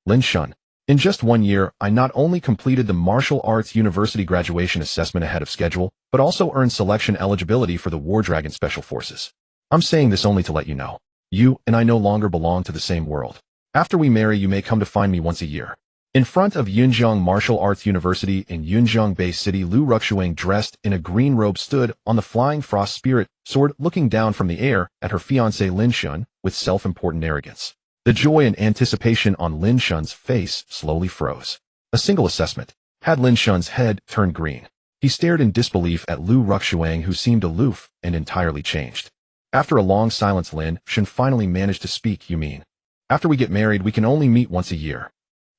Lin Shen. In just 1 year, I not only completed the Martial Arts University graduation assessment ahead of schedule, but also earned selection eligibility for the War Dragon Special Forces. I'm saying this only to let you know. You and I no longer belong to the same world. After we marry, you may come to find me once a year. In front of Yunjiang Martial Arts University in Yunjiang Bay City, Liu Rushuang, dressed in a green robe, stood on the flying frost spirit sword, looking down from the air at her fiancé Lin Shen with self-important arrogance. The joy and anticipation on Lin Shen's face slowly froze. A single assessment had Lin Shen's head turned green. He stared in disbelief at Liu Rushuang, who seemed aloof and entirely changed. After a long silence, Lin Shen finally managed to speak. You mean, after we get married, we can only meet once a year?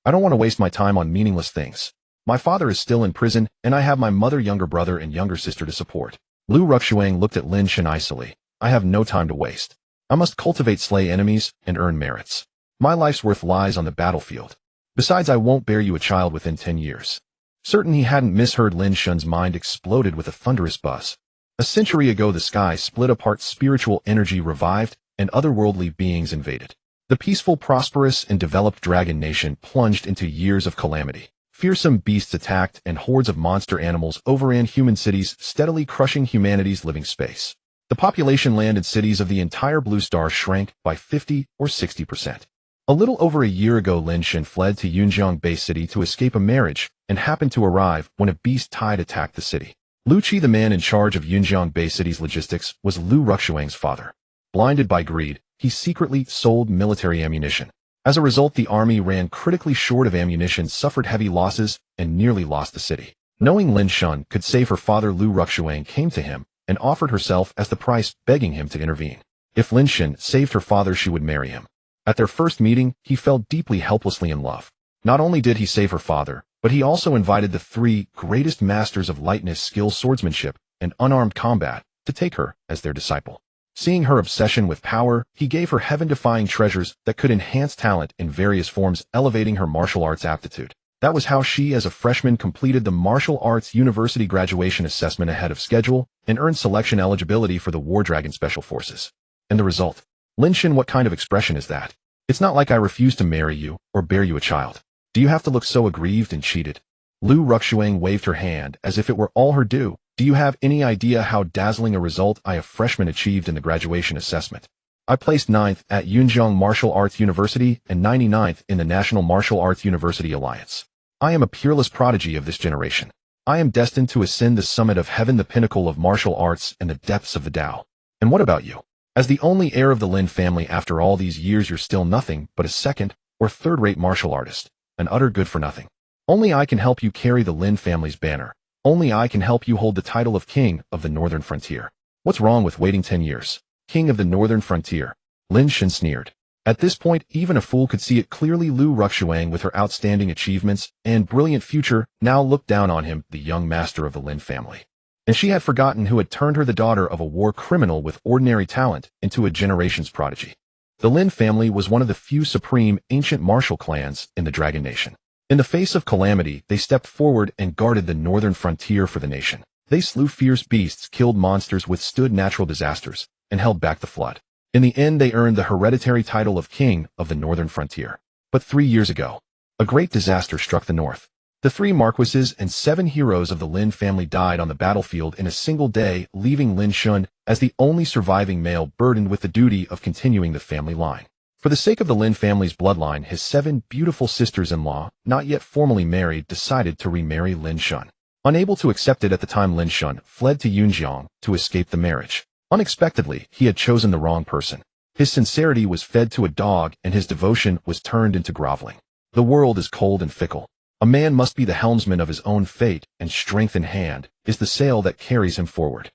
I don't want to waste my time on meaningless things. My father is still in prison, and I have my mother, younger brother, and younger sister to support. Liu Rushuang looked at Lin Shen icily. I have no time to waste. I must cultivate, slay enemies, and earn merits. My life's worth lies on the battlefield. Besides, I won't bear you a child within 10 years. Certain he hadn't misheard, Lin Shen's mind exploded with a thunderous buzz. A century ago, the sky split apart, spiritual energy revived, and otherworldly beings invaded. The peaceful, prosperous, and developed dragon nation plunged into years of calamity. Fearsome beasts attacked, and hordes of monster animals overran human cities, steadily crushing humanity's living space. The population, land, and cities of the entire Blue Star shrank by 50 or 60%. A little over a year ago, Lin Shen fled to Yunjiang Bay City to escape a marriage, and happened to arrive when a beast tide attacked the city. Liu Qi, the man in charge of Yunjiang Bay City's logistics, was Liu Rushuang's father. Blinded by greed, he secretly sold military ammunition. As a result, the army ran critically short of ammunition, suffered heavy losses, and nearly lost the city. Knowing Lin Shen could save her father, Liu Rushuang came to him and offered herself as the price, begging him to intervene. If Lin Shen saved her father, she would marry him. At their first meeting, he fell deeply, helplessly in love. Not only did he save her father, but he also invited the 3 greatest masters of lightness, skill, swordsmanship, and unarmed combat to take her as their disciple. Seeing her obsession with power, he gave her heaven-defying treasures that could enhance talent in various forms, elevating her martial arts aptitude. That was how she, as a freshman, completed the Martial Arts University graduation assessment ahead of schedule and earned selection eligibility for the War Dragon Special Forces. And the result? Lin Shen, what kind of expression is that? It's not like I refuse to marry you or bear you a child. Do you have to look so aggrieved and cheated? Liu Rushuang waved her hand as if it were all her due. Do you have any idea how dazzling a result I, a freshman, achieved in the graduation assessment? I placed 9th at Yunjiang Martial Arts University and 99th in the National Martial Arts University Alliance. I am a peerless prodigy of this generation. I am destined to ascend the summit of heaven, the pinnacle of martial arts, and the depths of the Tao. And what about you? As the only heir of the Lin family, after all these years, you're still nothing but a second or third-rate martial artist, an utter good-for-nothing. Only I can help you carry the Lin family's banner. Only I can help you hold the title of King of the Northern Frontier. What's wrong with waiting 10 years? King of the Northern Frontier. Lin Shen sneered. At this point, even a fool could see it clearly. Liu Rushuang, with her outstanding achievements and brilliant future, now looked down on him, the young master of the Lin family. And she had forgotten who had turned her, the daughter of a war criminal with ordinary talent, into a generation's prodigy. The Lin family was one of the few supreme ancient martial clans in the Dragon Nation. In the face of calamity, they stepped forward and guarded the northern frontier for the nation. They slew fierce beasts, killed monsters, withstood natural disasters, and held back the flood. In the end, they earned the hereditary title of King of the Northern Frontier. But 3 years ago, a great disaster struck the north. The 3 marquises and 7 heroes of the Lin family died on the battlefield in a single day, leaving Lin Shen as the only surviving male, burdened with the duty of continuing the family line. For the sake of the Lin family's bloodline, his 7 beautiful sisters-in-law, not yet formally married, decided to remarry Lin Shen. Unable to accept it at the time, Lin Shen fled to Yunjiang to escape the marriage. Unexpectedly, he had chosen the wrong person. His sincerity was fed to a dog, and his devotion was turned into groveling. The world is cold and fickle. A man must be the helmsman of his own fate, and strength in hand is the sail that carries him forward.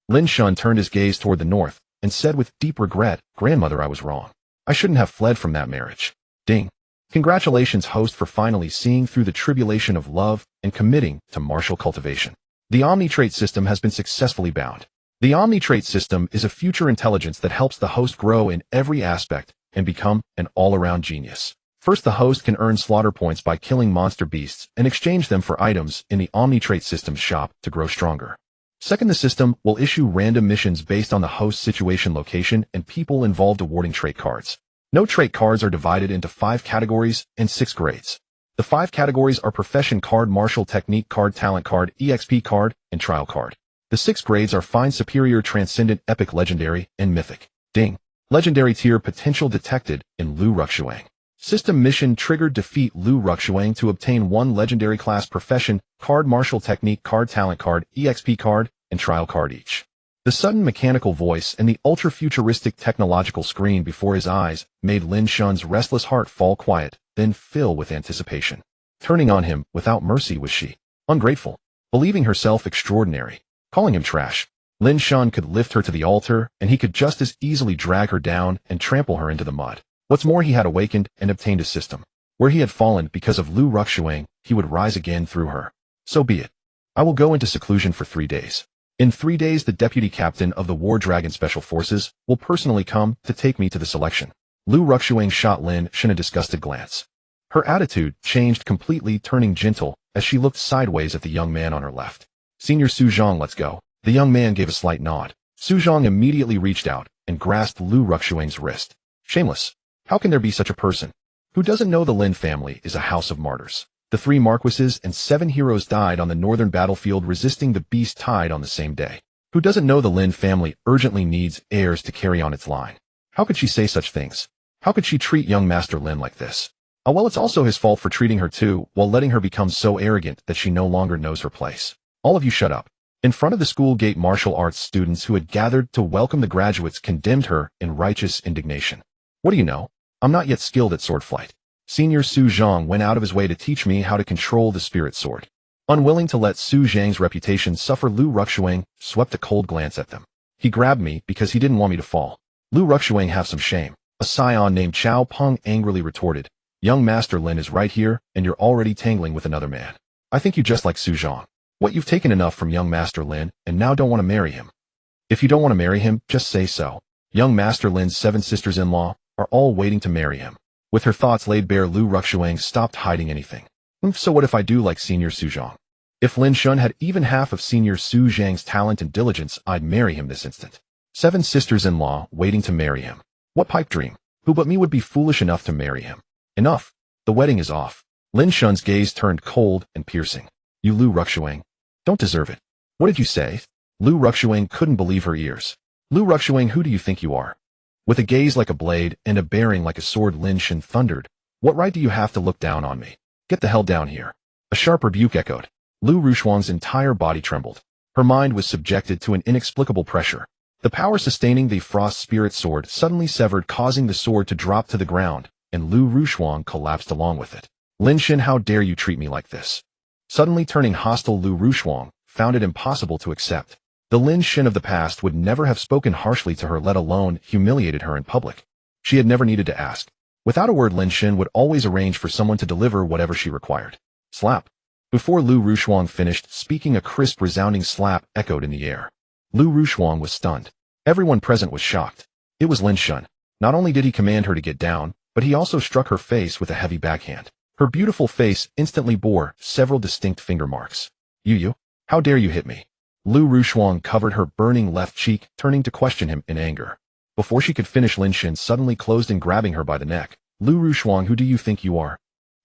Lin Shen turned his gaze toward the north and said with deep regret, "Grandmother, I was wrong. I shouldn't have fled from that marriage." Ding. Congratulations, host, for finally seeing through the tribulation of love and committing to martial cultivation. The Omni-Trait system has been successfully bound. The Omni-Trait system is a future intelligence that helps the host grow in every aspect and become an all-around genius. First, the host can earn slaughter points by killing monster beasts and exchange them for items in the Omni-Trait system's shop to grow stronger. Second, the system will issue random missions based on the host's situation, location, and people involved, awarding trait cards. No trait cards are divided into 5 categories and 6 grades. The 5 categories are Profession card, Martial Technique card, Talent card, EXP card, and Trial card. The 6 grades are Fine, Superior, Transcendent, Epic, Legendary, and Mythic. Ding. Legendary tier potential detected in Liu Rushuang. System mission triggered: defeat Liu Rushuang to obtain 1 legendary class Profession card, Martial Technique card, Talent card, EXP card, and Trial card each. The sudden mechanical voice and the ultra-futuristic technological screen before his eyes made Lin Shen's restless heart fall quiet, then fill with anticipation. Turning on him without mercy was she. Ungrateful. Believing herself extraordinary. Calling him trash. Lin Shen could lift her to the altar, and he could just as easily drag her down and trample her into the mud. What's more, he had awakened and obtained a system. Where he had fallen because of Liu Rushuang, he would rise again through her. So be it. I will go into seclusion for 3 days. In 3 days, the deputy captain of the War Dragon Special Forces will personally come to take me to the selection. Liu Rushuang shot Lin Shen a disgusted glance. Her attitude changed completely, turning gentle as she looked sideways at the young man on her left. Senior Su Zhang, let's go. The young man gave a slight nod. Su Zhang immediately reached out and grasped Liu Rushuang's wrist. Shameless. How can there be such a person? Who doesn't know the Lin family is a house of martyrs? The 3 marquises and 7 heroes died on the northern battlefield resisting the beast tide on the same day. Who doesn't know the Lin family urgently needs heirs to carry on its line? How could she say such things? How could she treat young Master Lin like this? Oh well, it's also his fault for treating her too, while letting her become so arrogant that she no longer knows her place. All of you shut up. In front of the school gate, martial arts students who had gathered to welcome the graduates condemned her in righteous indignation. What do you know? I'm not yet skilled at sword flight. Senior Su Zhang went out of his way to teach me how to control the spirit sword. Unwilling to let Su Zhang's reputation suffer, Liu Rushuang swept a cold glance at them. He grabbed me because he didn't want me to fall. Liu Rushuang, have some shame. A scion named Chao Peng angrily retorted. Young Master Lin is right here, and you're already tangling with another man. I think you just like Su Zhang. What, you've taken enough from young Master Lin, and now don't want to marry him? If you don't want to marry him, just say so. Young Master Lin's 7 sisters-in-law are all waiting to marry him. With her thoughts laid bare, Liu Rushuang stopped hiding anything. So what if I do like Senior Su Zhang? If Lin Shen had even half of Senior Su Zhang's talent and diligence, I'd marry him this instant. 7 sisters-in-law waiting to marry him. What pipe dream? Who but me would be foolish enough to marry him? Enough. The wedding is off. Lin Shen's gaze turned cold and piercing. You, Liu Rushuang, don't deserve it. What did you say? Liu Rushuang couldn't believe her ears. Liu Rushuang, who do you think you are? With a gaze like a blade and a bearing like a sword, Lin Shen thundered. What right do you have to look down on me? Get the hell down here. A sharp rebuke echoed. Liu Rushuang's entire body trembled. Her mind was subjected to an inexplicable pressure. The power sustaining the frost spirit sword suddenly severed, causing the sword to drop to the ground, and Liu Rushuang collapsed along with it. Lin Shen, how dare you treat me like this? Suddenly turning hostile, Liu Rushuang found it impossible to accept. The Lin Shen of the past would never have spoken harshly to her, let alone humiliated her in public. She had never needed to ask. Without a word, Lin Shen would always arrange for someone to deliver whatever she required. Slap. Before Liu Rushuang finished speaking, a crisp, resounding slap echoed in the air. Liu Rushuang was stunned. Everyone present was shocked. It was Lin Shen. Not only did he command her to get down, but he also struck her face with a heavy backhand. Her beautiful face instantly bore several distinct finger marks. You, how dare you hit me? Liu Rushuang covered her burning left cheek, turning to question him in anger. Before she could finish, Lin Shen suddenly closed in, grabbing her by the neck. Liu Rushuang, who do you think you are?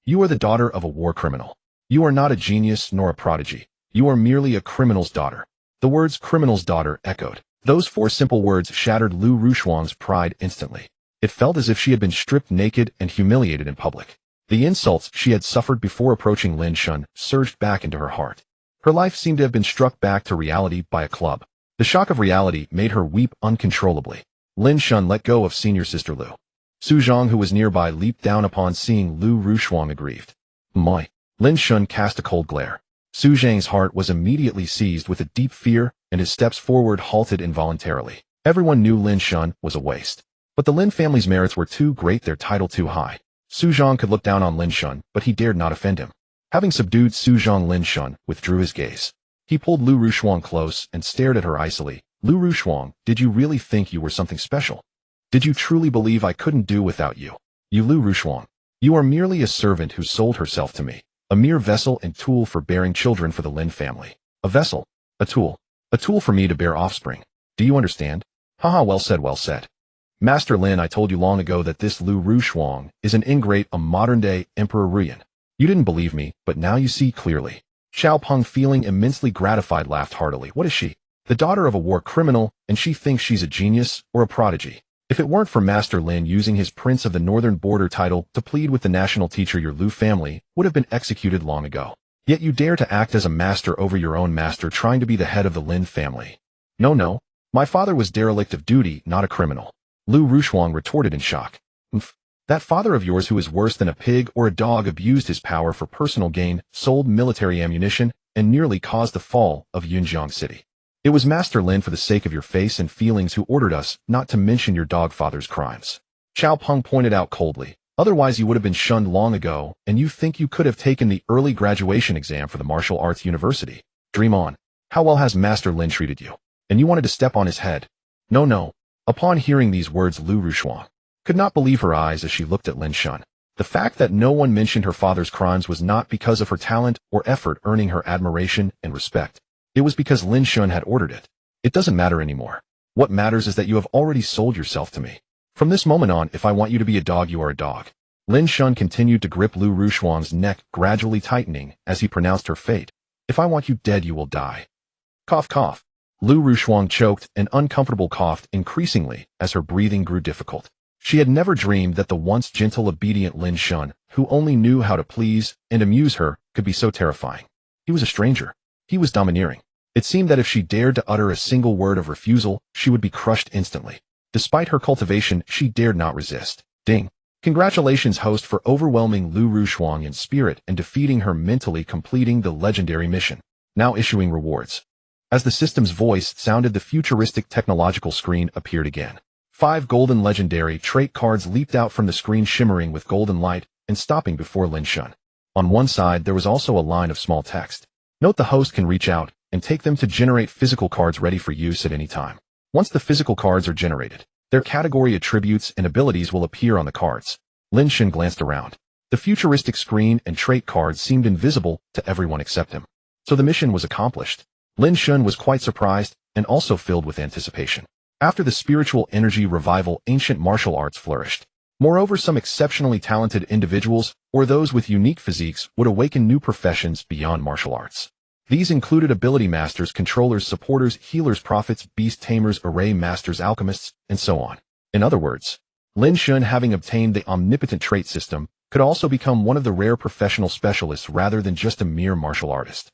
You are the daughter of a war criminal. You are not a genius nor a prodigy. You are merely a criminal's daughter. The words criminal's daughter echoed. Those 4 simple words shattered Liu Rushuang's pride instantly. It felt as if she had been stripped naked and humiliated in public. The insults she had suffered before approaching Lin Shen surged back into her heart. Her life seemed to have been struck back to reality by a club. The shock of reality made her weep uncontrollably. Lin Shen let go of senior sister Liu. Su Zhang, who was nearby, leaped down upon seeing Liu Rushuang aggrieved. My. Lin Shen cast a cold glare. Su Zhang's heart was immediately seized with a deep fear, and his steps forward halted involuntarily. Everyone knew Lin Shen was a waste. But the Lin family's merits were too great, their title too high. Su Zhang could look down on Lin Shen, but he dared not offend him. Having subdued Su Zhang, Lin Shen withdrew his gaze. He pulled Liu Rushuang close and stared at her icily. Liu Rushuang, did you really think you were something special? Did you truly believe I couldn't do without you? You, Liu Rushuang, you are merely a servant who sold herself to me. A mere vessel and tool for bearing children for the Lin family. A vessel. A tool. A tool for me to bear offspring. Do you understand? Haha, well said, well said. Master Lin, I told you long ago that this Liu Rushuang is an ingrate, a modern-day Emperor Ruyan. You didn't believe me, but now you see clearly. Xiao Peng, feeling immensely gratified, laughed heartily. What is she? The daughter of a war criminal, and she thinks she's a genius or a prodigy. If it weren't for Master Lin using his Prince of the Northern Border title to plead with the national teacher, your Liu family would have been executed long ago. Yet you dare to act as a master over your own master, trying to be the head of the Lin family. No. My father was derelict of duty, not a criminal. Liu Rushuang retorted in shock. That father of yours, who is worse than a pig or a dog, abused his power for personal gain, sold military ammunition, and nearly caused the fall of Yunjiang City. It was Master Lin, for the sake of your face and feelings, who ordered us not to mention your dog father's crimes. Xiao Peng pointed out coldly. Otherwise you would have been shunned long ago, and you think you could have taken the early graduation exam for the martial arts university. Dream on. How well has Master Lin treated you? And you wanted to step on his head? No. Upon hearing these words, Liu Rushuang could not believe her eyes as she looked at Lin Shen. The fact that no one mentioned her father's crimes was not because of her talent or effort earning her admiration and respect. It was because Lin Shen had ordered it. It doesn't matter anymore. What matters is that you have already sold yourself to me. From this moment on, if I want you to be a dog, you are a dog. Lin Shen continued to grip Liu Rushuang's neck, gradually tightening as he pronounced her fate. If I want you dead, you will die. Cough. Liu Rushuang choked and uncomfortable coughed increasingly as her breathing grew difficult. She had never dreamed that the once gentle, obedient Lin Shen, who only knew how to please and amuse her, could be so terrifying. He was a stranger. He was domineering. It seemed that if she dared to utter a single word of refusal, she would be crushed instantly. Despite her cultivation, she dared not resist. Ding. Congratulations, host, for overwhelming Liu Rushuang in spirit and defeating her mentally, completing the legendary mission. Now issuing rewards. As the system's voice sounded, the futuristic technological screen appeared again. 5 golden legendary trait cards leaped out from the screen, shimmering with golden light and stopping before Lin Shen. On one side, there was also a line of small text. Note: the host can reach out and take them to generate physical cards ready for use at any time. Once the physical cards are generated, their category, attributes, and abilities will appear on the cards. Lin Shen glanced around. The futuristic screen and trait cards seemed invisible to everyone except him. So the mission was accomplished. Lin Shen was quite surprised and also filled with anticipation. After the spiritual energy revival, ancient martial arts flourished. Moreover, some exceptionally talented individuals, or those with unique physiques, would awaken new professions beyond martial arts. These included ability masters, controllers, supporters, healers, prophets, beast tamers, array masters, alchemists, and so on. In other words, Lin Shen, having obtained the omnipotent trait system, could also become one of the rare professional specialists rather than just a mere martial artist.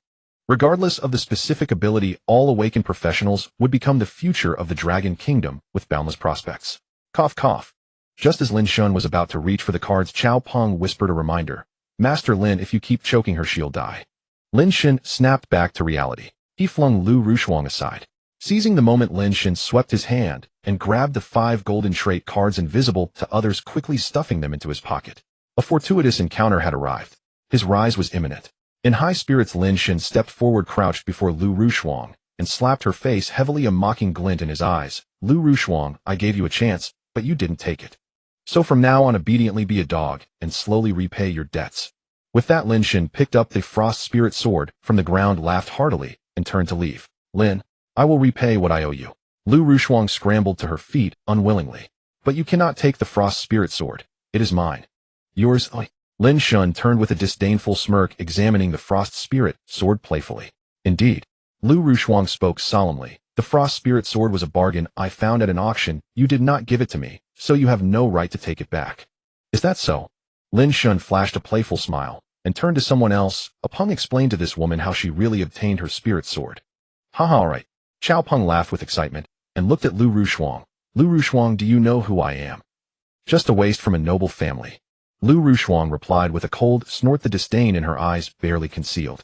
Regardless of the specific ability, all awakened professionals would become the future of the Dragon Kingdom with boundless prospects. Cough. Just as Lin Shen was about to reach for the cards, Xiao Peng whispered a reminder. Master Lin, if you keep choking her, she'll die. Lin Shen snapped back to reality. He flung Liu Rushuang aside. Seizing the moment, Lin Shen swept his hand and grabbed the 5 golden trait cards, invisible to others, quickly stuffing them into his pocket. A fortuitous encounter had arrived. His rise was imminent. In high spirits, Lin Shen stepped forward, crouched before Liu Rushuang, and slapped her face heavily, a mocking glint in his eyes. Liu Rushuang, I gave you a chance, but you didn't take it. So from now on, obediently be a dog and slowly repay your debts. With that, Lin Shen picked up the frost spirit sword from the ground, laughed heartily, and turned to leave. Lin, I will repay what I owe you. Liu Rushuang scrambled to her feet unwillingly. But you cannot take the frost spirit sword. It is mine. Yours. Lin Shen turned with a disdainful smirk, examining the frost spirit sword playfully. Indeed. Liu Rushuang spoke solemnly. The frost spirit sword was a bargain I found at an auction. You did not give it to me, so you have no right to take it back. Is that so? Lin Shen flashed a playful smile and turned to someone else. Peng explained to this woman how she really obtained her spirit sword. Haha, all right. Xiao Peng laughed with excitement and looked at Liu Rushuang. Liu Rushuang, do you know who I am? Just a waste from a noble family. Liu Rushuang replied with a cold snort, the disdain in her eyes barely concealed.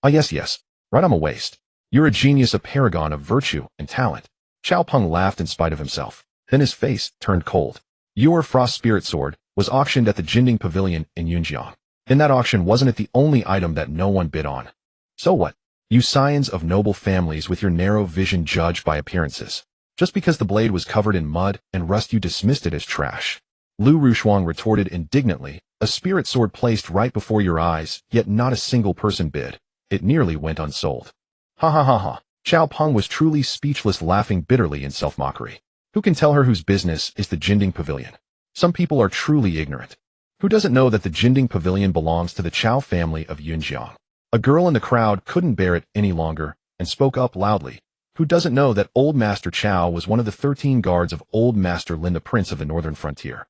Ah, yes. Right, I'm a waste. You're a genius, a paragon of virtue and talent. Xiao Peng laughed in spite of himself. Then his face turned cold. Your frost spirit sword was auctioned at the Jinding Pavilion in Yunjiang. In that auction, wasn't it the only item that no one bid on? So what? You scions of noble families with your narrow vision judge by appearances. Just because the blade was covered in mud and rust, you dismissed it as trash. Liu Rushuang retorted indignantly. A spirit sword placed right before your eyes, yet not a single person bid. It nearly went unsold. Ha. Xiao Peng was truly speechless, laughing bitterly in self-mockery. Who can tell her whose business is the Jinding Pavilion? Some people are truly ignorant. Who doesn't know that the Jinding Pavilion belongs to the Chao family of Yunjiang? A girl in the crowd couldn't bear it any longer and spoke up loudly. Who doesn't know that Old Master Chao was one of the 13 guards of Old Master Lin, the Prince of the Northern Frontier?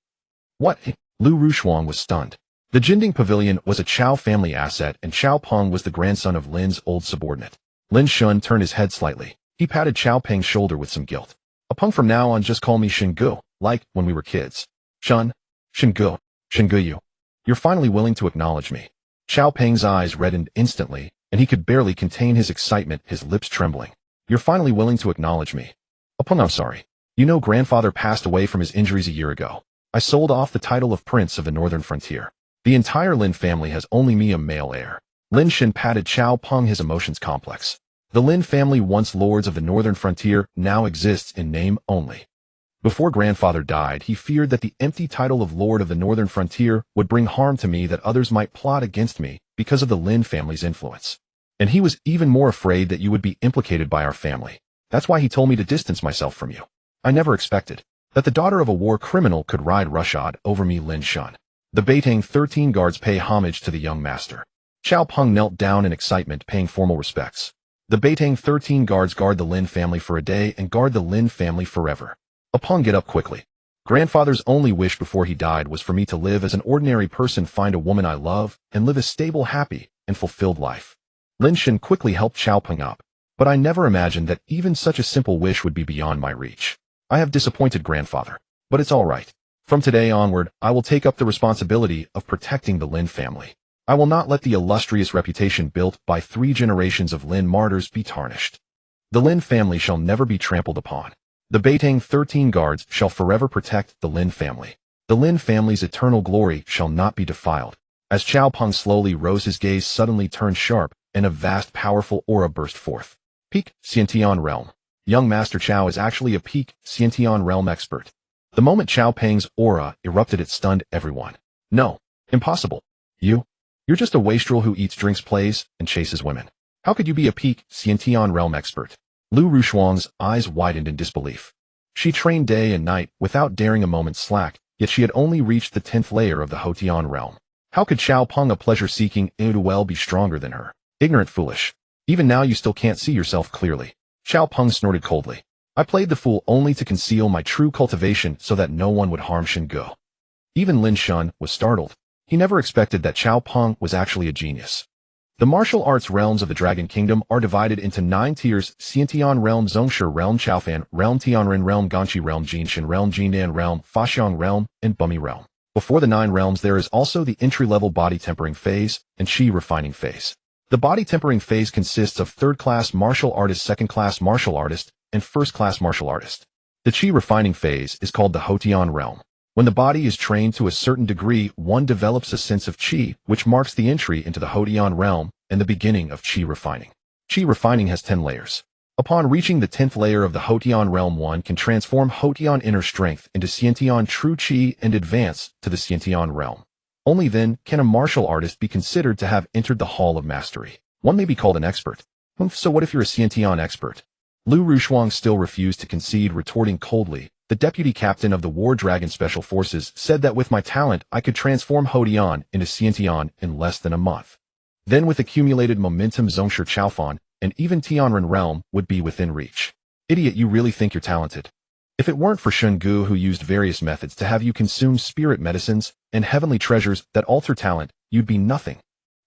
What? Liu Rushuang was stunned. The Jinding Pavilion was a Chao family asset, and Chao Peng was the grandson of Lin's old subordinate. Lin Shen turned his head slightly. He patted Chao Peng's shoulder with some guilt. Peng, from now on just call me Shingu, like when we were kids. Shingu, you. You're finally willing to acknowledge me. Chao Peng's eyes reddened instantly, and he could barely contain his excitement, his lips trembling. You're finally willing to acknowledge me. Peng, I'm sorry. You know, grandfather passed away from his injuries a year ago. I sold off the title of Prince of the Northern Frontier. The entire Lin family has only me, a male heir. Lin Shen patted Chao Peng, his emotions complex. The Lin family, once lords of the Northern Frontier, now exists in name only. Before grandfather died, he feared that the empty title of Lord of the Northern Frontier would bring harm to me, that others might plot against me because of the Lin family's influence. And he was even more afraid that you would be implicated by our family. That's why he told me to distance myself from you. I never expected that the daughter of a war criminal could ride roughshod over me, Lin Shen. The Beitang 13 guards pay homage to the young master. Chao Peng knelt down in excitement, paying formal respects. The Beitang 13 guards guard the Lin family for a day and guard the Lin family forever. Peng, get up quickly. Grandfather's only wish before he died was for me to live as an ordinary person, find a woman I love, and live a stable, happy, and fulfilled life. Lin Shen quickly helped Chao Peng up. But I never imagined that even such a simple wish would be beyond my reach. I have disappointed grandfather. But it's all right. From today onward, I will take up the responsibility of protecting the Lin family. I will not let the illustrious reputation built by 3 generations of Lin martyrs be tarnished. The Lin family shall never be trampled upon. The Beitang 13 guards shall forever protect the Lin family. The Lin family's eternal glory shall not be defiled. As Chao Peng slowly rose, his gaze suddenly turned sharp, and a vast, powerful aura burst forth. Peak Xiantian Realm. Young Master Chao is actually a peak Xiantian Realm expert. The moment Chao Peng's aura erupted, it stunned everyone. No, impossible. You're just a wastrel who eats, drinks, plays, and chases women. How could you be a peak Xiantian Realm expert? Liu Rushuang's eyes widened in disbelief. She trained day and night without daring a moment's slack, yet she had only reached the 10th layer of the Hotian realm. How could Chao Peng, a pleasure-seeking Iduel, be stronger than her? Ignorant, foolish. Even now you still can't see yourself clearly. Chao Peng snorted coldly. I played the fool only to conceal my true cultivation so that no one would harm Shingu. Even Lin Shen was startled. He never expected that Chao Peng was actually a genius. The martial arts realms of the Dragon Kingdom are divided into 9 tiers: Xiantian Realm, Zhongshe Realm, Chaofan Realm, Tianren Realm, Ganqi Realm, Jinshan Realm, Jindan Realm, Faxiang Realm, and Bumi Realm. Before the 9 realms there is also the entry-level body tempering phase and chi refining phase. The body tempering phase consists of 3rd-class martial artist, 2nd-class martial artist, and 1st-class martial artist. The chi refining phase is called the Hotian Realm. When the body is trained to a certain degree, one develops a sense of chi, which marks the entry into the Hotian realm and the beginning of chi refining. Chi refining has 10 layers. Upon reaching the 10th layer of the Hotian realm, one can transform Hotian inner strength into Xiantian true chi and advance to the Xiantian realm. Only then can a martial artist be considered to have entered the Hall of Mastery. One may be called an expert. So what if you're a Xiantian expert? Liu Rushuang still refused to concede, retorting coldly. The deputy captain of the War Dragon Special Forces said that with my talent I could transform Hotian into Xiantian in less than a month. Then with accumulated momentum, Zhongshe Chaofan and even Tianren Realm would be within reach. Idiot, you really think you're talented? If it weren't for Shingu, who used various methods to have you consume spirit medicines and heavenly treasures that alter talent, you'd be nothing.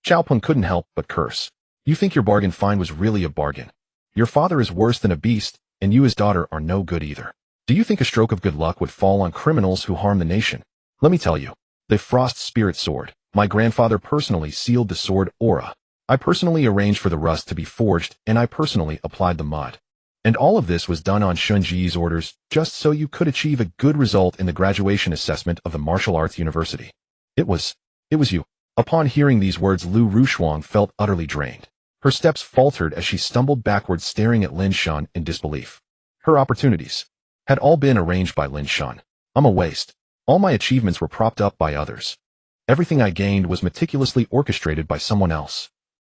Chao Peng couldn't help but curse. You think your bargain find was really a bargain? Your father is worse than a beast, and you, his daughter, are no good either. Do you think a stroke of good luck would fall on criminals who harm the nation? Let me tell you. The Frost Spirit Sword. My grandfather personally sealed the sword aura. I personally arranged for the rust to be forged, and I personally applied the mud. And all of this was done on Shunji's orders, just so you could achieve a good result in the graduation assessment of the Martial Arts University. It was you. Upon hearing these words, Liu Rushuang felt utterly drained. Her steps faltered as she stumbled backwards, staring at Lin Shen in disbelief. Her opportunities had all been arranged by Lin Shen. I'm a waste. All my achievements were propped up by others. Everything I gained was meticulously orchestrated by someone else.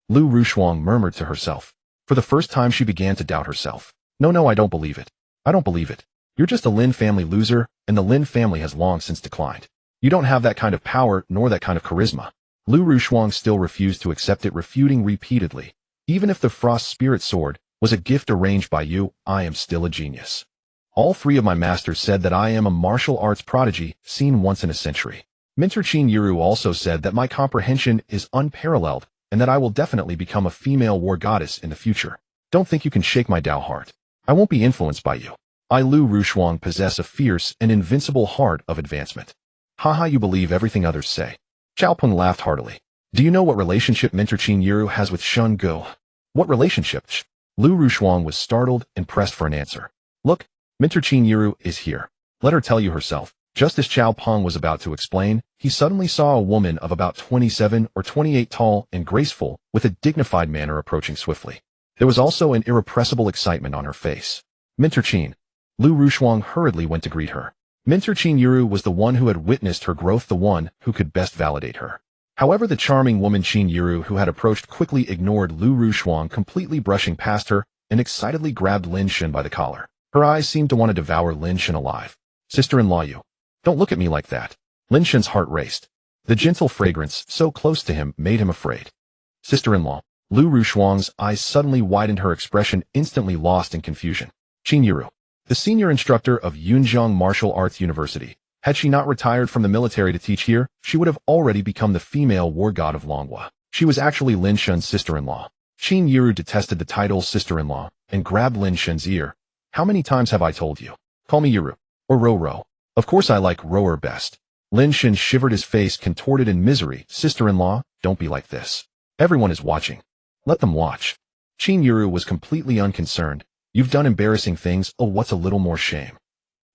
Liu Rushuang murmured to herself. For the first time she began to doubt herself. No, I don't believe it. I don't believe it. You're just a Lin family loser, and the Lin family has long since declined. You don't have that kind of power nor that kind of charisma. Liu Rushuang still refused to accept it, refuting repeatedly. Even if the Frost Spirit Sword was a gift arranged by you, I am still a genius. All three of my masters said that I am a martial arts prodigy seen once in a century. Mentor Qin Yiru also said that my comprehension is unparalleled and that I will definitely become a female war goddess in the future. Don't think you can shake my Dao heart. I won't be influenced by you. I, Liu Rushuang, possess a fierce and invincible heart of advancement. Haha, you believe everything others say. Chao Peng laughed heartily. Do you know what relationship Mentor Qin Yiru has with Shun Go? What relationship? Liu Rushuang was startled and pressed for an answer. Look, Mentor Qin Yiru is here. Let her tell you herself. Just as Chao Peng was about to explain, he suddenly saw a woman of about 27 or 28 tall and graceful, with a dignified manner approaching swiftly. There was also an irrepressible excitement on her face. Mentor Qin. Liu Rushuang hurriedly went to greet her. Mentor Qin Yiru was the one who had witnessed her growth, the one who could best validate her. However, the charming woman Qin Yiru who had approached quickly ignored Liu Rushuang, completely brushing past her, and excitedly grabbed Lin Shen by the collar. Her eyes seemed to want to devour Lin Shen alive. Sister-in-law, you. Don't look at me like that. Lin Shen's heart raced. The gentle fragrance so close to him made him afraid. Sister-in-law. Liu Rushuang's eyes suddenly widened, her expression instantly lost in confusion. Qin Yiru. The senior instructor of Yunjiang Martial Arts University. Had she not retired from the military to teach here, she would have already become the female war god of Longhua. She was actually Lin Shen's sister-in-law. Qin Yiru detested the title sister-in-law and grabbed Lin Shen's ear. How many times have I told you? Call me Yiru. Or Ro. Of course I like Roer best. Lin Shen shivered, his face contorted in misery. Sister-in-law, don't be like this. Everyone is watching. Let them watch. Qin Yiru was completely unconcerned. You've done embarrassing things, oh, what's a little more shame?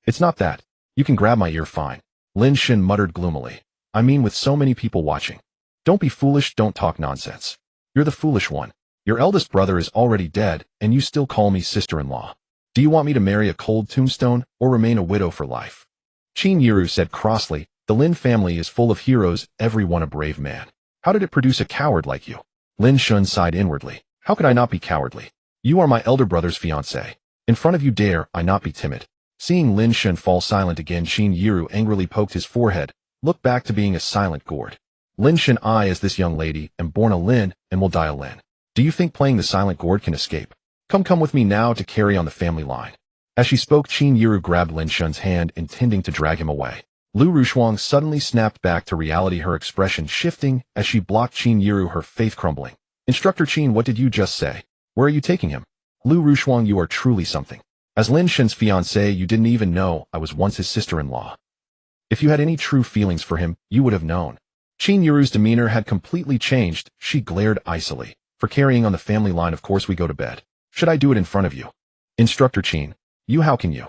It's not that. You can grab my ear fine. Lin Shen muttered gloomily. I mean, with so many people watching. Don't be foolish, don't talk nonsense. You're the foolish one. Your eldest brother is already dead, and you still call me sister-in-law. Do you want me to marry a cold tombstone, or remain a widow for life? Qin Yiru said crossly, the Lin family is full of heroes, every one a brave man. How did it produce a coward like you? Lin Shen sighed inwardly. How could I not be cowardly? You are my elder brother's fiancé. In front of you dare I not be timid. Seeing Lin Shen fall silent again, Qin Yiru angrily poked his forehead. Look back to being a silent gourd. Lin Shen, I, as this young lady, am born a Lin, and will die a Lin. Do you think playing the silent gourd can escape? Come with me now to carry on the family line. As she spoke, Qin Yiru grabbed Lin Shen's hand, intending to drag him away. Liu Rushuang suddenly snapped back to reality, her expression shifting as she blocked Qin Yiru, her faith crumbling. Instructor Qin, what did you just say? Where are you taking him? Liu Rushuang, you are truly something. As Lin Shen's fiancé, you didn't even know I was once his sister-in-law. If you had any true feelings for him, you would have known. Qin Yiru's demeanor had completely changed. She glared icily. For carrying on the family line, of course we go to bed. Should I do it in front of you? Instructor Qin. You, how can you?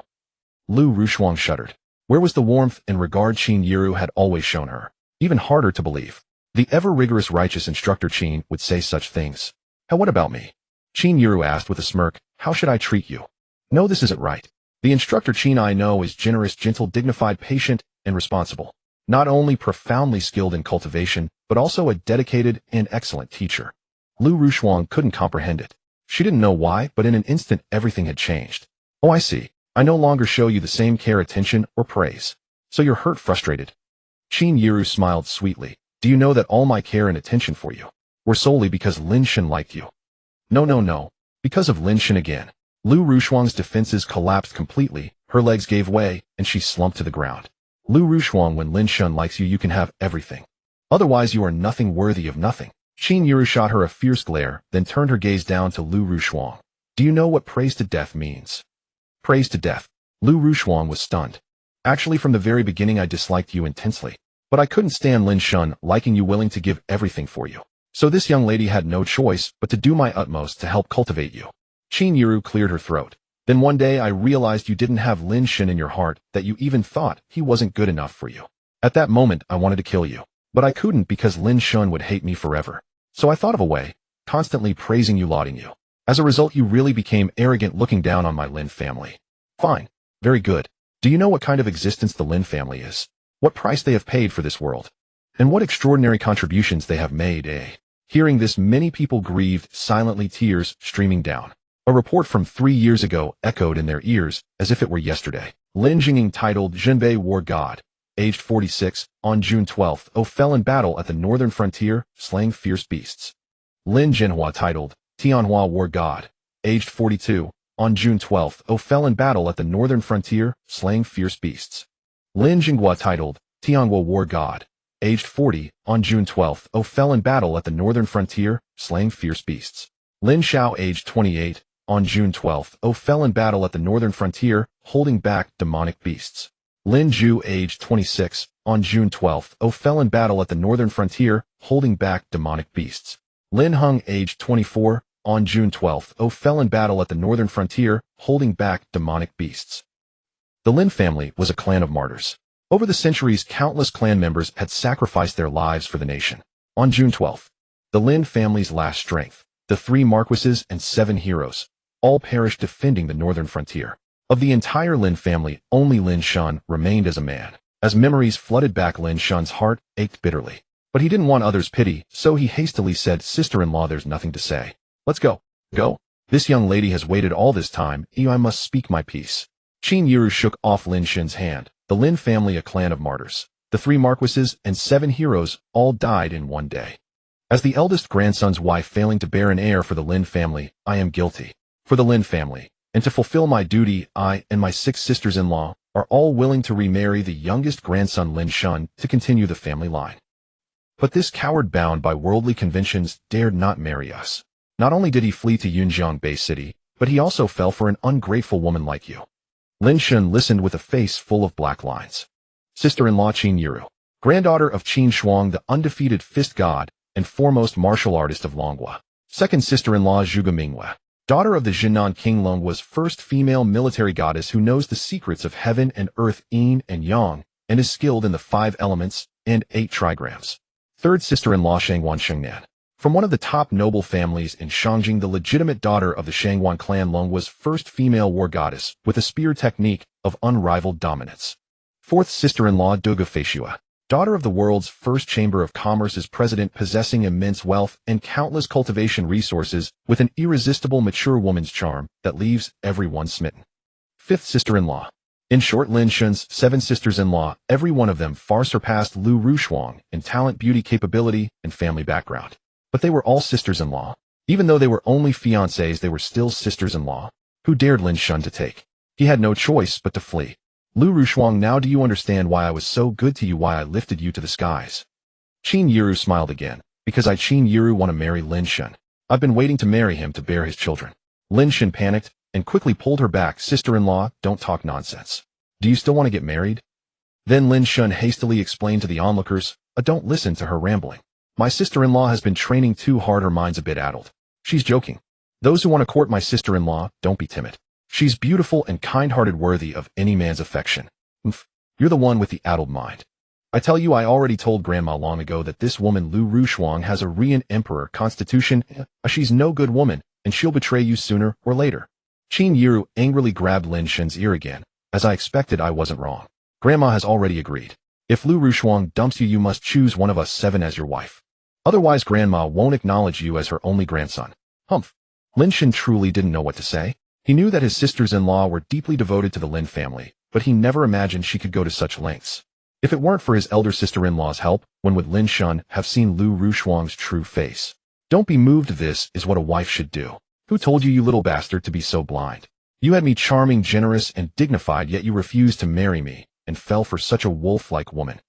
Liu Rushuang shuddered. Where was the warmth and regard Qin Yiru had always shown her? Even harder to believe. The ever-rigorous righteous Instructor Qin would say such things. How, what about me? Qin Yiru asked with a smirk. How should I treat you? No, this isn't right. The Instructor Qin I know is generous, gentle, dignified, patient, and responsible. Not only profoundly skilled in cultivation, but also a dedicated and excellent teacher. Liu Rushuang couldn't comprehend it. She didn't know why, but in an instant everything had changed. Oh, I see. I no longer show you the same care, attention, or praise. So you're hurt, frustrated. Qin Yiru smiled sweetly. Do you know that all my care and attention for you were solely because Lin Shen liked you? No. Because of Lin Shen again. Liu Rushuang's defenses collapsed completely, her legs gave way, and she slumped to the ground. Liu Rushuang, when Lin Shen likes you, you can have everything. Otherwise you are nothing, worthy of nothing. Qin Yiru shot her a fierce glare, then turned her gaze down to Liu Rushuang. Do you know what praise to death means? Praise to death. Liu Rushuang was stunned. Actually, from the very beginning I disliked you intensely. But I couldn't stand Lin Shen liking you, willing to give everything for you. So this young lady had no choice but to do my utmost to help cultivate you. Qin Yiru cleared her throat. Then one day I realized you didn't have Lin Shen in your heart, that you even thought he wasn't good enough for you. At that moment I wanted to kill you. But I couldn't because Lin Shen would hate me forever. So I thought of a way, constantly praising you, lauding you. As a result you really became arrogant, looking down on my Lin family. Fine. Very good. Do you know what kind of existence the Lin family is? What price they have paid for this world? And what extraordinary contributions they have made, eh? Hearing this, many people grieved silently, tears streaming down. A report from 3 years ago echoed in their ears as if it were yesterday. Lin Jinging, titled Zhenbei War God, aged 46, on June 12, fell in battle at the northern frontier, slaying fierce beasts. Lin Jinhua, titled Tianhua War God, aged 42, on June 12, fell in battle at the northern frontier, slaying fierce beasts. Lin Jinghua, titled Tianhua War God, aged 40, on June 12, fell in battle at the northern frontier, slaying fierce beasts. Lin Shao, aged 28, on June 12, fell in battle at the northern frontier, holding back demonic beasts. Lin Zhu, aged 26, on June 12, fell in battle at the northern frontier, holding back demonic beasts. Lin Heng, aged 24, on June 12, fell in battle at the northern frontier, holding back demonic beasts. The Lin family was a clan of martyrs. Over the centuries, countless clan members had sacrificed their lives for the nation. On June 12, the Lin family's last strength, the 3 marquises and 7 heroes, all perished defending the northern frontier. Of the entire Lin family, only Lin Shen remained as a man. As memories flooded back, Lin Shen's heart ached bitterly. But he didn't want others' pity, so he hastily said, "Sister-in-law, there's nothing to say. Let's go." "Go? This young lady has waited all this time. I must speak my piece." Qin Yiru shook off Lin Shen's hand. The Lin family, a clan of martyrs. The 3 marquises and 7 heroes all died in one day. As the eldest grandson's wife failing to bear an heir for the Lin family, I am guilty. For the Lin family, and to fulfill my duty, I and my 6 sisters-in-law are all willing to remarry the youngest grandson Lin Shen to continue the family line. But this coward, bound by worldly conventions, dared not marry us. Not only did he flee to Yunjiang Bay City, but he also fell for an ungrateful woman like you. Lin Shen listened with a face full of black lines. Sister-in-law Qin Yiru, granddaughter of Qin Shuang, the undefeated fist god and foremost martial artist of Longhua. Second sister-in-law Zhuge Mingwe, daughter of the Jinan King Longhua's first female military goddess who knows the secrets of heaven and earth, yin and yang, and is skilled in the 5 elements and 8 trigrams. Third sister-in-law Shangwan Shengnan, from one of the top noble families in Shangjing, the legitimate daughter of the Shangwan clan, Longhua's first female war goddess with a spear technique of unrivaled dominance. Fourth sister-in-law Duge Feishua, daughter of the world's first chamber of commerce's president, possessing immense wealth and countless cultivation resources with an irresistible mature woman's charm that leaves everyone smitten. Fifth sister-in-law. In short, Lin Shen's 7 sisters-in-law, every one of them far surpassed Liu Rushuang in talent, beauty, capability, and family background. But they were all sisters-in-law. Even though they were only fiancées, they were still sisters-in-law. Who dared Lin Shen to take? He had no choice but to flee. Liu Rushuang, now do you understand why I was so good to you, why I lifted you to the skies? Qin Yiru smiled again. Because I, Qin Yiru, want to marry Lin Shen. I've been waiting to marry him to bear his children. Lin Shen panicked and quickly pulled her back. Sister-in-law, don't talk nonsense. Do you still want to get married? Then Lin Shen hastily explained to the onlookers, don't listen to her rambling. My sister-in-law has been training too hard, her mind's a bit addled. She's joking. Those who want to court my sister-in-law, don't be timid. She's beautiful and kind-hearted, worthy of any man's affection. You're the one with the addled mind. I tell you, I already told Grandma long ago that this woman Liu Rushuang has a Rian emperor constitution. She's no good woman, and she'll betray you sooner or later. Qin Yiru angrily grabbed Lin Shen's ear again. As I expected, I wasn't wrong. Grandma has already agreed. If Liu Rushuang dumps you, you must choose one of us 7 as your wife. Otherwise, Grandma won't acknowledge you as her only grandson. Humph. Lin Shen truly didn't know what to say. He knew that his sisters-in-law were deeply devoted to the Lin family, but he never imagined she could go to such lengths. If it weren't for his elder sister-in-law's help, when would Lin Shen have seen Liu Rushuang's true face? Don't be moved. This is what a wife should do. Who told you, you little bastard, to be so blind? You had me charming, generous, and dignified, yet you refused to marry me, and fell for such a wolf-like woman.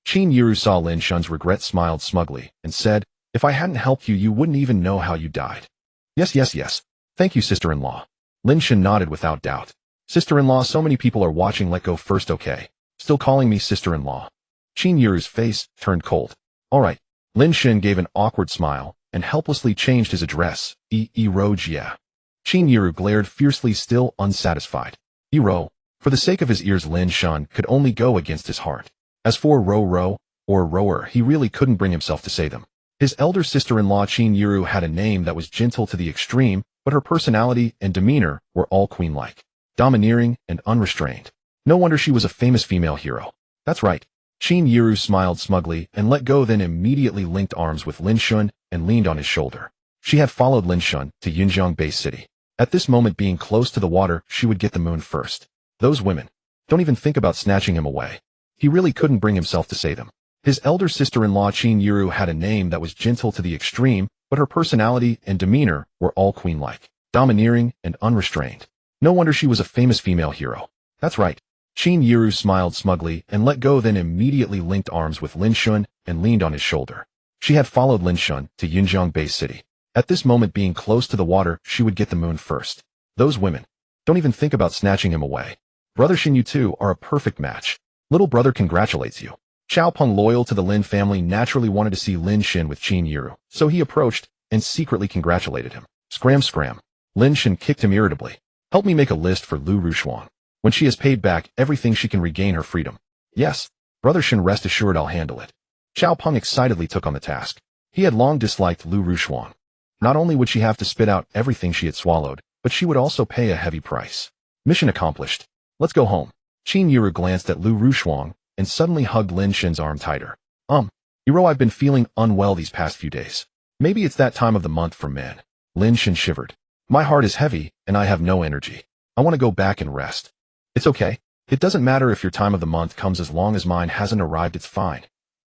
Qin Yiru saw Lin Shen's regret, smiled smugly, and said, if I hadn't helped you, you wouldn't even know how you died. Yes. Thank you, sister-in-law. Lin Shen nodded without doubt. Sister-in-law, so many people are watching, let go first, okay? Still calling me sister-in-law. Qin Yiru's face turned cold. All right. Lin Shen gave an awkward smile and helplessly changed his address. Ro-jia. Qin Yiru glared fiercely, still unsatisfied. Ro. For the sake of his ears, Lin Shen could only go against his heart. As for Ro, or rower, he really couldn't bring himself to say them. His elder sister-in-law Qin Yiru had a name that was gentle to the extreme, but her personality and demeanor were all queen-like, domineering and unrestrained. No wonder she was a famous female hero. That's right. Qin Yiru smiled smugly and let go, then immediately linked arms with Lin Shen and leaned on his shoulder. She had followed Lin Shen to Yunjiang Bay City. At this moment, being close to the water, she would get the moon first. Those women. Don't even think about snatching him away. He really couldn't bring himself to say them. His elder sister-in-law Qin Yiru had a name that was gentle to the extreme, but her personality and demeanor were all queen-like, domineering and unrestrained. No wonder she was a famous female hero. That's right. Qin Yiru smiled smugly and let go, then immediately linked arms with Lin Shen and leaned on his shoulder. She had followed Lin Shen to Yunjiang Bay City. At this moment, being close to the water, she would get the moon first. Those women. Don't even think about snatching him away. Brother Shen, you two are a perfect match. Little brother congratulates you. Xiao Peng, loyal to the Lin family, naturally wanted to see Lin Shen with Qin Yiru, so he approached and secretly congratulated him. Scram scram. Lin Shen kicked him irritably. Help me make a list for Liu Rushuang. When she has paid back everything, she can regain her freedom. Yes, Brother Shen, rest assured I'll handle it. Xiao Peng excitedly took on the task. He had long disliked Liu Rushuang. Not only would she have to spit out everything she had swallowed, but she would also pay a heavy price. Mission accomplished. Let's go home. Qin Yiru glanced at Liu Rushuang and suddenly hugged Lin Shen's arm tighter. Hero, I've been feeling unwell these past few days. Maybe it's that time of the month for men. Lin Shen shivered. My heart is heavy, and I have no energy. I want to go back and rest. It's okay. It doesn't matter if your time of the month comes, as long as mine hasn't arrived, it's fine.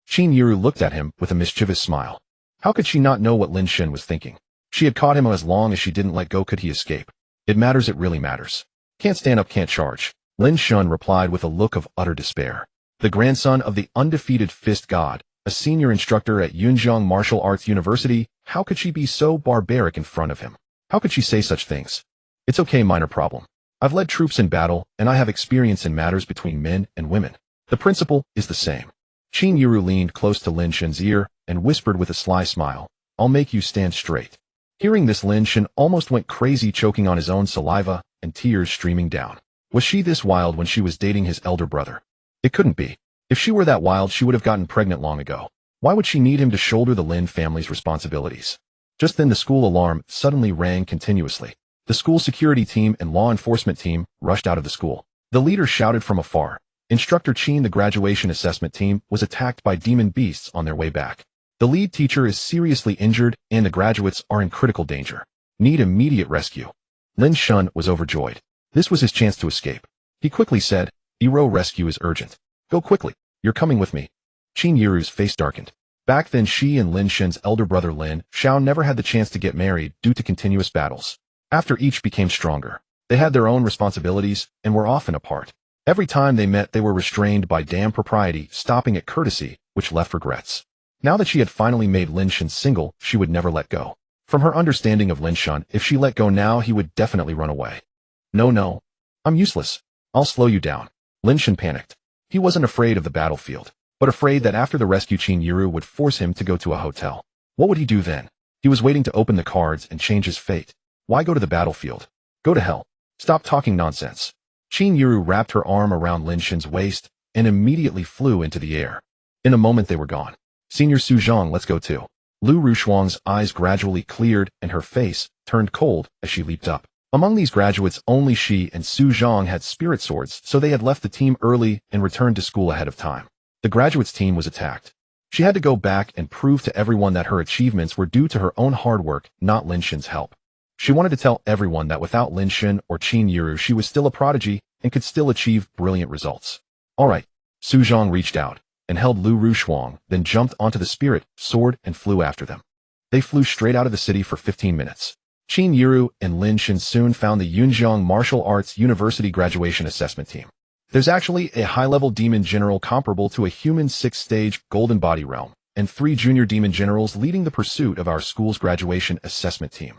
Qin Yiru looked at him with a mischievous smile. How could she not know what Lin Shen was thinking? She had caught him. As long as she didn't let go, could he escape? It matters, it really matters. Can't stand up, can't charge. Lin Shen replied with a look of utter despair. The grandson of the undefeated fist god, a senior instructor at Yunjiang Martial Arts University, how could she be so barbaric in front of him? How could she say such things? It's okay, minor problem. I've led troops in battle, and I have experience in matters between men and women. The principle is the same. Qin Yiru leaned close to Lin Shen's ear and whispered with a sly smile, I'll make you stand straight. Hearing this, Lin Shen almost went crazy, choking on his own saliva and tears streaming down. Was she this wild when she was dating his elder brother? It couldn't be. If she were that wild, she would have gotten pregnant long ago. Why would she need him to shoulder the Lin family's responsibilities? Just then the school alarm suddenly rang continuously. The school security team and law enforcement team rushed out of the school. The leader shouted from afar, Instructor Qin, the graduation assessment team was attacked by demon beasts on their way back. The lead teacher is seriously injured and the graduates are in critical danger. Need immediate rescue. Lin Shen was overjoyed. This was his chance to escape. He quickly said, Hero, rescue is urgent. Go quickly. You're coming with me. Qin Yiru's face darkened. Back then, she and Lin Shen's elder brother Lin Xiao never had the chance to get married due to continuous battles. After each became stronger, they had their own responsibilities and were often apart. Every time they met, they were restrained by damn propriety, stopping at courtesy, which left regrets. Now that she had finally made Lin Shen single, she would never let go. From her understanding of Lin Shen, if she let go now, he would definitely run away. No. I'm useless. I'll slow you down. Lin Shen panicked. He wasn't afraid of the battlefield, but afraid that after the rescue, Qin Yiru would force him to go to a hotel. What would he do then? He was waiting to open the cards and change his fate. Why go to the battlefield? Go to hell. Stop talking nonsense. Qin Yiru wrapped her arm around Lin Shen's waist and immediately flew into the air. In a moment they were gone. Senior Su Zhang, let's go too. Liu Rushuang's eyes gradually cleared and her face turned cold as she leaped up. Among these graduates, only she and Su Zhang had spirit swords, so they had left the team early and returned to school ahead of time. The graduates' team was attacked. She had to go back and prove to everyone that her achievements were due to her own hard work, not Lin Shen's help. She wanted to tell everyone that without Lin Shen or Qin Yiru, she was still a prodigy and could still achieve brilliant results. All right. Su Zhang reached out and held Liu Rushuang, then jumped onto the spirit sword and flew after them. They flew straight out of the city for 15 minutes. Qin Yiru and Lin Shen soon found the Yunjiang Martial Arts University graduation assessment team. There's actually a high-level demon general comparable to a human 6th-stage golden body realm, and 3 junior demon generals leading the pursuit of our school's graduation assessment team.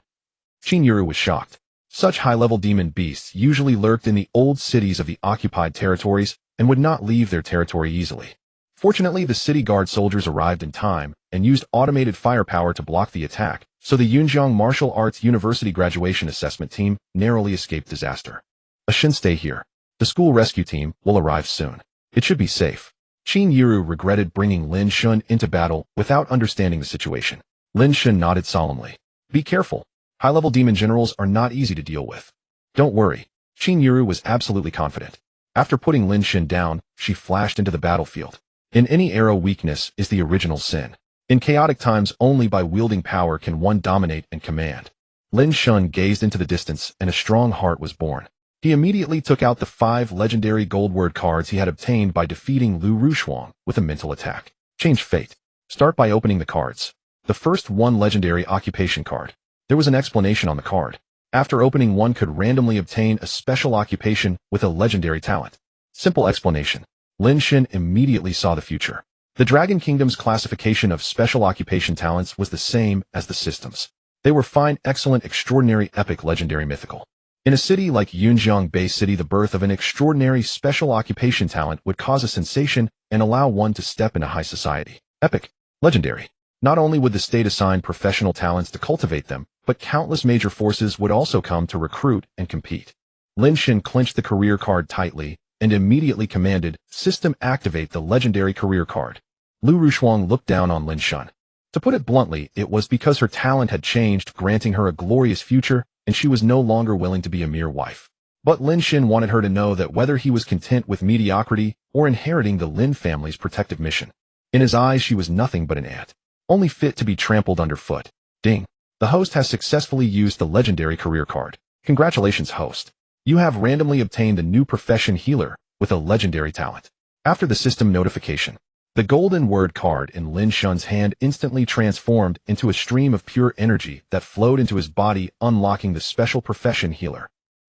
Qin Yiru was shocked. Such high-level demon beasts usually lurked in the old cities of the occupied territories and would not leave their territory easily. Fortunately, the city guard soldiers arrived in time and used automated firepower to block the attack, so the Yunjiang Martial Arts University graduation assessment team narrowly escaped disaster. Shen, stay here. The school rescue team will arrive soon. It should be safe. Qin Yiru regretted bringing Lin Shen into battle without understanding the situation. Lin Shen nodded solemnly. Be careful. High-level demon generals are not easy to deal with. Don't worry. Qin Yiru was absolutely confident. After putting Lin Shen down, she flashed into the battlefield. In any era, weakness is the original sin. In chaotic times, only by wielding power can one dominate and command. Lin Shen gazed into the distance and a strong heart was born. He immediately took out the 5 legendary gold word cards he had obtained by defeating Liu Rushuang with a mental attack. Change fate. Start by opening the cards. The first one legendary occupation card. There was an explanation on the card. After opening one could randomly obtain a special occupation with a legendary talent. Simple explanation. Lin Shen immediately saw the future. The Dragon Kingdom's classification of special occupation talents was the same as the system's. They were fine, excellent, extraordinary, epic, legendary, mythical. In a city like Yunjiang Bay City, the birth of an extraordinary special occupation talent would cause a sensation and allow one to step into high society. Epic. Legendary. Not only would the state assign professional talents to cultivate them, but countless major forces would also come to recruit and compete. Lin Shen clenched the career card tightly and immediately commanded, "System, activate the legendary career card." Liu Rushuang looked down on Lin Shen. To put it bluntly, it was because her talent had changed, granting her a glorious future, and she was no longer willing to be a mere wife. But Lin Shen wanted her to know that whether he was content with mediocrity or inheriting the Lin family's protective mission. In his eyes, she was nothing but an ant, only fit to be trampled underfoot. Ding. The host has successfully used the legendary career card. Congratulations, host. You have randomly obtained a new profession, healer, with a legendary talent. After the system notification, the golden word card in Lin Shen's hand instantly transformed into a stream of pure energy that flowed into his body, unlocking the special profession healer.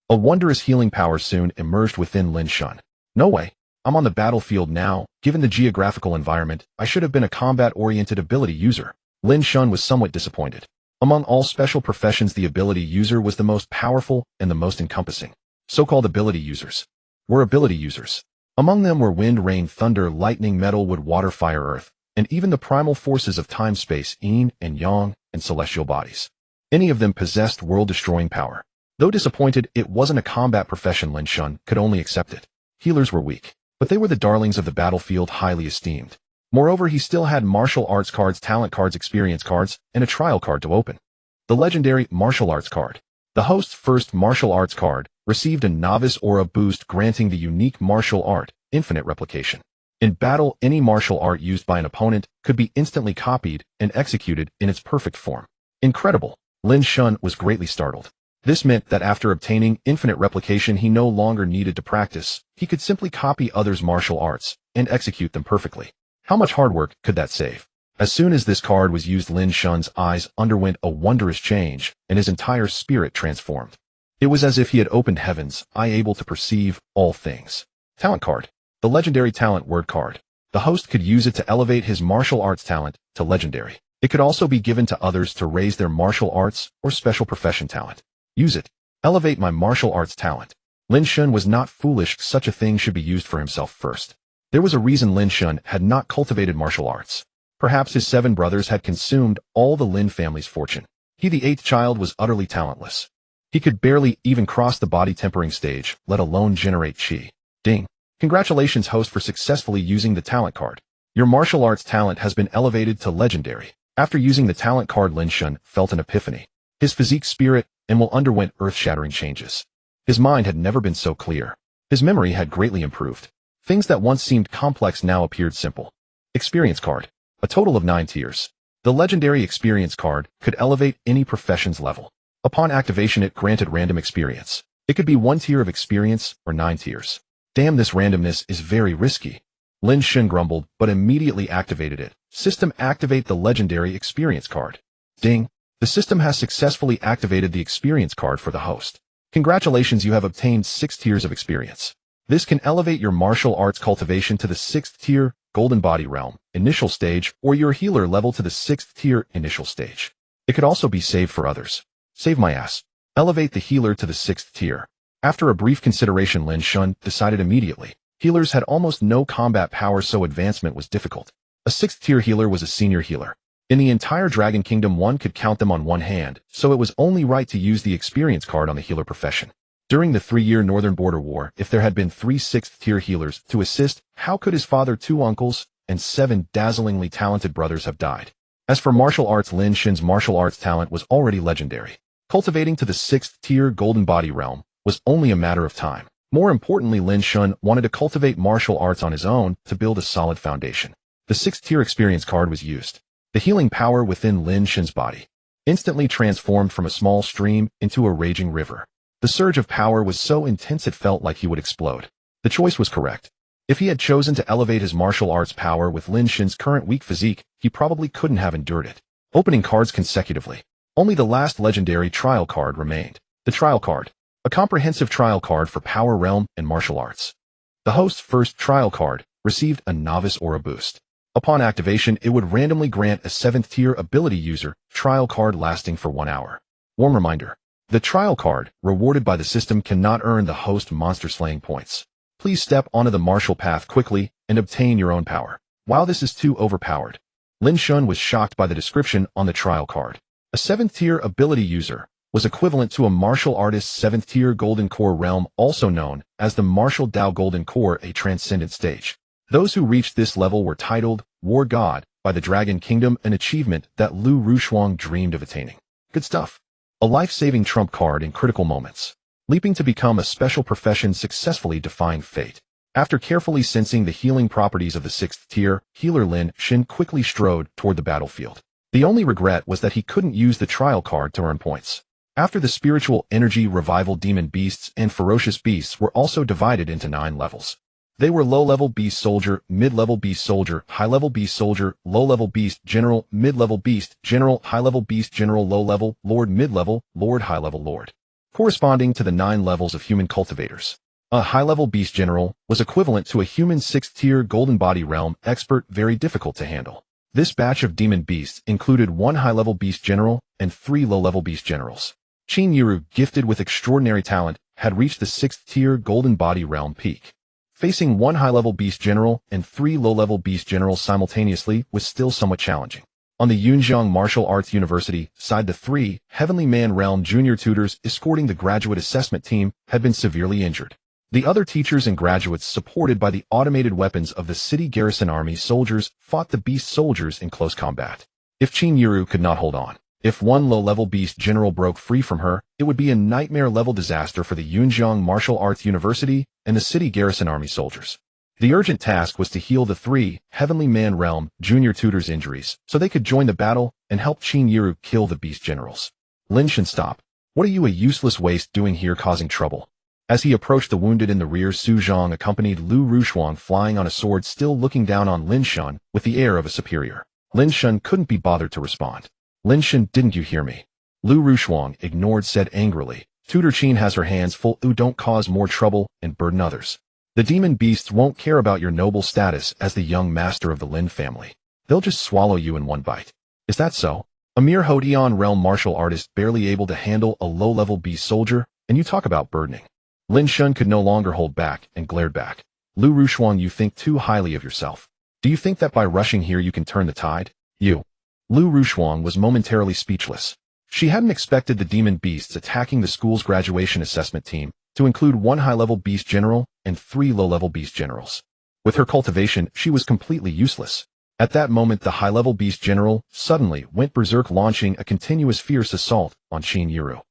A wondrous healing power soon emerged within Lin Shen. No way. I'm on the battlefield now. Given the geographical environment, I should have been a combat-oriented ability user. Lin Shen was somewhat disappointed. Among all special professions, the ability user was the most powerful and the most encompassing. So-called ability users were ability users. Among them were wind, rain, thunder, lightning, metal, wood, water, fire, earth, and even the primal forces of time, space, yin and yang, and celestial bodies. Any of them possessed world-destroying power. Though disappointed it wasn't a combat profession, Lin Shen could only accept it. Healers were weak, but they were the darlings of the battlefield, highly esteemed. Moreover, he still had martial arts cards, talent cards, experience cards, and a trial card to open. The legendary martial arts card. The host's first martial arts card received a novice aura boost, granting the unique martial art, infinite replication. In battle, any martial art used by an opponent could be instantly copied and executed in its perfect form. Incredible. Lin Shen was greatly startled. This meant that after obtaining infinite replication, he no longer needed to practice. He could simply copy others' martial arts and execute them perfectly. How much hard work could that save? As soon as this card was used, Lin Shen's eyes underwent a wondrous change, and his entire spirit transformed. It was as if he had opened heaven's eye, able to perceive all things. Talent card. The legendary talent word card. The host could use it to elevate his martial arts talent to legendary. It could also be given to others to raise their martial arts or special profession talent. Use it. Elevate my martial arts talent. Lin Shen was not foolish. Such a thing should be used for himself first. There was a reason Lin Shen had not cultivated martial arts. Perhaps his 7 brothers had consumed all the Lin family's fortune. He, the 8th child, was utterly talentless. He could barely even cross the body tempering stage, let alone generate chi. Ding. Congratulations, host, for successfully using the talent card. Your martial arts talent has been elevated to legendary. After using the talent card, Lin Shen felt an epiphany. His physique, spirit, and will underwent earth-shattering changes. His mind had never been so clear. His memory had greatly improved. Things that once seemed complex now appeared simple. Experience card. A total of 9 tiers. The legendary experience card could elevate any profession's level. Upon activation, it granted random experience. It could be 1 tier of experience or 9 tiers. Damn, this randomness is very risky. Lin Shen grumbled, but immediately activated it. System, activate the legendary experience card. Ding. The system has successfully activated the experience card for the host. Congratulations, you have obtained 6 tiers of experience. This can elevate your martial arts cultivation to the 6th tier, Golden Body Realm, initial stage, or your healer level to the 6th tier, initial stage. It could also be saved for others. Save my ass. Elevate the healer to the 6th tier. After a brief consideration, Lin Shen decided immediately. Healers had almost no combat power, so advancement was difficult. A 6th tier healer was a senior healer. In the entire Dragon Kingdom, one could count them on one hand, so it was only right to use the experience card on the healer profession. During the 3-year Northern Border War, if there had been 3 6th-tier healers to assist, how could his father, 2 uncles, and 7 dazzlingly talented brothers have died? As for martial arts, Lin Shen's martial arts talent was already legendary. Cultivating to the 6th-tier Golden Body Realm was only a matter of time. More importantly, Lin Shen wanted to cultivate martial arts on his own to build a solid foundation. The 6th-tier experience card was used. The healing power within Lin Shen's body instantly transformed from a small stream into a raging river. The surge of power was so intense it felt like he would explode. The choice was correct. If he had chosen to elevate his martial arts power with Lin Shen's current weak physique, he probably couldn't have endured it. Opening cards consecutively. Only the last legendary trial card remained. The trial card. A comprehensive trial card for power realm and martial arts. The host's first trial card received a novice aura boost. Upon activation, it would randomly grant a 7th tier ability user trial card lasting for 1 hour. Warm reminder. The trial card, rewarded by the system, cannot earn the host monster slaying points. Please step onto the martial path quickly and obtain your own power. While this is too overpowered. Lin Shen was shocked by the description on the trial card. A 7th tier ability user was equivalent to a martial artist's 7th tier golden core realm, also known as the martial Dao golden core, a transcendent stage. Those who reached this level were titled War God by the Dragon Kingdom, an achievement that Liu Rushuang dreamed of attaining. Good stuff. A life-saving trump card in critical moments. Leaping to become a special profession, successfully defying fate. After carefully sensing the healing properties of the 6th tier, healer Lin Shen quickly strode toward the battlefield. The only regret was that he couldn't use the trial card to earn points. After the spiritual energy revival, demon beasts and ferocious beasts were also divided into 9 levels. They were low-level beast soldier, mid-level beast soldier, high-level beast soldier, low-level beast general, mid-level beast general, high-level beast general, low-level, lord mid-level, lord high-level lord. Corresponding to the 9 levels of human cultivators. A high-level beast general was equivalent to a human 6th tier golden body realm expert, very difficult to handle. This batch of demon beasts included 1 high-level beast general and 3 low-level beast generals. Qin Yiru, gifted with extraordinary talent, had reached the 6th tier golden body realm peak. Facing 1 high-level beast general and 3 low-level beast generals simultaneously was still somewhat challenging. On the Yunjiang Martial Arts University side, the 3 Heavenly Man Realm junior tutors escorting the graduate assessment team had been severely injured. The other teachers and graduates, supported by the automated weapons of the city garrison army soldiers, fought the beast soldiers in close combat. If Qin Yiru could not hold on, if 1 low-level beast general broke free from her, it would be a nightmare-level disaster for the Yunjiang Martial Arts University and the city garrison army soldiers. The urgent task was to heal the 3 Heavenly Man Realm junior tutors' injuries so they could join the battle and help Qin Yiru kill the beast generals. Lin Shen, stop. What are you, a useless waste, doing here, causing trouble? As he approached the wounded in the rear, Su Zhang accompanied Liu Rushuang, flying on a sword, still looking down on Lin Shen with the air of a superior. Lin Shen couldn't be bothered to respond. Lin Shen, didn't you hear me? Liu Rushuang, ignored, said angrily. Tutor Qin has her hands full. Don't cause more trouble and burden others. The demon beasts won't care about your noble status as the young master of the Lin family. They'll just swallow you in one bite. Is that so? A mere Hodian realm martial artist, barely able to handle a low-level beast soldier, and you talk about burdening. Lin Shen could no longer hold back and glared back. Liu Rushuang, you think too highly of yourself. Do you think that by rushing here you can turn the tide? You. Liu Rushuang was momentarily speechless. She hadn't expected the demon beasts attacking the school's graduation assessment team to include 1 high-level beast general and 3 low-level beast generals. With her cultivation, she was completely useless. At that moment, the high-level beast general suddenly went berserk, launching a continuous fierce assault on Qin Yiru.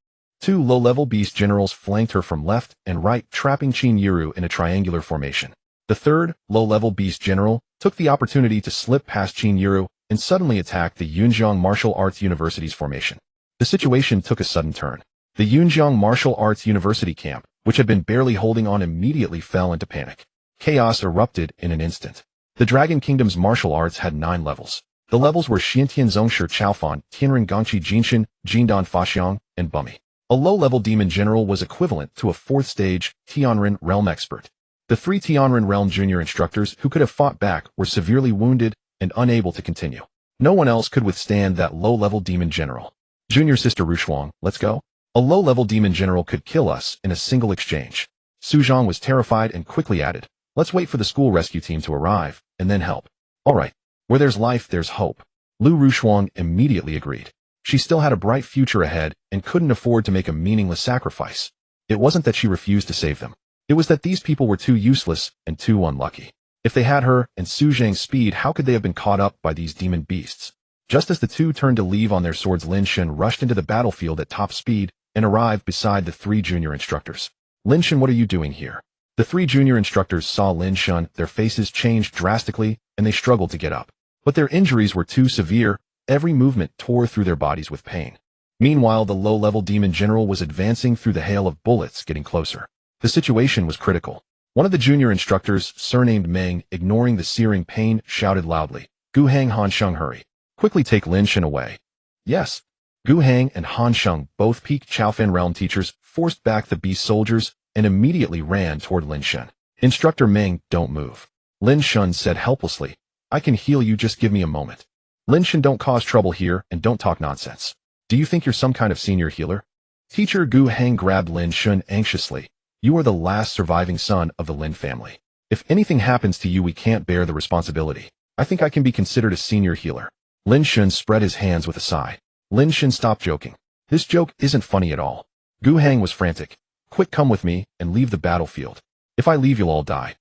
2 low-level beast generals flanked her from left and right, trapping Qin Yiru in a triangular formation. The 3rd low-level beast general took the opportunity to slip past Qin Yiru and suddenly attacked the Yunjiang Martial Arts University's formation. The situation took a sudden turn. The Yunjiang Martial Arts University camp, which had been barely holding on, immediately fell into panic. Chaos erupted in an instant. The Dragon Kingdom's martial arts had 9 levels. The levels were Xiantian Zongshi Chaofan, Tianren Gongqi Jinshin, Jindan Faxiang, and Bumi. A low-level demon general was equivalent to a 4th stage Tianren realm expert. The 3 Tianren realm junior instructors who could have fought back were severely wounded and unable to continue. No one else could withstand that low-level demon general. Junior Sister Rushuang, let's go. A low-level demon general could kill us in a single exchange. Su Zhang was terrified and quickly added, let's wait for the school rescue team to arrive, and then help. All right. Where there's life, there's hope. Liu Rushuang immediately agreed. She still had a bright future ahead and couldn't afford to make a meaningless sacrifice. It wasn't that she refused to save them. It was that these people were too useless and too unlucky. If they had her and Su Zhang's speed, how could they have been caught up by these demon beasts? Just as the 2 turned to leave on their swords, Lin Shen rushed into the battlefield at top speed and arrived beside the 3 junior instructors. Lin Shen, what are you doing here? The 3 junior instructors saw Lin Shen, their faces changed drastically, and they struggled to get up. But their injuries were too severe, every movement tore through their bodies with pain. Meanwhile, the low-level demon general was advancing through the hail of bullets, getting closer. The situation was critical. One of the junior instructors, surnamed Meng, ignoring the searing pain, shouted loudly, "Gu Hang, Han Sheng, hurry. Quickly take Lin Shen away." Yes. Gu Hang and Han Sheng, both peak Chaofan realm teachers, forced back the beast soldiers and immediately ran toward Lin Shen. Instructor Meng, don't move. Lin Shen said helplessly, "I can heal you, just give me a moment." Lin Shen, don't cause trouble here and don't talk nonsense. Do you think you're some kind of senior healer? Teacher Gu Hang grabbed Lin Shen anxiously. You are the last surviving son of the Lin family. If anything happens to you, we can't bear the responsibility. I think I can be considered a senior healer. Lin Shen spread his hands with a sigh. Lin Shen, stop joking. This joke isn't funny at all. Gu Hang was frantic. Quick, come with me and leave the battlefield. If I leave, you'll all die.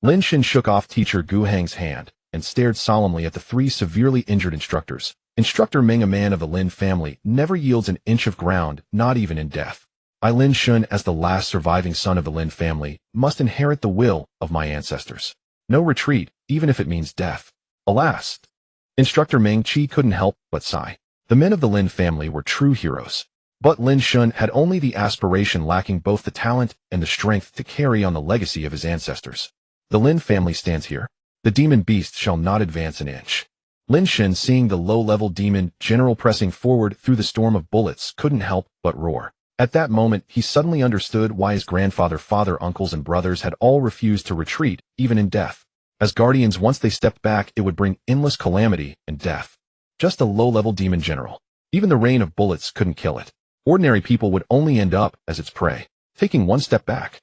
Lin Shen shook off teacher Gu Hang's hand and stared solemnly at the three severely injured instructors. Instructor Meng, a man of the Lin family, never yields an inch of ground, not even in death. I, Lin Shen, as the last surviving son of the Lin family, must inherit the will of my ancestors. No retreat, even if it means death. Alas. Instructor Meng Qi couldn't help but sigh. The men of the Lin family were true heroes. But Lin Shen had only the aspiration, lacking both the talent and the strength to carry on the legacy of his ancestors. The Lin family stands here. The demon beast shall not advance an inch. Lin Shen, seeing the low-level demon general pressing forward through the storm of bullets, couldn't help but roar. At that moment, he suddenly understood why his grandfather, father, uncles, and brothers had all refused to retreat, even in death. As guardians, once they stepped back, it would bring endless calamity and death. Just a low-level demon general. Even the rain of bullets couldn't kill it. Ordinary people would only end up as its prey. Taking one step back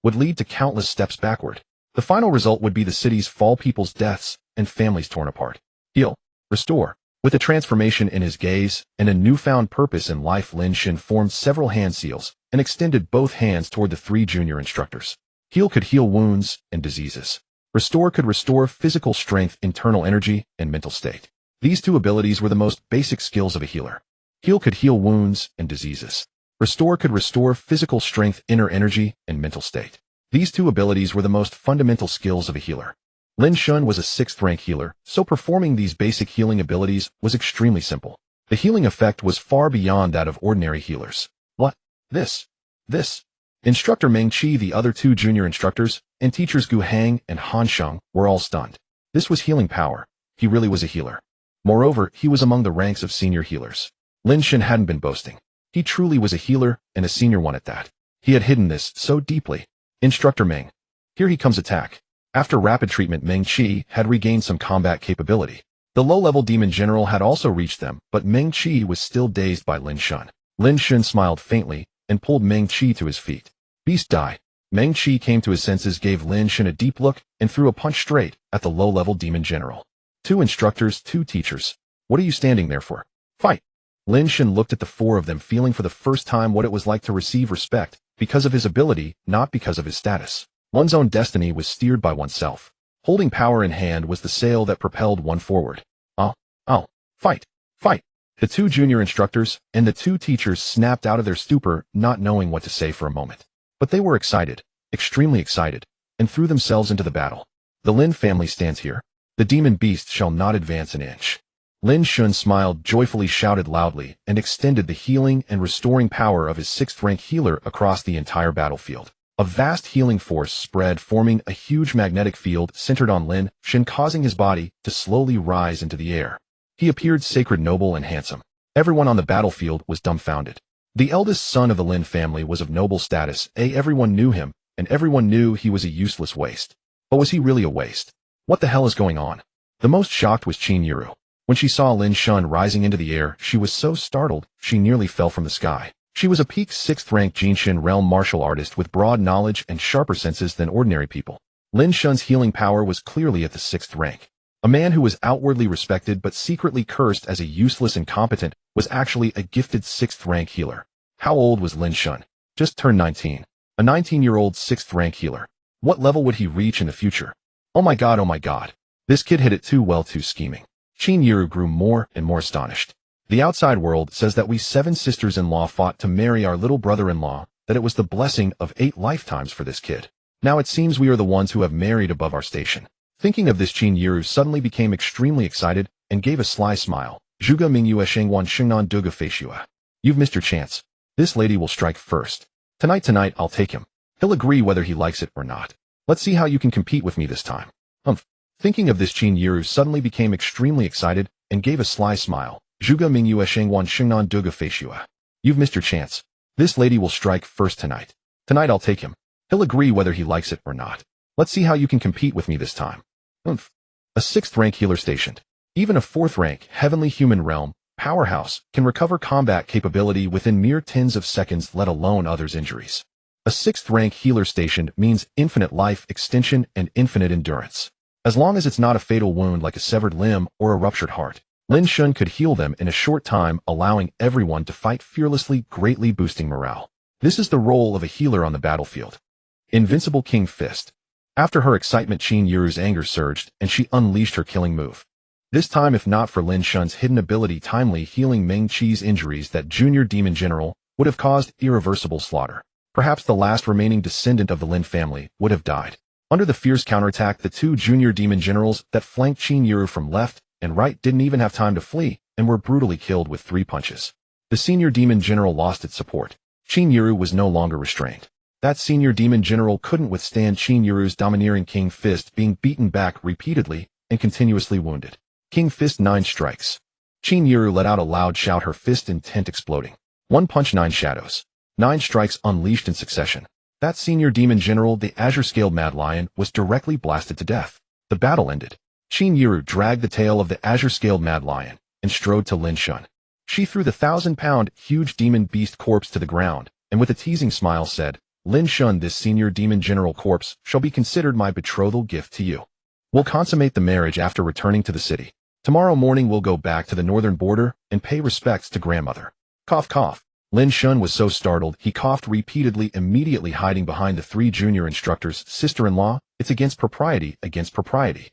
would lead to countless steps backward. The final result would be the city's fall, people's deaths, and families torn apart. Heal. Restore. With a transformation in his gaze and a newfound purpose in life, Lin Shen formed several hand seals and extended both hands toward the three junior instructors. Heal could heal wounds and diseases. Restore could restore physical strength, internal energy, and mental state. These two abilities were the most basic skills of a healer. Heal could heal wounds and diseases. Restore could restore physical strength, inner energy, and mental state. These two abilities were the most fundamental skills of a healer. Lin Shen was a 6th rank healer, so performing these basic healing abilities was extremely simple. The healing effect was far beyond that of ordinary healers. What? This. Instructor Meng Qi, the other two junior instructors, and teachers Gu Hang and Han Sheng were all stunned. This was healing power. He really was a healer. Moreover, he was among the ranks of senior healers. Lin Shen hadn't been boasting. He truly was a healer, and a senior one at that. He had hidden this so deeply. Instructor Meng. Here he comes, attack. After rapid treatment, Meng Qi had regained some combat capability. The low-level demon general had also reached them, but Meng Qi was still dazed by Lin Shen. Lin Shen smiled faintly and pulled Meng Qi to his feet. Beast, die. Meng Qi came to his senses, gave Lin Shen a deep look, and threw a punch straight at the low-level demon general. Two instructors, two teachers. What are you standing there for? Fight. Lin Shen looked at the four of them, feeling for the first time what it was like to receive respect because of his ability, not because of his status. One's own destiny was steered by oneself. Holding power in hand was the sail that propelled one forward. Fight. The two junior instructors and the two teachers snapped out of their stupor, not knowing what to say for a moment. But they were excited, extremely excited, and threw themselves into the battle. The Lin family stands here. The demon beast shall not advance an inch. Lin Shen smiled joyfully, shouted loudly, and extended the healing and restoring power of his 6th rank healer across the entire battlefield. A vast healing force spread, forming a huge magnetic field centered on Lin Shen, causing his body to slowly rise into the air. He appeared sacred, noble, and handsome. Everyone on the battlefield was dumbfounded. The eldest son of the Lin family was of noble status. Everyone knew him, and everyone knew he was a useless waste. But was he really a waste? What the hell is going on? The most shocked was Qin Yuru. When she saw Lin Shen rising into the air, she was so startled, she nearly fell from the sky. She was a peak 6th rank Jinshin realm martial artist with broad knowledge and sharper senses than ordinary people. Lin Shen's healing power was clearly at the 6th rank. A man who was outwardly respected but secretly cursed as a useless incompetent was actually a gifted 6th rank healer. How old was Lin Shen? Just turned 19. A 19-year-old 6th rank healer. What level would he reach in the future? Oh my god. This kid hit it too well, too scheming. Qin Yuru grew more and more astonished. The outside world says that we 7 sisters-in-law fought to marry our little brother-in-law, that it was the blessing of 8 lifetimes for this kid. Now it seems we are the ones who have married above our station. Thinking of this, Qin Yuru suddenly became extremely excited and gave a sly smile. Zhuge Mingyue Shengwan Shengnan Duga Feishua. You've missed your chance. This lady will strike first. Tonight I'll take him. He'll agree whether he likes it or not. Let's see how you can compete with me this time. Thinking of this, Qin Yiru suddenly became extremely excited and gave a sly smile. Zhuge Mingyue Shengwan Shengnan Duga Feishua. You've missed your chance. This lady will strike first tonight. Tonight I'll take him. He'll agree whether he likes it or not. Let's see how you can compete with me this time. A 6th rank healer stationed. Even a 4th rank heavenly human realm powerhouse can recover combat capability within mere tens of seconds, let alone others' injuries. A 6th rank healer stationed means infinite life extension and infinite endurance. As long as it's not a fatal wound like a severed limb or a ruptured heart, Lin Shen could heal them in a short time, allowing everyone to fight fearlessly, greatly boosting morale. This is the role of a healer on the battlefield. Invincible King Fist. After her excitement, Qin Yiru's anger surged, and she unleashed her killing move. This time, if not for Lin Shen's hidden ability timely healing Meng Qi's injuries, that junior demon general would have caused irreversible slaughter. Perhaps the last remaining descendant of the Lin family would have died. Under the fierce counterattack, the 2 junior demon generals that flanked Qin Yiru from left and right didn't even have time to flee and were brutally killed with 3 punches. The senior demon general lost its support. Qin Yiru was no longer restrained. That senior demon general couldn't withstand Qin Yiru's domineering King Fist being beaten back repeatedly and continuously wounded. King Fist 9 strikes. Qin Yiru let out a loud shout, her fist intent exploding. 1 punch, 9 shadows. 9 strikes unleashed in succession. That senior demon general, the azure-scaled Mad Lion, was directly blasted to death. The battle ended. Qin Yiru dragged the tail of the azure-scaled Mad Lion and strode to Lin Shen. She threw the 1,000-pound huge demon beast corpse to the ground and with a teasing smile said, Lin Shen, this senior demon general corpse shall be considered my betrothal gift to you. We'll consummate the marriage after returning to the city. Tomorrow morning we'll go back to the northern border and pay respects to grandmother. Cough, cough. Lin Shen was so startled he coughed repeatedly, immediately hiding behind the 3 junior instructors. Sister-in-law, it's against propriety, against propriety.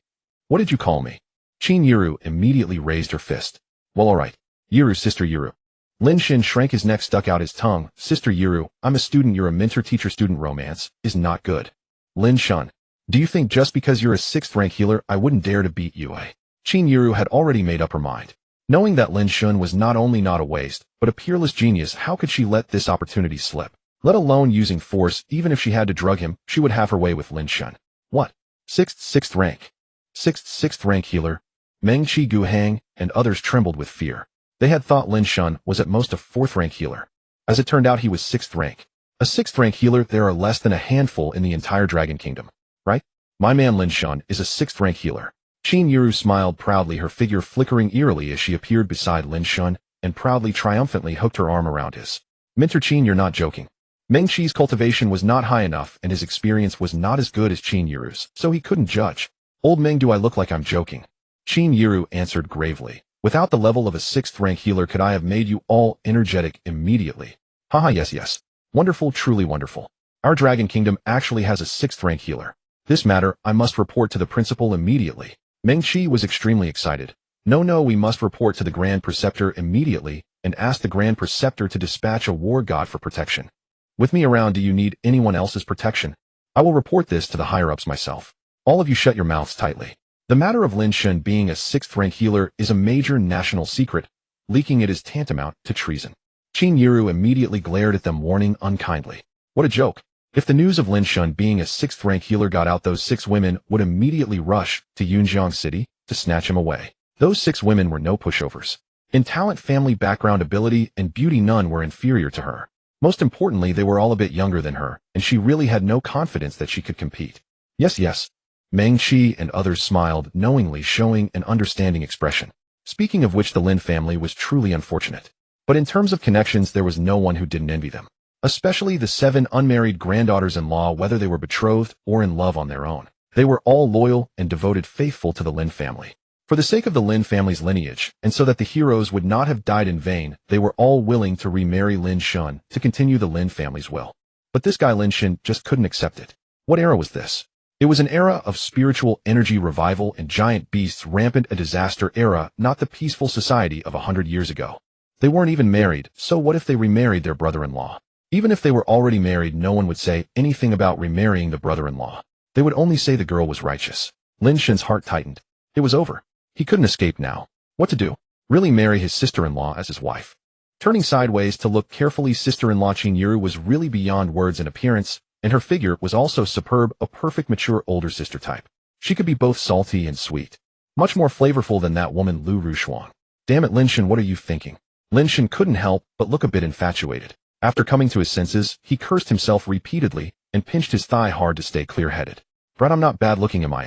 What did you call me? Qin Yiru immediately raised her fist. Well, all right. Yiru, Sister Yiru. Lin Shen shrank his neck, stuck out his tongue. Sister Yiru, I'm a student, you're a mentor-teacher-student. Romance is not good. Lin Shen, do you think just because you're a 6th rank healer I wouldn't dare to beat you, eh? Qin Yiru had already made up her mind. Knowing that Lin Shen was not only not a waste, but a peerless genius, how could she let this opportunity slip? Let alone using force. Even if she had to drug him, she would have her way with Lin Shen. What? 6th rank. 6th rank healer. Meng Qi, Gu Hang, and others trembled with fear. They had thought Lin Shen was at most a 4th rank healer. As it turned out, he was 6th rank. A 6th rank healer, there are less than a handful in the entire Dragon Kingdom. Right? My man Lin Shen is a 6th rank healer. Qin Yiru smiled proudly, her figure flickering eerily as she appeared beside Lin Shen and proudly triumphantly hooked her arm around his. Mentor Qin, you're not joking. Meng Qi's cultivation was not high enough and his experience was not as good as Qin Yiru's, so he couldn't judge. Old Meng, do I look like I'm joking? Qin Yiru answered gravely. Without the level of a 6th rank healer could I have made you all energetic immediately. Haha, yes. Wonderful, truly wonderful. Our Dragon Kingdom actually has a 6th rank healer. This matter I must report to the principal immediately. Meng Qi was extremely excited. No, we must report to the Grand Preceptor immediately and ask the Grand Preceptor to dispatch a war god for protection. With me around, do you need anyone else's protection? I will report this to the higher-ups myself. All of you shut your mouths tightly. The matter of Lin Shen being a 6th rank healer is a major national secret. Leaking it is tantamount to treason. Qin Yiru immediately glared at them, warning unkindly. What a joke. If the news of Lin Shen being a 6th rank healer got out, those 6 women would immediately rush to Yunjiang City to snatch him away. Those 6 women were no pushovers. In talent, family background, ability, and beauty, none were inferior to her. Most importantly, they were all a bit younger than her, and she really had no confidence that she could compete. Yes. Meng Qi and others smiled knowingly, showing an understanding expression. Speaking of which, the Lin family was truly unfortunate. But in terms of connections, there was no one who didn't envy them. Especially the 7 unmarried granddaughters-in-law, whether they were betrothed or in love on their own. They were all loyal and devoted, faithful to the Lin family. For the sake of the Lin family's lineage, and so that the heroes would not have died in vain, they were all willing to remarry Lin Shen to continue the Lin family's will. But this guy Lin Shen just couldn't accept it. What era was this? It was an era of spiritual energy revival and giant beasts rampant, a disaster era, not the peaceful society of 100 years ago. They weren't even married, so what if they remarried their brother-in-law? Even if they were already married, no one would say anything about remarrying the brother-in-law. They would only say the girl was righteous. Lin Shen's heart tightened. It was over. He couldn't escape now. What to do? Really marry his sister-in-law as his wife? Turning sideways to look carefully, sister-in-law Qin Yiru was really beyond words in appearance, and her figure was also superb, a perfect mature older sister type. She could be both salty and sweet. Much more flavorful than that woman Liu Rushuang. Damn it, Lin Shen, what are you thinking? Lin Shen couldn't help but look a bit infatuated. After coming to his senses, he cursed himself repeatedly and pinched his thigh hard to stay clear-headed. Brad, I'm not bad looking, am I?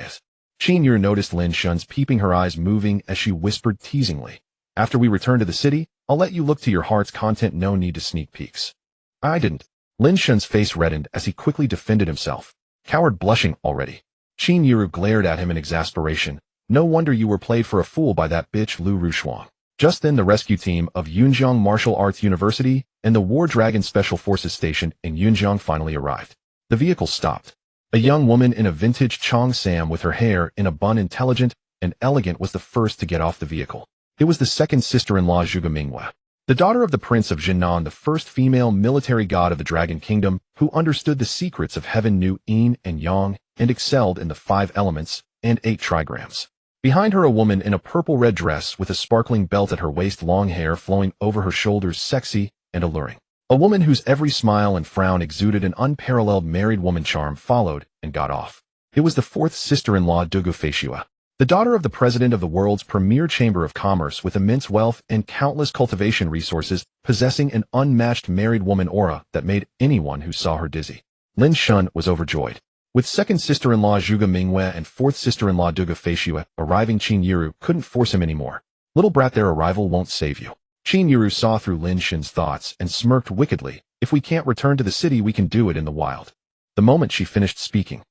Qin Yiru noticed Lin Shen's peeping, her eyes moving as she whispered teasingly. After we return to the city, I'll let you look to your heart's content, no need to sneak peeks. I didn't. Lin Shen's face reddened as he quickly defended himself. Coward, blushing already. Qin Yiru glared at him in exasperation. No wonder you were played for a fool by that bitch Liu Rushuang. Just then the rescue team of Yunjiang Martial Arts University and the War Dragon Special Forces station in Yunjiang finally arrived. The vehicle stopped. A young woman in a vintage Cheongsam with her hair in a bun, intelligent and elegant, was the first to get off the vehicle. It was the second sister-in-law Zhuge Mingwe, the daughter of the Prince of Jinan, the first female military god of the Dragon Kingdom, who understood the secrets of heaven, knew yin and yang, and excelled in the 5 elements and 8 trigrams. Behind her, a woman in a purple-red dress with a sparkling belt at her waist, long hair flowing over her shoulders, sexy and alluring. A woman whose every smile and frown exuded an unparalleled married woman charm followed and got off. It was the 4th sister-in-law Dugu Feishua, the daughter of the president of the world's premier chamber of commerce with immense wealth and countless cultivation resources, possessing an unmatched married woman aura that made anyone who saw her dizzy. Lin Shen was overjoyed. With 2nd sister-in-law Zhuge Mingwe and 4th sister-in-law Dugu Feishua arriving, Qin Yiru couldn't force him anymore. Little brat, their arrival won't save you. Qin Yiru saw through Lin Shen's thoughts and smirked wickedly. If we can't return to the city, we can do it in the wild. The moment she finished speaking,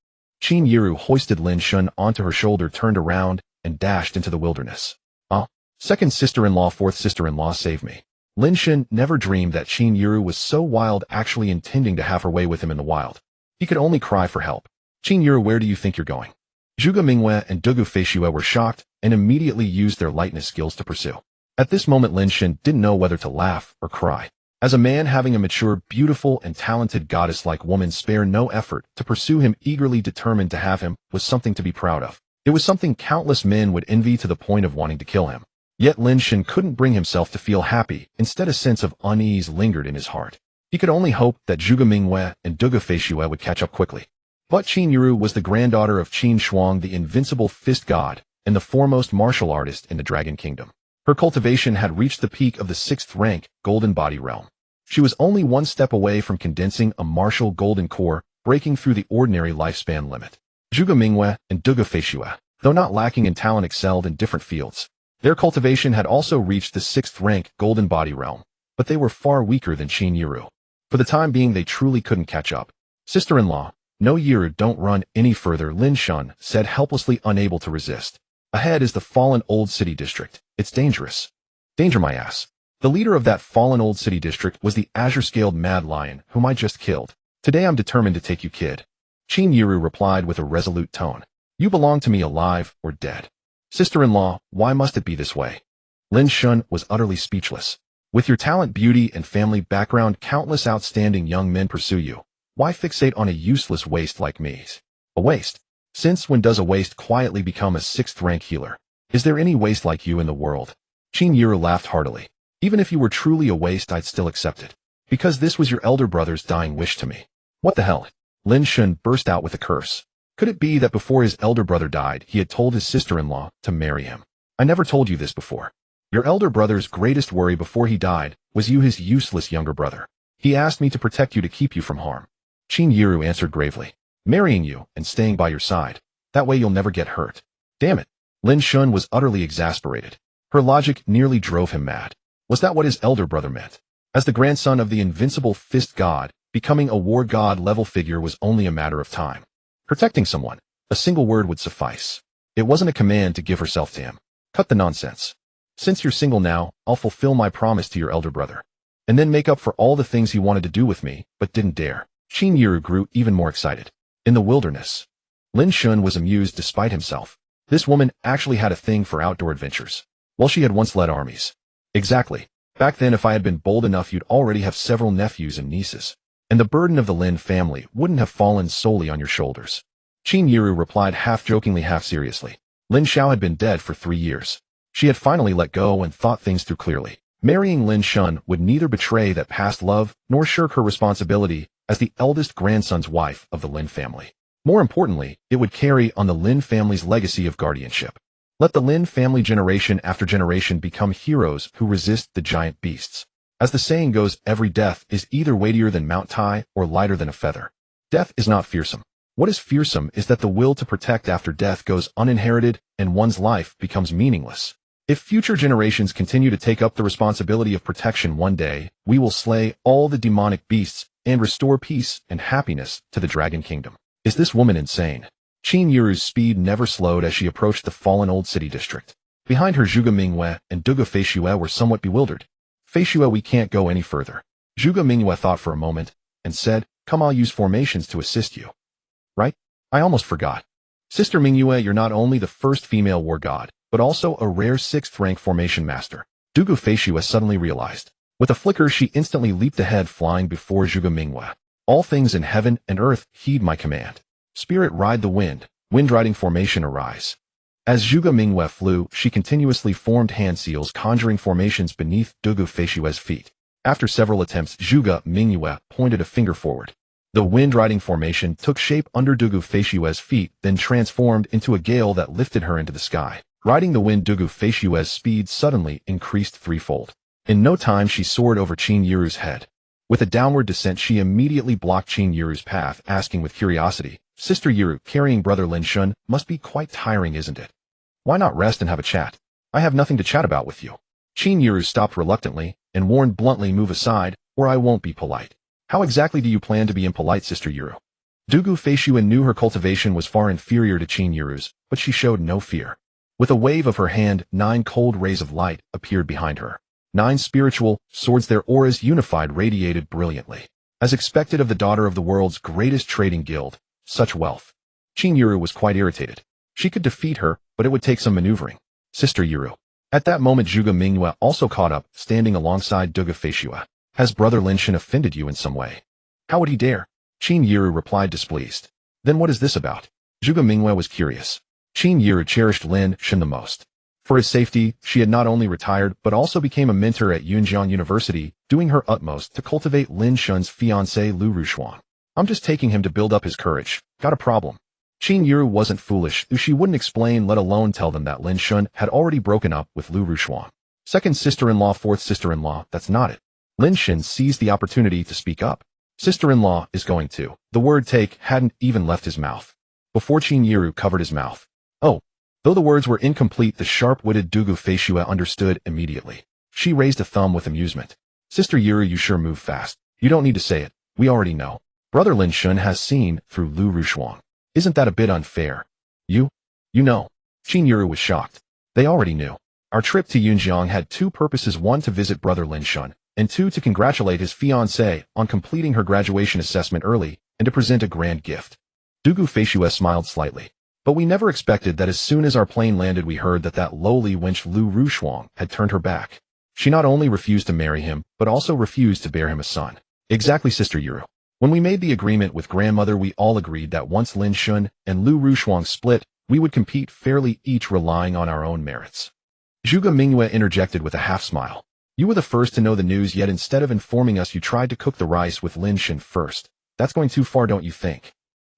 Qin Yiru hoisted Lin Shen onto her shoulder, turned around, and dashed into the wilderness. 2nd sister-in-law, 4th sister-in-law, save me. Lin Shen never dreamed that Qin Yiru was so wild, actually intending to have her way with him in the wild. He could only cry for help. Qin Yiru, where do you think you're going? Zhuge Mingwe and Dugu Feishua were shocked and immediately used their lightness skills to pursue. At this moment, Lin Shen didn't know whether to laugh or cry. As a man having a mature, beautiful, and talented goddess-like woman spare no effort to pursue him, eagerly determined to have him, was something to be proud of. It was something countless men would envy to the point of wanting to kill him. Yet Lin Shen couldn't bring himself to feel happy. Instead, a sense of unease lingered in his heart. He could only hope that Zhuge Mingwe and Dugu Feishua would catch up quickly. But Qin Yiru was the granddaughter of Qin Shuang, the invincible fist god, and the foremost martial artist in the Dragon Kingdom. Her cultivation had reached the peak of the 6th rank, Golden Body realm. She was only one step away from condensing a martial golden core, breaking through the ordinary lifespan limit. Zhuge Mingwe and Dugu Feishua, though not lacking in talent, excelled in different fields. Their cultivation had also reached the 6th rank, Golden Body realm, but they were far weaker than Qin Yiru. For the time being, they truly couldn't catch up. Sister-in-law, no, Yiru, don't run any further, Lin Shen said, helplessly unable to resist. Ahead is the fallen old city district. It's dangerous. Danger my ass. The leader of that fallen old city district was the azure-scaled mad lion, whom I just killed. Today I'm determined to take you, kid. Qin Yiru replied with a resolute tone. You belong to me, alive or dead. Sister-in-law, why must it be this way? Lin Shen was utterly speechless. With your talent, beauty, and family background, countless outstanding young men pursue you. Why fixate on a useless waste like me? A waste? Since when does a waste quietly become a 6th rank healer? Is there any waste like you in the world? Qin Yiru laughed heartily. Even if you were truly a waste, I'd still accept it. Because this was your elder brother's dying wish to me. What the hell? Lin Shen burst out with a curse. Could it be that before his elder brother died, he had told his sister-in-law to marry him? I never told you this before. Your elder brother's greatest worry before he died was you, his useless younger brother. He asked me to protect you, to keep you from harm. Qin Yiru answered gravely. Marrying you and staying by your side. That way you'll never get hurt. Damn it. Lin Shen was utterly exasperated. Her logic nearly drove him mad. Was that what his elder brother meant? As the grandson of the invincible fist god, becoming a war god level figure was only a matter of time. Protecting someone, a single word would suffice. It wasn't a command to give herself to him. Cut the nonsense. Since you're single now, I'll fulfill my promise to your elder brother. And then make up for all the things he wanted to do with me, but didn't dare. Qin Yiru grew even more excited. In the wilderness. Lin Shen was amused despite himself. This woman actually had a thing for outdoor adventures. Well, she had once led armies. Exactly. Back then, if I had been bold enough, you'd already have several nephews and nieces. And the burden of the Lin family wouldn't have fallen solely on your shoulders. Qin Yiru replied half jokingly, half seriously. Lin Xiao had been dead for 3 years. She had finally let go and thought things through clearly. Marrying Lin Shen would neither betray that past love nor shirk her responsibility as the eldest grandson's wife of the Lin family. More importantly, it would carry on the Lin family's legacy of guardianship. Let the Lin family generation after generation become heroes who resist the giant beasts. As the saying goes, every death is either weightier than Mount Tai or lighter than a feather. Death is not fearsome. What is fearsome is that the will to protect after death goes uninherited and one's life becomes meaningless. If future generations continue to take up the responsibility of protection one day, we will slay all the demonic beasts and restore peace and happiness to the Dragon Kingdom. Is this woman insane? Qin Yuru's speed never slowed as she approached the fallen old city district. Behind her, Zhuge Mingyue and Dugu Feishue were somewhat bewildered. Feishue, we can't go any further. Zhuge Mingyue thought for a moment and said, come, I'll use formations to assist you. Right? I almost forgot. Sister Mingyue, you're not only the first female war god, but also a rare 6th rank formation master. Dugu Feishue suddenly realized. With a flicker, she instantly leaped ahead, flying before Zhuge Mingyue. All things in heaven and earth heed my command. Spirit ride the wind, wind-riding formation arise. As Zhuge Mingyue flew, she continuously formed hand seals, conjuring formations beneath Dugu Feishue's feet. After several attempts, Zhuge Mingyue pointed a finger forward. The wind-riding formation took shape under Dugu Feishue's feet, then transformed into a gale that lifted her into the sky. Riding the wind, Dugu Feishue's speed suddenly increased threefold. In no time, she soared over Qin Yuru's head. With a downward descent, she immediately blocked Qin Yuru's path, asking with curiosity, Sister Yuru, carrying brother Lin Shen must be quite tiring, isn't it? Why not rest and have a chat? I have nothing to chat about with you. Qin Yuru stopped reluctantly and warned bluntly, move aside, or I won't be polite. How exactly do you plan to be impolite, Sister Yuru? Dugu Feishue knew her cultivation was far inferior to Qin Yuru's, but she showed no fear. With a wave of her hand, 9 cold rays of light appeared behind her. 9 spiritual swords, their auras unified, radiated brilliantly. As expected of the daughter of the world's greatest trading guild, such wealth. Qin Yuru was quite irritated. She could defeat her, but it would take some maneuvering. Sister Yuru. At that moment, Zhuge Mingyue also caught up, standing alongside Dugu Feishue. Has brother Lin Shen offended you in some way? How would he dare? Qin Yuru replied, displeased. Then what is this about? Zhuge Mingyue was curious. Qin Yuru cherished Lin Shen the most. For his safety, she had not only retired but also became a mentor at Yunjiang University, doing her utmost to cultivate Lin Shen's fiancé Liu Rushuang. I'm just taking him to build up his courage. Got a problem. Qin Yuru wasn't foolish, she wouldn't explain, let alone tell them that Lin Shen had already broken up with Liu Rushuang. Second sister-in-law, fourth sister-in-law, that's not it. Lin Shen seized the opportunity to speak up. Sister-in-law is going to. The word take hadn't even left his mouth. Before Qin Yuru covered his mouth. Oh. Though the words were incomplete, the sharp-witted Dugu Feishue understood immediately. She raised a thumb with amusement. Sister Yuru, you sure move fast. You don't need to say it. We already know. Brother Lin Shen has seen through Liu Rushuang. Isn't that a bit unfair? You know. Qin Yuru was shocked. They already knew. Our trip to Yunjiang had 2 purposes, 1 to visit brother Lin Shen, and 2 to congratulate his fiancée on completing her graduation assessment early, and to present a grand gift. Dugu Feishue smiled slightly. But we never expected that as soon as our plane landed we heard that lowly wench Liu Rushuang had turned her back. She not only refused to marry him, but also refused to bear him a son. Exactly, Sister Yuru. When we made the agreement with grandmother, we all agreed that once Lin Shen and Liu Rushuang split, we would compete fairly, each relying on our own merits. Zhuge Mingyue interjected with a half-smile. You were the first to know the news, yet instead of informing us you tried to cook the rice with Lin Shen first. That's going too far, don't you think?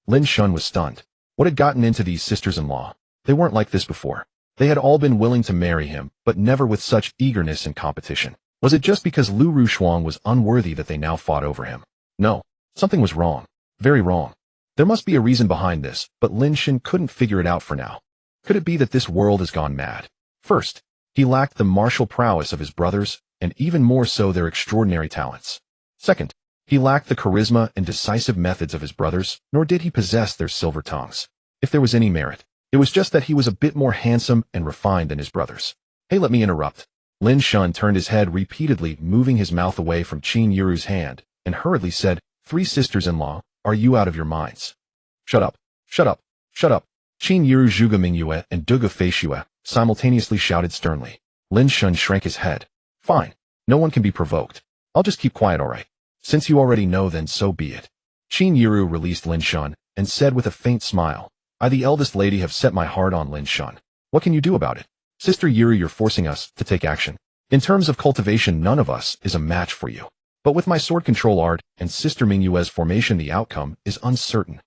Lin Shen was stunned. What had gotten into these sisters-in-law? They weren't like this before. They had all been willing to marry him, but never with such eagerness and competition. Was it just because Liu Rushuang was unworthy that they now fought over him? No. Something was wrong. Very wrong. There must be a reason behind this, but Lin Shen couldn't figure it out for now. Could it be that this world has gone mad? First, he lacked the martial prowess of his brothers, and even more so their extraordinary talents. Second, he lacked the charisma and decisive methods of his brothers, nor did he possess their silver tongues. If there was any merit, it was just that he was a bit more handsome and refined than his brothers. Hey, let me interrupt. Lin Shen turned his head repeatedly, moving his mouth away from Qin Yuru's hand, and hurriedly said, 3 sisters-in-law, are you out of your minds? Shut up. Shut up. Shut up. Qin Yuru, Zhuge Mingyue, and Dugu Feishue simultaneously shouted sternly. Lin Shen shrank his head. Fine. No one can be provoked. I'll just keep quiet, all right. Since you already know, then so be it. Qin Yuru released Lin Shen and said with a faint smile, I, the eldest lady, have set my heart on Lin Shen. What can you do about it? Sister Yuru, you're forcing us to take action. In terms of cultivation, none of us is a match for you. But with my sword control art and Sister Mingyue's formation, the outcome is uncertain.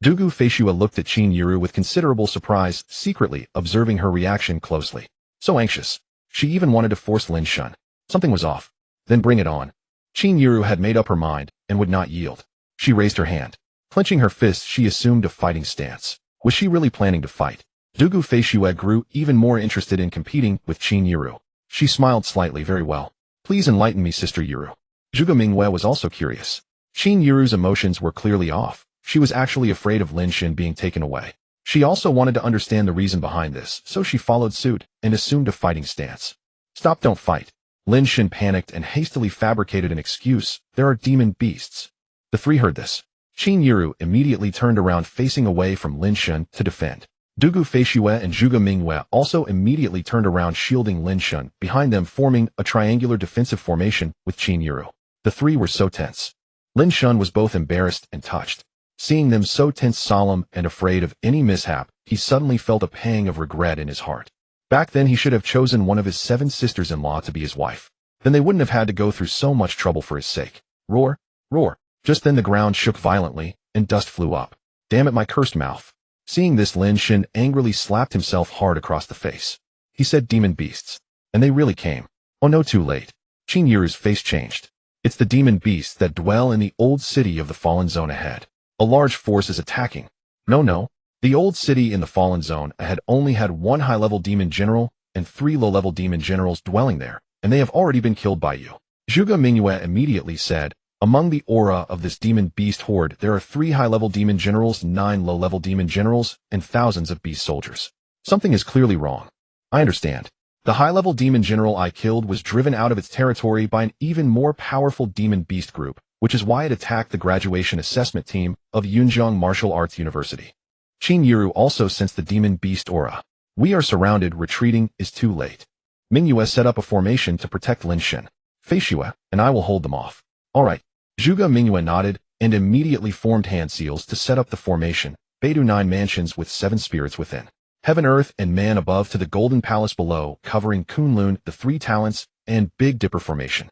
Dugu Feishua looked at Qin Yiru with considerable surprise, secretly observing her reaction closely. So anxious. She even wanted to force Lin Shen. Something was off. Then bring it on. Qin Yiru had made up her mind and would not yield. She raised her hand. Clenching her fist, she assumed a fighting stance. Was she really planning to fight? Dugu Feishua grew even more interested in competing with Qin Yiru. She smiled slightly. Very well. Please enlighten me, Sister Yiru. Zhuge Mingyue was also curious. Qin Yiru's emotions were clearly off. She was actually afraid of Lin Shen being taken away. She also wanted to understand the reason behind this, so she followed suit and assumed a fighting stance. Stop, don't fight. Lin Shen panicked and hastily fabricated an excuse. There are demon beasts. The three heard this. Qin Yiru immediately turned around, facing away from Lin Shen to defend. Dugu Feishua and Zhuge Mingyue also immediately turned around, shielding Lin Shen, behind them forming a triangular defensive formation with Qin Yiru. The three were so tense. Lin Shen was both embarrassed and touched. Seeing them so tense, solemn, and afraid of any mishap, he suddenly felt a pang of regret in his heart. Back then he should have chosen one of his 7 sisters-in-law to be his wife. Then they wouldn't have had to go through so much trouble for his sake. Roar, roar. Just then the ground shook violently, and dust flew up. Damn it, my cursed mouth. Seeing this, Lin Shen angrily slapped himself hard across the face. He said, demon beasts. And they really came. Oh no, too late. Qin Yiru's face changed. It's the demon beasts that dwell in the old city of the Fallen Zone ahead. A large force is attacking. No. The old city in the Fallen Zone ahead only had 1 high-level demon general and 3 low-level demon generals dwelling there, and they have already been killed by you. Zhuge Mingyue immediately said, among the aura of this demon beast horde, there are 3 high-level demon generals, 9 low-level demon generals, and thousands of beast soldiers. Something is clearly wrong. I understand. The high-level demon general I killed was driven out of its territory by an even more powerful demon beast group, which is why it attacked the graduation assessment team of Yunjiang Martial Arts University. Qin Yiru also sensed the demon beast aura. We are surrounded, retreating is too late. Mingyue set up a formation to protect Lin Shen. Feishua and I will hold them off. Alright. Zhuge Mingyue nodded and immediately formed hand seals to set up the formation, Beidou 9 mansions with 7 spirits within. Heaven, earth, and man above to the golden palace below, covering Kunlun, the 3 talents, and Big Dipper formation.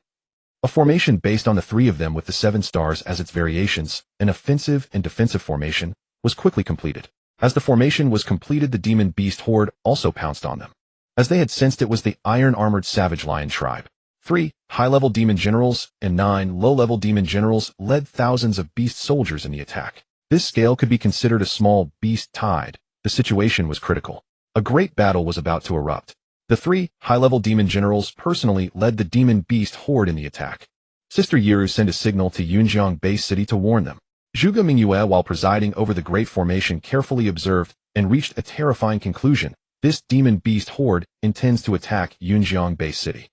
A formation based on the 3 of them with the 7 stars as its variations, an offensive and defensive formation, was quickly completed. As the formation was completed, the demon beast horde also pounced on them. As they had sensed it was the iron-armored savage lion tribe. 3 high-level demon generals and 9 low-level demon generals led thousands of beast soldiers in the attack. This scale could be considered a small beast tide. The situation was critical. A great battle was about to erupt. The 3 high-level demon generals personally led the demon beast horde in the attack. Sister Yiru sent a signal to Yunjiang base city to warn them. Zhuge Mingyue, while presiding over the great formation, carefully observed and reached a terrifying conclusion. This demon beast horde intends to attack Yunjiang base city.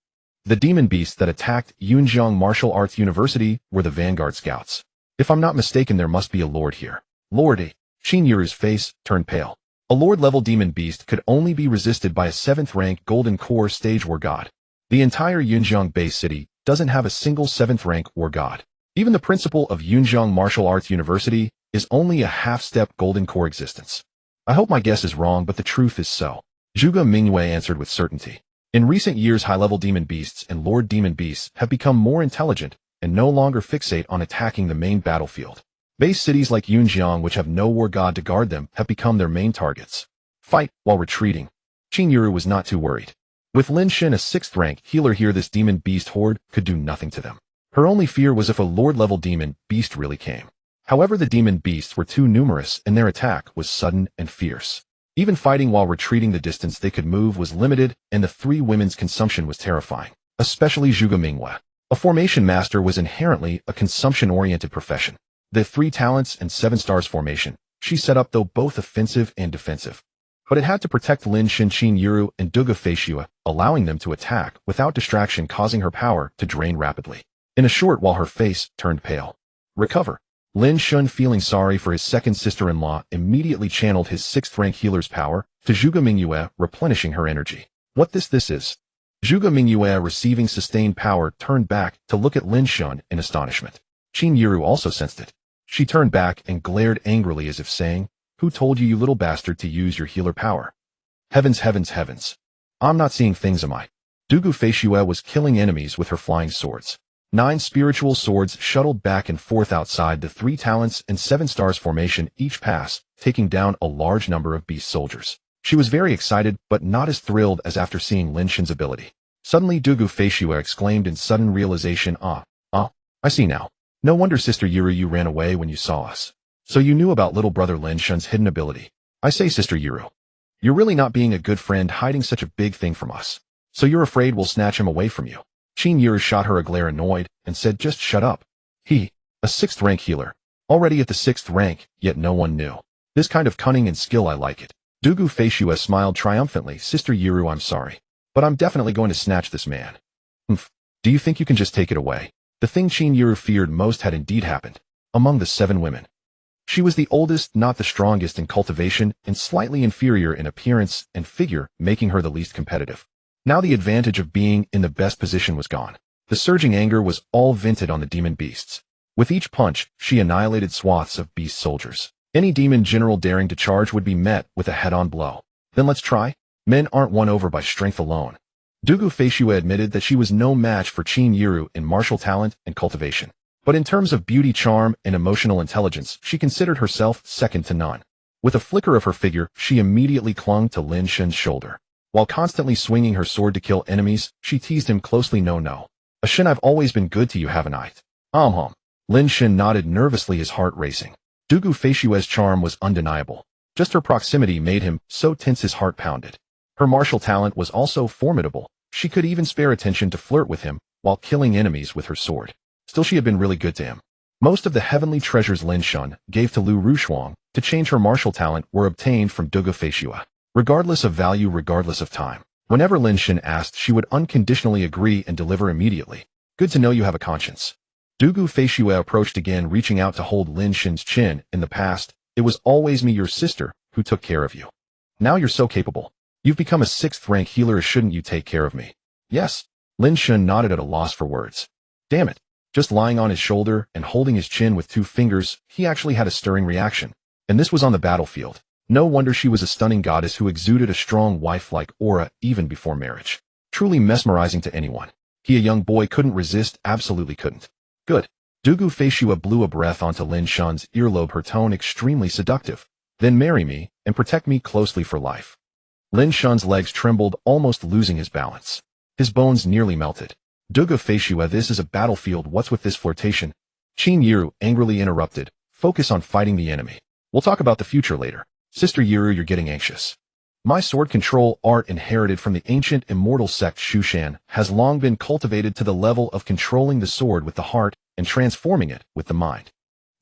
The demon beasts that attacked Yunjiang Martial Arts University were the Vanguard Scouts. If I'm not mistaken, there must be a lord here. Lord. Qin Yiru's face turned pale. A lord-level demon beast could only be resisted by a 7th-rank Golden Core stage war god. The entire Yunjiang base city doesn't have a single 7th-rank war god. Even the principal of Yunjiang Martial Arts University is only a half-step Golden Core existence. I hope my guess is wrong, but the truth is so. Zhuge Mingyue answered with certainty. In recent years, high-level demon beasts and lord demon beasts have become more intelligent and no longer fixate on attacking the main battlefield. Base cities like Yunjiang, which have no war god to guard them, have become their main targets. Fight while retreating. Qin Yiru was not too worried. With Lin Shen, a 6th-rank healer here, this demon beast horde could do nothing to them. Her only fear was if a lord-level demon beast really came. However, the demon beasts were too numerous and their attack was sudden and fierce. Even fighting while retreating, the distance they could move was limited, and the 3 women's consumption was terrifying, especially Zhuge Mingyue. A formation master was inherently a consumption-oriented profession. The 3 talents and 7 stars formation she set up, though both offensive and defensive. But it had to protect Lin Shen, Qin Yiru, and Dugu Feishua, allowing them to attack without distraction, causing her power to drain rapidly. In a short while, her face turned pale. Recover. Lin Shen, feeling sorry for his 2nd sister-in-law, immediately channeled his 6th-rank healer's power to Zhuge Mingyue, replenishing her energy. What this is? Zhuge Mingyue, receiving sustained power, turned back to look at Lin Shen in astonishment. Qin Yiru also sensed it. She turned back and glared angrily as if saying, "Who told you, you little bastard, to use your healer power? Heavens, heavens, heavens. I'm not seeing things, am I?" Dugu Feishue was killing enemies with her flying swords. 9 spiritual swords shuttled back and forth outside the 3 talents and 7 stars formation each pass, taking down a large number of beast soldiers. She was very excited, but not as thrilled as after seeing Lin Shen's ability. Suddenly Dugu Feishue exclaimed in sudden realization, I see now. No wonder Sister Yiru, you ran away when you saw us. So you knew about little brother Lin Shen's hidden ability. I say, Sister Yiru, you're really not being a good friend hiding such a big thing from us. So you're afraid we'll snatch him away from you. Qin Yiru shot her a glare annoyed and said, just shut up. He, a 6th rank healer. Already at the 6th rank, yet no one knew. This kind of cunning and skill, I like it. Dugu Feishue smiled triumphantly. Sister Yiru, I'm sorry, but I'm definitely going to snatch this man. Do you think you can just take it away? The thing Qin Yiru feared most had indeed happened. Among the 7 women, she was the oldest, not the strongest in cultivation, and slightly inferior in appearance and figure, making her the least competitive. Now the advantage of being in the best position was gone. The surging anger was all vented on the demon beasts. With each punch, she annihilated swaths of beast soldiers. Any demon general daring to charge would be met with a head-on blow. Then let's try. Men aren't won over by strength alone. Dugu Feishue admitted that she was no match for Qin Yiru in martial talent and cultivation. But in terms of beauty, charm, and emotional intelligence, she considered herself second to none. With a flicker of her figure, she immediately clung to Lin Shen's shoulder. While constantly swinging her sword to kill enemies, she teased him closely. No. Shen, I've always been good to you, haven't I? Lin Shen nodded nervously, his heart racing. Dugu Feishue's charm was undeniable. Just her proximity made him so tense his heart pounded. Her martial talent was also formidable. She could even spare attention to flirt with him while killing enemies with her sword. Still, she had been really good to him. Most of the heavenly treasures Lin Shen gave to Liu Rushuang to change her martial talent were obtained from Dugu Feishue. Regardless of value, regardless of time. Whenever Lin Shen asked, she would unconditionally agree and deliver immediately. Good to know you have a conscience. Dugu Feishue approached again, reaching out to hold Lin Shen's chin. In the past, it was always me, your sister, who took care of you. Now you're so capable. You've become a 6th rank healer. Shouldn't you take care of me? Yes. Lin Shen nodded at a loss for words. Damn it. Just lying on his shoulder and holding his chin with 2 fingers, he actually had a stirring reaction. And this was on the battlefield. No wonder she was a stunning goddess who exuded a strong wife-like aura even before marriage. Truly mesmerizing to anyone. He, a young boy, couldn't resist, absolutely couldn't. Good. Dugu Feishue blew a breath onto Lin Shen's earlobe, her tone extremely seductive. Then marry me and protect me closely for life. Lin Shen's legs trembled, almost losing his balance. His bones nearly melted. Dugu Feishue, this is a battlefield. What's with this flirtation? Qin Yiru angrily interrupted. Focus on fighting the enemy. We'll talk about the future later. Sister Yiru, you're getting anxious. My sword control art, inherited from the ancient immortal sect Shushan, has long been cultivated to the level of controlling the sword with the heart and transforming it with the mind.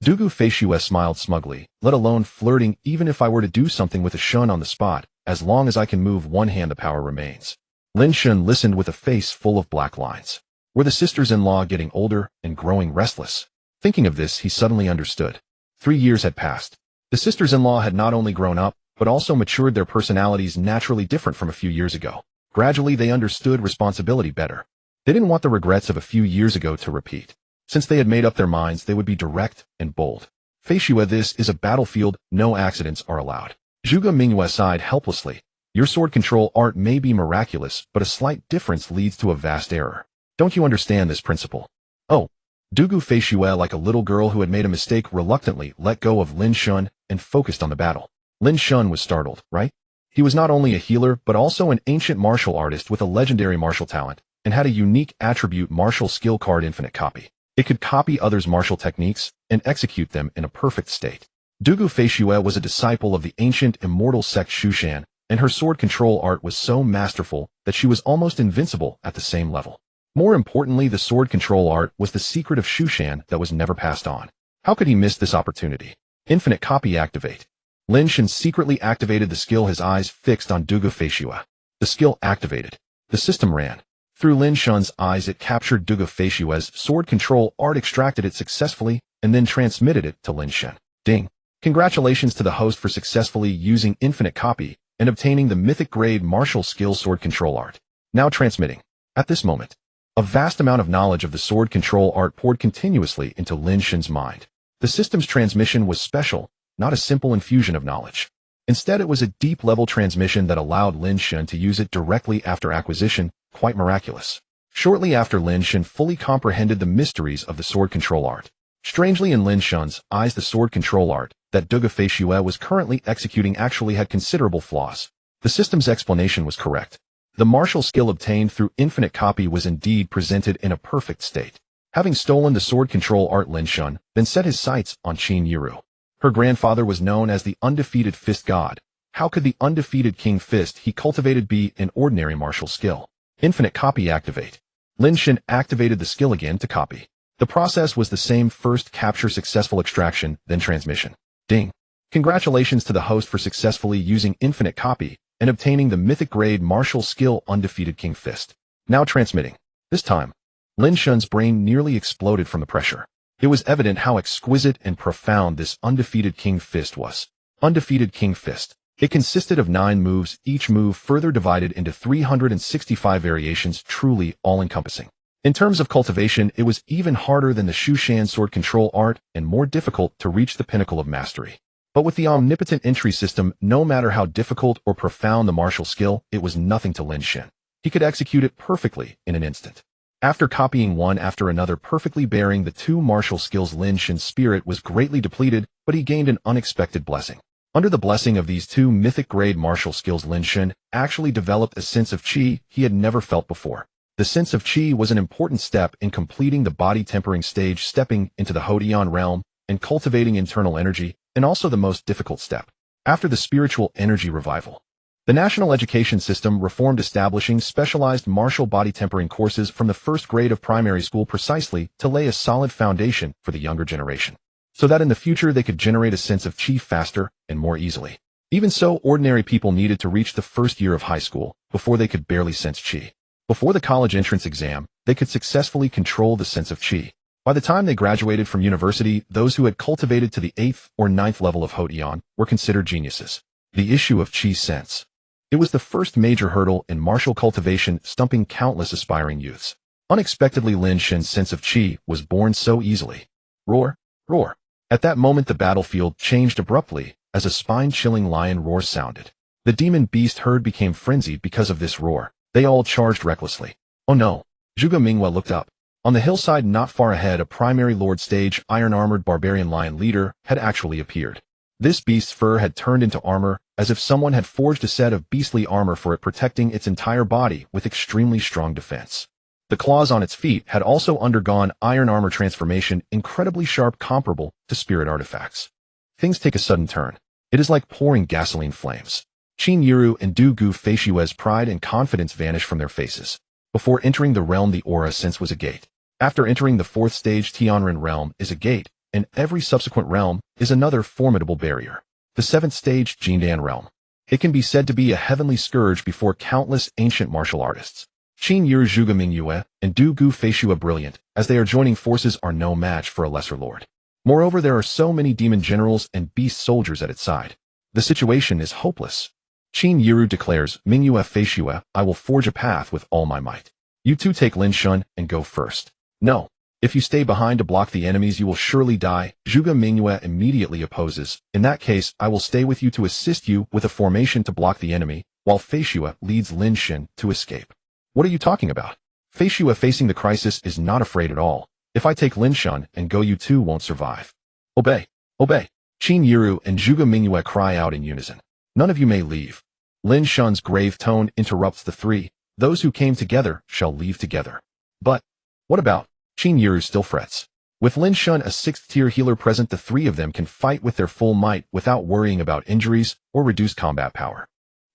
Dugu Feishue smiled smugly. Let alone flirting. Even if I were to do something with a shun on the spot, as long as I can move one hand, the power remains. Lin Shen listened with a face full of black lines. Were the sisters-in-law getting older and growing restless? Thinking of this, he suddenly understood. 3 years had passed. The sisters-in-law had not only grown up, but also matured, their personalities naturally different from a few years ago. Gradually, they understood responsibility better. They didn't want the regrets of a few years ago to repeat. Since they had made up their minds, they would be direct and bold. Feishue, this is a battlefield. No accidents are allowed. Zhuge Mingyue sighed helplessly. Your sword control art may be miraculous, but a slight difference leads to a vast error. Don't you understand this principle? Oh. Dugu Feishue, like a little girl who had made a mistake, reluctantly let go of Lin Shen and focused on the battle. Lin Shen was startled, right? He was not only a healer, but also an ancient martial artist with a legendary martial talent, and had a unique attribute, martial skill card, infinite copy. It could copy others' martial techniques and execute them in a perfect state. Dugu Feishue was a disciple of the ancient immortal sect Shushan, and her sword control art was so masterful that she was almost invincible at the same level. More importantly, the sword control art was the secret of Shushan that was never passed on. How could he miss this opportunity? Infinite copy, activate. Lin Shen secretly activated the skill, his eyes fixed on Dugu Feishue. The skill activated. The system ran. Through Lin Shen's eyes, it captured Dugu Feishue's sword control art, extracted it successfully, and then transmitted it to Lin Shen. Ding. Congratulations to the host for successfully using infinite copy and obtaining the mythic grade martial skill sword control art. Now transmitting. At this moment, a vast amount of knowledge of the sword control art poured continuously into Lin Shen's mind. The system's transmission was special, not a simple infusion of knowledge. Instead, it was a deep-level transmission that allowed Lin Shen to use it directly after acquisition, Quite miraculous. Shortly after, Lin Shen fully comprehended the mysteries of the sword control art. Strangely, in Lin Shen's eyes, the sword control art that Duge Feishue was currently executing actually had considerable flaws. The system's explanation was correct. The martial skill obtained through infinite copy was indeed presented in a perfect state. Having stolen the sword control art, Lin Shen then set his sights on Qin Yiru. Her grandfather was known as the undefeated fist god. How could the undefeated king fist he cultivated be an ordinary martial skill? Infinite copy activate. Lin Shen activated the skill again to copy. The process was the same: first capture, successful extraction, then transmission. Ding. Congratulations to the host for successfully using infinite copy and obtaining the mythic grade martial skill Undefeated King Fist. Now transmitting. This time, Lin Shen's brain nearly exploded from the pressure. It was evident how exquisite and profound this Undefeated King Fist was. Undefeated King Fist. It consisted of 9 moves, each move further divided into 365 variations, truly all-encompassing. In terms of cultivation, it was even harder than the Shushan sword control art and more difficult to reach the pinnacle of mastery. But with the omnipotent entry system, no matter how difficult or profound the martial skill, it was nothing to Lin Shen. He could execute it perfectly in an instant. After copying one after another, perfectly bearing the 2 martial skills, Lin Shen's spirit was greatly depleted, but he gained an unexpected blessing. Under the blessing of these 2 mythic-grade martial skills, Lin Shen actually developed a sense of qi he had never felt before. The sense of qi was an important step in completing the body tempering stage, stepping into the Hodian realm and cultivating internal energy, and also the most difficult step. After the spiritual energy revival, the national education system reformed, establishing specialized martial body tempering courses from the 1st grade of primary school precisely to lay a solid foundation for the younger generation, so that in the future they could generate a sense of qi faster and more easily. Even so, ordinary people needed to reach the 1st year of high school before they could barely sense qi. Before the college entrance exam, they could successfully control the sense of qi. By the time they graduated from university, those who had cultivated to the 8th or 9th level of Hodian were considered geniuses. The issue of qi sense. It was the first major hurdle in martial cultivation, stumping countless aspiring youths. Unexpectedly, Lin Shen's sense of qi was born so easily. Roar, roar. At that moment, the battlefield changed abruptly as a spine-chilling lion roar sounded. The demon beast herd became frenzied because of this roar. They all charged recklessly. Oh no! Zhuge Minghua looked up. On the hillside not far ahead, a primary lord stage iron-armored barbarian lion leader had actually appeared. This beast's fur had turned into armor, as if someone had forged a set of beastly armor for it, protecting its entire body with extremely strong defense. The claws on its feet had also undergone iron armor transformation, incredibly sharp, comparable to spirit artifacts. Things take a sudden turn. It is like pouring gasoline flames. Qin Yiru and Duge Feishue's pride and confidence vanished from their faces. Before entering the realm, the aura sense was a gate. After entering the 4th stage, Tianren realm is a gate, and every subsequent realm is another formidable barrier. The 7th stage, Jindan realm. It can be said to be a heavenly scourge before countless ancient martial artists. Qin Yiru, Zhuge Minghua, and Duge Feishue, brilliant as they are joining forces, are no match for a lesser lord. Moreover, there are so many demon generals and beast soldiers at its side. The situation is hopeless. Qin Yiru declares, Minghua Feishue, I will forge a path with all my might. You two take Lin Shen and go first. No. If you stay behind to block the enemies, you will surely die. Zhuge Minghua immediately opposes. In that case, I will stay with you to assist you with a formation to block the enemy, while Feishue leads Lin Shen to escape. What are you talking about? Feishue, facing the crisis, is not afraid at all. If I take Lin Shen and go, you two won't survive. Obey. Obey. Qin Yiru and Zhuge Minghua cry out in unison. None of you may leave. Lin Shen's grave tone interrupts the 3. Those who came together shall leave together. But what about? Qin Yiru still frets. With Lin Shen, a 6th-tier healer present, the 3 of them can fight with their full might without worrying about injuries or reduced combat power.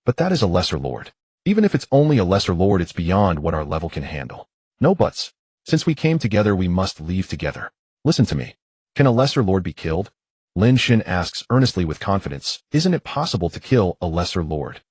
But that is a lesser lord. Even if it's only a lesser lord, it's beyond what our level can handle. No buts. Since we came together, we must leave together. Listen to me. Can a lesser lord be killed? Lin Shen asks earnestly with confidence. Isn't it possible to kill a lesser lord?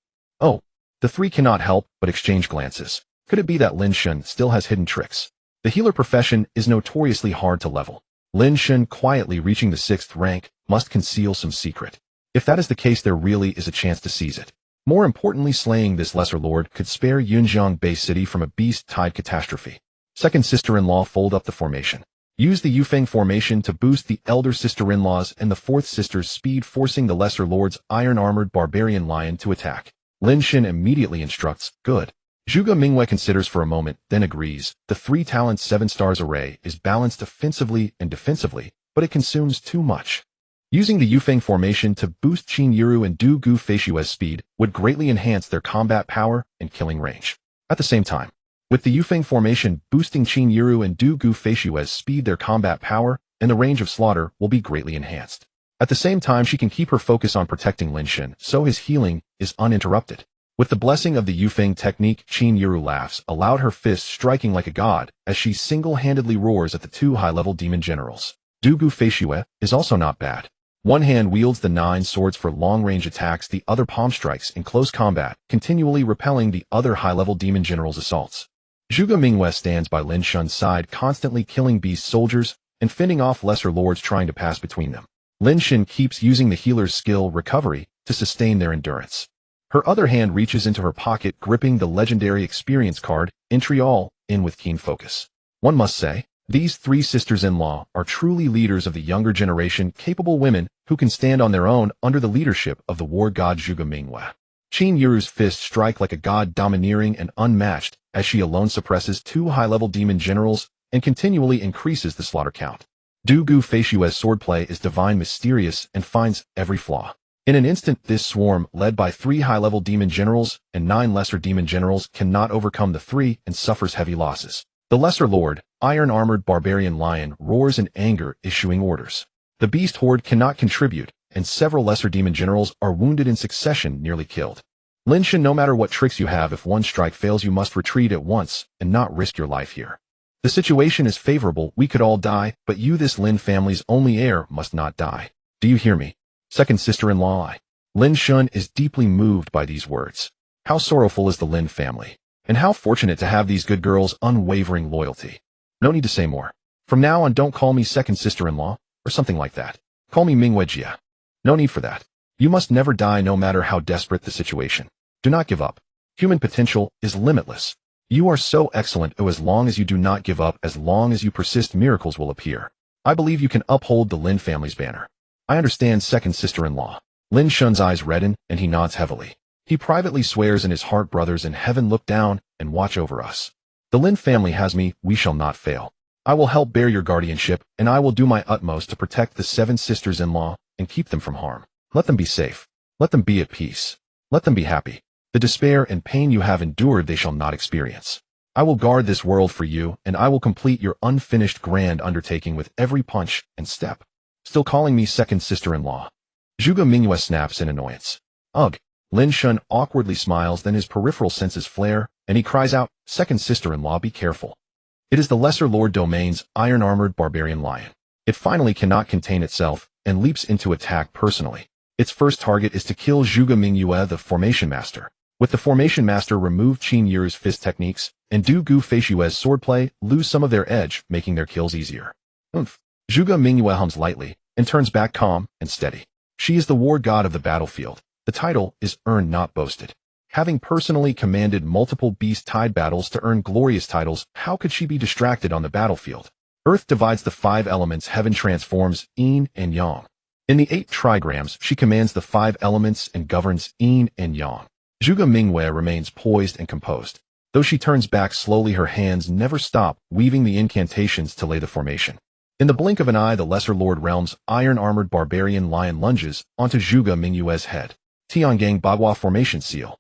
Oh. The 3 cannot help but exchange glances. Could it be that Lin Shen still has hidden tricks? The healer profession is notoriously hard to level. Lin Shen, quietly reaching the 6th rank, must conceal some secret. If that is the case, there really is a chance to seize it. More importantly, slaying this lesser lord could spare Yunjiang Bay City from a beast-tide catastrophe. 2nd sister-in-law, fold up the formation. Use the Yufeng formation to boost the elder sister-in-law's and the 4th sister's speed, forcing the lesser lord's iron-armored barbarian lion to attack. Lin Shen immediately instructs, good. Zhuge Mingwei considers for a moment, then agrees. The 3 talent 7 stars array is balanced offensively and defensively, but it consumes too much. Using the Yufeng formation to boost Qin Yiru and Du Gu Feishue's speed would greatly enhance their combat power and killing range. At the same time, with the Yufeng formation boosting Qin Yiru and Du Gu Feishue's speed, their combat power and the range of slaughter will be greatly enhanced. At the same time, she can keep her focus on protecting Lin Shen, so his healing is uninterrupted. With the blessing of the Yufeng technique, Qin Yiru laughs aloud, her fist striking like a god as she single-handedly roars at the 2 high-level demon generals. Du Gu Feishue is also not bad. One hand wields the 9 swords for long-range attacks, the other palm strikes in close combat, continually repelling the other high-level demon generals' assaults. Zhuge Mingwei stands by Lin Shen's side, constantly killing beast soldiers and fending off lesser lords trying to pass between them. Lin Shen keeps using the healer's skill, recovery, to sustain their endurance. Her other hand reaches into her pocket, gripping the legendary experience card, entry all in with keen focus. One must say, these 3 sisters-in-law are truly leaders of the younger generation, capable women who can stand on their own under the leadership of the war god Zhuge Mingwei. Qin Yiru's fists strike like a god, domineering and unmatched, as she alone suppresses 2 high-level demon generals and continually increases the slaughter count. Du Gu Feishue's swordplay is divine, mysterious, and finds every flaw. In an instant, this swarm, led by 3 high-level demon generals and 9 lesser demon generals, cannot overcome the 3 and suffers heavy losses. The lesser lord, iron-armored barbarian lion, roars in anger, issuing orders. The beast horde cannot contribute, and several lesser demon generals are wounded in succession, nearly killed. Lin Shen, no matter what tricks you have, if one strike fails, you must retreat at once and not risk your life here. The situation is favorable, we could all die, but you, this Lin family's only heir, must not die. Do you hear me? Second sister-in-law. Lin Shen is deeply moved by these words. How sorrowful is the Lin family, and how fortunate to have these good girls' unwavering loyalty. No need to say more. From now on, don't call me second sister-in-law, or something like that. Call me Mingwei Jia. No need for that. You must never die, no matter how desperate the situation. Do not give up. Human potential is limitless. You are so excellent, as long as you do not give up, as long as you persist, miracles will appear. I believe you can uphold the Lin family's banner. I understand, second sister-in-law. Lin Shen's eyes redden, and he nods heavily. He privately swears in his heart, brothers in heaven, look down and watch over us. The Lin family has me, we shall not fail. I will help bear your guardianship, and I will do my utmost to protect the 7 sisters-in-law and keep them from harm. Let them be safe. Let them be at peace. Let them be happy. The despair and pain you have endured they shall not experience. I will guard this world for you, and I will complete your unfinished grand undertaking with every punch and step. Still calling me second sister-in-law. Zhuge Mingwei snaps in annoyance. Ugh. Lin Shen awkwardly smiles, then his peripheral senses flare, and he cries out, second sister-in-law, be careful. It is the lesser lord domain's iron-armored barbarian lion. It finally cannot contain itself and leaps into attack personally. Its first target is to kill Zhuge Mingwei, the formation master. With the formation master, remove Qin Yiru's fist techniques, and Du Gu Feishue's swordplay, lose some of their edge, making their kills easier. Oomph. Zhuge Mingwei hums lightly and turns back calm and steady. She is the war god of the battlefield. The title is earned, not boasted. Having personally commanded multiple beast-tied battles to earn glorious titles, how could she be distracted on the battlefield? Earth divides the 5 elements, heaven transforms yin and yang. In the 8 trigrams, she commands the 5 elements and governs yin and yang. Zhuge Mingwei remains poised and composed. Though she turns back slowly, her hands never stop weaving the incantations to lay the formation. In the blink of an eye, the Lesser Lord Realm's iron-armored barbarian lion lunges onto Zhuge Mingwei's head. Tiangang Bagua formation seal.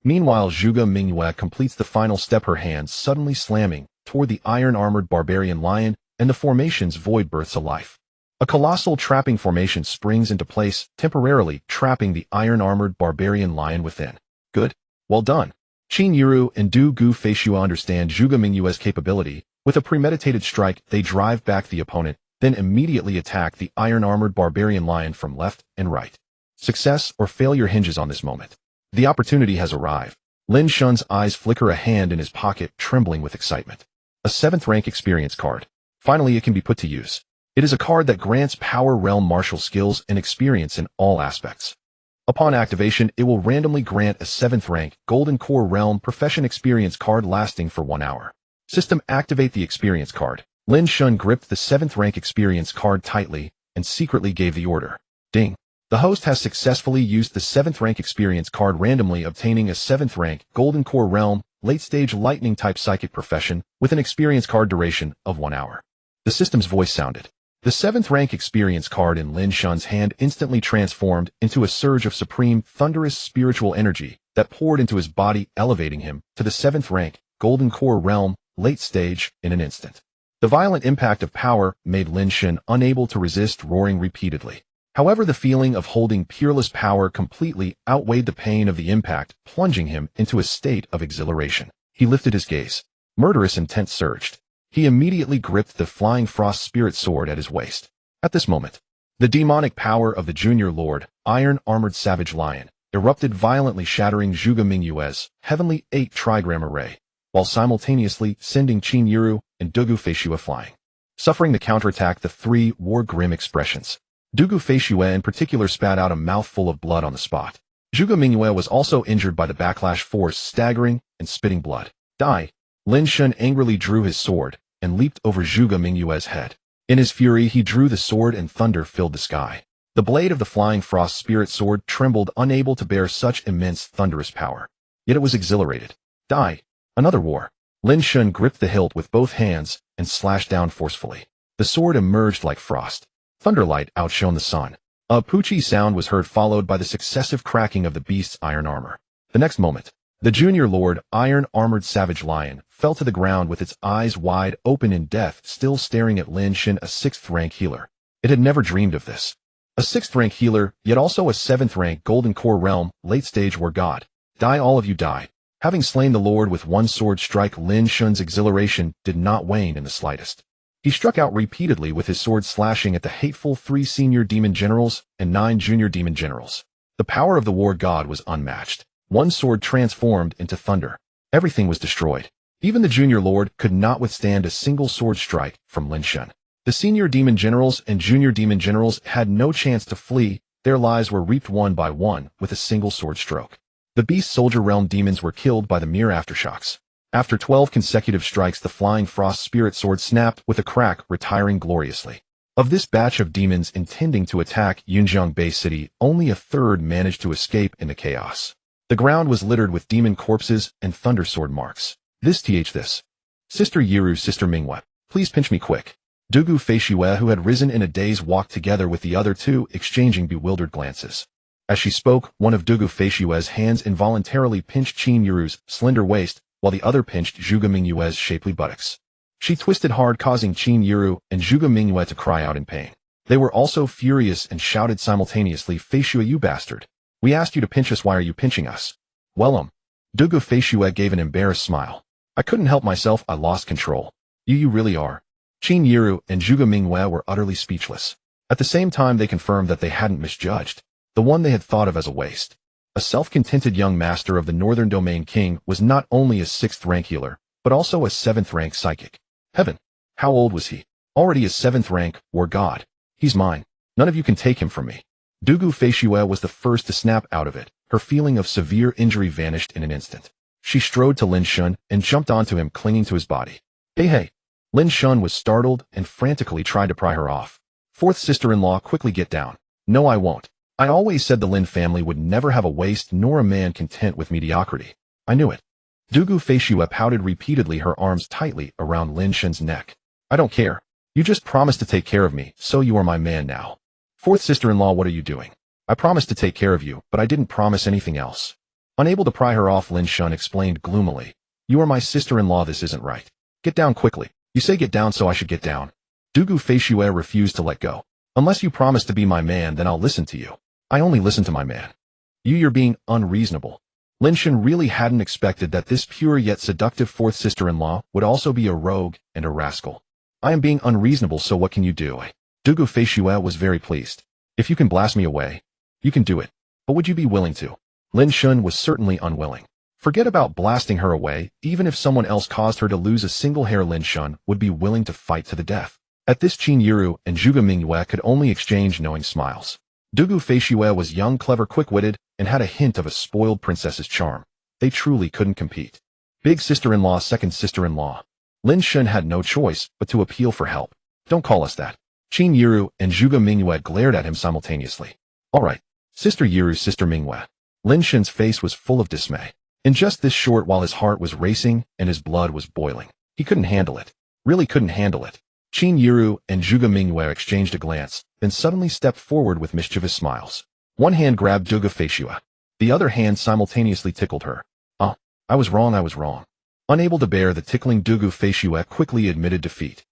Meanwhile, Zhuge Mingwei completes the final step, her hands suddenly slamming toward the iron-armored barbarian lion, and the formation's void births a life. A colossal trapping formation springs into place, temporarily trapping the iron-armored barbarian lion within. Good. Well done. Qin Yiru and Du Gu Feishue understand Zhuge Mingwei's capability. With a premeditated strike, they drive back the opponent, then immediately attack the iron-armored barbarian lion from left and right. Success or failure hinges on this moment. The opportunity has arrived. Lin Shen's eyes flicker, a hand in his pocket, trembling with excitement. A 7th rank experience card. Finally, it can be put to use. It is a card that grants power realm martial skills and experience in all aspects. Upon activation, it will randomly grant a 7th rank Golden Core Realm Profession experience card lasting for 1 hour. System, activate the experience card. Lin Shen gripped the 7th rank experience card tightly and secretly gave the order. Ding. The host has successfully used the 7th rank experience card, randomly obtaining a 7th rank Golden Core Realm late-stage lightning-type psychic profession with an experience card duration of 1 hour. The system's voice sounded. The 7th rank experience card in Lin Shen's hand instantly transformed into a surge of supreme, thunderous spiritual energy that poured into his body, elevating him to the 7th rank, Golden Core Realm, late stage, in an instant. The violent impact of power made Lin Shen unable to resist, roaring repeatedly. However, the feeling of holding peerless power completely outweighed the pain of the impact, plunging him into a state of exhilaration. He lifted his gaze. Murderous intent surged. He immediately gripped the Flying Frost Spirit Sword at his waist. At this moment, the demonic power of the Junior Lord, Iron-Armored Savage Lion, erupted violently, shattering Zhuge Mingyue's Heavenly 8 Trigram Array, while simultaneously sending Qin Yiru and Dugu Feishue flying. Suffering the counterattack, the three wore grim expressions. Dugu Feishue in particular spat out a mouthful of blood on the spot. Zhuge Mingyue was also injured by the backlash force, staggering and spitting blood. Die! Lin Shen angrily drew his sword and leaped over Zhuge Mingyue's head. In his fury, he drew the sword and thunder filled the sky. The blade of the Flying Frost Spirit Sword trembled, unable to bear such immense thunderous power. Yet it was exhilarated. Die! Another war. Lin Shen gripped the hilt with both hands and slashed down forcefully. The sword emerged like frost. Thunderlight outshone the sun. A poochie sound was heard, followed by the successive cracking of the beast's iron armor. The next moment, the Junior Lord, Iron-Armored Savage Lion, fell to the ground with its eyes wide open in death, still staring at Lin Shen, a 6th rank healer. It had never dreamed of this. A 6th rank healer, yet also a 7th rank Golden Core Realm, late stage war god. Die, all of you, die. Having slain the Lord with one sword strike, Lin Shen's exhilaration did not wane in the slightest. He struck out repeatedly with his sword, slashing at the hateful 3 senior demon generals and 9 junior demon generals. The power of the war god was unmatched. One sword transformed into thunder. Everything was destroyed. Even the Junior Lord could not withstand a single sword strike from Lin Shen. The senior demon generals and junior demon generals had no chance to flee. Their lives were reaped one by one with a single sword stroke. The Beast Soldier Realm demons were killed by the mere aftershocks. After 12 consecutive strikes, the Flying Frost Spirit Sword snapped with a crack, retiring gloriously. Of this batch of demons intending to attack Yunjiang Bay City, only a third managed to escape in the chaos. The ground was littered with demon corpses and thunder sword marks. This. Sister Yiru, Sister Mingyue, please pinch me quick. Dugu Feishue, who had risen in a daze, walked together with the other two, exchanging bewildered glances. As she spoke, one of Dugu Feishue's hands involuntarily pinched Qin Yiru's slender waist, while the other pinched Zhuge Mingyue's shapely buttocks. She twisted hard, causing Qin Yiru and Zhuge Mingyue to cry out in pain. They were also furious and shouted simultaneously, "Feishue, you bastard! We asked you to pinch us, why are you pinching us?" Well, Dugu Feishue gave an embarrassed smile. "I couldn't help myself, I lost control." You really are." Qin Yiru and Zhuge Mingyue were utterly speechless. At the same time, they confirmed that they hadn't misjudged. The one they had thought of as a waste, a self-contented young master of the Northern Domain King, was not only a 6th rank healer, but also a 7th rank psychic. Heaven! How old was he? Already a 7th rank war god. He's mine. None of you can take him from me. Dugu Feishue was the first to snap out of it. Her feeling of severe injury vanished in an instant. She strode to Lin Shen and jumped onto him, clinging to his body. Hey! Lin Shen was startled and frantically tried to pry her off. "4th sister-in-law, quickly get down." "No, I won't. I always said the Lin family would never have a waste nor a man content with mediocrity. I knew it." Dugu Feishue pouted repeatedly, her arms tightly around Lin Shen's neck. "I don't care. You just promised to take care of me, so you are my man now." "4th sister-in-law, what are you doing?" "I promised to take care of you, but I didn't promise anything else." Unable to pry her off, Lin Shen explained gloomily. "You are my sister-in-law, this isn't right. Get down quickly." "You say get down, so I should get down." Dugu Feishue refused to let go. "Unless you promise to be my man, then I'll listen to you." "I only listen to my man." You're being unreasonable." Lin Shen really hadn't expected that this pure yet seductive 4th sister-in-law would also be a rogue and a rascal. "I am being unreasonable, so what can you do?" Dugu Feishue was very pleased. "If you can blast me away, you can do it. But would you be willing to?" Lin Shen was certainly unwilling. Forget about blasting her away. Even if someone else caused her to lose a single hair, Lin Shen would be willing to fight to the death. At this, Qin Yiru and Zhuge Mingyue could only exchange knowing smiles. Dugu Feishue was young, clever, quick-witted, and had a hint of a spoiled princess's charm. They truly couldn't compete. Big sister-in-law, 2nd sister-in-law. Lin Shen had no choice but to appeal for help. "Don't call us that." Qin Yiru and Zhuge Mingyue glared at him simultaneously. "All right, Sister Yiru, Sister Mingyue." Lin Shen's face was full of dismay. In just this short while his heart was racing and his blood was boiling. He couldn't handle it. Really couldn't handle it. Qin Yiru and Zhuge Mingyue exchanged a glance, then suddenly stepped forward with mischievous smiles. One hand grabbed Zhuge Feishue. The other hand simultaneously tickled her. I was wrong. Unable to bear the tickling, Zhuge Feishue quickly admitted defeat.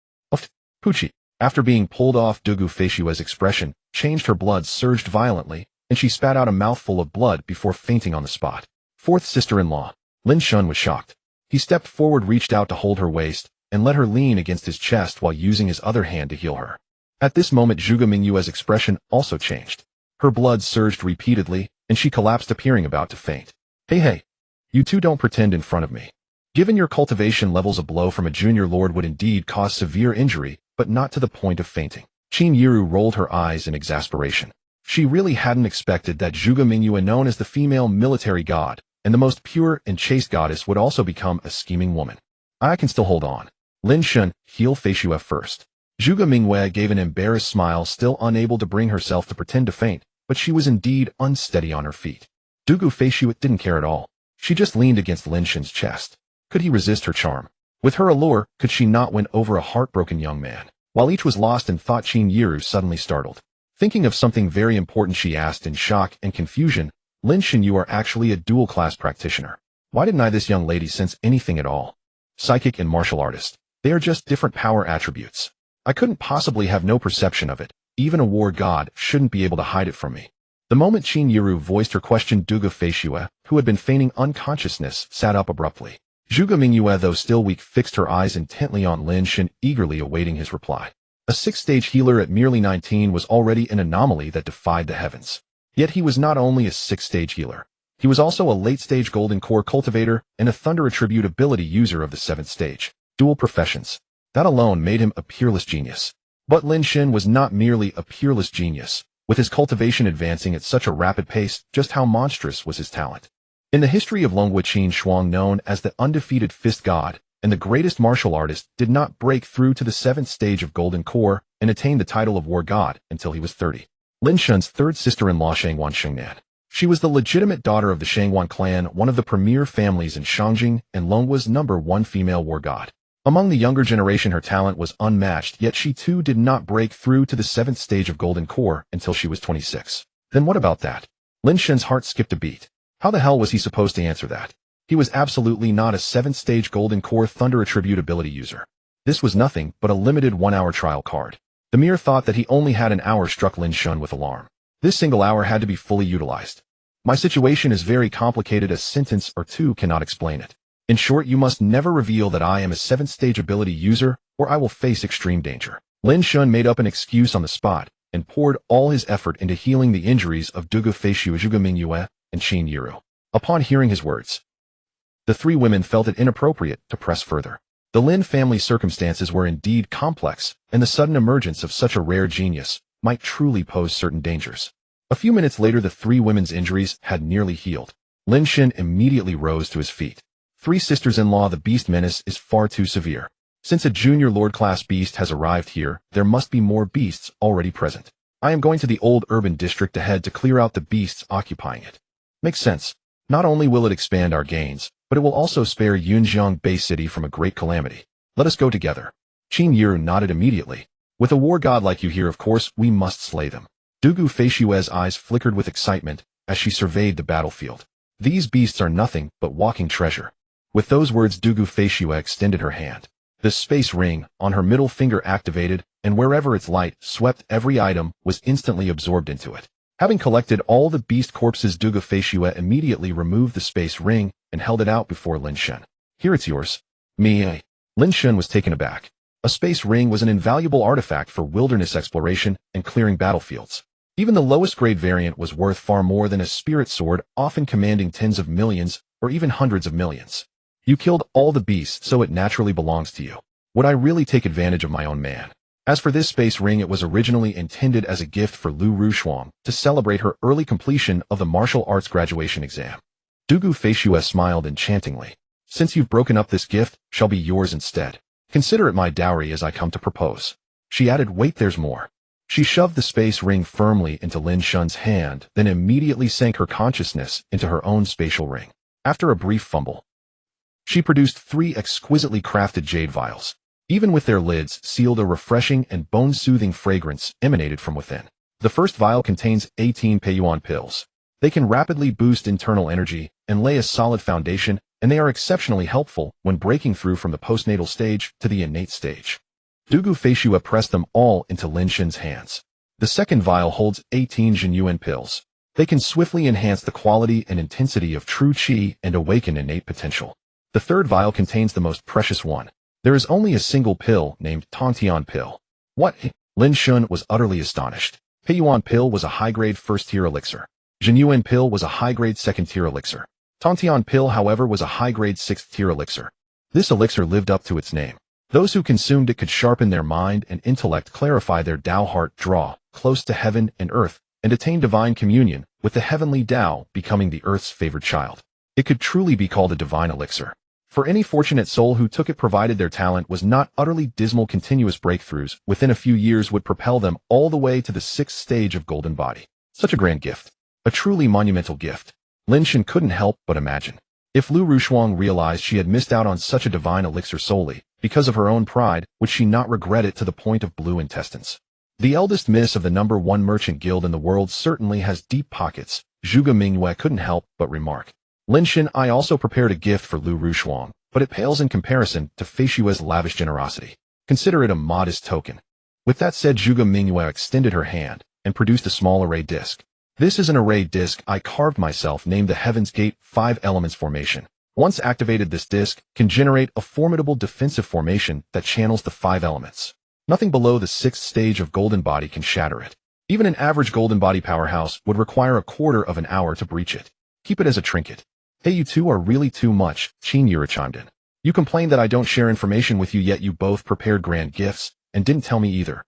Poochie. After being pulled off, Zhuge Feishue's expression changed. Her blood surged violently, and she spat out a mouthful of blood before fainting on the spot. Fourth sister-in-law. Lin Shen was shocked. He stepped forward, reached out to hold her waist, and let her lean against his chest while using his other hand to heal her. At this moment, Zhuge Mingyue's expression also changed. Her blood surged repeatedly, and she collapsed, appearing about to faint. Hey, you two don't pretend in front of me. Given your cultivation levels, a blow from a junior lord would indeed cause severe injury, but not to the point of fainting. Qin Yiru rolled her eyes in exasperation. She really hadn't expected that Zhuge Mingyue, known as the female military god, and the most pure and chaste goddess, would also become a scheming woman. I can still hold on. Lin Shen, heal Feishue first. Zhuge Mingyue gave an embarrassed smile, still unable to bring herself to pretend to faint, but she was indeed unsteady on her feet. Zhuge Feishue didn't care at all. She just leaned against Lin Shen's chest. Could he resist her charm? With her allure, could she not win over a heartbroken young man? While each was lost in thought, Qin Yiru suddenly startled. Thinking of something very important, she asked in shock and confusion, Lin Shen, you are actually a dual-class practitioner. Why didn't this young lady sense anything at all? Psychic and martial artist. They are just different power attributes. I couldn't possibly have no perception of it. Even a war god shouldn't be able to hide it from me. The moment Qin Yiru voiced her question, Zhuge Feishue, who had been feigning unconsciousness, sat up abruptly. Zhuge Mingyue, though still weak, fixed her eyes intently on Lin Shen, eagerly awaiting his reply. A sixth-stage healer at merely 19 was already an anomaly that defied the heavens. Yet he was not only a sixth-stage healer. He was also a late-stage golden core cultivator and a thunder attribute ability user of the seventh stage. Dual professions. That alone made him a peerless genius. But Lin Shen was not merely a peerless genius. With his cultivation advancing at such a rapid pace, just how monstrous was his talent? In the history of Longwu, Qin Shuang, known as the undefeated fist god and the greatest martial artist, did not break through to the seventh stage of golden core and attain the title of war god until he was 30. Lin Shen's third sister-in-law, Shangwan Shengnan. She was the legitimate daughter of the Shangwan clan, one of the premier families in Shangjing and Longwu's #1 female war god. Among the younger generation, her talent was unmatched, yet she too did not break through to the seventh stage of golden core until she was 26. Then what about that? Lin Shen's heart skipped a beat. How the hell was he supposed to answer that? He was absolutely not a seventh stage golden core thunder attribute ability user. This was nothing but a limited 1-hour trial card. The mere thought that he only had an hour struck Lin Shen with alarm. This single hour had to be fully utilized. My situation is very complicated, a sentence or two cannot explain it. In short, you must never reveal that I am a seventh stage ability user, or I will face extreme danger. Lin Shen made up an excuse on the spot, and poured all his effort into healing the injuries of Zhuge Feishue, Zhuge Mingyue, and Qin Yiru. Upon hearing his words, the three women felt it inappropriate to press further. The Lin family circumstances were indeed complex, and the sudden emergence of such a rare genius might truly pose certain dangers. A few minutes later, the three women's injuries had nearly healed. Lin Shen immediately rose to his feet. Three sisters-in-law, the beast menace is far too severe. Since a junior lord-class beast has arrived here, there must be more beasts already present. I am going to the old urban district ahead to clear out the beasts occupying it. Makes sense. Not only will it expand our gains, but it will also spare Yunjiang Bay City from a great calamity. Let us go together. Qin Yiru nodded immediately. With a war god like you here, of course, we must slay them. Zhuge Feishue's eyes flickered with excitement as she surveyed the battlefield. These beasts are nothing but walking treasure. With those words, Zhuge Feishue extended her hand. The space ring on her middle finger activated, and wherever its light swept, every item was instantly absorbed into it. Having collected all the beast corpses, Zhuge Feishue immediately removed the space ring and held it out before Lin Shen. Here, it's yours. Me. Lin Shen was taken aback. A space ring was an invaluable artifact for wilderness exploration and clearing battlefields. Even the lowest grade variant was worth far more than a spirit sword, often commanding tens of millions or even hundreds of millions. You killed all the beasts, so it naturally belongs to you. Would I really take advantage of my own man? As for this space ring, it was originally intended as a gift for Liu Rushuang to celebrate her early completion of the martial arts graduation exam. Zhuge Feishue smiled enchantingly. Since you've broken up, this gift shall be yours instead. Consider it my dowry as I come to propose. She added, wait, there's more. She shoved the space ring firmly into Lin Shen's hand, then immediately sank her consciousness into her own spatial ring. After a brief fumble, she produced 3 exquisitely crafted jade vials. Even with their lids sealed, a refreshing and bone-soothing fragrance emanated from within. The first vial contains 18 Peiyuan pills. They can rapidly boost internal energy and lay a solid foundation, and they are exceptionally helpful when breaking through from the postnatal stage to the innate stage. Dugu Feishua pressed them all into Lin Shen's hands. The second vial holds 18 Jinyuan pills. They can swiftly enhance the quality and intensity of true qi and awaken innate potential. The third vial contains the most precious one. There is only a single pill named Tongtian pill. What? Lin Shen was utterly astonished. Peiyuan pill was a high-grade first-tier elixir. Jinyuan pill was a high-grade second-tier elixir. Tongtian pill, however, was a high-grade sixth-tier elixir. This elixir lived up to its name. Those who consumed it could sharpen their mind and intellect, clarify their Tao heart, draw close to heaven and earth, and attain divine communion with the heavenly Tao, becoming the earth's favored child. It could truly be called a divine elixir. For any fortunate soul who took it, provided their talent was not utterly dismal, continuous breakthroughs within a few years would propel them all the way to the 6th stage of golden body. Such a grand gift. A truly monumental gift. Lin Shen couldn't help but imagine. If Liu Rushuang realized she had missed out on such a divine elixir solely because of her own pride, would she not regret it to the point of blue intestines? The eldest miss of the #1 merchant guild in the world certainly has deep pockets, Zhuge Mingyue couldn't help but remark. Lin Shen, I also prepared a gift for Liu Rushuang, but it pales in comparison to Feishua's lavish generosity. Consider it a modest token. With that said, Zhuge Mingyue extended her hand and produced a small array disc. This is an array disc I carved myself, named the Heaven's Gate 5 Elements Formation. Once activated, this disc can generate a formidable defensive formation that channels the 5 elements. Nothing below the 6th stage of golden body can shatter it. Even an average golden body powerhouse would require a quarter of an hour to breach it. Keep it as a trinket. Hey, you two are really too much, Qin Yuru chimed in. You complain that I don't share information with you, yet you both prepared grand gifts and didn't tell me either.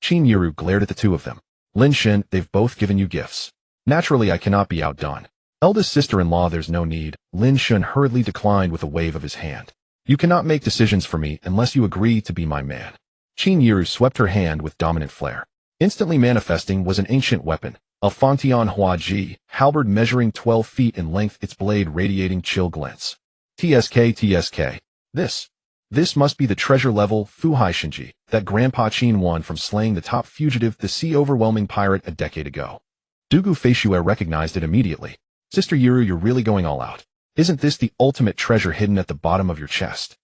Qin Yuru glared at the two of them. Lin Shen, they've both given you gifts. Naturally, I cannot be outdone. Eldest sister-in-law, there's no need. Lin Shen hurriedly declined with a wave of his hand. You cannot make decisions for me unless you agree to be my man. Qin Yuru swept her hand with dominant flair. Instantly manifesting was an ancient weapon, a Fangtian Huaji, halberd measuring 12 feet in length, its blade radiating chill glints. TSK. This must be the treasure-level Fuhai Shinji that Grandpa Qin won from slaying the top fugitive, the sea-overwhelming pirate, a decade ago. Dugu Feishua recognized it immediately. Sister Yuru, you're really going all out. Isn't this the ultimate treasure hidden at the bottom of your chest?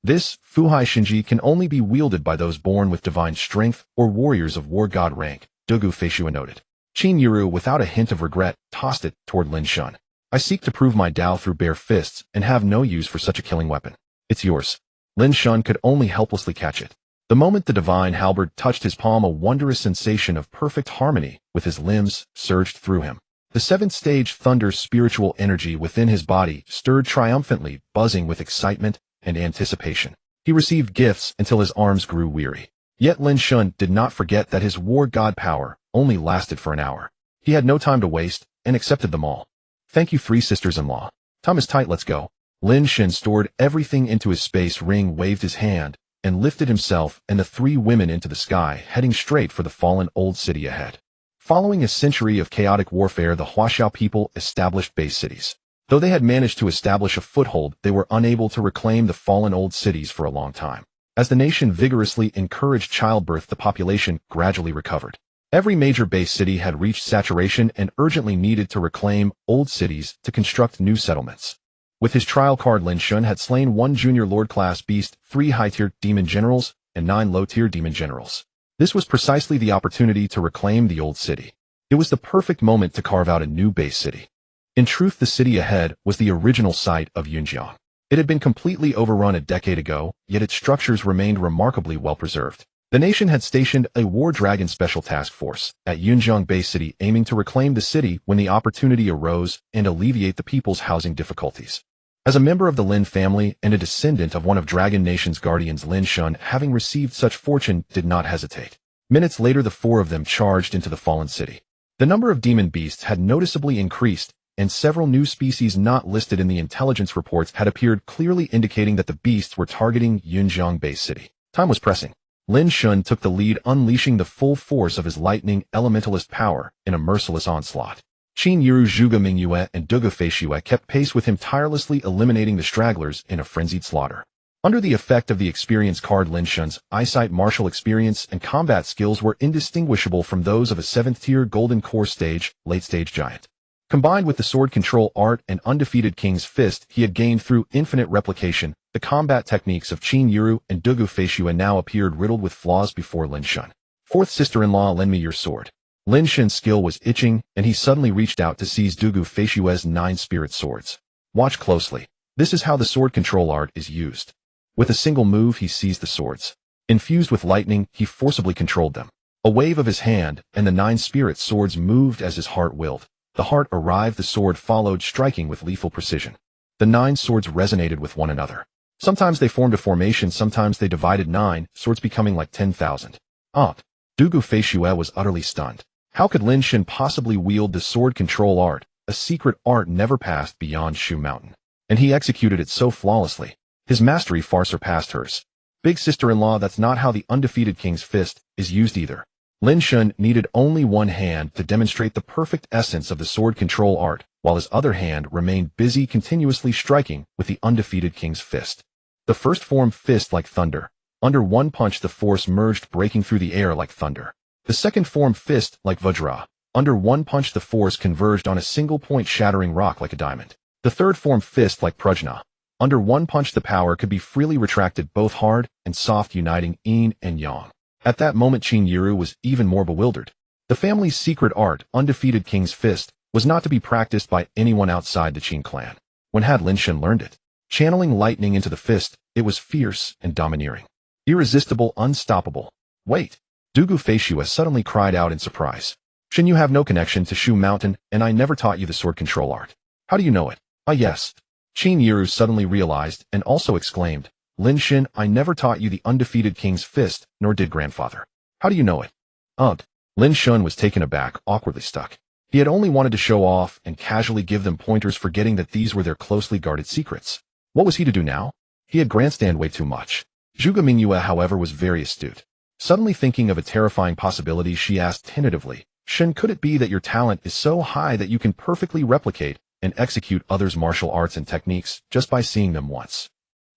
This Fuhai Shinji can only be wielded by those born with divine strength or warriors of war god rank, Dugu Feishua noted. Qin Yuru, without a hint of regret, tossed it toward Lin Shen. I seek to prove my Tao through bare fists and have no use for such a killing weapon. It's yours. Lin Shen could only helplessly catch it. The moment the divine halberd touched his palm, a wondrous sensation of perfect harmony with his limbs surged through him. The 7th stage thunder's spiritual energy within his body stirred triumphantly, buzzing with excitement and anticipation. He received gifts until his arms grew weary. Yet Lin Shen did not forget that his war god power only lasted for an hour. He had no time to waste and accepted them all. Thank you, 3 sisters-in-law. Time is tight, let's go. Lin Shen stored everything into his space ring, waved his hand, and lifted himself and the 3 women into the sky, heading straight for the fallen old city ahead. Following a century of chaotic warfare, the Huaxiao people established base cities. Though they had managed to establish a foothold, they were unable to reclaim the fallen old cities for a long time. As the nation vigorously encouraged childbirth, the population gradually recovered. Every major base city had reached saturation and urgently needed to reclaim old cities to construct new settlements. With his trial card, Lin Shen had slain 1 junior lord-class beast, 3 high-tier demon generals, and 9 low-tier demon generals. This was precisely the opportunity to reclaim the old city. It was the perfect moment to carve out a new base city. In truth, the city ahead was the original site of Yunjiang. It had been completely overrun a decade ago, yet its structures remained remarkably well preserved. The nation had stationed a War Dragon Special Task Force at Yunjiang Base City, aiming to reclaim the city when the opportunity arose and alleviate the people's housing difficulties. As a member of the Lin family and a descendant of one of Dragon Nation's guardians, Lin Shen, having received such fortune, did not hesitate. Minutes later, the 4 of them charged into the fallen city. The number of demon beasts had noticeably increased, and several new species not listed in the intelligence reports had appeared, clearly indicating that the beasts were targeting Yunjiang Base City. Time was pressing. Lin Shen took the lead, unleashing the full force of his lightning elementalist power in a merciless onslaught. Qin Yiru, Zhuge Mingyue, and Dugu Feishue kept pace with him, tirelessly eliminating the stragglers in a frenzied slaughter. Under the effect of the experience card, Lin Shen's eyesight, martial experience, and combat skills were indistinguishable from those of a 7th-tier golden core stage, late-stage giant. Combined with the sword control art and undefeated King's Fist he had gained through infinite replication, the combat techniques of Qin Yiru and Dugu Feishue now appeared riddled with flaws before Lin Shen. Fourth sister-in-law, lend me your sword. Lin Shen's skill was itching, and he suddenly reached out to seize Dugu Feishue's 9 spirit swords. Watch closely. This is how the sword control art is used. With a single move he seized the swords. Infused with lightning, he forcibly controlled them. A wave of his hand, and the 9 spirit swords moved as his heart willed. The heart arrived, the sword followed, striking with lethal precision. The 9 swords resonated with one another. Sometimes they formed a formation, sometimes they divided 9, swords becoming like 10,000. Dugu Feishue was utterly stunned. How could Lin Shen possibly wield the sword control art, a secret art never passed beyond Shu Mountain? And he executed it so flawlessly. His mastery far surpassed hers. Big sister-in-law, that's not how the undefeated King's Fist is used either. Lin Shen needed only one hand to demonstrate the perfect essence of the sword control art, while his other hand remained busy continuously striking with the undefeated King's Fist. The first form, fist like thunder. Under one punch the force merged, breaking through the air like thunder. The second form, fist like Vajra. Under one punch the force converged on a single point, shattering rock like a diamond. The third form, fist like Prajna. Under one punch the power could be freely retracted, both hard and soft, uniting yin and yang. At that moment Qin Yiru was even more bewildered. The family's secret art, undefeated King's Fist, was not to be practiced by anyone outside the Qin clan. When had Lin Shen learned it? Channeling lightning into the fist, it was fierce and domineering. Irresistible, unstoppable. Wait! Dugu Feishue suddenly cried out in surprise. Shen, you have no connection to Shu Mountain, and I never taught you the sword control art. How do you know it? Ah, yes. Qin Yiru suddenly realized and also exclaimed, Lin Shen, I never taught you the undefeated King's Fist, nor did grandfather. How do you know it? Lin Shen was taken aback, awkwardly stuck. He had only wanted to show off and casually give them pointers, forgetting that these were their closely guarded secrets. What was he to do now? He had grandstand way too much. Zhuge Mingyue, however, was very astute. Suddenly thinking of a terrifying possibility, she asked tentatively, Shen, could it be that your talent is so high that you can perfectly replicate and execute others' martial arts and techniques just by seeing them once?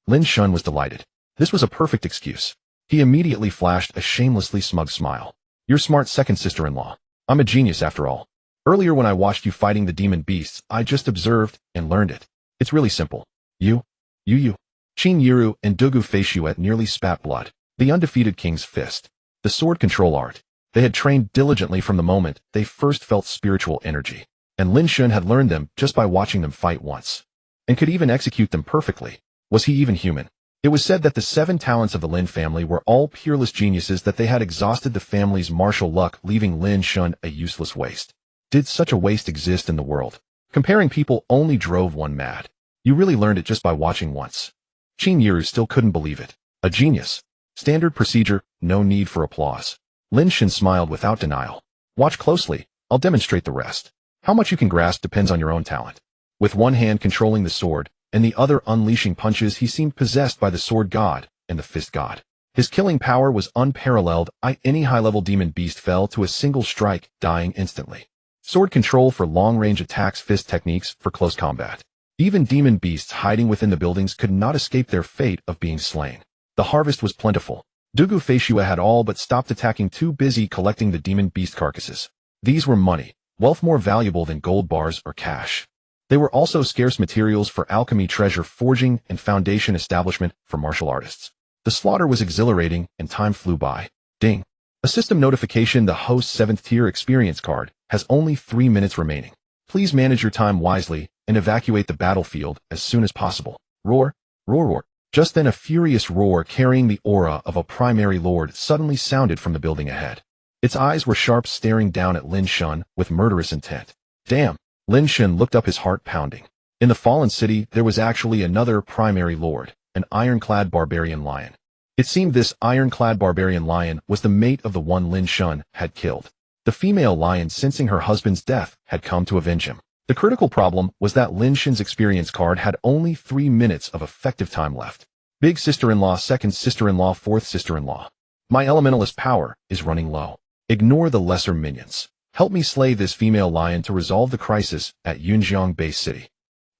Lin Shen was delighted. This was a perfect excuse. He immediately flashed a shamelessly smug smile. You're smart, second sister-in-law. I'm a genius after all. Earlier when I watched you fighting the demon beasts, I just observed and learned it. It's really simple. You. Qin Yiru and Dugu Feishue nearly spat blood. The undefeated King's Fist. The sword control art. They had trained diligently from the moment they first felt spiritual energy. And Lin Shen had learned them just by watching them fight once. And could even execute them perfectly. Was he even human? It was said that the 7 talents of the Lin family were all peerless geniuses, that they had exhausted the family's martial luck, leaving Lin Shen a useless waste. Did such a waste exist in the world? Comparing people only drove one mad. You really learned it just by watching once. Qin Yiru still couldn't believe it. A genius. Standard procedure, no need for applause. Lin Shen smiled without denial. Watch closely, I'll demonstrate the rest. How much you can grasp depends on your own talent. With one hand controlling the sword, and the other unleashing punches, he seemed possessed by the sword god and the fist god. His killing power was unparalleled. Any high-level demon beast fell to a single strike, dying instantly. Sword control for long-range attacks, fist techniques for close combat. Even demon beasts hiding within the buildings could not escape their fate of being slain. The harvest was plentiful. Dugu Feishue had all but stopped attacking, too busy collecting the demon beast carcasses. These were money, wealth more valuable than gold bars or cash. They were also scarce materials for alchemy, treasure forging, and foundation establishment for martial artists. The slaughter was exhilarating, and time flew by. Ding. A system notification: the host's 7th tier experience card has only 3 minutes remaining. Please manage your time wisely and evacuate the battlefield as soon as possible. Roar, roar, roar. Just then a furious roar carrying the aura of a primary lord suddenly sounded from the building ahead. Its eyes were sharp, staring down at Lin Shen with murderous intent. Damn! Lin Shen looked up, his heart pounding. In the fallen city, there was actually another primary lord, an ironclad barbarian lion. It seemed this ironclad barbarian lion was the mate of the one Lin Shen had killed. The female lion, sensing her husband's death, had come to avenge him. The critical problem was that Lin Shen's experience card had only 3 minutes of effective time left. Big sister-in-law, second sister-in-law, fourth sister-in-law. My elementalist power is running low. Ignore the lesser minions. Help me slay this female lion to resolve the crisis at Yunjiang Base City.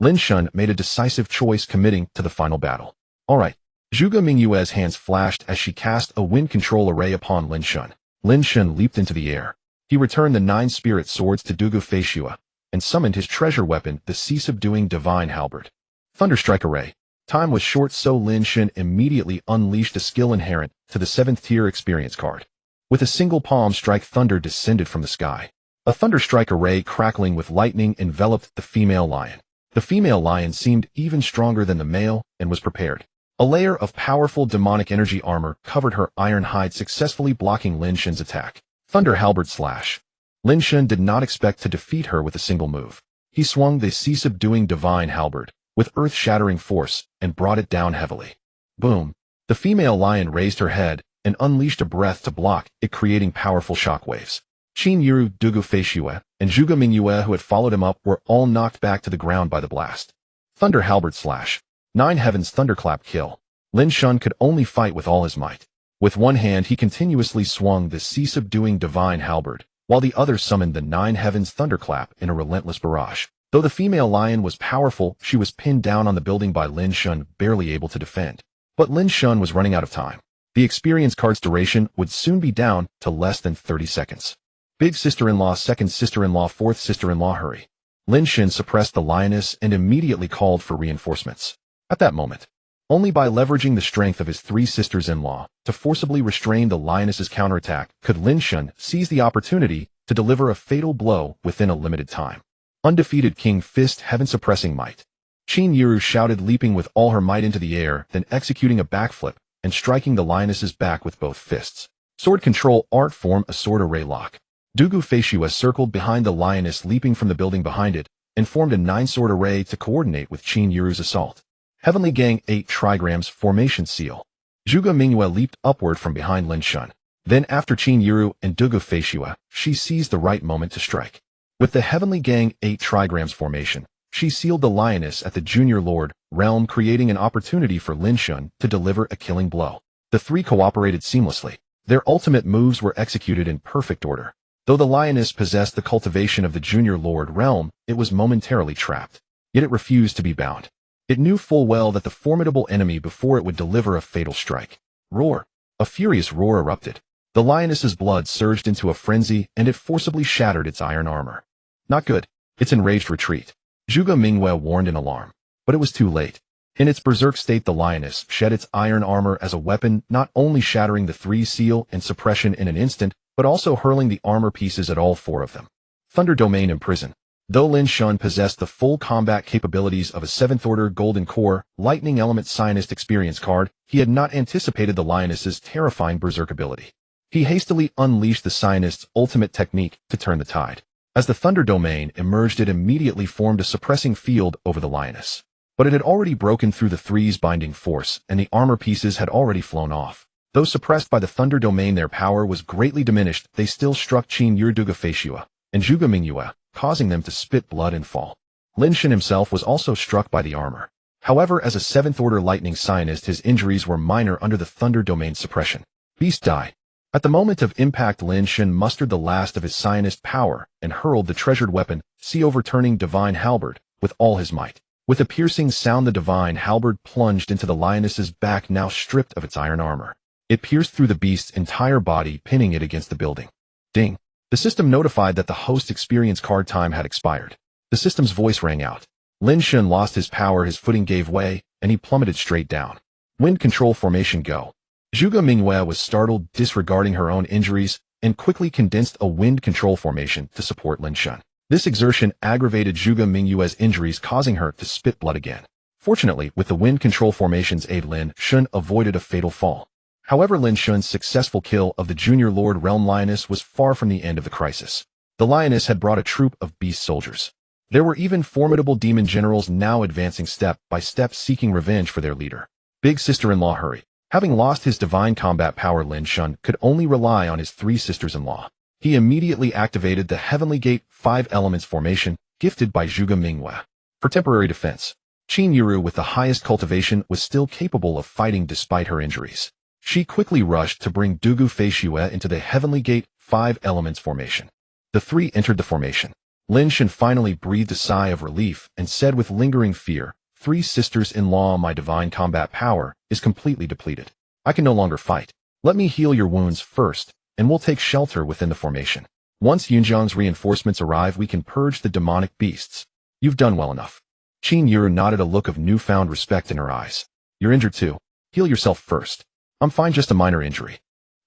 Lin Shen made a decisive choice, committing to the final battle. Alright. Zhuge Mingyue's hands flashed as she cast a wind control array upon Lin Shen. Lin Shen leaped into the air. He returned the 9 spirit swords to Dugu Feishua and summoned his treasure weapon, the sea-subduing divine halberd. Thunderstrike array. Time was short, so Lin Shen immediately unleashed a skill inherent to the 7th tier experience card. With a single palm strike, thunder descended from the sky. A thunderstrike array crackling with lightning enveloped the female lion. The female lion seemed even stronger than the male and was prepared. A layer of powerful demonic energy armor covered her iron hide, successfully blocking Lin Shen's attack. Thunder halberd slash. Lin Shen did not expect to defeat her with a single move. He swung the sea-subduing divine halberd with earth-shattering force and brought it down heavily. Boom! The female lion raised her head and unleashed a breath to block it, creating powerful shockwaves. Qin Yiru, Dugu Feishue, and Zhuge Mingyue, who had followed him up, were all knocked back to the ground by the blast. Thunder halberd slash. 9 heavens thunderclap kill. Lin Shen could only fight with all his might. With one hand he continuously swung the sea-subduing divine halberd, while the other summoned the 9 heavens thunderclap in a relentless barrage. Though the female lion was powerful, she was pinned down on the building by Lin Shen, barely able to defend. But Lin Shen was running out of time. The experience card's duration would soon be down to less than 30 seconds. Big sister-in-law, second sister-in-law, fourth sister-in-law, hurry. Lin Shen suppressed the lioness and immediately called for reinforcements. At that moment, only by leveraging the strength of his 3 sisters-in-law to forcibly restrain the lioness's counterattack could Lin Shen seize the opportunity to deliver a fatal blow within a limited time. Undefeated King Fist, heaven-suppressing might. Qin Yiru shouted, leaping with all her might into the air, then executing a backflip and striking the lioness's back with both fists. Sword control art, form a sword array lock. Dugu Feishua circled behind the lioness, leaping from the building behind it, and formed a 9-sword array to coordinate with Qin Yiru's assault. Heavenly Gang 8 trigrams formation seal. Zhuge Mingyue leaped upward from behind Lin Shen. Then after Qin Yiru and Dugu Feishua, she seized the right moment to strike. With the Heavenly Gang 8 trigrams formation, she sealed the lioness at the Junior Lord realm, creating an opportunity for Lin Shen to deliver a killing blow. The 3 cooperated seamlessly. Their ultimate moves were executed in perfect order. Though the lioness possessed the cultivation of the Junior Lord realm, it was momentarily trapped. Yet it refused to be bound. It knew full well that the formidable enemy before it would deliver a fatal strike. Roar! A furious roar erupted. The lioness's blood surged into a frenzy, and it forcibly shattered its iron armor. Not good. Its enraged retreat. Zhuge Mingyue warned in alarm. But it was too late. In its berserk state, the lioness shed its iron armor as a weapon, not only shattering the 3 seal and suppression in an instant, but also hurling the armor pieces at all 4 of them. Thunder Domain Imprison. Though Lin Shen possessed the full combat capabilities of a 7th Order Golden Core Lightning Element Scientist experience card, he had not anticipated the lioness's terrifying berserk ability. He hastily unleashed the Scientist's ultimate technique to turn the tide. As the Thunder Domain emerged, it immediately formed a suppressing field over the lioness. But it had already broken through the 3's binding force, and the armor pieces had already flown off. Though suppressed by the Thunder Domain, their power was greatly diminished. They still struck Qin Yiru, Dugu Feishua, and Zhuge Mingyue, causing them to spit blood and fall. Lin Shen himself was also struck by the armor. However, as a 7th Order Lightning Scientist, his injuries were minor under the Thunder Domain suppression. Beast die. At the moment of impact, Lin Shen mustered the last of his Scientist power and hurled the treasured weapon, sea-overturning divine halberd, with all his might. With a piercing sound, the divine halberd plunged into the lioness's back, now stripped of its iron armor. It pierced through the beast's entire body, pinning it against the building. Ding! The system notified that the host experience card time had expired. The system's voice rang out. Lin Shen lost his power, his footing gave way, and he plummeted straight down. Wind control formation go. Zhuge Mingyue was startled, disregarding her own injuries, and quickly condensed a wind control formation to support Lin Shen. This exertion aggravated Zhuge Mingyue's injuries, causing her to spit blood again. Fortunately, with the wind control formation's aid, Lin Shen avoided a fatal fall. However, Lin Shen's successful kill of the Junior Lord Realm Lioness was far from the end of the crisis. The lioness had brought a troop of beast soldiers. There were even formidable demon generals now advancing step by step, seeking revenge for their leader. Big sister-in-law, hurry. Having lost his divine combat power, Lin Shen could only rely on his 3 sisters-in-law. He immediately activated the Heavenly Gate 5 Elements formation, gifted by Zhuge Mingyue. For temporary defense, Qin Yiru, with the highest cultivation, was still capable of fighting despite her injuries. She quickly rushed to bring Dugu Feishue into the Heavenly Gate 5 Elements formation. The three entered the formation. Lin Shen finally breathed a sigh of relief and said with lingering fear, "Three sisters-in-law, my divine combat power is completely depleted. I can no longer fight. Let me heal your wounds first, and we'll take shelter within the formation. Once Yunjiang's reinforcements arrive, we can purge the demonic beasts. You've done well enough." Qin Yu nodded, a look of newfound respect in her eyes. "You're injured too. Heal yourself first." "I'm fine, just a minor injury."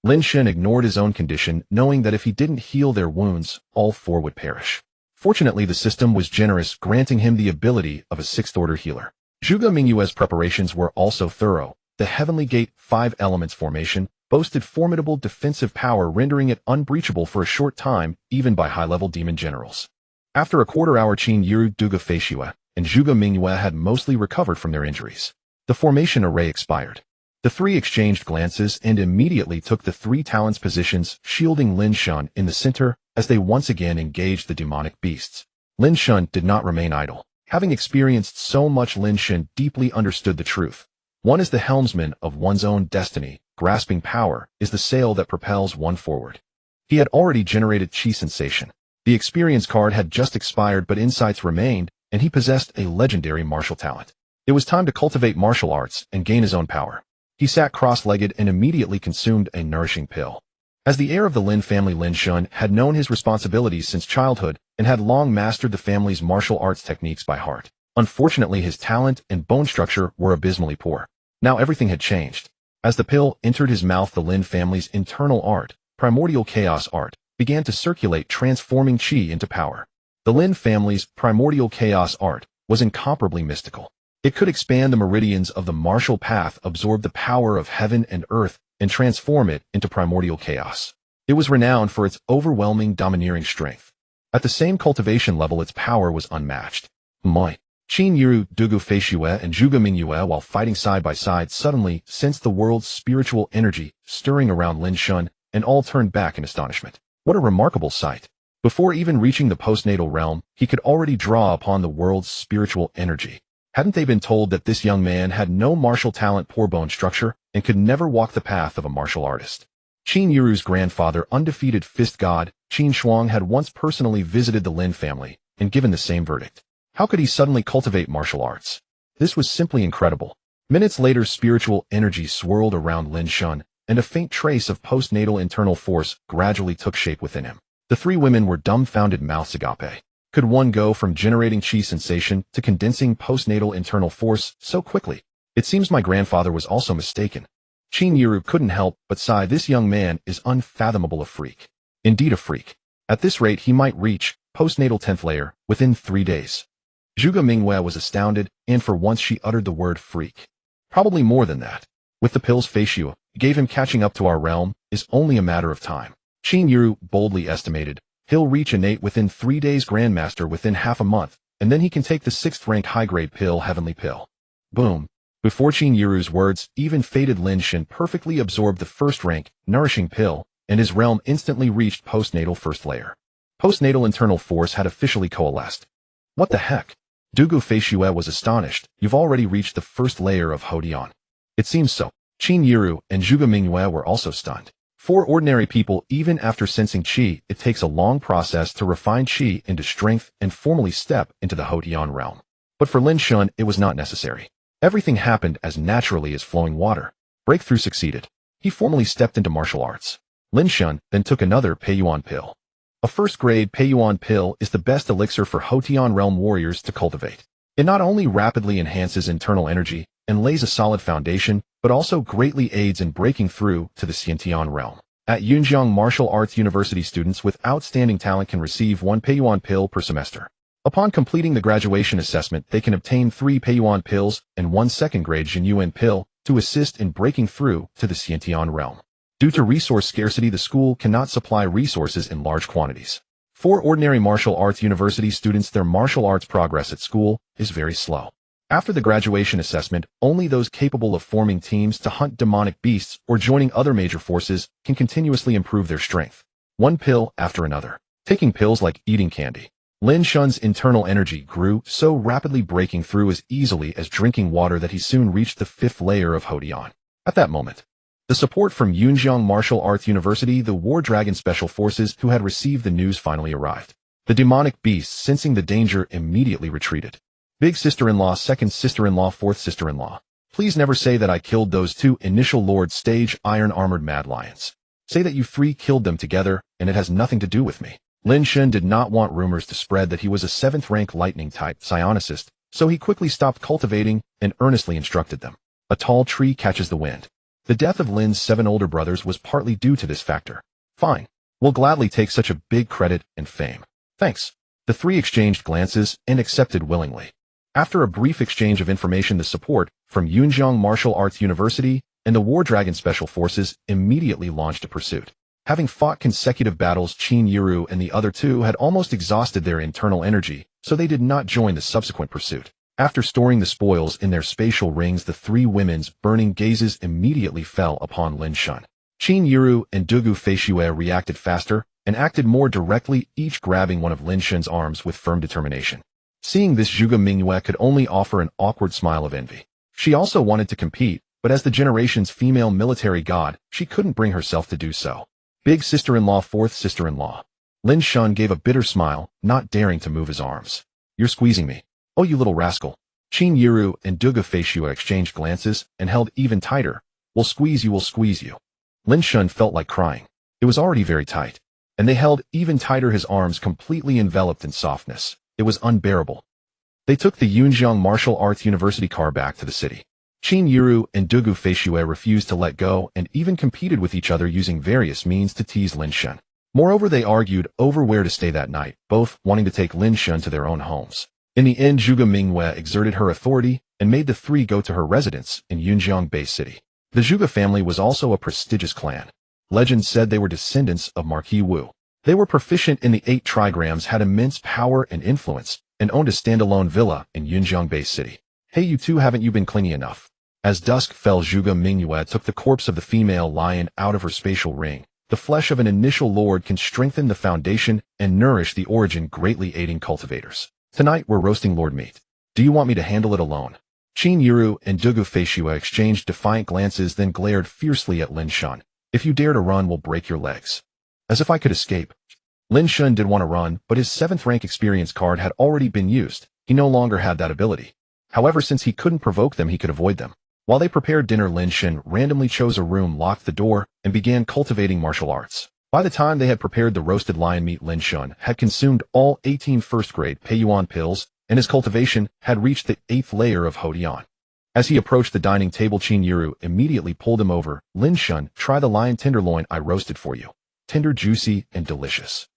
Lin Shen ignored his own condition, knowing that if he didn't heal their wounds, all four would perish. Fortunately, the system was generous, granting him the ability of a sixth-order healer. Zhuge Mingyue's preparations were also thorough. The Heavenly Gate 5 Elements formation boasted formidable defensive power, rendering it unbreachable for a short time, even by high-level demon generals. After a quarter-hour, Qin Yu, Duge Feishue, and Zhuge Mingyue had mostly recovered from their injuries. The formation array expired. The three exchanged glances and immediately took the three talents positions, shielding Lin Shen in the center as they once again engaged the demonic beasts. Lin Shen did not remain idle. Having experienced so much, Lin Shen deeply understood the truth. One is the helmsman of one's own destiny. Grasping power is the sail that propels one forward. He had already generated chi sensation. The experience card had just expired, but insights remained, and he possessed a legendary martial talent. It was time to cultivate martial arts and gain his own power. He sat cross-legged and immediately consumed a nourishing pill. As the heir of the Lin family, Lin Shen had known his responsibilities since childhood and had long mastered the family's martial arts techniques by heart. Unfortunately, his talent and bone structure were abysmally poor. Now everything had changed. As the pill entered his mouth, the Lin family's internal art, primordial chaos art, began to circulate, transforming chi into power. The Lin family's primordial chaos art was incomparably mystical. It could expand the meridians of the martial path, absorb the power of heaven and earth, and transform it into primordial chaos. It was renowned for its overwhelming domineering strength. At the same cultivation level, its power was unmatched. Qin Yu, Duge Feishue, and Zhuge Mingyue, while fighting side by side, suddenly sensed the world's spiritual energy stirring around Lin Shen, and all turned back in astonishment. What a remarkable sight! Before even reaching the postnatal realm, he could already draw upon the world's spiritual energy. Hadn't they been told that this young man had no martial talent, poor bone structure, and could never walk the path of a martial artist? Qin Yuru's grandfather, undefeated fist god, Qin Shuang, had once personally visited the Lin family and given the same verdict. How could he suddenly cultivate martial arts? This was simply incredible. Minutes later, spiritual energy swirled around Lin Shen, and a faint trace of postnatal internal force gradually took shape within him. The three women were dumbfounded, mouths agape. Could one go from generating chi sensation to condensing postnatal internal force so quickly? It seems my grandfather was also mistaken. Qin Yu couldn't help but sigh. This young man is unfathomable, a freak. Indeed a freak. At this rate, he might reach postnatal 10th layer within 3 days. Zhuge Mingyue was astounded, and for once she uttered the word freak. Probably more than that. With the pills Feishue gave him, catching up to our realm is only a matter of time. Qin Yu boldly estimated, he'll reach innate within 3 days, grandmaster within half a month, and then he can take the 6th rank high-grade pill, heavenly pill. Boom. Before Qin Yuru's words even faded, Lin Shen perfectly absorbed the 1st rank, nourishing pill, and his realm instantly reached postnatal 1st layer. Postnatal internal force had officially coalesced. What the heck? Duge Feishue was astonished. You've already reached the 1st layer of Hodian. It seems so. Qin Yu and Zhuge Mingyue were also stunned. For ordinary people, even after sensing chi, it takes a long process to refine chi into strength and formally step into the Hodian realm. But for Lin Shen, it was not necessary. Everything happened as naturally as flowing water. Breakthrough succeeded. He formally stepped into martial arts. Lin Shen then took another Peiyuan pill. A 1st-grade Peiyuan pill is the best elixir for Hodian realm warriors to cultivate. It not only rapidly enhances internal energy and lays a solid foundation, but also greatly aids in breaking through to the Xiantian realm. At Yunjiang Martial Arts University, students with outstanding talent can receive 1 Peiyuan pill per semester. Upon completing the graduation assessment, they can obtain 3 Peiyuan pills and 1 2nd-grade Jinyuan pill to assist in breaking through to the Xiantian realm. Due to resource scarcity, the school cannot supply resources in large quantities. For ordinary martial arts university students, their martial arts progress at school is very slow. After the graduation assessment, only those capable of forming teams to hunt demonic beasts or joining other major forces can continuously improve their strength. 1 pill after another. Taking pills like eating candy. Lin Shen's internal energy grew, so rapidly breaking through as easily as drinking water that he soon reached the 5th layer of Hodian. At that moment, The support from Yunjiang Martial Arts University, the War Dragon Special Forces who had received the news finally arrived. The demonic beasts, sensing the danger, immediately retreated. Big sister-in-law, second sister-in-law, fourth sister-in-law. Please never say that I killed those two initial Lord Stage iron-armored mad lions. Say that you three killed them together, and it has nothing to do with me. Lin Shen did not want rumors to spread that he was a 7th-rank lightning-type psionicist, so he quickly stopped cultivating and earnestly instructed them. A tall tree catches the wind. The death of Lin's 7 older brothers was partly due to this factor. Fine. We'll gladly take such a big credit and fame. Thanks. The three exchanged glances and accepted willingly. After a brief exchange of information, the support from Yunjiang Martial Arts University and the War Dragon Special Forces immediately launched a pursuit. Having fought consecutive battles, Qin Yiru and the other two had almost exhausted their internal energy, so they did not join the subsequent pursuit. After storing the spoils in their spatial rings, the three women's burning gazes immediately fell upon Lin Shen. Qin Yiru and Dugu Feishue reacted faster and acted more directly, each grabbing one of Lin Shen's arms with firm determination. Seeing this, Zhuge Mingyue could only offer an awkward smile of envy. She also wanted to compete, but as the generation's female military god, she couldn't bring herself to do so. Big sister-in-law, fourth sister-in-law. Lin Shen gave a bitter smile, not daring to move his arms. You're squeezing me. Oh, you little rascal. Qin Yiru and Dugu Feishue exchanged glances and held even tighter. We'll squeeze you, we'll squeeze you. Lin Shen felt like crying. It was already very tight. And they held even tighter, his arms completely enveloped in softness. It was unbearable. They took the Yunjiang Martial Arts University car back to the city. Qin Yiru and Dugu Feishue refused to let go and even competed with each other using various means to tease Lin Shen. Moreover, they argued over where to stay that night, both wanting to take Lin Shen to their own homes. In the end, Zhuge Mingyue exerted her authority and made the three go to her residence in Yunjiang Bay City. The Zhuge family was also a prestigious clan. Legend said they were descendants of Marquis Wu. They were proficient in the 8 trigrams, had immense power and influence, and owned a standalone villa in Yunjiang Bay City. Hey, you two, haven't you been clingy enough? As dusk fell, Zhuge Mingyue took the corpse of the female lion out of her spatial ring. The flesh of an initial lord can strengthen the foundation and nourish the origin, greatly aiding cultivators. Tonight we're roasting lord meat. Do you want me to handle it alone? Qin Yiru and Dugu Feishue exchanged defiant glances, then glared fiercely at Lin Shen. If you dare to run, we'll break your legs. As if I could escape. Lin Shen did want to run, but his 7th rank experience card had already been used. He no longer had that ability. However, since he couldn't provoke them, he could avoid them. While they prepared dinner, Lin Shen randomly chose a room, locked the door, and began cultivating martial arts. By the time they had prepared the roasted lion meat, Lin Shen had consumed all 18 first-grade Peiyuan pills, and his cultivation had reached the 8th layer of Hodian. As he approached the dining table, Qin Yiru immediately pulled him over. Lin Shen, try the lion tenderloin I roasted for you. Tender, juicy, and delicious.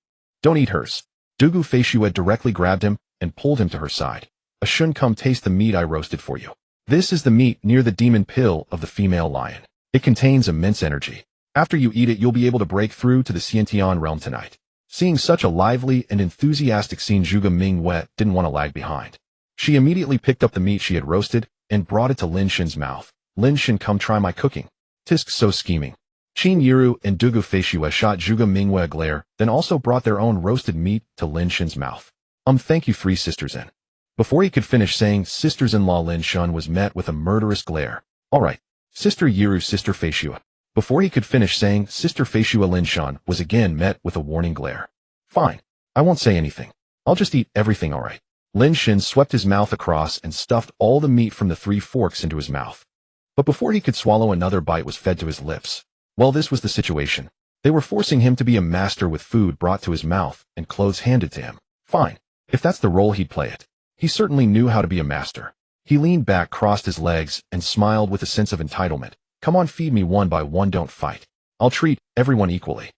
Don't eat hers. Dugu Feishue directly grabbed him and pulled him to her side. Shun, come taste the meat I roasted for you. This is the meat near the demon pill of the female lion. It contains immense energy. After you eat it, you'll be able to break through to the Xiantian realm tonight. Seeing such a lively and enthusiastic scene, Zhuge Mingyue didn't want to lag behind. She immediately picked up the meat she had roasted and brought it to Lin Shen's mouth. Lin Shen, come try my cooking. Tisk, so scheming. Qin Yiru and Dugu Feishue shot Zhuge Mingyue a glare, then also brought their own roasted meat to Lin Shen's mouth. Thank you, three sisters-in. Before he could finish saying sisters-in-law, Lin Shen was met with a murderous glare. All right, Sister Yiru, Sister Feishue. Before he could finish saying Sister Feishue, Lin Shen was again met with a warning glare. Fine, I won't say anything. I'll just eat everything, all right. Lin Shen swept his mouth across and stuffed all the meat from the 3 forks into his mouth. But before he could swallow, another bite was fed to his lips. Well, this was the situation. They were forcing him to be a master with food brought to his mouth and clothes handed to him. Fine. If that's the role, he'd play it. He certainly knew how to be a master. He leaned back, crossed his legs, and smiled with a sense of entitlement. Come on, feed me one by one, don't fight. I'll treat everyone equally.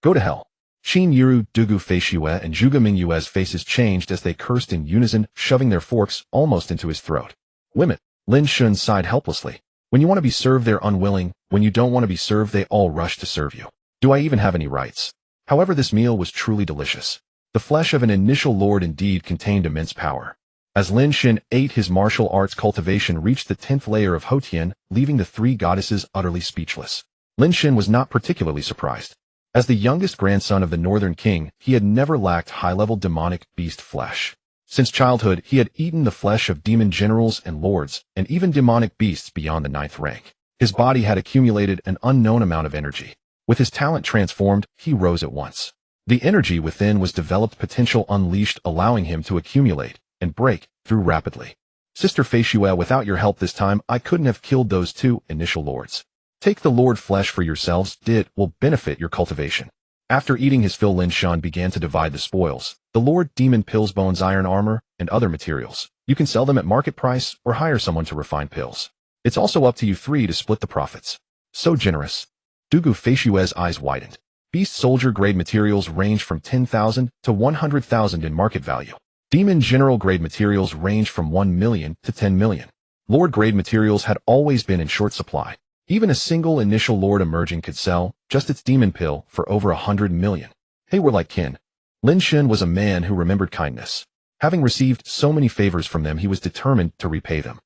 Go to hell. Qin Yiru, Dugu Feishue, and Zhuge Mingyue's faces changed as they cursed in unison, shoving their forks almost into his throat. Women. Lin Shen sighed helplessly. When you want to be served, they're unwilling. When you don't want to be served, they all rush to serve you. Do I even have any rights? However, this meal was truly delicious. The flesh of an initial lord indeed contained immense power. As Lin Shen ate, his martial arts cultivation reached the 10th layer of Hotian, leaving the 3 goddesses utterly speechless. Lin Shen was not particularly surprised. As the youngest grandson of the Northern King, he had never lacked high-level demonic beast flesh. Since childhood, he had eaten the flesh of demon generals and lords, and even demonic beasts beyond the 9th rank. His body had accumulated an unknown amount of energy. With his talent transformed, he rose at once. The energy within was developed potential unleashed, allowing him to accumulate and break through rapidly. Sister Fei Xue, without your help this time, I couldn't have killed those two initial lords. Take the lord flesh for yourselves, will benefit your cultivation. After eating his fill, Lin Shen began to divide the spoils. The lord demon pills, bones, iron armor, and other materials. You can sell them at market price or hire someone to refine pills. It's also up to you three to split the profits. So generous. Dugu Fei Xue's eyes widened. Beast soldier grade materials range from 10,000 to 100,000 in market value. Demon general grade materials range from 1 million to 10 million. Lord grade materials had always been in short supply. Even a single initial lord emerging could sell just its demon pill for over 100 million. They were like kin. Lin Shen was a man who remembered kindness. Having received so many favors from them, he was determined to repay them.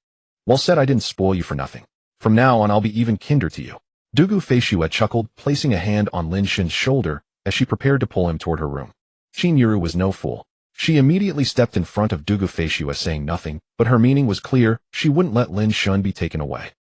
Well said, I didn't spoil you for nothing. From now on, I'll be even kinder to you. Dugu Fei Xue chuckled, placing a hand on Lin Shen's shoulder as she prepared to pull him toward her room. Qin Yuru was no fool. She immediately stepped in front of Dugu Fei Xue, saying nothing, but her meaning was clear. She wouldn't let Lin Shen be taken away.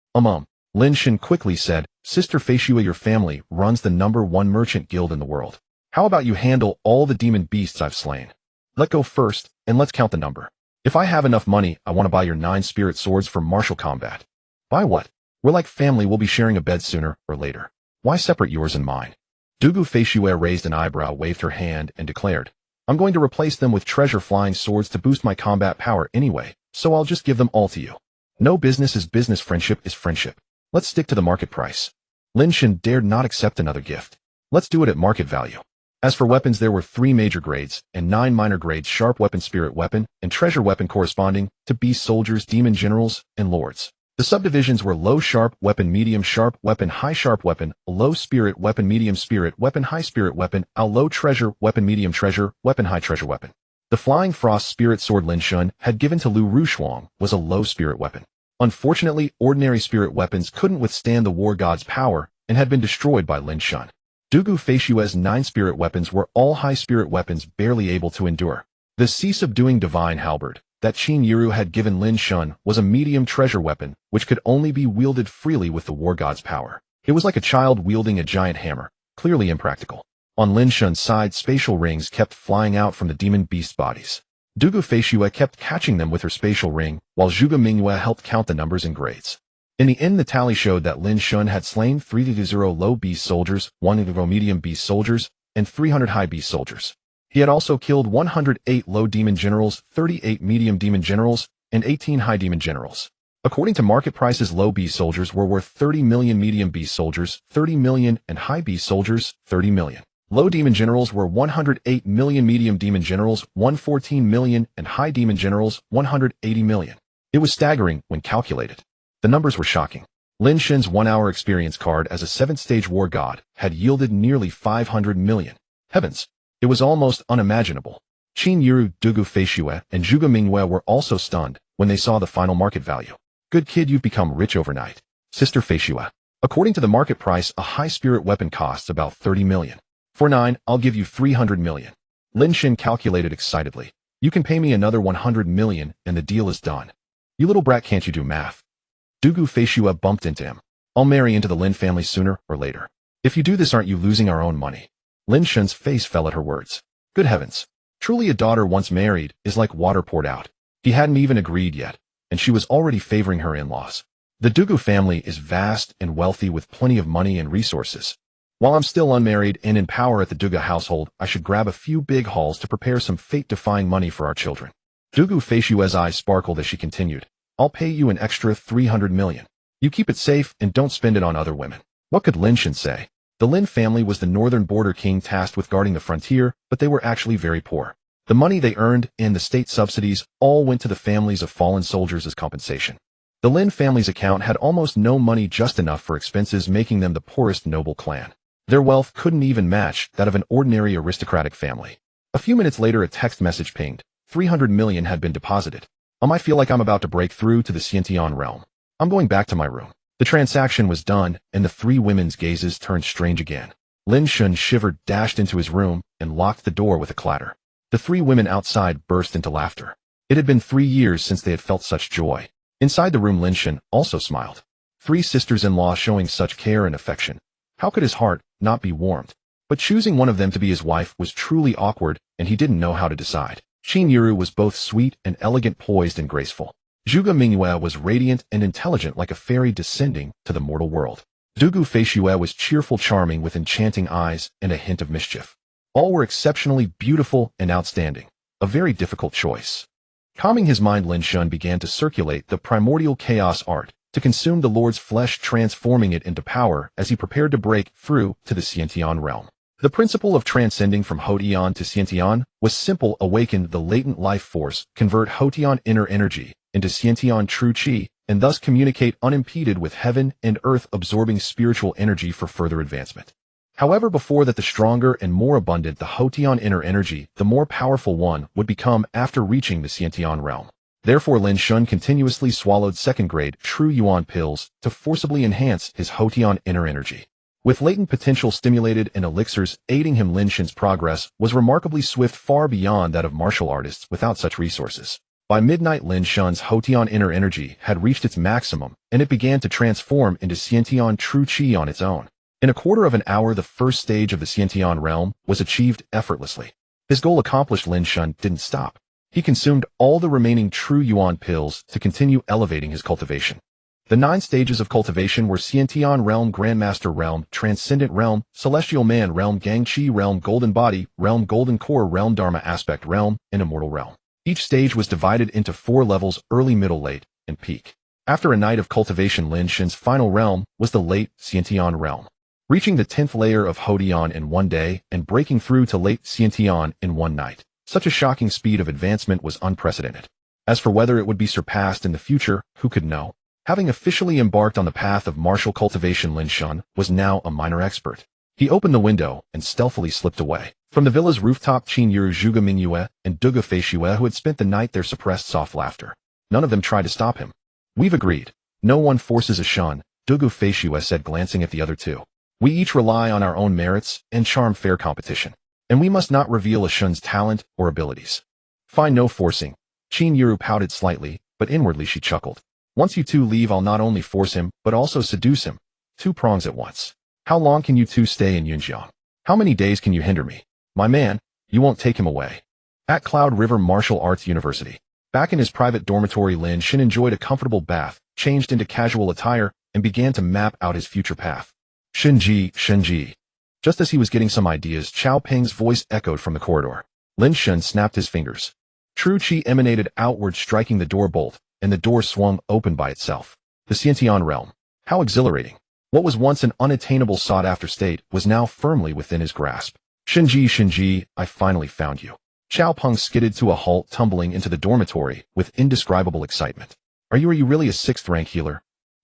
Lin Shen quickly said, Sister Fei Xue, your family runs the #1 merchant guild in the world. How about you handle all the demon beasts I've slain? Let go first, and let's count the number. If I have enough money, I want to buy your 9 spirit swords for martial combat. Buy what? We're like family, we'll be sharing a bed sooner or later. Why separate yours and mine? Dugu Fei Xue raised an eyebrow, waved her hand, and declared, I'm going to replace them with treasure flying swords to boost my combat power anyway, so I'll just give them all to you. No business is business, friendship is friendship. Let's stick to the market price. Lin Shen dared not accept another gift. Let's do it at market value. As for weapons, there were 3 major grades and 9 minor grades: sharp weapon, spirit weapon, and treasure weapon, corresponding to beast soldiers, demon generals, and lords. The subdivisions were low sharp weapon, medium sharp weapon, high sharp weapon, low spirit weapon, medium spirit weapon, high spirit weapon, low treasure weapon, medium treasure weapon, high treasure weapon. The flying frost spirit sword Lin Shen had given to Liu Rushuang was a low spirit weapon. Unfortunately, ordinary spirit weapons couldn't withstand the war god's power and had been destroyed by Lin Shen. Dugu Fei Xue's 9 spirit weapons were all high spirit weapons, barely able to endure. The sea-subduing divine halberd that Qin Yuru had given Lin Shen was a medium treasure weapon, which could only be wielded freely with the war god's power. It was like a child wielding a giant hammer, clearly impractical. On Lin Shen's side, spatial rings kept flying out from the demon beast bodies. Dugu Fei Xue kept catching them with her spatial ring, while Zhuge Mingyue helped count the numbers and grades. In the end, the tally showed that Lin Shen had slain 300 low beast soldiers, 100 medium beast soldiers, and 300 high beast soldiers. He had also killed 108 low demon generals, 38 medium demon generals, and 18 high demon generals. According to market prices, low beast soldiers were worth 30 million, medium beast soldiers 30 million, and high beast soldiers 30 million. Low demon generals were 108 million, medium demon generals 114 million, and high demon generals 180 million. It was staggering when calculated. The numbers were shocking. Lin Shen's 1-hour experience card as a 7th-stage war god had yielded nearly 500 million. Heavens! It was almost unimaginable. Qin Yuru, Dugu Fei Xue, and Zhuge Mingyue were also stunned when they saw the final market value. Good kid, you've become rich overnight. Sister Fei Xue. According to the market price, a high spirit weapon costs about 30 million. For 9, I'll give you 300 million. Lin Shen calculated excitedly. You can pay me another 100 million and the deal is done. You little brat, can't you do math? Dugu Fei Xue bumped into him. I'll marry into the Lin family sooner or later. If you do this, aren't you losing our own money? Lin Shen's face fell at her words. Good heavens. Truly, a daughter once married is like water poured out. He hadn't even agreed yet, and she was already favoring her in-laws. The Dugu family is vast and wealthy with plenty of money and resources. While I'm still unmarried and in power at the Dugu household, I should grab a few big hauls to prepare some fate-defying money for our children. Dugu Fei Xue's eyes sparkled as she continued. I'll pay you an extra 300 million. You keep it safe and don't spend it on other women. What could Lin Shen say? The Lin family was the northern border king tasked with guarding the frontier, but they were actually very poor. The money they earned and the state subsidies all went to the families of fallen soldiers as compensation. The Lin family's account had almost no money, just enough for expenses, making them the poorest noble clan. Their wealth couldn't even match that of an ordinary aristocratic family. A few minutes later, a text message pinged. 300 million had been deposited. I feel like I'm about to break through to the Xiantian realm. I'm going back to my room. The transaction was done, and the 3 women's gazes turned strange again. Lin Shen shivered, dashed into his room, and locked the door with a clatter. The 3 women outside burst into laughter. It had been 3 years since they had felt such joy. Inside the room, Lin Shen also smiled. Three sisters-in-law showing such care and affection. How could his heart not be warmed? But choosing one of them to be his wife was truly awkward, and he didn't know how to decide. Qin Yiru was both sweet and elegant, poised and graceful. Zhuge Mingyue was radiant and intelligent like a fairy descending to the mortal world. Dugu Feishue was cheerful, charming with enchanting eyes and a hint of mischief. All were exceptionally beautiful and outstanding. A very difficult choice. Calming his mind, Lin Shen began to circulate the primordial chaos art to consume the Lord's flesh, transforming it into power as he prepared to break through to the Xiantian realm. The principle of transcending from Hotian to Xiantian was simple: awaken the latent life force, convert Hotian inner energy into Xiantian true qi, and thus communicate unimpeded with heaven and earth, absorbing spiritual energy for further advancement. However, before that, the stronger and more abundant the Hotian inner energy, the more powerful one would become after reaching the Xiantian realm. Therefore, Lin Shen continuously swallowed second-grade true yuan pills to forcibly enhance his Hotian inner energy. With latent potential stimulated and elixirs aiding him, Lin Shen's progress was remarkably swift, far beyond that of martial artists without such resources. By midnight, Lin Shen's Hotian inner energy had reached its maximum, and it began to transform into Xiantian true qi on its own. In a quarter of an hour, the first stage of the Xiantian realm was achieved effortlessly. His goal accomplished, Lin Shen didn't stop. He consumed all the remaining true yuan pills to continue elevating his cultivation. The 9 stages of cultivation were Xiantian realm, Grandmaster realm, Transcendent realm, Celestial man realm, Gangqi realm, Golden body realm, Golden core realm, Dharma aspect realm, and Immortal realm. Each stage was divided into 4 levels: early, middle, late, and peak. After a night of cultivation, Lin Shen's final realm was the late Xiantian realm. Reaching the 10th layer of Hotian in one day and breaking through to late Xiantian in one night. Such a shocking speed of advancement was unprecedented. As for whether it would be surpassed in the future, who could know? Having officially embarked on the path of martial cultivation, Lin Shen was now a minor expert. He opened the window and stealthily slipped away. From the villa's rooftop, Qin Yiru, Zhuge Mingyue, and Dugu Feishue, who had spent the night there, suppressed soft laughter. None of them tried to stop him. "We've agreed. No one forces a Shen," Dugu Feishue said, glancing at the other two. "We each rely on our own merits and charm fair competition, and we must not reveal a Shen's talent or abilities." "Fine, no forcing." Qin Yiru pouted slightly, but inwardly she chuckled. "Once you two leave, I'll not only force him, but also seduce him. 2 prongs at once. How long can you two stay in Yunjiang? How many days can you hinder me? My man, you won't take him away." At Cloud River Martial Arts University. Back in his private dormitory, Lin Shen enjoyed a comfortable bath, changed into casual attire, and began to map out his future path. Shenji. Just as he was getting some ideas, Chao Peng's voice echoed from the corridor. Lin Shen snapped his fingers. True qi emanated outward, striking the door bolt, and the door swung open by itself. The Xiantian realm. How exhilarating. What was once an unattainable, sought-after state was now firmly within his grasp. Shenji, I finally found you. Chao Peng skidded to a halt, tumbling into the dormitory with indescribable excitement. Are you really a 6th rank healer?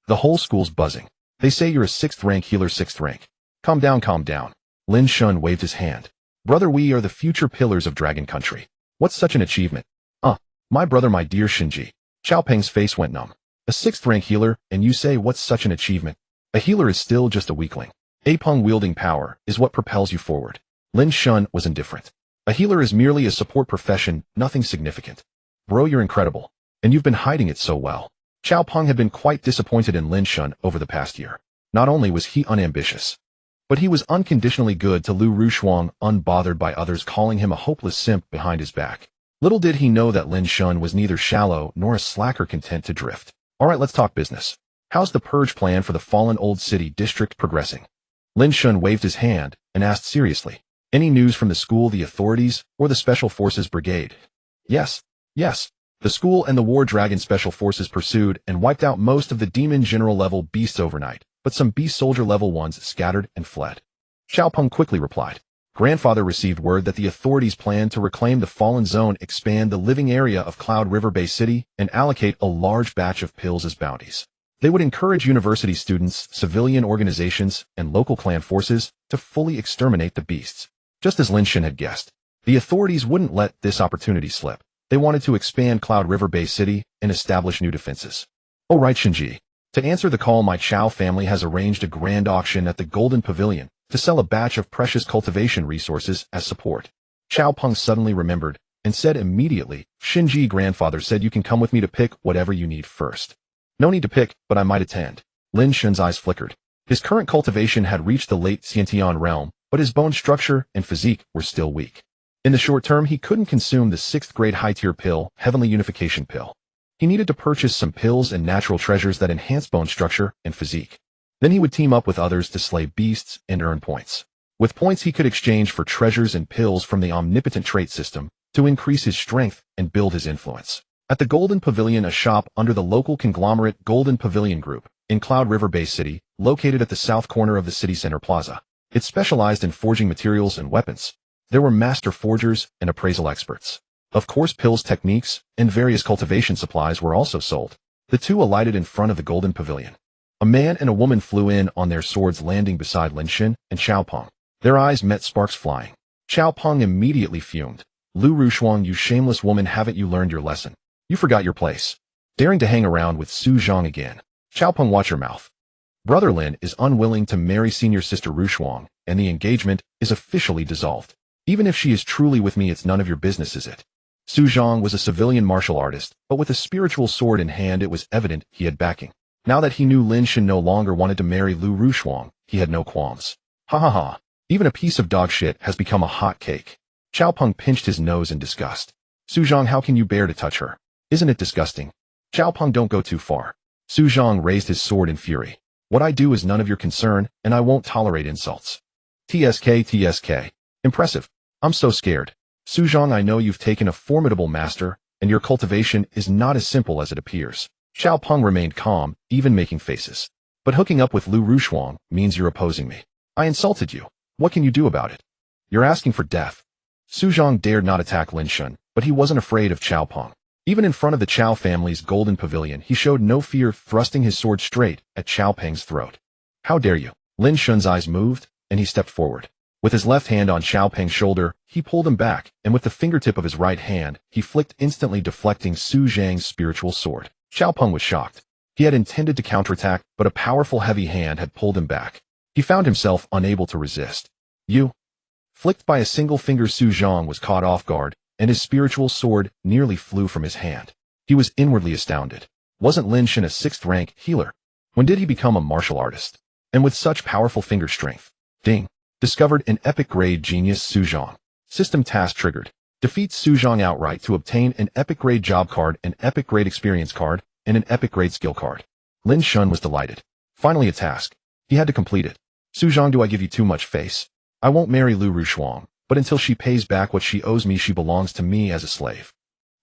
The whole school's buzzing. They say you're a 6th rank healer, 6th rank. Calm down. Lin Shen waved his hand. Brother, we are the future pillars of Dragon Country. What's such an achievement? My brother, my dear Shinji. Chao Peng's face went numb. A 6th rank healer, and you say what's such an achievement? A healer is still just a weakling. Apeng wielding power is what propels you forward. Lin Shen was indifferent. A healer is merely a support profession, nothing significant. Bro, you're incredible. And you've been hiding it so well. Chao Peng had been quite disappointed in Lin Shen over the past year. Not only was he unambitious, but he was unconditionally good to Liu Rushuang, unbothered by others calling him a hopeless simp behind his back. Little did he know that Lin Shen was neither shallow nor a slacker content to drift. Alright, let's talk business. How's the purge plan for the fallen old city district progressing? Lin Shen waved his hand and asked seriously. Any news from the school, the authorities, or the Special Forces Brigade? Yes. The school and the War Dragon Special Forces pursued and wiped out most of the demon general level beasts overnight, but some beast soldier level ones scattered and fled. Chao Peng quickly replied. Grandfather received word that the authorities plan to reclaim the fallen zone, expand the living area of Cloud River Bay City, and allocate a large batch of pills as bounties. They would encourage university students, civilian organizations, and local clan forces to fully exterminate the beasts. Just as Lin Shen had guessed, the authorities wouldn't let this opportunity slip. They wanted to expand Cloud River Bay City and establish new defenses. Oh right, Shinji. To answer the call, my Chao family has arranged a grand auction at the Golden Pavilion to sell a batch of precious cultivation resources as support. Chao Peng suddenly remembered and said immediately, Shinji, grandfather said you can come with me to pick whatever you need first. No need to pick, but I might attend. Lin Shen's eyes flickered. His current cultivation had reached the late Xiantian realm, but his bone structure and physique were still weak. In the short term, he couldn't consume the 6th grade high-tier pill, Heavenly Unification Pill. He needed to purchase some pills and natural treasures that enhance bone structure and physique. Then he would team up with others to slay beasts and earn points. With points he could exchange for treasures and pills from the omnipotent trait system to increase his strength and build his influence. At the Golden Pavilion, a shop under the local conglomerate Golden Pavilion Group, in Cloud River Bay City, located at the south corner of the city center plaza. It specialized in forging materials and weapons. There were master forgers and appraisal experts. Of course, pills, techniques, and various cultivation supplies were also sold. The two alighted in front of the Golden Pavilion. A man and a woman flew in on their swords, landing beside Lin Shen and Xiao Peng. Their eyes met, sparks flying. Xiao Peng immediately fumed. Liu Rushuang, you shameless woman, haven't you learned your lesson? You forgot your place. Daring to hang around with Su Zhang again. Xiao Peng, watch your mouth. Brother Lin is unwilling to marry senior sister Rushuang, and the engagement is officially dissolved. Even if she is truly with me, it's none of your business, is it? Su Zhang was a civilian martial artist, but with a spiritual sword in hand it was evident he had backing. Now that he knew Lin Shen no longer wanted to marry Liu Rushuang, he had no qualms. Ha ha ha. Even a piece of dog shit has become a hot cake. Xiao Peng pinched his nose in disgust. Su Zhang, how can you bear to touch her? Isn't it disgusting? Xiao Peng, don't go too far. Su Zhang raised his sword in fury. What I do is none of your concern, and I won't tolerate insults. TSK. Impressive. I'm so scared. Su Zhang, I know you've taken a formidable master, and your cultivation is not as simple as it appears. Xiao Peng remained calm, even making faces. But hooking up with Liu Rushuang means you're opposing me. I insulted you. What can you do about it? You're asking for death. Su Zhang dared not attack Lin Shen, but he wasn't afraid of Xiao Peng. Even in front of the Qiao family's golden pavilion, he showed no fear, thrusting his sword straight at Xiao Peng's throat. How dare you? Lin Shen's eyes moved, and he stepped forward. With his left hand on Xiao Peng's shoulder, he pulled him back, and with the fingertip of his right hand, he flicked, instantly deflecting Su Zhang's spiritual sword. Xiao Peng was shocked. He had intended to counterattack, but a powerful heavy hand had pulled him back. He found himself unable to resist. You? Flicked by a single finger, Su Zhang was caught off guard, and his spiritual sword nearly flew from his hand. He was inwardly astounded. Wasn't Lin Shen a 6th-rank healer? When did he become a martial artist? And with such powerful finger strength? Ding. Discovered an epic-grade genius, Su Zhang. System task triggered. Defeat Su Zhang outright to obtain an epic-grade job card, an epic-grade experience card, and an epic-grade skill card. Lin Shen was delighted. Finally a task. He had to complete it. Su Zhang, do I give you too much face? I won't marry Liu Rushuang, but until she pays back what she owes me, she belongs to me as a slave.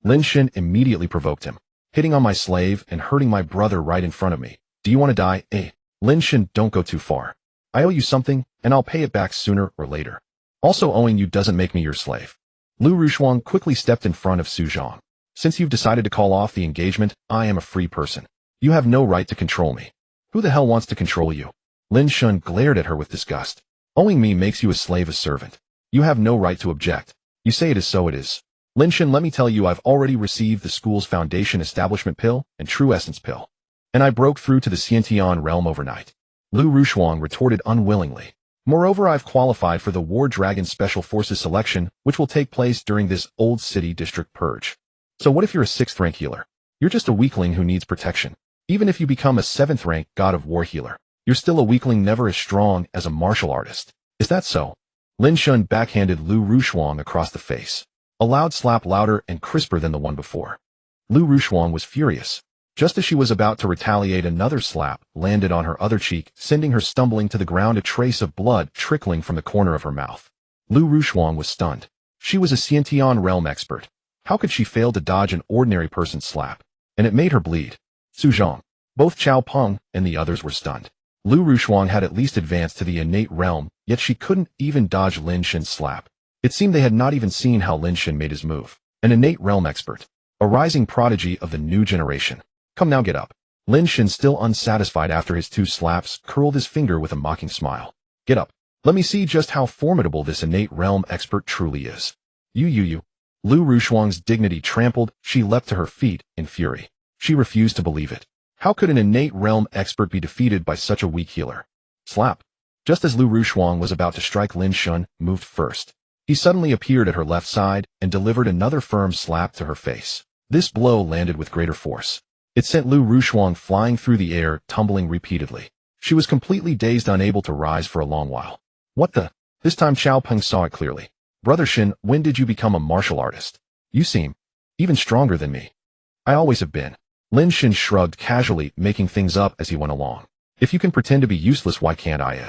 Lin Shen immediately provoked him. Hitting on my slave and hurting my brother right in front of me. Do you want to die, eh? Lin Shen, don't go too far. I owe you something, and I'll pay it back sooner or later. Also, owing you doesn't make me your slave. Liu Rushuang quickly stepped in front of Su Zhang. Since you've decided to call off the engagement, I am a free person. You have no right to control me. Who the hell wants to control you? Lin Shen glared at her with disgust. Owing me makes you a slave, a servant. You have no right to object. You say it is, so it is. Lin Shen, let me tell you, I've already received the school's foundation establishment pill and true essence pill. And I broke through to the Xiantian realm overnight. Liu Rushuang retorted unwillingly. Moreover, I've qualified for the War Dragon Special Forces selection, which will take place during this Old City District purge. So what if you're a 6th-rank healer? You're just a weakling who needs protection. Even if you become a 7th-rank God of War healer, you're still a weakling, never as strong as a martial artist. Is that so? Lin Shen backhanded Liu Rushuang across the face. A loud slap, louder and crisper than the one before. Liu Rushuang was furious. Just as she was about to retaliate, another slap landed on her other cheek, sending her stumbling to the ground, a trace of blood trickling from the corner of her mouth. Liu Rushuang was stunned. She was a Xiantian realm expert. How could she fail to dodge an ordinary person's slap? And it made her bleed. Su Zhang. Both Xiao Peng and the others were stunned. Liu Rushuang had at least advanced to the innate realm, yet she couldn't even dodge Lin Shen's slap. It seemed they had not even seen how Lin Shen made his move. An innate realm expert. A rising prodigy of the new generation. Come now, get up. Lin Shen, still unsatisfied after his 2 slaps, curled his finger with a mocking smile. Get up. Let me see just how formidable this innate realm expert truly is. You. Liu Rushuang's dignity trampled, she leapt to her feet in fury. She refused to believe it. How could an innate realm expert be defeated by such a weak healer? Slap. Just as Liu Rushuang was about to strike, Lin Shen moved first. He suddenly appeared at her left side and delivered another firm slap to her face. This blow landed with greater force. It sent Liu Rushuang flying through the air, tumbling repeatedly. She was completely dazed, unable to rise for a long while. What the? This time Xiao Peng saw it clearly. Brother Shen, when did you become a martial artist? You seem even stronger than me. I always have been. Lin Shen shrugged casually, making things up as he went along. If you can pretend to be useless, why can't I?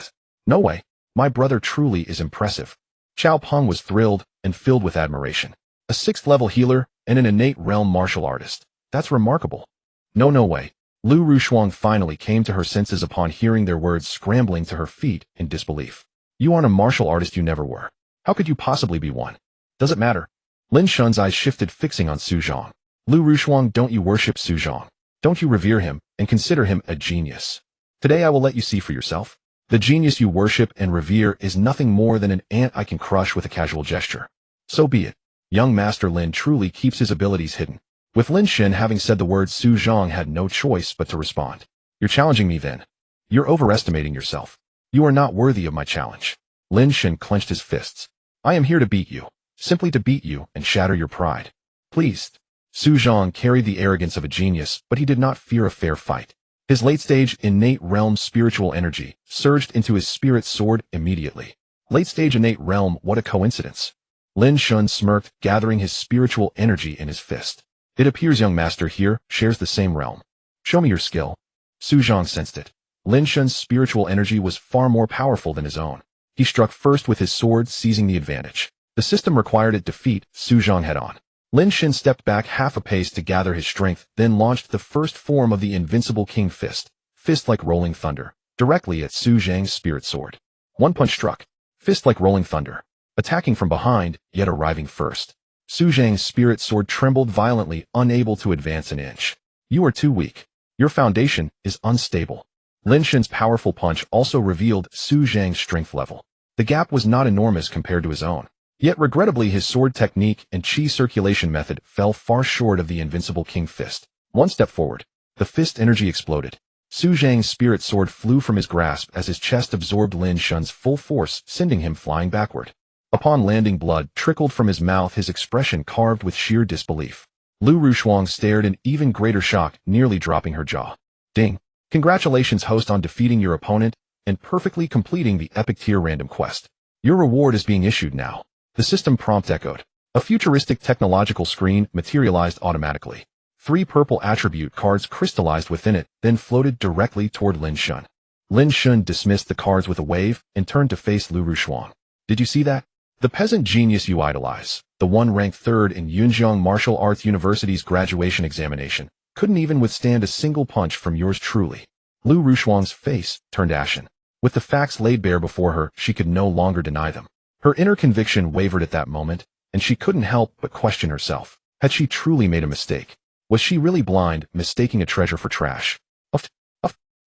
No way. My brother truly is impressive. Xiao Peng was thrilled and filled with admiration. A 6th-level healer and an innate realm martial artist. That's remarkable. No way. Liu Rushuang finally came to her senses upon hearing their words, scrambling to her feet in disbelief. You aren't a martial artist, you never were. How could you possibly be one? Does it matter? Lin Shen's eyes shifted, fixing on Su Zhang. Liu Rushuang, don't you worship Su Zhang? Don't you revere him and consider him a genius? Today I will let you see for yourself. The genius you worship and revere is nothing more than an ant I can crush with a casual gesture. So be it. Young Master Lin truly keeps his abilities hidden. With Lin Shen having said the words, Su Zhang had no choice but to respond. You're challenging me then. You're overestimating yourself. You are not worthy of my challenge. Lin Shen clenched his fists. I am here to beat you. Simply to beat you and shatter your pride. Pleased. Su Zhang carried the arrogance of a genius, but he did not fear a fair fight. His late-stage innate realm spiritual energy surged into his spirit sword immediately. Late-stage innate realm, what a coincidence. Lin Shen smirked, gathering his spiritual energy in his fist. It appears young master here shares the same realm. Show me your skill. Su Zhang sensed it. Lin Shen's spiritual energy was far more powerful than his own. He struck first with his sword, seizing the advantage. The system required it defeat Su Zhang head-on. Lin Shen stepped back half a pace to gather his strength, then launched the first form of the invincible king fist, fist like rolling thunder, directly at Su Zhang's spirit sword. One punch struck, fist like rolling thunder, attacking from behind, yet arriving first. Su Zhang's spirit sword trembled violently, unable to advance an inch. You are too weak. Your foundation is unstable. Lin Shen's powerful punch also revealed Su Zhang's strength level. The gap was not enormous compared to his own. Yet regrettably his sword technique and chi circulation method fell far short of the invincible king fist. One step forward. The fist energy exploded. Su Zhang's spirit sword flew from his grasp as his chest absorbed Lin Shen's full force, sending him flying backward. Upon landing, blood trickled from his mouth, his expression carved with sheer disbelief. Liu Rushuang stared in even greater shock, nearly dropping her jaw. Ding. Congratulations, host, on defeating your opponent and perfectly completing the epic tier random quest. Your reward is being issued now. The system prompt echoed. A futuristic technological screen materialized automatically. 3 purple attribute cards crystallized within it, then floated directly toward Lin Shen. Lin Shen dismissed the cards with a wave and turned to face Liu Rushuang. Did you see that? The peasant genius you idolize, the one ranked 3rd in Yunjiang Martial Arts University's graduation examination, couldn't even withstand a single punch from yours truly. Liu Rushuang's face turned ashen. With the facts laid bare before her, she could no longer deny them. Her inner conviction wavered at that moment, and she couldn't help but question herself. Had she truly made a mistake? Was she really blind, mistaking a treasure for trash?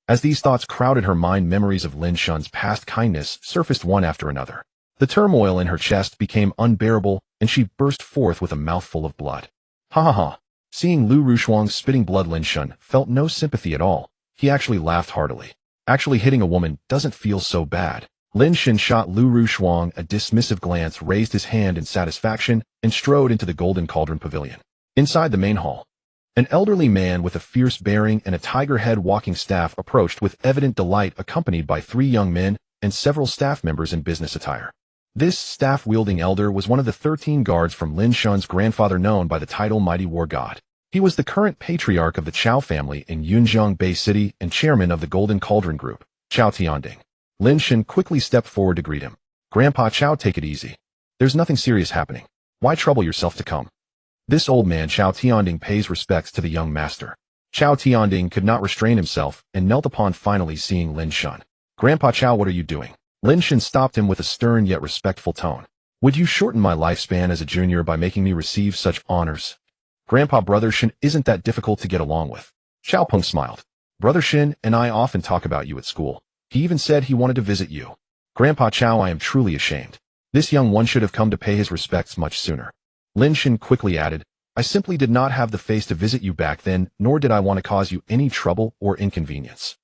As these thoughts crowded her mind, memories of Lin Shen's past kindness surfaced one after another. The turmoil in her chest became unbearable, and she burst forth with a mouthful of blood. Ha ha ha. Seeing Liu Rushuang spitting blood, Lin Shen felt no sympathy at all. He actually laughed heartily. Actually hitting a woman doesn't feel so bad. Lin Shen shot Liu Rushuang a dismissive glance, raised his hand in satisfaction, and strode into the Golden Cauldron Pavilion. Inside the main hall, an elderly man with a fierce bearing and a tiger head walking staff approached with evident delight, accompanied by 3 young men and several staff members in business attire. This staff-wielding elder was one of the 13 guards from Lin Shen's grandfather, known by the title Mighty War God. He was the current patriarch of the Chao family in Yunjiang Bay City and chairman of the Golden Cauldron Group, Chao Tianding. Lin Shen quickly stepped forward to greet him. Grandpa Chao, take it easy. There's nothing serious happening. Why trouble yourself to come? This old man, Chao Tianding, pays respects to the young master. Chao Tianding could not restrain himself and knelt upon finally seeing Lin Shen. Grandpa Chao, what are you doing? Lin Shen stopped him with a stern yet respectful tone. Would you shorten my lifespan as a junior by making me receive such honors? Grandpa, Brother Shen isn't that difficult to get along with. Xiao Peng smiled. Brother Shen and I often talk about you at school. He even said he wanted to visit you. Grandpa Chao, I am truly ashamed. This young one should have come to pay his respects much sooner. Lin Shen quickly added, I simply did not have the face to visit you back then, nor did I want to cause you any trouble or inconvenience.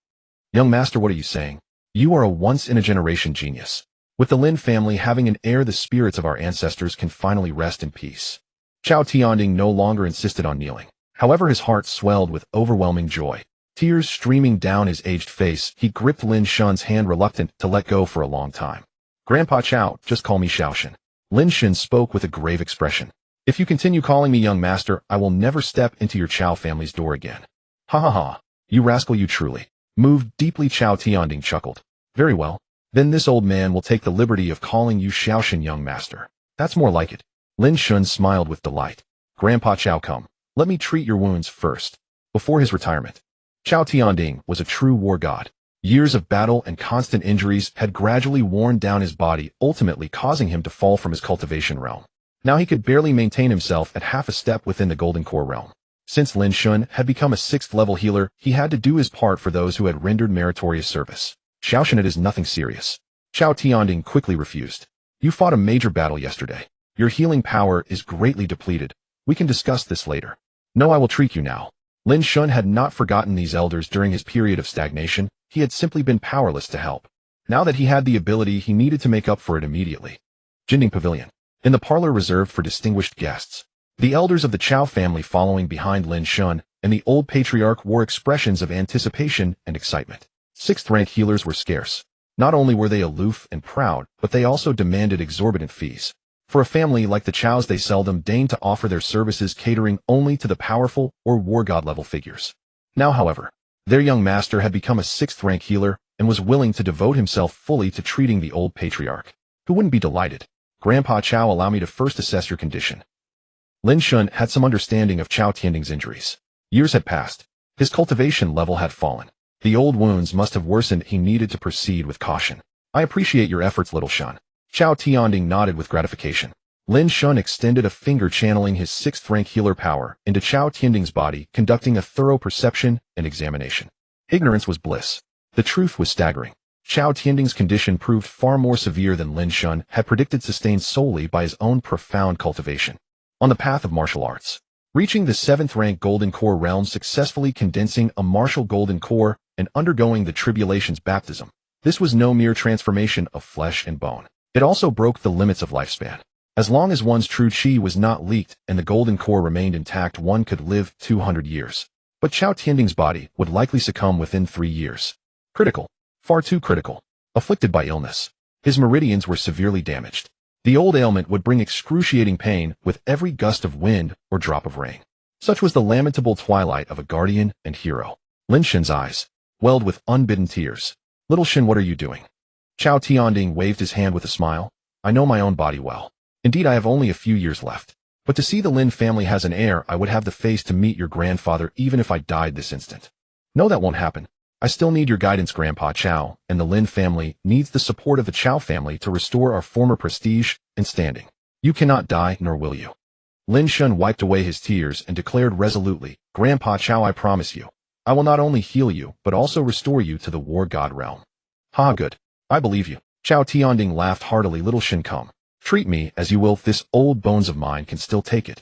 Young master, what are you saying? You are a once-in-a-generation genius. With the Lin family having an heir, the spirits of our ancestors can finally rest in peace. Chao Tianding no longer insisted on kneeling. However, his heart swelled with overwhelming joy. Tears streaming down his aged face, he gripped Lin Shen's hand, reluctant to let go for a long time. Grandpa Chao, just call me Xiaoshen. Lin Shen spoke with a grave expression. If you continue calling me young master, I will never step into your Chao family's door again. Ha ha ha. You rascal, you truly. Moved deeply, Chao Tianding chuckled. Very well. Then this old man will take the liberty of calling you Xiaoshen, young master. That's more like it. Lin Shen smiled with delight. Grandpa Chao, come. Let me treat your wounds first. Before his retirement, Chao Tianding was a true war god. Years of battle and constant injuries had gradually worn down his body, ultimately causing him to fall from his cultivation realm. Now he could barely maintain himself at half a step within the Golden Core realm. Since Lin Shen had become a 6th-level healer, he had to do his part for those who had rendered meritorious service. Xiaoshen, it is nothing serious. Chao Tianding quickly refused. You fought a major battle yesterday. Your healing power is greatly depleted. We can discuss this later. No, I will treat you now. Lin Shen had not forgotten these elders during his period of stagnation. He had simply been powerless to help. Now that he had the ability, he needed to make up for it immediately. Jinding Pavilion. In the parlor reserved for distinguished guests, the elders of the Chao family following behind Lin Shen and the old patriarch wore expressions of anticipation and excitement. 6th-rank healers were scarce. Not only were they aloof and proud, but they also demanded exorbitant fees. For a family like the Chaos, they seldom deigned to offer their services, catering only to the powerful or war god level figures. Now, however, their young master had become a 6th-rank healer and was willing to devote himself fully to treating the old patriarch. Who wouldn't be delighted? Grandpa Chao, allow me to first assess your condition. Lin Shen had some understanding of Chao Tianding's injuries. Years had passed. His cultivation level had fallen. The old wounds must have worsened. He needed to proceed with caution. I appreciate your efforts, little Shen. Chao Tianding nodded with gratification. Lin Shen extended a finger, channeling his 6th-rank healer power into Chao Tianding's body, conducting a thorough perception and examination. Ignorance was bliss. The truth was staggering. Chao Tianding's condition proved far more severe than Lin Shen had predicted, sustained solely by his own profound cultivation. On the path of martial arts, reaching the 7th-rank Golden Core realm, successfully condensing a martial Golden Core and undergoing the Tribulation's baptism. This was no mere transformation of flesh and bone. It also broke the limits of lifespan. As long as one's true chi was not leaked and the Golden Core remained intact, one could live 200 years. But Chao Tianding's body would likely succumb within 3 years. Critical. Far too critical. Afflicted by illness. His meridians were severely damaged. The old ailment would bring excruciating pain with every gust of wind or drop of rain. Such was the lamentable twilight of a guardian and hero. Lin Shen's eyes welled with unbidden tears. Little Shen, what are you doing? Chao Tianding waved his hand with a smile. I know my own body well. Indeed, I have only a few years left. But to see the Lin family has an heir, I would have the face to meet your grandfather even if I died this instant. No, that won't happen. I still need your guidance, Grandpa Chao, and the Lin family needs the support of the Chao family to restore our former prestige and standing. You cannot die, nor will you. Lin Shen wiped away his tears and declared resolutely, Grandpa Chao, I promise you, I will not only heal you, but also restore you to the war god realm. Ha, good. I believe you. Chao Tianding laughed heartily. Little Shen, come. Treat me as you will. This old bones of mine can still take it.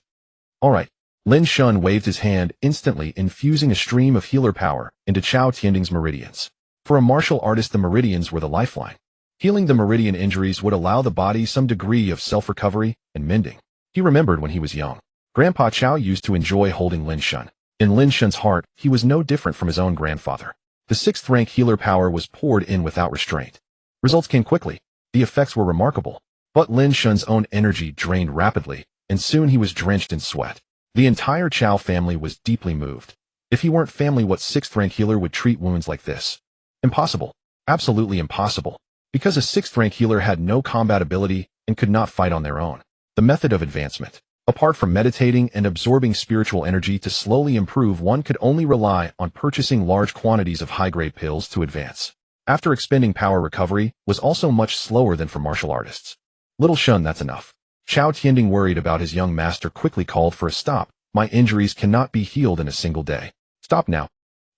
All right. Lin Shen waved his hand, instantly infusing a stream of healer power into Chao Tianding's meridians. For a martial artist, the meridians were the lifeline. Healing the meridian injuries would allow the body some degree of self-recovery and mending. He remembered when he was young. Grandpa Chao used to enjoy holding Lin Shen. In Lin Shen's heart, he was no different from his own grandfather. The 6th-rank healer power was poured in without restraint. Results came quickly. The effects were remarkable. But Lin Shen's own energy drained rapidly, and soon he was drenched in sweat. The entire Chao family was deeply moved. If he weren't family, what 6th-rank healer would treat wounds like this? Impossible. Absolutely impossible. Because a 6th-rank healer had no combat ability and could not fight on their own. The method of advancement. Apart from meditating and absorbing spiritual energy to slowly improve, one could only rely on purchasing large quantities of high-grade pills to advance. After expending power, recovery was also much slower than for martial artists. Little Shen, that's enough. Chao Tianding, worried about his young master, quickly called for a stop. My injuries cannot be healed in a single day. Stop now.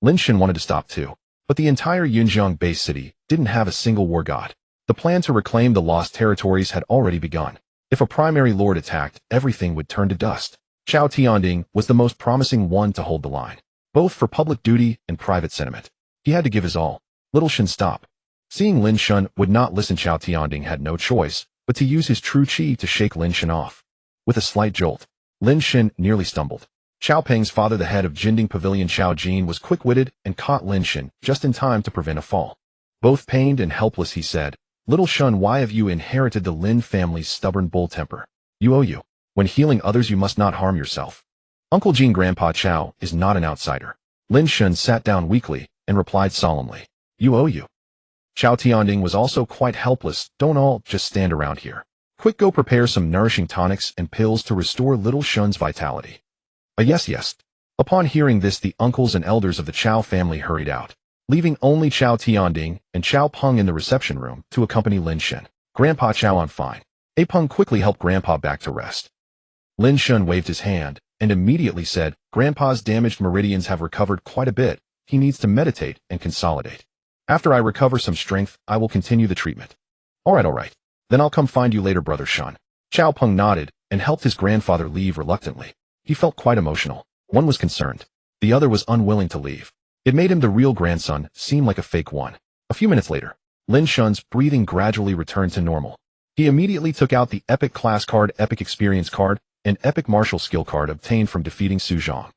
Lin Shen wanted to stop too. But the entire Yunjiang base city didn't have a single war god. The plan to reclaim the lost territories had already begun. If a primary lord attacked, everything would turn to dust. Chao Tianding was the most promising one to hold the line, both for public duty and private sentiment. He had to give his all. Little Shen, stop. Seeing Lin Shen would not listen, Chao Tianding had no choice but to use his true chi to shake Lin Shen off. With a slight jolt, Lin Shen nearly stumbled. Xiao Peng's father, the head of Jinding Pavilion Xiao Jin, was quick-witted and caught Lin Shen just in time to prevent a fall. Both pained and helpless, he said, "Little Shun, why have you inherited the Lin family's stubborn bull temper? You. When healing others, you must not harm yourself." Uncle Jin, Grandpa Qiao, is not an outsider. Lin Shen sat down weakly and replied solemnly, You. Xiao Tianding was also quite helpless. "Don't all just stand around here. Quick, go prepare some nourishing tonics and pills to restore little Shun's vitality." Yes. Upon hearing this, the uncles and elders of the Qiao family hurried out, leaving only Xiao Tianding and Xiao Peng in the reception room to accompany Lin Shen. "Grandpa Qiao, I'm fine." A Peng quickly helped Grandpa back to rest. Lin Shen waved his hand and immediately said, "Grandpa's damaged meridians have recovered quite a bit. He needs to meditate and consolidate. After I recover some strength, I will continue the treatment." All right. Then I'll come find you later, Brother Shen." Xiao Peng nodded and helped his grandfather leave reluctantly. He felt quite emotional. One was concerned. The other was unwilling to leave. It made him, the real grandson, seem like a fake one. A few minutes later, Lin Shen's breathing gradually returned to normal. He immediately took out the Epic Class card, Epic Experience card, and Epic Martial Skill card obtained from defeating Su Zhang.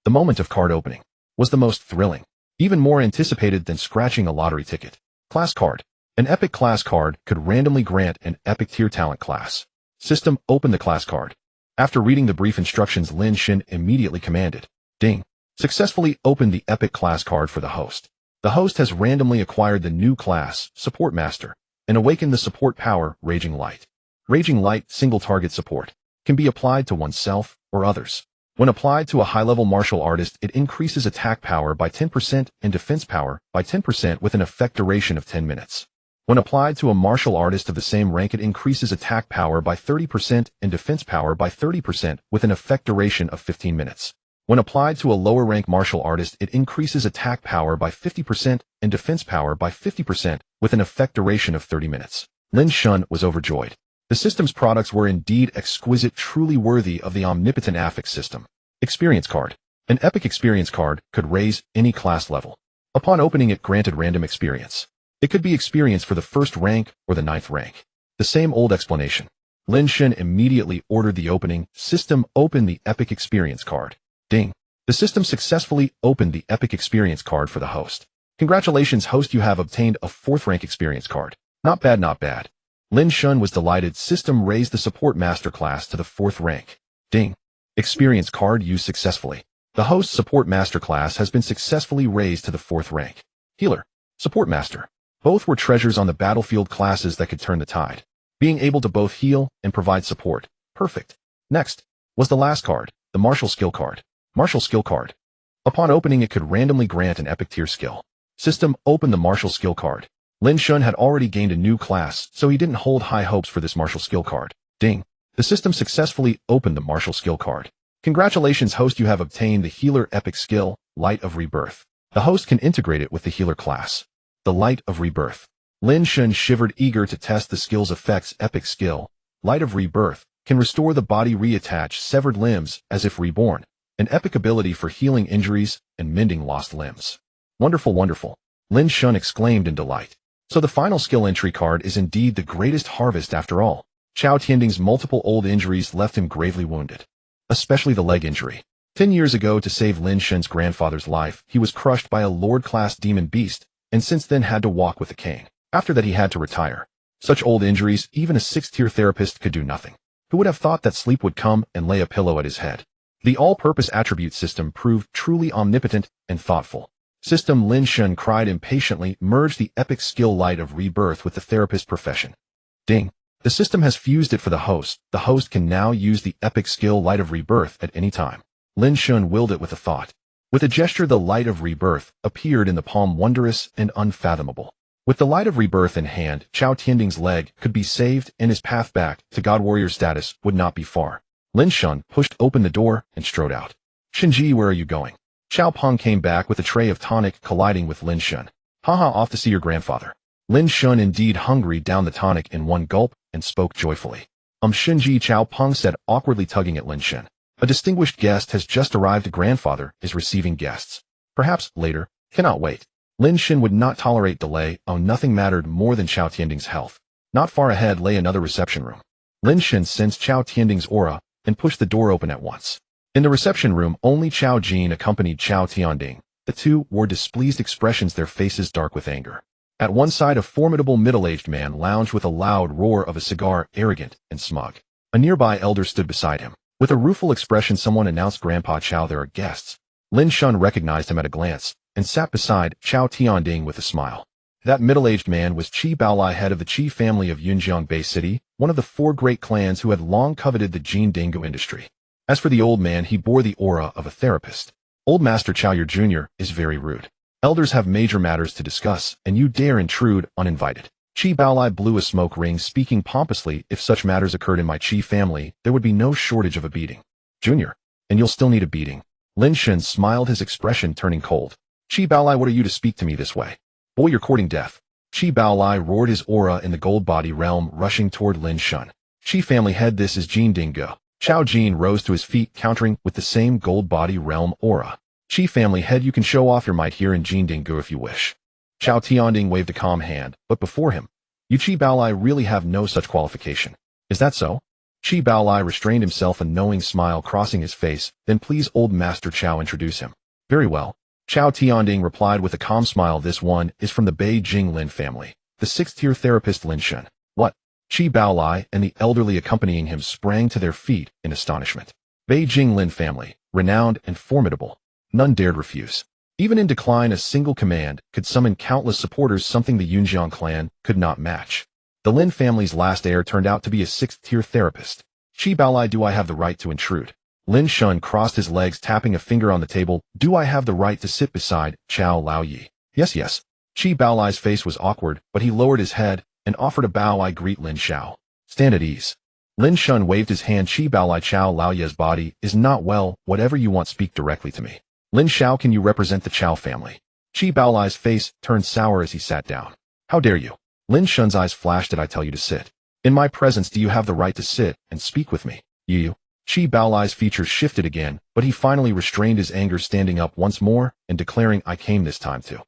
The moment of card opening was the most thrilling, even more anticipated than scratching a lottery ticket. Class card. An Epic Class card could randomly grant an Epic Tier Talent class. System, open the class card. After reading the brief instructions, Lin Shen immediately commanded, "Ding." Successfully opened the Epic Class card for the host. The host has randomly acquired the new class, Support Master, and awakened the support power, Raging Light. Raging Light, single target support, can be applied to oneself or others. When applied to a high-level martial artist, it increases attack power by 10% and defense power by 10% with an effect duration of 10 minutes. When applied to a martial artist of the same rank, it increases attack power by 30% and defense power by 30% with an effect duration of 15 minutes. When applied to a lower rank martial artist, it increases attack power by 50% and defense power by 50% with an effect duration of 30 minutes. Lin Shen was overjoyed. The system's products were indeed exquisite, truly worthy of the omnipotent affix system. Experience card. An Epic Experience card could raise any class level. Upon opening it, granted random experience. It could be experience for the 1st rank or the 9th rank. The same old explanation. Lin Shen immediately ordered the opening. System, open the Epic Experience card. Ding. The system successfully opened the Epic Experience card for the host. "Congratulations, host, you have obtained a 4th rank experience card." Not bad. Lin Shen was delighted. System, raised the Support Master class to the 4th rank. Ding. Experience card used successfully. The host's Support Master class has been successfully raised to the 4th rank. Healer. Support Master. Both were treasures on the battlefield, classes that could turn the tide. Being able to both heal and provide support. Perfect. Next was the last card, the Martial Skill card. Martial Skill card. Upon opening, it could randomly grant an Epic Tier skill. System, open the Martial Skill card. Lin Shen had already gained a new class, so he didn't hold high hopes for this Martial Skill card. Ding. The system successfully opened the Martial Skill card. "Congratulations, host, you have obtained the Healer Epic Skill, Light of Rebirth." The host can integrate it with the Healer class. The Light of Rebirth. Lin Shen shivered, eager to test the skill's effects. Epic Skill, Light of Rebirth, can restore the body, reattach severed limbs as if reborn. An epic ability for healing injuries and mending lost limbs. Wonderful. Lin Shen exclaimed in delight. So the final skill entry card is indeed the greatest harvest after all. Xiao Tianding's multiple old injuries left him gravely wounded. Especially the leg injury. 10 years ago, to save Lin Shen's grandfather's life, he was crushed by a Lord-class demon beast, and since then had to walk with a cane. After that, he had to retire. Such old injuries, even a 6th-tier therapist could do nothing. Who would have thought that sleep would come and lay a pillow at his head? The all-purpose attribute system proved truly omnipotent and thoughtful. System, Lin Shen cried impatiently, merged the Epic Skill Light of Rebirth with the therapist profession. Ding. The system has fused it for the host. The host can now use the Epic Skill Light of Rebirth at any time. Lin Shen willed it with a thought. With a gesture, the Light of Rebirth appeared in the palm, wondrous and unfathomable. With the Light of Rebirth in hand, Xiao Tianding's leg could be saved, and his path back to God Warrior status would not be far. Lin Shen pushed open the door and strode out. "Shenji, where are you going?" Xiao Peng came back with a tray of tonic, colliding with Lin Shen. "Haha, off to see your grandfather." Lin Shen indeed hungry down the tonic in one gulp and spoke joyfully. Shenji," Xiao Peng said, awkwardly tugging at Lin Shen. "A distinguished guest has just arrived. Grandfather is receiving guests. Perhaps later. Cannot wait." Lin Shen would not tolerate delay. Nothing mattered more than Xiao Tianding's health. Not far ahead lay another reception room. Lin Shen sensed Xiao Tianding's aura and pushed the door open at once. In the reception room, only Chao Jin accompanied Chao Tianding. The two wore displeased expressions, their faces dark with anger. At one side, a formidable middle-aged man lounged with a loud roar of a cigar, arrogant and smug. A nearby elder stood beside him. With a rueful expression, someone announced, "Grandpa Chao, there are guests." Lin Shen recognized him at a glance, and sat beside Chao Tianding with a smile. That middle-aged man was Qi Baolai, head of the Qi family of Yunjiang Bay City, one of the four great clans who had long coveted the Jin Dingo industry. As for the old man, he bore the aura of a therapist. "Old Master Chao, your junior is very rude. Elders have major matters to discuss, and you dare intrude uninvited." Qi Baolai blew a smoke ring, speaking pompously, "If such matters occurred in my Qi family, there would be no shortage of a beating." "Junior, and you'll still need a beating." Lin Shen smiled, his expression turning cold. "Qi Baolai, what are you to speak to me this way? Boy, you're courting death." Qi Baolai roared, his aura in the gold body realm rushing toward Lin Shen. "Qi family head, this is Jin Dingo." Chao Jin rose to his feet, countering with the same gold body realm aura. "Qi family head, you can show off your might here in Jin Dingo if you wish." Chao Tianding waved a calm hand, but before him, "You Qi Baolai really have no such qualification. Is that so?" Qi Baolai restrained himself, a knowing smile crossing his face. "Then please, old Master Chao, introduce him." "Very well." Chao Tianding replied with a calm smile, "This one is from the Beijing Lin family, the sixth-tier therapist Lin Shen." "What?" Qi Baolai and the elderly accompanying him sprang to their feet in astonishment. Beijing Lin family, renowned and formidable. None dared refuse. Even in decline, a single command could summon countless supporters, something the Yunjiang clan could not match. The Lin family's last heir turned out to be a sixth-tier therapist. "Qi Baolai, do I have the right to intrude?" Lin Shen crossed his legs, tapping a finger on the table. "Do I have the right to sit beside Chao Laoyi?" "Yes, yes." Qi Baolai's face was awkward, but he lowered his head and offered a bow. "I greet Lin Xiao. Stand at ease." Lin Shen waved his hand. "Qi Baolai, Chao Laoyi's body is not well. Whatever you want, speak directly to me." "Lin Xiao, can you represent the Chao family?" Qi Baolai's face turned sour as he sat down. "How dare you?" Lin Shen's eyes flashed. "Did I tell you to sit? In my presence, do you have the right to sit and speak with me?" "You." Qi Baolai's features shifted again, but he finally restrained his anger, standing up once more and declaring, "I came this time to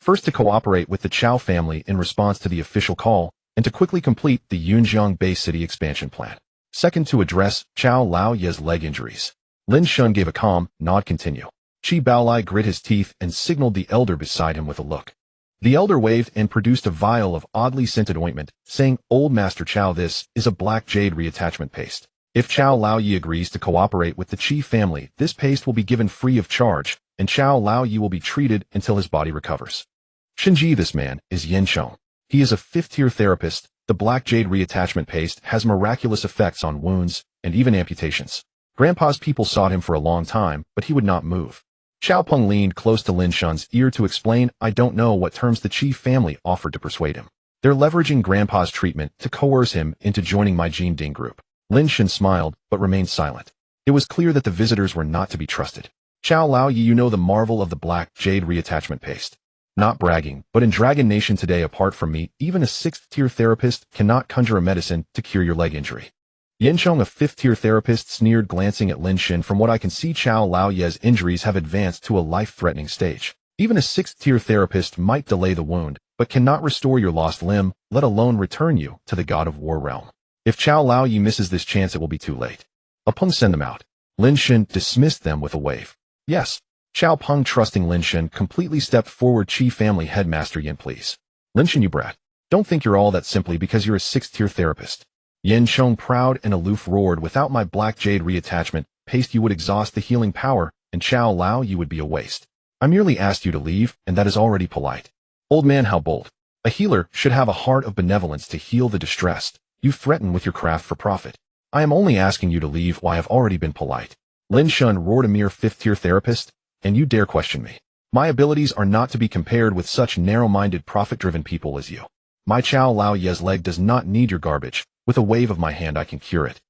first to cooperate with the Chao family in response to the official call, and to quickly complete the Yunjiang Bay City expansion plan. Second, to address Chao Laoyi's leg injuries." Lin Shen gave a calm nod. "Continue." Qi Baolai grit his teeth and signaled the elder beside him with a look. The elder waved and produced a vial of oddly scented ointment, saying, "Old Master Chao, this is a black jade reattachment paste. If Chao Laoyi agrees to cooperate with the Qi family, this paste will be given free of charge, and Chao Laoyi will be treated until his body recovers." "Shinji, this man is Yin Chong. He is a fifth-tier therapist. The black jade reattachment paste has miraculous effects on wounds and even amputations. Grandpa's people sought him for a long time, but he would not move." Chao Peng leaned close to Lin Shen's ear to explain, "I don't know what terms the Qi family offered to persuade him. They're leveraging Grandpa's treatment to coerce him into joining my Jin Ding group." Lin Shen smiled, but remained silent. It was clear that the visitors were not to be trusted. "Chao Laoyi, you know the marvel of the black jade reattachment paste. Not bragging, but in Dragon Nation today, apart from me, even a sixth-tier therapist cannot conjure a medicine to cure your leg injury." Yin Chong, a fifth-tier therapist, sneered, glancing at Lin Shen. "From what I can see, Chao Laoyi's injuries have advanced to a life-threatening stage. Even a sixth-tier therapist might delay the wound, but cannot restore your lost limb, let alone return you to the God of War realm. If Chao Laoyi misses this chance, it will be too late. Upon send them out." Lin Shen dismissed them with a wave. "Yes." Chao Peng, trusting Lin Shen, completely stepped forward. "Qi family headmaster Yin, please." "Lin Shen, you brat. Don't think you're all that simply because you're a sixth-tier therapist." Yin Chong, proud and aloof, roared, "Without my black jade reattachment paste, you would exhaust the healing power, and Chao Laoyi would be a waste. I merely asked you to leave, and that is already polite." "Old man, how bold. A healer should have a heart of benevolence to heal the distressed. You threaten with your craft for profit. I am only asking you to leave. Why, I have already been polite." Lin Shen roared, "A mere fifth-tier therapist? And you dare question me? My abilities are not to be compared with such narrow-minded, profit-driven people as you. My Chao Laoyi's leg does not need your garbage. With a wave of my hand I can cure it.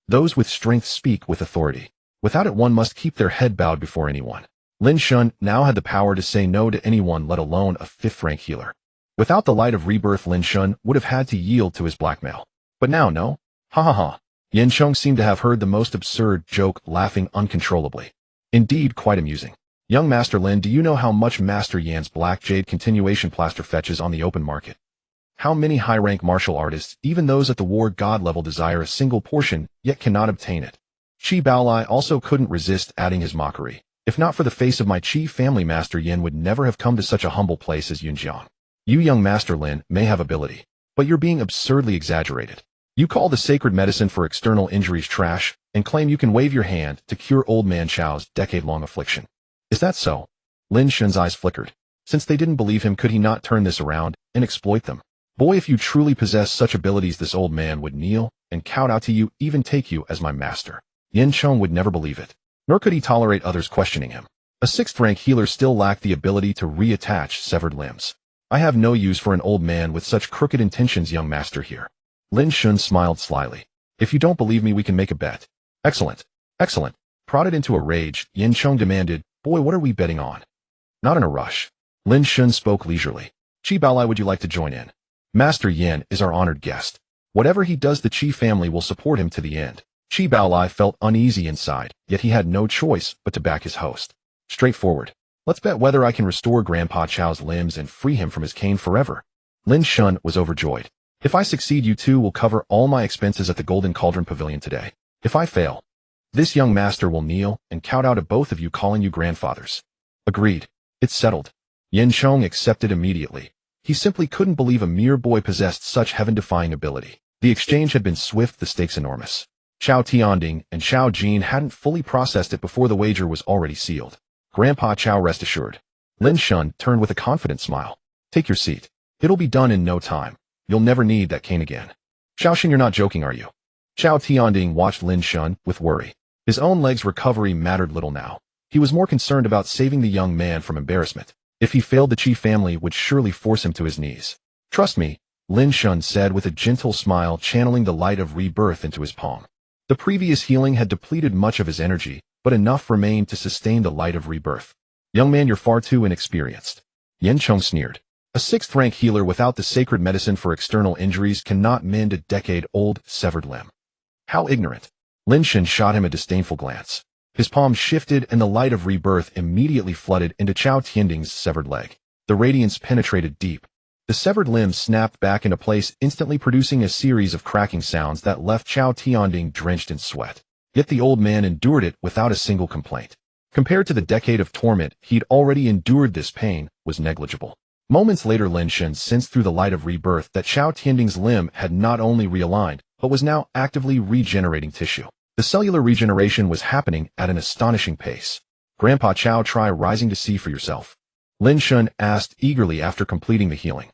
Those with strength speak with authority. Without it, one must keep their head bowed before anyone." Lin Shen now had the power to say no to anyone, let alone a fifth-rank healer. Without the light of rebirth, Lin Shen would have had to yield to his blackmail. But now, no? Ha ha ha. Yin Chong seemed to have heard the most absurd joke, laughing uncontrollably. "Indeed, quite amusing. Young Master Lin, do you know how much Master Yan's black jade continuation plaster fetches on the open market? How many high-rank martial artists, even those at the war god level, desire a single portion, yet cannot obtain it? Qi Baolai also couldn't resist adding his mockery. If not for the face of my Qi family, Master Yin would never have come to such a humble place as Yunjiang. You, young Master Lin, may have ability, but you're being absurdly exaggerated. You call the sacred medicine for external injuries trash, and claim you can wave your hand to cure old man Chao's decade-long affliction. Is that so? Lin Shen's eyes flickered. Since they didn't believe him, could he not turn this around and exploit them? Boy, if you truly possess such abilities, this old man would kneel and kowtow to you, even take you as my master. Yin Chong would never believe it, nor could he tolerate others questioning him. A 6th-rank healer still lacked the ability to reattach severed limbs. I have no use for an old man with such crooked intentions, young master here. Lin Shen smiled slyly. If you don't believe me, we can make a bet. Excellent. Excellent. Prodded into a rage, Yin Chong demanded, boy, what are we betting on? Not in a rush. Lin Shen spoke leisurely. Qi Baolai, would you like to join in? Master Yin is our honored guest. Whatever he does, the Qi family will support him to the end. Qi Baolai felt uneasy inside, yet he had no choice but to back his host. Straightforward. Let's bet whether I can restore Grandpa Chao's limbs and free him from his cane forever. Lin Shen was overjoyed. If I succeed, you two will cover all my expenses at the Golden Cauldron Pavilion today. If I fail, this young master will kneel and kowtow to both of you, calling you grandfathers. Agreed. It's settled. Yin Chong accepted immediately. He simply couldn't believe a mere boy possessed such heaven-defying ability. The exchange had been swift, the stakes enormous. Xiao Tianding and Xiao Jin hadn't fully processed it before the wager was already sealed. Grandpa Chao, rest assured. Lin Shen turned with a confident smile. Take your seat. It'll be done in no time. You'll never need that cane again. Xiao Shen, you're not joking, are you? Xiao Tianding watched Lin Shen with worry. His own leg's recovery mattered little now. He was more concerned about saving the young man from embarrassment. If he failed, the Qi family would surely force him to his knees. Trust me, Lin Shen said with a gentle smile, channeling the light of rebirth into his palm. The previous healing had depleted much of his energy, but enough remained to sustain the light of rebirth. Young man, you're far too inexperienced. Yin Chong sneered. A 6th-rank healer without the sacred medicine for external injuries cannot mend a decade-old severed limb. How ignorant. Lin Shen shot him a disdainful glance. His palm shifted and the light of rebirth immediately flooded into Xiao Tianding's severed leg. The radiance penetrated deep. The severed limb snapped back into place, instantly producing a series of cracking sounds that left Xiao Tianding drenched in sweat. Yet the old man endured it without a single complaint. Compared to the decade of torment he'd already endured, this pain was negligible. Moments later, Lin Shen sensed through the light of rebirth that Xiao Tianding's limb had not only realigned, but was now actively regenerating tissue. The cellular regeneration was happening at an astonishing pace. Grandpa Chao, try rising to see for yourself. Lin Shen asked eagerly after completing the healing.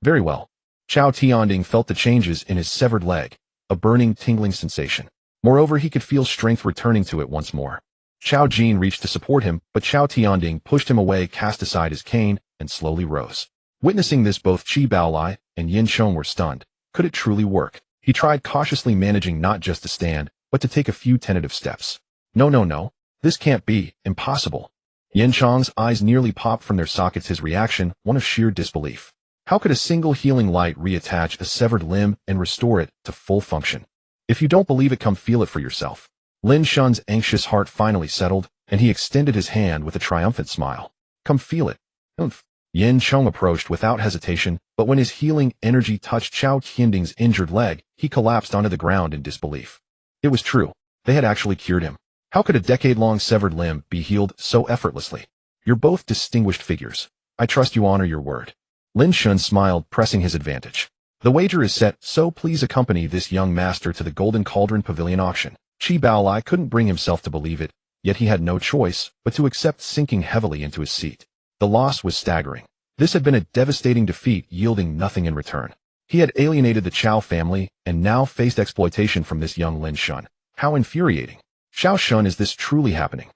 Very well. Xiao Tianding felt the changes in his severed leg, a burning, tingling sensation. Moreover, he could feel strength returning to it once more. Xiao Jin reached to support him, but Xiao Tianding pushed him away, cast aside his cane, and slowly rose. Witnessing this, both Qi Baolai and Yin Chong were stunned. Could it truly work? He tried cautiously, managing not just to stand, but to take a few tentative steps. No. This can't be. Impossible. Yin Chong's eyes nearly popped from their sockets, his reaction one of sheer disbelief. How could a single healing light reattach a severed limb and restore it to full function? If you don't believe it, come feel it for yourself. Lin Shen's anxious heart finally settled, and he extended his hand with a triumphant smile. Come feel it. Oomph. Yin Chong approached without hesitation, but when his healing energy touched Xiao Tianding's injured leg, he collapsed onto the ground in disbelief. It was true. They had actually cured him. How could a decade-long severed limb be healed so effortlessly? You're both distinguished figures. I trust you honor your word. Lin Shen smiled, pressing his advantage. The wager is set, so please accompany this young master to the Golden Cauldron Pavilion auction. Qi Baolai couldn't bring himself to believe it, yet he had no choice but to accept, sinking heavily into his seat. The loss was staggering. This had been a devastating defeat, yielding nothing in return. He had alienated the Chao family and now faced exploitation from this young Lin Shen. How infuriating. Xiao Shun, is this truly happening?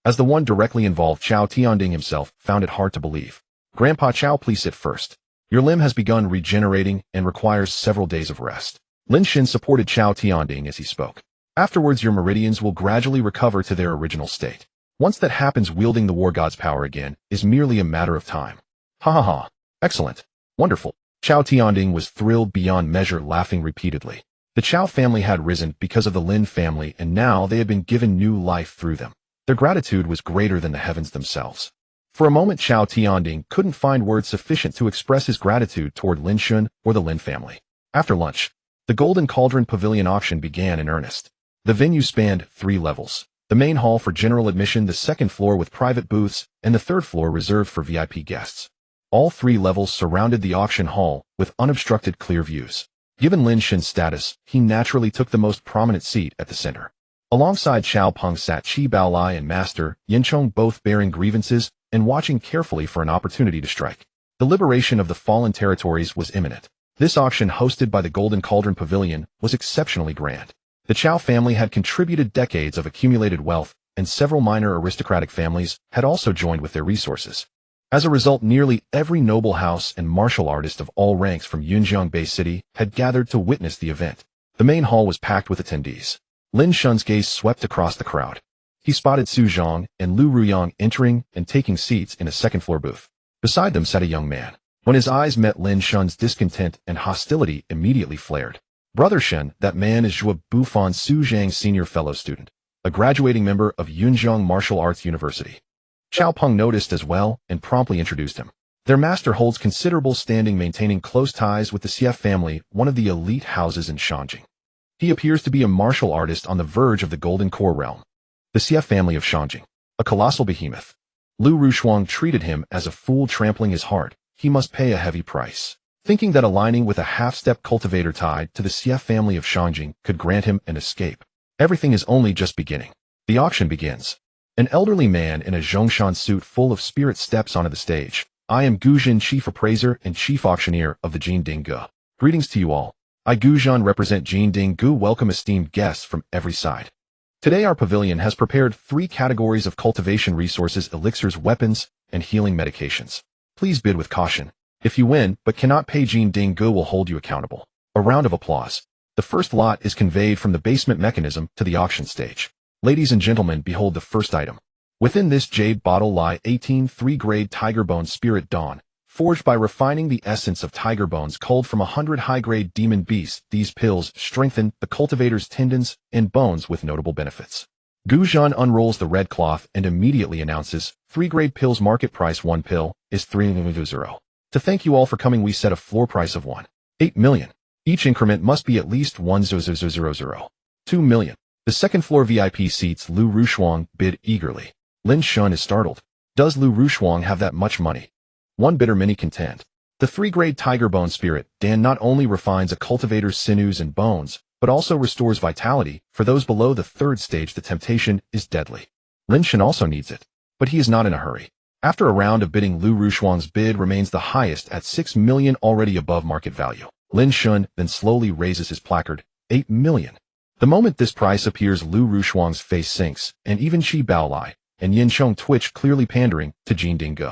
As the one directly involved, Xiao Tianding himself found it hard to believe. Grandpa Chao, please sit first. Your limb has begun regenerating and requires several days of rest. Lin Shen supported Xiao Tianding as he spoke. Afterwards, your meridians will gradually recover to their original state. Once that happens, wielding the war god's power again is merely a matter of time. Ha ha ha. Excellent. Wonderful. Xiao Tianding was thrilled beyond measure, laughing repeatedly. The Chao family had risen because of the Lin family, and now they had been given new life through them. Their gratitude was greater than the heavens themselves. For a moment, Xiao Tianding couldn't find words sufficient to express his gratitude toward Lin Shen or the Lin family. After lunch, the Golden Cauldron Pavilion auction began in earnest. The venue spanned 3 levels. The main hall for general admission, the second floor with private booths, and the third floor reserved for VIP guests. All 3 levels surrounded the auction hall with unobstructed clear views. Given Lin Shen's status, he naturally took the most prominent seat at the center. Alongside Xiao Peng sat Qi Baolai and Master Yinchong, both bearing grievances and watching carefully for an opportunity to strike. The liberation of the fallen territories was imminent. This auction, hosted by the Golden Cauldron Pavilion, was exceptionally grand. The Chao family had contributed decades of accumulated wealth, and several minor aristocratic families had also joined with their resources. As a result, nearly every noble house and martial artist of all ranks from Yunjiang Bay City had gathered to witness the event. The main hall was packed with attendees. Lin Shen's gaze swept across the crowd. He spotted Su Zhang and Liu Rushuang entering and taking seats in a second-floor booth. Beside them sat a young man. When his eyes met Lin Shen's, discontent and hostility immediately flared. "Brother Shen, that man is Zhuo Bufan, Su Zhang's senior fellow student, a graduating member of Yunjiang Martial Arts University." Xiao Peng noticed as well and promptly introduced him. Their master holds considerable standing, maintaining close ties with the Xie family, one of the elite houses in Shanjing. He appears to be a martial artist on the verge of the Golden Core realm. The Xie family of Shanjing, a colossal behemoth. Liu Rushuang treated him as a fool, trampling his heart. He must pay a heavy price. Thinking that aligning with a half-step cultivator tied to the Xie family of Shanjing could grant him an escape. Everything is only just beginning. The auction begins. An elderly man in a Zhongshan suit full of spirit steps onto the stage. "I am Gu Zhen, chief appraiser and chief auctioneer of the Jinding Gu. Greetings to you all. I, Gu Zhen, represent Jinding Gu. Welcome esteemed guests from every side. Today our pavilion has prepared 3 categories of cultivation resources: elixirs, weapons, and healing medications. Please bid with caution. If you win but cannot pay, Jinding Gu will hold you accountable." A round of applause. The first lot is conveyed from the basement mechanism to the auction stage. Ladies and gentlemen, behold the first item. Within this jade bottle lie 18 3-grade tiger bone spirit dawn, forged by refining the essence of tiger bones culled from 100 high-grade demon beasts. These pills strengthen the cultivator's tendons and bones with notable benefits. Gu Zhen unrolls the red cloth and immediately announces, 3-grade pills, market price 1 pill is 300. To thank you all for coming, we set a floor price of 1.8 million. Each increment must be at least 1,000. 2 million. The second floor VIP seats. Liu Rushuang bid eagerly. Lin Shen is startled. Does Liu Rushuang have that much money? One bidder, many contend. The 3-grade tiger bone spirit Dan not only refines a cultivator's sinews and bones, but also restores vitality. For those below the 3rd stage, the temptation is deadly. Lin Shen also needs it, but he is not in a hurry. After a round of bidding, Liu Rushuang's bid remains the highest at 6 million, already above market value. Lin Shen then slowly raises his placard, 8 million. The moment this price appears, Liu Rushuang's face sinks, and even Qi Baolai and Yinchong twitch, clearly pandering to Jinding Gu.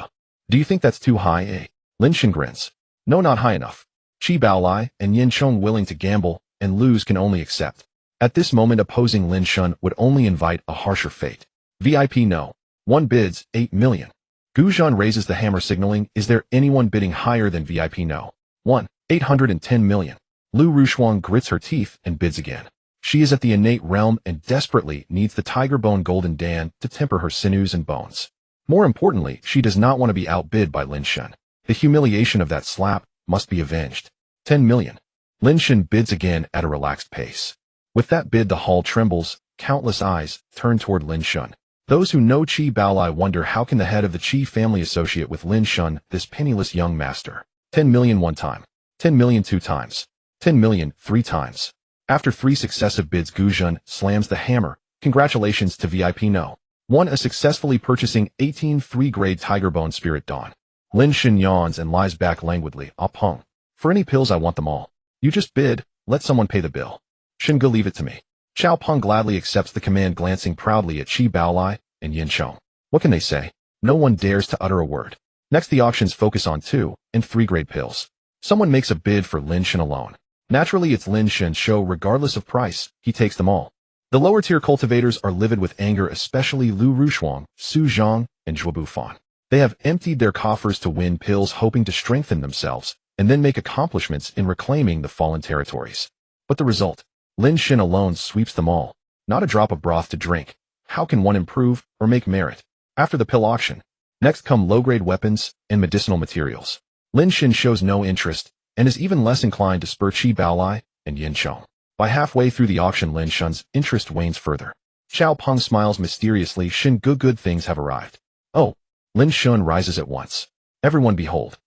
"Do you think that's too high, eh?" Lin Shen grins. "No, not high enough." Qi Baolai and Yinchong, willing to gamble and lose, can only accept. At this moment, opposing Lin Shen would only invite a harsher fate. VIP no. One bids 8 million. Gu Zhen raises the hammer, signaling, "Is there anyone bidding higher than VIP no? 1.810 million. Liu Rushuang grits her teeth and bids again. She is at the innate realm and desperately needs the tiger bone golden dan to temper her sinews and bones. More importantly, she does not want to be outbid by Lin Shen. The humiliation of that slap must be avenged. 10 million. Lin Shen bids again at a relaxed pace. With that bid, the hall trembles. Countless eyes turn toward Lin Shen. Those who know Qi Baolai wonder, how can the head of the Qi family associate with Lin Shen, this penniless young master? 10 million 1 time. 10 million 2 times. 10 million 3 times. After 3 successive bids, Gu Zhen slams the hammer. Congratulations to VIP no. 1, successfully purchasing 18 3-grade tiger bone spirit dawn. Lin Shen yawns and lies back languidly. "Ah Peng. For any pills, I want them all. You just bid, let someone pay the bill." "Shen Gu, leave it to me." Xiao Peng gladly accepts the command, glancing proudly at Qi Baolai and Yinchong. What can they say? No one dares to utter a word. Next, the auctions focus on 2 and 3-grade pills. Someone makes a bid for Lin Shen alone. Naturally, it's Lin Shen's show. Regardless of price, he takes them all. The lower-tier cultivators are livid with anger, especially Liu Rushuang, Su Zhang, and Zhuo Bufan. They have emptied their coffers to win pills, hoping to strengthen themselves, and then make accomplishments in reclaiming the fallen territories. But the result? Lin Shen alone sweeps them all. Not a drop of broth to drink. How can one improve or make merit? After the pill auction, next come low-grade weapons and medicinal materials. Lin Shen shows no interest, and is even less inclined to spur Qi Baolai and Yinchong. By halfway through the auction, Lin Shen's interest wanes further. Xiao Peng smiles mysteriously. Shen, good things have arrived. Oh. Lin Shen rises at once. Everyone behold.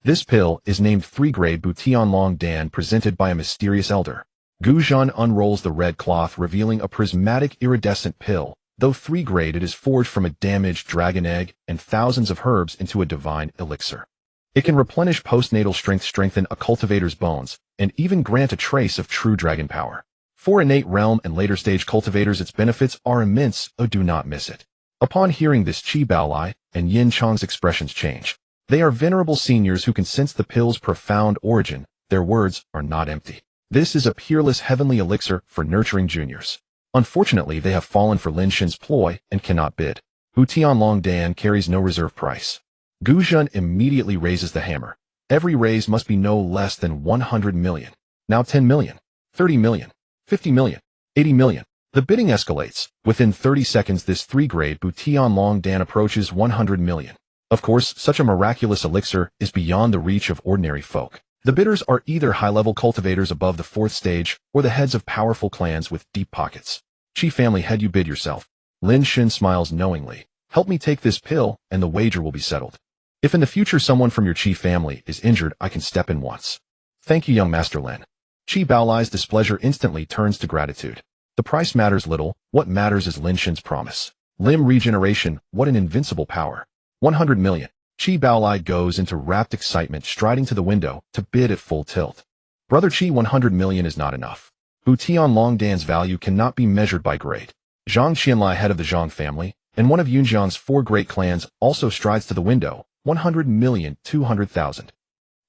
This pill is named 3-grade Butianlong Dan, presented by a mysterious elder. Gu Zhan unrolls the red cloth, revealing a prismatic iridescent pill. Though 3-grade, it is forged from a damaged dragon egg and thousands of herbs into a divine elixir. It can replenish postnatal strength, strengthen a cultivator's bones, and even grant a trace of true dragon power. For innate realm and later stage cultivators, its benefits are immense. Oh, do not miss it. Upon hearing this, Qi Baolai and Yin Chang's expressions change. They are venerable seniors who can sense the pill's profound origin. Their words are not empty. This is a peerless heavenly elixir for nurturing juniors. Unfortunately, they have fallen for Lin Shen's ploy and cannot bid. Butianlong Dan carries no reserve price. Gu Zhan immediately raises the hammer. Every raise must be no less than 100 million. Now 10 million, 30 million, 50 million, 80 million. The bidding escalates. Within 30 seconds, this 3-grade Butianlong Dan approaches 100 million. Of course, such a miraculous elixir is beyond the reach of ordinary folk. The bidders are either high-level cultivators above the 4th stage or the heads of powerful clans with deep pockets. Qi family head, you bid yourself. Lin Shen smiles knowingly. Help me take this pill and the wager will be settled. If in the future someone from your Qi family is injured, I can step in once. Thank you, young Master Lin. Qi Baolai's displeasure instantly turns to gratitude. The price matters little. What matters is Lin Shen's promise. Limb regeneration, what an invincible power. 100 million. Qi Baolai goes into rapt excitement, striding to the window to bid at full tilt. Brother Qi, 100 million is not enough. Butianlong Dan's value cannot be measured by grade. Zhang Qianlai, head of the Zhang family, and one of Yunjiang's 4 great clans, also strides to the window. 100 million, 200,000.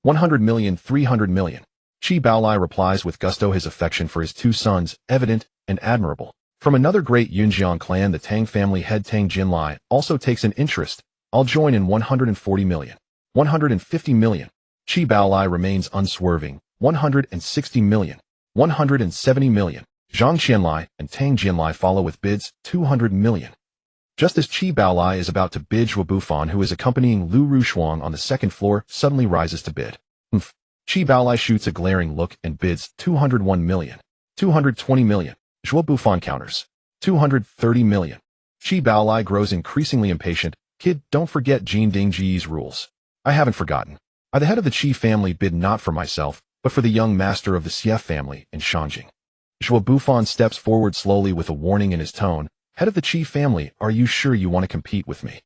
100 million, 300 million. Qi Baolai replies with gusto, his affection for his 2 sons, evident and admirable. From another great Yunjiang clan, the Tang family head Tang Jinlai also takes an interest. I'll join in 140 million. 150 million. Qi Baolai remains unswerving. 160 million. 170 million. Zhang Qianlai and Tang Jinlai follow with bids. 200 million. Just as Qi Baolai is about to bid, Zhuo Bufan, who is accompanying Liu Rushuang on the 2nd floor, suddenly rises to bid. Qi Baolai shoots a glaring look and bids 201 million. 220 million. Zhuo Bufan counters. 230 million. Qi Baolai grows increasingly impatient. Kid, don't forget Jin Dingji's rules. I haven't forgotten. I, the head of the Qi family, bid not for myself, but for the young master of the Xie family in Shanjing. Zhuo Bufan steps forward slowly with a warning in his tone. Head of the Qi family, are you sure you want to compete with me?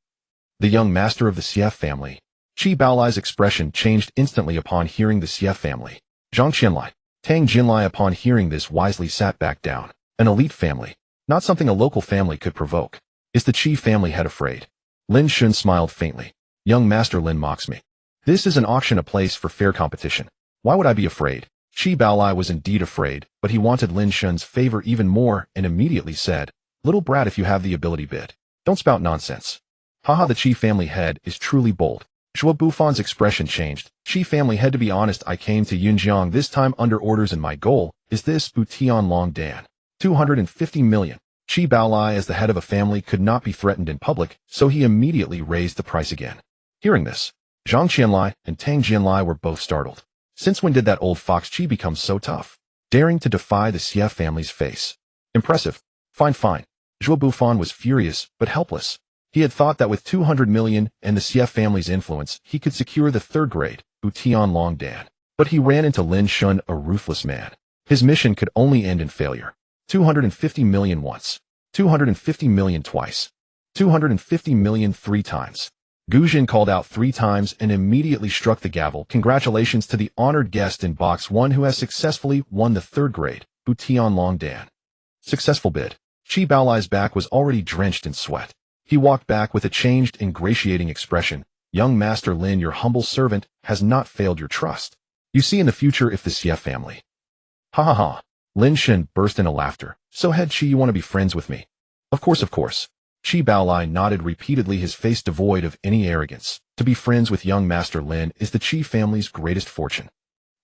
The young master of the Xie family. Qi Baolai's expression changed instantly upon hearing the Xie family. Zhang Qianlai, Tang Jinlai, upon hearing this, wisely sat back down. An elite family, not something a local family could provoke. Is the Qi family head afraid? Lin Shen smiled faintly. Young Master Lin mocks me. This is an auction, a place for fair competition. Why would I be afraid? Qi Baolai was indeed afraid, but he wanted Lin Shen's favor even more and immediately said, Little brat, if you have the ability, bid. Don't spout nonsense. Haha, the Qi family head is truly bold. Zhuo Bufan's expression changed. Qi family head, to be honest, I came to Yunjiang this time under orders, and my goal is this Butianlong Dan. 250 million. Qi Baolai, as the head of a family, could not be threatened in public, so he immediately raised the price again. Hearing this, Zhang Qianlai and Tang Jinlai were both startled. Since when did that old fox Qi become so tough? Daring to defy the Xie family's face. Impressive. Fine, fine. Zhuo Bufan was furious, but helpless. He had thought that with 200 million and the Xie family's influence, he could secure the 3rd grade, Butianlong Dan. But he ran into Lin Shen, a ruthless man. His mission could only end in failure. 250 million once. 250 million twice. 250 million 3 times. Gu Zhan called out 3 times and immediately struck the gavel. Congratulations to the honored guest in box 1 who has successfully won the 3rd grade, Butianlong Dan. Successful bid. Qi Baolai's back was already drenched in sweat. He walked back with a changed, ingratiating expression. Young Master Lin, your humble servant, has not failed your trust. You see in the future if the Xie family. Ha ha ha. Lin Shen burst into laughter. So head Qi, you want to be friends with me? Of course, of course. Qi Baolai nodded repeatedly, his face devoid of any arrogance. To be friends with young Master Lin is the Qi family's greatest fortune.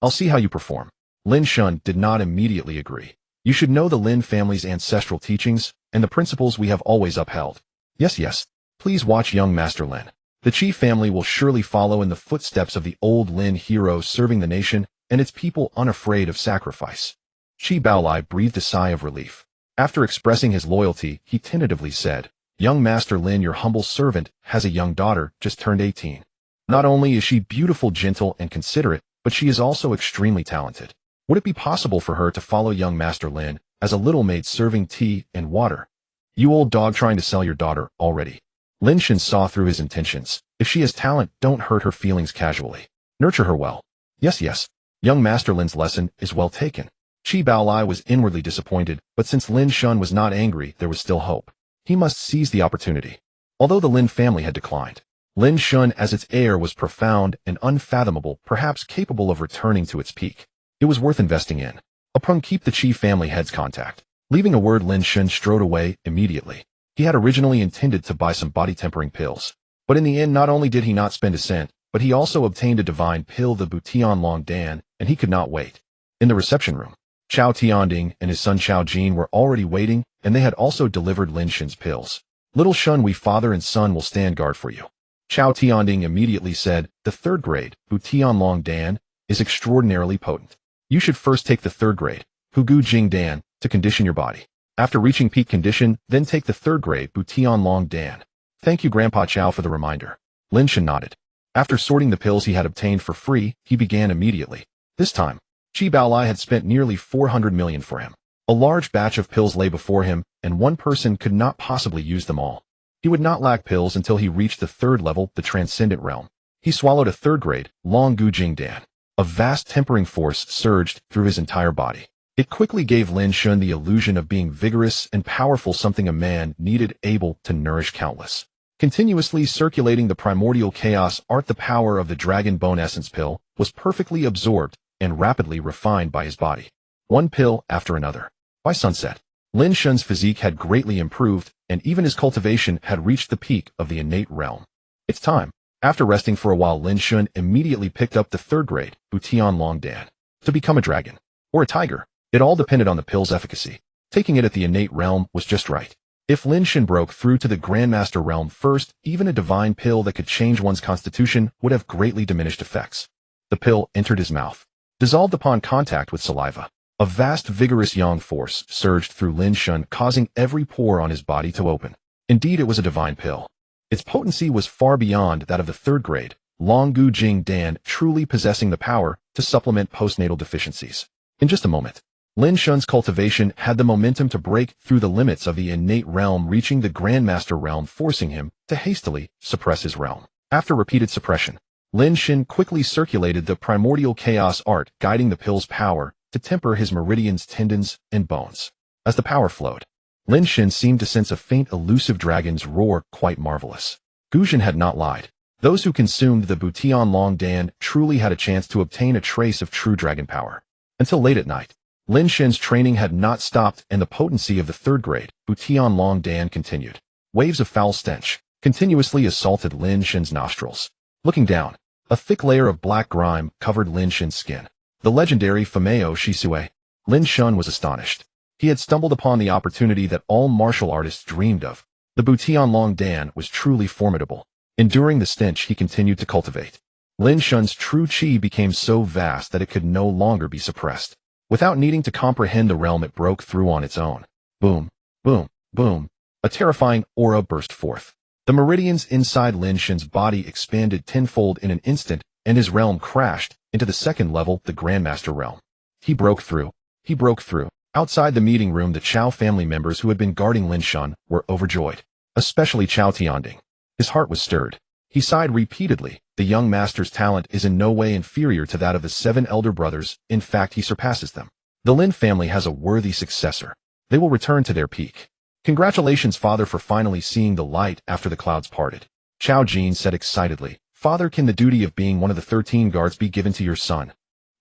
I'll see how you perform. Lin Shen did not immediately agree. You should know the Lin family's ancestral teachings and the principles we have always upheld. Yes, yes. Please watch young Master Lin. The Qi family will surely follow in the footsteps of the old Lin heroes, serving the nation and its people unafraid of sacrifice. Qi Baolai breathed a sigh of relief. After expressing his loyalty, he tentatively said, "Young Master Lin, your humble servant, has a young daughter, just turned 18. Not only is she beautiful, gentle, and considerate, but she is also extremely talented. Would it be possible for her to follow young Master Lin as a little maid serving tea and water? You old dog trying to sell your daughter already." Lin Shen saw through his intentions. If she has talent, don't hurt her feelings casually. Nurture her well. Yes. Young Master Lin's lesson is well taken. Qi Baolai was inwardly disappointed, but since Lin Shen was not angry, there was still hope. He must seize the opportunity. Although the Lin family had declined, Lin Shen as its heir was profound and unfathomable, perhaps capable of returning to its peak. It was worth investing in. Upon keep the Qi family head's contact. Leaving a word, Lin Shen strode away immediately. He had originally intended to buy some body-tempering pills. But in the end, not only did he not spend a cent, but he also obtained a divine pill, the Butian Long Dan, and he could not wait. In the reception room, Chao Tianding and his son Chao Jin were already waiting, and they had also delivered Lin Shen's pills. "Little Shen, we father and son will stand guard for you." Chao Tianding immediately said, "The third grade, Butian Long Dan, is extraordinarily potent. You should first take the third grade, Hugu Jing Dan, to condition your body. After reaching peak condition, then take the third grade, Butian Long Dan." "Thank you, Grandpa Chao, for the reminder." Lin Shen nodded. After sorting the pills he had obtained for free, he began immediately. This time, Qi Baolai had spent nearly 400 million for him. A large batch of pills lay before him, and one person could not possibly use them all. He would not lack pills until he reached the third level, the transcendent realm. He swallowed a third grade, Long Gu Jing Dan. A vast tempering force surged through his entire body. It quickly gave Lin Shen the illusion of being vigorous and powerful, something a man needed, able to nourish countless. Continuously circulating the primordial chaos art, the power of the dragon bone essence pill was perfectly absorbed and rapidly refined by his body. One pill after another. By sunset, Lin Shen's physique had greatly improved, and even his cultivation had reached the peak of the innate realm. It's time. After resting for a while, Lin Shen immediately picked up the third grade, Butian Long Dan. To become a dragon. Or a tiger. It all depended on the pill's efficacy. Taking it at the innate realm was just right. If Lin Shen broke through to the Grandmaster realm first, even a divine pill that could change one's constitution would have greatly diminished effects. The pill entered his mouth. Dissolved upon contact with saliva. A vast vigorous yang force surged through Lin Shen, causing every pore on his body to open. Indeed, it was a divine pill. Its potency was far beyond that of the third grade, Long Gu Jing Dan, truly possessing the power to supplement postnatal deficiencies. In just a moment, Lin Shen's cultivation had the momentum to break through the limits of the innate realm, reaching the Grandmaster realm, forcing him to hastily suppress his realm. After repeated suppression, Lin Shen quickly circulated the primordial chaos art, guiding the pill's power to temper his meridians, tendons, and bones. As the power flowed, Lin Shen seemed to sense a faint, elusive dragon's roar, quite marvelous. Guzhen had not lied. Those who consumed the Butian Long Dan truly had a chance to obtain a trace of true dragon power. Until late at night, Lin Shen's training had not stopped, and the potency of the third grade, Butian Long Dan, continued. Waves of foul stench continuously assaulted Lin Shen's nostrils. Looking down, a thick layer of black grime covered Lin Shen's skin. The legendary Fameo Shisue. Lin Shen was astonished. He had stumbled upon the opportunity that all martial artists dreamed of. The Butian Long Dan was truly formidable. Enduring the stench, he continued to cultivate. Lin Shen's true qi became so vast that it could no longer be suppressed. Without needing to comprehend the realm, it broke through on its own. Boom, boom, boom. A terrifying aura burst forth. The meridians inside Lin Shen's body expanded tenfold in an instant, and his realm crashed into the second level, the Grandmaster realm. He broke through. He broke through. Outside the meeting room, the Chao family members who had been guarding Lin Shen were overjoyed. Especially Chao Tianding. His heart was stirred. He sighed repeatedly. The young master's talent is in no way inferior to that of the 7 elder brothers. In fact, he surpasses them. The Lin family has a worthy successor. They will return to their peak. Congratulations, Father, for finally seeing the light after the clouds parted. Chao Jin said excitedly. Father, can the duty of being one of the 13 guards be given to your son?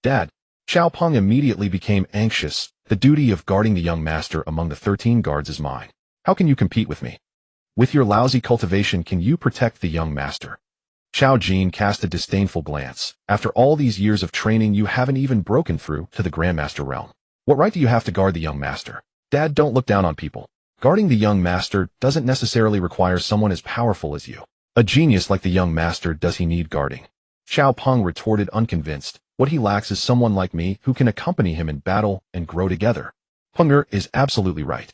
Dad. Chao Peng immediately became anxious. The duty of guarding the young master among the 13 guards is mine. How can you compete with me? With your lousy cultivation, can you protect the young master? Chao Jin cast a disdainful glance. After all these years of training, you haven't even broken through to the Grandmaster realm. What right do you have to guard the young master? Dad, don't look down on people. Guarding the young master doesn't necessarily require someone as powerful as you. A genius like the young master, does he need guarding? Chao Peng retorted, unconvinced. What he lacks is someone like me who can accompany him in battle and grow together. Peng is absolutely right.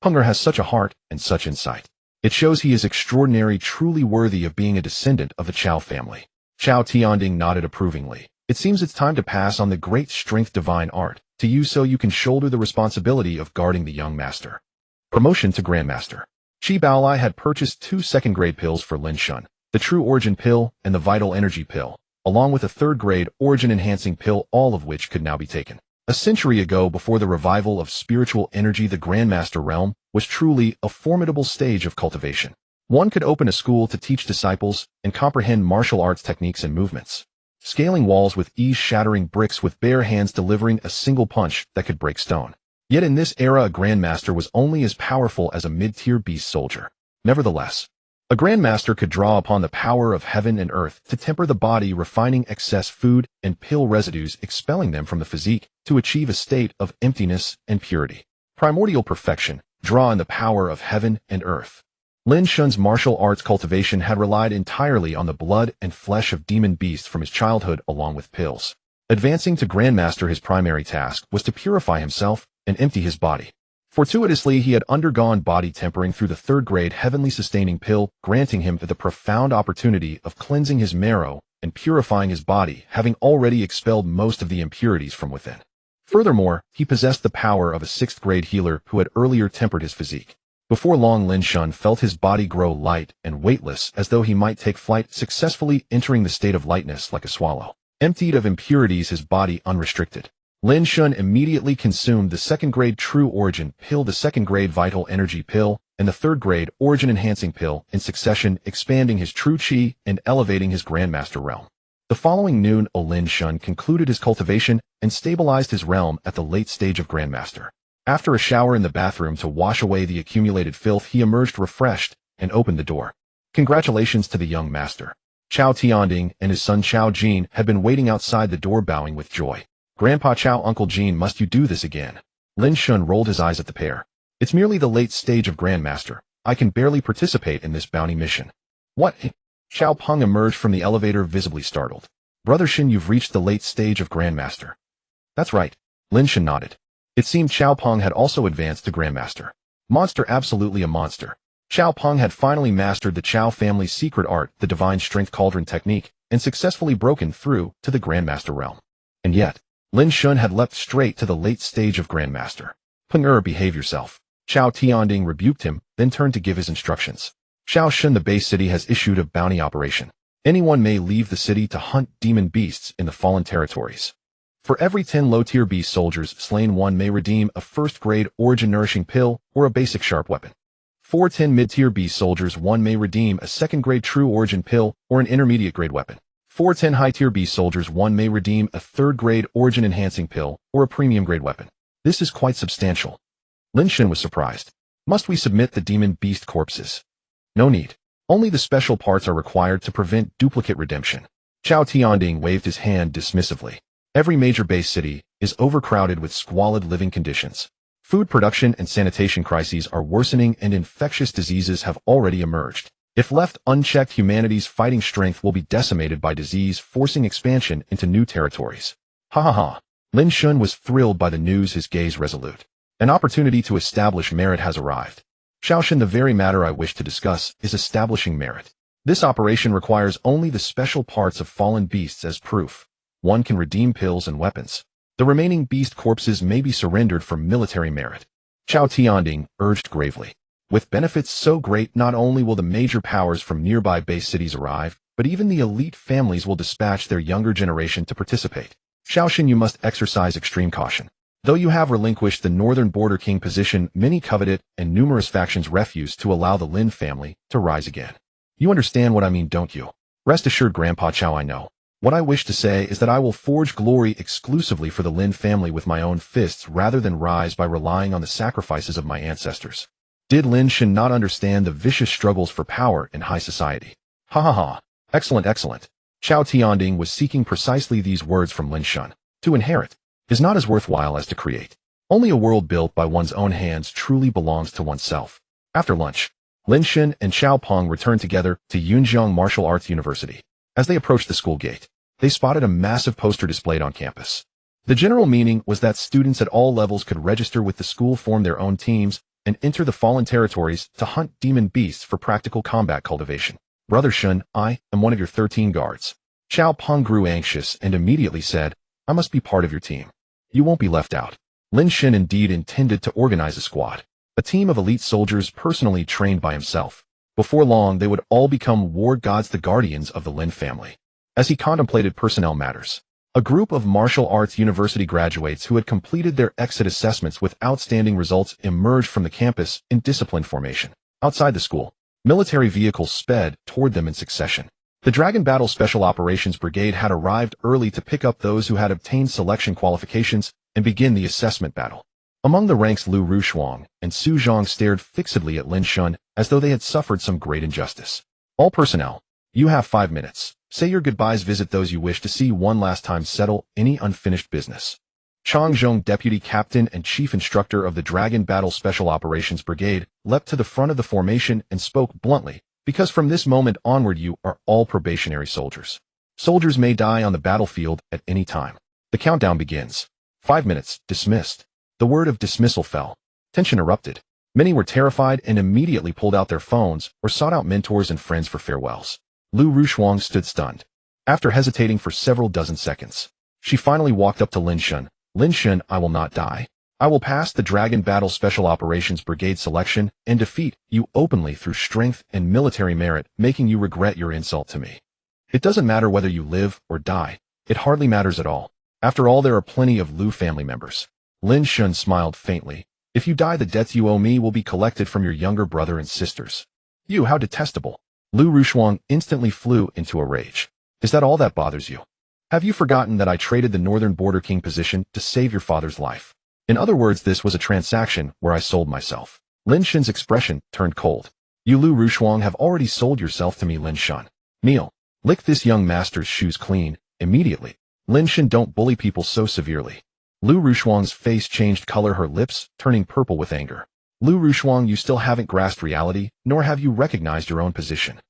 Peng has such a heart and such insight. It shows he is extraordinary, truly worthy of being a descendant of the Chao family. Chao Tianding nodded approvingly. It seems it's time to pass on the great strength divine art to you so you can shoulder the responsibility of guarding the young master. Promotion to Grandmaster. Qi Baolai had purchased 2 second-grade pills for Lin Shen, the True Origin pill and the Vital Energy pill, along with a third-grade Origin-enhancing pill, all of which could now be taken. A century ago, before the revival of spiritual energy, the Grandmaster realm was truly a formidable stage of cultivation. One could open a school to teach disciples and comprehend martial arts techniques and movements, scaling walls with ease, shattering bricks with bare hands, delivering a single punch that could break stone. Yet in this era, a Grandmaster was only as powerful as a mid-tier beast soldier. Nevertheless, a Grandmaster could draw upon the power of heaven and earth to temper the body, refining excess food and pill residues, expelling them from the physique to achieve a state of emptiness and purity. Primordial perfection, draw in the power of heaven and earth. Lin Shen's martial arts cultivation had relied entirely on the blood and flesh of demon beasts from his childhood, along with pills. Advancing to Grandmaster, his primary task was to purify himself and empty his body. Fortuitously, he had undergone body tempering through the third-grade heavenly sustaining pill, granting him the profound opportunity of cleansing his marrow and purifying his body, having already expelled most of the impurities from within. Furthermore, he possessed the power of a 6th-grade healer who had earlier tempered his physique. Before long, Lin Shen felt his body grow light and weightless, as though he might take flight, successfully entering the state of lightness like a swallow. Emptied of impurities, his body unrestricted, Lin Shen immediately consumed the 2nd-grade True Origin pill, the 2nd-grade Vital Energy pill, and the 3rd-grade Origin-enhancing pill in succession, expanding his true Qi and elevating his Grandmaster realm. The following noon, Lin Shen concluded his cultivation and stabilized his realm at the late stage of Grandmaster. After a shower in the bathroom to wash away the accumulated filth, he emerged refreshed and opened the door. Congratulations to the young master. Chao Tianding and his son Chao Jin had been waiting outside the door, bowing with joy. Grandpa Chao, Uncle Jin, must you do this again? Lin Shen rolled his eyes at the pair. It's merely the late stage of Grandmaster. I can barely participate in this bounty mission. What? Xiao Peng emerged from the elevator, visibly startled. Brother Shen, you've reached the late stage of Grandmaster. That's right. Lin Shen nodded. It seemed Xiao Peng had also advanced to Grandmaster. Monster, absolutely a monster. Xiao Peng had finally mastered the Chao family's secret art, the Divine Strength Cauldron technique, and successfully broken through to the Grandmaster realm. And yet, Lin Shen had leapt straight to the late stage of Grandmaster. Peng, behave yourself. Chao Tianding rebuked him, then turned to give his instructions. Xiao Shen, the base city has issued a bounty operation. Anyone may leave the city to hunt demon beasts in the fallen territories. For every 10 low-tier beast soldiers slain, one may redeem a 1st-grade Origin-nourishing pill or a basic sharp weapon. For 10 mid-tier beast soldiers, one may redeem a 2nd-grade True Origin pill or an intermediate-grade weapon. For 10 high-tier beast soldiers, one may redeem a 3rd-grade Origin-enhancing pill or a premium-grade weapon. This is quite substantial. Lin Shen was surprised. Must we submit the demon beast corpses? No need. Only the special parts are required to prevent duplicate redemption. Chao Tianding waved his hand dismissively. Every major base city is overcrowded with squalid living conditions. Food production and sanitation crises are worsening, and infectious diseases have already emerged. If left unchecked, humanity's fighting strength will be decimated by disease, forcing expansion into new territories. Ha ha ha. Lin Shen was thrilled by the news, his gaze resolute. An opportunity to establish merit has arrived. Xiao Shen, the very matter I wish to discuss is establishing merit. This operation requires only the special parts of fallen beasts as proof. One can redeem pills and weapons. The remaining beast corpses may be surrendered for military merit. Chao Tianding urged gravely. With benefits so great, not only will the major powers from nearby base cities arrive, but even the elite families will dispatch their younger generation to participate. Xiao Shen, you must exercise extreme caution. Though you have relinquished the northern border king position, many covet it, and numerous factions refuse to allow the Lin family to rise again. You understand what I mean, don't you? Rest assured, Grandpa Chao, I know. What I wish to say is that I will forge glory exclusively for the Lin family with my own fists, rather than rise by relying on the sacrifices of my ancestors. Did Lin Shen not understand the vicious struggles for power in high society? Ha ha ha. Excellent, excellent. Chao Tianding was seeking precisely these words from Lin Shen. To inherit is not as worthwhile as to create. Only a world built by one's own hands truly belongs to oneself. After lunch, Lin Shen and Xiao Peng returned together to Yunjiang Martial Arts University. As they approached the school gate, they spotted a massive poster displayed on campus. The general meaning was that students at all levels could register with the school, form their own teams, and enter the fallen territories to hunt demon beasts for practical combat cultivation. Brother Shen, I am one of your 13 guards. Xiao Peng grew anxious and immediately said, I must be part of your team. You won't be left out. Lin Shen indeed intended to organize a squad, a team of elite soldiers personally trained by himself. Before long, they would all become war gods, the guardians of the Lin family. As he contemplated personnel matters, a group of martial arts university graduates who had completed their exit assessments with outstanding results emerged from the campus in disciplined formation. Outside the school, military vehicles sped toward them in succession. The Dragon Battle Special Operations Brigade had arrived early to pick up those who had obtained selection qualifications and begin the assessment battle. Among the ranks, Liu Rushuang and Su Zhang stared fixedly at Lin Shen as though they had suffered some great injustice. All personnel, you have 5 minutes. Say your goodbyes, visit those you wish to see one last time, settle any unfinished business. Chang Zhong, deputy captain and chief instructor of the Dragon Battle Special Operations Brigade, leapt to the front of the formation and spoke bluntly, because from this moment onward you are all probationary soldiers. Soldiers may die on the battlefield at any time. The countdown begins. 5 minutes, dismissed. The word of dismissal fell. Tension erupted. Many were terrified and immediately pulled out their phones or sought out mentors and friends for farewells. Liu Rushuang stood stunned. After hesitating for several dozen seconds, she finally walked up to Lin Shen. Lin Shen, I will not die. I will pass the Dragon Battle Special Operations Brigade selection and defeat you openly through strength and military merit, making you regret your insult to me. It doesn't matter whether you live or die. It hardly matters at all. After all, there are plenty of Liu family members. Lin Shen smiled faintly. If you die, the debts you owe me will be collected from your younger brother and sisters. You, how detestable. Liu Rushuang instantly flew into a rage. Is that all that bothers you? Have you forgotten that I traded the Northern Border King position to save your father's life? In other words, this was a transaction where I sold myself. Lin Shen's expression turned cold. You, Liu Rushuang, have already sold yourself to me, Lin Shen. Kneel. Lick this young master's shoes clean, immediately. Lin Shen, don't bully people so severely. Liu Rushuang's face changed color, her lips turning purple with anger. Liu Rushuang, you still haven't grasped reality, nor have you recognized your own position.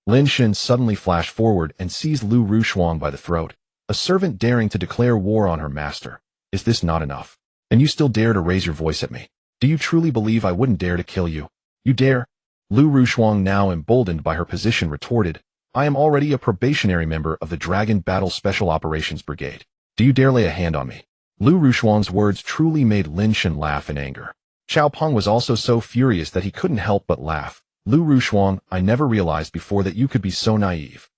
Lin Shen suddenly flashed forward and seized Liu Rushuang by the throat, a servant daring to declare war on her master. Is this not enough? And you still dare to raise your voice at me? Do you truly believe I wouldn't dare to kill you? You dare? Liu Rushuang, now emboldened by her position, retorted, I am already a probationary member of the Dragon Battle Special Operations Brigade. Do you dare lay a hand on me? Liu Rushuang's words truly made Lin Shen laugh in anger. Xiao Peng was also so furious that he couldn't help but laugh. Liu Rushuang, I never realized before that you could be so naive.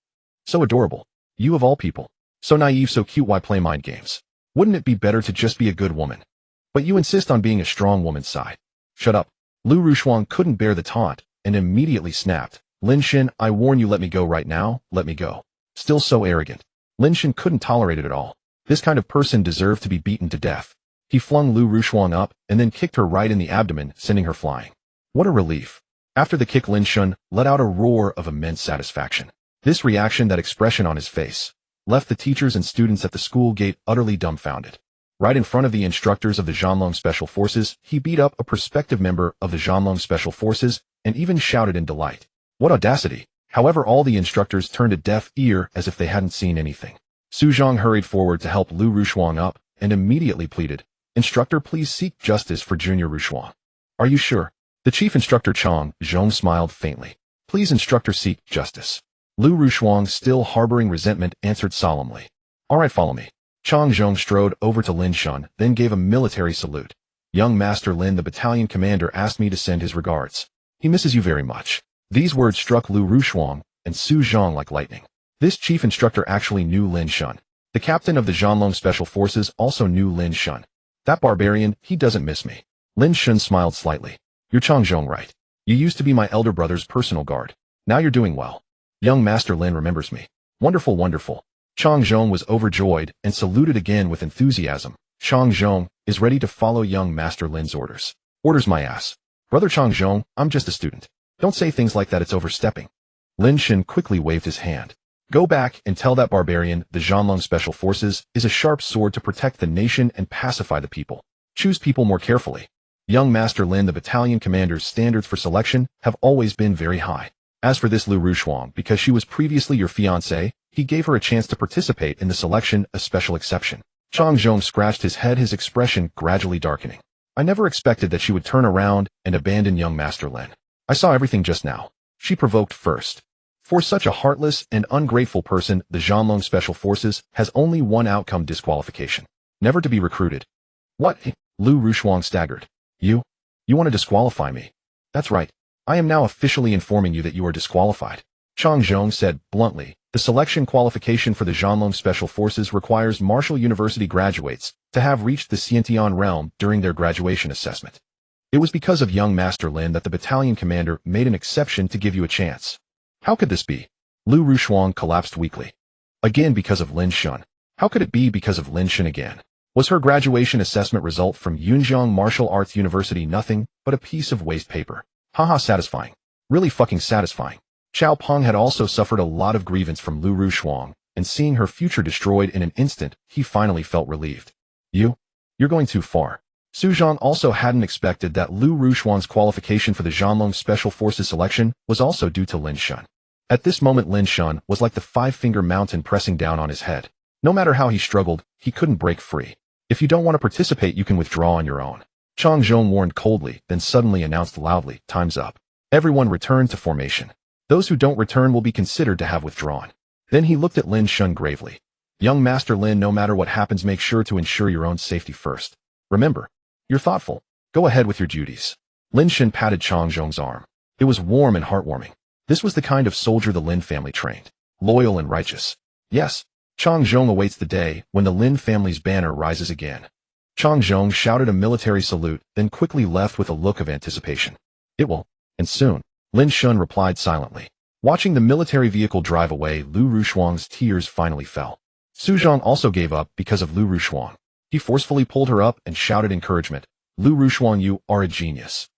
So adorable. You of all people. So naive, so cute, why play mind games? Wouldn't it be better to just be a good woman? But you insist on being a strong woman's side. Shut up. Liu Rushuang couldn't bear the taunt and immediately snapped. Lin Shen, I warn you, let me go right now, let me go. Still so arrogant. Lin Shen couldn't tolerate it at all. This kind of person deserved to be beaten to death. He flung Liu Rushuang up and then kicked her right in the abdomen, sending her flying. What a relief. After the kick, Lin Shen let out a roar of immense satisfaction. This reaction, that expression on his face, left the teachers and students at the school gate utterly dumbfounded. Right in front of the instructors of the Zhanlong Special Forces, he beat up a prospective member of the Zhanlong Special Forces and even shouted in delight. What audacity! However, all the instructors turned a deaf ear as if they hadn't seen anything. Su Zhang hurried forward to help Liu Rushuang up and immediately pleaded, Instructor, please seek justice for Junior Rushuang. Are you sure? The chief instructor Chang Zhong smiled faintly. Please, instructor, seek justice. Liu Rushuang, still harboring resentment, answered solemnly. All right, follow me. Chang Zhong strode over to Lin Shen, then gave a military salute. Young Master Lin, the battalion commander, asked me to send his regards. He misses you very much. These words struck Liu Rushuang and Su Zhang like lightning. This chief instructor actually knew Lin Shen. The captain of the Zhanlong Special Forces also knew Lin Shen. That barbarian, he doesn't miss me. Lin Shen smiled slightly. You're Chang Zhong, right? You used to be my elder brother's personal guard. Now you're doing well. Young Master Lin remembers me. Wonderful, wonderful. Chang Zhong was overjoyed and saluted again with enthusiasm. Chang Zhong is ready to follow young Master Lin's orders. Orders my ass. Brother Chang Zhong, I'm just a student. Don't say things like that, it's overstepping. Lin Shen quickly waved his hand. Go back and tell that barbarian the Zhanlong Special Forces is a sharp sword to protect the nation and pacify the people. Choose people more carefully. Young Master Lin, the battalion commander's standards for selection have always been very high. As for this Liu Rushuang, because she was previously your fiancé, he gave her a chance to participate in the selection, a special exception. Chang Zhong scratched his head, his expression gradually darkening. I never expected that she would turn around and abandon young Master Lin. I saw everything just now. She provoked first. For such a heartless and ungrateful person, the Zhanlong Special Forces has only one outcome: disqualification. Never to be recruited. What? Liu Rushuang staggered. You want to disqualify me? That's right. I am now officially informing you that you are disqualified. Chang Zhong said bluntly. The selection qualification for the Zhanlong Special Forces requires Martial University graduates to have reached the Xiantian realm during their graduation assessment. It was because of young Master Lin that the battalion commander made an exception to give you a chance. How could this be? Liu Rushuang collapsed weakly. Again because of Lin Shen. How could it be because of Lin Shen again? Was her graduation assessment result from Yunjiang Martial Arts University nothing but a piece of waste paper? Haha, satisfying. Really fucking satisfying. Xiao Peng had also suffered a lot of grievance from Liu Rushuang, and seeing her future destroyed in an instant, he finally felt relieved. You're going too far. Su Zhang also hadn't expected that Liu Rushuang's qualification for the Zhanlong Special Forces selection was also due to Lin Shen. At this moment, Lin Shen was like the five-finger mountain pressing down on his head. No matter how he struggled, he couldn't break free. If you don't want to participate, you can withdraw on your own. Chang Zhong warned coldly, then suddenly announced loudly, time's up. Everyone return to formation. Those who don't return will be considered to have withdrawn. Then he looked at Lin Shen gravely. Young Master Lin, no matter what happens, make sure to ensure your own safety first. Remember, you're thoughtful. Go ahead with your duties. Lin Shen patted Chang Zhong's arm. It was warm and heartwarming. This was the kind of soldier the Lin family trained. Loyal and righteous. Yes, Chang Zhong awaits the day when the Lin family's banner rises again. Chang Zhong shouted a military salute, then quickly left with a look of anticipation. It will, and soon. Lin Shen replied silently. Watching the military vehicle drive away, Liu Rushuang's tears finally fell. Su Zhang also gave up because of Liu Rushuang. He forcefully pulled her up and shouted encouragement. Liu Rushuang, you are a genius.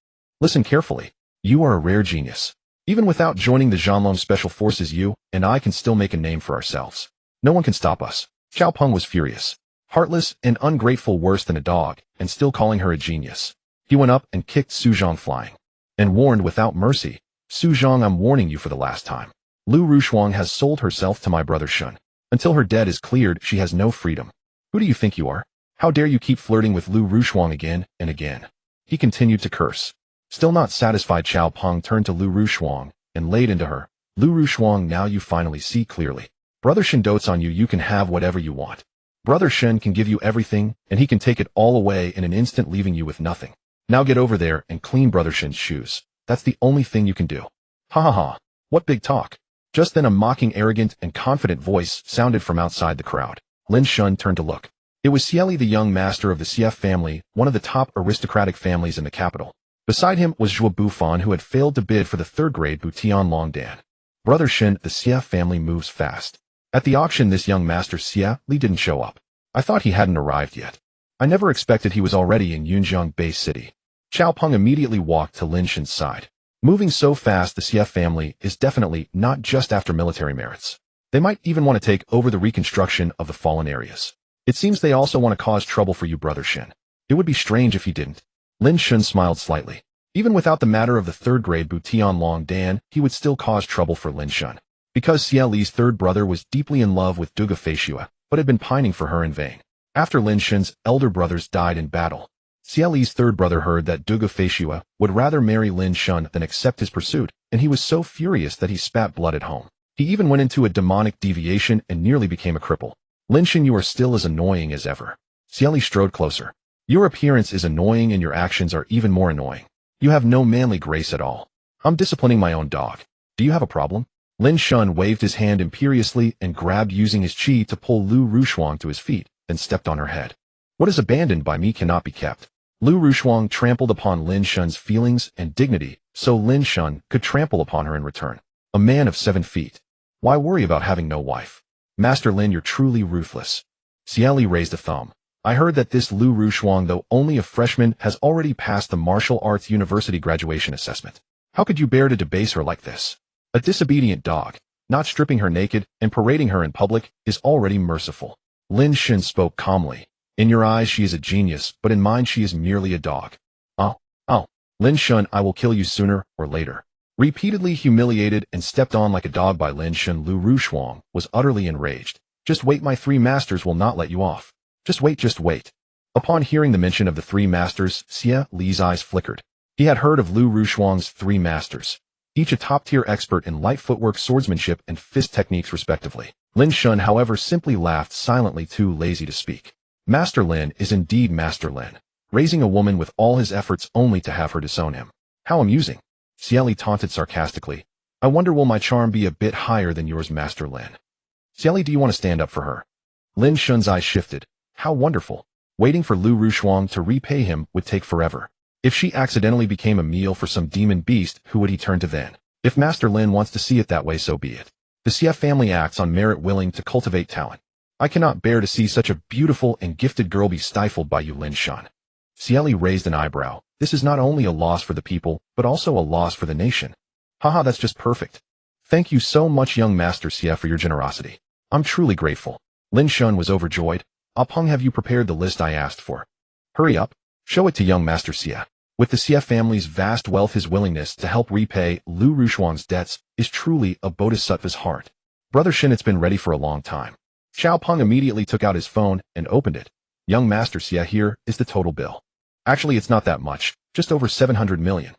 Listen carefully. You are a rare genius. Even without joining the Zhanlong Special Forces, you and I can still make a name for ourselves. No one can stop us. Xiao Peng was furious. Heartless and ungrateful, worse than a dog, and still calling her a genius. He went up and kicked Su Zhang flying. And warned without mercy, Su Zhang, I'm warning you for the last time. Liu Rushuang has sold herself to my brother Shen. Until her debt is cleared, she has no freedom. Who do you think you are? How dare you keep flirting with Liu Rushuang again and again? He continued to curse. Still not satisfied, Xiao Peng turned to Liu Rushuang and laid into her. Liu Rushuang, now you finally see clearly. Brother Shen dotes on you. You can have whatever you want. Brother Shen can give you everything, and he can take it all away in an instant, leaving you with nothing. Now get over there and clean Brother Shen's shoes. That's the only thing you can do. Ha ha ha. What big talk. Just then a mocking, arrogant, and confident voice sounded from outside the crowd. Lin Shen turned to look. It was Xieli, the young master of the CF family, one of the top aristocratic families in the capital. Beside him was Zhuo Bufan, who had failed to bid for the third-grade Butian Longdan. Brother Shen, the CF family moves fast. At the auction, this young master Xia Li didn't show up. I thought he hadn't arrived yet. I never expected he was already in Yunjiang Bay City. Xiao Peng immediately walked to Lin Shen's side. Moving so fast, the CF family is definitely not just after military merits. They might even want to take over the reconstruction of the fallen areas. It seems they also want to cause trouble for you, Brother Shen. It would be strange if he didn't. Lin Shen smiled slightly. Even without the matter of the third-grade Butian Longdan, he would still cause trouble for Lin Shen. Because Xia Li's third brother was deeply in love with Duga Feishua, but had been pining for her in vain. After Lin Shen's elder brothers died in battle, Xia Li's third brother heard that Duga Feishua would rather marry Lin Shen than accept his pursuit, and he was so furious that he spat blood at home. He even went into a demonic deviation and nearly became a cripple. Lin Shen, you are still as annoying as ever. Xia Li strode closer. Your appearance is annoying and your actions are even more annoying. You have no manly grace at all. I'm disciplining my own dog. Do you have a problem? Lin Shen waved his hand imperiously and grabbed, using his chi to pull Liu Rushuang to his feet, then stepped on her head. What is abandoned by me cannot be kept. Liu Rushuang trampled upon Lin Shen's feelings and dignity, so Lin Shen could trample upon her in return. A man of 7 feet. Why worry about having no wife? Master Lin, you're truly ruthless. Xia Li raised a thumb. I heard that this Liu Rushuang, though only a freshman, has already passed the Martial Arts University graduation assessment. How could you bear to debase her like this? A disobedient dog. Not stripping her naked and parading her in public is already merciful. Lin Shen spoke calmly. In your eyes she is a genius, but in mine she is merely a dog. Oh. Lin Shen, I will kill you sooner or later. Repeatedly humiliated and stepped on like a dog by Lin Shen, Liu Rushuang was utterly enraged. Just wait, my three masters will not let you off. Just wait, just wait. Upon hearing the mention of the three masters, Xia Li's eyes flickered. He had heard of Liu Rushuang's three masters, each a top-tier expert in light footwork, swordsmanship, and fist techniques respectively. Lin Shen, however, simply laughed silently, too lazy to speak. Master Lin is indeed Master Lin, raising a woman with all his efforts only to have her disown him. How amusing. Xia Li taunted sarcastically. I wonder will my charm be a bit higher than yours, Master Lin? Xia Li, do you want to stand up for her? Lin Shen's eyes shifted. How wonderful. Waiting for Liu Rushuang to repay him would take forever. If she accidentally became a meal for some demon beast, who would he turn to then? If Master Lin wants to see it that way, so be it. The Xia family acts on merit, willing to cultivate talent. I cannot bear to see such a beautiful and gifted girl be stifled by you, Lin Shen. Xia Li raised an eyebrow. This is not only a loss for the people, but also a loss for the nation. Haha, that's just perfect. Thank you so much, young Master Xia, for your generosity. I'm truly grateful. Lin Shen was overjoyed. Apeng, have you prepared the list I asked for? Hurry up. Show it to young Master Xia. With the Xia family's vast wealth, his willingness to help repay Liu Rushuang's debts is truly a bodhisattva's heart. Brother Shen, it's been ready for a long time. Xiao Peng immediately took out his phone and opened it. Young Master Xia, here is the total bill. Actually, it's not that much, just over 700 million.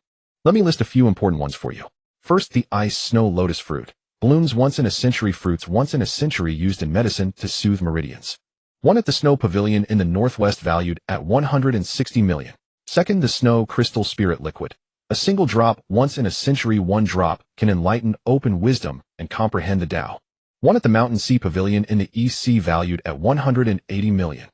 Let me list a few important ones for you. First, the ice snow lotus fruit. Blooms once in a century, fruits once in a century, used in medicine to soothe meridians. One at the Snow Pavilion in the Northwest, valued at 160 million. Second, the Snow Crystal Spirit Liquid. A single drop, once in a century, one drop, can enlighten, open wisdom, and comprehend the Tao. One at the Mountain Sea Pavilion in the East Sea, valued at 180 million.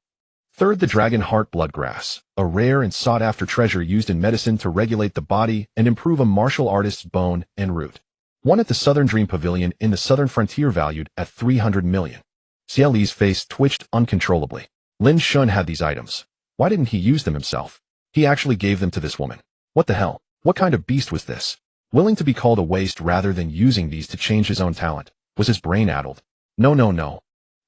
Third, the Dragon Heart Bloodgrass, a rare and sought-after treasure used in medicine to regulate the body and improve a martial artist's bone and root. One at the Southern Dream Pavilion in the Southern Frontier, valued at 300 million. Xia Li's face twitched uncontrollably. Lin Shen had these items. Why didn't he use them himself? He actually gave them to this woman. What the hell? What kind of beast was this? Willing to be called a waste rather than using these to change his own talent. Was his brain addled? No.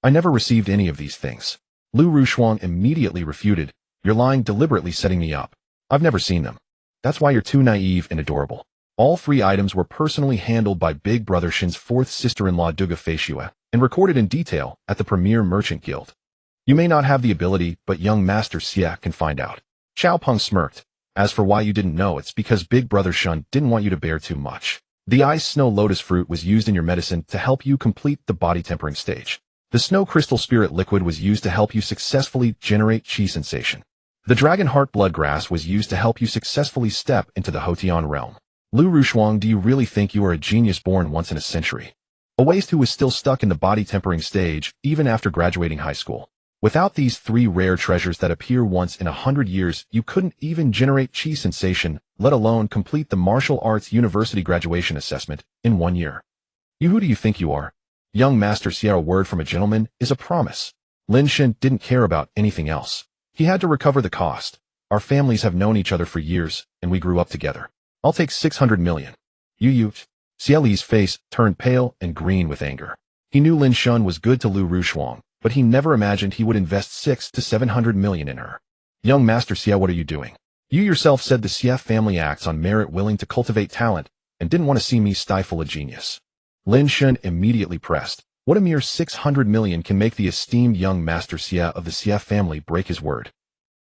I never received any of these things. Liu Rushuang immediately refuted. You're lying, deliberately setting me up. I've never seen them. That's why you're too naive and adorable. All three items were personally handled by Big Brother Shen's fourth sister-in-law, Duga Feishue, and recorded in detail at the Premier Merchant Guild. You may not have the ability, but young Master Xia can find out. Xiao Peng smirked. As for why you didn't know, it's because Big Brother Shen didn't want you to bear too much. The ice snow lotus fruit was used in your medicine to help you complete the body tempering stage. The Snow Crystal Spirit Liquid was used to help you successfully generate chi sensation. The Dragon Heart Bloodgrass was used to help you successfully step into the Hotian realm. Liu Rushuang, do you really think you are a genius born once in a century? A waste who was still stuck in the body tempering stage even after graduating high school. Without these three rare treasures that appear once in 100 years, you couldn't even generate chi sensation, let alone complete the martial arts university graduation assessment in 1 year. Who do you think you are? Young Master Xia, a word from a gentleman is a promise. Lin Shen didn't care about anything else. He had to recover the cost. Our families have known each other for years, and we grew up together. I'll take 600 million. You. Xia Li's face turned pale and green with anger. He knew Lin Shen was good to Liu Rushuang, but he never imagined he would invest 600 to 700 million in her. Young Master Xia, what are you doing? You yourself said the Xia family acts on merit, willing to cultivate talent, and didn't want to see me stifle a genius. Lin Shen immediately pressed. What a mere 600 million can make the esteemed young Master Xia of the Xia family break his word.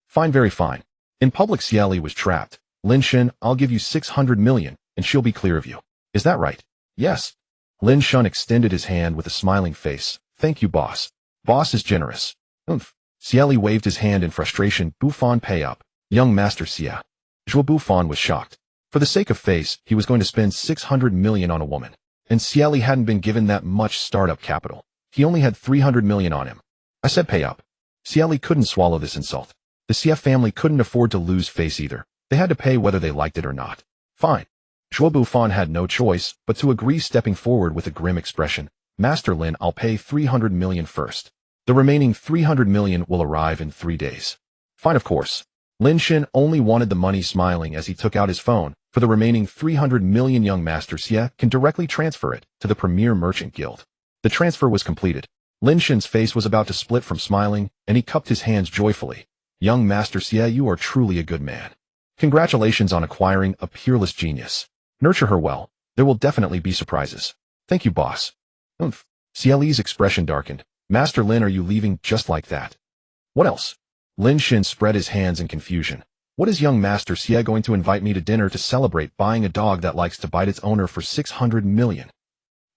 Fine, very fine. In public, Xia Li was trapped. Lin Shen, I'll give you 600 million, and she'll be clear of you. Is that right? Yes. Lin Shen extended his hand with a smiling face. Thank you, boss. Boss is generous. Xia Li waved his hand in frustration. Buffon, pay up. Young Master Xia. Zhuo Buffon was shocked. For the sake of face, he was going to spend 600 million on a woman. And Xia Li hadn't been given that much startup capital. He only had 300 million on him. I said pay up. Xia Li couldn't swallow this insult. The Xia family couldn't afford to lose face either. They had to pay whether they liked it or not. Fine. Zhuo Buffon had no choice but to agree, stepping forward with a grim expression. Master Lin, I'll pay 300 million first. The remaining 300 million will arrive in 3 days. Fine, of course. Lin Shen only wanted the money, smiling as he took out his phone. For the remaining 300 million, young Master Xia can directly transfer it to the Premier Merchant Guild. The transfer was completed. Lin Shen's face was about to split from smiling, and he cupped his hands joyfully. Young Master Xia, you are truly a good man. Congratulations on acquiring a peerless genius. Nurture her well. There will definitely be surprises. Thank you, boss. Oomph. Xiaoli's expression darkened. Master Lin, are you leaving just like that? What else? Lin Shen spread his hands in confusion. What is young Master Xia going to invite me to dinner to celebrate buying a dog that likes to bite its owner for 600 million?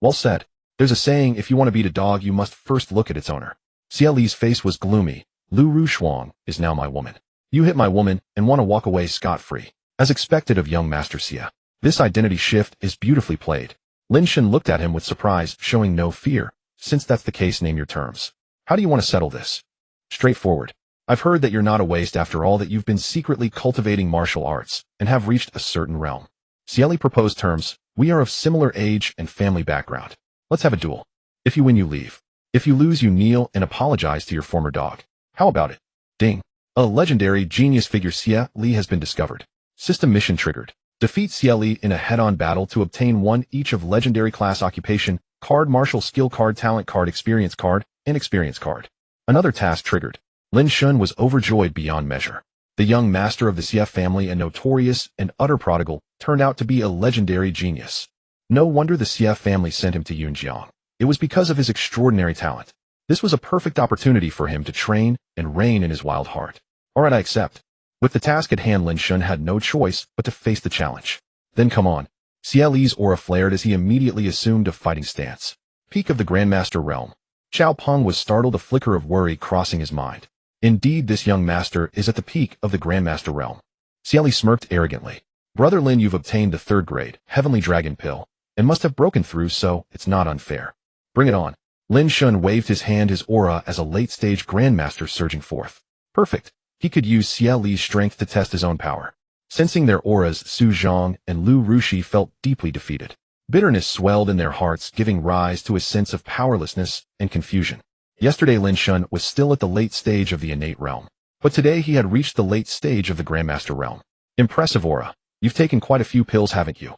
Well said. There's a saying, if you want to beat a dog, you must first look at its owner. Xiaoli's face was gloomy. Liu Rushuang is now my woman. You hit my woman and want to walk away scot-free. As expected of young Master Xia. This identity shift is beautifully played. Lin Shen looked at him with surprise, showing no fear. Since that's the case, name your terms. How do you want to settle this? Straightforward. I've heard that you're not a waste after all, that you've been secretly cultivating martial arts and have reached a certain realm. Xiaoli proposed terms. We are of similar age and family background. Let's have a duel. If you win, you leave. If you lose, you kneel and apologize to your former dog. How about it? Ding. A legendary genius figure Xia Li has been discovered. System mission triggered. Defeat Xia Li in a head-on battle to obtain one each of legendary class occupation, card, martial skill card, talent card, experience card, and experience card. Another task triggered. Lin Shen was overjoyed beyond measure. The young master of the Xia family, a notorious and utter prodigal, turned out to be a legendary genius. No wonder the Xia family sent him to Yunjiang. It was because of his extraordinary talent. This was a perfect opportunity for him to train and reign in his wild heart. Alright, I accept. With the task at hand, Lin Shen had no choice but to face the challenge. Then come on. Xia Li's aura flared as he immediately assumed a fighting stance. Peak of the Grandmaster realm. Xiao Peng was startled, a flicker of worry crossing his mind. Indeed, this young master is at the peak of the Grandmaster realm. Xia Li smirked arrogantly. Brother Lin, you've obtained the 3rd grade, Heavenly Dragon Pill, and must have broken through, so it's not unfair. Bring it on. Lin Shen waved his hand, his aura as a late-stage Grandmaster surging forth. Perfect. He could use Xia Li's strength to test his own power. Sensing their auras, Su Zhang and Liu Rushuang felt deeply defeated. Bitterness swelled in their hearts, giving rise to a sense of powerlessness and confusion. Yesterday, Lin Shen was still at the late stage of the innate realm. But today he had reached the late stage of the Grandmaster realm. Impressive aura. You've taken quite a few pills, haven't you?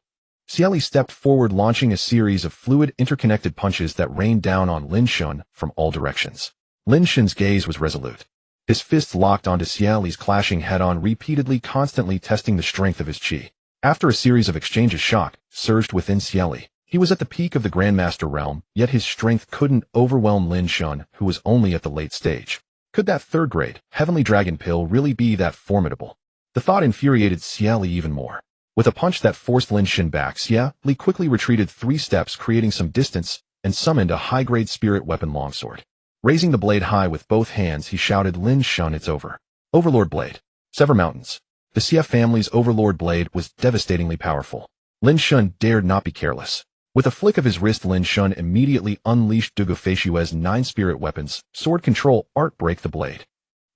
Xia Li stepped forward, launching a series of fluid, interconnected punches that rained down on Lin Shen from all directions. Lin Shen's gaze was resolute. His fists locked onto Xia Li's, clashing head-on repeatedly, constantly testing the strength of his qi. After a series of exchanges, shock surged within Xia Li. He was at the peak of the Grandmaster realm, yet his strength couldn't overwhelm Lin Shen, who was only at the late stage. Could that 3rd grade, Heavenly Dragon Pill really be that formidable? The thought infuriated Xia Li even more. With a punch that forced Lin Shen back, Xia Li quickly retreated 3 steps, creating some distance, and summoned a high-grade spirit weapon longsword. Raising the blade high with both hands, he shouted, Lin Shen, it's over. Overlord Blade. Sever mountains. The Xia family's Overlord Blade was devastatingly powerful. Lin Shen dared not be careless. With a flick of his wrist, Lin Shen immediately unleashed Dugofei 9 spirit weapons, sword control, art, break the blade.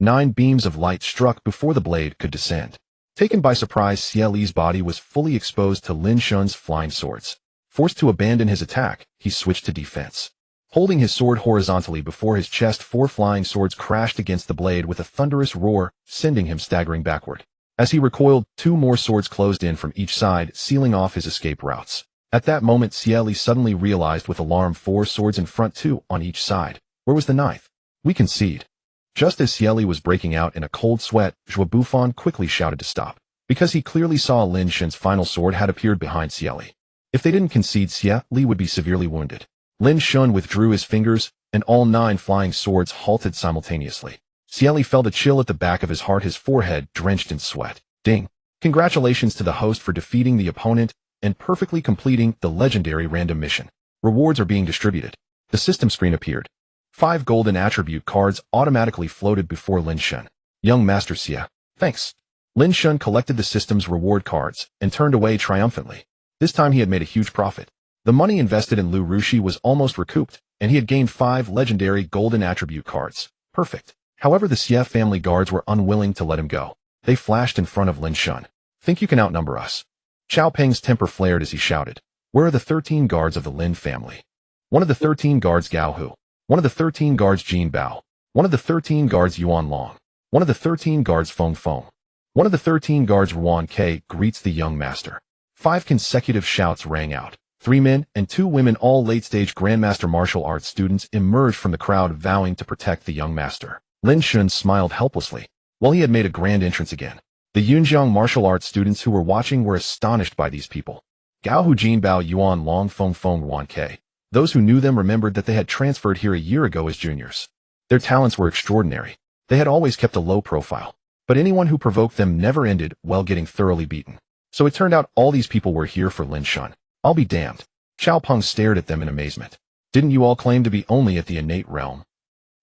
9 beams of light struck before the blade could descend. Taken by surprise, Xia Li's body was fully exposed to Lin Shen's flying swords. Forced to abandon his attack, he switched to defense. Holding his sword horizontally before his chest, 4 flying swords crashed against the blade with a thunderous roar, sending him staggering backward. As he recoiled, 2 more swords closed in from each side, sealing off his escape routes. At that moment, Xia Li suddenly realized with alarm, 4 swords in front, 2 on each side. Where was the 9th? We concede. Just as Xia Li was breaking out in a cold sweat, Zhuo Bufan quickly shouted to stop, because he clearly saw Lin Shen's final sword had appeared behind Xia Li. If they didn't concede, Xia Li would be severely wounded. Lin Shen withdrew his fingers, and all 9 flying swords halted simultaneously. Xia Li felt a chill at the back of his heart, his forehead drenched in sweat. Ding! Congratulations to the host for defeating the opponent and perfectly completing the legendary random mission. Rewards are being distributed. The system screen appeared. 5 golden attribute cards automatically floated before Lin Shen. Young Master Xia. Thanks. Lin Shen collected the system's reward cards and turned away triumphantly. This time he had made a huge profit. The money invested in Liu Rushuang was almost recouped, and he had gained 5 legendary golden attribute cards. Perfect. However, the Xia family guards were unwilling to let him go. They flashed in front of Lin Shen. Think you can outnumber us? Xiao Peng's temper flared as he shouted. Where are the 13 guards of the Lin family? One of the 13 guards Gao Hu. One of the 13 guards Jin Bao. One of the 13 guards Yuan Long. One of the 13 guards Feng Feng. One of the 13 guards Ruan Ke greets the young master. 5 consecutive shouts rang out. 3 men and 2 women, all late-stage Grandmaster martial arts students, emerged from the crowd, vowing to protect the young master. Lin Shen smiled helplessly. While he had made a grand entrance again, the Yunjiang martial arts students who were watching were astonished by these people. Gao Hu Jin Bao Yuan Long Feng Feng Wan K. Those who knew them remembered that they had transferred here a year ago as juniors. Their talents were extraordinary. They had always kept a low profile, but anyone who provoked them never ended well getting thoroughly beaten. So it turned out all these people were here for Lin Shen. I'll be damned. Xiao Peng stared at them in amazement. Didn't you all claim to be only at the innate realm?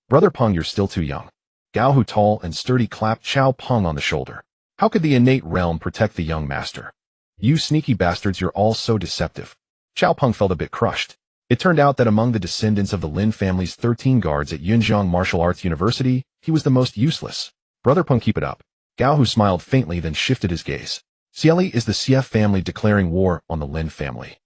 Brother Peng, you're still too young. Gao Hu, tall and sturdy, clapped Xiao Peng on the shoulder. How could the innate realm protect the young master? You sneaky bastards, you're all so deceptive. Xiao Peng felt a bit crushed. It turned out that among the descendants of the Lin family's 13 guards at Yunjiang Martial Arts University, he was the most useless. Brother Peng, keep it up. Gao Hu smiled faintly, then shifted his gaze. Cieli is the Xie family declaring war on the Lin family.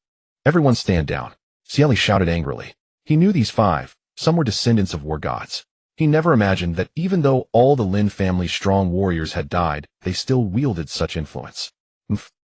Everyone stand down. Cieli shouted angrily. He knew these five. Some were descendants of war gods. He never imagined that even though all the Lin family's strong warriors had died, they still wielded such influence.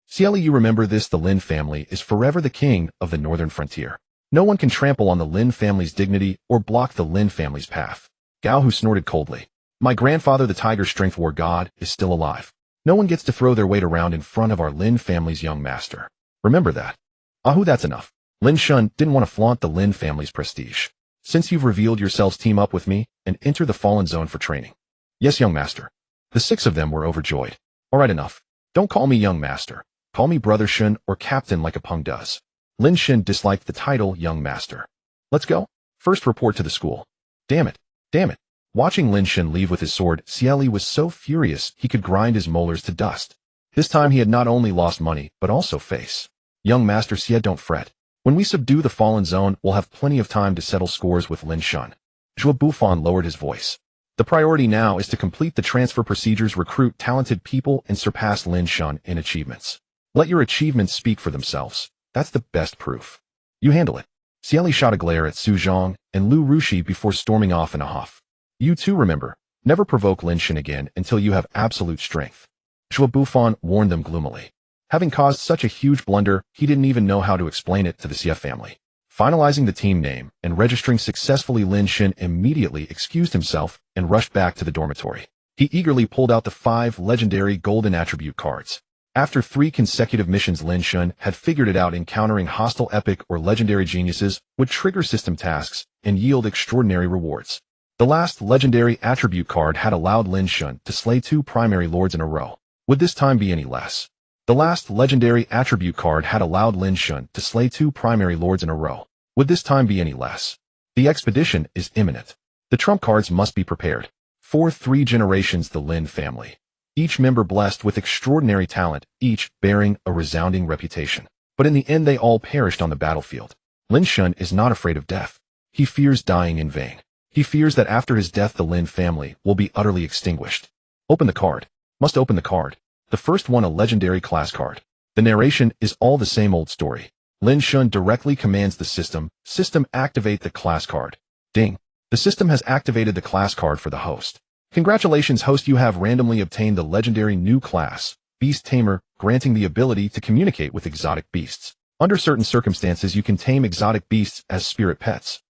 Cieli, you remember this: the Lin family is forever the king of the northern frontier. No one can trample on the Lin family's dignity or block the Lin family's path. Gao Hu snorted coldly. My grandfather, the Tiger Strength War God, is still alive. No one gets to throw their weight around in front of our Lin family's young master. Remember that. Ahu, that's enough. Lin Shen didn't want to flaunt the Lin family's prestige. Since you've revealed yourselves, team up with me and enter the Fallen Zone for training. Yes, young master. The 6 of them were overjoyed. All right, enough. Don't call me young master. Call me Brother Shen or Captain like a Peng does. Lin Shen disliked the title young master. Let's go. First report to the school. Damn it. Damn it. Watching Lin Shen leave with his sword, Cieli was so furious he could grind his molars to dust. This time he had not only lost money, but also face. Young Master Xie, don't fret. When we subdue the Fallen Zone, we'll have plenty of time to settle scores with Lin Shen. Zhuo Bufan lowered his voice. The priority now is to complete the transfer procedures, recruit talented people, and surpass Lin Shen in achievements. Let your achievements speak for themselves. That's the best proof. You handle it. Cieli shot a glare at Su Zhang and Liu Rushuang before storming off in a huff. You too, remember, never provoke Lin Shen again until you have absolute strength. Zhuo Bufan warned them gloomily. Having caused such a huge blunder, he didn't even know how to explain it to the Xie family. Finalizing the team name and registering successfully, Lin Shen immediately excused himself and rushed back to the dormitory. He eagerly pulled out the 5 legendary golden attribute cards. After 3 consecutive missions, Lin Shen had figured it out: encountering hostile epic or legendary geniuses would trigger system tasks and yield extraordinary rewards. The last legendary attribute card had allowed Lin Shen to slay 2 primary lords in a row. Would this time be any less? The last legendary attribute card had allowed Lin Shen to slay 2 primary lords in a row. Would this time be any less? The expedition is imminent. The trump cards must be prepared. For 3 generations, the Lin family. Each member blessed with extraordinary talent, each bearing a resounding reputation. But in the end, they all perished on the battlefield. Lin Shen is not afraid of death. He fears dying in vain. He fears that after his death, the Lin family will be utterly extinguished. Open the card. Must open the card. The first one, a legendary class card. The narration is all the same old story. Lin Shen directly commands the system activate the class card. Ding. The system has activated the class card for the host. Congratulations, host, you have randomly obtained the legendary new class, Beast Tamer, granting the ability to communicate with exotic beasts. Under certain circumstances, you can tame exotic beasts as spirit pets.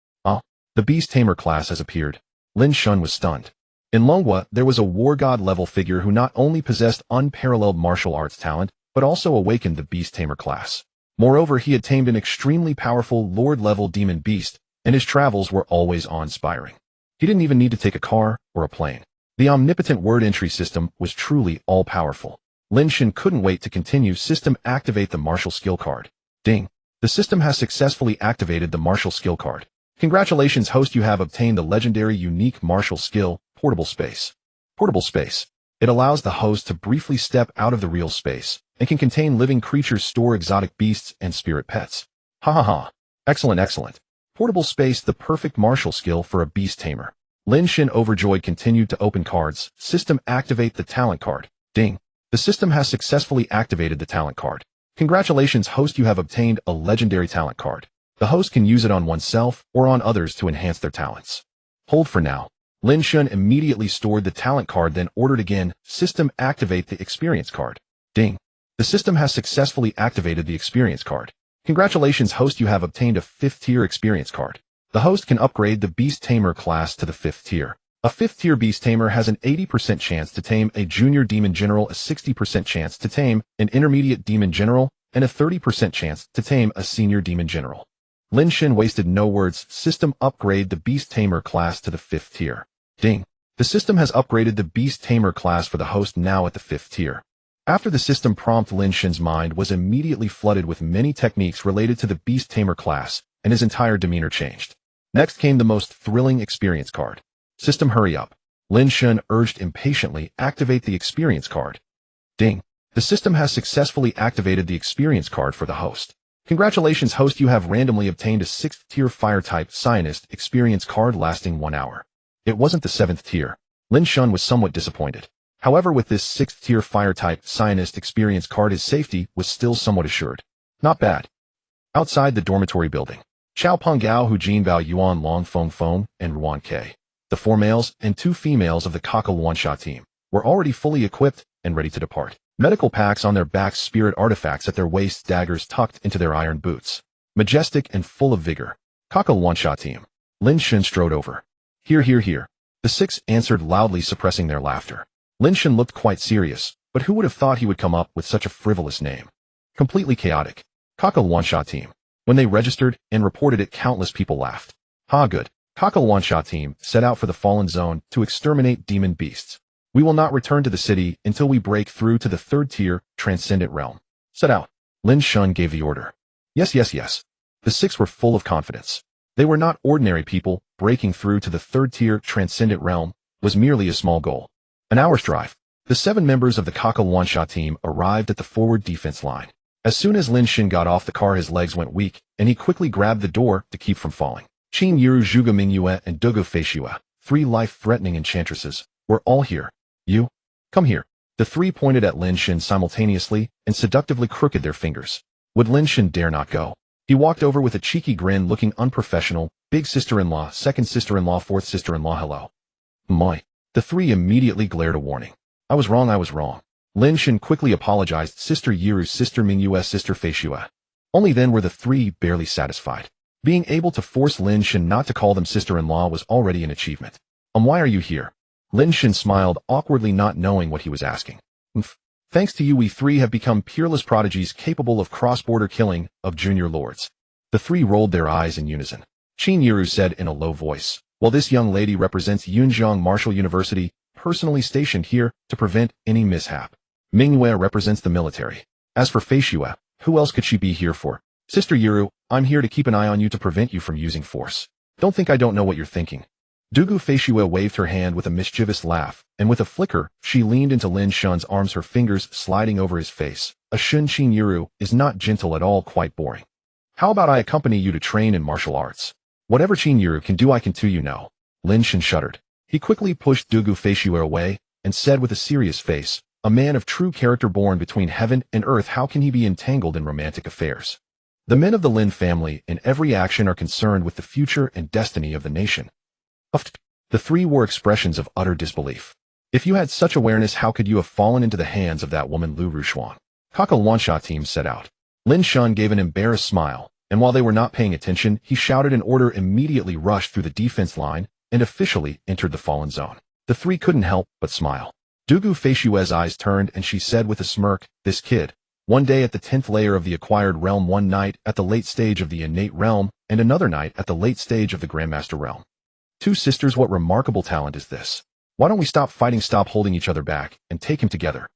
The Beast Tamer class has appeared. Lin Shen was stunned. In Longhua, there was a war god level figure who not only possessed unparalleled martial arts talent, but also awakened the Beast Tamer class. Moreover, he had tamed an extremely powerful Lord-level demon beast, and his travels were always awe-inspiring. He didn't even need to take a car or a plane. The omnipotent word entry system was truly all-powerful. Lin Shen couldn't wait to continue. System activate the martial skill card. Ding. The system has successfully activated the martial skill card. Congratulations, host, you have obtained the legendary unique martial skill, Portable Space. Portable Space. It allows the host to briefly step out of the real space and can contain living creatures, store exotic beasts, and spirit pets. Ha ha ha. Excellent, excellent. Portable Space, the perfect martial skill for a beast tamer. Lin Shen, overjoyed, continued to open cards. System activate the talent card. Ding. The system has successfully activated the talent card. Congratulations, host, you have obtained a legendary talent card. The host can use it on oneself or on others to enhance their talents. Hold for now. Lin Shen immediately stored the talent card, then ordered again, system activate the experience card. Ding. The system has successfully activated the experience card. Congratulations, host, you have obtained a 5th tier experience card. The host can upgrade the Beast Tamer class to the 5th tier. A 5th tier Beast Tamer has an 80% chance to tame a junior demon general, a 60% chance to tame an intermediate demon general, and a 30% chance to tame a senior demon general. Lin Shen wasted no words. System upgrade the Beast Tamer class to the 5th tier. Ding. The system has upgraded the Beast Tamer class for the host, now at the 5th tier. After the system prompt, Lin Shen's mind was immediately flooded with many techniques related to the Beast Tamer class, and his entire demeanor changed. Next came the most thrilling experience card. System, hurry up. Lin Shen urged impatiently. Activate the experience card. Ding. The system has successfully activated the experience card for the host. Congratulations, host, you have randomly obtained a 6th tier fire-type Scientist experience card lasting 1 hour. It wasn't the 7th tier. Lin Shen was somewhat disappointed. However, with this 6th tier fire-type Scientist experience card, his safety was still somewhat assured. Not bad. Outside the dormitory building, Chao Peng Gao, Hu Jin Bao, Yuan Long Feng Feng, and Ruan Ke, the 4 males and 2 females of the Kakao Luansha team, were already fully equipped and ready to depart. Medical packs on their backs, spirit artifacts at their waists, daggers tucked into their iron boots. Majestic and full of vigor. Kakao Luansha team. Lin Shen strode over. Here, here, here. The 6 answered loudly, suppressing their laughter. Lin Shen looked quite serious, but who would have thought he would come up with such a frivolous name? Completely chaotic. Kakao Luansha team. When they registered and reported it, countless people laughed. Ha, good. Kakao Luansha team set out for the Fallen Zone to exterminate demon beasts. We will not return to the city until we break through to the 3rd tier Transcendent Realm. Set out. Lin Shen gave the order. Yes, yes, yes. The 6 were full of confidence. They were not ordinary people. Breaking through to the 3rd tier Transcendent Realm was merely a small goal. An hour's drive. The 7 members of the Kakao Luansha team arrived at the forward defense line. As soon as Lin Shen got off the car, his legs went weak, and he quickly grabbed the door to keep from falling. Qin Yiru, Zhuge Mingyue, and Dugu Feishue, 3 life-threatening enchantresses, were all here. You? Come here. The 3 pointed at Lin Shen simultaneously and seductively crooked their fingers. Would Lin Shen dare not go? He walked over with a cheeky grin, looking unprofessional. Big sister-in-law, second sister-in-law, fourth sister-in-law, hello. My. The 3 immediately glared a warning. I was wrong, I was wrong. Lin Shen quickly apologized. Sister Yiru, Sister Mingyue, Sister Feishue. Only then were the 3 barely satisfied. Being able to force Lin Shen not to call them sister-in-law was already an achievement. Why are you here? Lin Shen smiled awkwardly, not knowing what he was asking. Thanks to you, we 3 have become peerless prodigies capable of cross-border killing of junior lords. The 3 rolled their eyes in unison. Qin Yiru said in a low voice, well, this young lady represents Yunjiang Martial University, personally stationed here to prevent any mishap. Mingyue represents the military. As for Feishue, who else could she be here for? Sister Yiru, I'm here to keep an eye on you to prevent you from using force. Don't think I don't know what you're thinking. Dugu Feishue waved her hand with a mischievous laugh, and with a flicker, she leaned into Lin Shen's arms, her fingers sliding over his face. A Shun Qin Yiru is not gentle at all, quite boring. How about I accompany you to train in martial arts? Whatever Qin Yiru can do, I can too, you know. Lin Shen shuddered. He quickly pushed Dugu Feishue away and said with a serious face, a man of true character born between heaven and earth, how can he be entangled in romantic affairs? The men of the Lin family in every action are concerned with the future and destiny of the nation. The 3 were expressions of utter disbelief. If you had such awareness, how could you have fallen into the hands of that woman, Liu Rushuang? Kakao Luansha team set out. Lin Shen gave an embarrassed smile, and while they were not paying attention, he shouted an order, immediately rushed through the defense line, and officially entered the Fallen Zone. The 3 couldn't help but smile. Dugu Feishue's eyes turned, and she said with a smirk, this kid. One day at the 10th layer of the acquired realm, one night at the late stage of the innate realm, and another night at the late stage of the Grandmaster realm. 2 sisters, what remarkable talent is this? Why don't we stop fighting, stop holding each other back, and take him together?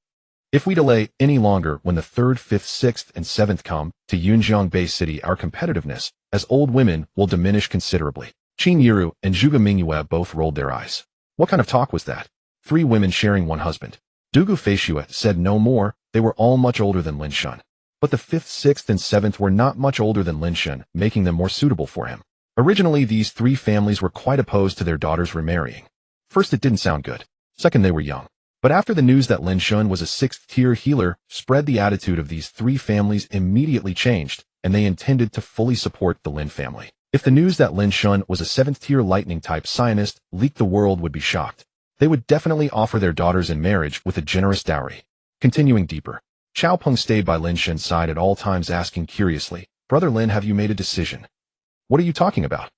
If we delay any longer, when the 3rd, 5th, 6th, and 7th come to Yunjiang Bay City, our competitiveness as old women will diminish considerably. Qin Yiru and Zhuge Mingyue both rolled their eyes. What kind of talk was that? 3 women sharing one husband. Dugu Feishue said no more. They were all much older than Lin Shen. But the 5th, 6th, and 7th were not much older than Lin Shen, making them more suitable for him. Originally, these 3 families were quite opposed to their daughters remarrying. First, it didn't sound good. Second, they were young. But after the news that Lin Shen was a 6th-tier healer spread, the attitude of these 3 families immediately changed, and they intended to fully support the Lin family. If the news that Lin Shen was a 7th-tier lightning-type scientist leaked, the world would be shocked. They would definitely offer their daughters in marriage with a generous dowry. Continuing deeper, Chao Peng stayed by Lin Shen's side at all times, asking curiously, Brother Lin, have you made a decision? What are you talking about?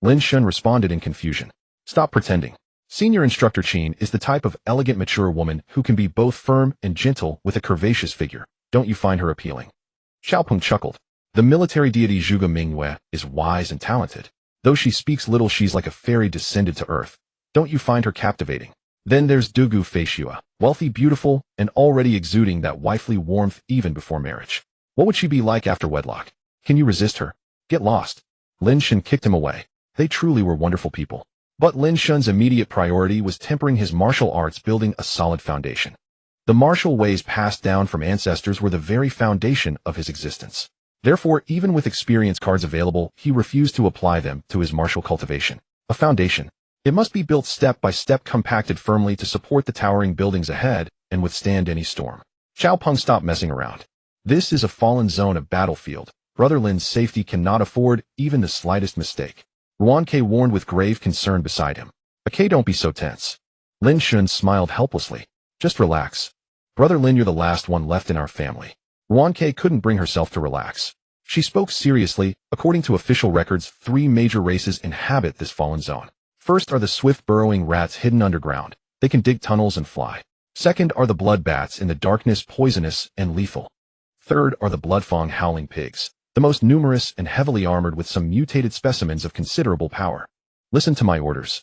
Lin Shen responded in confusion. Stop pretending. Senior Instructor Qin is the type of elegant, mature woman who can be both firm and gentle with a curvaceous figure. Don't you find her appealing? Xiao Peng chuckled. The military deity Zhuge Mingyue is wise and talented. Though she speaks little, she's like a fairy descended to earth. Don't you find her captivating? Then there's Dugu Feishua, wealthy, beautiful, and already exuding that wifely warmth even before marriage. What would she be like after wedlock? Can you resist her? Get lost. Lin Shen kicked him away. They truly were wonderful people. But Lin Shen's immediate priority was tempering his martial arts, building a solid foundation. The martial ways passed down from ancestors were the very foundation of his existence. Therefore, even with experience cards available, he refused to apply them to his martial cultivation. A foundation. It must be built step by step, compacted firmly to support the towering buildings ahead and withstand any storm. Xiao Peng stopped messing around. This is a fallen zone of battlefield. Brother Lin's safety cannot afford even the slightest mistake. Ruan Ke warned with grave concern beside him. Okay, don't be so tense. Lin Shen smiled helplessly. Just relax. Brother Lin, you're the last one left in our family. Ruan Ke couldn't bring herself to relax. She spoke seriously. According to official records, 3 major races inhabit this fallen zone. First are the swift burrowing rats hidden underground. They can dig tunnels and fly. Second are the blood bats in the darkness, poisonous and lethal. Third are the bloodfang howling pigs, the most numerous and heavily armored with some mutated specimens of considerable power. Listen to my orders.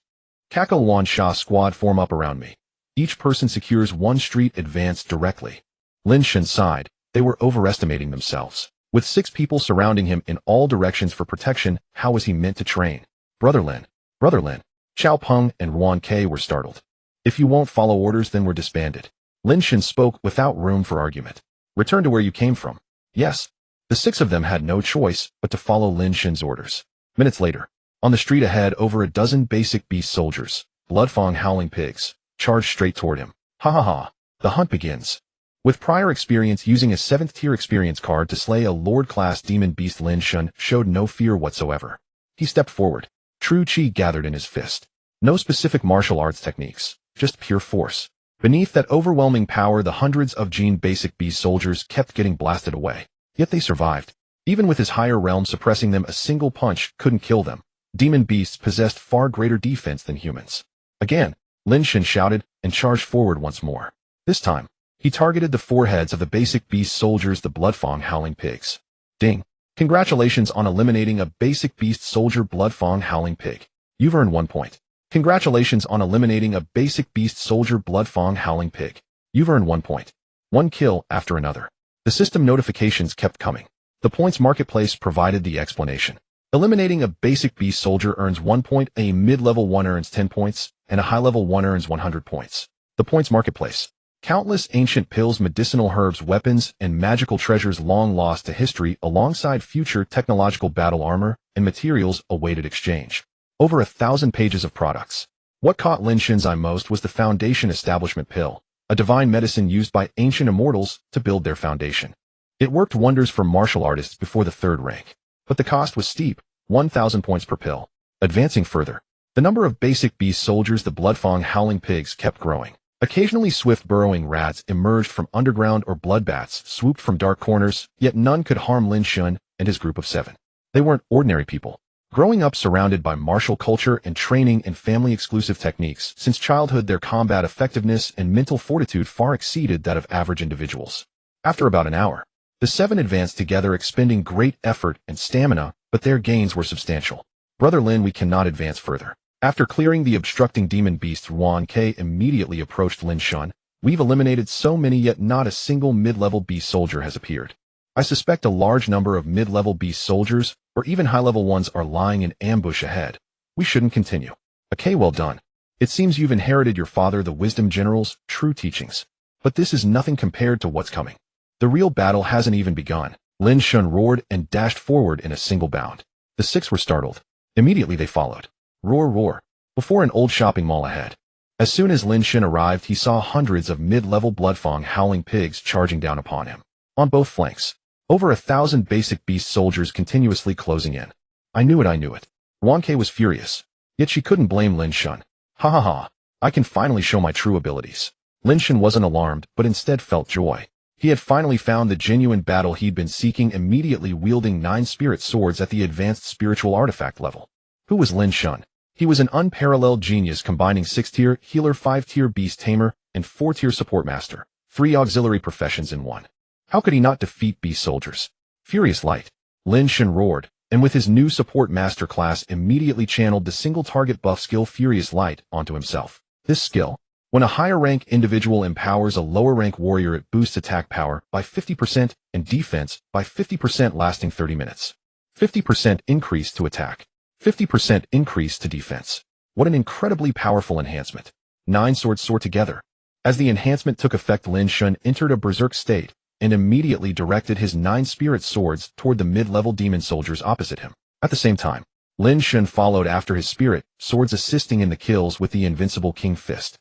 Kako Wan Sha squad form up around me. Each person secures 1 street, advance directly. Lin Shen sighed. They were overestimating themselves. With 6 people surrounding him in all directions for protection, how was he meant to train? Brother Lin. Xiao Peng and Ruan Ke were startled. If you won't follow orders, then we're disbanded. Lin Shen spoke without room for argument. Return to where you came from. Yes. The 6 of them had no choice but to follow Lin Shen's orders. Minutes later, on the street ahead, over a dozen basic beast soldiers, bloodfang howling pigs, charged straight toward him. Ha ha ha. The hunt begins. With prior experience using a 7th tier experience card to slay a Lord-class demon beast, Lin Shen showed no fear whatsoever. He stepped forward. True chi gathered in his fist. No specific martial arts techniques, just pure force. Beneath that overwhelming power, the hundreds of Jin basic beast soldiers kept getting blasted away. Yet they survived. Even with his higher realm suppressing them, a single punch couldn't kill them. Demon beasts possessed far greater defense than humans. Again, Lin Shen shouted and charged forward once more. This time, he targeted the foreheads of the basic beast soldiers, the bloodfang howling pigs. Ding. Congratulations on eliminating a basic beast soldier, bloodfang howling pig. You've earned 1 point. Congratulations on eliminating a basic beast soldier, bloodfang howling pig. You've earned 1 point. 1 kill after another. The system notifications kept coming. The points marketplace provided the explanation. Eliminating a basic beast soldier earns 1 point, a mid-level 1 earns 10 points, and a high-level 1 earns 100 points. The points marketplace. Countless ancient pills, medicinal herbs, weapons, and magical treasures long lost to history alongside future technological battle armor and materials awaited exchange. Over 1,000 pages of products. What caught Lin Shen's eye most was the Foundation Establishment Pill, a divine medicine used by ancient immortals to build their foundation. It worked wonders for martial artists before the 3rd rank. But the cost was steep, 1,000 points per pill. Advancing further, the number of basic beast soldiers, the bloodfang howling pigs, kept growing. Occasionally swift burrowing rats emerged from underground or blood bats swooped from dark corners, yet none could harm Lin Shen and his group of 7. They weren't ordinary people. Growing up surrounded by martial culture and training in family-exclusive techniques, since childhood their combat effectiveness and mental fortitude far exceeded that of average individuals. After about an hour, the 7 advanced together, expending great effort and stamina, but their gains were substantial. Brother Lin, we cannot advance further. After clearing the obstructing demon beast, Ruan Ke immediately approached Lin Shen. We've eliminated so many, yet not a single mid-level beast soldier has appeared. I suspect a large number of mid-level beast soldiers, or even high-level ones, are lying in ambush ahead. We shouldn't continue. Okay, well done. It seems you've inherited your father, the Wisdom General's true teachings. But this is nothing compared to what's coming. The real battle hasn't even begun. Lin Shen roared and dashed forward in a single bound. The 6 were startled. Immediately they followed. Roar, roar. Before an old shopping mall ahead. As soon as Lin Shen arrived, he saw hundreds of mid-level bloodfang howling pigs charging down upon him. On both flanks. Over 1,000 basic beast soldiers continuously closing in. I knew it. Ruan Ke was furious. Yet she couldn't blame Lin Shen. Ha ha ha. I can finally show my true abilities. Lin Shen wasn't alarmed, but instead felt joy. He had finally found the genuine battle he'd been seeking, immediately wielding 9 spirit swords at the advanced spiritual artifact level. Who was Lin Shen? He was an unparalleled genius combining 6-tier healer, 5-tier beast tamer, and 4-tier support master. 3 auxiliary professions in one. How could he not defeat beast soldiers? Furious Light. Lin Shen roared, and with his new support masterclass immediately channeled the single target buff skill Furious Light onto himself. This skill, when a higher rank individual empowers a lower rank warrior, it boosts attack power by 50% and defense by 50% lasting 30 minutes. 50% increase to attack. 50% increase to defense. What an incredibly powerful enhancement. 9 swords soar together. As the enhancement took effect, Lin Shen entered a berserk state and immediately directed his 9 spirit swords toward the mid-level demon soldiers opposite him. At the same time, Lin Shen followed after his spirit swords, assisting in the kills with the invincible King Fist.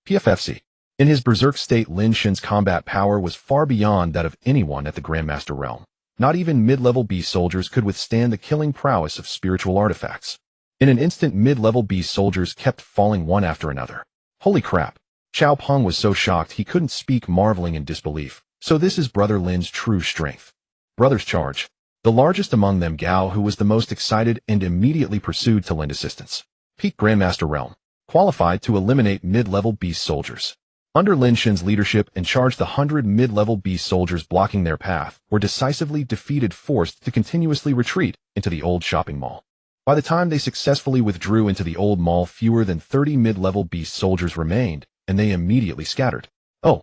PFFC. In his berserk state, Lin Shen's combat power was far beyond that of anyone at the Grandmaster realm. Not even mid-level beast soldiers could withstand the killing prowess of spiritual artifacts. In an instant, mid-level beast soldiers kept falling one after another. Holy crap! Xiao Peng was so shocked he couldn't speak, marveling in disbelief. So this is Brother Lin's true strength. Brothers charge. The largest among them, Gao, who was the most excited and immediately pursued to lend assistance. Peak Grandmaster realm. Qualified to eliminate mid-level beast soldiers. Under Lin Shen's leadership and charge, the 100 mid-level beast soldiers blocking their path were decisively defeated, forced to continuously retreat into the old shopping mall. By the time they successfully withdrew into the old mall, fewer than 30 mid-level beast soldiers remained, and they immediately scattered. Oh!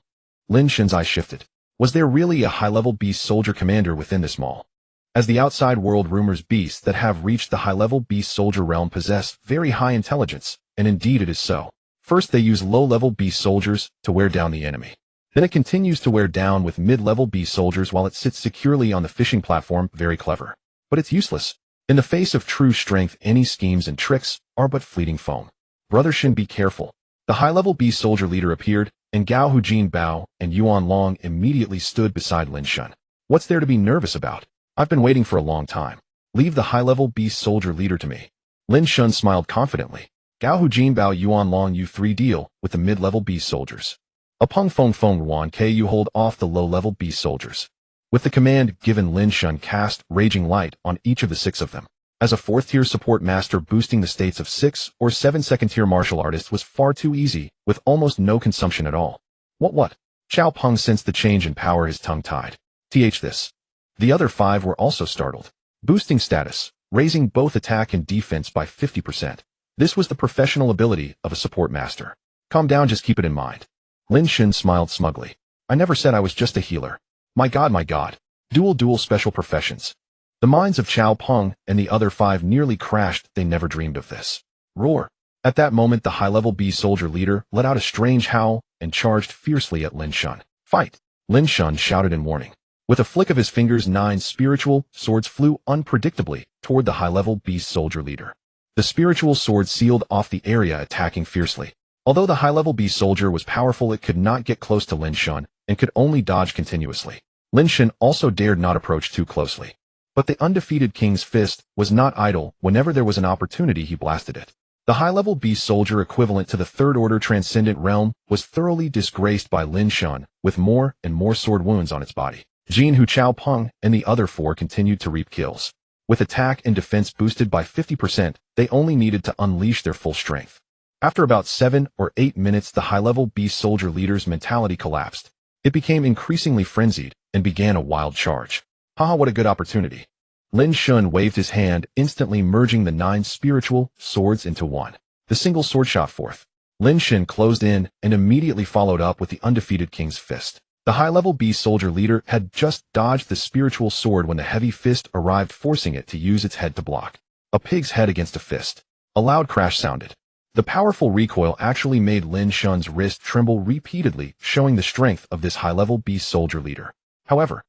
Lin Shen's eyes shifted. Was there really a high-level beast soldier commander within this mall? As the outside world rumors, beasts that have reached the high-level beast soldier realm possess very high intelligence, and indeed it is so. First, they use low-level beast soldiers to wear down the enemy. Then it continues to wear down with mid-level beast soldiers while it sits securely on the fishing platform. Very clever. But it's useless. In the face of true strength, any schemes and tricks are but fleeting foam. Brother Shen, be careful. The high-level beast soldier leader appeared, and Gao Hujin Bao and Yuan Long immediately stood beside Lin Shen. What's there to be nervous about? I've been waiting for a long time. Leave the high-level beast soldier leader to me. Lin Shen smiled confidently. Gao Hujin Bao, Yuan Long, you 3 deal with the mid-level beast soldiers. Apeng Feng Feng Ruan K, you hold off the low-level beast soldiers. With the command given, Lin Shen cast Raging Light on each of the 6 of them. As a 4th-tier support master, boosting the states of 6 or 7 second-tier martial artists was far too easy, with almost no consumption at all. What? Xiao Peng sensed the change in power, his tongue tied. This. The other 5 were also startled. Boosting status, raising both attack and defense by 50%. This was the professional ability of a support master. Calm down, just keep it in mind. Lin Shen smiled smugly. I never said I was just a healer. My god. Dual special professions. The minds of Xiao Peng and the other 5 nearly crashed. They never dreamed of this. Roar. At that moment, the high-level beast soldier leader let out a strange howl and charged fiercely at Lin Shen. Fight! Lin Shen shouted in warning. With a flick of his fingers, 9 spiritual swords flew unpredictably toward the high-level beast soldier leader. The spiritual sword sealed off the area, attacking fiercely. Although the high-level beast soldier was powerful, it could not get close to Lin Shen and could only dodge continuously. Lin Shen also dared not approach too closely. But the undefeated King's Fist was not idle. Whenever there was an opportunity, he blasted it. The high-level beast soldier, equivalent to the 3rd order transcendent realm, was thoroughly disgraced by Lin Shen, with more and more sword wounds on its body. Jin Hu, Xiao Peng, and the other 4 continued to reap kills. With attack and defense boosted by 50%, they only needed to unleash their full strength. After about 7 or 8 minutes, the high-level beast soldier leader's mentality collapsed. It became increasingly frenzied and began a wild charge. Haha, what a good opportunity. Lin Shen waved his hand, instantly merging the 9 spiritual swords into one. The single sword shot forth. Lin Shen closed in and immediately followed up with the undefeated King's Fist. The high-level beast soldier leader had just dodged the spiritual sword when the heavy fist arrived, forcing it to use its head to block. A pig's head against a fist. A loud crash sounded. The powerful recoil actually made Lin Shen's wrist tremble repeatedly, showing the strength of this high-level beast soldier leader. However,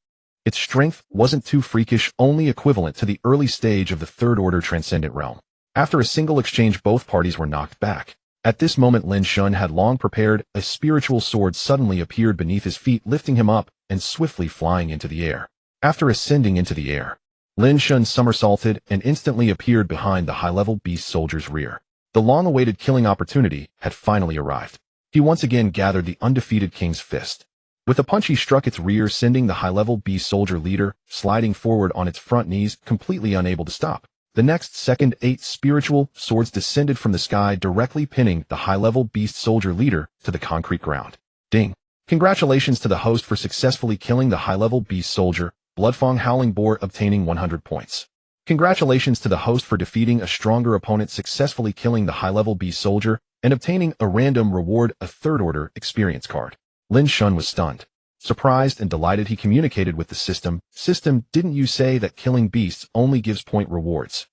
its strength wasn't too freakish, only equivalent to the early stage of the 3rd order transcendent realm. After a single exchange, both parties were knocked back. At this moment, Lin Shen had long prepared. A spiritual sword suddenly appeared beneath his feet, lifting him up and swiftly flying into the air. After ascending into the air, Lin Shen somersaulted and instantly appeared behind the high-level beast soldier's rear. The long-awaited killing opportunity had finally arrived. He once again gathered the undefeated King's Fist. With a punch, he struck its rear, sending the high-level beast soldier leader sliding forward on its front knees, completely unable to stop. The next second, 8 spiritual swords descended from the sky, directly pinning the high-level beast soldier leader to the concrete ground. Ding! Congratulations to the host for successfully killing the high-level beast soldier. Bloodfang Howling Boar obtaining 100 points. Congratulations to the host for defeating a stronger opponent, successfully killing the high-level beast soldier, and obtaining a random reward, a third-order experience card. Lin Shen was stunned. Surprised and delighted, he communicated with the system. System, didn't you say that killing beasts only gives point rewards?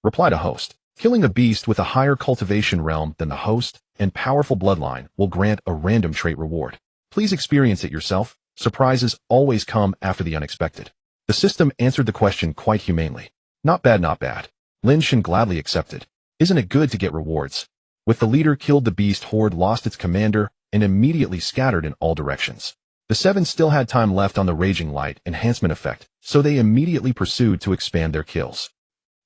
Reply to host. Killing a beast with a higher cultivation realm than the host and powerful bloodline will grant a random trait reward. Please experience it yourself. Surprises always come after the unexpected. The system answered the question quite humanely. Not bad, not bad. Lin Shen gladly accepted. Isn't it good to get rewards? With the leader killed, the beast horde lost its commander and immediately scattered in all directions. The seven still had time left on the Raging Light enhancement effect, so they immediately pursued to expand their kills.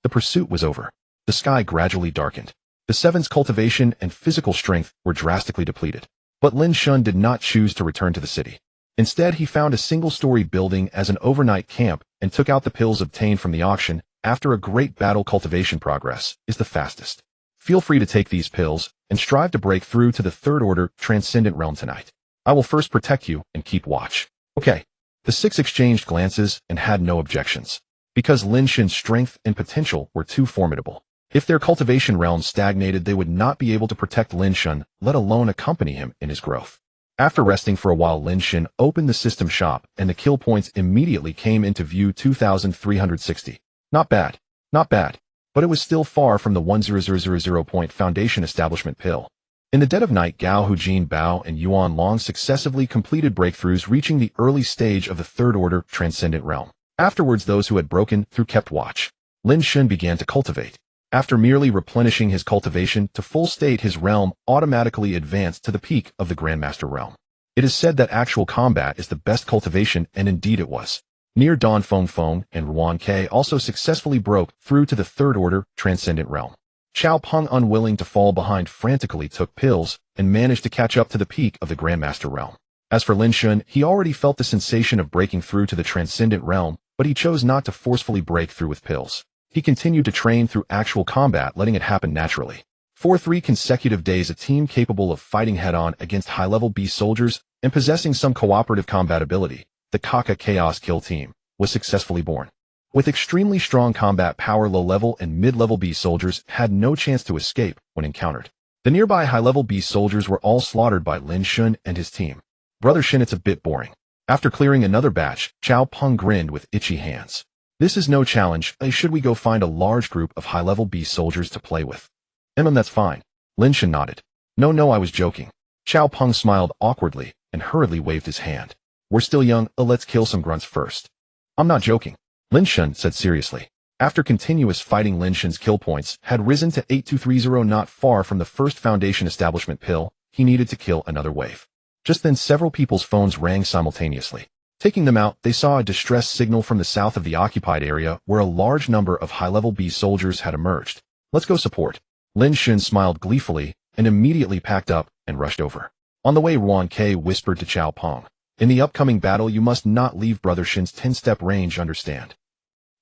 The pursuit was over. The sky gradually darkened. The seven's cultivation and physical strength were drastically depleted. But Lin Shen did not choose to return to the city. Instead, he found a single-story building as an overnight camp and took out the pills obtained from the auction. After a great battle, cultivation progress is the fastest. Feel free to take these pills and strive to break through to the third-order transcendent realm tonight. I will first protect you and keep watch. Okay. The six exchanged glances and had no objections, because Lin Shen's strength and potential were too formidable. If their cultivation realm stagnated, they would not be able to protect Lin Shen, let alone accompany him in his growth. After resting for a while, Lin Shen opened the system shop, and the kill points immediately came into view: 2,360. Not bad. Not bad. But it was still far from the 1,000 point foundation establishment pill. In the dead of night, Gao Hujin Bao and Yuan Long successively completed breakthroughs, reaching the early stage of the third-order transcendent realm. Afterwards, those who had broken through kept watch. Lin Shen began to cultivate. After merely replenishing his cultivation to full state, his realm automatically advanced to the peak of the Grandmaster realm. It is said that actual combat is the best cultivation, and indeed it was. Near dawn, Feng Feng and Ruan Ke also successfully broke through to the third-order transcendent realm. Xiao Peng, unwilling to fall behind, frantically took pills and managed to catch up to the peak of the Grandmaster realm. As for Lin Shen, he already felt the sensation of breaking through to the transcendent realm, but he chose not to forcefully break through with pills. He continued to train through actual combat, letting it happen naturally. For 3 consecutive days, a team capable of fighting head-on against high-level beast soldiers and possessing some cooperative combat ability, the Kaka Chaos Kill Team, was successfully born. With extremely strong combat power, low-level and mid-level beast soldiers had no chance to escape when encountered. The nearby high-level beast soldiers were all slaughtered by Lin Shen and his team. Brother Shen, it's a bit boring. After clearing another batch, Xiao Peng grinned with itchy hands. This is no challenge. Should we go find a large group of high-level beast soldiers to play with? That's fine. Lin Shen nodded. No, I was joking. Xiao Peng smiled awkwardly and hurriedly waved his hand. We're still young, let's kill some grunts first. I'm not joking, Lin Shen said seriously. After continuous fighting, Lin Shen's kill points had risen to 8230, not far from the first foundation establishment pill. He needed to kill another wave. Just then, several people's phones rang simultaneously. Taking them out, they saw a distress signal from the south of the occupied area, where a large number of high-level beast soldiers had emerged. Let's go support. Lin Shen smiled gleefully and immediately packed up and rushed over. On the way, Ruan Ke whispered to Xiao Peng. In the upcoming battle, you must not leave Brother Shen's 10-step range, understand?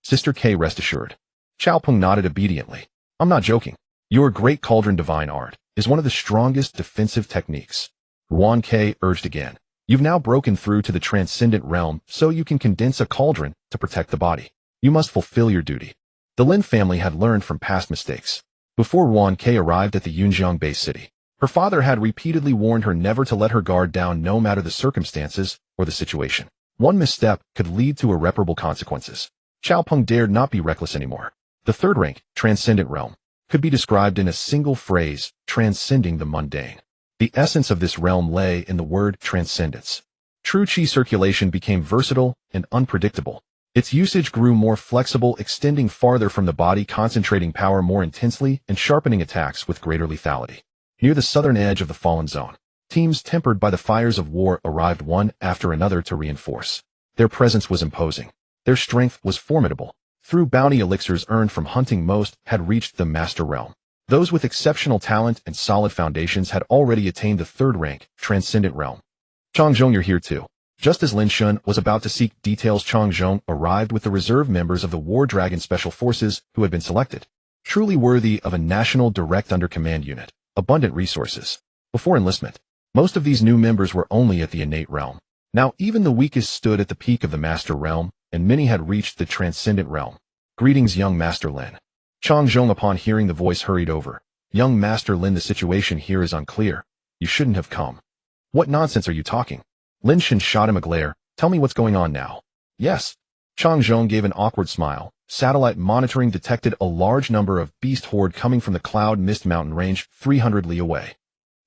Sister K, rest assured. Xiao Peng nodded obediently. I'm not joking. Your great cauldron divine art is one of the strongest defensive techniques. Ruan Ke urged again. You've now broken through to the transcendent realm, so you can condense a cauldron to protect the body. You must fulfill your duty. The Lin family had learned from past mistakes. Before Ruan Ke arrived at the Yunjiang base city, her father had repeatedly warned her never to let her guard down, no matter the circumstances or the situation. One misstep could lead to irreparable consequences. Xiao Peng dared not be reckless anymore. The third rank, transcendent realm, could be described in a single phrase: transcending the mundane. The essence of this realm lay in the word transcendence. True qi circulation became versatile and unpredictable. Its usage grew more flexible, extending farther from the body, concentrating power more intensely and sharpening attacks with greater lethality. Near the southern edge of the fallen zone, teams tempered by the fires of war arrived one after another to reinforce. Their presence was imposing. Their strength was formidable. Through bounty, elixirs earned from hunting, most had reached the master realm. Those with exceptional talent and solid foundations had already attained the third rank, transcendent realm. Changzhong, you're here too. Just as Lin Shen was about to seek details, Changzhong arrived with the reserve members of the War Dragon Special Forces who had been selected. Truly worthy of a national direct under command unit. Abundant resources. Before enlistment, most of these new members were only at the innate realm. Now even the weakest stood at the peak of the master realm, and many had reached the transcendent realm. Greetings, young Master Lin. Chang Zhong, upon hearing the voice, hurried over. Young Master Lin, the situation here is unclear. You shouldn't have come. What nonsense are you talking? Lin Shen shot him a glare. Tell me what's going on now. Yes. Chang Zhong gave an awkward smile. Satellite monitoring detected a large number of beast horde coming from the Cloud Mist mountain range 300 li away.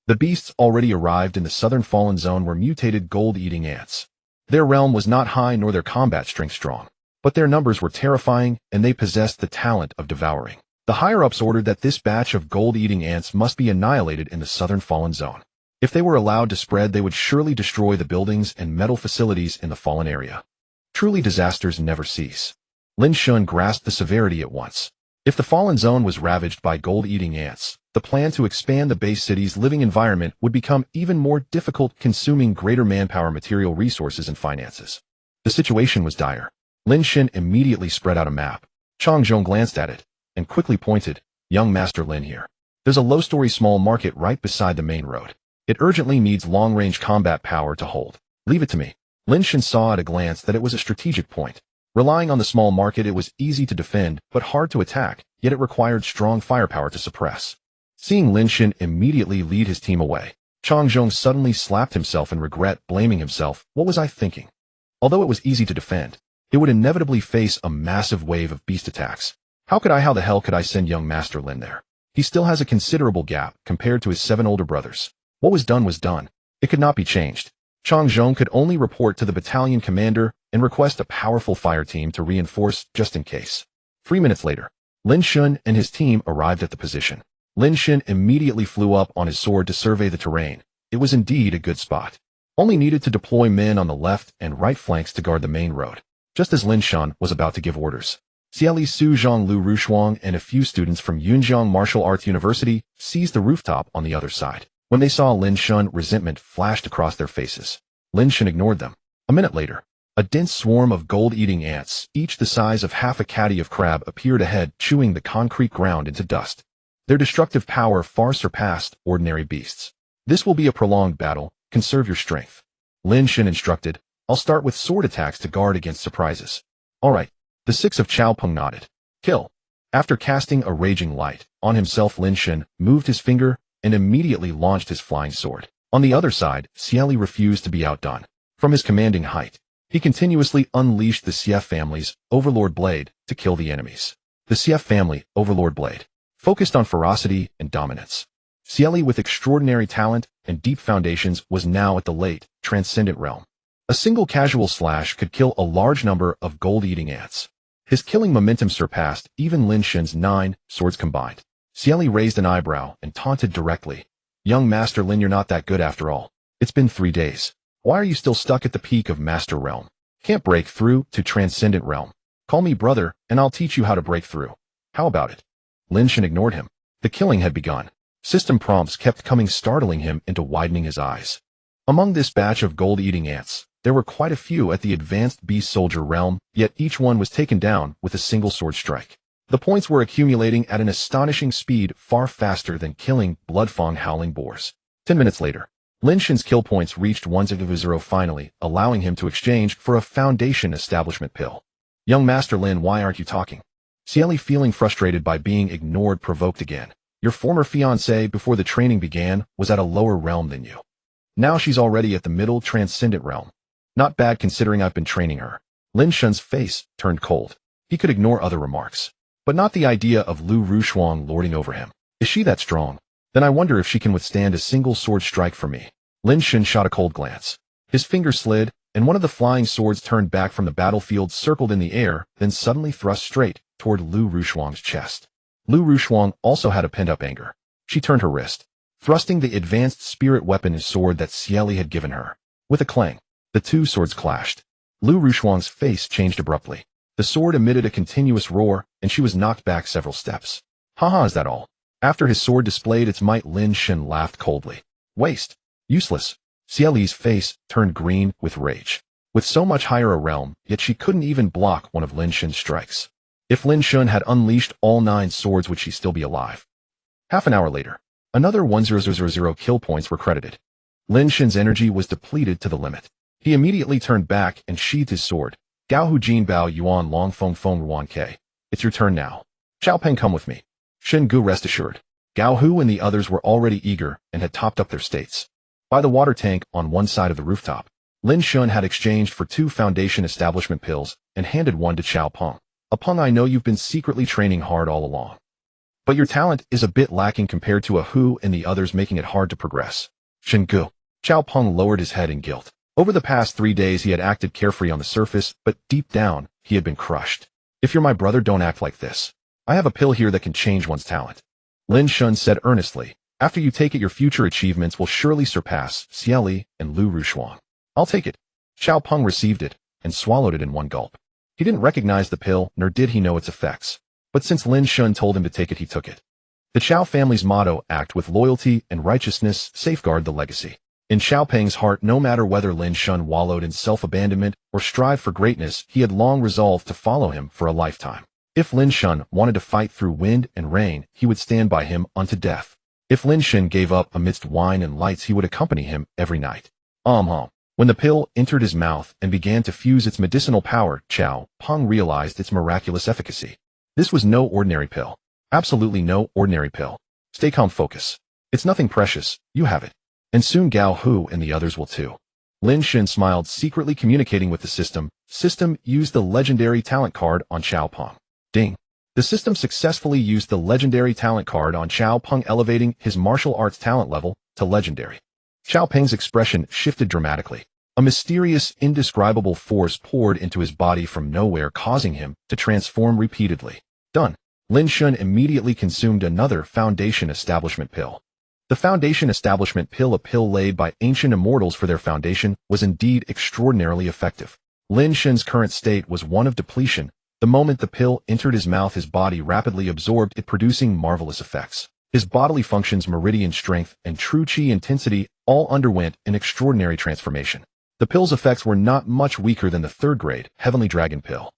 The beasts already arrived in the southern fallen zone were mutated gold-eating ants. Their realm was not high nor their combat strength strong, but their numbers were terrifying and they possessed the talent of devouring. The higher-ups ordered that this batch of gold-eating ants must be annihilated in the southern fallen zone. If they were allowed to spread, they would surely destroy the buildings and metal facilities in the fallen area. Truly, disasters never cease. Lin Shen grasped the severity at once. If the fallen zone was ravaged by gold-eating ants, the plan to expand the base city's living environment would become even more difficult, consuming greater manpower, material resources, and finances. The situation was dire. Lin Shen immediately spread out a map. Chang Zhong glanced at it and quickly pointed, Young Master Lin here. There's a low-story small market right beside the main road. It urgently needs long-range combat power to hold. Leave it to me. Lin Shen saw at a glance that it was a strategic point. Relying on the small market, it was easy to defend but hard to attack, yet it required strong firepower to suppress. Seeing Lin Shen immediately lead his team away, Chang Zhong suddenly slapped himself in regret, blaming himself. What was I thinking? Although it was easy to defend, it would inevitably face a massive wave of beast attacks. How the hell could I send young Master Lin there? He still has a considerable gap compared to his 7 older brothers. What was done was done. It could not be changed. Chang Zhong could only report to the battalion commander and request a powerful fire team to reinforce just in case. 3 minutes later, Lin Shen and his team arrived at the position. Lin Shen immediately flew up on his sword to survey the terrain. It was indeed a good spot. Only needed to deploy men on the left and right flanks to guard the main road. Just as Lin Shen was about to give orders, Xiali Su Zhang, Liu Rushuang, and a few students from Yunjiang Martial Arts University seized the rooftop on the other side. When they saw Lin Shen, resentment flashed across their faces. Lin Shen ignored them. A minute later, a dense swarm of gold-eating ants, each the size of half a caddy of crab, appeared ahead, chewing the concrete ground into dust. Their destructive power far surpassed ordinary beasts. This will be a prolonged battle. Conserve your strength. Lin Shen instructed. I'll start with sword attacks to guard against surprises. All right. The 6 of Chao Peng nodded. Kill. After casting a raging light on himself, Lin Shen moved his finger and immediately launched his flying sword. On the other side, Xiali refused to be outdone. From his commanding height, he continuously unleashed the Xief family's Overlord Blade to kill the enemies. The Xief family, Overlord Blade, focused on ferocity and dominance. Xiali, with extraordinary talent and deep foundations, was now at the late, transcendent realm. A single casual slash could kill a large number of gold-eating ants. His killing momentum surpassed even Lin Shen's 9 swords combined. Xiali raised an eyebrow and taunted directly. Young Master Lin, you're not that good after all. It's been 3 days. Why are you still stuck at the peak of Master Realm? Can't break through to Transcendent Realm. Call me brother, and I'll teach you how to break through. How about it? Lin Shen ignored him. The killing had begun. System prompts kept coming, startling him into widening his eyes. Among this batch of gold-eating ants, there were quite a few at the advanced beast soldier realm, yet each one was taken down with a single sword strike. The points were accumulating at an astonishing speed, far faster than killing blood-fong howling boars. 10 minutes later, Lin Shen's kill points reached 100, finally, allowing him to exchange for a foundation establishment pill. Young Master Lin, why aren't you talking? Xiali, feeling frustrated by being ignored, provoked again. Your former fiancée before the training began was at a lower realm than you. Now she's already at the middle transcendent realm. Not bad considering I've been training her. Lin Shen's face turned cold. He could ignore other remarks, but not the idea of Liu Rushuang lording over him. Is she that strong? Then I wonder if she can withstand a single sword strike from me. Lin Shen shot a cold glance. His finger slid, and one of the flying swords turned back from the battlefield, circled in the air, then suddenly thrust straight toward Liu Rushuang's chest. Liu Rushuang also had a pent-up anger. She turned her wrist, thrusting the advanced spirit weapon and sword that Xiali had given her. With a clang, the 2 swords clashed. Liu Rushuang's face changed abruptly. The sword emitted a continuous roar, and she was knocked back several steps. Haha, is that all? After his sword displayed its might, Lin Shen laughed coldly. Waste. Useless. Xiali's face turned green with rage. With so much higher a realm, yet she couldn't even block one of Lin Shen's strikes. If Lin Shen had unleashed all 9 swords, would she still be alive? Half an hour later, another 1000 kill points were credited. Lin Shen's energy was depleted to the limit. He immediately turned back and sheathed his sword. Gao Hu Jin Bao Yuan Long Feng Feng Ruan K. It's your turn now. Xiao Peng, come with me. Shen Gu, rest assured. Gao Hu and the others were already eager and had topped up their states. By the water tank on one side of the rooftop, Lin Shen had exchanged for 2 foundation establishment pills and handed one to Xiao Peng. Peng, I know you've been secretly training hard all along, but your talent is a bit lacking compared to a Hu and the others, making it hard to progress. Shen Gu. Xiao Peng lowered his head in guilt. Over the past 3 days he had acted carefree on the surface, but deep down, he had been crushed. If you're my brother, don't act like this. I have a pill here that can change one's talent. Lin Shen said earnestly. After you take it, your future achievements will surely surpass Xieli and Liu Rushuang. I'll take it. Xiao Peng received it and swallowed it in one gulp. He didn't recognize the pill, nor did he know its effects. But since Lin Shen told him to take it, he took it. The Xiao family's motto, act with loyalty and righteousness, safeguard the legacy. In Xiao Peng's heart, no matter whether Lin Shen wallowed in self-abandonment or strived for greatness, he had long resolved to follow him for a lifetime. If Lin Shen wanted to fight through wind and rain, he would stand by him unto death. If Lin Shen gave up amidst wine and lights, he would accompany him every night. When the pill entered his mouth and began to fuse its medicinal power, Xiao Peng realized its miraculous efficacy. This was no ordinary pill. Absolutely no ordinary pill. Stay calm, focus. It's nothing precious, you have it. And soon Gao Hu and the others will too. Lin Shen smiled, secretly communicating with the system. System used the legendary talent card on Xiao Peng. Ding. The system successfully used the legendary talent card on Xiao Peng, elevating his martial arts talent level to legendary. Xiao Peng's expression shifted dramatically. A mysterious, indescribable force poured into his body from nowhere, causing him to transform repeatedly. Done. Lin Shen immediately consumed another foundation establishment pill. The foundation establishment pill, a pill laid by ancient immortals for their foundation, was indeed extraordinarily effective. Lin Shen's current state was one of depletion. The moment the pill entered his mouth, his body rapidly absorbed it, producing marvelous effects. His bodily functions, meridian strength, and true qi intensity all underwent an extraordinary transformation. The pill's effects were not much weaker than the 3rd grade Heavenly Dragon pill.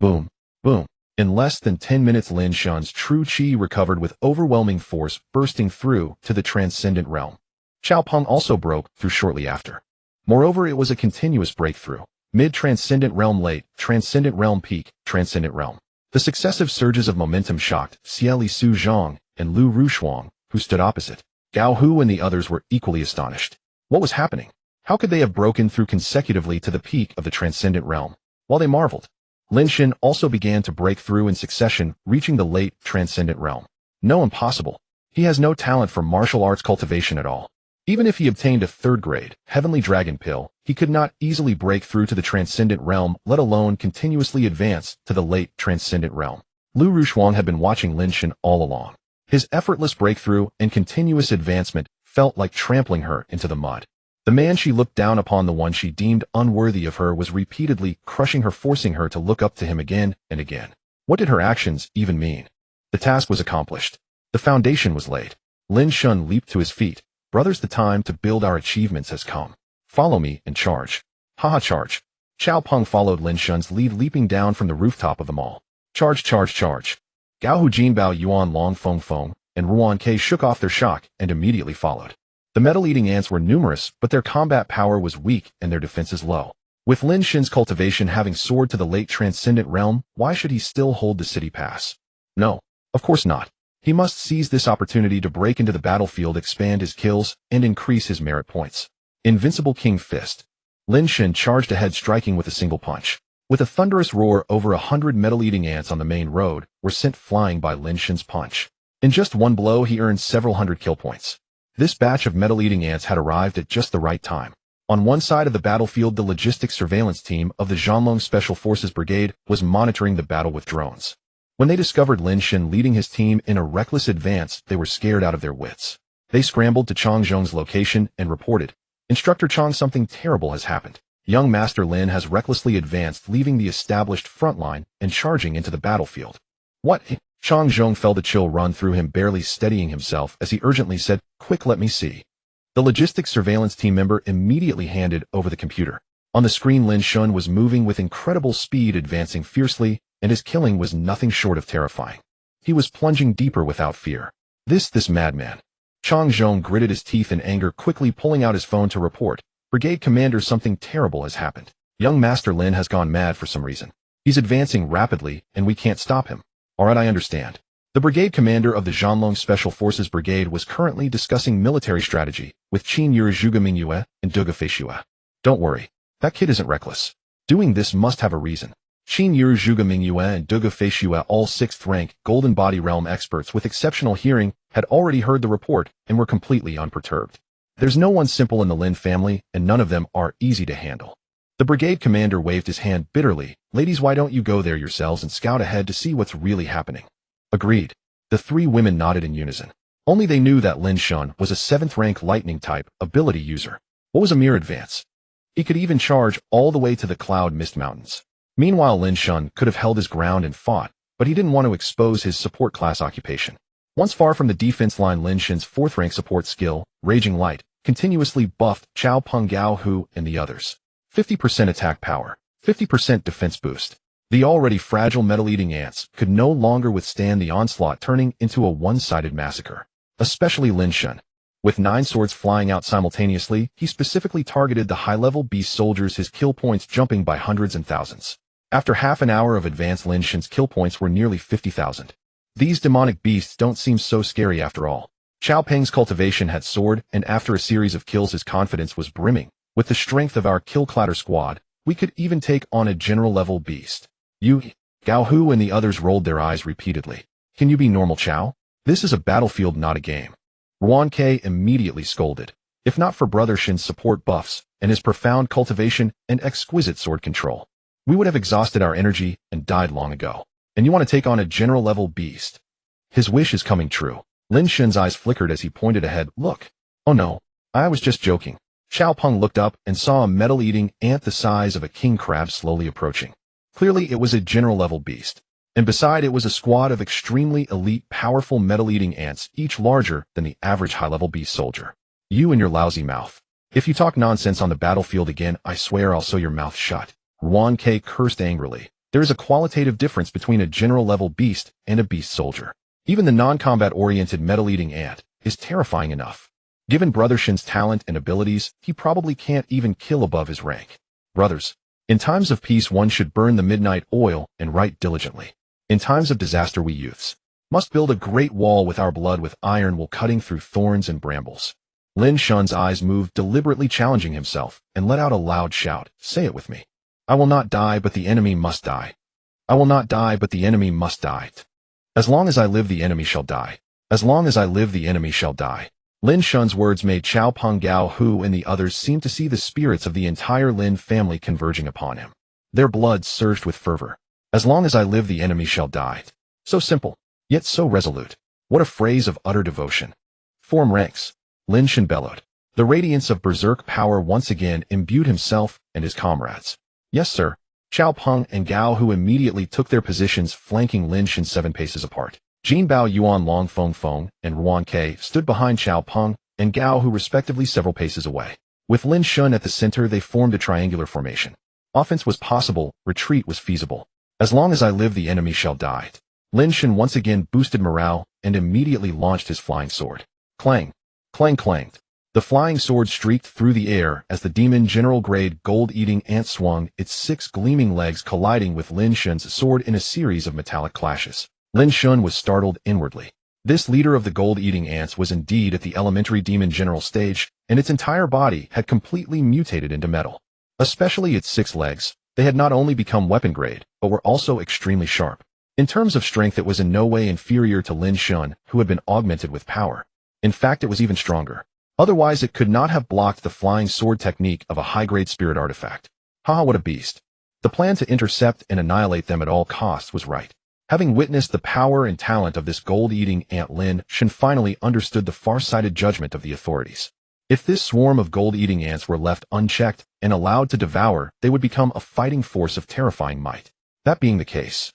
Boom. Boom. In less than 10 minutes, Lin Shen's true qi recovered with overwhelming force, bursting through to the transcendent realm. Xiao Peng also broke through shortly after. Moreover, it was a continuous breakthrough. Mid-transcendent realm, late transcendent realm, peak transcendent realm. The successive surges of momentum shocked Xieli Su Zhang and Liu Rushuang, who stood opposite. Gao Hu and the others were equally astonished. What was happening? How could they have broken through consecutively to the peak of the transcendent realm? While they marveled, Lin Shen also began to break through in succession, reaching the late transcendent realm. No, impossible. He has no talent for martial arts cultivation at all. Even if he obtained a 3rd grade Heavenly Dragon pill, he could not easily break through to the transcendent realm, let alone continuously advance to the late transcendent realm. Liu Rushuang had been watching Lin Shen all along. His effortless breakthrough and continuous advancement felt like trampling her into the mud. The man she looked down upon, the one she deemed unworthy of her, was repeatedly crushing her, forcing her to look up to him again and again. What did her actions even mean? The task was accomplished. The foundation was laid. Lin Shen leaped to his feet. Brothers, the time to build our achievements has come. Follow me and charge. Haha, charge. Xiao Peng followed Lin Shen's lead, leaping down from the rooftop of the mall. Charge, charge, charge. Gao Hu Jin Bao Yuan Long Feng Feng and Ruan K shook off their shock and immediately followed. The metal-eating ants were numerous, but their combat power was weak and their defenses low. With Lin Shen's cultivation having soared to the late transcendent realm, why should he still hold the city pass? No, of course not. He must seize this opportunity to break into the battlefield, expand his kills, and increase his merit points. Invincible King Fist. Lin Shen charged ahead, striking with a single punch. With a thunderous roar, over 100 metal-eating ants on the main road were sent flying by Lin Shen's punch. In just one blow, he earned several hundred kill points. This batch of metal-eating ants had arrived at just the right time. On one side of the battlefield, the logistics surveillance team of the Zhanlong Special Forces Brigade was monitoring the battle with drones. When they discovered Lin Shen leading his team in a reckless advance, they were scared out of their wits. They scrambled to Chang Zhong's location and reported, "Instructor Chang, something terrible has happened. Young Master Lin has recklessly advanced, leaving the established front line and charging into the battlefield." What? Chang Zhong felt a chill run through him, barely steadying himself as he urgently said, "Quick, let me see." The logistics surveillance team member immediately handed over the computer. On the screen, Lin Shen was moving with incredible speed, advancing fiercely, and his killing was nothing short of terrifying. He was plunging deeper without fear. This madman. Chang Zhong gritted his teeth in anger, quickly pulling out his phone to report, "Brigade Commander, something terrible has happened. Young Master Lin has gone mad for some reason. He's advancing rapidly, and we can't stop him. Alright, I understand. The brigade commander of the Zhanlong Special Forces Brigade was currently discussing military strategy with Qin Yurizhuga Mingyue and Duga Feishue. Don't worry. That kid isn't reckless. Doing this must have a reason. Qin Yurizhuga Mingyue and Duga Feishue, all 6th rank Golden Body Realm experts with exceptional hearing, had already heard the report and were completely unperturbed. There's no one simple in the Lin family, and none of them are easy to handle. The brigade commander waved his hand bitterly. Ladies, why don't you go there yourselves and scout ahead to see what's really happening? Agreed. The 3 women nodded in unison. Only they knew that Lin Shen was a 7th rank lightning type ability user. What was a mere advance? He could even charge all the way to the Cloud Mist Mountains. Meanwhile, Lin Shen could have held his ground and fought, but he didn't want to expose his support class occupation. Once far from the defense line, Lin Shen's 4th rank support skill, Raging Light, continuously buffed Chao Peng, Gao Hu, and the others. 50% attack power, 50% defense boost. The already fragile metal-eating ants could no longer withstand the onslaught, turning into a one-sided massacre. Especially Lin Shen. With 9 swords flying out simultaneously, he specifically targeted the high-level beast soldiers, his kill points jumping by hundreds and thousands. After half an hour of advance, Lin Shen's kill points were nearly 50,000. These demonic beasts don't seem so scary after all. Chao Peng's cultivation had soared, and after a series of kills his confidence was brimming. With the strength of our kill clatter squad, we could even take on a general-level beast. You, Gao Hu and the others rolled their eyes repeatedly. Can you be normal, Chao? This is a battlefield, not a game. Ruan Ke immediately scolded. If not for Brother Shin's support buffs, and his profound cultivation and exquisite sword control, we would have exhausted our energy and died long ago. And you want to take on a general-level beast? His wish is coming true. Lin Shen's eyes flickered as he pointed ahead. Look. Oh no, I was just joking. Chao Peng looked up and saw a metal-eating ant the size of a king crab slowly approaching. Clearly it was a general-level beast. And beside it was a squad of extremely elite, powerful metal-eating ants, each larger than the average high-level beast soldier. You and your lousy mouth. If you talk nonsense on the battlefield again, I swear I'll sew your mouth shut. Ruan Ke cursed angrily. There is a qualitative difference between a general-level beast and a beast soldier. Even the non-combat-oriented metal-eating ant is terrifying enough. Given Brother Shin's talent and abilities, he probably can't even kill above his rank. Brothers, in times of peace one should burn the midnight oil and write diligently. In times of disaster we youths must build a great wall with our blood, with iron while cutting through thorns and brambles. Lin Shen's eyes moved, deliberately challenging himself, and let out a loud shout. Say it with me. I will not die, but the enemy must die. I will not die, but the enemy must die. As long as I live, the enemy shall die. As long as I live, the enemy shall die. Lin Shen's words made Chao Peng, Gao Hu and the others seem to see the spirits of the entire Lin family converging upon him. Their blood surged with fervor. As long as I live, the enemy shall die. So simple, yet so resolute. What a phrase of utter devotion. Form ranks. Lin Shen bellowed. The radiance of berserk power once again imbued himself and his comrades. Yes, sir. Chao Peng and Gao Hu immediately took their positions, flanking Lin Shen 7 paces apart. Jin Bao Yuan, Long Feng Feng, and Ruan Ke stood behind Chao Peng and Gao Hu respectively several paces away. With Lin Shen at the center, they formed a triangular formation. Offense was possible, retreat was feasible. As long as I live, the enemy shall die. Lin Shen once again boosted morale and immediately launched his flying sword. Clang! Clang clang! The flying sword streaked through the air as the demon general-grade gold-eating ant swung, its 6 gleaming legs colliding with Lin Shen's sword in a series of metallic clashes. Lin Shen was startled inwardly. This leader of the gold-eating ants was indeed at the elementary demon general stage, and its entire body had completely mutated into metal. Especially its 6 legs, they had not only become weapon-grade, but were also extremely sharp. In terms of strength, it was in no way inferior to Lin Shen, who had been augmented with power. In fact, it was even stronger. Otherwise, it could not have blocked the flying sword technique of a high-grade spirit artifact. Haha, what a beast. The plan to intercept and annihilate them at all costs was right. Having witnessed the power and talent of this gold-eating ant, Lin Shen finally understood the far-sighted judgment of the authorities. If this swarm of gold-eating ants were left unchecked and allowed to devour, they would become a fighting force of terrifying might. That being the case,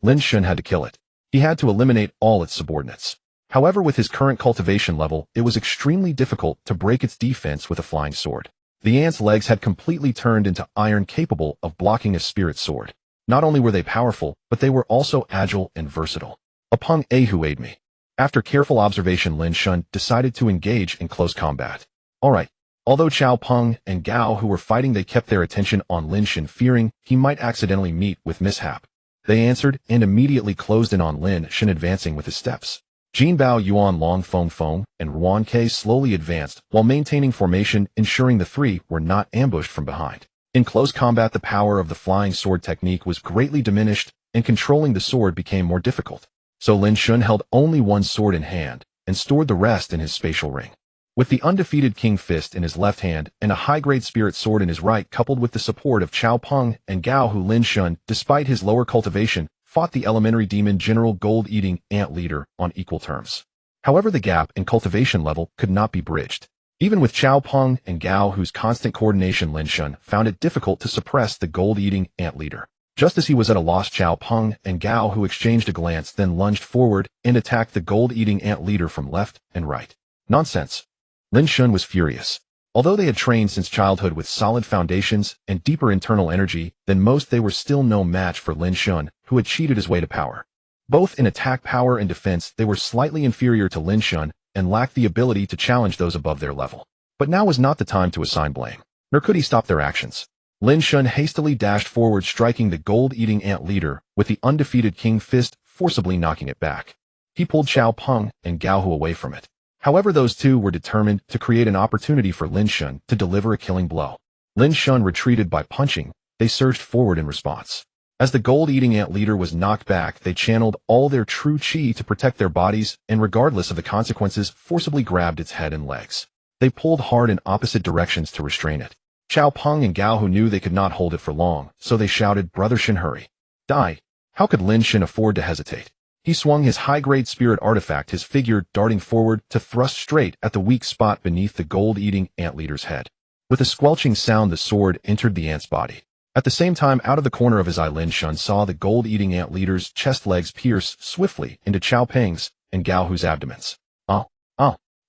Lin Shen had to kill it. He had to eliminate all its subordinates. However, with his current cultivation level, it was extremely difficult to break its defense with a flying sword. The ant's legs had completely turned into iron, capable of blocking a spirit sword. Not only were they powerful, but they were also agile and versatile. Upon Ahu aid me. After careful observation, Lin Shen decided to engage in close combat. Alright, Although Chao Peng and Gao who were fighting they kept their attention on Lin Shen fearing he might accidentally meet with mishap. They answered and immediately closed in on Lin Shen advancing with his steps. Jin Bao Yuan Long Feng Feng and Ruan Ke slowly advanced while maintaining formation ensuring the three were not ambushed from behind. In close combat the power of the flying sword technique was greatly diminished and controlling the sword became more difficult. So Lin Shen held only one sword in hand and stored the rest in his spatial ring. With the undefeated King Fist in his left hand and a high-grade spirit sword in his right coupled with the support of Chao Peng and Gao Hu, Lin Shen, despite his lower cultivation, fought the elementary demon general gold-eating ant leader on equal terms. However, the gap in cultivation level could not be bridged. Even with Chao Peng and Gao Hu's constant coordination, Lin Shen found it difficult to suppress the gold-eating ant leader. Just as he was at a loss, Chao Peng and Gao Hu exchanged a glance then lunged forward and attacked the gold-eating ant leader from left and right. Nonsense. Lin Shen was furious. Although they had trained since childhood with solid foundations and deeper internal energy than most, they were still no match for Lin Shen, who had cheated his way to power. Both in attack power and defense, they were slightly inferior to Lin Shen and lacked the ability to challenge those above their level. But now was not the time to assign blame, nor could he stop their actions. Lin Shen hastily dashed forward, striking the gold-eating ant leader with the undefeated King Fist, forcibly knocking it back. He pulled Chao Peng and Gao Hu away from it. However, those two were determined to create an opportunity for Lin Shen to deliver a killing blow. Lin Shen retreated by punching. They surged forward in response. As the gold-eating ant leader was knocked back, they channeled all their true chi to protect their bodies and, regardless of the consequences, forcibly grabbed its head and legs. They pulled hard in opposite directions to restrain it. Chao Peng and Gao Hu knew they could not hold it for long, so they shouted, "Brother Shen, hurry! Die!" How could Lin Shen afford to hesitate? He swung his high-grade spirit artifact, his figure darting forward to thrust straight at the weak spot beneath the gold-eating ant leader's head. With a squelching sound, the sword entered the ant's body. At the same time, out of the corner of his eye, Lin Shen saw the gold-eating ant leader's chest legs pierce swiftly into Chao Peng's and Gao Hu's abdomens.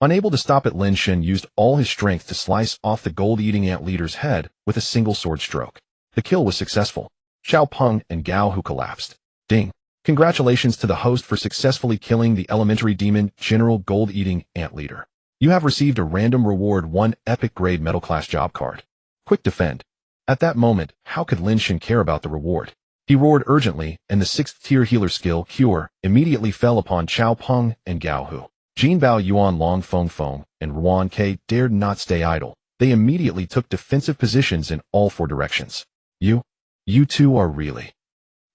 Unable to stop it, Lin Shen used all his strength to slice off the gold-eating ant leader's head with a single sword stroke. The kill was successful. Chao Peng and Gao Hu collapsed. Ding! Congratulations to the host for successfully killing the elementary demon general gold-eating ant leader. You have received a random reward 1 epic grade metal class job card. Quick defend. At that moment, how could Lin Shen care about the reward? He roared urgently, and the 6th tier healer skill, Cure, immediately fell upon Chao Peng and Gao Hu. Jin Bao Yuan Long Feng Feng and Ruan Ke dared not stay idle. They immediately took defensive positions in all 4 directions. You two are really...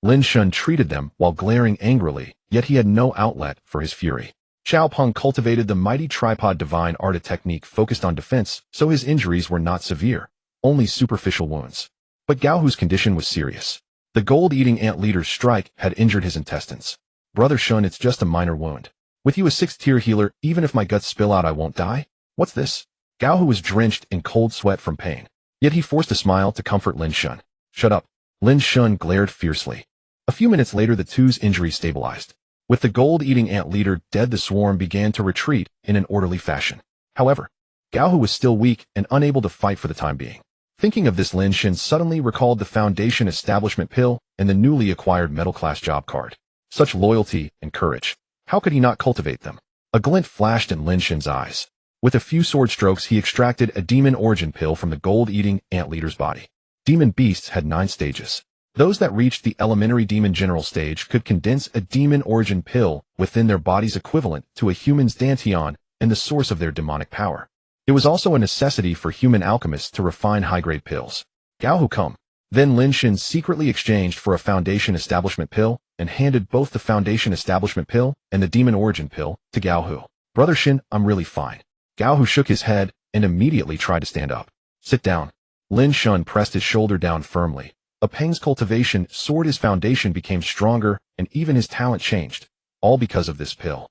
Lin Shen treated them while glaring angrily, yet he had no outlet for his fury. Chao Peng cultivated the mighty tripod divine art technique focused on defense, so his injuries were not severe, only superficial wounds. But Gao Hu's condition was serious. The gold-eating ant leader's strike had injured his intestines. Brother Shen, it's just a minor wound. With you a 6th tier healer, even if my guts spill out I won't die? What's this? Gao Hu was drenched in cold sweat from pain. Yet he forced a smile to comfort Lin Shen. Shut up. Lin Shen glared fiercely. A few minutes later the two's injuries stabilized. With the gold-eating ant leader dead, the swarm began to retreat in an orderly fashion. However, Gao Hu was still weak and unable to fight for the time being. Thinking of this, Lin Shen suddenly recalled the Foundation Establishment Pill and the newly acquired Metal Class Job Card. Such loyalty and courage. How could he not cultivate them? A glint flashed in Lin Shen's eyes. With a few sword strokes, he extracted a demon origin pill from the gold-eating ant leader's body. Demon beasts had 9 stages. Those that reached the elementary demon general stage could condense a demon origin pill within their bodies, equivalent to a human's dantian and the source of their demonic power. It was also a necessity for human alchemists to refine high-grade pills. Gao Hu, come. Then Lin Shen secretly exchanged for a Foundation Establishment Pill and handed both the Foundation Establishment Pill and the Demon Origin Pill to Gao Hu. Brother Shen, I'm really fine. Gao Hu shook his head and immediately tried to stand up. Sit down. Lin Shen pressed his shoulder down firmly. A Peng's cultivation soared, his foundation became stronger, and even his talent changed. All because of this pill.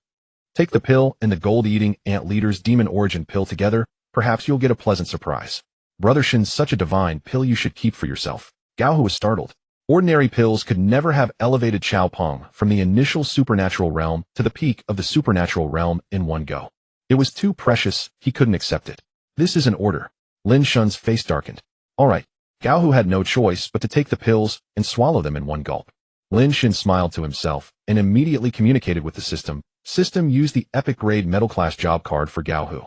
Take the pill and the gold-eating ant leader's Demon Origin Pill together, perhaps you'll get a pleasant surprise. Brother Shen, such a divine pill you should keep for yourself. Gao Hu was startled. Ordinary pills could never have elevated Chao Peng from the initial supernatural realm to the peak of the supernatural realm in one go. It was too precious, he couldn't accept it. This is an order. Lin Shen's face darkened. All right. Gao Hu had no choice but to take the pills and swallow them in one gulp. Lin Shen smiled to himself and immediately communicated with the system. System used the epic grade metal class job card for Gao Hu.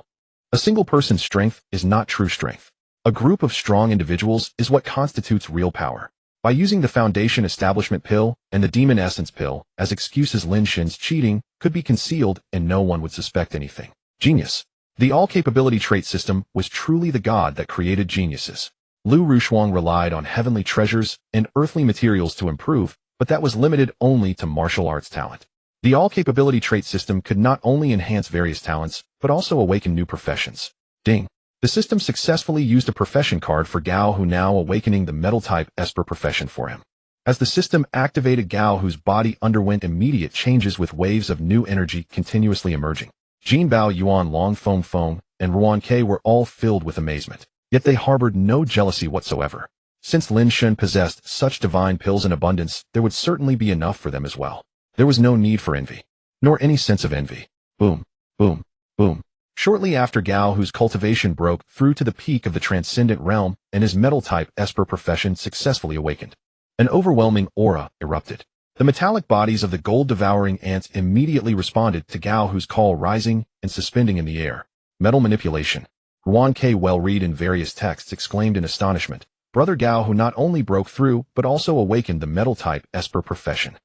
A single person's strength is not true strength. A group of strong individuals is what constitutes real power. By using the Foundation Establishment Pill and the Demon Essence Pill as excuses, Lin Shen's cheating could be concealed and no one would suspect anything. Genius. The all-capability trait system was truly the god that created geniuses. Liu Rushuang relied on heavenly treasures and earthly materials to improve, but that was limited only to martial arts talent. The all-capability trait system could not only enhance various talents, but also awaken new professions. Ding. The system successfully used a profession card for Gao Hu, now awakening the metal-type Esper profession for him. As the system activated, Gao Hu's body underwent immediate changes with waves of new energy continuously emerging. Jin Bao, Yuan Long, Feng Feng, and Ruan Ke were all filled with amazement. Yet they harbored no jealousy whatsoever. Since Lin Shen possessed such divine pills in abundance, there would certainly be enough for them as well. There was no need for envy, nor any sense of envy. Boom, boom, boom. Shortly after, Gao Hu's cultivation broke through to the peak of the transcendent realm, and his metal-type Esper profession successfully awakened. An overwhelming aura erupted. The metallic bodies of the gold-devouring ants immediately responded to Gao Hu's call, rising and suspending in the air. Metal manipulation. Ruan Ke, well read in various texts, exclaimed in astonishment. Brother Gao Hu not only broke through, but also awakened the metal-type Esper profession.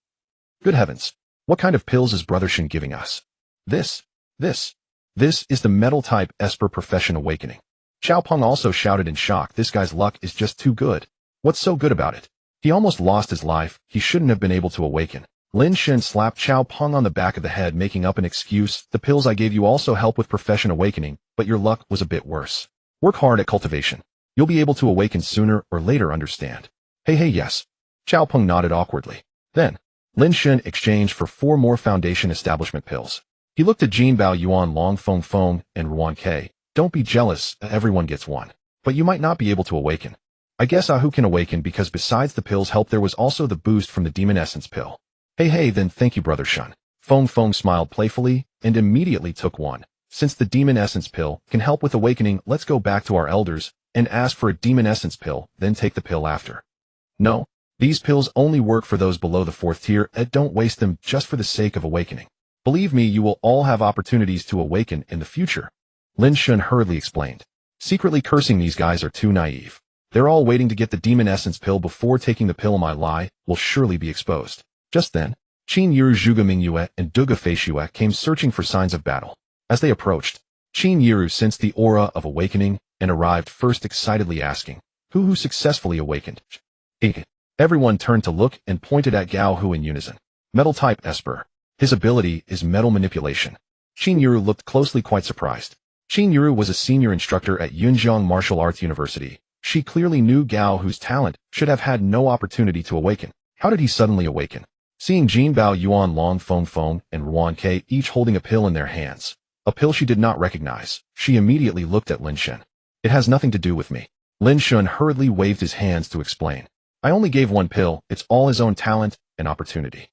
Good heavens! What kind of pills is Brother Shen giving us? This is the metal-type Esper profession awakening. Xiao Peng also shouted in shock. This guy's luck is just too good. What's so good about it? He almost lost his life. He shouldn't have been able to awaken. Lin Shen slapped Xiao Peng on the back of the head, making up an excuse. The pills I gave you also help with profession awakening, but your luck was a bit worse. Work hard at cultivation. You'll be able to awaken sooner or later, understand? Hey, yes. Xiao Peng nodded awkwardly. Then, Lin Shen exchanged for 4 more Foundation Establishment pills. He looked at Jin Bao, Yuan Long, Feng Feng, and Ruan Ke. Don't be jealous, everyone gets one. But you might not be able to awaken. I guess Ahu can awaken because besides the pill's help there was also the boost from the Demon Essence pill. Hey, then thank you, Brother Shen. Feng Feng smiled playfully and immediately took one. Since the Demon Essence pill can help with awakening, let's go back to our elders and ask for a Demon Essence pill, then take the pill after. No, these pills only work for those below the 4th tier, and don't waste them just for the sake of awakening. Believe me, you will all have opportunities to awaken in the future. Lin Shen hurriedly explained. Secretly cursing, these guys are too naive. They're all waiting to get the Demon Essence pill before taking the pill. My lie will surely be exposed. Just then, Qin Yiru, Zhuge Mingyue, and Duge Feishue came searching for signs of battle. As they approached, Qin Yiru sensed the aura of awakening and arrived first, excitedly asking, Who successfully awakened? Everyone turned to look and pointed at Gao Hu in unison. Metal-type Esper. His ability is metal manipulation. Qin Yiru looked closely, quite surprised. Qin Yiru was a senior instructor at Yunjiang Martial Arts University. She clearly knew Gao Hu's talent should have had no opportunity to awaken. How did he suddenly awaken? Seeing Jin Bao, Yuan Long, Feng Feng, and Ruan Ke each holding a pill in their hands, a pill she did not recognize, she immediately looked at Lin Shen. It has nothing to do with me. Lin Shen hurriedly waved his hands to explain. I only gave one pill, it's all his own talent and opportunity.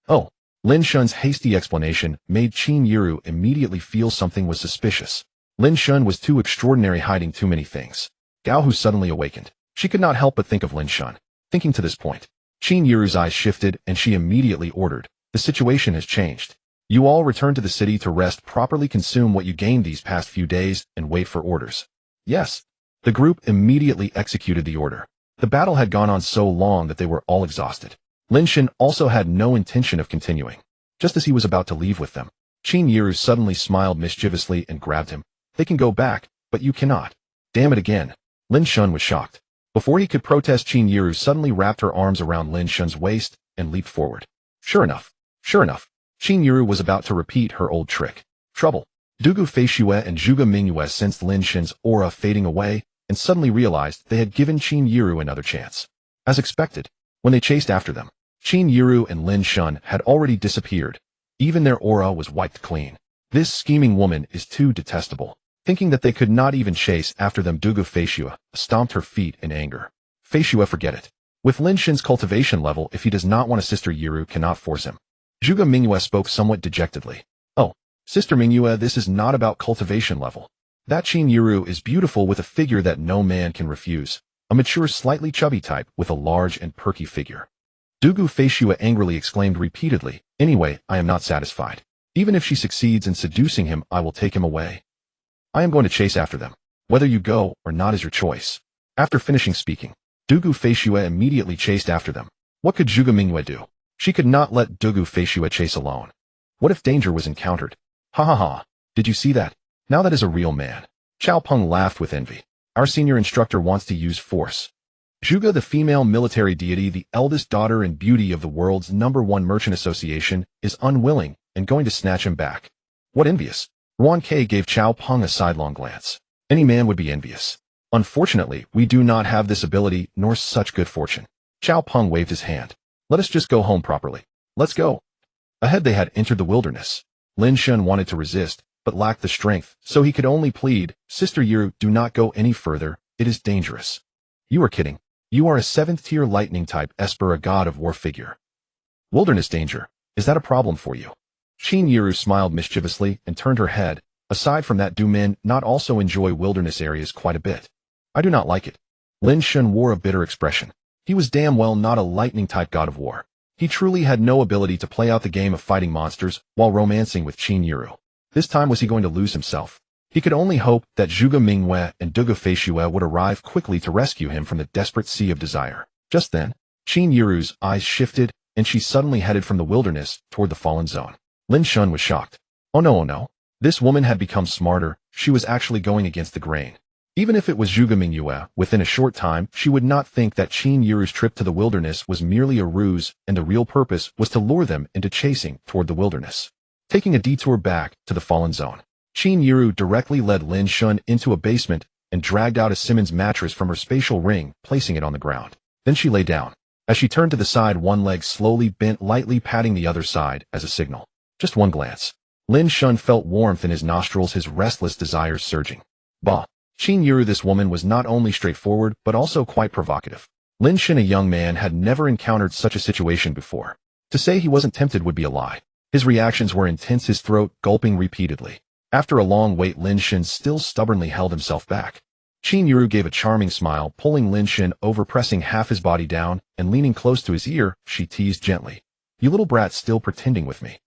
Oh. Lin Shen's hasty explanation made Qin Yiru immediately feel something was suspicious. Lin Shen was too extraordinary, hiding too many things. Gao Hu suddenly awakened. She could not help but think of Lin Shen. Thinking to this point, Qin Yiru's eyes shifted and she immediately ordered, the situation has changed. You all return to the city to rest, properly consume what you gained these past few days, and wait for orders. Yes. The group immediately executed the order. The battle had gone on so long that they were all exhausted. Lin Shen also had no intention of continuing. Just as he was about to leave with them, Qin Yiru suddenly smiled mischievously and grabbed him. They can go back, but you cannot. Damn it again. Lin Shen was shocked. Before he could protest, Qin Yiru suddenly wrapped her arms around Lin Shen's waist and leaped forward. Sure enough, Qin Yiru was about to repeat her old trick. Trouble. Dugu Feishue and Zhuge Mingyue sensed Lin Shen's aura fading away and suddenly realized they had given Qin Yiru another chance. As expected, when they chased after them, Qin Yiru and Lin Shen had already disappeared. Even their aura was wiped clean. This scheming woman is too detestable. Thinking that they could not even chase after them, Dugu Feishue stomped her feet in anger. Feishue, forget it. With Lin Shen's cultivation level, if he does not want a sister, Yiru cannot force him. Zhuge Mingyue spoke somewhat dejectedly. Oh, Sister Mingyue, this is not about cultivation level. That Qin Yiru is beautiful with a figure that no man can refuse. A mature, slightly chubby type with a large and perky figure. Dugu Feishue angrily exclaimed repeatedly, anyway, I am not satisfied. Even if she succeeds in seducing him, I will take him away. I am going to chase after them. Whether you go or not is your choice. After finishing speaking, Dugu Feishue immediately chased after them. What could Zhuge Mingyue do? She could not let Dugu Feishue chase alone. What if danger was encountered? Ha ha ha. Did you see that? Now that is a real man. Chao Peng laughed with envy. Our senior instructor wants to use force. Zhuge, the female military deity, the eldest daughter and beauty of the world's #1 merchant association, is unwilling and going to snatch him back. What envious? Ruan Ke gave Chao Peng a sidelong glance. Any man would be envious. Unfortunately, we do not have this ability nor such good fortune. Chao Peng waved his hand. Let us just go home properly. Let's go. Ahead they had entered the wilderness. Lin Shen wanted to resist, but lacked the strength, so he could only plead, Sister Yiru, do not go any further, it is dangerous. You are kidding. You are a 7th-tier lightning type Esper, a god of war figure. Wilderness danger, is that a problem for you? Qin Yiru smiled mischievously and turned her head. Aside from that, do men not also enjoy wilderness areas quite a bit? I do not like it. Lin Shen wore a bitter expression. He was damn well not a lightning type god of war. He truly had no ability to play out the game of fighting monsters while romancing with Qin Yiru. This time was he going to lose himself? He could only hope that Zhuge Mingyue and Dugu Feishue would arrive quickly to rescue him from the desperate sea of desire. Just then, Qin Yiru's eyes shifted, and she suddenly headed from the wilderness toward the fallen zone. Lin Shen was shocked. Oh no, oh no. This woman had become smarter. She was actually going against the grain. Even if it was Zhuge Mingyue, within a short time, she would not think that Qin Yiru's trip to the wilderness was merely a ruse, and the real purpose was to lure them into chasing toward the wilderness. Taking a detour back to the fallen zone, Qin Yiru directly led Lin Shen into a basement and dragged out a Simmons mattress from her spatial ring, placing it on the ground. Then she lay down. As she turned to the side, one leg slowly bent, lightly patting the other side as a signal. Just one glance. Lin Shen felt warmth in his nostrils, his restless desires surging. Bah! Qin Yiru, this woman was not only straightforward, but also quite provocative. Lin Shen, a young man, had never encountered such a situation before. To say he wasn't tempted would be a lie. His reactions were intense, his throat gulping repeatedly. After a long wait, Lin Shen still stubbornly held himself back. Qin Yiru gave a charming smile, pulling Lin Shen over, pressing half his body down, and leaning close to his ear, she teased gently. You little brat, still pretending with me.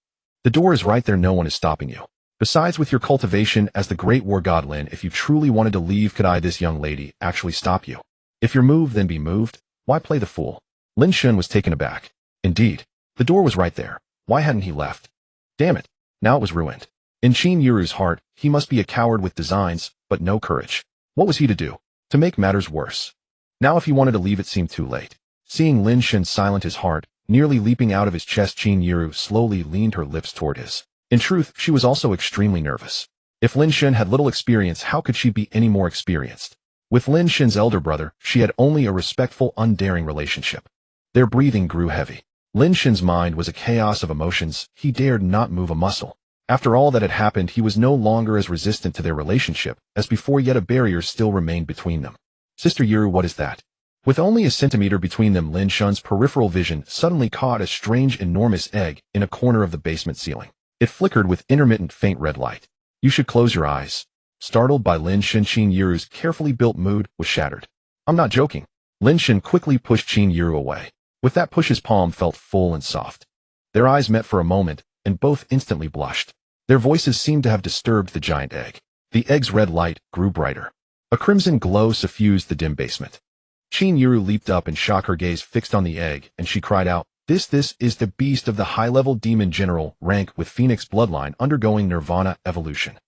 The door is right there, no one is stopping you. Besides, with your cultivation as the great war god Lin, if you truly wanted to leave, could I, this young lady, actually stop you? If you're moved, then be moved. Why play the fool? Lin Shen was taken aback. Indeed, the door was right there. Why hadn't he left? Damn it. Now it was ruined. In Qin Yiru's heart, he must be a coward with designs, but no courage. What was he to do? To make matters worse. Now if he wanted to leave, it seemed too late. Seeing Lin Shen silent, his heart nearly leaping out of his chest, Qin Yiru slowly leaned her lips toward his. In truth, she was also extremely nervous. If Lin Shen had little experience, how could she be any more experienced? With Lin Shen's elder brother, she had only a respectful, undaring relationship. Their breathing grew heavy. Lin Shen's mind was a chaos of emotions. He dared not move a muscle. After all that had happened, he was no longer as resistant to their relationship as before, yet a barrier still remained between them. Sister Yiru, what is that? With only a centimeter between them, Lin Shen's peripheral vision suddenly caught a strange, enormous egg in a corner of the basement ceiling. It flickered with intermittent faint red light. You should close your eyes. Startled by Lin Shen, Qin Yiru's carefully built mood was shattered. I'm not joking. Lin Shen quickly pushed Qin Yiru away. With that push, his palm felt full and soft. Their eyes met for a moment, and both instantly blushed. Their voices seemed to have disturbed the giant egg. The egg's red light grew brighter. A crimson glow suffused the dim basement. Qin Yiru leaped up in shock, her gaze fixed on the egg, and she cried out, This is the beast of the high-level demon general rank with Phoenix bloodline undergoing Nirvana evolution.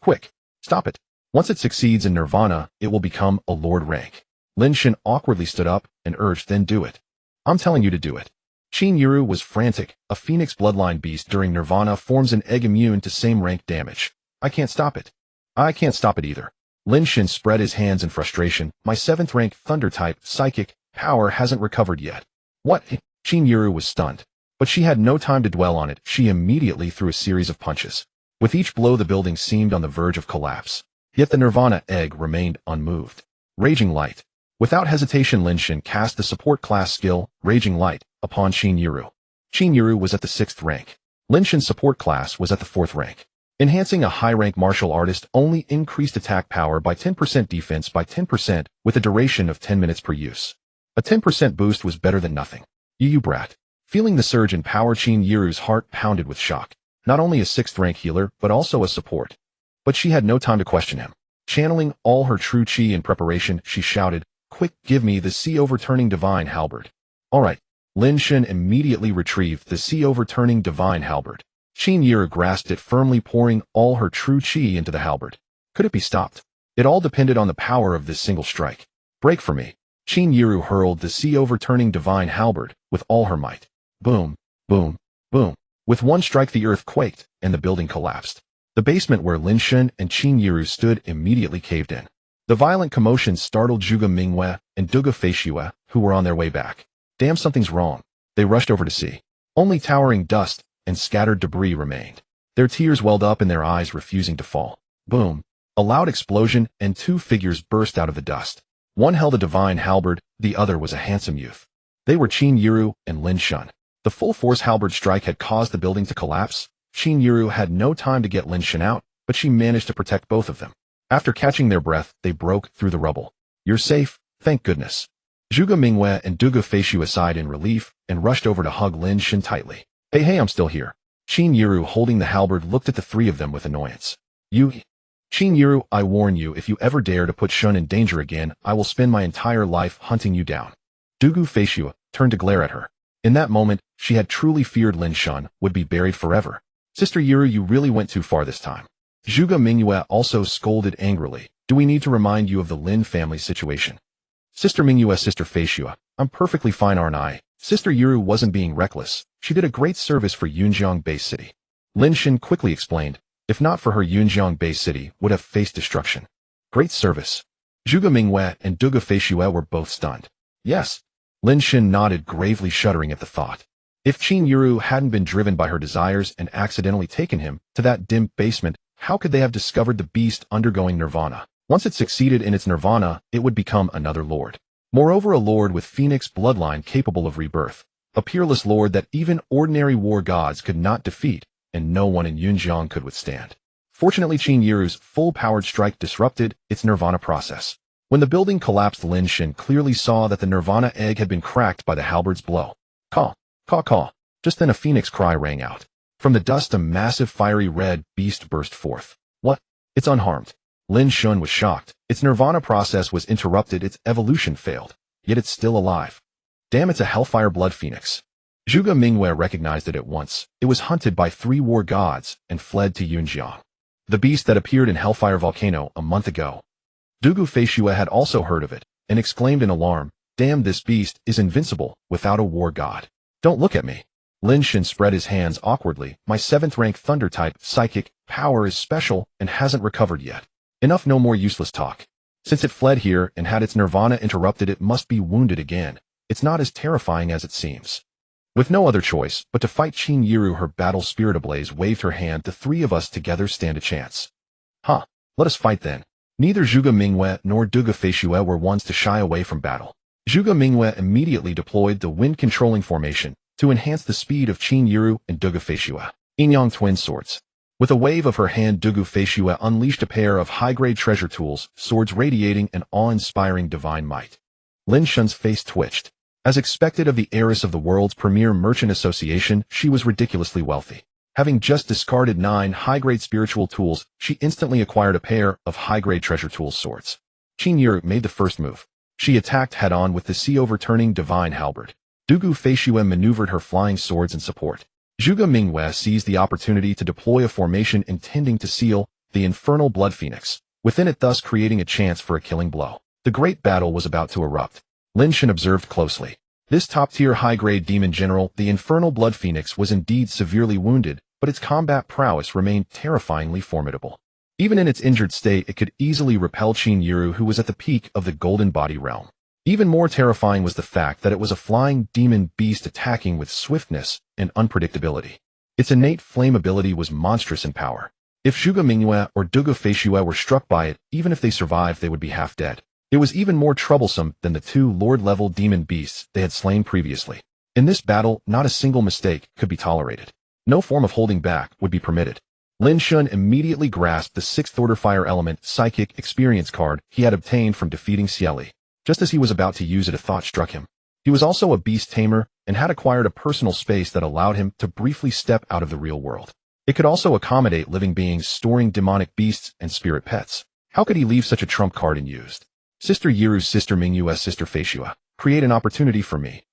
Quick, stop it. Once it succeeds in Nirvana, it will become a Lord rank. Lin Shen awkwardly stood up and urged, Then do it. I'm telling you to do it. Qin Yiru was frantic. A Phoenix bloodline beast during Nirvana forms an egg immune to same rank damage. I can't stop it. I can't stop it either. Lin Shen spread his hands in frustration. My 7th rank Thunder-type psychic power hasn't recovered yet. What? Qin Yiru was stunned. But she had no time to dwell on it. She immediately threw a series of punches. With each blow, the building seemed on the verge of collapse. Yet the Nirvana egg remained unmoved. Raging Light. Without hesitation, Lin Shen cast the support class skill, Raging Light, upon Qin Yiru. Qin Yiru was at the 6th rank. Lin Shen's support class was at the 4th rank. Enhancing a high-rank martial artist only increased attack power by 10%, defense by 10%, with a duration of 10 minutes per use. A 10% boost was better than nothing. You brat. Feeling the surge in power, Qin Yiru's heart pounded with shock. Not only a 6th rank healer, but also a support. But she had no time to question him. Channeling all her true chi in preparation, she shouted, "Quick, give me the sea-overturning divine halberd." All right. Lin Shen immediately retrieved the sea-overturning divine halberd. Qin Yiru grasped it firmly, pouring all her true chi into the halberd. Could it be stopped? It all depended on the power of this single strike. Break for me. Qin Yiru hurled the sea-overturning divine halberd with all her might. Boom, boom, boom. With one strike the earth quaked, and the building collapsed. The basement where Lin Shen and Qin Yiru stood immediately caved in. The violent commotion startled Zhuge Mingyue and Duge Feishue, who were on their way back. Damn, something's wrong. They rushed over to see. Only towering dust and scattered debris remained. Their tears welled up in their eyes, refusing to fall. Boom. A loud explosion, and two figures burst out of the dust. One held a divine halberd, the other was a handsome youth. They were Qin Yiru and Lin Shen. The full-force halberd strike had caused the building to collapse. Qin Yiru had no time to get Lin Shen out, but she managed to protect both of them. After catching their breath, they broke through the rubble. "You're safe, thank goodness." Zhuge Mingyue and Duge Feishue sighed in relief and rushed over to hug Lin Shen tightly. Hey, I'm still here." Qin Yiru, holding the halberd, looked at the three of them with annoyance. "You..." "Qin Yiru, I warn you, if you ever dare to put Shen in danger again, I will spend my entire life hunting you down." Duge Feishue turned to glare at her. In that moment, she had truly feared Lin Shen would be buried forever. "Sister Yiru, you really went too far this time." Zhuge Mingyue also scolded angrily. "Do we need to remind you of the Lin family situation?" "Sister Mingyue, Sister Feishue, I'm perfectly fine, aren't I? Sister Yiru wasn't being reckless. She did a great service for Yunjiang Bay City." Lin Shen quickly explained. If not for her, Yunjiang Bay City would have faced destruction. "Great service?" Zhuge Mingyue and Duge Feishue were both stunned. "Yes." Lin Shen nodded, gravely shuddering at the thought. If Qin Yiru hadn't been driven by her desires and accidentally taken him to that dim basement, how could they have discovered the beast undergoing nirvana? Once it succeeded in its nirvana, it would become another lord. Moreover, a lord with phoenix bloodline capable of rebirth. A peerless lord that even ordinary war gods could not defeat, and no one in Yunjiang could withstand. Fortunately, Qin Yiru's full-powered strike disrupted its nirvana process. When the building collapsed, Lin Shen clearly saw that the nirvana egg had been cracked by the halberd's blow. Caw, caw, caw. Just then a phoenix cry rang out. From the dust, a massive fiery red beast burst forth. "What? It's unharmed." Lin Shen was shocked. Its nirvana process was interrupted, its evolution failed. Yet it's still alive. Damn, it's a hellfire blood phoenix. Zhuge Mingyue recognized it at once. It was hunted by 3 war gods and fled to Yunjiang. The beast that appeared in Hellfire Volcano a month ago. Duge Feishue had also heard of it and exclaimed in alarm, "Damn, this beast is invincible without a war god." "Don't look at me." Lin Shen spread his hands awkwardly. "My 7th rank thunder type psychic power is special and hasn't recovered yet. Enough, no more useless talk. Since it fled here and had its nirvana interrupted, it must be wounded again. It's not as terrifying as it seems." With no other choice but to fight Qin Yiru, her battle spirit ablaze, waved her hand. "The 3 of us together stand a chance." "Huh, let us fight then." Neither Zhuge Mingyue nor Duge Feishue were ones to shy away from battle. Zhuge Mingyue immediately deployed the wind-controlling formation to enhance the speed of Qin Yiru and Duge Feishue. Yin-Yang twin swords. With a wave of her hand, Duge Feishue unleashed a pair of high-grade treasure tools, swords radiating an awe-inspiring divine might. Lin Shen's face twitched. As expected of the heiress of the world's premier merchant association, she was ridiculously wealthy. Having just discarded 9 high-grade spiritual tools, she instantly acquired a pair of high-grade treasure tools swords. Qin Yiru made the first move. She attacked head-on with the sea-overturning divine halberd. Duge Feishue maneuvered her flying swords in support. Zhuge Mingyue seized the opportunity to deploy a formation intending to seal the infernal blood phoenix, within it thus creating a chance for a killing blow. The great battle was about to erupt. Lin Shen observed closely. This top-tier high-grade demon general, the infernal blood phoenix, was indeed severely wounded, but its combat prowess remained terrifyingly formidable. Even in its injured state, it could easily repel Qin Yiru, who was at the peak of the golden body realm. Even more terrifying was the fact that it was a flying demon beast attacking with swiftness and unpredictability. Its innate flame ability was monstrous in power. If Zhuge Mingyue or Duge Feishue were struck by it, even if they survived, they would be half dead. It was even more troublesome than the 2 lord-level demon beasts they had slain previously. In this battle, not a single mistake could be tolerated. No form of holding back would be permitted. Lin Shen immediately grasped the 6th-order fire element psychic experience card he had obtained from defeating Xieli. Just as he was about to use it, a thought struck him. He was also a beast tamer and had acquired a personal space that allowed him to briefly step out of the real world. It could also accommodate living beings storing demonic beasts and spirit pets. How could he leave such a trump card unused? Sister Yiru's sister Mingyue's sister Feishua, create an opportunity for me.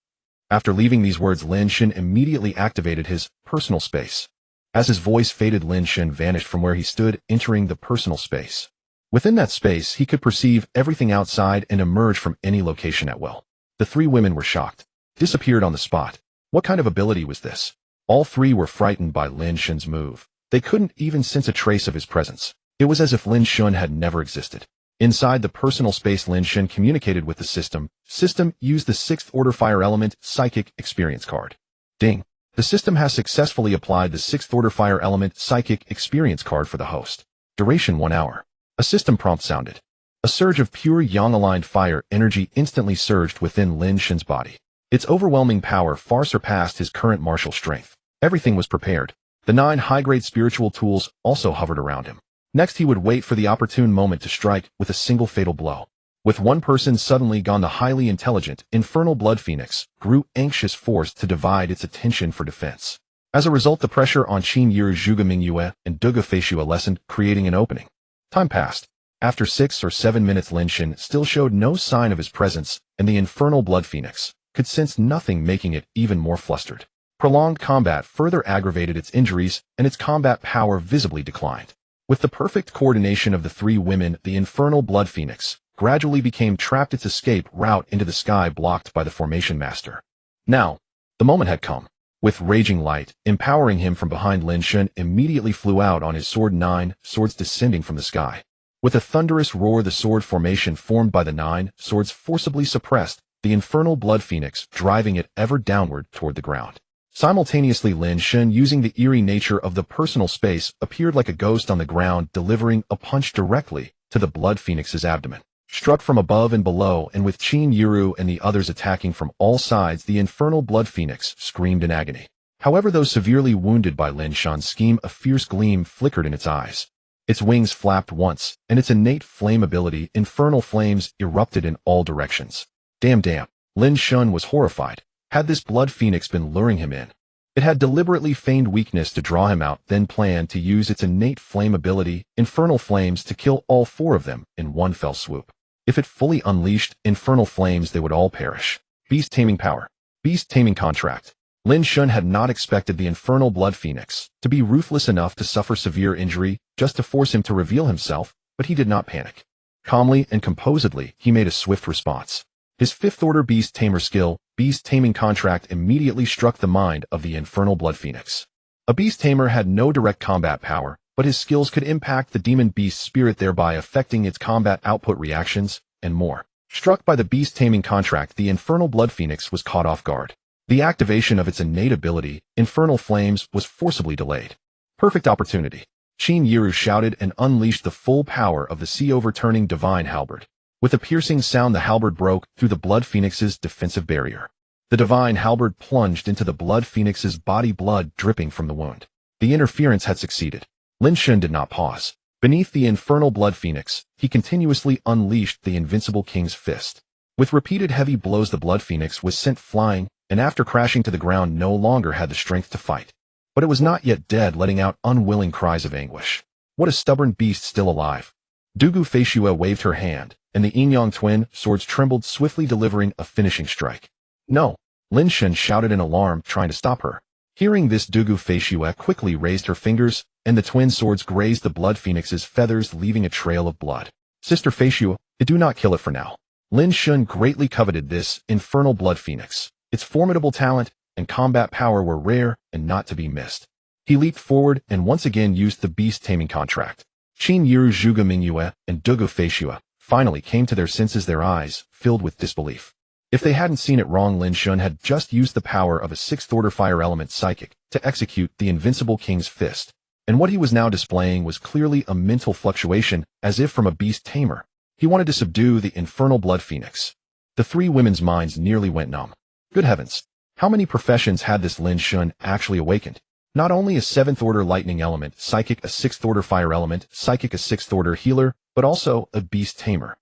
After leaving these words, Lin Shen immediately activated his personal space. As his voice faded, Lin Shen vanished from where he stood, entering the personal space. Within that space, he could perceive everything outside and emerge from any location at will. The three women were shocked, disappeared on the spot. What kind of ability was this? All three were frightened by Lin Shen's move. They couldn't even sense a trace of his presence. It was as if Lin Shen had never existed. Inside the personal space, Lin Shen communicated with the system. System used the 6th order fire element psychic experience card. Ding. The system has successfully applied the 6th order fire element psychic experience card for the host. Duration 1 hour. A system prompt sounded. A surge of pure yang-aligned fire energy instantly surged within Lin Shen's body. Its overwhelming power far surpassed his current martial strength. Everything was prepared. The 9 high-grade spiritual tools also hovered around him. Next, he would wait for the opportune moment to strike with a single fatal blow. With one person suddenly gone, the highly intelligent, infernal blood phoenix grew anxious, forced to divide its attention for defense. As a result, the pressure on Qin Yiru, Zhuge Mingyue, and Duge Feishua lessened, creating an opening. Time passed. After 6 or 7 minutes, Lin Shen still showed no sign of his presence, and the infernal blood phoenix could sense nothing, making it even more flustered. Prolonged combat further aggravated its injuries, and its combat power visibly declined. With the perfect coordination of the three women, the infernal blood phoenix gradually became trapped, its escape route into the sky blocked by the formation master. Now, the moment had come. With raging light empowering him from behind, Lin Shen immediately flew out on his sword, 9 swords descending from the sky. With a thunderous roar, the sword formation formed by the 9 swords forcibly suppressed the infernal blood phoenix, driving it ever downward toward the ground. Simultaneously, Lin Shen, using the eerie nature of the personal space, appeared like a ghost on the ground, delivering a punch directly to the blood phoenix's abdomen. Struck from above and below, and with Qin Yiru and the others attacking from all sides, the infernal blood phoenix screamed in agony. However, though severely wounded by Lin Shen's scheme, a fierce gleam flickered in its eyes. Its wings flapped once, and its innate flame ability, infernal flames, erupted in all directions. Damn. Lin Shen was horrified. Had this blood phoenix been luring him in? It had deliberately feigned weakness to draw him out, then planned to use its innate flame ability, infernal flames, to kill all 4 of them in one fell swoop. If it fully unleashed infernal flames, they would all perish. Beast taming power. Beast taming contract. Lin Shen had not expected the infernal blood phoenix to be ruthless enough to suffer severe injury just to force him to reveal himself, but he did not panic. Calmly and composedly, he made a swift response. His 5th order beast tamer skill, beast taming contract, immediately struck the mind of the infernal blood phoenix. A beast tamer had no direct combat power, but his skills could impact the demon beast spirit, thereby affecting its combat output, reactions, and more. Struck by the beast taming contract, the infernal blood phoenix was caught off guard. The activation of its innate ability, infernal flames, was forcibly delayed. Perfect opportunity. Qin Yiru shouted and unleashed the full power of the sea-overturning divine halberd. With a piercing sound, the halberd broke through the blood phoenix's defensive barrier. The divine halberd plunged into the blood phoenix's body, blood dripping from the wound. The interference had succeeded. Lin Shen did not pause. Beneath the infernal blood phoenix, he continuously unleashed the invincible king's fist. With repeated heavy blows, the blood phoenix was sent flying, and after crashing to the ground, no longer had the strength to fight. But it was not yet dead, letting out unwilling cries of anguish. What a stubborn beast, still alive. Duge Feishua waved her hand, and the Yin-Yang twin swords trembled, swiftly delivering a finishing strike. No! Lin Shen shouted in alarm, trying to stop her. Hearing this, Duge Feishua quickly raised her fingers, and the twin swords grazed the blood phoenix's feathers, leaving a trail of blood. Sister Feishua, do not kill it for now. Lin Shen greatly coveted this infernal blood phoenix. Its formidable talent and combat power were rare and not to be missed. He leaped forward and once again used the beast taming contract. Qin Yiru, Zhuge Mingyue, and Duge Feishua finally came to their senses, their eyes filled with disbelief. If they hadn't seen it wrong, Lin Shen had just used the power of a 6th order fire element psychic to execute the invincible king's fist. And what he was now displaying was clearly a mental fluctuation, as if from a beast tamer. He wanted to subdue the infernal blood phoenix. The three women's minds nearly went numb. Good heavens! How many professions had this Lin Shen actually awakened? Not only a 7th order lightning element psychic, a 6th order fire element psychic, a 6th order healer, but also a beast tamer.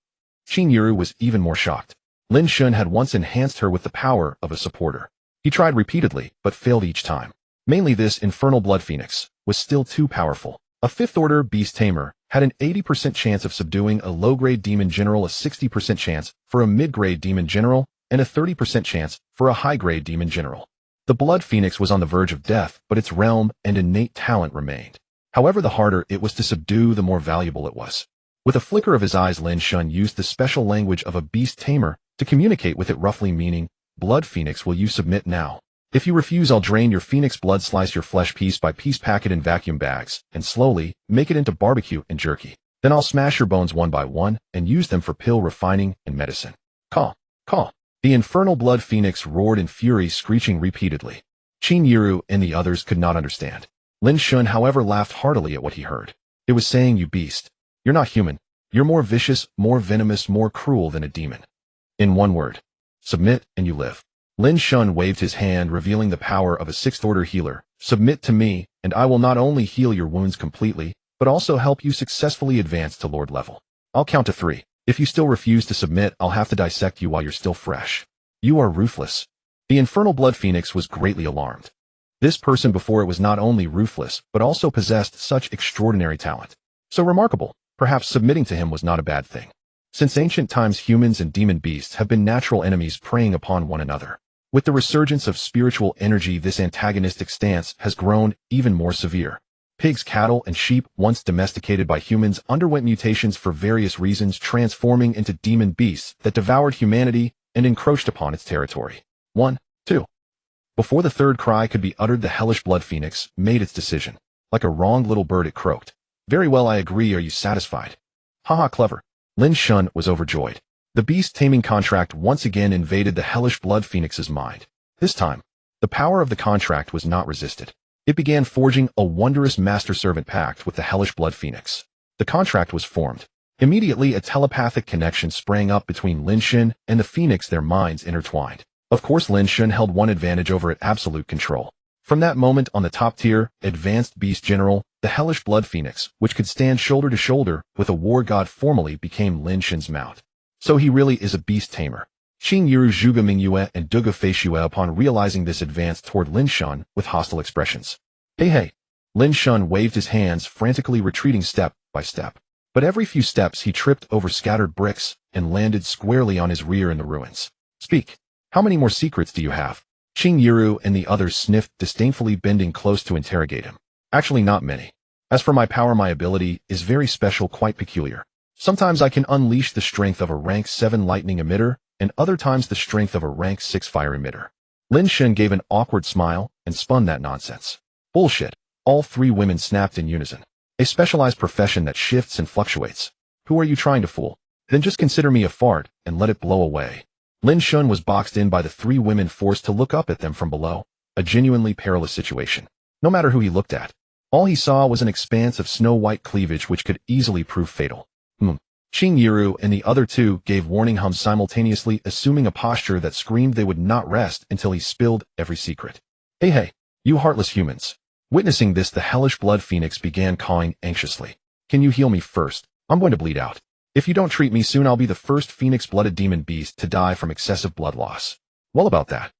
Qin Yiru was even more shocked. Lin Shen had once enhanced her with the power of a supporter. He tried repeatedly, but failed each time. Mainly this infernal blood phoenix was still too powerful. A fifth-order beast tamer had an 80% chance of subduing a low-grade demon general, a 60% chance for a mid-grade demon general, and a 30% chance for a high-grade demon general. The Blood Phoenix was on the verge of death, but its realm and innate talent remained. However, the harder it was to subdue, the more valuable it was. With a flicker of his eyes, Lin Shen used the special language of a beast tamer to communicate with it, roughly meaning, "Blood Phoenix, will you submit now? If you refuse, I'll drain your phoenix blood, slice your flesh piece by piece, pack it in vacuum bags, and slowly make it into barbecue and jerky. Then I'll smash your bones one by one and use them for pill refining and medicine." Caw, caw. The infernal Blood Phoenix roared in fury, screeching repeatedly. Qin Yiru and the others could not understand. Lin Shen, however, laughed heartily at what he heard. It was saying, "You beast. You're not human. You're more vicious, more venomous, more cruel than a demon. In one word, submit and you live." Lin Shen waved his hand, revealing the power of a sixth-order healer. "Submit to me, and I will not only heal your wounds completely, but also help you successfully advance to Lord level. I'll count to 3. If you still refuse to submit, I'll have to dissect you while you're still fresh. You are ruthless." The infernal Blood Phoenix was greatly alarmed. This person before it was not only ruthless, but also possessed such extraordinary talent. So remarkable, perhaps submitting to him was not a bad thing. Since ancient times, humans and demon beasts have been natural enemies, preying upon one another. With the resurgence of spiritual energy, this antagonistic stance has grown even more severe. Pigs, cattle, and sheep, once domesticated by humans, underwent mutations for various reasons, transforming into demon beasts that devoured humanity and encroached upon its territory. 1, 2. Before the third cry could be uttered, the hellish Blood Phoenix made its decision. Like a wronged little bird, it croaked. "Very well, I agree. Are you satisfied?" "Haha, clever." Lin Shen was overjoyed. The beast-taming contract once again invaded the hellish Blood Phoenix's mind. This time, the power of the contract was not resisted. It began forging a wondrous master-servant pact with the hellish Blood Phoenix. The contract was formed. Immediately, a telepathic connection sprang up between Lin Shen and the Phoenix, their minds intertwined. Of course, Lin Shen held one advantage over it: absolute control. From that moment on, the top-tier, advanced beast general, the hellish Blood Phoenix, which could stand shoulder to shoulder with a war god, formally became Lin Shen's mount. So he really is a beast tamer. Qin Yiru, Zhuge Mingyue, and Duge Feishue, upon realizing this, advanced toward Lin Shen with hostile expressions. "Hey, hey!" Lin Shen waved his hands, frantically retreating step by step. But every few steps he tripped over scattered bricks and landed squarely on his rear in the ruins. "Speak. How many more secrets do you have?" Qin Yiru and the others sniffed disdainfully, bending close to interrogate him. "Actually, not many. As for my power, my ability is very special, quite peculiar. Sometimes I can unleash the strength of a rank 7 lightning emitter, and other times the strength of a rank 6 fire emitter." Lin Shen gave an awkward smile and spun that nonsense. "Bullshit." All 3 women snapped in unison. "A specialized profession that shifts and fluctuates. Who are you trying to fool? Then just consider me a fart and let it blow away." Lin Shen was boxed in by the 3 women, forced to look up at them from below. A genuinely perilous situation. No matter who he looked at, all he saw was an expanse of snow-white cleavage which could easily prove fatal. Qin Yiru and the other 2 gave warning hums simultaneously, assuming a posture that screamed they would not rest until he spilled every secret. "Hey, hey, you heartless humans." Witnessing this, the hellish Blood Phoenix began cawing anxiously. "Can you heal me first? I'm going to bleed out. If you don't treat me soon, I'll be the first phoenix-blooded demon beast to die from excessive blood loss." "Well, about that.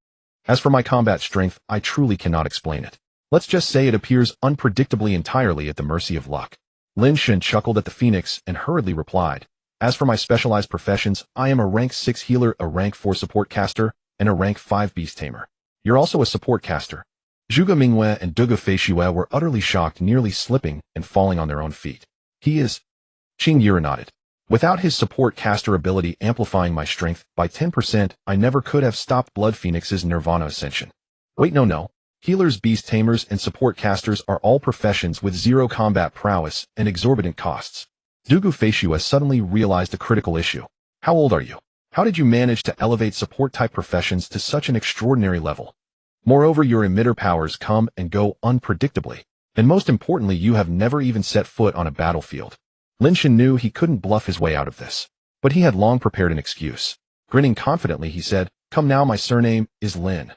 As for my combat strength, I truly cannot explain it. Let's just say it appears unpredictably, entirely at the mercy of luck." Lin Shen chuckled at the Phoenix and hurriedly replied, "As for my specialized professions, I am a rank 6 healer, a rank 4 support caster, and a rank 5 beast tamer." "You're also a support caster." Zhuge Mingyue and Duge Feishue were utterly shocked, nearly slipping and falling on their own feet. "He is..." Qin Yiru nodded. "Without his support caster ability amplifying my strength by 10%, I never could have stopped Blood Phoenix's nirvana ascension." "Wait, no. Healers, beast tamers, and support casters are all professions with 0 combat prowess and exorbitant costs." Duge Feishue suddenly realized a critical issue. "How old are you? How did you manage to elevate support-type professions to such an extraordinary level? Moreover, your emitter powers come and go unpredictably. And most importantly, you have never even set foot on a battlefield." Lin Shen knew he couldn't bluff his way out of this. But he had long prepared an excuse. Grinning confidently, he said, "Come now, my surname is Lin.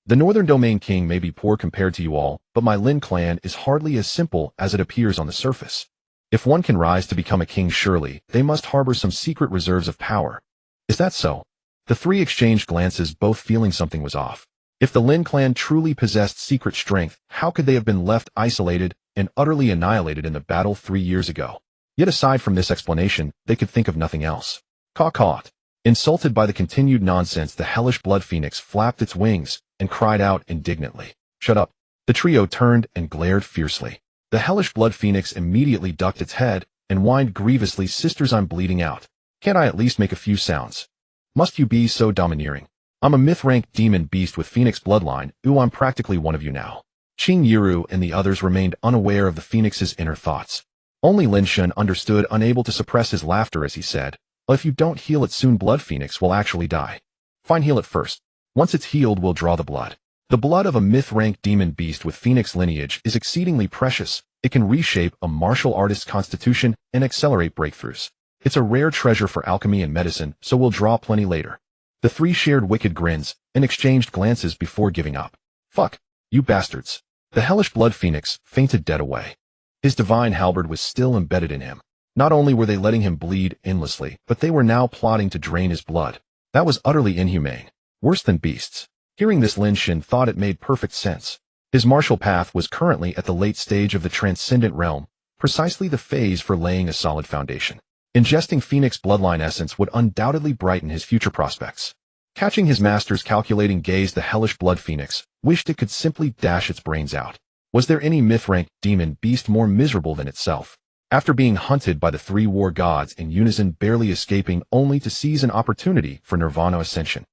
The Northern Domain King may be poor compared to you all, but my Lin clan is hardly as simple as it appears on the surface. If one can rise to become a king, surely they must harbor some secret reserves of power. Is that so?" The 3 exchanged glances, both feeling something was off. If the Lin clan truly possessed secret strength, how could they have been left isolated and utterly annihilated in the battle 3 years ago? Yet aside from this explanation, they could think of nothing else. Caw. Insulted by the continued nonsense, the hellish blood phoenix flapped its wings and cried out indignantly. Shut up. The trio turned and glared fiercely. The hellish blood phoenix immediately ducked its head and whined grievously, "Sisters, I'm bleeding out. Can't I at least make a few sounds? Must you be so domineering? I'm a myth-ranked demon beast with phoenix bloodline. Ooh, I'm practically one of you now." Qing Yiru and the others remained unaware of the phoenix's inner thoughts. Only Lin Shen understood, unable to suppress his laughter as he said, "Well, if you don't heal it soon, blood phoenix will actually die. Fine, heal it first. Once it's healed, we'll draw the blood." The blood of a myth-ranked demon beast with phoenix lineage is exceedingly precious. It can reshape a martial artist's constitution and accelerate breakthroughs. It's a rare treasure for alchemy and medicine, so we'll draw plenty later. The three shared wicked grins and exchanged glances before giving up. "Fuck, you bastards." The hellish blood phoenix fainted dead away. His divine halberd was still embedded in him. Not only were they letting him bleed endlessly, but they were now plotting to drain his blood. That was utterly inhumane. Worse than beasts. Hearing this, Lin Shen thought it made perfect sense. His martial path was currently at the late stage of the transcendent realm, precisely the phase for laying a solid foundation. Ingesting phoenix bloodline essence would undoubtedly brighten his future prospects. Catching his master's calculating gaze, the hellish blood phoenix wished it could simply dash its brains out. Was there any myth-ranked demon beast more miserable than itself? After being hunted by the three war gods in unison, barely escaping, only to seize an opportunity for nirvana ascension.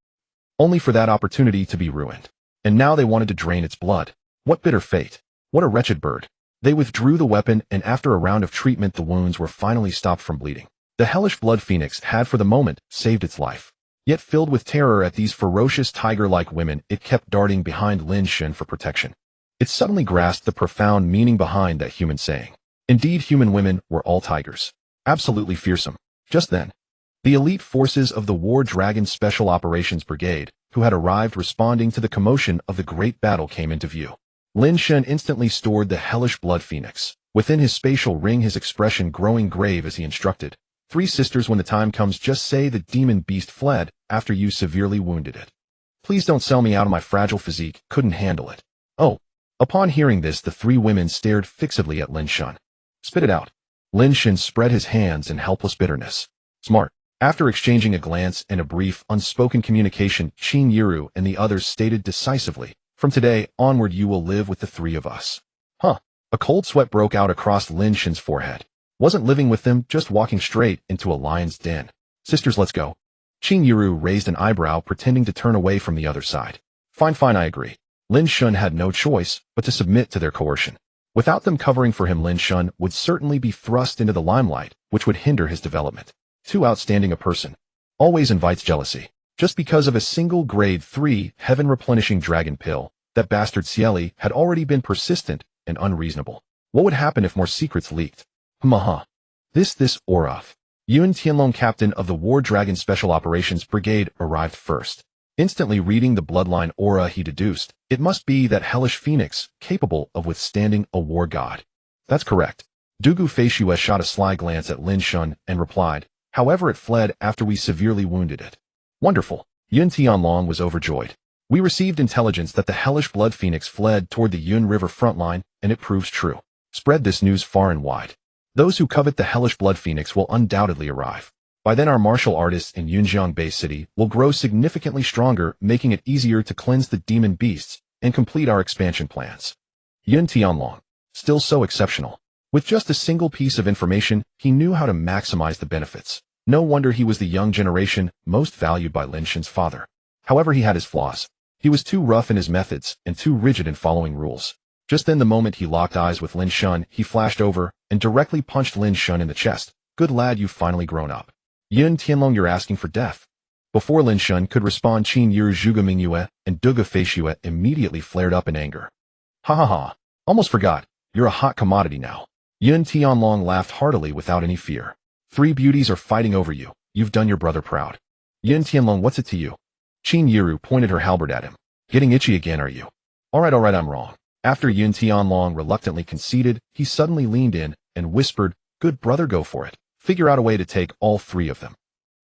Only for that opportunity to be ruined. And now they wanted to drain its blood. What bitter fate. What a wretched bird. They withdrew the weapon, and after a round of treatment, the wounds were finally stopped from bleeding. The hellish blood phoenix had for the moment saved its life. Yet filled with terror at these ferocious tiger-like women, it kept darting behind Lin Shen for protection. It suddenly grasped the profound meaning behind that human saying. Indeed, human women were all tigers. Absolutely fearsome. Just then, the elite forces of the War Dragon Special Operations Brigade, who had arrived responding to the commotion of the great battle, came into view. Lin Shen instantly stored the hellish blood phoenix. Within his spatial ring, his expression growing grave as he instructed. "Three sisters, when the time comes, just say the demon beast fled after you severely wounded it. Please don't sell me out of my fragile physique, couldn't handle it." "Oh." Upon hearing this, the three women stared fixedly at Lin Shen. "Spit it out." Lin Shen spread his hands in helpless bitterness. "Smart." After exchanging a glance and a brief, unspoken communication, Qing Yiru and the others stated decisively, "From today onward you will live with the three of us." Huh. A cold sweat broke out across Lin Shen's forehead. Wasn't living with them, just walking straight into a lion's den. "Sisters, let's go." Qing Yiru raised an eyebrow, pretending to turn away from the other side. Fine, I agree." Lin Shen had no choice but to submit to their coercion. Without them covering for him, Lin Shen would certainly be thrust into the limelight, which would hinder his development. Too outstanding a person. Always invites jealousy. Just because of a single grade 3 heaven-replenishing dragon pill, that bastard Cieli had already been persistent and unreasonable. What would happen if more secrets leaked? This Oraf. Yun Tianlong, captain of the War Dragon Special Operations Brigade, arrived first. Instantly reading the bloodline aura, he deduced, it must be that hellish phoenix, capable of withstanding a war god. That's correct. Dugu Feishue shot a sly glance at Lin Shen and replied, "However, it fled after we severely wounded it." Wonderful. Yun Tianlong was overjoyed. "We received intelligence that the hellish blood phoenix fled toward the Yun River front line, and it proves true. Spread this news far and wide. Those who covet the hellish blood phoenix will undoubtedly arrive. By then our martial artists in Yunjiang Bay City will grow significantly stronger, making it easier to cleanse the demon beasts and complete our expansion plans." Yun Tianlong. Still so exceptional. With just a single piece of information, he knew how to maximize the benefits. No wonder he was the young generation most valued by Lin Shen's father. However, he had his flaws. He was too rough in his methods and too rigid in following rules. Just then, the moment he locked eyes with Lin Shen, he flashed over and directly punched Lin Shen in the chest. "Good lad, you've finally grown up." "Yun Tianlong, you're asking for death." Before Lin Shen could respond, Qin Yiru, Zhuge Mingyue, and Dugu Feishue immediately flared up in anger. "Ha. Almost forgot. You're a hot commodity now." Yun Tianlong laughed heartily without any fear. "Three beauties are fighting over you. You've done your brother proud." "Yun Tianlong, what's it to you?" Qin Yiru pointed her halberd at him. "Getting itchy again, are you?" All right, I'm wrong." After Yun Tianlong reluctantly conceded, he suddenly leaned in and whispered, "Good brother, go for it. Figure out a way to take all three of them."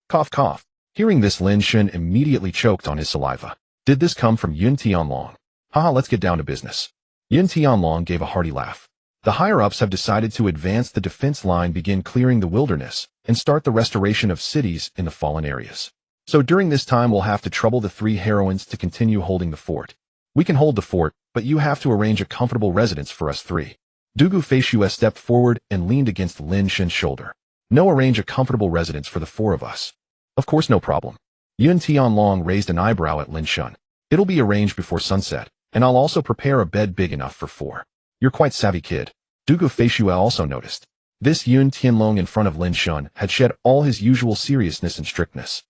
Cough. Hearing this, Lin Shen immediately choked on his saliva. Did this come from Yun Tianlong? Haha, let's get down to business. Yun Tianlong gave a hearty laugh. The higher-ups have decided to advance the defense line, begin clearing the wilderness, and start the restoration of cities in the fallen areas. So during this time we'll have to trouble the three heroines to continue holding the fort. We can hold the fort, but you have to arrange a comfortable residence for us three. Dugu Feishue stepped forward and leaned against Lin Shen's shoulder. No, arrange a comfortable residence for the four of us. Of course, no problem. Yun Tianlong raised an eyebrow at Lin Shen. It'll be arranged before sunset, and I'll also prepare a bed big enough for four. You're quite savvy, kid. Dugu Feishue also noticed. This Yun Tianlong in front of Lin Shen had shed all his usual seriousness and strictness.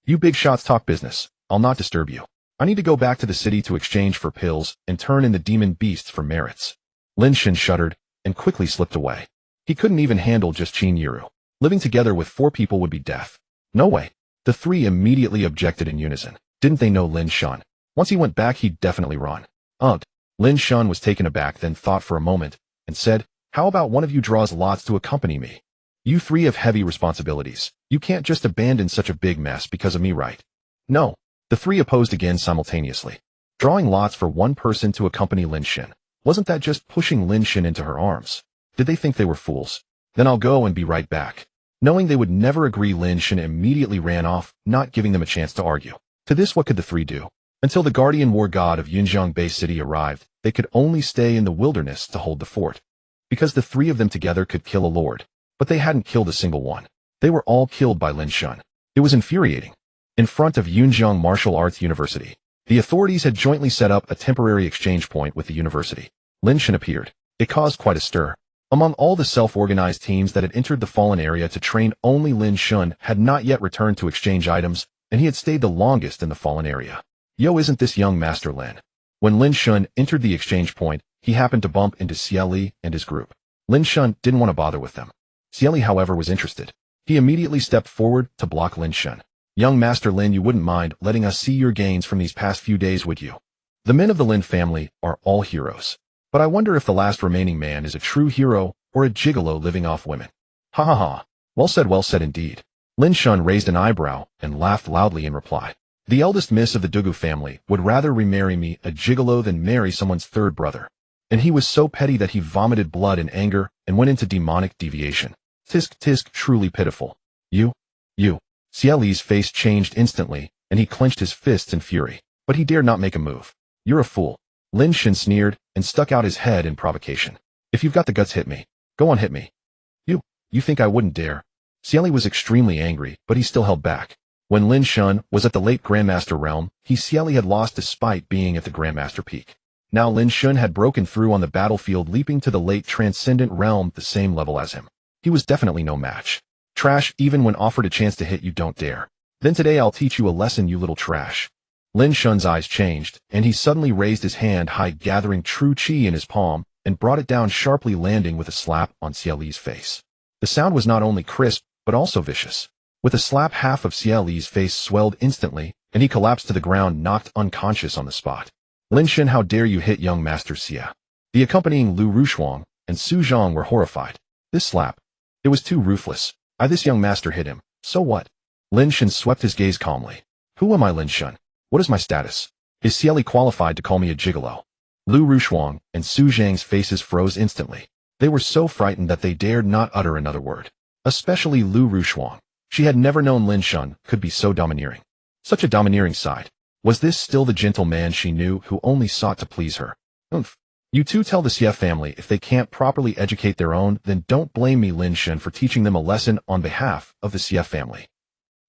You big shots talk business. I'll not disturb you. I need to go back to the city to exchange for pills and turn in the demon beasts for merits. Lin Shen shuddered and quickly slipped away. He couldn't even handle just Qin Yiru. Living together with four people would be death. No way. The three immediately objected in unison. Didn't they know Lin Shen? Once he went back, he'd definitely run. Ugh. Lin Shen was taken aback, then thought for a moment and said, how about one of you draws lots to accompany me? You three have heavy responsibilities. You can't just abandon such a big mess because of me, right? No. The three opposed again simultaneously. Drawing lots for one person to accompany Lin Shen. Wasn't that just pushing Lin Shen into her arms? Did they think they were fools? Then I'll go and be right back. Knowing they would never agree, Lin Shen immediately ran off, not giving them a chance to argue. To this, what could the three do? Until the guardian war god of Yunjiang Bay City arrived, they could only stay in the wilderness to hold the fort. Because the three of them together could kill a lord. But they hadn't killed a single one. They were all killed by Lin Shen. It was infuriating. In front of Yunjiang Martial Arts University, the authorities had jointly set up a temporary exchange point with the university. Lin Shen appeared. It caused quite a stir. Among all the self-organized teams that had entered the fallen area to train, only Lin Shen had not yet returned to exchange items, and he had stayed the longest in the fallen area. Yo, isn't this young Master Lin? When Lin Shen entered the exchange point, he happened to bump into Xie Li and his group. Lin Shen didn't want to bother with them. Xie Li, however, was interested. He immediately stepped forward to block Lin Shen. Young Master Lin, you wouldn't mind letting us see your gains from these past few days, would you? The men of the Lin family are all heroes. But I wonder if the last remaining man is a true hero or a gigolo living off women. Ha ha ha. Well said indeed. Lin Shen raised an eyebrow and laughed loudly in reply. The eldest miss of the Dugu family would rather remarry me, a gigolo, than marry someone's third brother. And he was so petty that he vomited blood in anger and went into demonic deviation. Tisk, truly pitiful. You. Xie Li's face changed instantly, and he clenched his fists in fury. But he dared not make a move. You're a fool. Lin Shen sneered and stuck out his head in provocation. If you've got the guts, hit me. Go on, hit me. You think I wouldn't dare? Xie Li was extremely angry, but he still held back. When Lin Shen was at the late Grandmaster realm, Xie Li had lost despite being at the Grandmaster peak. Now Lin Shen had broken through on the battlefield, leaping to the late Transcendent realm, the same level as him. He was definitely no match. Trash, even when offered a chance to hit, you don't dare. Then today I'll teach you a lesson, you little trash. Lin Shen's eyes changed, and he suddenly raised his hand high, gathering true chi in his palm, and brought it down sharply, landing with a slap on Xie Li's face. The sound was not only crisp, but also vicious. With a slap, half of Xie Li's face swelled instantly, and he collapsed to the ground, knocked unconscious on the spot. Lin Shen, how dare you hit young Master Xie? The accompanying Liu Rushuang and Su Zhang were horrified. This slap. It was too ruthless. This young master hit him. So what? Lin Shen swept his gaze calmly. Who am I, Lin Shen? What is my status? Is Xie Li qualified to call me a gigolo? Liu Rushuang and Su Zhang's faces froze instantly. They were so frightened that they dared not utter another word. Especially Liu Rushuang. She had never known Lin Shen could be so domineering. Such a domineering side. Was this still the gentle man she knew, who only sought to please her? You two tell the Xie family if they can't properly educate their own, then don't blame me, Lin Shen, for teaching them a lesson on behalf of the Xie family.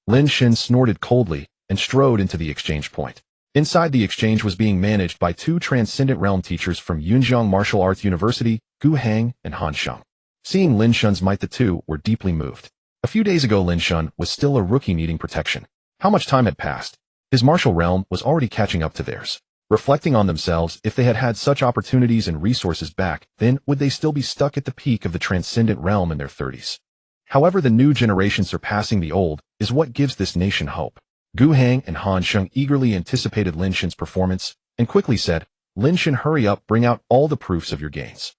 Lin Shen snorted coldly and strode into the exchange point. Inside, the exchange was being managed by two Transcendent Realm teachers from Yunjiang Martial Arts University, Gu Hang and Han Sheng. Seeing Lin Shen's might, the two were deeply moved. A few days ago, Lin Shen was still a rookie needing protection. How much time had passed? His martial realm was already catching up to theirs. Reflecting on themselves, if they had had such opportunities and resources back, then would they still be stuck at the peak of the Transcendent Realm in their 30s? However, the new generation surpassing the old is what gives this nation hope. Gu Hang and Han Sheng eagerly anticipated Lin Shen's performance and quickly said, Lin Shen, hurry up, bring out all the proofs of your gains.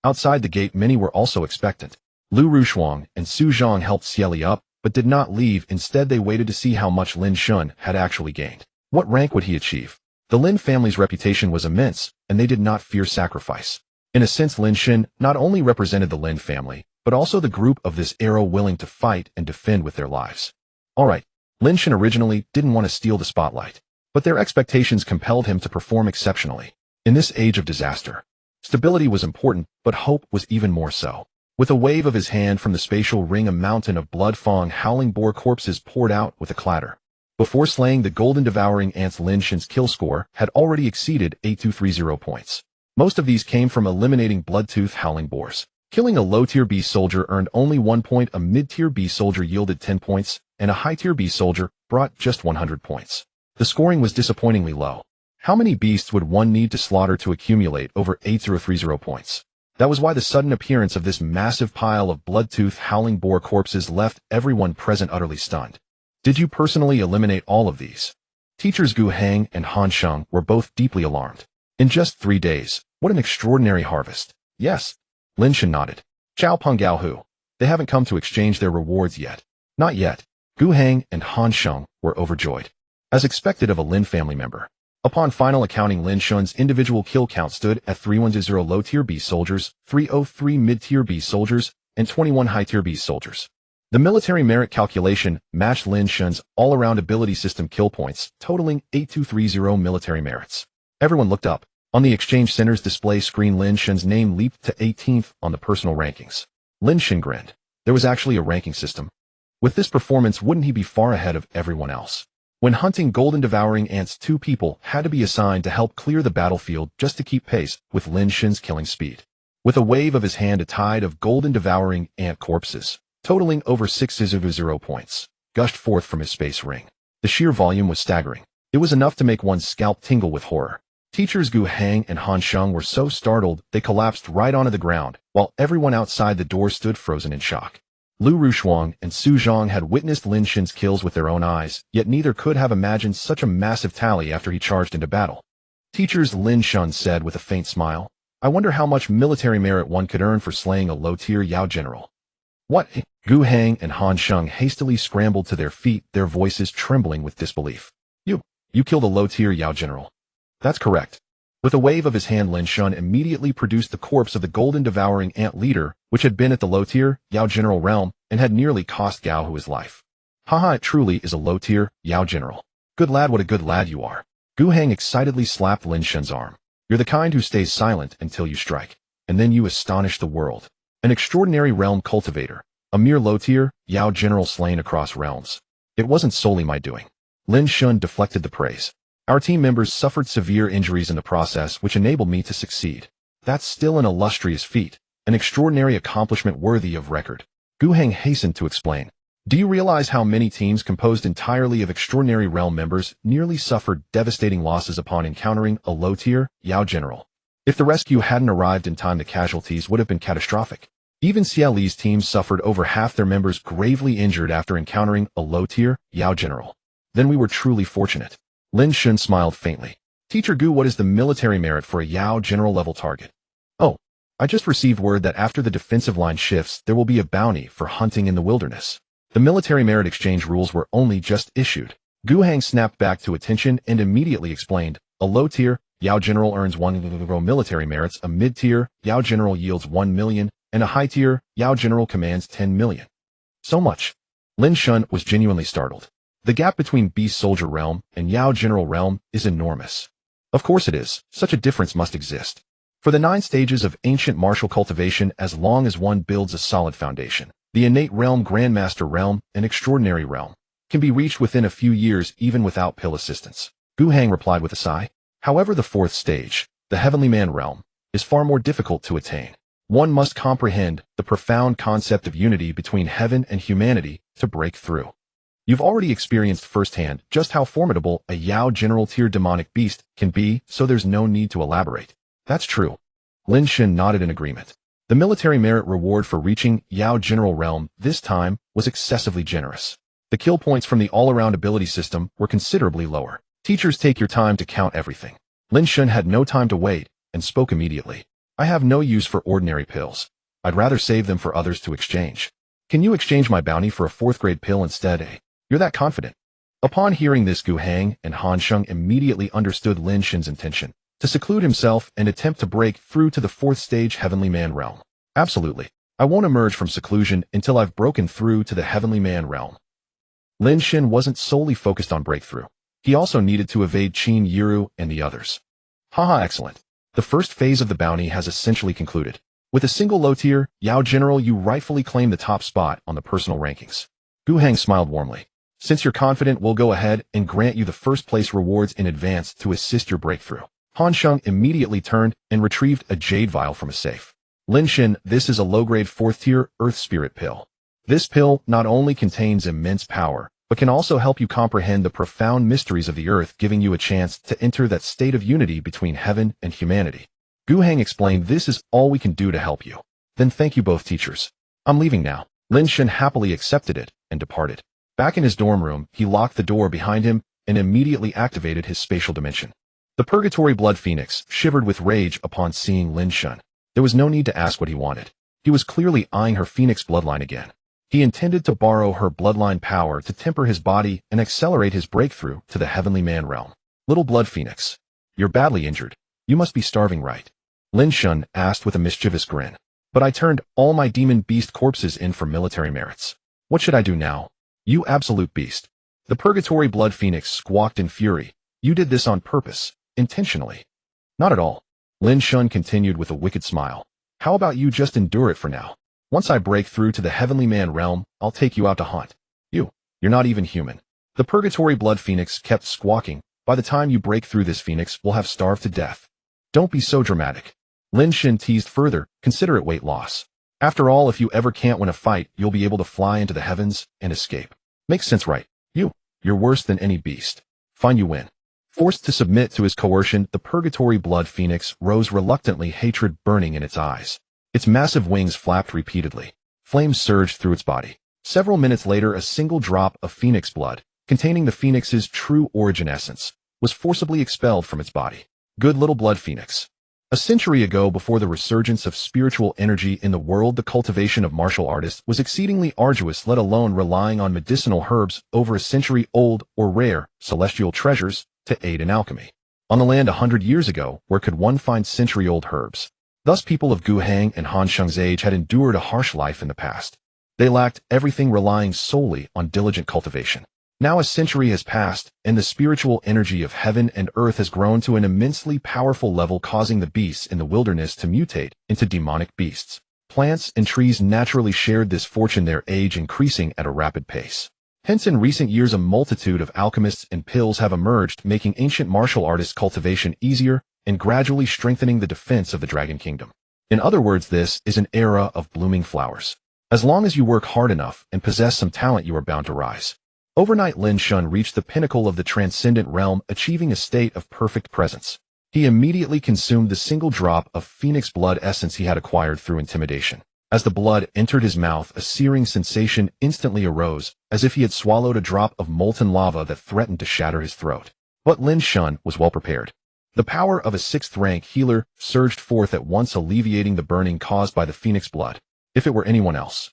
Outside the gate, many were also expectant. Liu Rushuang and Su Zhang helped Xie Li up, but did not leave. Instead, they waited to see how much Lin Shen had actually gained. What rank would he achieve? The Lin family's reputation was immense, and they did not fear sacrifice. In a sense, Lin Shen not only represented the Lin family, but also the group of this era willing to fight and defend with their lives. Alright, Lin Shen originally didn't want to steal the spotlight, but their expectations compelled him to perform exceptionally. In this age of disaster, stability was important, but hope was even more so. With a wave of his hand from the spatial ring, a mountain of blood-fong howling boar corpses poured out with a clatter. Before slaying the golden devouring ants, Lin Shen's kill score had already exceeded 8230 points. Most of these came from eliminating bloodtooth howling boars. Killing a low-tier B soldier earned only 1 point, a mid-tier B soldier yielded 10 points, and a high-tier B soldier brought just 100 points. The scoring was disappointingly low. How many beasts would one need to slaughter to accumulate over 8030 points? That was why the sudden appearance of this massive pile of bloodtooth howling boar corpses left everyone present utterly stunned. Did you personally eliminate all of these? Teachers Gu Hang and Han Sheng were both deeply alarmed. In just 3 days, what an extraordinary harvest. Yes. Lin Shen nodded. Chao Peng Gao Hu. They haven't come to exchange their rewards yet. Not yet. Gu Hang and Han Sheng were overjoyed. As expected of a Lin family member. Upon final accounting, Lin Shen's individual kill count stood at 310 low-tier B soldiers, 303 mid-tier B soldiers, and 21 high-tier B soldiers. The military merit calculation matched Lin Shen's all-around ability system kill points, totaling 8230 military merits. Everyone looked up. On the Exchange Center's display screen, Lin Shen's name leaped to 18th on the personal rankings. Lin Shen grinned. There was actually a ranking system. With this performance, wouldn't he be far ahead of everyone else? When hunting golden devouring ants, 2 people had to be assigned to help clear the battlefield just to keep pace with Lin Shen's killing speed. With a wave of his hand, a tide of golden devouring ant corpses, totaling over 600 points, gushed forth from his space ring. The sheer volume was staggering. It was enough to make one's scalp tingle with horror. Teachers Gu Hang and Han Sheng were so startled they collapsed right onto the ground, while everyone outside the door stood frozen in shock. Liu Rushuang and Su Zhang had witnessed Lin Shen's kills with their own eyes, yet neither could have imagined such a massive tally after he charged into battle. Teachers Lin Shen said with a faint smile, I wonder how much military merit one could earn for slaying a low-tier Yao general. What? Gu Hang and Han Sheng hastily scrambled to their feet, their voices trembling with disbelief. You killed a low-tier Yao general. That's correct. With a wave of his hand, Lin Shen immediately produced the corpse of the golden devouring ant leader, which had been at the low-tier Yao general realm and had nearly cost Gao Hu his life. Haha, it truly is a low-tier Yao general. Good lad, what a good lad you are. Gu Hang excitedly slapped Lin Shen's arm. You're the kind who stays silent until you strike, and then you astonish the world. An extraordinary realm cultivator, a mere low-tier Yao general slain across realms. It wasn't solely my doing. Lin Shen deflected the praise. Our team members suffered severe injuries in the process, which enabled me to succeed. That's still an illustrious feat, an extraordinary accomplishment worthy of record. Gu Hang hastened to explain. Do you realize how many teams composed entirely of extraordinary realm members nearly suffered devastating losses upon encountering a low-tier Yao general? If the rescue hadn't arrived in time, the casualties would have been catastrophic. Even Xia Li's team suffered over half their members gravely injured after encountering a low-tier Yao general. Then we were truly fortunate. Lin Shen smiled faintly. Teacher Gu, what is the military merit for a Yao general level target? Oh, I just received word that after the defensive line shifts, there will be a bounty for hunting in the wilderness. The military merit exchange rules were only just issued. Gu Hang snapped back to attention and immediately explained, a low-tier Yao general earns 1 military merits, a mid-tier Yao general yields 1 million, and a high-tier Yao general commands 10 million. So much. Lin Shen was genuinely startled. The gap between Beast Soldier realm and Yao General realm is enormous. Of course it is. Such a difference must exist. For the 9 stages of ancient martial cultivation, as long as one builds a solid foundation, the innate realm, Grandmaster realm, and extraordinary realm can be reached within a few years even without pill assistance. Gu Hang replied with a sigh. However, the 4th stage, the Heavenly Man realm, is far more difficult to attain. One must comprehend the profound concept of unity between heaven and humanity to break through. You've already experienced firsthand just how formidable a Yao general tier demonic beast can be, so there's no need to elaborate. That's true. Lin Shen nodded in agreement. The military merit reward for reaching Yao general realm this time was excessively generous. The kill points from the all-around ability system were considerably lower. Teachers, take your time to count everything. Lin Shen had no time to wait and spoke immediately. I have no use for ordinary pills. I'd rather save them for others to exchange. Can you exchange my bounty for a 4th grade pill instead, eh? You're that confident. Upon hearing this, Gu Hang and Han Sheng immediately understood Lin Shen's intention to seclude himself and attempt to break through to the fourth stage Heavenly Man realm. Absolutely. I won't emerge from seclusion until I've broken through to the Heavenly Man realm. Lin Shen wasn't solely focused on breakthrough. He also needed to evade Qin Yiru and the others. Haha, excellent. The first phase of the bounty has essentially concluded. With a single low tier, Yao General, you rightfully claim the top spot on the personal rankings. Gu Hang smiled warmly. Since you're confident, we'll go ahead and grant you the first place rewards in advance to assist your breakthrough. Han Sheng immediately turned and retrieved a jade vial from a safe. Lin Shen, this is a low-grade 4th tier Earth Spirit pill. This pill not only contains immense power, but can also help you comprehend the profound mysteries of the Earth, giving you a chance to enter that state of unity between heaven and humanity. Gu Hang explained, this is all we can do to help you. Then thank you both, teachers. I'm leaving now. Lin Shen happily accepted it and departed. Back in his dorm room, he locked the door behind him and immediately activated his spatial dimension. The Purgatory Blood Phoenix shivered with rage upon seeing Lin Shen. There was no need to ask what he wanted. He was clearly eyeing her Phoenix bloodline again. He intended to borrow her bloodline power to temper his body and accelerate his breakthrough to the Heavenly Man realm. Little Blood Phoenix, you're badly injured. You must be starving, right? Lin Shen asked with a mischievous grin. But I turned all my demon beast corpses in for military merits. What should I do now? You absolute beast. The Purgatory Blood Phoenix squawked in fury. You did this on purpose, intentionally. Not at all. Lin Shen continued with a wicked smile. How about you just endure it for now? Once I break through to the Heavenly Man realm, I'll take you out to hunt. You're not even human. The Purgatory Blood Phoenix kept squawking. By the time you break through, this phoenix will have starved to death. Don't be so dramatic. Lin Shen teased further, consider it weight loss. After all, if you ever can't win a fight, you'll be able to fly into the heavens and escape. Makes sense, right? You're worse than any beast. Fine, you win. Forced to submit to his coercion, the Purgatory Blood Phoenix rose reluctantly, hatred burning in its eyes. Its massive wings flapped repeatedly. Flames surged through its body. Several minutes later, a single drop of phoenix blood, containing the phoenix's true origin essence, was forcibly expelled from its body. Good little blood phoenix. A century ago, before the resurgence of spiritual energy in the world, the cultivation of martial artists was exceedingly arduous, let alone relying on medicinal herbs over a century-old or rare celestial treasures to aid in alchemy. On the land 100 years ago, where could one find century-old herbs? Thus, people of Gu Hang and Han Sheng's age had endured a harsh life in the past. They lacked everything, relying solely on diligent cultivation. Now a century has passed, and the spiritual energy of heaven and earth has grown to an immensely powerful level, causing the beasts in the wilderness to mutate into demonic beasts. Plants and trees naturally shared this fortune, their age increasing at a rapid pace. Hence, in recent years, a multitude of alchemists and pills have emerged, making ancient martial artists' cultivation easier and gradually strengthening the defense of the Dragon Kingdom. In other words, this is an era of blooming flowers. As long as you work hard enough and possess some talent, you are bound to rise. Overnight, Lin Shen reached the pinnacle of the transcendent realm, achieving a state of perfect presence. He immediately consumed the single drop of phoenix blood essence he had acquired through intimidation. As the blood entered his mouth, a searing sensation instantly arose, as if he had swallowed a drop of molten lava that threatened to shatter his throat. But Lin Shen was well prepared. The power of a 6th-rank healer surged forth at once, alleviating the burning caused by the phoenix blood. If it were anyone else,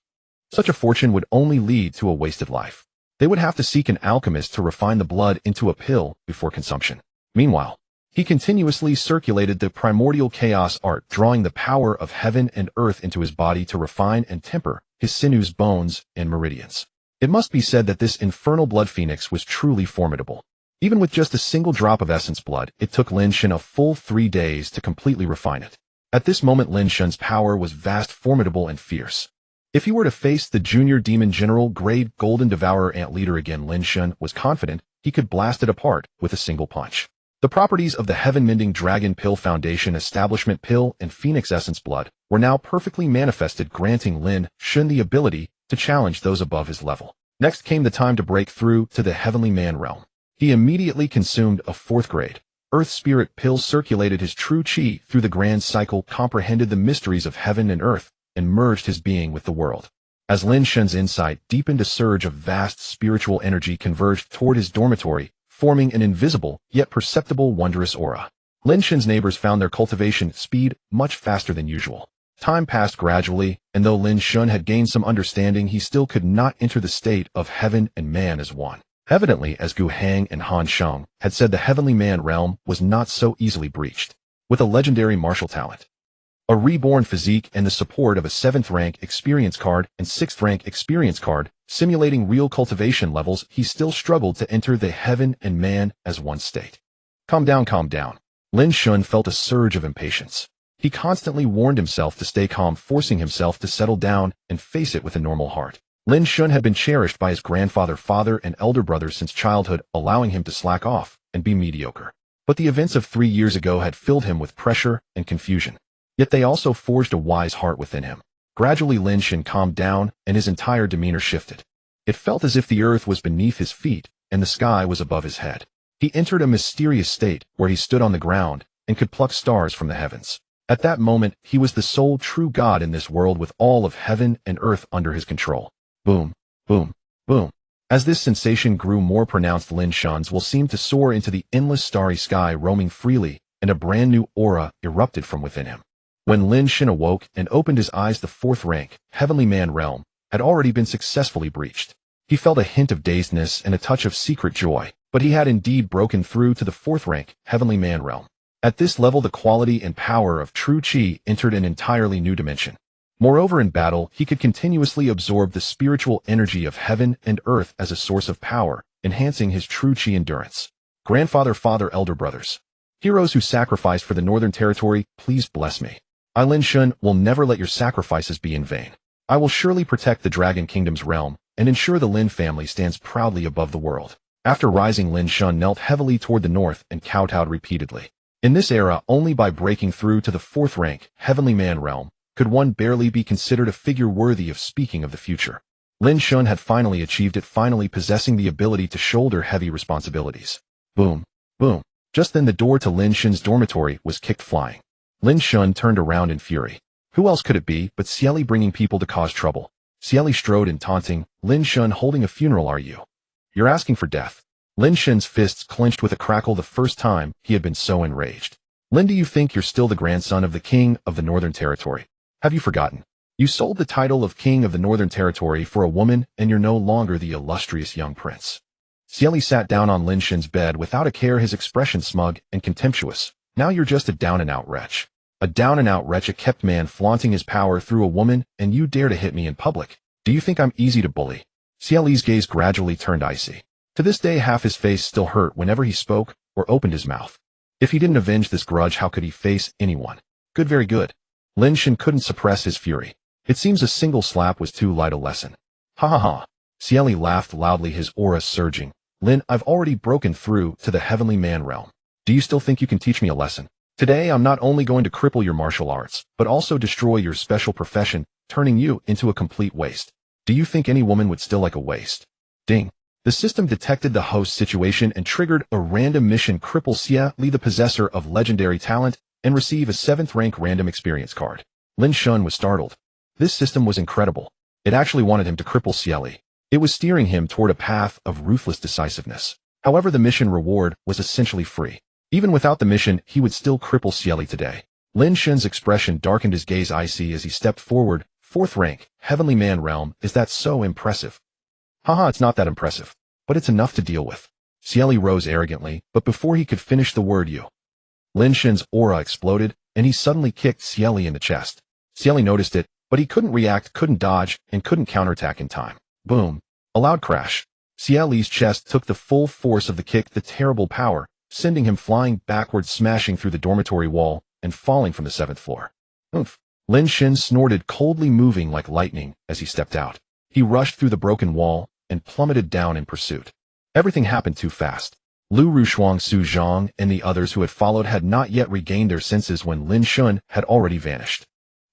such a fortune would only lead to a wasted life. They would have to seek an alchemist to refine the blood into a pill before consumption. Meanwhile, he continuously circulated the primordial chaos art, drawing the power of heaven and earth into his body to refine and temper his sinews, bones, and meridians. It must be said that this infernal blood phoenix was truly formidable. Even with just a single drop of essence blood, it took Lin Shen a full 3 days to completely refine it. At this moment, Lin Shen's power was vast, formidable, and fierce. If he were to face the junior demon general grade Golden Devourer Ant Leader again, Lin Shen was confident he could blast it apart with a single punch. The properties of the Heaven-Mending Dragon Pill Foundation Establishment Pill and Phoenix Essence Blood were now perfectly manifested, granting Lin Shen the ability to challenge those above his level. Next came the time to break through to the Heavenly Man realm. He immediately consumed a 4th-grade Earth Spirit Pill, circulated his true chi through the grand cycle, comprehended the mysteries of heaven and earth, and merged his being with the world. As Lin Shen's insight deepened, a surge of vast spiritual energy converged toward his dormitory, forming an invisible, yet perceptible, wondrous aura. Lin Shen's neighbors found their cultivation speed much faster than usual. Time passed gradually, and though Lin Shen had gained some understanding, he still could not enter the state of heaven and man as one. Evidently, as Gu Hang and Han Sheng had said, the Heavenly Man realm was not so easily breached. With a legendary martial talent, a reborn physique, and the support of a 7th rank experience card and 6th rank experience card, simulating real cultivation levels, he still struggled to enter the heaven and man as one state. Calm down, calm down. Lin Shen felt a surge of impatience. He constantly warned himself to stay calm, forcing himself to settle down and face it with a normal heart. Lin Shen had been cherished by his grandfather, father, and elder brothers since childhood, allowing him to slack off and be mediocre. But the events of 3 years ago had filled him with pressure and confusion. Yet they also forged a wise heart within him. Gradually Lin Shen calmed down and his entire demeanor shifted. It felt as if the earth was beneath his feet and the sky was above his head. He entered a mysterious state where he stood on the ground and could pluck stars from the heavens. At that moment, he was the sole true God in this world, with all of heaven and earth under his control. Boom, boom, boom. As this sensation grew more pronounced, Lin Shen's will seemed to soar into the endless starry sky, roaming freely, and a brand new aura erupted from within him. When Lin Shen awoke and opened his eyes, the 4th rank, Heavenly Man realm, had already been successfully breached. He felt a hint of dazedness and a touch of secret joy, but he had indeed broken through to the 4th rank, Heavenly Man realm. At this level, the quality and power of true Qi entered an entirely new dimension. Moreover, in battle, he could continuously absorb the spiritual energy of heaven and earth as a source of power, enhancing his true Qi endurance. Grandfather, father, elder brothers, heroes who sacrificed for the Northern Territory, please bless me. I, Lin Shen, will never let your sacrifices be in vain. I will surely protect the Dragon Kingdom's realm and ensure the Lin family stands proudly above the world. After rising, Lin Shen knelt heavily toward the north and kowtowed repeatedly. In this era, only by breaking through to the 4th rank, Heavenly Man realm, could one barely be considered a figure worthy of speaking of the future. Lin Shen had finally achieved it, finally possessing the ability to shoulder heavy responsibilities. Boom, boom. Just then the door to Lin Shen's dormitory was kicked flying. Lin Shen turned around in fury. Who else could it be but Xieli, bringing people to cause trouble? Xieli strode in, taunting. Lin Shen, holding a funeral, are you? You're asking for death. Lin Shen's fists clenched with a crackle the first time he had been so enraged. Lin, do you think you're still the grandson of the king of the Northern Territory? Have you forgotten? You sold the title of king of the Northern Territory for a woman, and you're no longer the illustrious young prince. Xieli sat down on Lin Shen's bed without a care, his expression smug and contemptuous. Now you're just a down-and-out wretch. A down-and-out wretch, a kept man flaunting his power through a woman, and you dare to hit me in public. Do you think I'm easy to bully? Xieli's gaze gradually turned icy. To this day, half his face still hurt whenever he spoke or opened his mouth. If he didn't avenge this grudge, how could he face anyone? Good, very good. Lin Shen couldn't suppress his fury. It seems a single slap was too light a lesson. Ha ha ha. Xieli laughed loudly, his aura surging. Lin, I've already broken through to the Heavenly Man realm. Do you still think you can teach me a lesson? Today, I'm not only going to cripple your martial arts, but also destroy your special profession, turning you into a complete waste. Do you think any woman would still like a waste? Ding. The system detected the host situation and triggered a random mission. Cripple Xieli, the possessor of legendary talent, and receive a 7th rank random experience card. Lin Shen was startled. This system was incredible. It actually wanted him to cripple Xieli. It was steering him toward a path of ruthless decisiveness. However, the mission reward was essentially free. Even without the mission, he would still cripple Xieli today. Lin Shen's expression darkened, his gaze icy as he stepped forward. 4th rank, Heavenly Man realm, is that so impressive? Haha, it's not that impressive, but it's enough to deal with. Xieli rose arrogantly, but before he could finish the word you, Lin Shen's aura exploded, and he suddenly kicked Xieli in the chest. Xieli noticed it, but he couldn't react, couldn't dodge, and couldn't counterattack in time. Boom. A loud crash. Xieli's chest took the full force of the kick, the terrible power, sending him flying backwards, smashing through the dormitory wall, and falling from the 7th floor. Oomph. Lin Shen snorted, coldly moving like lightning as he stepped out. He rushed through the broken wall and plummeted down in pursuit. Everything happened too fast. Liu Rushuang, Su Zhang, and the others who had followed had not yet regained their senses when Lin Shen had already vanished.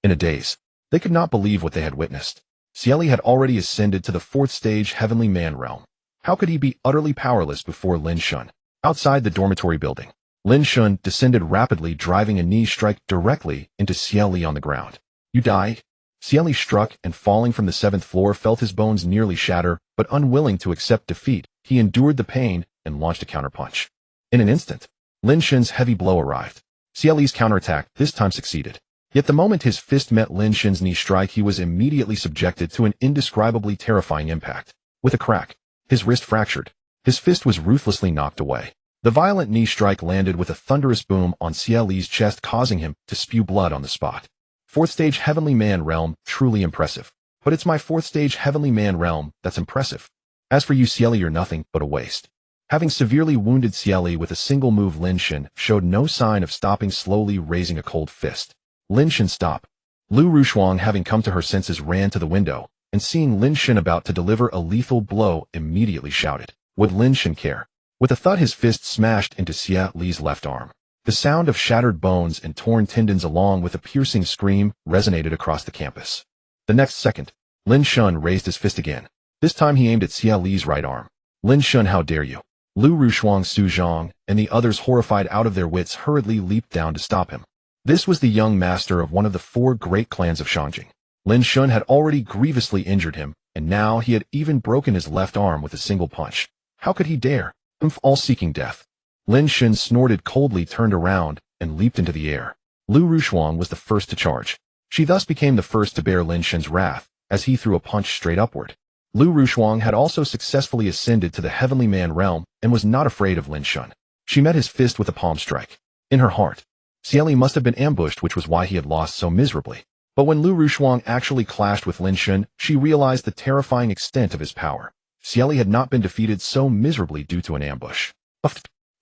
In a daze, they could not believe what they had witnessed. Xieli had already ascended to the 4th stage Heavenly Man realm. How could he be utterly powerless before Lin Shen? Outside the dormitory building, Lin Shen descended rapidly, driving a knee strike directly into Xieli on the ground. You die? Xieli struck, and falling from the 7th floor, felt his bones nearly shatter, but unwilling to accept defeat, he endured the pain and launched a counterpunch. In an instant, Lin Shen's heavy blow arrived. Xieli's counterattack this time succeeded. Yet the moment his fist met Lin Shen's knee strike, he was immediately subjected to an indescribably terrifying impact. With a crack, his wrist fractured. His fist was ruthlessly knocked away. The violent knee strike landed with a thunderous boom on Xie Li's chest, causing him to spew blood on the spot. Fourth stage Heavenly Man realm, truly impressive. But it's my fourth stage Heavenly Man realm that's impressive. As for you, Xie Li, you're nothing but a waste. Having severely wounded Xie Li with a single move, Lin Shen showed no sign of stopping, slowly raising a cold fist. Lin Shen, stop. Liu Rushuang, having come to her senses, ran to the window, and seeing Lin Shen about to deliver a lethal blow, immediately shouted. Would Lin Shen care? With a thud, his fist smashed into Xie Li's left arm. The sound of shattered bones and torn tendons along with a piercing scream resonated across the campus. The next second, Lin Shen raised his fist again. This time he aimed at Xie Li's right arm. Lin Shen, how dare you? Liu Rushuang, Su Zhang, and the others, horrified out of their wits, hurriedly leaped down to stop him. This was the young master of one of the 4 great clans of Shangjing. Lin Shen had already grievously injured him, and now he had even broken his left arm with a single punch. How could he dare? All seeking death. Lin Shen snorted coldly, turned around, and leaped into the air. Liu Rushuang was the first to charge. She thus became the first to bear Lin Shen's wrath, as he threw a punch straight upward. Liu Rushuang had also successfully ascended to the Heavenly Man realm and was not afraid of Lin Shen. She met his fist with a palm strike. In her heart, Xie Li must have been ambushed, which was why he had lost so miserably. But when Liu Rushuang actually clashed with Lin Shen, she realized the terrifying extent of his power. Xie Li had not been defeated so miserably due to an ambush.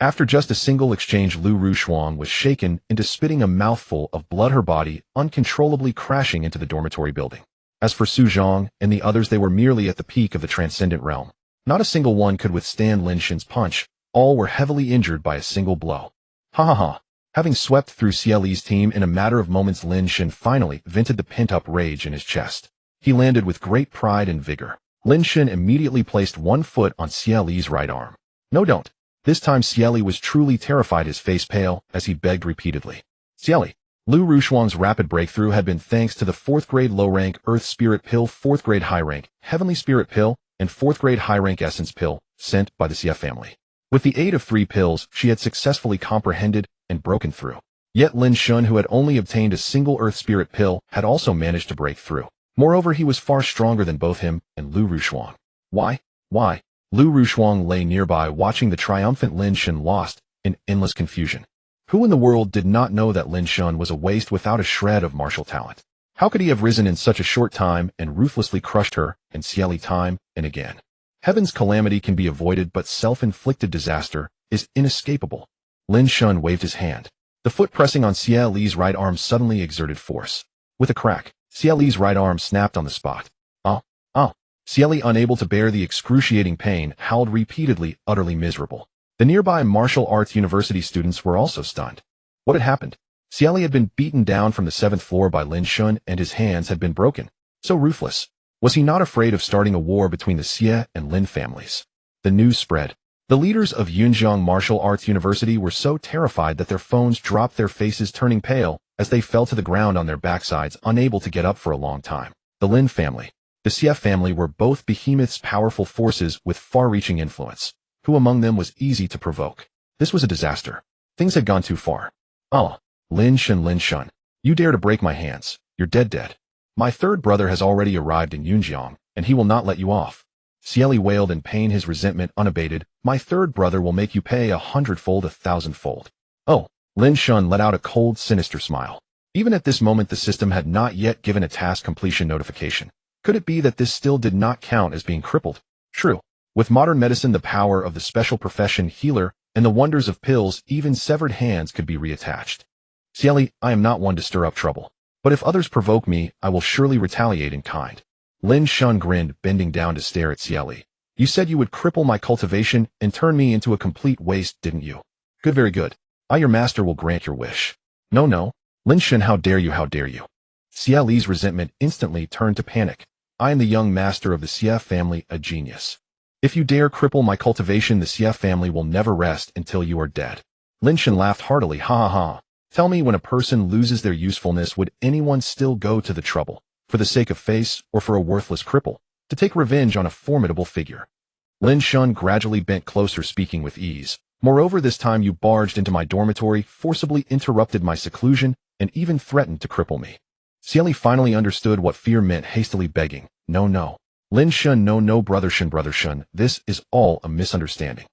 After just a single exchange, Liu Rushuang was shaken into spitting a mouthful of blood, her body uncontrollably crashing into the dormitory building. As for Su Zhang and the others, they were merely at the peak of the transcendent realm. Not a single one could withstand Lin Shen's punch. All were heavily injured by a single blow. Ha ha ha. Having swept through Xie Li's team in a matter of moments, Lin Shen finally vented the pent-up rage in his chest. He landed with great pride and vigor. Lin Shen immediately placed one foot on Xie Li's right arm. No, don't. This time Xie Li was truly terrified, his face pale, as he begged repeatedly. Xie Li. Liu Rushuang's rapid breakthrough had been thanks to the 4th grade low-rank Earth Spirit Pill, 4th grade high-rank Heavenly Spirit Pill, and 4th grade high-rank Essence Pill, sent by the Xie family. With the aid of 3 pills, she had successfully comprehended and broken through. Yet Lin Shen, who had only obtained a single Earth Spirit Pill, had also managed to break through. Moreover, he was far stronger than both him and Liu Rushuang. Why? Liu Rushuang lay nearby, watching the triumphant Lin Shen, lost in endless confusion. Who in the world did not know that Lin Shen was a waste without a shred of martial talent? How could he have risen in such a short time and ruthlessly crushed her and Xie Li time and again? Heaven's calamity can be avoided, but self-inflicted disaster is inescapable. Lin Shen waved his hand. The foot pressing on Xie Li's right arm suddenly exerted force. With a crack, Xie Li's right arm snapped on the spot. Xie Li, unable to bear the excruciating pain, howled repeatedly, utterly miserable. The nearby martial arts university students were also stunned. What had happened? Xie Li had been beaten down from the 7th floor by Lin Shen, and his hands had been broken. So ruthless. Was he not afraid of starting a war between the Xie and Lin families? The news spread. The leaders of Yunjiang Martial Arts University were so terrified that their phones dropped, their faces turning pale as they fell to the ground on their backsides, unable to get up for a long time. The Lin family, the Xie family, were both behemoths, powerful forces with far-reaching influence. Who among them was easy to provoke? This was a disaster. Things had gone too far. Lin Shen, you dare to break my hands. You're dead. My 3rd brother has already arrived in Yunjiang, and he will not let you off. Xie Li wailed in pain, his resentment unabated. My 3rd brother will make you pay 100-fold, 1,000-fold. Lin Shen let out a cold, sinister smile. Even at this moment, the system had not yet given a task completion notification. Could it be that this still did not count as being crippled? True. With modern medicine, the power of the special profession healer, and the wonders of pills, even severed hands could be reattached. Xie Li, I am not one to stir up trouble. But if others provoke me, I will surely retaliate in kind. Lin Shen grinned, bending down to stare at Xie Li. You said you would cripple my cultivation and turn me into a complete waste, didn't you? Good, very good. I, your master, will grant your wish. No. Lin Shen, how dare you? Xie Li's resentment instantly turned to panic. I am the young master of the Xie family, a genius. If you dare cripple my cultivation, the Xie family will never rest until you are dead. Lin Shen laughed heartily. Ha. Tell me, when a person loses their usefulness, would anyone still go to the trouble, for the sake of face or for a worthless cripple, to take revenge on a formidable figure? Lin Shen gradually bent closer, speaking with ease. Moreover, this time you barged into my dormitory, forcibly interrupted my seclusion, and even threatened to cripple me. Xie Li finally understood what fear meant, hastily begging, No. Lin Shen, no, brother Shen, this is all a misunderstanding.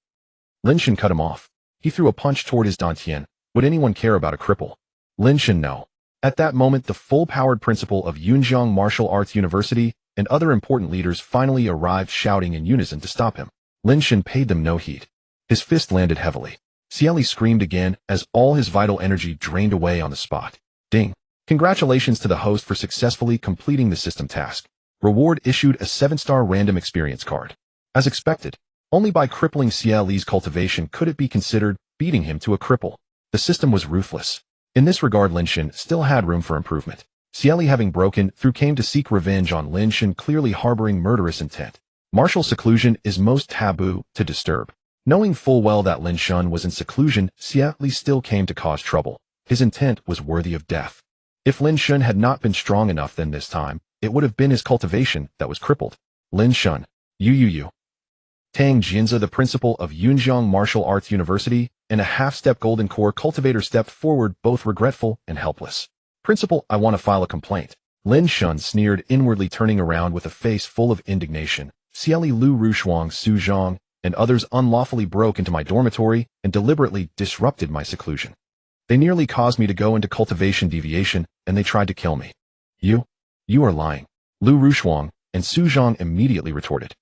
Lin Shen cut him off. He threw a punch toward his dantian. Would anyone care about a cripple? Lin Shen, no. At that moment, the full-powered principal of Yunjiang Martial Arts University and other important leaders finally arrived, shouting in unison to stop him. Lin Shen paid them no heed. His fist landed heavily. Xieli screamed again as all his vital energy drained away on the spot. Ding. Congratulations to the host for successfully completing the system task. Reward issued a 7-star random experience card. As expected, only by crippling Xieli's cultivation could it be considered beating him to a cripple. The system was ruthless. In this regard, Lin Shen still had room for improvement. Xieli, having broken through, came to seek revenge on Lin Shen, clearly harboring murderous intent. Martial seclusion is most taboo to disturb. Knowing full well that Lin Shen was in seclusion, Xieli still came to cause trouble. His intent was worthy of death. If Lin Shen had not been strong enough then this time, it would have been his cultivation that was crippled. Lin Shen. You. Tang Jianze, the principal of Yunjiang Martial Arts University, and a half-step golden core cultivator stepped forward, both regretful and helpless. Principal, I want to file a complaint. Lin Shen sneered, inwardly turning around with a face full of indignation. Xieli, Liu Rushuang, Su Zhang, and others unlawfully broke into my dormitory and deliberately disrupted my seclusion. They nearly caused me to go into cultivation deviation, and they tried to kill me. You are lying. Liu Rushuang and Su Zhang immediately retorted.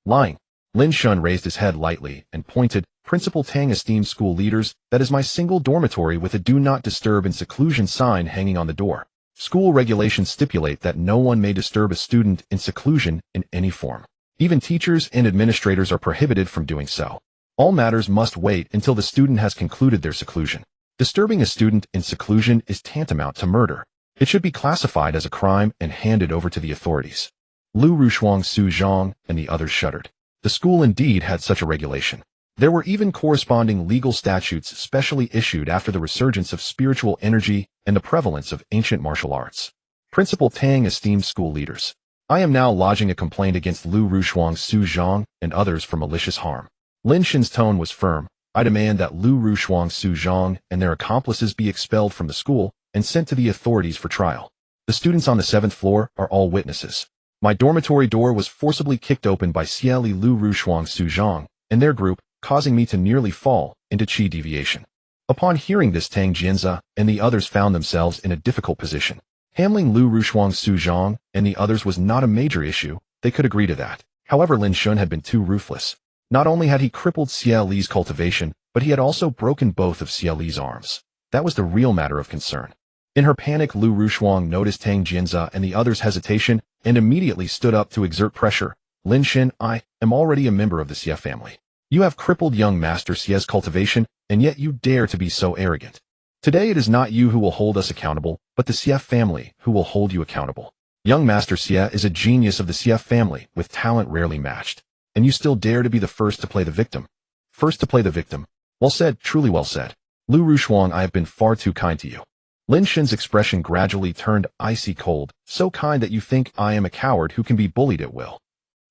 Lying. Lin Shen raised his head lightly and pointed. Principal Tang, esteemed school leaders, that is my single dormitory with a do not disturb in seclusion sign hanging on the door. School regulations stipulate that no one may disturb a student in seclusion in any form. Even teachers and administrators are prohibited from doing so. All matters must wait until the student has concluded their seclusion. Disturbing a student in seclusion is tantamount to murder. It should be classified as a crime and handed over to the authorities. Liu Rushuang, Su Zhang, and the others shuddered. The school indeed had such a regulation. There were even corresponding legal statutes specially issued after the resurgence of spiritual energy and the prevalence of ancient martial arts. Principal Tang, esteemed school leaders, I am now lodging a complaint against Liu Rushuang, Su Zhang, and others for malicious harm. Lin Shen's tone was firm. I demand that Liu Rushuang, Su Zhang, and their accomplices be expelled from the school and sent to the authorities for trial. The students on the 7th floor are all witnesses. My dormitory door was forcibly kicked open by Xieli, Liu Rushuang, Su Zhang, and their group, causing me to nearly fall into qi deviation. Upon hearing this, Tang Jianze and the others found themselves in a difficult position. Handling Liu Rushuang, Su Zhang, and the others was not a major issue. They could agree to that. However, Lin Shen had been too ruthless. Not only had he crippled Xieli's cultivation, but he had also broken both of Xieli's arms. That was the real matter of concern. In her panic, Liu Rushuang noticed Tang Jianze and the others' hesitation and immediately stood up to exert pressure. Lin Shen, I am already a member of the Xie family. You have crippled young Master Xie's cultivation, and yet you dare to be so arrogant. Today it is not you who will hold us accountable, but the Xie family who will hold you accountable. Young Master Xie is a genius of the Xie family with talent rarely matched. And you still dare to be the first to play the victim. First to play the victim. Well said, truly well said. Liu Rushuang, I have been far too kind to you. Lin Shen's expression gradually turned icy cold, so kind that you think I am a coward who can be bullied at will.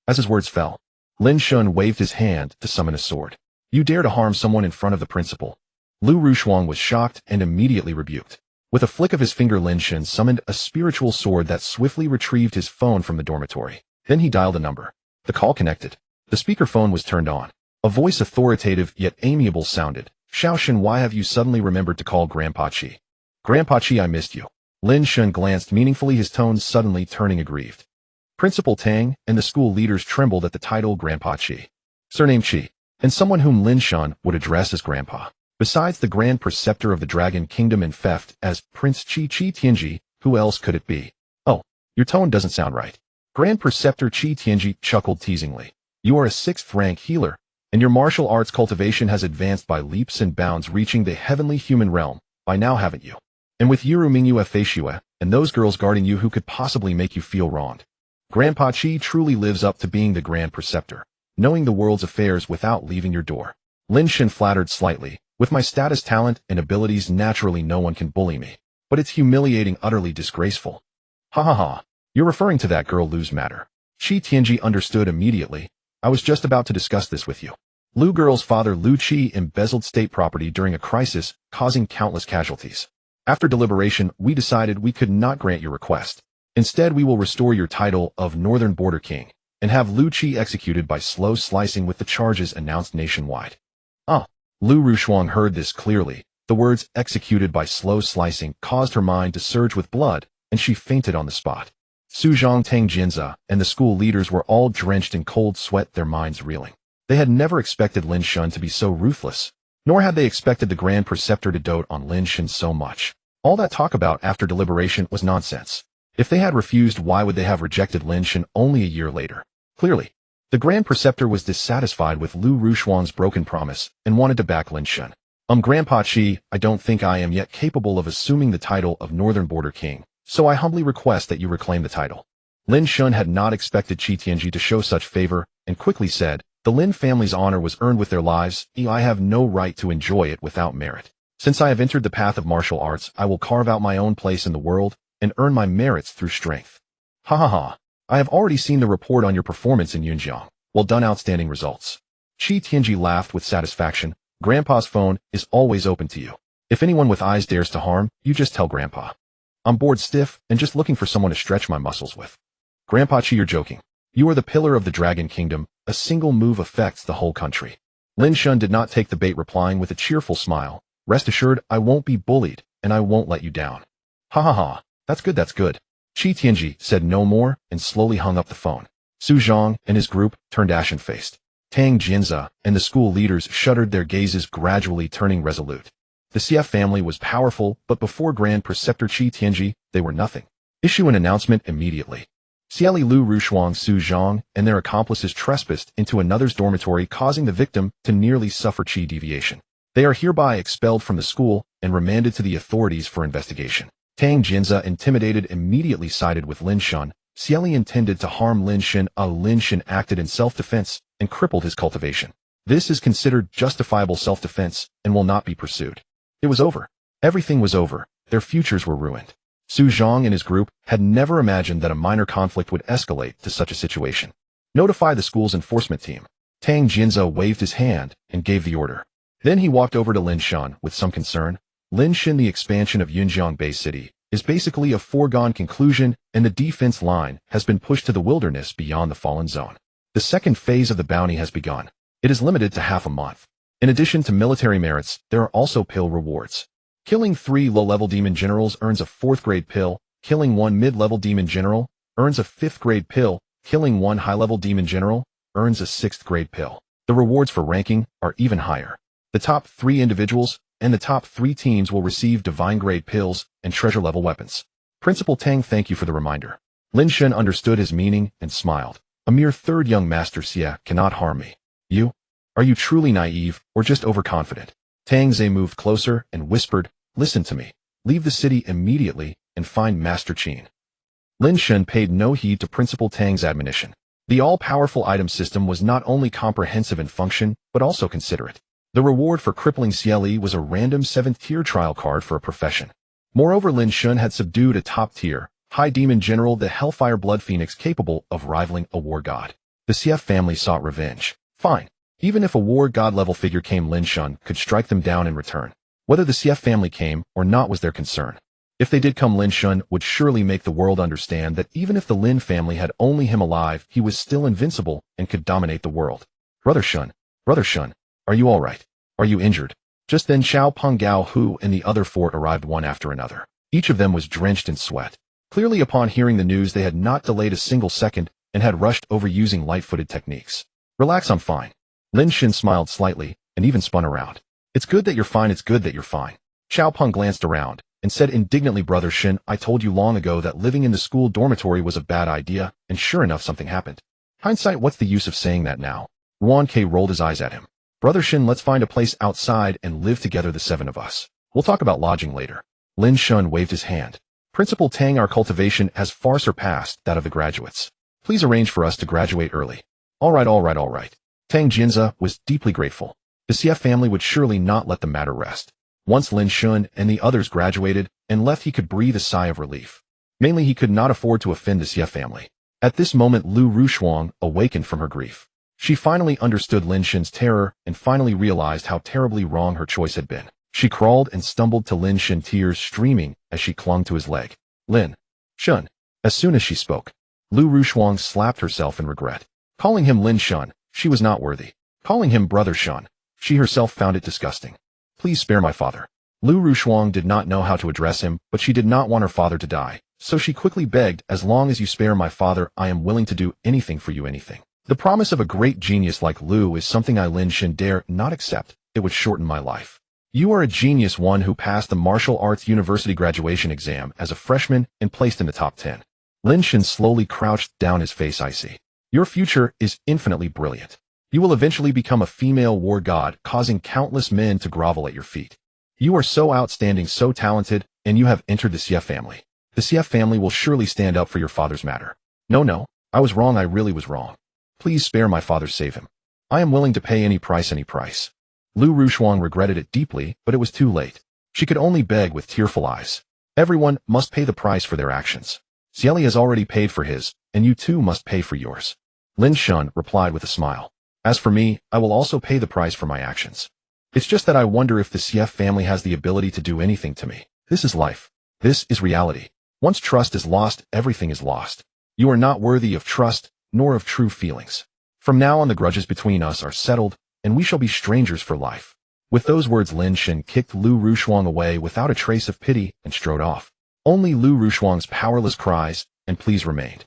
As his words fell, Lin Shen waved his hand to summon a sword. You dare to harm someone in front of the principal. Liu Rushuang was shocked and immediately rebuked. With a flick of his finger, Lin Shen summoned a spiritual sword that swiftly retrieved his phone from the dormitory. Then he dialed a number. The call connected. The speakerphone was turned on. A voice, authoritative yet amiable, sounded. Xiaoshen, why have you suddenly remembered to call Grandpa Qi? Grandpa Qi, I missed you. Lin Shen glanced meaningfully, his tone suddenly turning aggrieved. Principal Tang and the school leaders trembled at the title Grandpa Qi. Surname Qi, and someone whom Lin Shen would address as Grandpa. Besides the Grand Preceptor of the Dragon Kingdom and theft as Prince Qi Tianji, who else could it be? Oh, your tone doesn't sound right. Grand Preceptor Qi Tianji chuckled teasingly. You are a 6th-rank healer, and your martial arts cultivation has advanced by leaps and bounds, reaching the heavenly human realm by now, haven't you? And with Yiru Mingyue Feishue and those girls guarding you, who could possibly make you feel wronged? Grandpa Qi truly lives up to being the Grand Preceptor, knowing the world's affairs without leaving your door. Lin Shen flattered slightly. With my status, talent, and abilities, naturally no one can bully me. But it's humiliating, utterly disgraceful. Ha ha ha. You're referring to that girl Liu's matter. Qi Tianji understood immediately. I was just about to discuss this with you. Liu girl's father Liu Qi embezzled state property during a crisis, causing countless casualties. After deliberation, we decided we could not grant your request. Instead, we will restore your title of Northern Border King. and have Liu Qi executed by slow slicing with the charges announced nationwide. Ah! Liu Rushuang heard this clearly. The words executed by slow slicing caused her mind to surge with blood, and she fainted on the spot. Su Zhang, Tang Jinza, and the school leaders were all drenched in cold sweat, their minds reeling. They had never expected Lin Shen to be so ruthless, nor had they expected the Grand Preceptor to dote on Lin Shen so much. All that talk about after deliberation was nonsense. If they had refused, why would they have rejected Lin Shen only a year later? Clearly, the Grand Preceptor was dissatisfied with Liu Rushuang's broken promise and wanted to back Lin Shen. Grandpa Qi, I don't think I am yet capable of assuming the title of Northern Border King, so I humbly request that you reclaim the title. Lin Shen had not expected Qi Tianji to show such favor, and quickly said, the Lin family's honor was earned with their lives, I have no right to enjoy it without merit. Since I have entered the path of martial arts, I will carve out my own place in the world, and earn my merits through strength. Ha ha ha. I have already seen the report on your performance in Yunjiang. Well done, outstanding results. Qi Tianji laughed with satisfaction. Grandpa's phone is always open to you. If anyone with eyes dares to harm, you just tell Grandpa. I'm bored stiff and just looking for someone to stretch my muscles with. Grandpa Qi, you're joking. You are the pillar of the Dragon Kingdom. A single move affects the whole country. Lin Shen did not take the bait, replying with a cheerful smile. Rest assured, I won't be bullied, and I won't let you down. Ha ha ha. That's good, that's good. Qi Tianji said no more and slowly hung up the phone. Su Zhang and his group turned ashen-faced. Tang Jinza and the school leaders shuddered, their gazes gradually turning resolute. The CF family was powerful, but before Grand Preceptor Qi Tianji, they were nothing. Issue an announcement immediately. Xiali Liu Rushuang, Su Zhang, and their accomplices trespassed into another's dormitory, causing the victim to nearly suffer qi deviation. They are hereby expelled from the school and remanded to the authorities for investigation. Tang Jinza, intimidated, immediately sided with Lin Shen. Xiali intended to harm Lin Shen. Lin Shen acted in self-defense and crippled his cultivation. This is considered justifiable self-defense and will not be pursued. It was over. Everything was over. Their futures were ruined. Su Zhang and his group had never imagined that a minor conflict would escalate to such a situation. Notify the school's enforcement team. Tang Jinza waved his hand and gave the order. Then he walked over to Lin Shen with some concern. Lin Shen, the expansion of Yunjiang Bay City is basically a foregone conclusion, and the defense line has been pushed to the wilderness beyond the fallen zone. The second phase of the bounty has begun. It is limited to half a month. In addition to military merits, there are also pill rewards. Killing 3 low-level demon generals earns a 4th-grade pill. Killing 1 mid-level demon general earns a 5th-grade pill. Killing 1 high-level demon general earns a 6th-grade pill. The rewards for ranking are even higher. The top 3 individuals and the top 3 teams will receive divine-grade pills and treasure-level weapons. Principal Tang, thank you for the reminder. Lin Shen understood his meaning and smiled. A mere 3rd young master Xia cannot harm me. You? Are you truly naive or just overconfident? Tang Ze moved closer and whispered, listen to me. Leave the city immediately and find Master Qin. Lin Shen paid no heed to Principal Tang's admonition. The all-powerful item system was not only comprehensive in function, but also considerate. The reward for crippling Xieli was a random 7th-tier trial card for a profession. Moreover, Lin Shen had subdued a top-tier, high demon general, the Hellfire Blood Phoenix, capable of rivaling a war god. The CF family sought revenge. Fine. Even if a war god-level figure came, Lin Shen could strike them down in return. Whether the CF family came or not was their concern. If they did come, Lin Shen would surely make the world understand that even if the Lin family had only him alive, he was still invincible and could dominate the world. Brother Shen, are you all right? Are you injured? Just then Xiao Peng Gao Hu and the other 4 arrived one after another. Each of them was drenched in sweat. Clearly, upon hearing the news, they had not delayed a single second and had rushed over using light-footed techniques. Relax, I'm fine. Lin Shen smiled slightly and even spun around. It's good that you're fine, it's good that you're fine. Xiao Peng glanced around and said indignantly, Brother Shen, I told you long ago that living in the school dormitory was a bad idea, and sure enough, something happened. Hindsight, what's the use of saying that now? Ruan Ke rolled his eyes at him. Brother Shen, let's find a place outside and live together, the 7 of us. We'll talk about lodging later. Lin Shen waved his hand. Principal Tang, our cultivation has far surpassed that of the graduates. Please arrange for us to graduate early. All right. Tang Jinza was deeply grateful. The CF family would surely not let the matter rest. Once Lin Shen and the others graduated and left, he could breathe a sigh of relief. Mainly, he could not afford to offend the CF family. At this moment, Liu Rushuang awakened from her grief. She finally understood Lin Shen's terror and finally realized how terribly wrong her choice had been. She crawled and stumbled to Lin Shen, tears streaming as she clung to his leg. Lin Shen. As soon as she spoke, Liu Rushuang slapped herself in regret. Calling him Lin Shen, she was not worthy. Calling him Brother Shen, she herself found it disgusting. Please spare my father. Liu Rushuang did not know how to address him, but she did not want her father to die. So she quickly begged, as long as you spare my father, I am willing to do anything for you, anything. The promise of a great genius like Liu is something I, Lin Shen, dare not accept. It would shorten my life. You are a genius, one who passed the martial arts university graduation exam as a freshman and placed in the top 10. Lin Shen slowly crouched down, his face icy. Your future is infinitely brilliant. You will eventually become a female war god, causing countless men to grovel at your feet. You are so outstanding, so talented, and you have entered the Xie family. The Xie family will surely stand up for your father's matter. No, I was wrong, I really was wrong. Please spare my father, save him. I am willing to pay any price, any price. Liu Rushuang regretted it deeply, but it was too late. She could only beg with tearful eyes. Everyone must pay the price for their actions. Xieli has already paid for his, and you too must pay for yours. Lin Shen replied with a smile. As for me, I will also pay the price for my actions. It's just that I wonder if the Xie family has the ability to do anything to me. This is life. This is reality. Once trust is lost, everything is lost. You are not worthy of trust, nor of true feelings. From now on, the grudges between us are settled, and we shall be strangers for life. With those words, Lin Shen kicked Liu Rushuang away without a trace of pity and strode off. Only Liu Rushuang's powerless cries and pleas remained.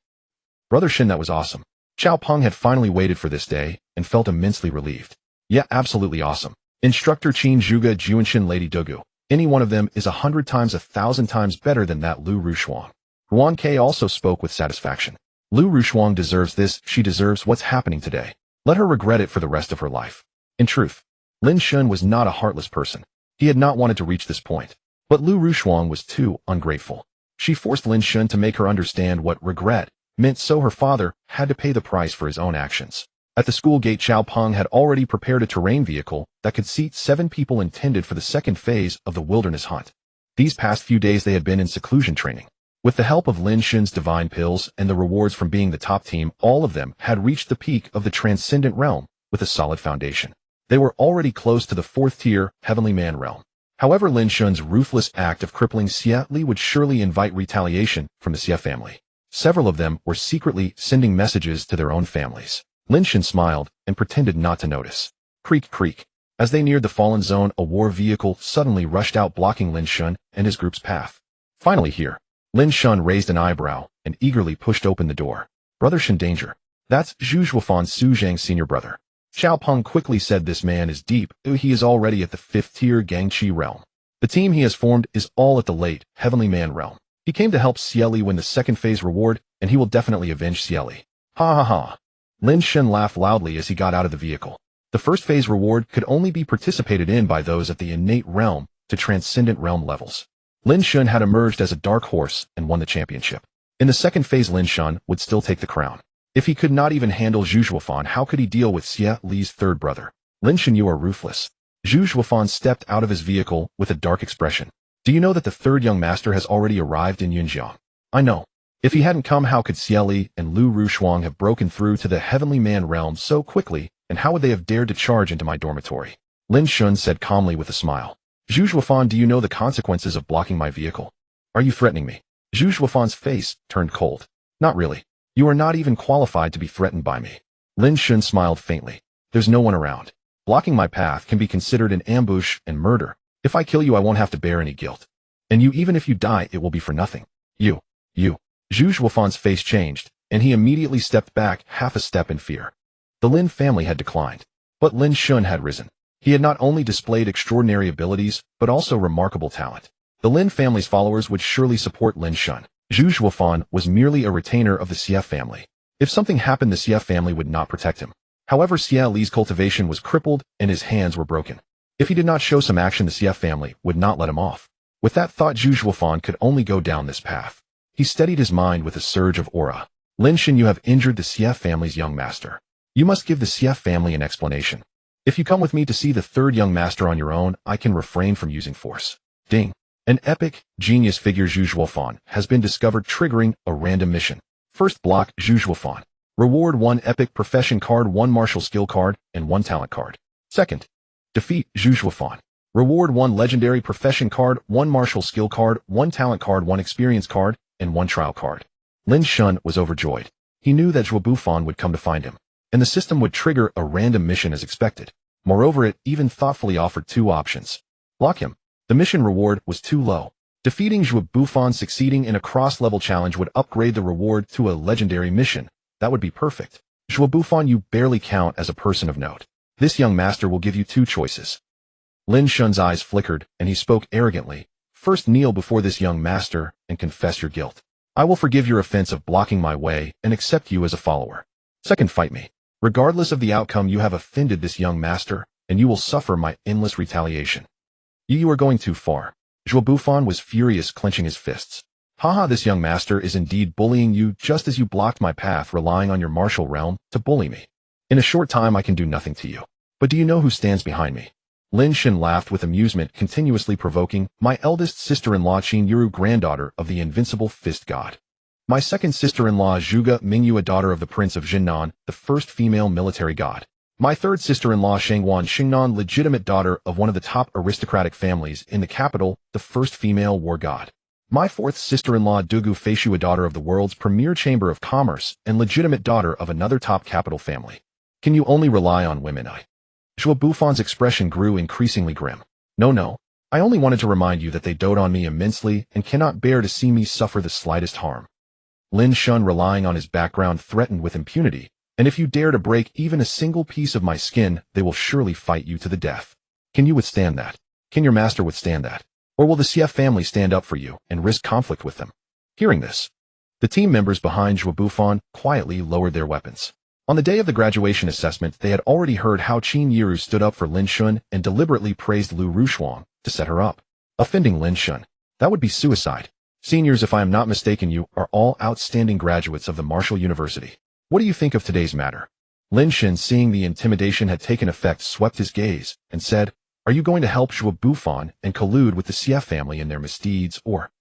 Brother Shen, that was awesome. Xiao Peng had finally waited for this day and felt immensely relieved. Yeah, absolutely awesome. Instructor Qin Zhuge, Juanshin, Lady Dugu. Any one of them is 100 times, 1,000 times better than that Liu Rushuang. Ruan Ke also spoke with satisfaction. Liu Rushuang deserves this, she deserves what's happening today. Let her regret it for the rest of her life. In truth, Lin Shen was not a heartless person. He had not wanted to reach this point. But Liu Rushuang was too ungrateful. She forced Lin Shen to make her understand what regret meant, so her father had to pay the price for his own actions. At the school gate, Xiao Peng had already prepared a terrain vehicle that could seat 7 people, intended for the second phase of the wilderness hunt. These past few days they had been in seclusion training. With the help of Lin Shen's divine pills and the rewards from being the top team, all of them had reached the peak of the transcendent realm with a solid foundation. They were already close to the 4th tier heavenly man realm. However, Lin Shen's ruthless act of crippling Xie Li would surely invite retaliation from the Xie family. Several of them were secretly sending messages to their own families. Lin Shen smiled and pretended not to notice. Creak, creak. As they neared the fallen zone, a war vehicle suddenly rushed out, blocking Lin Shen and his group's path. Finally here. Lin Shen raised an eyebrow and eagerly pushed open the door. Brother Shen, danger. That's Zhu Zhuofan's Su Zhang's senior brother. Xiao Peng quickly said, this man is deep. He is already at the 5th tier Gangqi realm. The team he has formed is all at the late heavenly man realm. He came to help Xie Li win the second phase reward, and he will definitely avenge Xie Li. Ha ha ha. Lin Shen laughed loudly as he got out of the vehicle. The first phase reward could only be participated in by those at the innate realm to transcendent realm levels. Lin Shen had emerged as a dark horse and won the championship. In the second phase, Lin Shen would still take the crown. If he could not even handle Zhu Zhuofan, how could he deal with Xie Li's third brother? Lin Shen, you are ruthless. Zhu Zhuofan stepped out of his vehicle with a dark expression. Do you know that the third young master has already arrived in Yunjiang? I know. If he hadn't come, how could Xie Li and Liu Rushuang have broken through to the heavenly man realm so quickly, and how would they have dared to charge into my dormitory? Lin Shen said calmly with a smile. Zhu Zhuofan, do you know the consequences of blocking my vehicle? Are you threatening me? Zhu Zhuofan's face turned cold. Not really. You are not even qualified to be threatened by me. Lin Shen smiled faintly. There's no one around. Blocking my path can be considered an ambush and murder. If I kill you, I won't have to bear any guilt. And you, even if you die, it will be for nothing. You. Zhu Zhuofan's face changed, and he immediately stepped back half a step in fear. The Lin family had declined, but Lin Shen had risen. He had not only displayed extraordinary abilities, but also remarkable talent. The Lin family's followers would surely support Lin Shen. Zhu Zhuofan was merely a retainer of the Xie family. If something happened, the Xie family would not protect him. However, Xie Li's cultivation was crippled and his hands were broken. If he did not show some action, the Xie family would not let him off. With that thought, Zhu Zhuofan could only go down this path. He steadied his mind with a surge of aura. Lin Shen, you have injured the Xie family's young master. You must give the Xie family an explanation. If you come with me to see the third young master on your own, I can refrain from using force. Ding. An epic, genius figure, Zhu Zhuofan, has been discovered, triggering a random mission. First block, Zhu Zhuofan. Reward 1 epic profession card, 1 martial skill card, and 1 talent card. Second, defeat Zhu Zhuofan. Reward 1 legendary profession card, 1 martial skill card, 1 talent card, 1 experience card, and 1 trial card. Lin Shen was overjoyed. He knew that Zhuo Bufan would come to find him, and the system would trigger a random mission as expected. Moreover, it even thoughtfully offered two options. Block him. The mission reward was too low. Defeating Zhuo Bufan succeeding in a cross-level challenge would upgrade the reward to a legendary mission. That would be perfect. Zhuo Bufan, you barely count as a person of note. This young master will give you two choices. Lin Shen's eyes flickered, and he spoke arrogantly. First, kneel before this young master and confess your guilt. I will forgive your offense of blocking my way and accept you as a follower. Second, fight me. Regardless of the outcome, you have offended this young master, and you will suffer my endless retaliation. You are going too far. Zhuo Bufan was furious, clenching his fists. Haha, this young master is indeed bullying you just as you blocked my path, relying on your martial realm to bully me. In a short time I can do nothing to you. But do you know who stands behind me? Lin Shen laughed with amusement, continuously provoking, my eldest sister-in-law Qin Yuru, granddaughter of the invincible fist god. My second sister-in-law Zhuge Mingyu, a daughter of the prince of Jinnan, the first female military god. My third sister-in-law Shangwan Xingnan, legitimate daughter of one of the top aristocratic families in the capital, the first female war god. My fourth sister-in-law Dugu Feishu, a daughter of the world's premier chamber of commerce and legitimate daughter of another top capital family. Can you only rely on women? Zhuo Bufan's expression grew increasingly grim. No. I only wanted to remind you that they dote on me immensely and cannot bear to see me suffer the slightest harm. Lin Shen, relying on his background, threatened with impunity, and if you dare to break even a single piece of my skin, they will surely fight you to the death. Can you withstand that? Can your master withstand that? Or will the CF family stand up for you and risk conflict with them? Hearing this, the team members behind Zhuo Bufan quietly lowered their weapons. On the day of the graduation assessment, they had already heard how Qin Yuru stood up for Lin Shen and deliberately praised Liu Rushuang to set her up. Offending Lin Shen, that would be suicide. Seniors, if I am not mistaken, you are all outstanding graduates of the Martial University. What do you think of today's matter? Lin Shen, seeing the intimidation had taken effect, swept his gaze and said, are you going to help Zhuo Bufan and collude with the CF family in their misdeeds, or?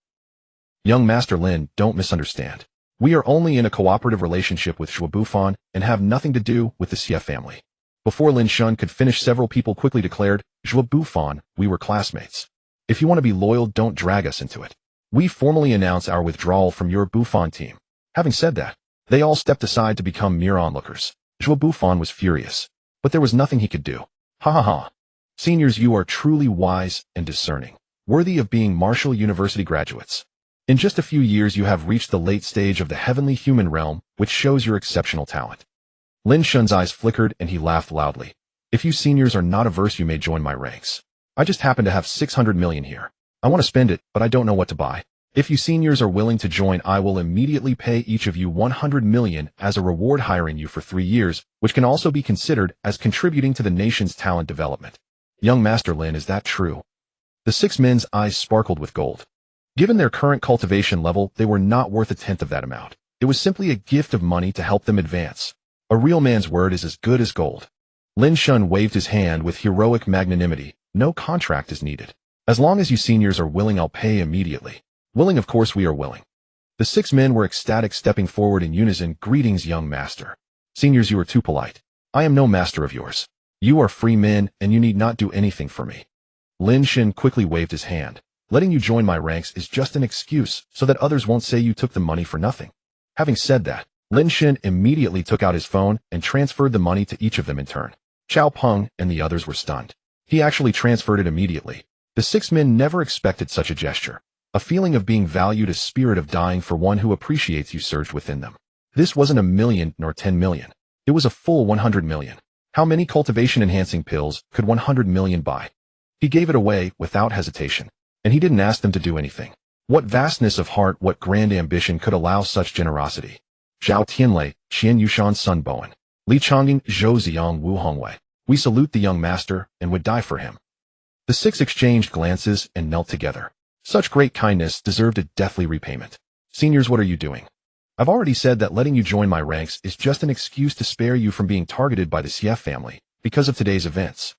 Young Master Lin, don't misunderstand. We are only in a cooperative relationship with Zhuo Bufan and have nothing to do with the CF family. Before Lin Shen could finish, several people quickly declared, Zhuo Bufan, we were classmates. If you want to be loyal, don't drag us into it. We formally announce our withdrawal from your Bufan team. Having said that, they all stepped aside to become mere onlookers. Zhuo Bufan was furious, but there was nothing he could do. Ha. Seniors, you are truly wise and discerning, worthy of being Martial University graduates. In just a few years, you have reached the late stage of the heavenly human realm, which shows your exceptional talent. Lin Shen's eyes flickered and he laughed loudly. If you seniors are not averse, you may join my ranks. I just happen to have 600 million here. I want to spend it, but I don't know what to buy. If you seniors are willing to join, I will immediately pay each of you 100 million as a reward, hiring you for 3 years, which can also be considered as contributing to the nation's talent development. Young Master Lin, is that true? The 6 men's eyes sparkled with gold. Given their current cultivation level, they were not worth a tenth of that amount. It was simply a gift of money to help them advance. A real man's word is as good as gold. Lin Shen waved his hand with heroic magnanimity. No contract is needed. As long as you seniors are willing, I'll pay immediately. Willing, of course we are willing. The 6 men were ecstatic, stepping forward in unison. Greetings, young master. Seniors, you are too polite. I am no master of yours. You are free men, and you need not do anything for me. Lin Shen quickly waved his hand. Letting you join my ranks is just an excuse so that others won't say you took the money for nothing. Having said that, Lin Shen immediately took out his phone and transferred the money to each of them in turn. Chao Peng and the others were stunned. He actually transferred it immediately. The 6 men never expected such a gesture. A feeling of being valued, a spirit of dying for one who appreciates you, surged within them. This wasn't a million nor 10 million. It was a full 100 million. How many cultivation-enhancing pills could 100 million buy? He gave it away without hesitation. And he didn't ask them to do anything. What vastness of heart, what grand ambition could allow such generosity? Zhao Tianlei, Qian Yushan's son Bowen. Li Changing, Zhou Ziyang, Wu Hongwei. We salute the young master and would die for him. The 6 exchanged glances and knelt together. Such great kindness deserved a deathly repayment. Seniors, what are you doing? I've already said that letting you join my ranks is just an excuse to spare you from being targeted by the CF family because of today's events.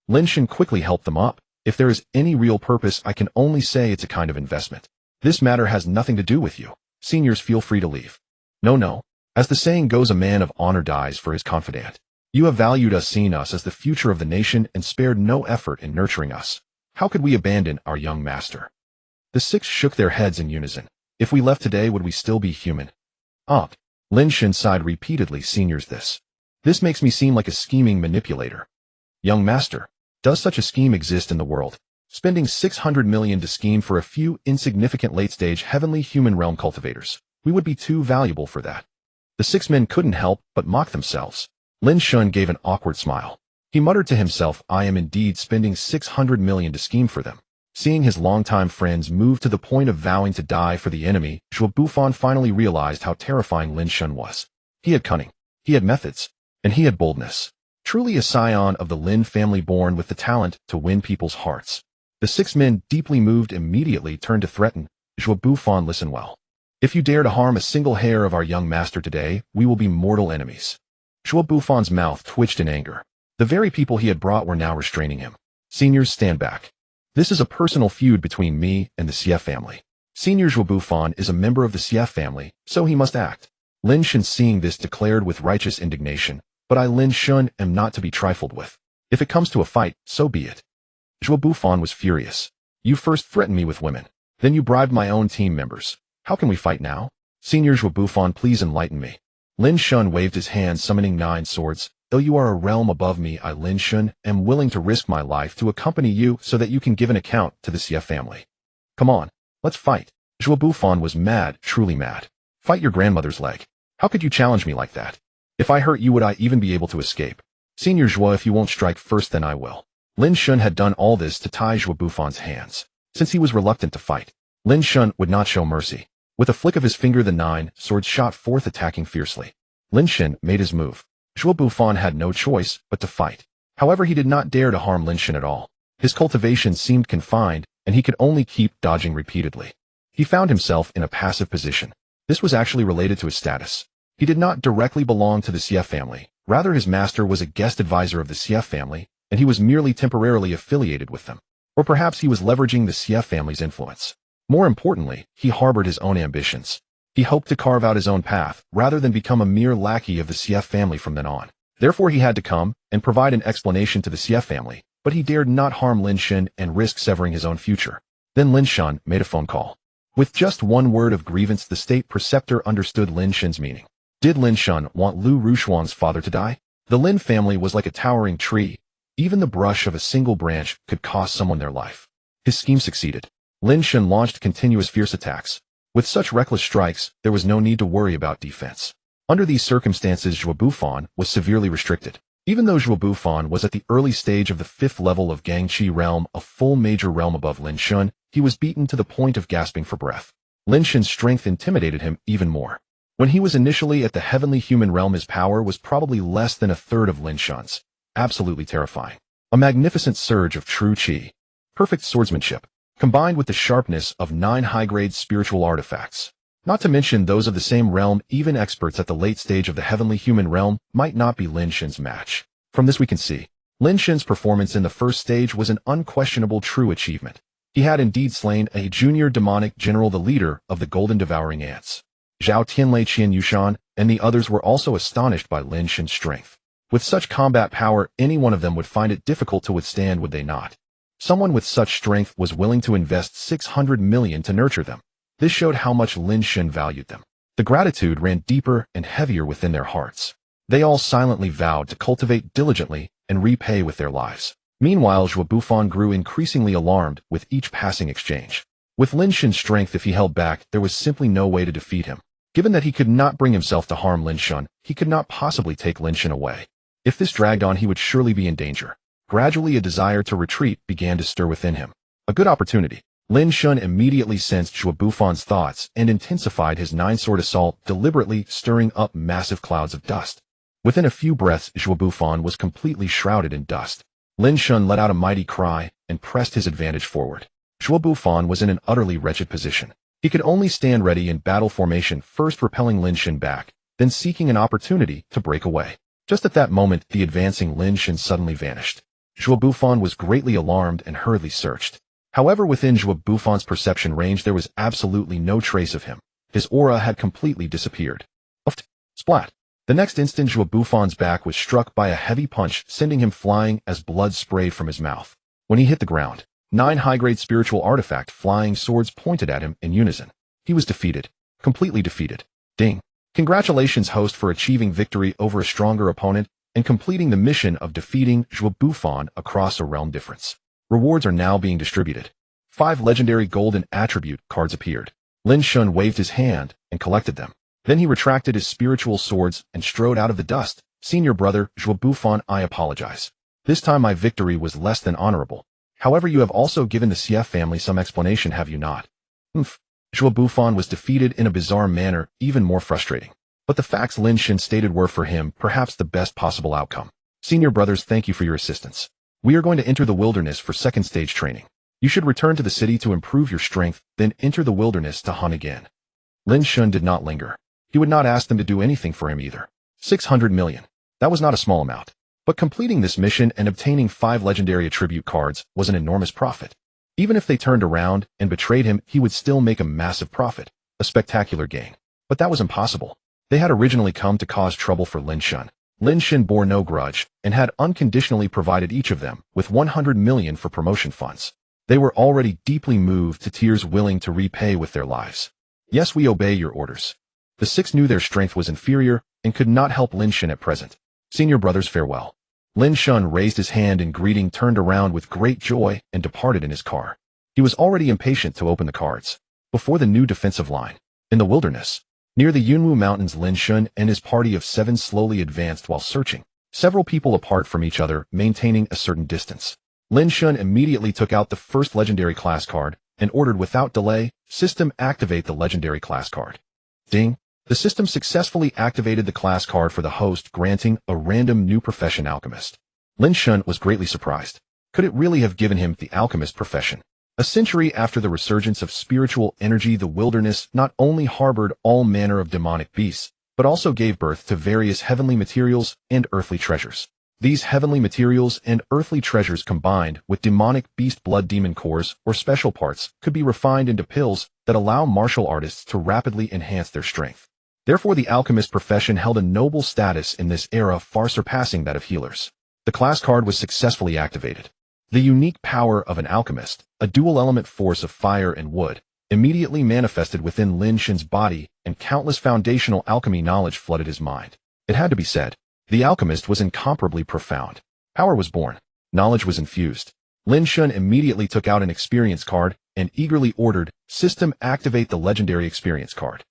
Lin Shen quickly helped them up. If there is any real purpose, I can only say it's a kind of investment. This matter has nothing to do with you. Seniors, feel free to leave. No. As the saying goes, a man of honor dies for his confidant. You have valued us, seen us as the future of the nation, and spared no effort in nurturing us. How could we abandon our young master? The 6 shook their heads in unison. If we left today, would we still be human? Lin Shen sighed repeatedly. Seniors, this makes me seem like a scheming manipulator. Young master, does such a scheme exist in the world? Spending 600 million to scheme for a few insignificant late-stage heavenly human realm cultivators. We would be too valuable for that. The 6 men couldn't help but mock themselves. Lin Shen gave an awkward smile. He muttered to himself, I am indeed spending 600 million to scheme for them. Seeing his longtime friends move to the point of vowing to die for the enemy, Zhuo Bufan finally realized how terrifying Lin Shen was. He had cunning, he had methods, and he had boldness. Truly a scion of the Lin family, born with the talent to win people's hearts. The 6 men, deeply moved, immediately turned to threaten. Zhuo Bufan, listen well. If you dare to harm a single hair of our young master today, we will be mortal enemies. Zhuo Bufan's mouth twitched in anger. The very people he had brought were now restraining him. Seniors, stand back. This is a personal feud between me and the Xie family. Senior Zhuo Bufan is a member of the Xie family, so he must act. Lin Shen, seeing this, declared with righteous indignation, but I, Lin Shen, am not to be trifled with. If it comes to a fight, so be it. Zhuo Bufan was furious. You first threatened me with women. Then you bribed my own team members. How can we fight now? Senior Zhuo Bufan, please enlighten me. Lin Shen waved his hand, summoning 9 swords. Though you are a realm above me, I, Lin Shen, am willing to risk my life to accompany you so that you can give an account to the Xie family. Come on, let's fight. Zhuo Bufan was mad, truly mad. Fight your grandmother's leg. How could you challenge me like that? If I hurt you, would I even be able to escape? Senior Zhuo, if you won't strike first, then I will. Lin Shen had done all this to tie Zhuo Bufan's hands. Since he was reluctant to fight, Lin Shen would not show mercy. With a flick of his finger, the 9 swords shot forth, attacking fiercely. Lin Shen made his move. Zhuo Bufan had no choice but to fight. However, he did not dare to harm Lin Shen at all. His cultivation seemed confined, and he could only keep dodging repeatedly. He found himself in a passive position. This was actually related to his status. He did not directly belong to the Xie family. Rather, his master was a guest advisor of the Xie family, and he was merely temporarily affiliated with them. Or perhaps he was leveraging the Xie family's influence. More importantly, he harbored his own ambitions. He hoped to carve out his own path, rather than become a mere lackey of the Xie family from then on. Therefore, he had to come and provide an explanation to the Xie family, but he dared not harm Lin Shen and risk severing his own future. Then Lin Shen made a phone call. With just one word of grievance, the state preceptor understood Lin Shen's meaning. Did Lin Shen want Liu Rushuang's father to die? The Lin family was like a towering tree. Even the brush of a single branch could cost someone their life. His scheme succeeded. Lin Shen launched continuous fierce attacks. With such reckless strikes, there was no need to worry about defense. Under these circumstances, Zhuo Bufan was severely restricted. Even though Zhuo Bufan was at the early stage of the 5th level of Gangqi realm, a full major realm above Lin Shen, he was beaten to the point of gasping for breath. Lin Shen's strength intimidated him even more. When he was initially at the heavenly human realm, his power was probably less than a third of Lin Shen's. Absolutely terrifying. A magnificent surge of true qi. Perfect swordsmanship, combined with the sharpness of 9 high-grade spiritual artifacts. Not to mention those of the same realm, even experts at the late stage of the heavenly human realm might not be Lin Shen's match. From this we can see, Lin Shen's performance in the first stage was an unquestionable true achievement. He had indeed slain a junior demonic general, the leader of the Golden Devouring Ants. Zhao Tianlei, Qian Yushan, and the others were also astonished by Lin Shen's strength. With such combat power, any one of them would find it difficult to withstand, would they not? Someone with such strength was willing to invest 600 million to nurture them. This showed how much Lin Shen valued them. The gratitude ran deeper and heavier within their hearts. They all silently vowed to cultivate diligently and repay with their lives. Meanwhile, Zhuo Bufan grew increasingly alarmed with each passing exchange. With Lin Shen's strength, if he held back, there was simply no way to defeat him. Given that he could not bring himself to harm Lin Shen, he could not possibly take Lin Shen away. If this dragged on, he would surely be in danger. Gradually, a desire to retreat began to stir within him. A good opportunity. Lin Shen immediately sensed Zhuo Bufan's thoughts and intensified his 9-sword assault, deliberately stirring up massive clouds of dust. Within a few breaths, Zhuo Bufan was completely shrouded in dust. Lin Shen let out a mighty cry and pressed his advantage forward. Zhuo Bufan was in an utterly wretched position. He could only stand ready in battle formation, first repelling Lin Shen back, then seeking an opportunity to break away. Just at that moment, the advancing Lin Shen suddenly vanished. Zhuo Bufan was greatly alarmed and hurriedly searched. However, within Zhuo Bufan's perception range, there was absolutely no trace of him. His aura had completely disappeared. Splat! The next instant, Zhuo Bufan's back was struck by a heavy punch, sending him flying as blood sprayed from his mouth. When he hit the ground, 9 high-grade spiritual artifact flying swords pointed at him in unison. He was defeated. Completely defeated. Ding! Congratulations, host, for achieving victory over a stronger opponent and completing the mission of defeating Zhuo Bufan across a realm difference. Rewards are now being distributed. 5 legendary golden attribute cards appeared. Lin Shen waved his hand and collected them. Then he retracted his spiritual swords and strode out of the dust. Senior brother, Zhuo Bufan, I apologize. This time my victory was less than honorable. However, you have also given the Xie family some explanation, have you not? Zhuo Bufan was defeated in a bizarre manner, even more frustrating. But the facts Lin Shen stated were for him perhaps the best possible outcome. Senior brothers, thank you for your assistance. We are going to enter the wilderness for second stage training. You should return to the city to improve your strength, then enter the wilderness to hunt again. Lin Shen did not linger. He would not ask them to do anything for him either. 600 million. That was not a small amount. But completing this mission and obtaining 5 legendary attribute cards was an enormous profit. Even if they turned around and betrayed him, he would still make a massive profit, a spectacular gain. But that was impossible. They had originally come to cause trouble for Lin Shen. Lin Shen bore no grudge and had unconditionally provided each of them with 100 million for promotion funds. They were already deeply moved to tears, willing to repay with their lives. Yes, we obey your orders. The 6 knew their strength was inferior and could not help Lin Shen at present. Senior brothers, farewell. Lin Shen raised his hand in greeting, turned around with great joy, and departed in his car. He was already impatient to open the cards. Before the new defensive line, in the wilderness, near the Yunwu Mountains, Lin Shen and his party of 7 slowly advanced while searching, several people apart from each other, maintaining a certain distance. Lin Shen immediately took out the first legendary class card and ordered without delay, system activate the legendary class card. Ding! The system successfully activated the class card for the host, granting a random new profession, alchemist. Lin Shen was greatly surprised. Could it really have given him the alchemist profession? A century after the resurgence of spiritual energy, the wilderness not only harbored all manner of demonic beasts, but also gave birth to various heavenly materials and earthly treasures. These heavenly materials and earthly treasures, combined with demonic beast blood demon cores or special parts, could be refined into pills that allow martial artists to rapidly enhance their strength. Therefore, the alchemist profession held a noble status in this era, far surpassing that of healers. The class card was successfully activated. The unique power of an alchemist, a dual-element force of fire and wood, immediately manifested within Lin Shen's body, and countless foundational alchemy knowledge flooded his mind. It had to be said, the alchemist was incomparably profound. Power was born. Knowledge was infused. Lin Shen immediately took out an experience card and eagerly ordered, system activate the legendary experience card.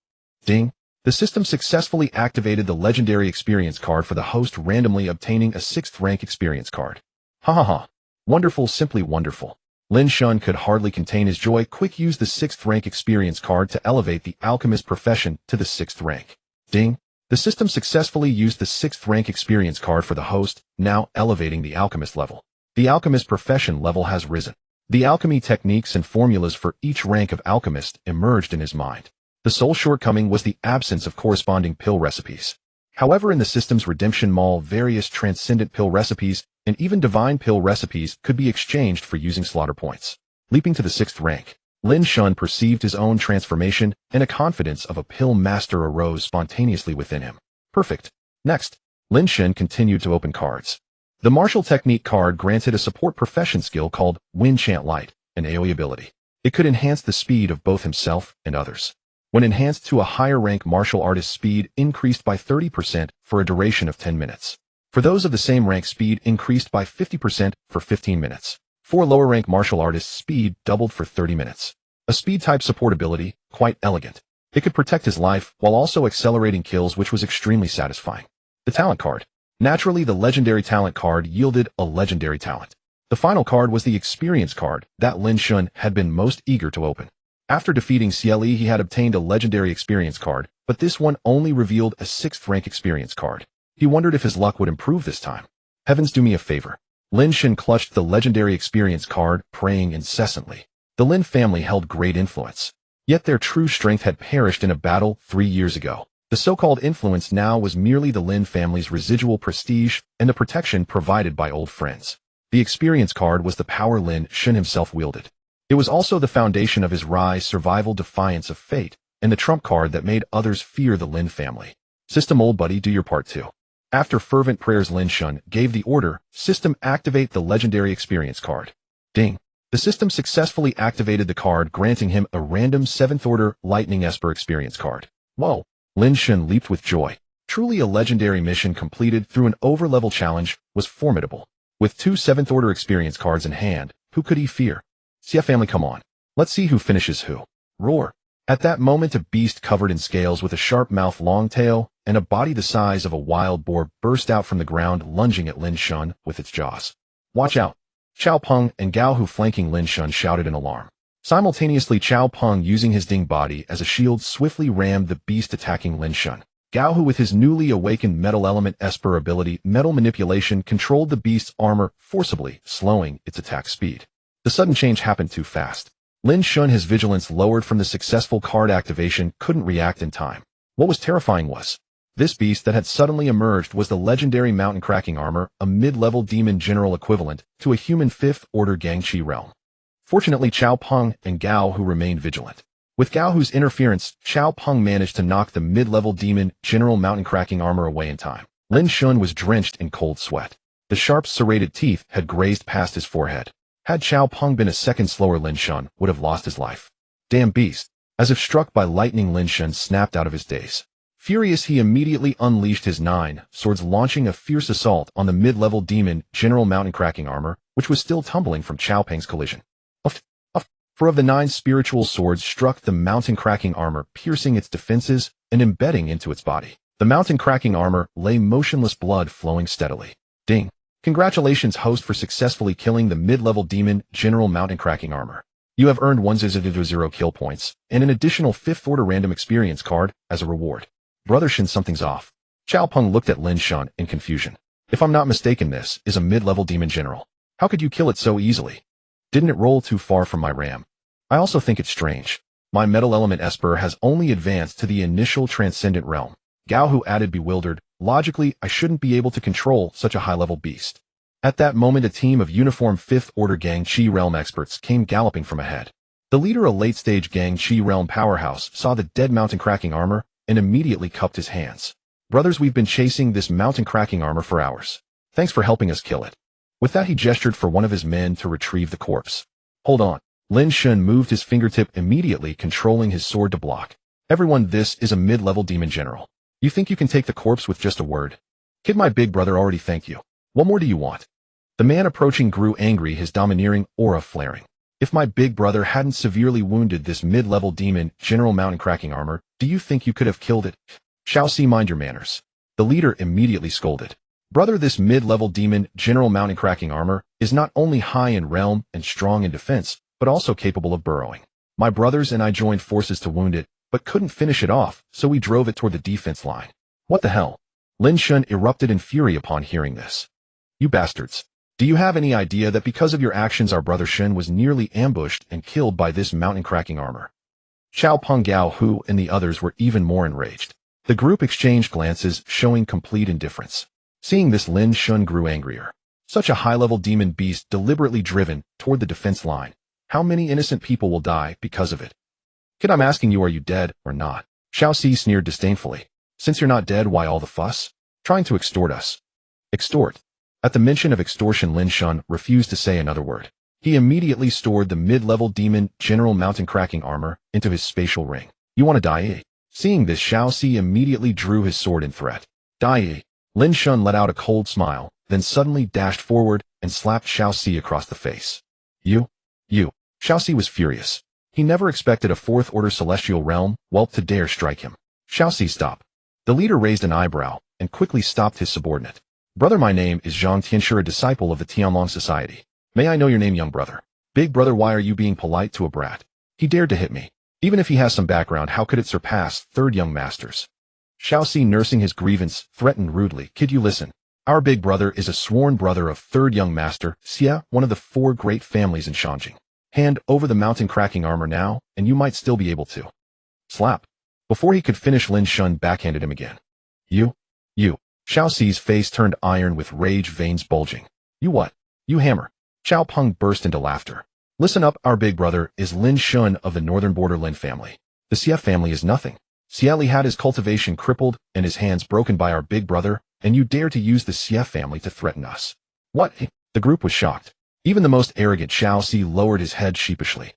Ding! The system successfully activated the legendary experience card for the host, randomly obtaining a 6th rank experience card. Ha ha ha. Wonderful, simply wonderful. Lin Shen could hardly contain his joy. Quick, use the 6th rank experience card to elevate the alchemist profession to the 6th rank. Ding! The system successfully used the 6th rank experience card for the host, now elevating the alchemist level. The alchemist profession level has risen. The alchemy techniques and formulas for each rank of alchemist emerged in his mind. The sole shortcoming was the absence of corresponding pill recipes. However, in the system's redemption mall, various transcendent pill recipes and even divine pill recipes could be exchanged for using slaughter points. Leaping to the 6th rank, Lin Shen perceived his own transformation, and a confidence of a pill master arose spontaneously within him. Perfect. Next, Lin Shen continued to open cards. The martial technique card granted a support profession skill called Wind Chant Light, an AoE ability. It could enhance the speed of both himself and others. When enhanced to a higher rank, martial artist speed increased by 30% for a duration of 10 minutes. For those of the same rank, speed increased by 50% for 15 minutes. For lower rank martial artists, speed doubled for 30 minutes. A speed type support ability, quite elegant. It could protect his life while also accelerating kills, which was extremely satisfying. The talent card. Naturally, the legendary talent card yielded a legendary talent. The final card was the experience card that Lin Shen had been most eager to open. After defeating Cle, he had obtained a legendary experience card, but this one only revealed a 6th rank experience card. He wondered if his luck would improve this time. Heavens, do me a favor. Lin Shen clutched the legendary experience card, praying incessantly. The Lin family held great influence. Yet their true strength had perished in a battle 3 years ago. The so-called influence now was merely the Lin family's residual prestige and the protection provided by old friends. The experience card was the power Lin Shen himself wielded. It was also the foundation of his rise, survival, defiance of fate, and the trump card that made others fear the Lin family. System, old buddy, do your part too. After fervent prayers, Lin Shen gave the order, system activate the legendary experience card. Ding! The system successfully activated the card, granting him a random 7th order lightning esper experience card. Whoa! Lin Shen leaped with joy. Truly a legendary mission completed through an over-level challenge was formidable. With 2 7th-order experience cards in hand, who could he fear? Xia family, come on. Let's see who finishes who. Roar. At that moment, a beast covered in scales with a sharp mouth, long tail, and a body the size of a wild boar burst out from the ground, lunging at Lin Shen with its jaws. Watch out! Chao Peng and Gao Hu flanking Lin Shen shouted in alarm. Simultaneously, Chao Peng, using his ding body as a shield, swiftly rammed the beast attacking Lin Shen. Gao Hu, with his newly awakened metal element Esper ability, metal manipulation, controlled the beast's armor forcibly, slowing its attack speed. The sudden change happened too fast. Lin Shen, his vigilance lowered from the successful card activation, couldn't react in time. What was terrifying was, this beast that had suddenly emerged was the legendary mountain cracking armor, a mid-level demon general equivalent to a human 5th-order Gangqi realm. Fortunately, Chao Peng and Gao Hu remained vigilant. With Gao Hu's interference, Chao Peng managed to knock the mid-level demon general mountain cracking armor away in time. Lin Shen was drenched in cold sweat. The sharp serrated teeth had grazed past his forehead. Had Chao Peng been a second slower, Lin Shen would have lost his life. Damn beast! As if struck by lightning, Lin Shen snapped out of his daze. Furious, he immediately unleashed his 9 swords, launching a fierce assault on the mid-level demon general mountain cracking armor, which was still tumbling from Chao Peng's collision. Four of the 9 spiritual swords struck the mountain cracking armor, piercing its defenses and embedding into its body. The mountain cracking armor lay motionless, blood flowing steadily. Ding! Congratulations, host, for successfully killing the mid-level demon general mountain cracking armor. You have earned 1,000 kill points and an additional 5th-order random experience card as a reward. Brother Shen, something's off. Chao Peng looked at Lin Shen in confusion. If I'm not mistaken, this is a mid-level demon general. How could you kill it so easily? Didn't it roll too far from my RAM? I also think it's strange. My metal element Esper has only advanced to the initial transcendent realm. Gao Hu added, bewildered. Logically, I shouldn't be able to control such a high-level beast. At that moment, a team of uniformed 5th-order Gangqi realm experts came galloping from ahead. The leader, a late-stage Gangqi realm powerhouse, saw the dead mountain cracking armor and immediately cupped his hands. Brothers, we've been chasing this mountain cracking armor for hours. Thanks for helping us kill it. With that, he gestured for one of his men to retrieve the corpse. Hold on. Lin Shen moved his fingertip, immediately controlling his sword to block. Everyone, this is a mid-level demon general. You think you can take the corpse with just a word? Kid, my big brother already thanked you. What more do you want? The man approaching grew angry, his domineering aura flaring. If my big brother hadn't severely wounded this mid-level demon general mountain cracking armor, do you think you could have killed it? Shao Si, mind your manners. The leader immediately scolded. Brother, this mid-level demon general mountain cracking armor is not only high in realm and strong in defense, but also capable of burrowing. My brothers and I joined forces to wound it, but couldn't finish it off, so we drove it toward the defense line. What the hell? Lin Shen erupted in fury upon hearing this. You bastards. Do you have any idea that because of your actions our brother Shen was nearly ambushed and killed by this mountain-cracking armor? Chao Peng, Gao Hu, and the others were even more enraged. The group exchanged glances, showing complete indifference. Seeing this, Lin Shen grew angrier. Such a high-level demon beast deliberately driven toward the defense line. How many innocent people will die because of it? Kid, I'm asking you, are you dead or not? Shao Si sneered disdainfully. Since you're not dead, why all the fuss? Trying to extort us. Extort. At the mention of extortion, Lin Shen refused to say another word. He immediately stored the mid-level demon general mountain cracking armor into his spatial ring. You want to die, eh? Seeing this, Shao Si immediately drew his sword in threat. Die, eh? Lin Shen let out a cold smile, then suddenly dashed forward and slapped Shao Si across the face. You. Shao Si was furious. He never expected a 4th-order celestial realm whelp to dare strike him. Shao Si, stop. The leader raised an eyebrow and quickly stopped his subordinate. Brother, my name is Zhang Tianshi, a disciple of the Tianlong Society. May I know your name, young brother? Big brother, why are you being polite to a brat? He dared to hit me. Even if he has some background, how could it surpass 3rd young masters? Shao Si, nursing his grievance, threatened rudely. Kid, you listen. Our big brother is a sworn brother of 3rd young master, Xia, one of the 4 great families in Shanjing. Hand over the mountain cracking armor now, and you might still be able to. Slap. Before he could finish, Lin Shen backhanded him again. You. Shao Si's face turned iron with rage, veins bulging. You what? You hammer. Chao Peng burst into laughter. Listen up, our big brother is Lin Shen of the northern border Lin family. The Xia family is nothing. Xia Li had his cultivation crippled and his hands broken by our big brother, and you dare to use the Xia family to threaten us. What? The group was shocked. Even the most arrogant Shao Si lowered his head sheepishly.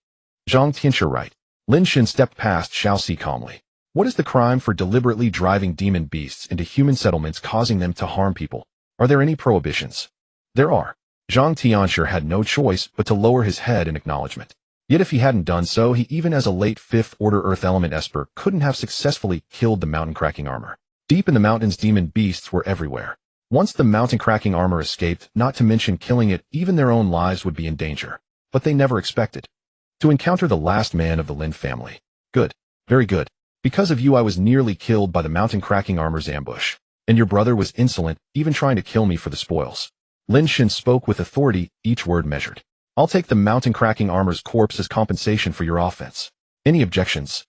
Zhang Tianshi, right. Lin Shen stepped past Shao Si calmly. What is the crime for deliberately driving demon beasts into human settlements, causing them to harm people? Are there any prohibitions? There are. Zhang Tianshi had no choice but to lower his head in acknowledgement. Yet if he hadn't done so, he even as a late 5th Order Earth Element Esper couldn't have successfully killed the mountain-cracking armor. Deep in the mountains, demon beasts were everywhere. Once the mountain-cracking armor escaped, not to mention killing it, even their own lives would be in danger. But they never expected to encounter the last man of the Lin family. Good. Very good. Because of you I was nearly killed by the mountain-cracking armor's ambush. And your brother was insolent, even trying to kill me for the spoils. Lin Shen spoke with authority, each word measured. I'll take the mountain-cracking armor's corpse as compensation for your offense. Any objections?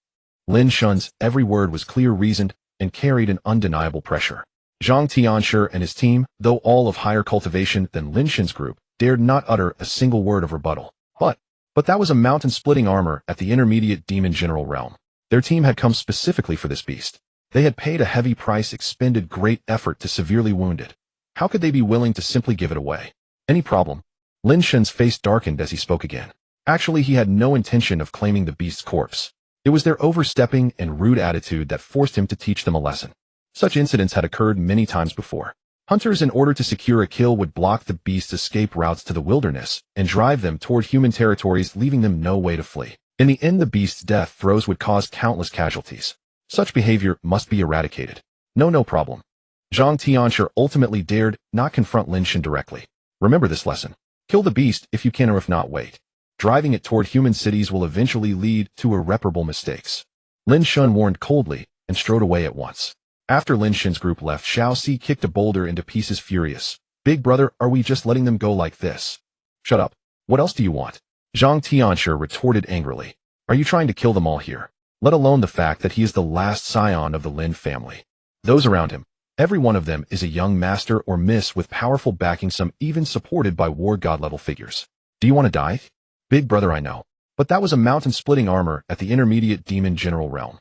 Lin Shen's every word was clear, reasoned, and carried an undeniable pressure. Zhang Tianshi and his team, though all of higher cultivation than Lin Shen's group, dared not utter a single word of rebuttal. But that was a mountain-splitting armor at the intermediate demon general realm. Their team had come specifically for this beast. They had paid a heavy price, expended great effort to severely wound it. How could they be willing to simply give it away? Any problem? Lin Shen's face darkened as he spoke again. Actually, he had no intention of claiming the beast's corpse. It was their overstepping and rude attitude that forced him to teach them a lesson. Such incidents had occurred many times before. Hunters, in order to secure a kill, would block the beast's escape routes to the wilderness and drive them toward human territories, leaving them no way to flee. In the end, the beast's death throes would cause countless casualties. Such behavior must be eradicated. No problem. Zhang Tianshi ultimately dared not confront Lin Shen directly. Remember this lesson. Kill the beast if you can, or if not, wait. Driving it toward human cities will eventually lead to irreparable mistakes. Lin Shen warned coldly and strode away at once. After Lin Shen's group left, Xiao Si kicked a boulder into pieces, furious. Big brother, are we just letting them go like this? Shut up. What else do you want? Zhang Tianshi retorted angrily. Are you trying to kill them all here? Let alone the fact that he is the last scion of the Lin family. Those around him, every one of them is a young master or miss with powerful backing, some even supported by war god level figures. Do you want to die? Big brother, I know. But that was a mountain-splitting armor at the intermediate demon general realm.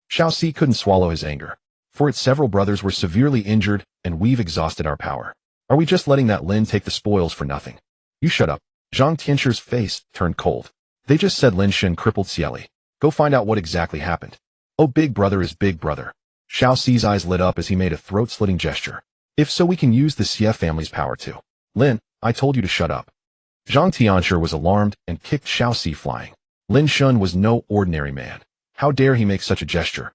Xiao Si couldn't swallow his anger. For its several brothers were severely injured, and we've exhausted our power. Are we just letting that Lin take the spoils for nothing? You shut up. Zhang Tianshi's face turned cold. They just said Lin Shen crippled Xieli. Go find out what exactly happened. Oh, big brother is big brother. Xiao Si's eyes lit up as he made a throat-slitting gesture. If so, we can use the Xie family's power too. Lin, I told you to shut up. Zhang Tianshi was alarmed and kicked Xiao Si flying. Lin Shen was no ordinary man. How dare he make such a gesture?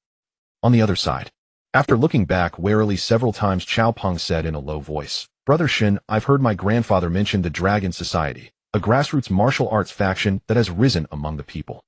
On the other side, after looking back warily several times, Chao Peng said in a low voice, Brother Shen, I've heard my grandfather mention the Dragon Society, a grassroots martial arts faction that has risen among the people.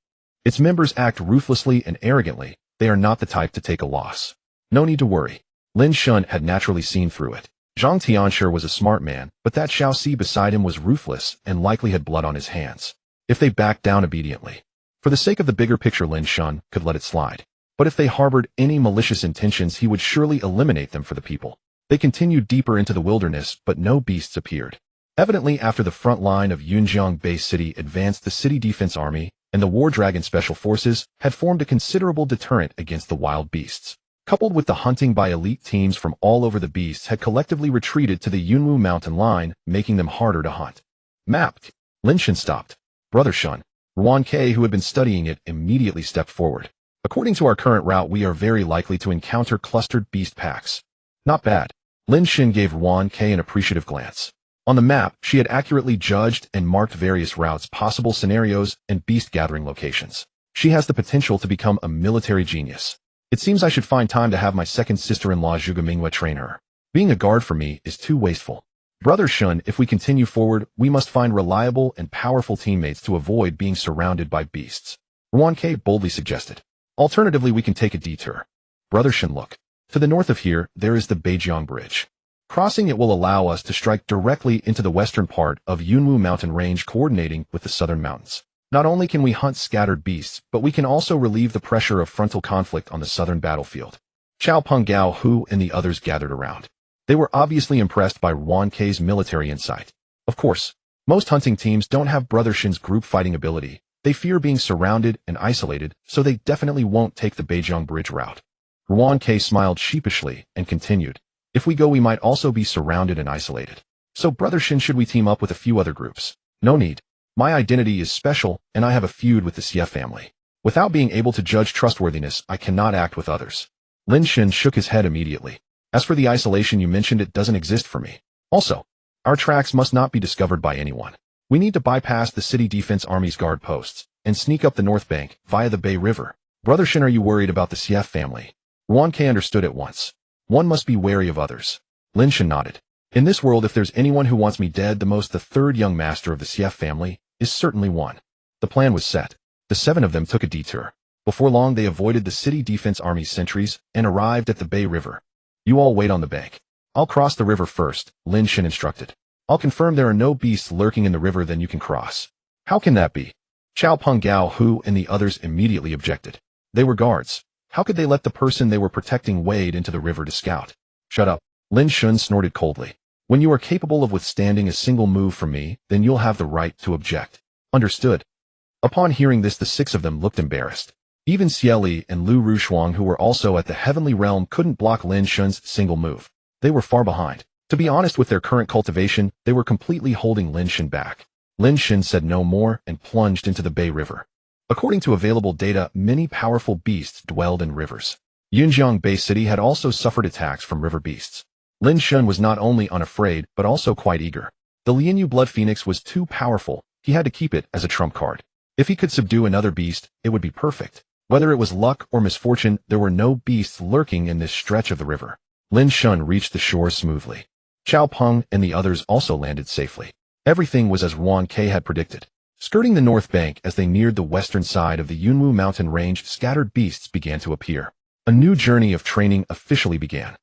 Its members act ruthlessly and arrogantly. They are not the type to take a loss. No need to worry. Lin Shen had naturally seen through it. Zhang Tianshi was a smart man, but that Xiao Si beside him was ruthless and likely had blood on his hands. If they backed down obediently, for the sake of the bigger picture, Lin Shen could let it slide. But if they harbored any malicious intentions, he would surely eliminate them for the people. They continued deeper into the wilderness, but no beasts appeared. Evidently, after the front line of Yunjiang Base City advanced, the city defense army and the War Dragon Special Forces had formed a considerable deterrent against the wild beasts. Coupled with the hunting by elite teams from all over, the beasts had collectively retreated to the Yunwu mountain line, making them harder to hunt. Mapped. Lin Shen stopped. Brother Shen. Ruan Ke, who had been studying it, immediately stepped forward. According to our current route, we are very likely to encounter clustered beast packs. Not bad. Lin Shen gave Ruan Ke an appreciative glance. On the map, she had accurately judged and marked various routes, possible scenarios, and beast gathering locations. She has the potential to become a military genius. It seems I should find time to have my second sister-in-law Zhuge Mingwe train her. Being a guard for me is too wasteful. Brother Shen, if we continue forward, we must find reliable and powerful teammates to avoid being surrounded by beasts. Ruan Ke boldly suggested. Alternatively, we can take a detour. Brother Shen, look. To the north of here, there is the Beijiang Bridge. Crossing it will allow us to strike directly into the western part of Yunwu mountain range, coordinating with the southern mountains. Not only can we hunt scattered beasts, but we can also relieve the pressure of frontal conflict on the southern battlefield. Chao Peng, Gao Hu, and the others gathered around. They were obviously impressed by Ruan Ke's military insight. Of course, most hunting teams don't have Brother Shen's group fighting ability. They fear being surrounded and isolated, so they definitely won't take the Beijiang Bridge route. Ruan Ke smiled sheepishly and continued. If we go, we might also be surrounded and isolated. So, Brother Shen, should we team up with a few other groups? No need. My identity is special, and I have a feud with the Xie family. Without being able to judge trustworthiness, I cannot act with others. Lin Shen shook his head immediately. As for the isolation you mentioned, it doesn't exist for me. Also, our tracks must not be discovered by anyone. We need to bypass the city defense army's guard posts and sneak up the north bank via the Bay River. Brother Shen, are you worried about the CF family? Ruan Ke understood at once. One must be wary of others. Lin Shen nodded. In this world, if there's anyone who wants me dead, the third young master of the CF family is certainly one. The plan was set. The 7 of them took a detour. Before long, they avoided the city defense army's sentries and arrived at the Bay River. You all wait on the bank. I'll cross the river first, Lin Shen instructed. I'll confirm there are no beasts lurking in the river, then you can cross. How can that be? Chao Peng Gao Hu and the others immediately objected. They were guards. How could they let the person they were protecting wade into the river to scout? Shut up. Lin Shen snorted coldly. When you are capable of withstanding a single move from me, then you'll have the right to object. Understood. Upon hearing this, the 6 of them looked embarrassed. Even Xie Li and Liu Rushuang, who were also at the Heavenly Realm, couldn't block Lin Shen's single move. They were far behind. To be honest, with their current cultivation, they were completely holding Lin Shen back. Lin Shen said no more and plunged into the Bay River. According to available data, many powerful beasts dwelled in rivers. Yunjiang Bay City had also suffered attacks from river beasts. Lin Shen was not only unafraid, but also quite eager. The Lianyu Blood Phoenix was too powerful. He had to keep it as a trump card. If he could subdue another beast, it would be perfect. Whether it was luck or misfortune, there were no beasts lurking in this stretch of the river. Lin Shen reached the shore smoothly. Chao Peng and the others also landed safely. Everything was as Ruan Ke had predicted. Skirting the north bank as they neared the western side of the Yunwu mountain range, scattered beasts began to appear. A new journey of training officially began.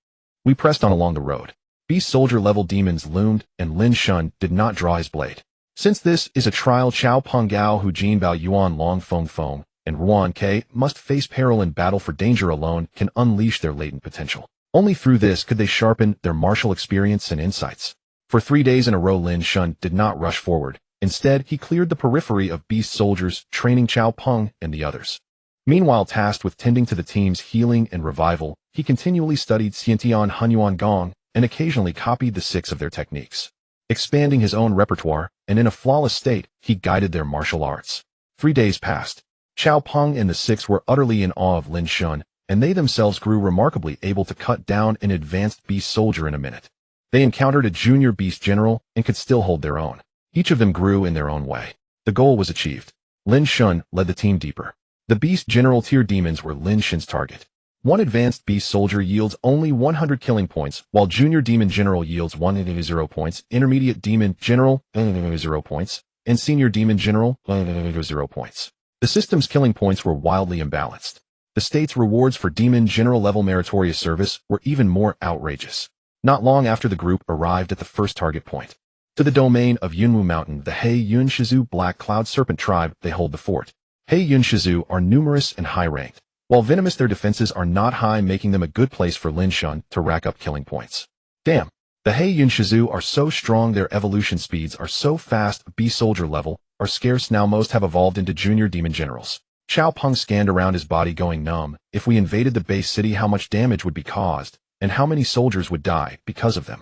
We pressed on along the road. Beast soldier-level demons loomed, and Lin Shen did not draw his blade. Since this is a trial, Chao Peng Gao Hu Jin Bao Yuan Long Feng Feng and Ruan Ke must face peril in battle, for danger alone can unleash their latent potential. Only through this could they sharpen their martial experience and insights. For 3 days in a row, Lin Shen did not rush forward. Instead, he cleared the periphery of beast soldiers, training Chao Peng and the others. Meanwhile, tasked with tending to the team's healing and revival, he continually studied Xiantian Hunyuan Gong and occasionally copied the 6 of their techniques. Expanding his own repertoire, and in a flawless state, he guided their martial arts. 3 days passed. Chao Peng and the 6 were utterly in awe of Lin Shen, and they themselves grew remarkably able to cut down an advanced beast soldier in a minute. They encountered a junior beast general and could still hold their own. Each of them grew in their own way. The goal was achieved. Lin Shen led the team deeper. The beast general tier demons were Lin Shen's target. One advanced beast soldier yields only 100 killing points, while junior demon general yields 100 points, intermediate demon general 0 points, and senior demon general 0 points. The system's killing points were wildly imbalanced. The state's rewards for demon general level meritorious service were even more outrageous. Not long after the group arrived at the first target point. To the domain of Yunwu Mountain, the He Yun Shizu Black Cloud Serpent tribe, they hold the fort. He Yun Shizu are numerous and high-ranked. While venomous, their defenses are not high, making them a good place for Lin Shen to rack up killing points. Damn! The He Yun Shizu are so strong, their evolution speeds are so fast, beast soldier level are scarce now. Most have evolved into junior demon generals. Chao Peng scanned around, his body going numb. If we invaded the base city, how much damage would be caused, and how many soldiers would die because of them?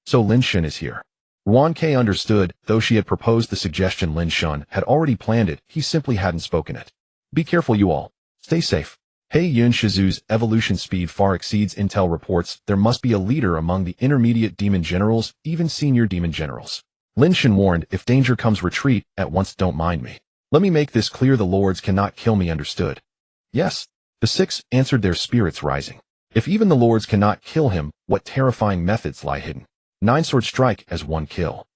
So Lin Shen is here. Ruan Ke understood. Though she had proposed the suggestion, Lin Shen had already planned it. He simply hadn't spoken it. Be careful, you all. Stay safe. He Yun Shizu's evolution speed far exceeds intel reports. There must be a leader among the intermediate demon generals, even senior demon generals. Lin Shen warned, if danger comes, retreat at once. Don't mind me. Let me make this clear, the lords cannot kill me, understood? Yes. The 6 answered, their spirits rising. If even the lords cannot kill him, what terrifying methods lie hidden? 9 sword strike as 1 kill.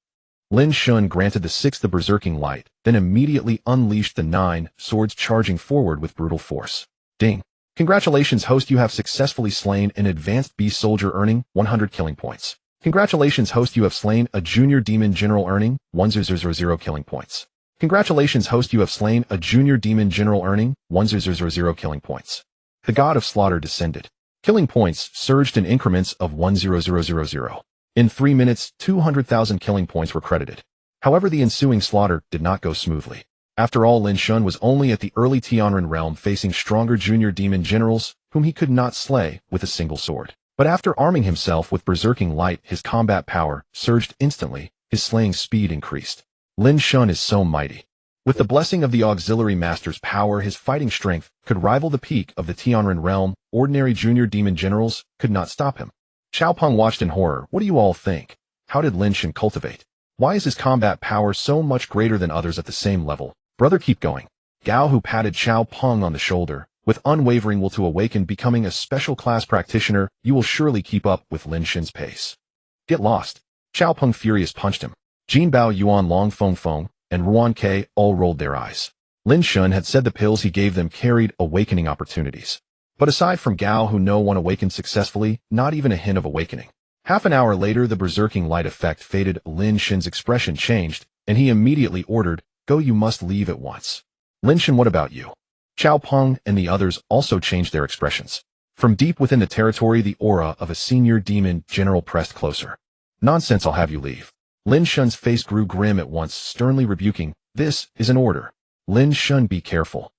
Lin Shen granted the 6 the berserking light, then immediately unleashed the 9 swords, charging forward with brutal force. Ding. Congratulations, host, you have successfully slain an advanced beast soldier, earning 100 killing points. Congratulations, host, you have slain a junior demon general, earning 1000 killing points. Congratulations, host, you have slain a junior demon general, earning 1000 killing points. The god of slaughter descended. Killing points surged in increments of 10000. In 3 minutes, 200,000 killing points were credited. However, the ensuing slaughter did not go smoothly. After all, Lin Shen was only at the early Tianren realm, facing stronger junior demon generals, whom he could not slay with a single sword. But after arming himself with berserking light, his combat power surged instantly, his slaying speed increased. Lin Shen is so mighty. With the blessing of the auxiliary master's power, his fighting strength could rival the peak of the Tianren realm. Ordinary junior demon generals could not stop him. Xiao Peng watched in horror. What do you all think? How did Lin Shen cultivate? Why is his combat power so much greater than others at the same level? Brother, keep going. Gao, who patted Xiao Peng on the shoulder, with unwavering will to awaken, becoming a special class practitioner, you will surely keep up with Lin Shen's pace. Get lost. Xiao Peng furious punched him. Jin Bao, Yuan Long Feng Feng, and Ruan Ke all rolled their eyes. Lin Shen had said the pills he gave them carried awakening opportunities. But aside from Gao, who no one awakened successfully, not even a hint of awakening. Half an hour later, the berserking light effect faded. Lin Shen's expression changed, and he immediately ordered, "Go, you must leave at once." Lin Shen, what about you? Xiao Peng and the others also changed their expressions. From deep within the territory, the aura of a senior demon general pressed closer. Nonsense, I'll have you leave. Lin Shen's face grew grim at once, sternly rebuking, "This is an order. Lin Shen, be careful.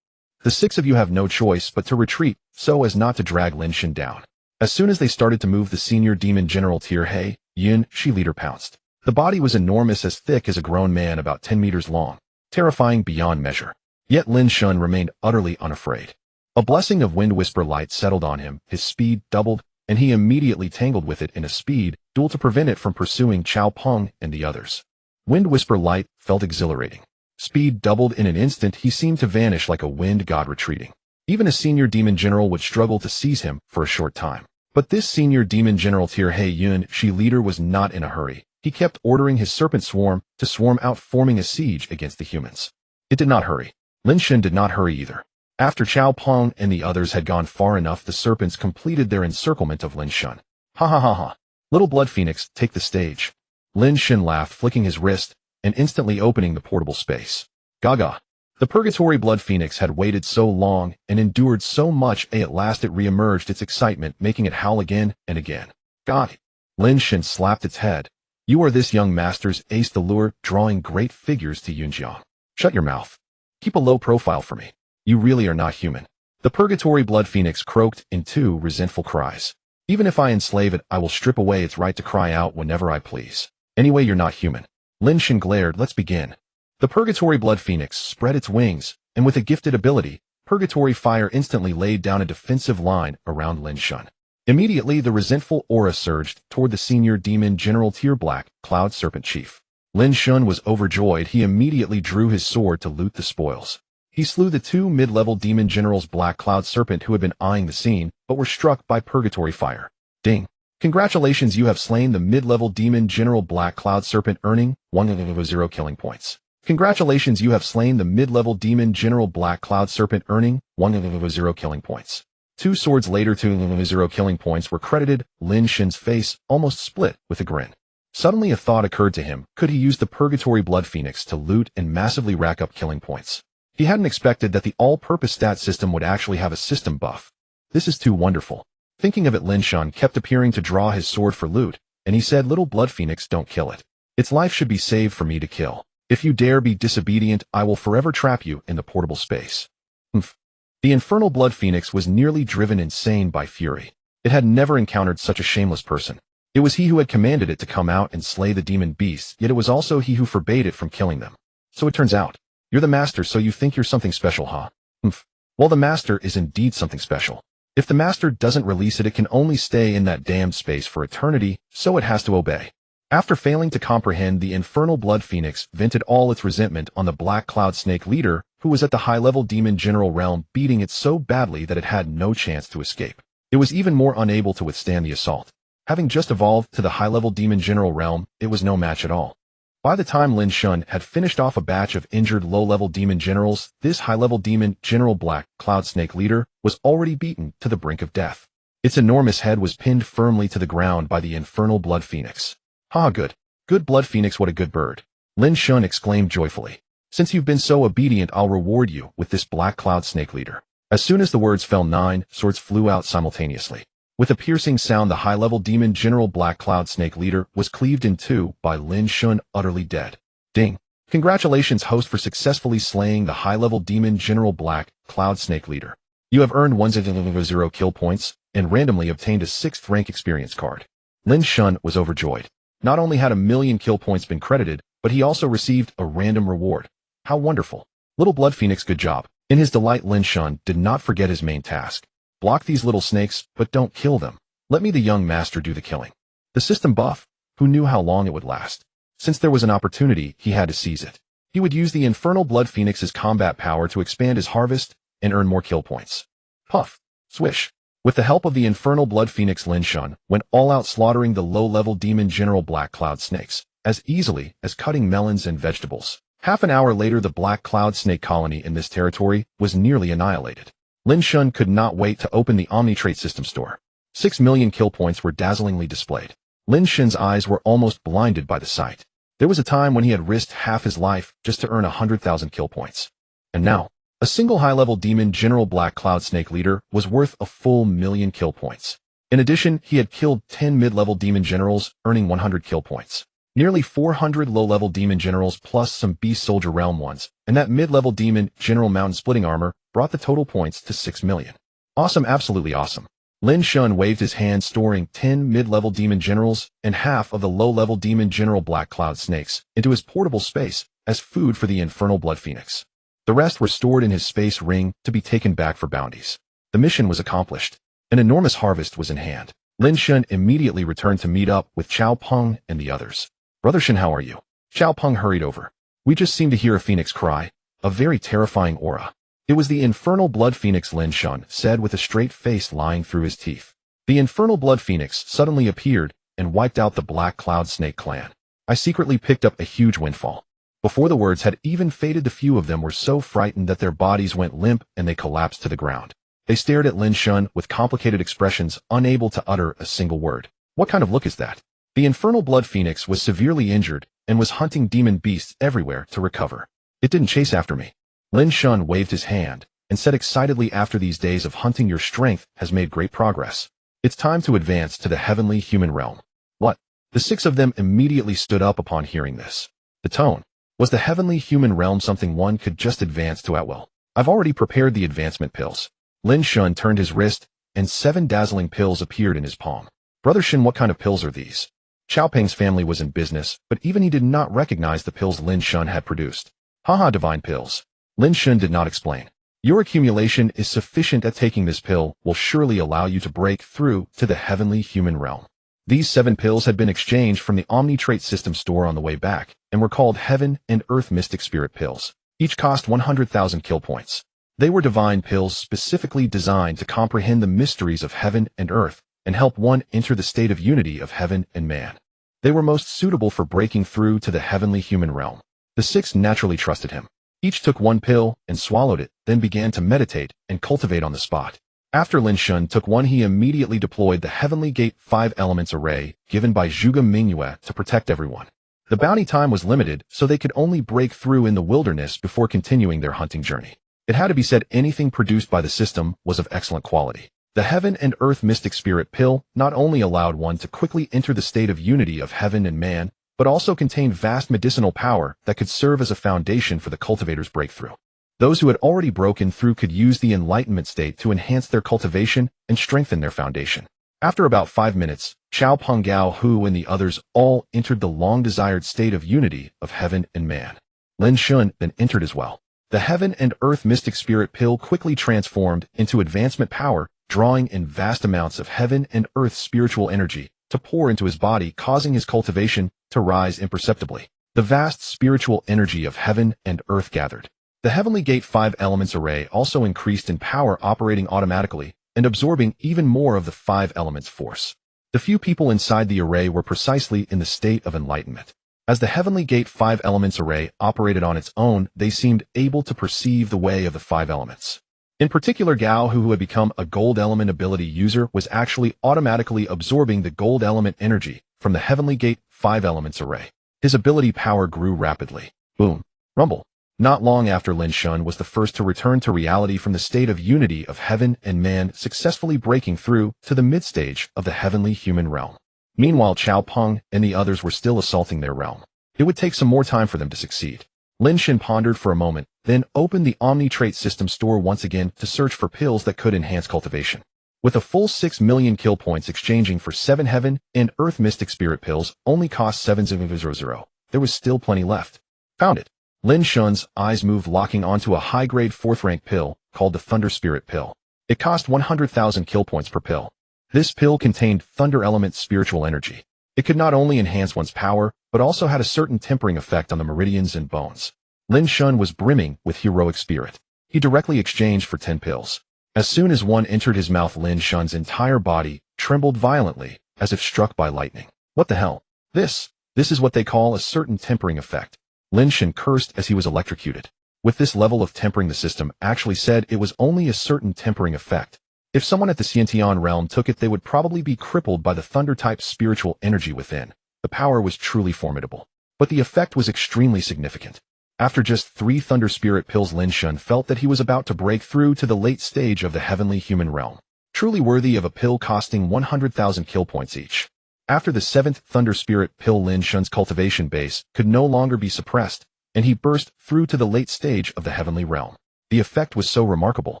The 6 of you have no choice but to retreat so as not to drag Lin Shen down." As soon as they started to move, the senior demon general Tier He Yin Shi leader pounced. The body was enormous, as thick as a grown man, about 10 meters long, terrifying beyond measure. Yet Lin Shen remained utterly unafraid. A blessing of wind whisper light settled on him, his speed doubled, and he immediately tangled with it in a speed duel to prevent it from pursuing Xiao Peng and the others. Wind whisper light felt exhilarating. Speed doubled in an instant, he seemed to vanish like a wind god retreating. Even a senior demon general would struggle to seize him for a short time. But this senior demon general Tier He Yun Shi leader was not in a hurry. He kept ordering his serpent swarm to swarm out, forming a siege against the humans. It did not hurry. Lin Shen did not hurry either. After Xiao Peng and the others had gone far enough, the serpents completed their encirclement of Lin Shen. Ha ha ha ha. Little Blood Phoenix, take the stage. Lin Shen laughed, flicking his wrist and instantly opening the portable space. Gaga. The Purgatory Blood Phoenix had waited so long and endured so much, at last it re-emerged, its excitement making it howl again and again. God. Lin Shen slapped its head. You are this young master's ace, the lure, drawing great figures to Yunjiang. Shut your mouth. Keep a low profile for me. You really are not human. The Purgatory Blood Phoenix croaked in 2 resentful cries. Even if I enslave it, I will strip away its right to cry out whenever I please. Anyway, you're not human. Lin Shen glared. Let's begin. The Purgatory Blood Phoenix spread its wings, and with a gifted ability, Purgatory Fire instantly laid down a defensive line around Lin Shen. Immediately, the resentful aura surged toward the senior demon general Tier Black Cloud Serpent Chief. Lin Shen was overjoyed. He immediately drew his sword to loot the spoils. He slew the 2 mid-level demon generals Black Cloud Serpent who had been eyeing the scene, but were struck by Purgatory Fire. Ding. Congratulations, you have slain the mid-level demon general Black Cloud Serpent, earning 100 killing points. Congratulations, you have slain the mid-level demon general Black Cloud Serpent, earning 100 killing points. 2 swords later, 200 killing points were credited. Lin Shen's face almost split with a grin. Suddenly a thought occurred to him. Could he use the Purgatory Blood Phoenix to loot and massively rack up killing points? He hadn't expected that the all-purpose stat system would actually have a system buff. This is too wonderful. Thinking of it, Lin Shen kept appearing to draw his sword for loot, and he said, Little Blood Phoenix, don't kill it. Its life should be saved for me to kill. If you dare be disobedient, I will forever trap you in the portable space. Humph. The infernal Blood Phoenix was nearly driven insane by fury. It had never encountered such a shameless person. It was he who had commanded it to come out and slay the demon beasts, yet it was also he who forbade it from killing them. So it turns out, you're the master, so you think you're something special, huh? Humph. Well, the master is indeed something special. If the master doesn't release it, it can only stay in that damned space for eternity, so it has to obey. After failing to comprehend, the infernal Blood Phoenix vented all its resentment on the Black Cloud Snake leader, who was at the high-level demon general realm, beating it so badly that it had no chance to escape. It was even more unable to withstand the assault. Having just evolved to the high-level demon general realm, it was no match at all. By the time Lin Shen had finished off a batch of injured low-level demon generals, this high-level demon general Black Cloud Snake leader was already beaten to the brink of death. Its enormous head was pinned firmly to the ground by the infernal Blood Phoenix. Ha, good. Good Blood Phoenix, what a good bird. Lin Shen exclaimed joyfully. Since you've been so obedient, I'll reward you with this Black Cloud Snake leader. As soon as the words fell, 9 swords flew out simultaneously. With a piercing sound, the high-level demon general Black Cloud Snake leader was cleaved in 2 by Lin Shen, utterly dead. Ding. Congratulations, host, for successfully slaying the high-level demon general Black Cloud Snake leader. You have earned 100 kill points and randomly obtained a 6th rank experience card. Lin Shen was overjoyed. Not only had 1,000,000 kill points been credited, but he also received a random reward. How wonderful. Little Blood Phoenix, good job. In his delight, Lin Shen did not forget his main task. Block these little snakes, but don't kill them. Let me, the young master, do the killing. The system buff, who knew how long it would last? Since there was an opportunity, he had to seize it. He would use the Infernal Blood Phoenix's combat power to expand his harvest and earn more kill points. Puff. Swish. With the help of the Infernal Blood Phoenix, Lin Shen went all out, slaughtering the low-level demon general Black Cloud snakes as easily as cutting melons and vegetables. Half an hour later, the Black Cloud snake colony in this territory was nearly annihilated. Lin Shen could not wait to open the Omni-Trait System store. 6 million kill points were dazzlingly displayed. Lin Shen's eyes were almost blinded by the sight. There was a time when he had risked half his life just to earn 100,000 kill points. And now, a single high-level demon general Black Cloud snake leader was worth a full 1,000,000 kill points. In addition, he had killed 10 mid-level demon generals, earning 100 kill points. Nearly 400 low-level demon generals plus some beast soldier realm ones, and that mid-level demon general mountain splitting armor brought the total points to 6 million. Awesome, absolutely awesome. Lin Shen waved his hand, storing 10 mid-level demon generals and half of the low-level demon general Black Cloud snakes into his portable space as food for the Infernal Blood Phoenix. The rest were stored in his space ring to be taken back for bounties. The mission was accomplished. An enormous harvest was in hand. Lin Shen immediately returned to meet up with Chao Peng and the others. Brother Shen, how are you? Chao Peng hurried over. We just seemed to hear a phoenix cry, a very terrifying aura. It was the Infernal Blood Phoenix, Lin Shen said with a straight face lying through his teeth. The Infernal Blood Phoenix suddenly appeared and wiped out the Black Cloud Snake clan. I secretly picked up a huge windfall. Before the words had even faded, the few of them were so frightened that their bodies went limp and they collapsed to the ground. They stared at Lin Shen with complicated expressions, unable to utter a single word. What kind of look is that? The Infernal Blood Phoenix was severely injured and was hunting demon beasts everywhere to recover. It didn't chase after me. Lin Shen waved his hand and said excitedly, after these days of hunting, your strength has made great progress. It's time to advance to the heavenly human realm. What? The 6 of them immediately stood up upon hearing this. The tone. Was the heavenly human realm something one could just advance to at will? I've already prepared the advancement pills. Lin Shen turned his wrist and 7 dazzling pills appeared in his palm. Brother Shen, what kind of pills are these? Chao Peng's family was in business, but even he did not recognize the pills Lin Shen had produced. Haha, divine pills. Lin Shen did not explain. Your accumulation is sufficient. At taking this pill will surely allow you to break through to the heavenly human realm. These 7 pills had been exchanged from the Omni-Trait System store on the way back and were called Heaven and Earth Mystic Spirit pills. Each cost 100,000 kill points. They were divine pills specifically designed to comprehend the mysteries of heaven and earth and help one enter the state of unity of heaven and man. They were most suitable for breaking through to the heavenly human realm. The 6 naturally trusted him. Each took 1 pill and swallowed it, then began to meditate and cultivate on the spot. After Lin Shen took 1, he immediately deployed the Heavenly Gate 5 Elements array given by Zhuge Mingyue to protect everyone. The bounty time was limited, so they could only break through in the wilderness before continuing their hunting journey. It had to be said, anything produced by the system was of excellent quality. The Heaven and Earth Mystic Spirit pill not only allowed one to quickly enter the state of unity of heaven and man, but also contained vast medicinal power that could serve as a foundation for the cultivator's breakthrough. Those who had already broken through could use the enlightenment state to enhance their cultivation and strengthen their foundation. After about 5 minutes, Chao Peng, Gao Hu, and the others all entered the long-desired state of unity of heaven and man. Lin Shen then entered as well. The Heaven and Earth Mystic Spirit pill quickly transformed into advancement power, drawing in vast amounts of heaven and earth spiritual energy to pour into his body, causing his cultivation to rise imperceptibly. The vast spiritual energy of heaven and earth gathered. The Heavenly Gate 5 Elements array also increased in power, operating automatically and absorbing even more of the 5 elements force. The few people inside the array were precisely in the state of enlightenment. As the Heavenly Gate 5 Elements array operated on its own, they seemed able to perceive the way of the 5 elements. In particular, Gao, who had become a gold element ability user, was actually automatically absorbing the gold element energy from the Heavenly Gate 5 Elements array. His ability power grew rapidly. Boom. Rumble. Not long after, Lin Shen was the first to return to reality from the state of unity of heaven and man, successfully breaking through to the mid-stage of the heavenly human realm. Meanwhile, Chao Peng and the others were still assaulting their realm. It would take some more time for them to succeed. Lin Shen pondered for a moment, then opened the Omni-Trait System store once again to search for pills that could enhance cultivation. With a full 6 million kill points exchanging for 7 Heaven and Earth Mystic Spirit pills only cost 7,000, there was still plenty left. Found it. Lin Shen's eyes moved, locking onto a high-grade 4th-rank pill called the Thunder Spirit Pill. It cost 100,000 kill points per pill. This pill contained thunder element spiritual energy. It could not only enhance one's power, but also had a certain tempering effect on the meridians and bones. Lin Shen was brimming with heroic spirit. He directly exchanged for 10 pills. As soon as one entered his mouth, Lin Shen's entire body trembled violently, as if struck by lightning. What the hell? This is what they call a certain tempering effect. Lin Shen cursed as he was electrocuted. With this level of tempering, the system actually said it was only a certain tempering effect. If someone at the Xiantian realm took it, they would probably be crippled by the thunder-type spiritual energy within. The power was truly formidable. But the effect was extremely significant. After just 3 Thunder Spirit pills, Lin Shen felt that he was about to break through to the late stage of the heavenly human realm. Truly worthy of a pill costing 100,000 kill points each. After the 7th Thunder Spirit pill, Lin Shen's cultivation base could no longer be suppressed, and he burst through to the late stage of the heavenly realm. The effect was so remarkable.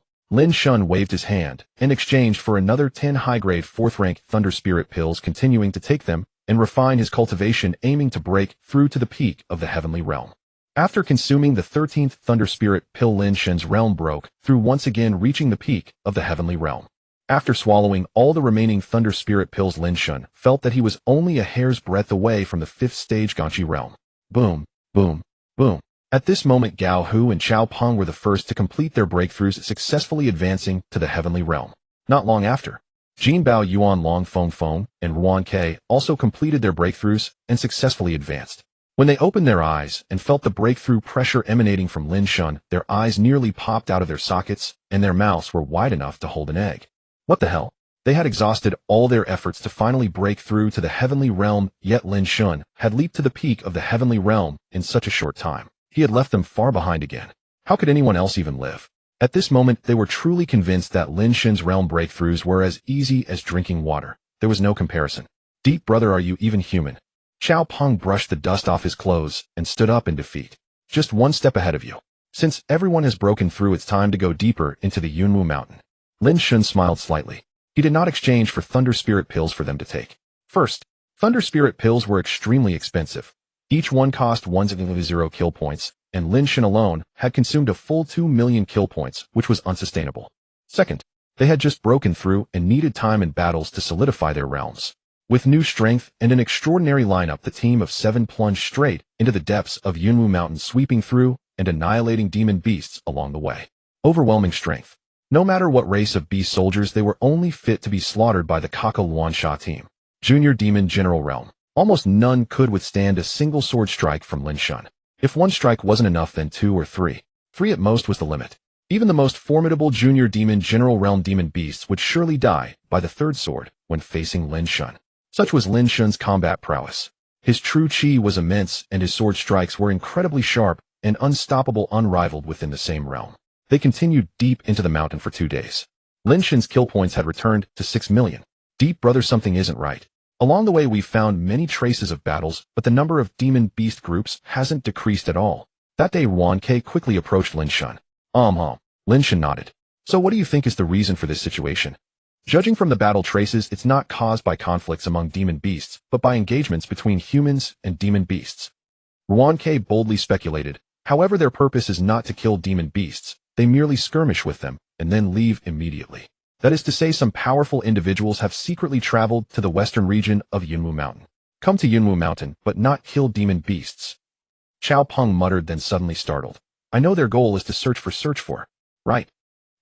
Lin Shen waved his hand in exchange for another 10 high-grade 4th-rank Thunder Spirit pills, continuing to take them and refine his cultivation, aiming to break through to the peak of the heavenly realm. After consuming the 13th Thunder Spirit pill, Lin Shen's realm broke through, once again reaching the peak of the heavenly realm. After swallowing all the remaining Thunder Spirit pills, Lin Shen felt that he was only a hair's breadth away from the 5th stage Ganqi realm. Boom, boom, boom. At this moment, Gao Hu and Xiao Peng were the first to complete their breakthroughs, successfully advancing to the heavenly realm. Not long after, Jin Bao Yuan, Long Feng Feng, and Ruan Ke also completed their breakthroughs and successfully advanced. When they opened their eyes and felt the breakthrough pressure emanating from Lin Shen, their eyes nearly popped out of their sockets, and their mouths were wide enough to hold an egg. What the hell? They had exhausted all their efforts to finally break through to the heavenly realm, yet Lin Shen had leaped to the peak of the heavenly realm in such a short time. He had left them far behind again. How could anyone else even live? At this moment, they were truly convinced that Lin Shen's realm breakthroughs were as easy as drinking water. There was no comparison. Deep brother, are you even human? Xiao Peng brushed the dust off his clothes and stood up in defeat. Just one step ahead of you. Since everyone has broken through, it's time to go deeper into the Yunwu mountain. Lin Shen smiled slightly. He did not exchange for Thunder Spirit pills for them to take. First, Thunder Spirit pills were extremely expensive. Each one cost 1,000 kill points, and Lin Shen alone had consumed a full 2 million kill points, which was unsustainable. Second, they had just broken through and needed time in battles to solidify their realms. With new strength and an extraordinary lineup, the team of 7 plunged straight into the depths of Yunwu Mountain, sweeping through and annihilating demon beasts along the way. Overwhelming strength. No matter what race of beast soldiers, they were only fit to be slaughtered by the Kaka Luansha team. Junior Demon General Realm. Almost none could withstand a single sword strike from Lin Shen. If one strike wasn't enough, then 2 or 3. 3 at most was the limit. Even the most formidable Junior Demon General Realm demon beasts would surely die by the 3rd sword when facing Lin Shen. Such was Lin Shen's combat prowess. His true chi was immense, and his sword strikes were incredibly sharp and unstoppable, unrivaled within the same realm. They continued deep into the mountain for 2 days. Lin Shen's kill points had returned to 6 million. Deep brother, something isn't right. Along the way, we found many traces of battles, but the number of demon beast groups hasn't decreased at all. That day, Ruan Ke quickly approached Lin Shen. Lin Shen nodded. So what do you think is the reason for this situation? Judging from the battle traces, it's not caused by conflicts among demon beasts, but by engagements between humans and demon beasts. Ruan Ke boldly speculated. However, their purpose is not to kill demon beasts. They merely skirmish with them and then leave immediately. That is to say, some powerful individuals have secretly traveled to the western region of Yunwu Mountain. Come to Yunwu Mountain, but not kill demon beasts. Xiao Peng muttered, then suddenly startled. I know their goal is to search for. Right.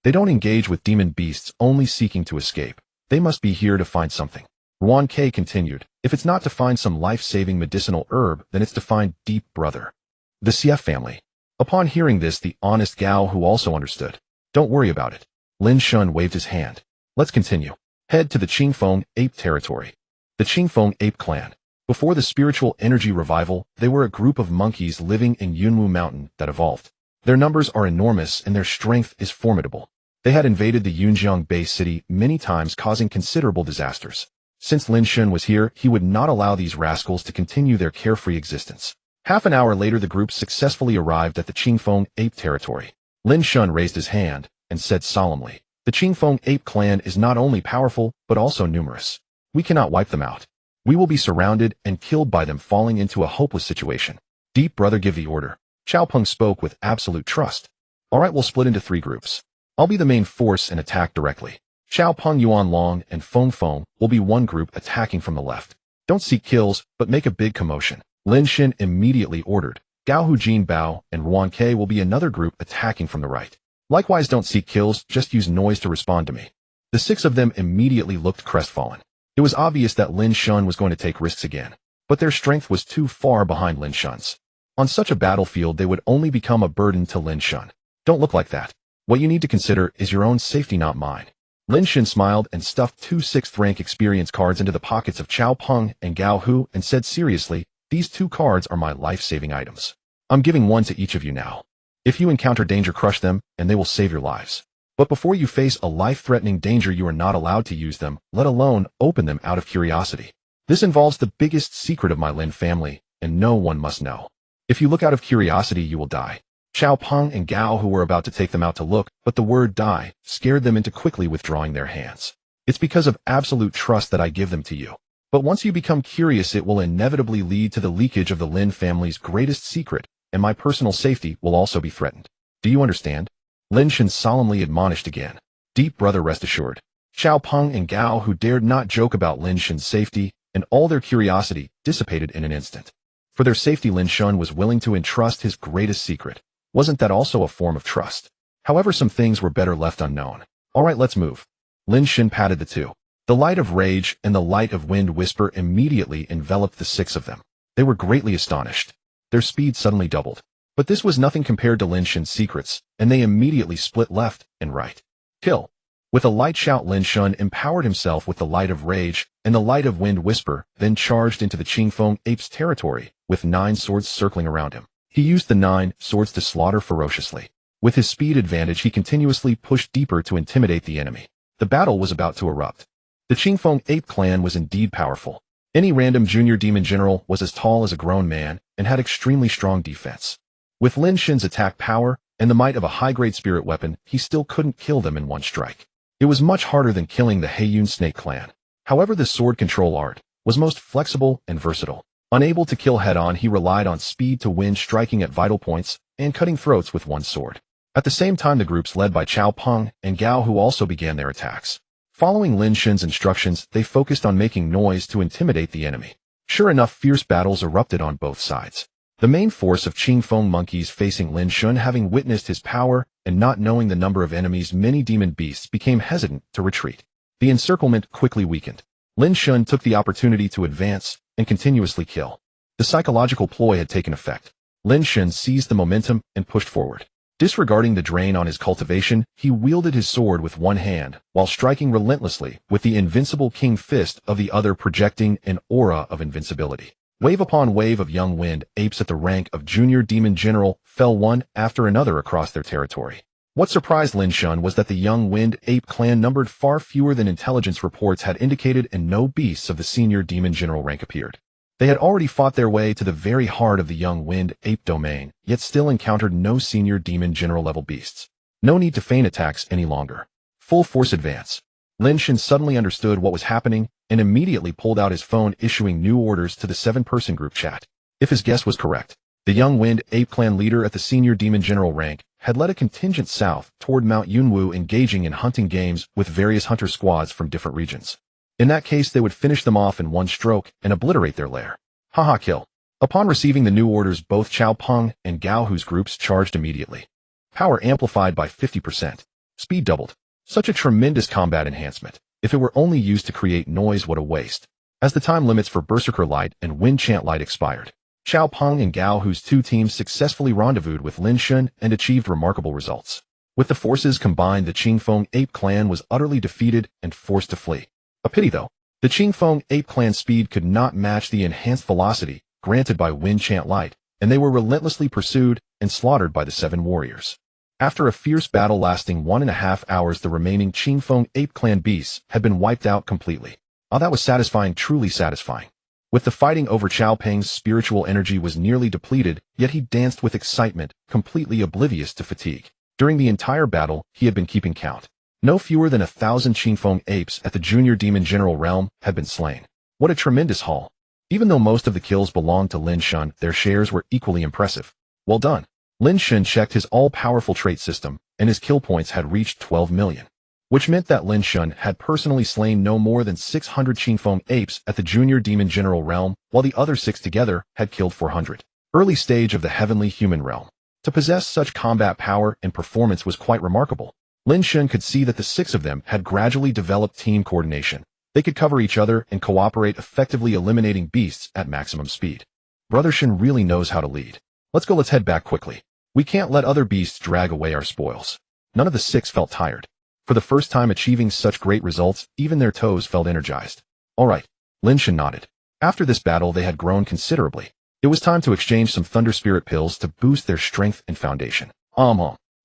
They don't engage with demon beasts only seeking to escape. They must be here to find something. Ruan Ke continued. If it's not to find some life-saving medicinal herb, then it's to find Deep Brother. The Xie family. Upon hearing this, the honest Gao Hu also understood. Don't worry about it. Lin Shen waved his hand. Let's continue. Head to the Qingfeng Ape territory. The Qingfeng Ape clan. Before the spiritual energy revival, they were a group of monkeys living in Yunwu Mountain that evolved. Their numbers are enormous and their strength is formidable. They had invaded the Yunjiang Bay city many times, causing considerable disasters. Since Lin Shen was here, he would not allow these rascals to continue their carefree existence. Half an hour later, the group successfully arrived at the Qingfeng Ape territory. Lin Shen raised his hand and said solemnly, the Qingfeng Ape clan is not only powerful, but also numerous. We cannot wipe them out. We will be surrounded and killed by them, falling into a hopeless situation. Deep Brother, give the order. Xiao Peng spoke with absolute trust. Alright, we'll split into 3 groups. I'll be the main force and attack directly. Xiao Peng, Yuan Long, and Feng Feng will be one group attacking from the left. Don't seek kills, but make a big commotion. Lin Shen immediately ordered. Gao Hu, Jin Bao, and Ruan Ke will be another group attacking from the right. Likewise, don't seek kills, just use noise to respond to me. The 6 of them immediately looked crestfallen. It was obvious that Lin Shen was going to take risks again, but their strength was too far behind Lin Shen's. On such a battlefield, they would only become a burden to Lin Shen. Don't look like that. What you need to consider is your own safety, not mine. Lin Shen smiled and stuffed 2 6th-rank experience cards into the pockets of Xiao Peng and Gao Hu and said seriously, these 2 cards are my life-saving items. I'm giving one to each of you now. If you encounter danger, crush them, and they will save your lives. But before you face a life-threatening danger, you are not allowed to use them, let alone open them out of curiosity. This involves the biggest secret of my Lin family, and no one must know. If you look out of curiosity, you will die. Xiao Peng and Gao Hu were about to take them out to look, but the word die scared them into quickly withdrawing their hands. It's because of absolute trust that I give them to you. But once you become curious, it will inevitably lead to the leakage of the Lin family's greatest secret, and my personal safety will also be threatened. Do you understand? Lin Shen solemnly admonished again. Deep brother, rest assured. Xiao Peng and Gao Hu dared not joke about Lin Shen's safety, and all their curiosity dissipated in an instant. For their safety, Lin Shen was willing to entrust his greatest secret. Wasn't that also a form of trust? However, some things were better left unknown. Alright, let's move. Lin Shen patted the 2. The light of rage and the light of wind whisper immediately enveloped the 6 of them. They were greatly astonished. Their speed suddenly doubled. But this was nothing compared to Lin Shen's secrets, and they immediately split left and right. Kill. With a light shout, Lin Shen empowered himself with the light of rage and the light of wind whisper, then charged into the Qingfeng ape's territory, with 9 swords circling around him. He used the 9 swords to slaughter ferociously. With his speed advantage, he continuously pushed deeper to intimidate the enemy. The battle was about to erupt. The Qingfeng ape clan was indeed powerful. Any random junior demon general was as tall as a grown man and had extremely strong defense. With Lin Shen's attack power and the might of a high-grade spirit weapon, he still couldn't kill them in one strike. It was much harder than killing the Heiyun snake clan. However, the sword control art was most flexible and versatile. Unable to kill head-on, he relied on speed to win, striking at vital points and cutting throats with one sword. At the same time, the groups led by Xiao Peng and Gao Hu also began their attacks. Following Lin Shen's instructions, they focused on making noise to intimidate the enemy. Sure enough, fierce battles erupted on both sides. The main force of Qingfeng monkeys facing Lin Shen, having witnessed his power and not knowing the number of enemies, many demon beasts became hesitant to retreat. The encirclement quickly weakened. Lin Shen took the opportunity to advance and continuously kill. The psychological ploy had taken effect. Lin Shen seized the momentum and pushed forward. Disregarding the drain on his cultivation, he wielded his sword with one hand, while striking relentlessly with the invincible king fist of the other, projecting an aura of invincibility. Wave upon wave of young wind apes at the rank of junior demon general fell one after another across their territory. What surprised Lin Shen was that the young wind ape clan numbered far fewer than intelligence reports had indicated, and no beasts of the senior demon general rank appeared. They had already fought their way to the very heart of the young wind ape domain, yet still encountered no senior demon general level beasts. No need to feign attacks any longer. Full force advance. Lin Shen suddenly understood what was happening and immediately pulled out his phone, issuing new orders to the 7-person group chat. If his guess was correct, the young wind ape clan leader at the senior demon general rank had led a contingent south toward Mount Yunwu, engaging in hunting games with various hunter squads from different regions. In that case, they would finish them off in one stroke and obliterate their lair. Haha, kill. Upon receiving the new orders, both Xiao Peng and Gao Hu's groups charged immediately. Power amplified by 50%. Speed doubled. Such a tremendous combat enhancement. If it were only used to create noise, what a waste. As the time limits for Berserker Light and Wind Chant Light expired, Xiao Peng and Gao Hu's 2 teams successfully rendezvoused with Lin Shen and achieved remarkable results. With the forces combined, the Qingfeng ape clan was utterly defeated and forced to flee. A pity though. The Qingfeng ape clan speed could not match the enhanced velocity granted by Wind Chant Light, and they were relentlessly pursued and slaughtered by the 7 warriors. After a fierce battle lasting 1.5 hours, the remaining Qingfeng ape clan beasts had been wiped out completely. Oh, that was satisfying, truly satisfying. With the fighting over, Xiao Peng's spiritual energy was nearly depleted, yet he danced with excitement, completely oblivious to fatigue. During the entire battle, he had been keeping count. No fewer than 1,000 Qingfeng apes at the junior demon general realm had been slain. What a tremendous haul. Even though most of the kills belonged to Lin Shen, their shares were equally impressive. Well done. Lin Shen checked his all-powerful trait system, and his kill points had reached 12 million. Which meant that Lin Shen had personally slain no more than 600 Qingfeng apes at the Junior Demon General realm, while the other 6 together had killed 400. Early stage of the heavenly human realm. To possess such combat power and performance was quite remarkable. Lin Shen could see that the 6 of them had gradually developed team coordination. They could cover each other and cooperate, effectively eliminating beasts at maximum speed. Brother Shen really knows how to lead. Let's head back quickly. We can't let other beasts drag away our spoils. None of the 6 felt tired. For the first time achieving such great results, even their toes felt energized. All right, Lin Shen nodded. After this battle they had grown considerably. It was time to exchange some Thunder Spirit pills to boost their strength and foundation.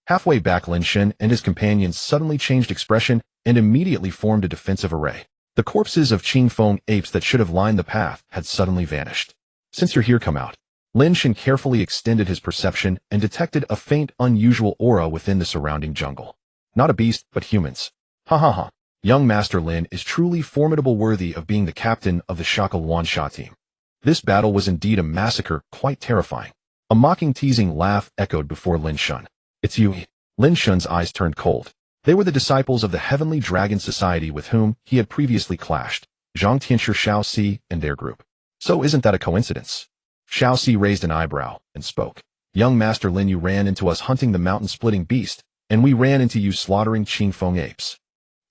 Halfway back, Lin Shen and his companions suddenly changed expression and immediately formed a defensive array. The corpses of Qingfeng apes that should have lined the path had suddenly vanished. Since you're here, come out. Lin Shen carefully extended his perception and detected a faint, unusual aura within the surrounding jungle. Not a beast, but humans. Ha ha ha. Young Master Lin is truly formidable, worthy of being the captain of the Shakaluan Sha team. This battle was indeed a massacre, quite terrifying. A mocking, teasing laugh echoed before Lin Shen. It's you. Lin Shen's eyes turned cold. They were the disciples of the Heavenly Dragon Society with whom he had previously clashed, Zhang Tianshi, Xiao Si, and their group. So isn't that a coincidence? Xiao Si raised an eyebrow and spoke. Young Master Lin, you ran into us hunting the mountain-splitting beast, and we ran into you slaughtering Qingfeng apes.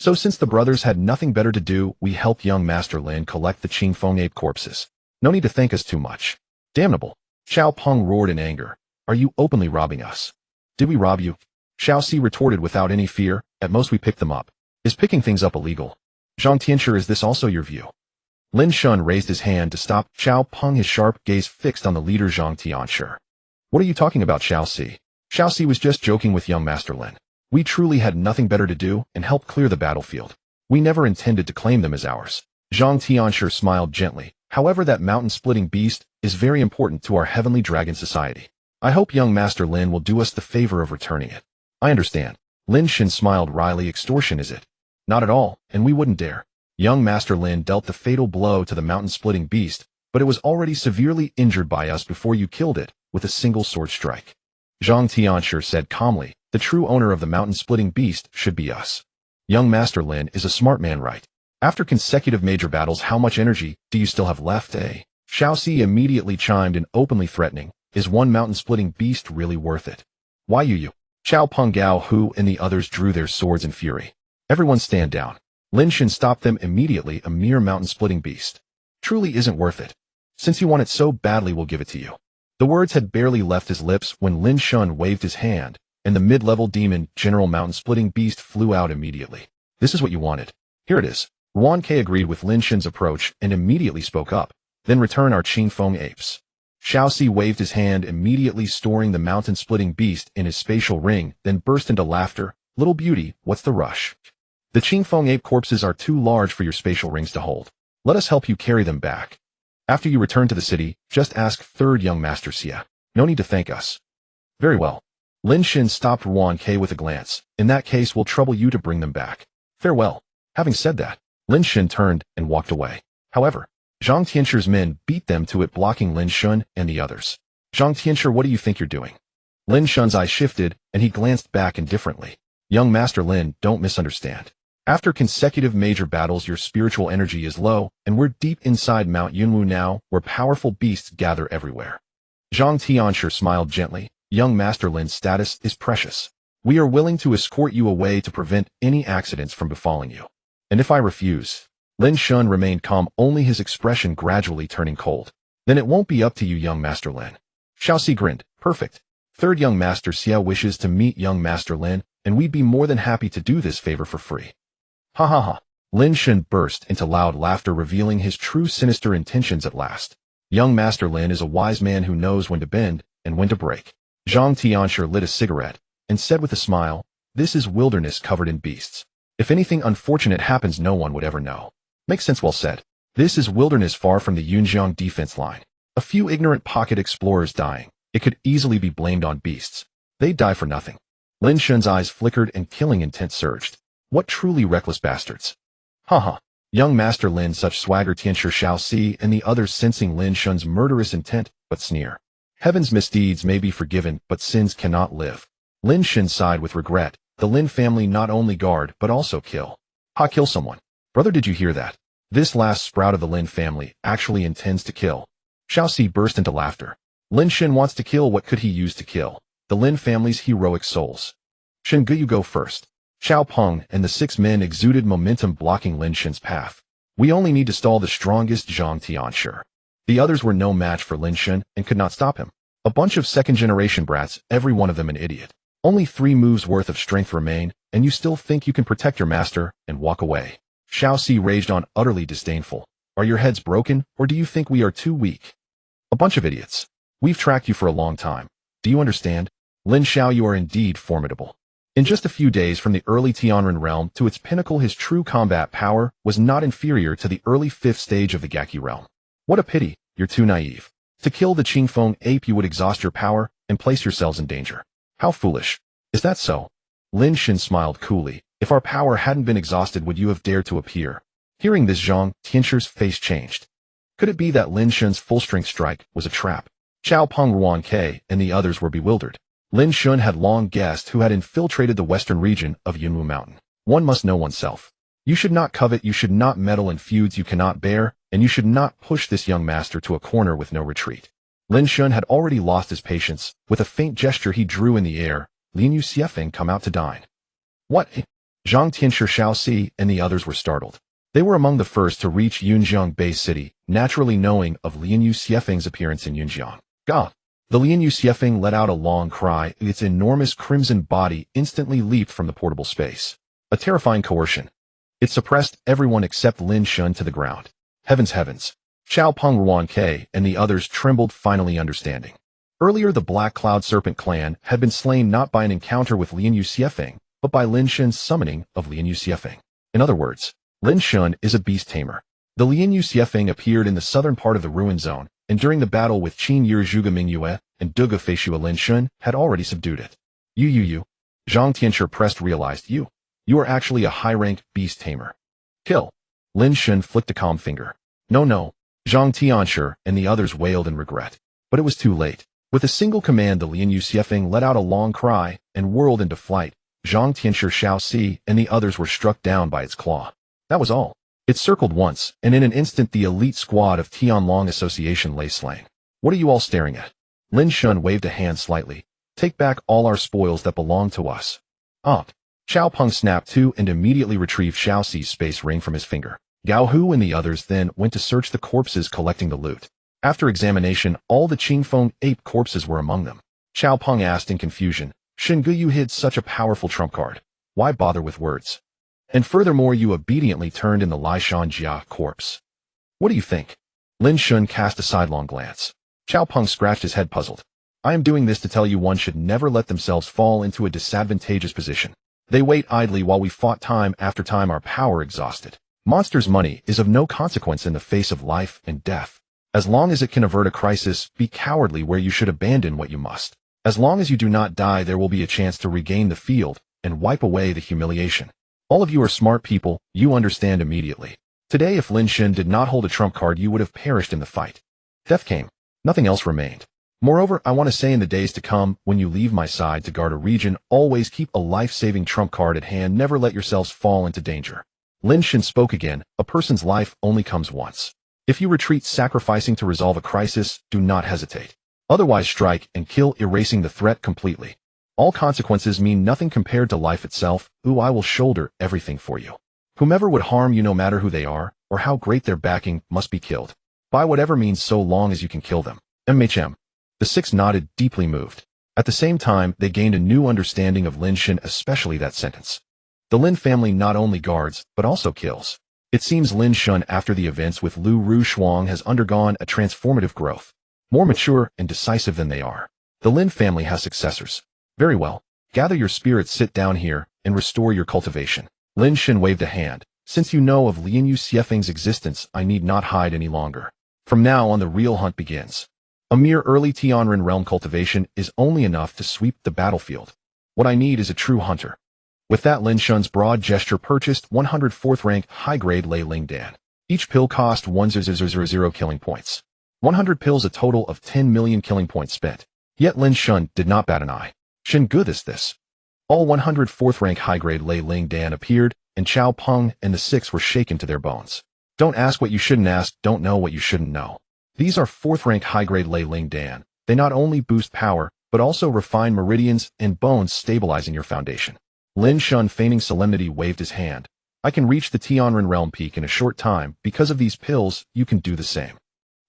So since the brothers had nothing better to do, we helped young Master Lin collect the Qingfeng ape corpses. No need to thank us too much. Damnable. Xiao Peng roared in anger. Are you openly robbing us? Did we rob you? Xiao Si retorted without any fear. At most we picked them up. Is picking things up illegal? Zhang Tianshi, is this also your view? Lin Shen raised his hand to stop Xiao Peng, his sharp gaze fixed on the leader Zhang Tianshi. What are you talking about, Xiao Si? Xiao Si was just joking with young Master Lin. We truly had nothing better to do and helped clear the battlefield. We never intended to claim them as ours. Zhang Tianshi smiled gently. However, that mountain-splitting beast is very important to our Heavenly Dragon Society. I hope young Master Lin will do us the favor of returning it. I understand. Lin Shen smiled wryly. Extortion, is it? Not at all, and we wouldn't dare. Young Master Lin dealt the fatal blow to the mountain-splitting beast, but it was already severely injured by us before you killed it with a single sword strike. Zhang Tianshi said calmly, the true owner of the mountain-splitting beast should be us. Young Master Lin is a smart man, right? After consecutive major battles, how much energy do you still have left, eh? Xiao Si immediately chimed in, openly threatening. Is one mountain-splitting beast really worth it? Why you? Xiao Peng, Gao Hu, and the others drew their swords in fury. Everyone stand down. Lin Shen stopped them immediately. A mere mountain-splitting beast. Truly isn't worth it. Since you want it so badly, we'll give it to you. The words had barely left his lips when Lin Shen waved his hand, and the mid-level demon, General Mountain-Splitting Beast, flew out immediately. This is what you wanted. Here it is. Ruan Ke agreed with Lin Shen's approach and immediately spoke up. Then return our Qingfeng apes. Xiao Si waved his hand, immediately storing the mountain-splitting beast in his spatial ring, then burst into laughter. Little beauty, what's the rush? The Qingfeng ape corpses are too large for your spatial rings to hold. Let us help you carry them back. After you return to the city, just ask third young Master Xia. No need to thank us. Very well. Lin Shen stopped Ruan Ke with a glance. In that case, we'll trouble you to bring them back. Farewell. Having said that, Lin Shen turned and walked away. However, Zhang Tianshi's men beat them to it, blocking Lin Shen and the others. Zhang Tianshi, what do you think you're doing? Lin Shen's eyes shifted, and he glanced back indifferently. Young Master Lin, don't misunderstand. After consecutive major battles, your spiritual energy is low, and we're deep inside Mount Yunwu now, where powerful beasts gather everywhere. Zhang Tianshi smiled gently. Young Master Lin's status is precious. We are willing to escort you away to prevent any accidents from befalling you. And if I refuse? Lin Shen remained calm, only his expression gradually turning cold. Then it won't be up to you, young Master Lin. Xiao Si grinned. Perfect. Third young Master Xia wishes to meet young Master Lin, and we'd be more than happy to do this favor for free. Ha ha ha. Lin Shen burst into loud laughter, revealing his true sinister intentions at last. Young Master Lin is a wise man who knows when to bend and when to break. Zhang Tianshi lit a cigarette and said with a smile, this is wilderness covered in beasts. If anything unfortunate happens, no one would ever know. Makes sense, well said. This is wilderness far from the Yunjiang defense line. A few ignorant pocket explorers dying. It could easily be blamed on beasts. They'd die for nothing. Lin Shen's eyes flickered and killing intent surged. What truly reckless bastards. Haha. Young Master Lin, such swagger. Tianshi, Xiao Si, and the others sensing Lin Shen's murderous intent, but sneer. Heaven's misdeeds may be forgiven, but sins cannot live. Lin Shen sighed with regret. The Lin family not only guard, but also kill. Kill someone. Brother, did you hear that? This last sprout of the Lin family actually intends to kill. Xiaoxi burst into laughter. Lin Shen wants to kill. What could he use to kill? The Lin family's heroic souls. Shen Gu, you go first. Xiao Peng and the 6 men exuded momentum, blocking Lin Shen's path. We only need to stall the strongest Zhang Tianshi. The others were no match for Lin Shen and could not stop him. A bunch of second-generation brats, every one of them an idiot. Only 3 moves worth of strength remain, and you still think you can protect your master and walk away. Xiaoxi raged on, utterly disdainful. Are your heads broken, or do you think we are too weak? A bunch of idiots. We've tracked you for a long time. Do you understand? Lin Xiao, you are indeed formidable. In just a few days from the early Tianren realm to its pinnacle, his true combat power was not inferior to the early 5th stage of the Gaki realm. What a pity, you're too naive. To kill the Qingfeng ape you would exhaust your power and place yourselves in danger. How foolish. Is that so? Lin Shen smiled coolly. If our power hadn't been exhausted, would you have dared to appear? Hearing this, Zhang Tianshi's face changed. Could it be that Lin Shen's full-strength strike was a trap? Xiao Peng, Ruan Ke, and the others were bewildered. Lin Shen had long guessed who had infiltrated the western region of Yunwu Mountain. One must know oneself. You should not covet, you should not meddle in feuds you cannot bear, and you should not push this young master to a corner with no retreat. Lin Shen had already lost his patience. With a faint gesture he drew in the air, Liu Rushuang come out to dine. What? Zhang Tianshi, Xiaoxi, and the others were startled. They were among the first to reach Yunjiang Bay City, naturally knowing of Liu Rushuang's appearance in Yunjiang. God! The Liu Rushuang let out a long cry. Its enormous crimson body instantly leaped from the portable space. A terrifying coercion. It suppressed everyone except Lin Shen to the ground. Heavens, heavens! Xiao Peng, Ruan Ke, and the others trembled, finally understanding. Earlier, the Black Cloud Serpent clan had been slain not by an encounter with Liu Rushuang, but by Lin Shen's summoning of Liu Rushuang. In other words, Lin Shen is a beast tamer. The Liu Rushuang appeared in the southern part of the ruin zone, and during the battle with Qin Yi Zhuge Mingyue and Duge Feishua, Lin Shen had already subdued it. You. Zhang Tianshi pressed, realized you are actually a high-rank beast tamer. Kill. Lin Shen flicked a calm finger. No. Zhang Tianshi and the others wailed in regret. But it was too late. With a single command, the Liu Rushuang let out a long cry and whirled into flight. Zhang Tianshi, Xiaoxi, and the others were struck down by its claw. That was all. It circled once, and in an instant the elite squad of Tianlong Association lay slain. What are you all staring at? Lin Shen waved a hand slightly. Take back all our spoils that belong to us. Xiao Peng snapped to and immediately retrieved Xiaoxi's space ring from his finger. Gao Hu and the others then went to search the corpses, collecting the loot. After examination, all the Qingfeng ape corpses were among them. Xiao Peng asked in confusion, Shen Gu, you hid such a powerful trump card. Why bother with words? And furthermore, you obediently turned in the Lai Shan Jia corpse. What do you think? Lin Shen cast a sidelong glance. Xiao Peng scratched his head, puzzled. I am doing this to tell you one should never let themselves fall into a disadvantageous position. They wait idly while we fought time after time, our power exhausted. Monsters' money is of no consequence in the face of life and death. As long as it can avert a crisis, be cowardly where you should abandon what you must. As long as you do not die, there will be a chance to regain the field and wipe away the humiliation. All of you are smart people, you understand immediately. Today, if Lin Shen did not hold a trump card, you would have perished in the fight. Death came. Nothing else remained. Moreover, I want to say, in the days to come, when you leave my side to guard a region, always keep a life-saving trump card at hand. Never let yourselves fall into danger. Lin Shen spoke again. A person's life only comes once. If you retreat, sacrificing to resolve a crisis, do not hesitate. Otherwise, strike and kill, erasing the threat completely. All consequences mean nothing compared to life itself. I will shoulder everything for you. Whomever would harm you, no matter who they are, or how great their backing, must be killed. By whatever means, so long as you can kill them. MHM. The 6 nodded, deeply moved. At the same time, they gained a new understanding of Lin Shen, especially that sentence. The Lin family not only guards, but also kills. It seems Lin Shen, after the events with Liu Rushuang, has undergone a transformative growth. More mature and decisive than they are. The Lin family has successors. Very well. Gather your spirits, sit down here, and restore your cultivation. Lin Shen waved a hand. Since you know of Liu Rushuang's existence, I need not hide any longer. From now on, the real hunt begins. A mere early Tianren realm cultivation is only enough to sweep the battlefield. What I need is a true hunter. With that, Lin Shen's broad gesture purchased 104th rank high-grade Lei Ling Dan. Each pill cost 1000 killing points. 100 pills, a total of 10 million killing points spent. Yet Lin Shen did not bat an eye. Shen good is this. All 104th rank high-grade Lei Ling Dan appeared, and Chao Peng and the six were shaken to their bones. Don't ask what you shouldn't ask, don't know what you shouldn't know. These are 4th rank high-grade Lei Ling Dan. They not only boost power, but also refine meridians and bones, stabilizing your foundation. Lin Shen, feigning solemnity, waved his hand. I can reach the Tianren realm peak in a short time. Because of these pills, you can do the same.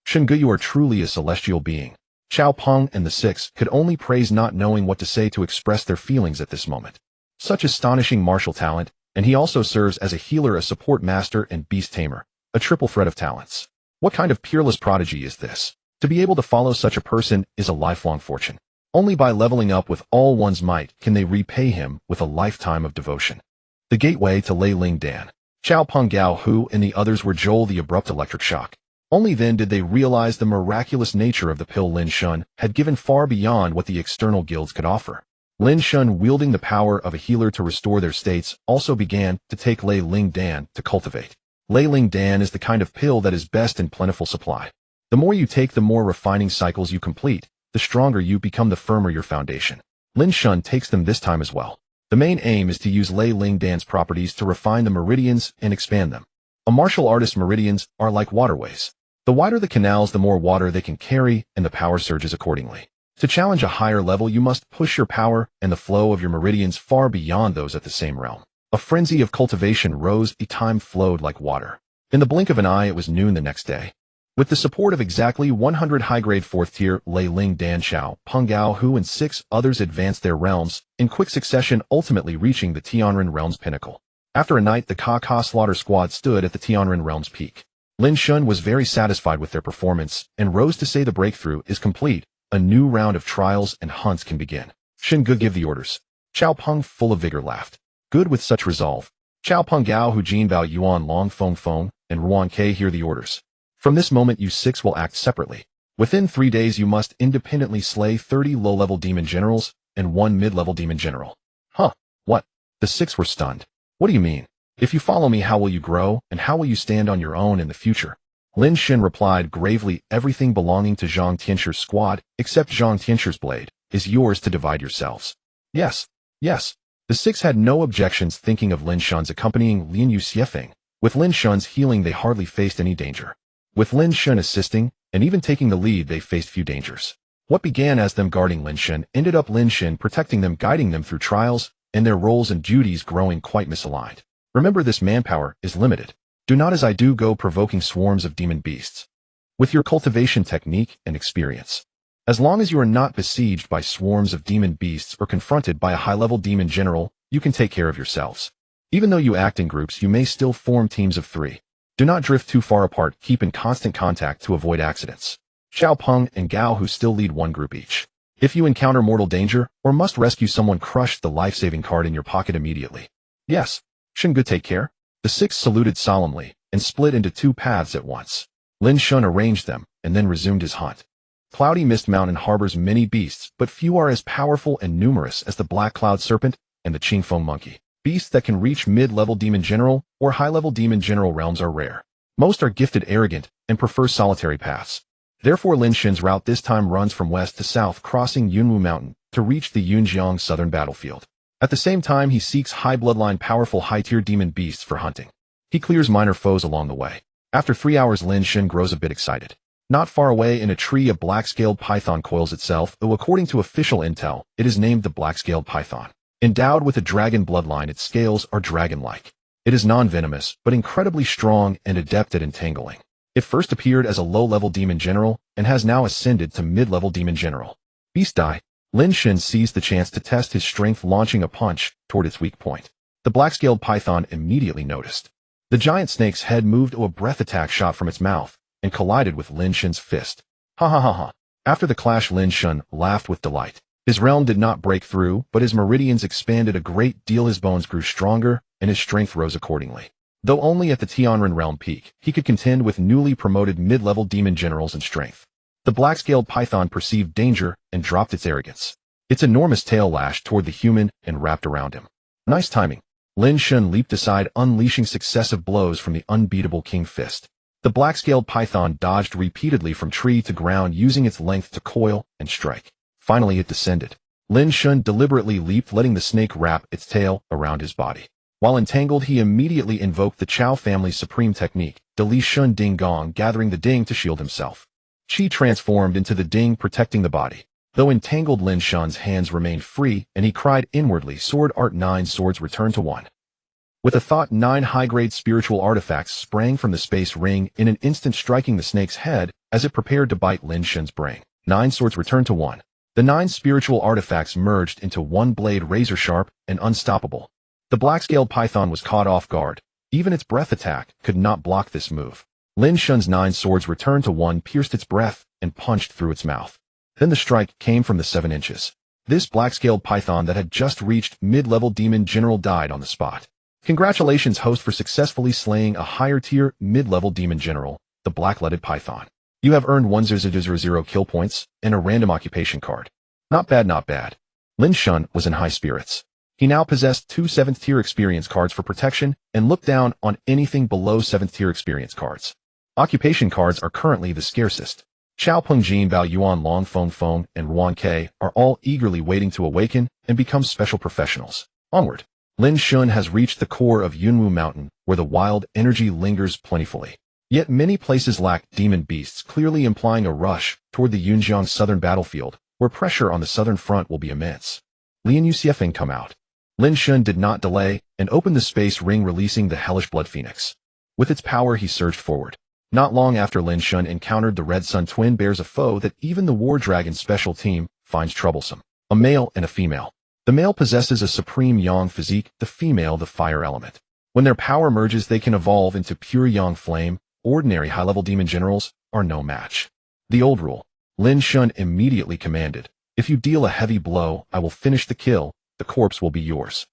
Shen Gu, you are truly a celestial being. Chao Peng and the six could only praise, not knowing what to say to express their feelings at this moment. Such astonishing martial talent, and he also serves as a healer, a support master, and beast tamer, a triple threat of talents. What kind of peerless prodigy is this? To be able to follow such a person is a lifelong fortune. Only by leveling up with all one's might can they repay him with a lifetime of devotion. The gateway to Lei Ling Dan. Chao Peng, Gao Hu, and the others were Joel the abrupt electric shock. Only then did they realize the miraculous nature of the pill Lin Shen had given, far beyond what the external guilds could offer. Lin Shen, wielding the power of a healer to restore their states, also began to take Lei Ling Dan to cultivate. Lei Ling Dan is the kind of pill that is best in plentiful supply. The more you take, the more refining cycles you complete, the stronger you become, the firmer your foundation. Lin Shen takes them this time as well. The main aim is to use Lei Ling Dan's properties to refine the meridians and expand them. A martial artist's meridians are like waterways. The wider the canals, the more water they can carry, and the power surges accordingly. To challenge a higher level, you must push your power and the flow of your meridians far beyond those at the same realm. A frenzy of cultivation rose, time flowed like water. In the blink of an eye, it was noon the next day. With the support of exactly 100 high-grade 4th tier Lei Ling Dan, Chao Peng, Gao Hu, and 6 others advanced their realms in quick succession, ultimately reaching the Tianren realm's pinnacle. After a night, the Ka slaughter squad stood at the Tianren realm's peak. Lin Shen was very satisfied with their performance and rose to say the breakthrough is complete. A new round of trials and hunts can begin. Shen Gu, give the orders. Chao Peng, full of vigor, laughed. Good, with such resolve. Chao Peng, Gao Hu, Jin Bao, Yuan, Long Feng, and Ruan Ke, hear the orders. From this moment, you 6 will act separately. Within 3 days, you must independently slay 30 low-level demon generals and 1 mid-level demon general. Huh? What? The 6 were stunned. What do you mean? If you follow me, how will you grow, and how will you stand on your own in the future? Lin Shen replied gravely, everything belonging to Zhang Tianxu's squad, except Zhang Tianxu's blade, is yours to divide yourselves. Yes. Yes. The 6 had no objections, thinking of Lin Shen's accompanying Lin Yu Xiefeng. With Lin Shen's healing, they hardly faced any danger. With Lin Shen assisting, and even taking the lead, they faced few dangers. What began as them guarding Lin Shen ended up Lin Shen protecting them, guiding them through trials, and their roles and duties growing quite misaligned. Remember, this manpower is limited. Do not as I do go provoking swarms of demon beasts. With your cultivation technique and experience. As long as you are not besieged by swarms of demon beasts or confronted by a high-level demon general, you can take care of yourselves. Even though you act in groups, you may still form teams of 3. Do not drift too far apart, keep in constant contact to avoid accidents. Chao Peng and Gao Hu still lead 1 group each. If you encounter mortal danger or must rescue someone, crush the life-saving card in your pocket immediately. Yes. Shen Gu, take care. The 6 saluted solemnly and split into 2 paths at once. Lin Shen arranged them and then resumed his hunt. Cloudy Mist Mountain harbors many beasts, but few are as powerful and numerous as the Black Cloud Serpent and the Qingfeng Monkey. Beasts that can reach mid-level demon general or high-level demon general realms are rare. Most are gifted, arrogant, and prefer solitary paths. Therefore, Lin Shen's route this time runs from west to south, crossing Yunwu Mountain to reach the Yunjiang southern battlefield. At the same time, he seeks high bloodline, powerful high-tier demon beasts for hunting. He clears minor foes along the way. After 3 hours, Lin Shen grows a bit excited. Not far away in a tree, a black-scaled python coils itself, though according to official intel, it is named the black-scaled python. Endowed with a dragon bloodline, its scales are dragon-like. It is non-venomous, but incredibly strong and adept at entangling. It first appeared as a low-level demon general and has now ascended to mid-level demon general. Beast Die. Lin Shen seized the chance to test his strength, launching a punch toward its weak point. The black-scaled python immediately noticed. The giant snake's head moved, a breath attack shot from its mouth and collided with Lin Shen's fist. Ha ha ha ha. After the clash, Lin Shen laughed with delight. His realm did not break through, but his meridians expanded a great deal, his bones grew stronger, and his strength rose accordingly. Though only at the Tianren realm peak, he could contend with newly promoted mid-level demon generals in strength. The black-scaled python perceived danger and dropped its arrogance. Its enormous tail lashed toward the human and wrapped around him. Nice timing. Lin Shen leaped aside, unleashing successive blows from the unbeatable King Fist. The black-scaled python dodged repeatedly from tree to ground using its length to coil and strike. Finally it descended. Lin Shen deliberately leaped, letting the snake wrap its tail around his body. While entangled, he immediately invoked the Chao family's supreme technique, the Li Shun Ding Gong, gathering the ding to shield himself. Qi transformed into the ding, protecting the body. Though entangled, Lin Shen's hands remained free, and he cried inwardly, "Sword art 9 swords return to 1." With a thought, 9 high-grade spiritual artifacts sprang from the space ring, in an instant striking the snake's head as it prepared to bite Lin Shen's brain. 9 swords return to 1. The 9 spiritual artifacts merged into one blade, razor-sharp and unstoppable. The black-scaled python was caught off guard. Even its breath attack could not block this move. Lin Shen's 9 swords returned to 1, pierced its breath, and punched through its mouth. Then the strike came from the 7 inches. This black-scaled python that had just reached mid-level demon general died on the spot. Congratulations, host, for successfully slaying a higher-tier mid-level demon general, the black-leaded python. You have earned 1000 kill points and a random occupation card. Not bad, not bad. Lin Shen was in high spirits. He now possessed 2 7th-tier experience cards for protection and looked down on anything below 7th-tier experience cards. Occupation cards are currently the scarcest. Xiao Pengjin, Bao Yuan, Long Feng Feng, and Ruan Ke are all eagerly waiting to awaken and become special professionals. Onward. Lin Shen has reached the core of Yunwu Mountain, where the wild energy lingers plentifully. Yet many places lack demon beasts, clearly implying a rush toward the Yunjiang southern battlefield, where pressure on the southern front will be immense. Lian Yuxiefeng come out. Lin Shen did not delay and opened the space ring, releasing the hellish blood phoenix. With its power, he surged forward. Not long after, Lin Shen encountered the Red Sun twin bears, a foe that even the War Dragon special team finds troublesome. A male and a female. The male possesses a supreme yang physique, the female the fire element. When their power merges, they can evolve into pure yang flame. Ordinary high-level demon generals are no match. The old rule. Lin Shen immediately commanded, "If you deal a heavy blow, I will finish the kill. The corpse will be yours."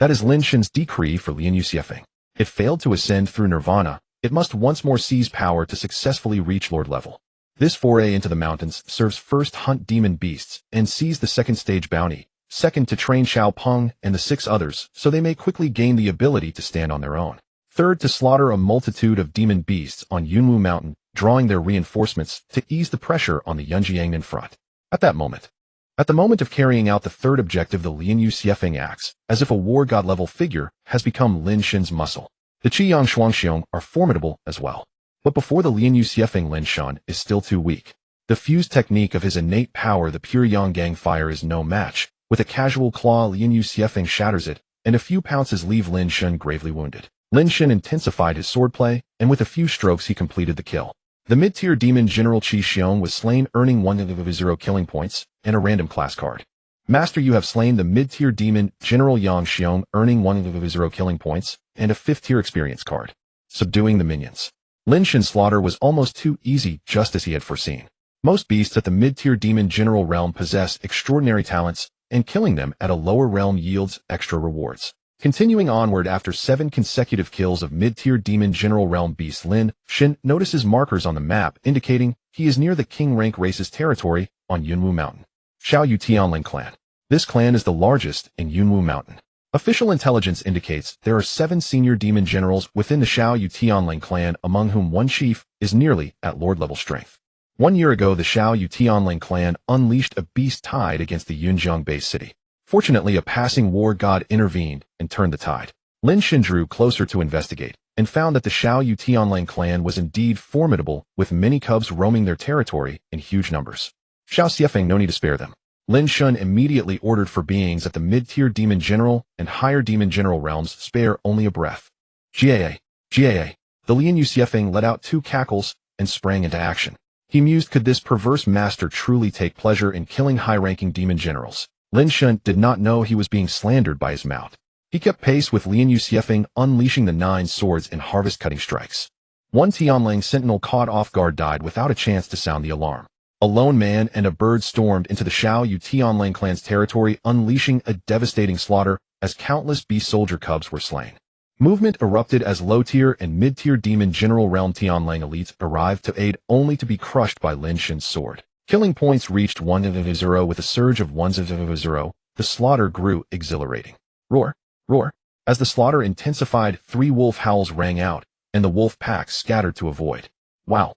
That is Lin Shen's decree for Lian Yuxiefeng. It failed to ascend through nirvana. It must once more seize power to successfully reach Lord level. This foray into the mountains serves first hunt demon beasts and seize the second stage bounty, second to train Xiao Peng and the 6 others so they may quickly gain the ability to stand on their own. Third, to slaughter a multitude of demon beasts on Yunwu Mountain, drawing their reinforcements to ease the pressure on the Yunjiang front. At the moment of carrying out the third objective, the Lian Yuxiefeng acts as if a war god level figure has become Lin Shen's muscle. The Qiyang Shuangxiong are formidable as well. But before the Lian Yuxiefeng, Lin Shen is still too weak. The fused technique of his innate power, the pure Yanggang fire, is no match. With a casual claw, Lian Yuxiefeng shatters it, and a few pounces leave Lin Shen gravely wounded. Lin Shen intensified his swordplay, and with a few strokes he completed the kill. The mid-tier demon general Qi Xiong was slain, earning 100 killing points and a random class card. Master, you have slain the mid-tier demon general Yang Xiong, earning 100 killing points and a 5th-tier experience card. Subduing the minions. Lin Shen's slaughter was almost too easy, just as he had foreseen. Most beasts at the mid-tier demon general realm possess extraordinary talents, and killing them at a lower realm yields extra rewards. Continuing onward, after 7 consecutive kills of mid-tier demon general realm beasts, Lin Shen notices markers on the map indicating he is near the king rank race's territory on Yunwu Mountain. Xiao Yu Tianling clan. This clan is the largest in Yunwu Mountain. Official intelligence indicates there are 7 senior demon generals within the Xiao Yu Tianling clan, among whom one chief is nearly at lord level strength. 1 year ago, the Xiao Yu Tianling clan unleashed a beast tide against the Yunjiang base city. Fortunately, a passing war god intervened and turned the tide. Lin Shen drew closer to investigate and found that the Xiao Yu Tianling clan was indeed formidable, with many cubs roaming their territory in huge numbers. Xiao Xiefeng, no need to spare them. Lin Shen immediately ordered for beings at the mid-tier demon general and higher demon general realms spare only a breath. GAA. The Lian Yuxiefeng let out 2 cackles and sprang into action. He mused, could this perverse master truly take pleasure in killing high-ranking demon generals? Lin Shen did not know he was being slandered by his mount. He kept pace with Lian Yuxiefeng, unleashing the 9 swords and harvest-cutting strikes. One Tianlang sentinel caught off guard died without a chance to sound the alarm. A lone man and a bird stormed into the Xiao Yu Tianlang clan's territory, unleashing a devastating slaughter as countless beast soldier cubs were slain. Movement erupted as low-tier and mid-tier demon general realm Tianlang elites arrived to aid, only to be crushed by Lin Shen's sword. Killing points reached 100 with a surge of 100. The slaughter grew exhilarating. Roar, roar. As the slaughter intensified, 3 wolf howls rang out, and the wolf packs scattered to avoid. Wow.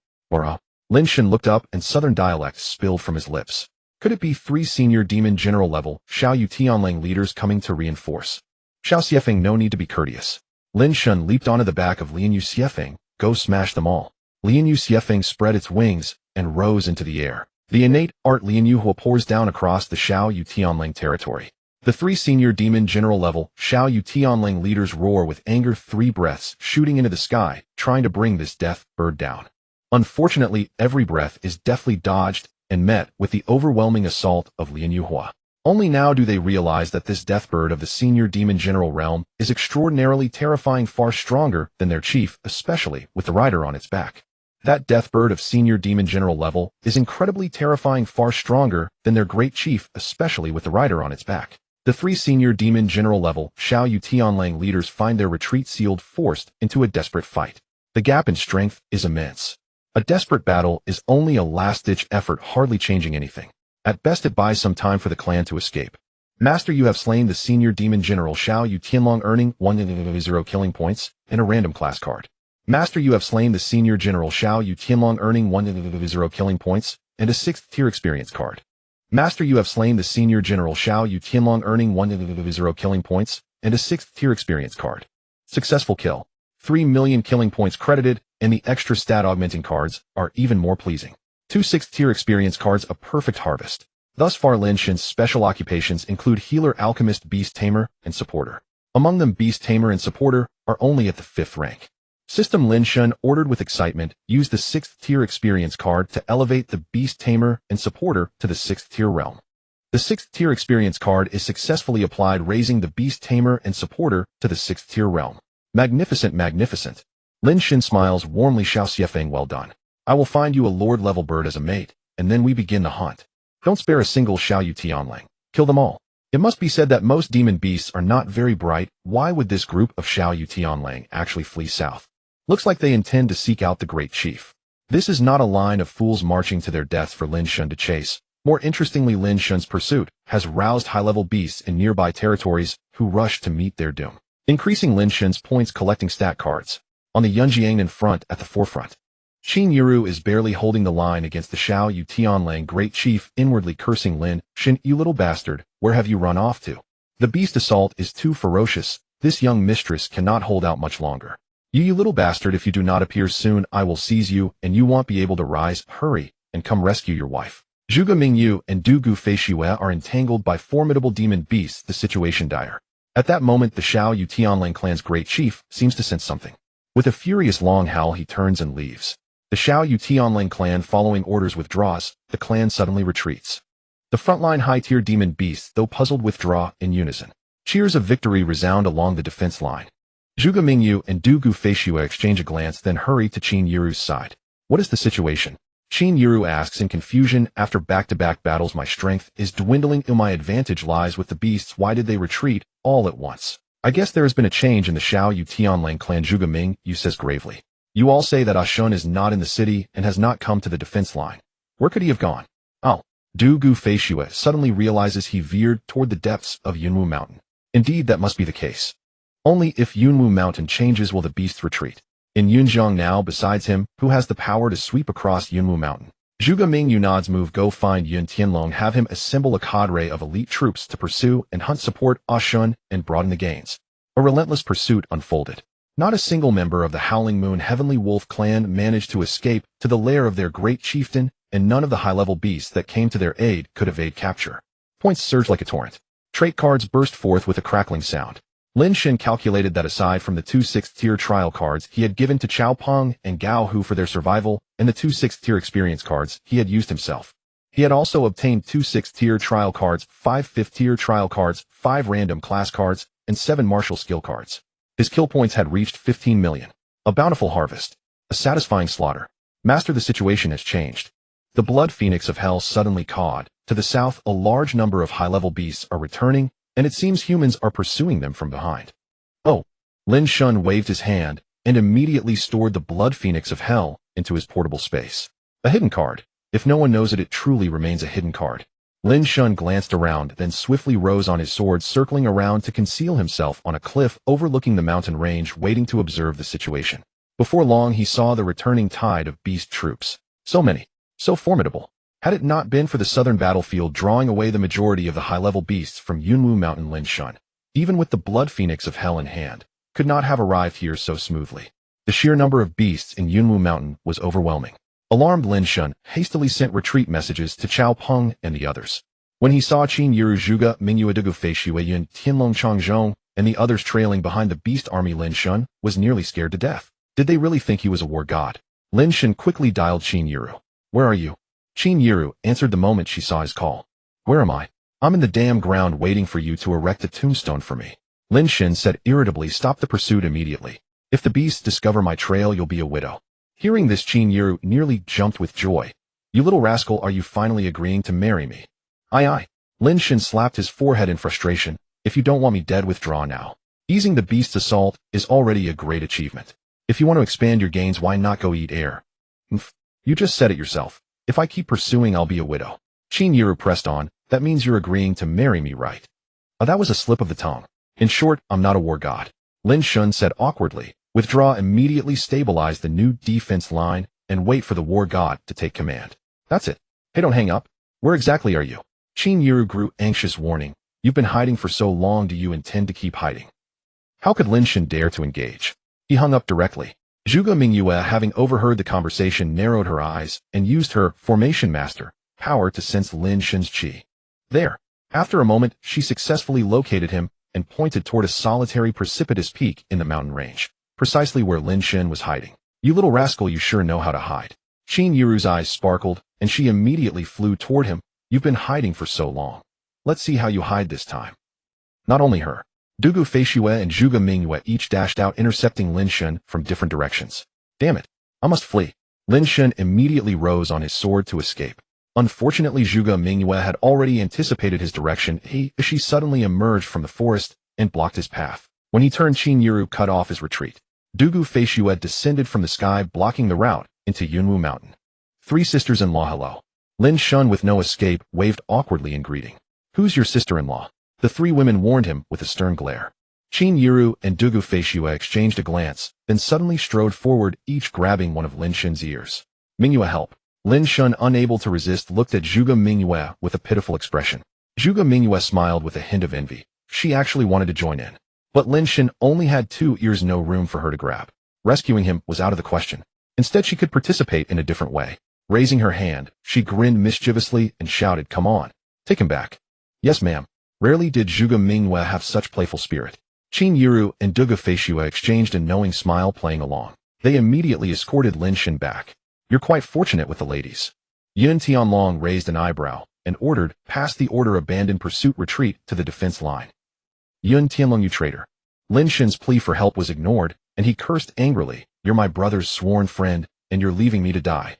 Lin Shen looked up and southern dialect spilled from his lips. Could it be 3 senior demon general level Xiao Yu Tianlang leaders coming to reinforce? Xiao Xiefeng, no need to be courteous. Lin Shen leaped onto the back of Lian Yu Xiefeng, go smash them all. Lian Yu Xiefeng spread its wings and rose into the air. The innate art Lian Yu Hua pours down across the Xiao Yu Tianlang territory. The 3 senior demon general level Xiao Yu Tianlang leaders roar with anger, 3 breaths shooting into the sky, trying to bring this death bird down. Unfortunately, every breath is deftly dodged and met with the overwhelming assault of Lian Yu Hua. Only now do they realize that this death bird of the senior demon general realm is extraordinarily terrifying, far stronger than their chief, especially with the rider on its back. That death bird of senior demon general level is incredibly terrifying, far stronger than their great chief, especially with the rider on its back. The 3 senior demon general level Xiao Yu Tianlang leaders find their retreat sealed, forced into a desperate fight. The gap in strength is immense. A desperate battle is only a last-ditch effort, hardly changing anything. At best it buys some time for the clan to escape. Master, you have slain the senior demon general Xiao Yu Tianlang, earning 1/0 killing points and a random class card. Master, you have slain the senior general Xiao Yu Tianlang, earning 1/0 killing points and a 6th tier experience card. Master, you have slain the senior general Xiao Yu Tianlang, earning 1/0 killing points and a 6th tier experience card. Successful kill. 3 million killing points credited, and the extra stat augmenting cards are even more pleasing. 2 6th tier experience cards, a perfect harvest. Thus far, Lin Shen's special occupations include healer, alchemist, beast tamer, and supporter. Among them, beast tamer and supporter are only at the 5th rank. System Lin Shen, ordered with excitement, used the 6th tier experience card to elevate the beast tamer and supporter to the 6th tier realm. The 6th tier experience card is successfully applied, raising the beast tamer and supporter to the 6th tier realm. Magnificent, magnificent. Lin Shen smiles warmly. Xiao Xiefeng, well done. I will find you a lord-level bird as a mate, and then we begin the hunt. Don't spare a single Xiao Yu Tianlang. Kill them all. It must be said that most demon beasts are not very bright. Why would this group of Xiao Yu Tianlang actually flee south? Looks like they intend to seek out the great chief. This is not a line of fools marching to their deaths for Lin Shen to chase. More interestingly, Lin Shen's pursuit has roused high-level beasts in nearby territories who rush to meet their doom, increasing Lin Shen's points collecting stat cards. On the Yunjiang in front at the forefront, Qin Yiru is barely holding the line against the Xiao Yu Tianlang great chief, inwardly cursing Lin Shen, you little bastard, where have you run off to? The beast assault is too ferocious. This young mistress cannot hold out much longer. You little bastard, if you do not appear soon, I will seize you, and you won't be able to rise. Hurry, and come rescue your wife. Zhuge Mingyu and Du Gu Feishue are entangled by formidable demon beasts, the situation dire. At that moment, the Xiao Yu Tianlang clan's great chief seems to sense something. With a furious long howl, he turns and leaves. The Xiao Yu Tianlang clan, following orders, withdraws. The clan suddenly retreats. The frontline high-tier demon beasts, though puzzled, withdraw in unison. Cheers of victory resound along the defense line. Zhuge Mingyu and Du Gu Feishue exchange a glance, then hurry to Qin Yiru's side. What is the situation? Qin Yiru asks in confusion. After back-to-back battles, my strength is dwindling and my advantage lies with the beasts. Why did they retreat all at once? I guess there has been a change in the Xiao Yu Tianlang clan. Zhuge Mingyu says gravely. You all say that Ashun is not in the city and has not come to the defense line. Where could he have gone? Oh. Du Gu Feishue suddenly realizes he veered toward the depths of Yunwu Mountain. Indeed, that must be the case. Only if Yunwu Mountain changes will the beasts retreat. In Yunjiang now, besides him, who has the power to sweep across Yunwu Mountain? Zhuge Mingyu nods. Move, go find Yun Tianlong, have him assemble a cadre of elite troops to pursue and hunt, support Ashun, and broaden the gains. A relentless pursuit unfolded. Not a single member of the Howling Moon Heavenly Wolf clan managed to escape to the lair of their great chieftain, and none of the high-level beasts that came to their aid could evade capture. Points surged like a torrent. Trait cards burst forth with a crackling sound. Lin Shen calculated that aside from the 2 6th-tier trial cards he had given to Chao Peng and Gao Hu for their survival, and the 2 6th-tier experience cards he had used himself, he had also obtained 2 6th-tier trial cards, 5 5th-tier trial cards, 5 random class cards, and 7 martial skill cards. His kill points had reached 15 million. A bountiful harvest. A satisfying slaughter. Master, the situation has changed. The blood phoenix of hell suddenly cawed. To the south, a large number of high-level beasts are returning, and it seems humans are pursuing them from behind. Oh. Lin Shen waved his hand and immediately stored the blood phoenix of hell into his portable space. A hidden card. If no one knows it, it truly remains a hidden card. Lin Shen glanced around, then swiftly rose on his sword, circling around to conceal himself on a cliff overlooking the mountain range, waiting to observe the situation. Before long he saw the returning tide of beast troops. So many. So formidable. Had it not been for the southern battlefield drawing away the majority of the high-level beasts from Yunwu Mountain, Lin Shen, even with the blood phoenix of hell in hand, could not have arrived here so smoothly. The sheer number of beasts in Yunwu Mountain was overwhelming. Alarmed, Lin Shen hastily sent retreat messages to Cao Peng and the others. When he saw Qin Yiru, Zhuge Mingyue, Dugu Feishueyun, Tianlong Changzhong, and the others trailing behind the beast army, Lin Shen was nearly scared to death. Did they really think he was a war god? Lin Shen quickly dialed Qin Yiru. Where are you? Qin Yiru answered the moment she saw his call. Where am I? I'm in the damn ground waiting for you to erect a tombstone for me. Lin Shen said irritably. Stop the pursuit immediately. If the beasts discover my trail, you'll be a widow. Hearing this, Qin Yiru nearly jumped with joy. You little rascal, are you finally agreeing to marry me? Aye aye. Lin Shen slapped his forehead in frustration. If you don't want me dead, withdraw now. Easing the beast's assault is already a great achievement. If you want to expand your gains, why not go eat heir? You just said it yourself. If I keep pursuing, I'll be a widow. Qin Yiru pressed on. That means you're agreeing to marry me, right? Oh, that was a slip of the tongue. In short, I'm not a war god. Lin Shen said awkwardly. Withdraw immediately, stabilize the new defense line, and wait for the war god to take command. That's it. Hey, don't hang up. Where exactly are you? Qin Yiru grew anxious, warning. You've been hiding for so long. Do you intend to keep hiding? How could Lin Shen dare to engage? He hung up directly. Zhuge Mingyue, having overheard the conversation, narrowed her eyes and used her formation master power to sense Lin Shen's qi. There. After a moment, she successfully located him and pointed toward a solitary precipitous peak in the mountain range, precisely where Lin Shen was hiding. You little rascal, you sure know how to hide. Qin Yiru's eyes sparkled, and she immediately flew toward him. You've been hiding for so long. Let's see how you hide this time. Not only her. Dugu Feishue and Zhuge Mingyue each dashed out, intercepting Lin Shen from different directions. Damn it. I must flee. Lin Shen immediately rose on his sword to escape. Unfortunately, Zhuge Mingyue had already anticipated his direction. She suddenly emerged from the forest and blocked his path. When he turned, Qin Yiru cut off his retreat. Dugu Feishue descended from the sky, blocking the route into Yunwu Mountain. Three sisters-in-law, hello. Lin Shen, with no escape, waved awkwardly in greeting. Who's your sister-in-law? The three women warned him with a stern glare. Qin Yiru and Dugu Feishue exchanged a glance, then suddenly strode forward, each grabbing one of Lin Shen's ears. Mingyue, help. Lin Shen, unable to resist, looked at Zhuge Mingyue with a pitiful expression. Zhuge Mingyue smiled with a hint of envy. She actually wanted to join in. But Lin Shen only had 2 ears, no room for her to grab. Rescuing him was out of the question. Instead, she could participate in a different way. Raising her hand, she grinned mischievously and shouted, come on, take him back. Yes, ma'am. Rarely did Zhuge Mingyue have such playful spirit. Qin Yiru and Dugu Feishue exchanged a knowing smile, playing along. They immediately escorted Lin Shen back. You're quite fortunate with the ladies. Yun Tianlong raised an eyebrow and ordered, pass the order, abandon pursuit, retreat to the defense line. Yun Tianlong, you traitor. Lin Shen's plea for help was ignored, and he cursed angrily. You're my brother's sworn friend, and you're leaving me to die.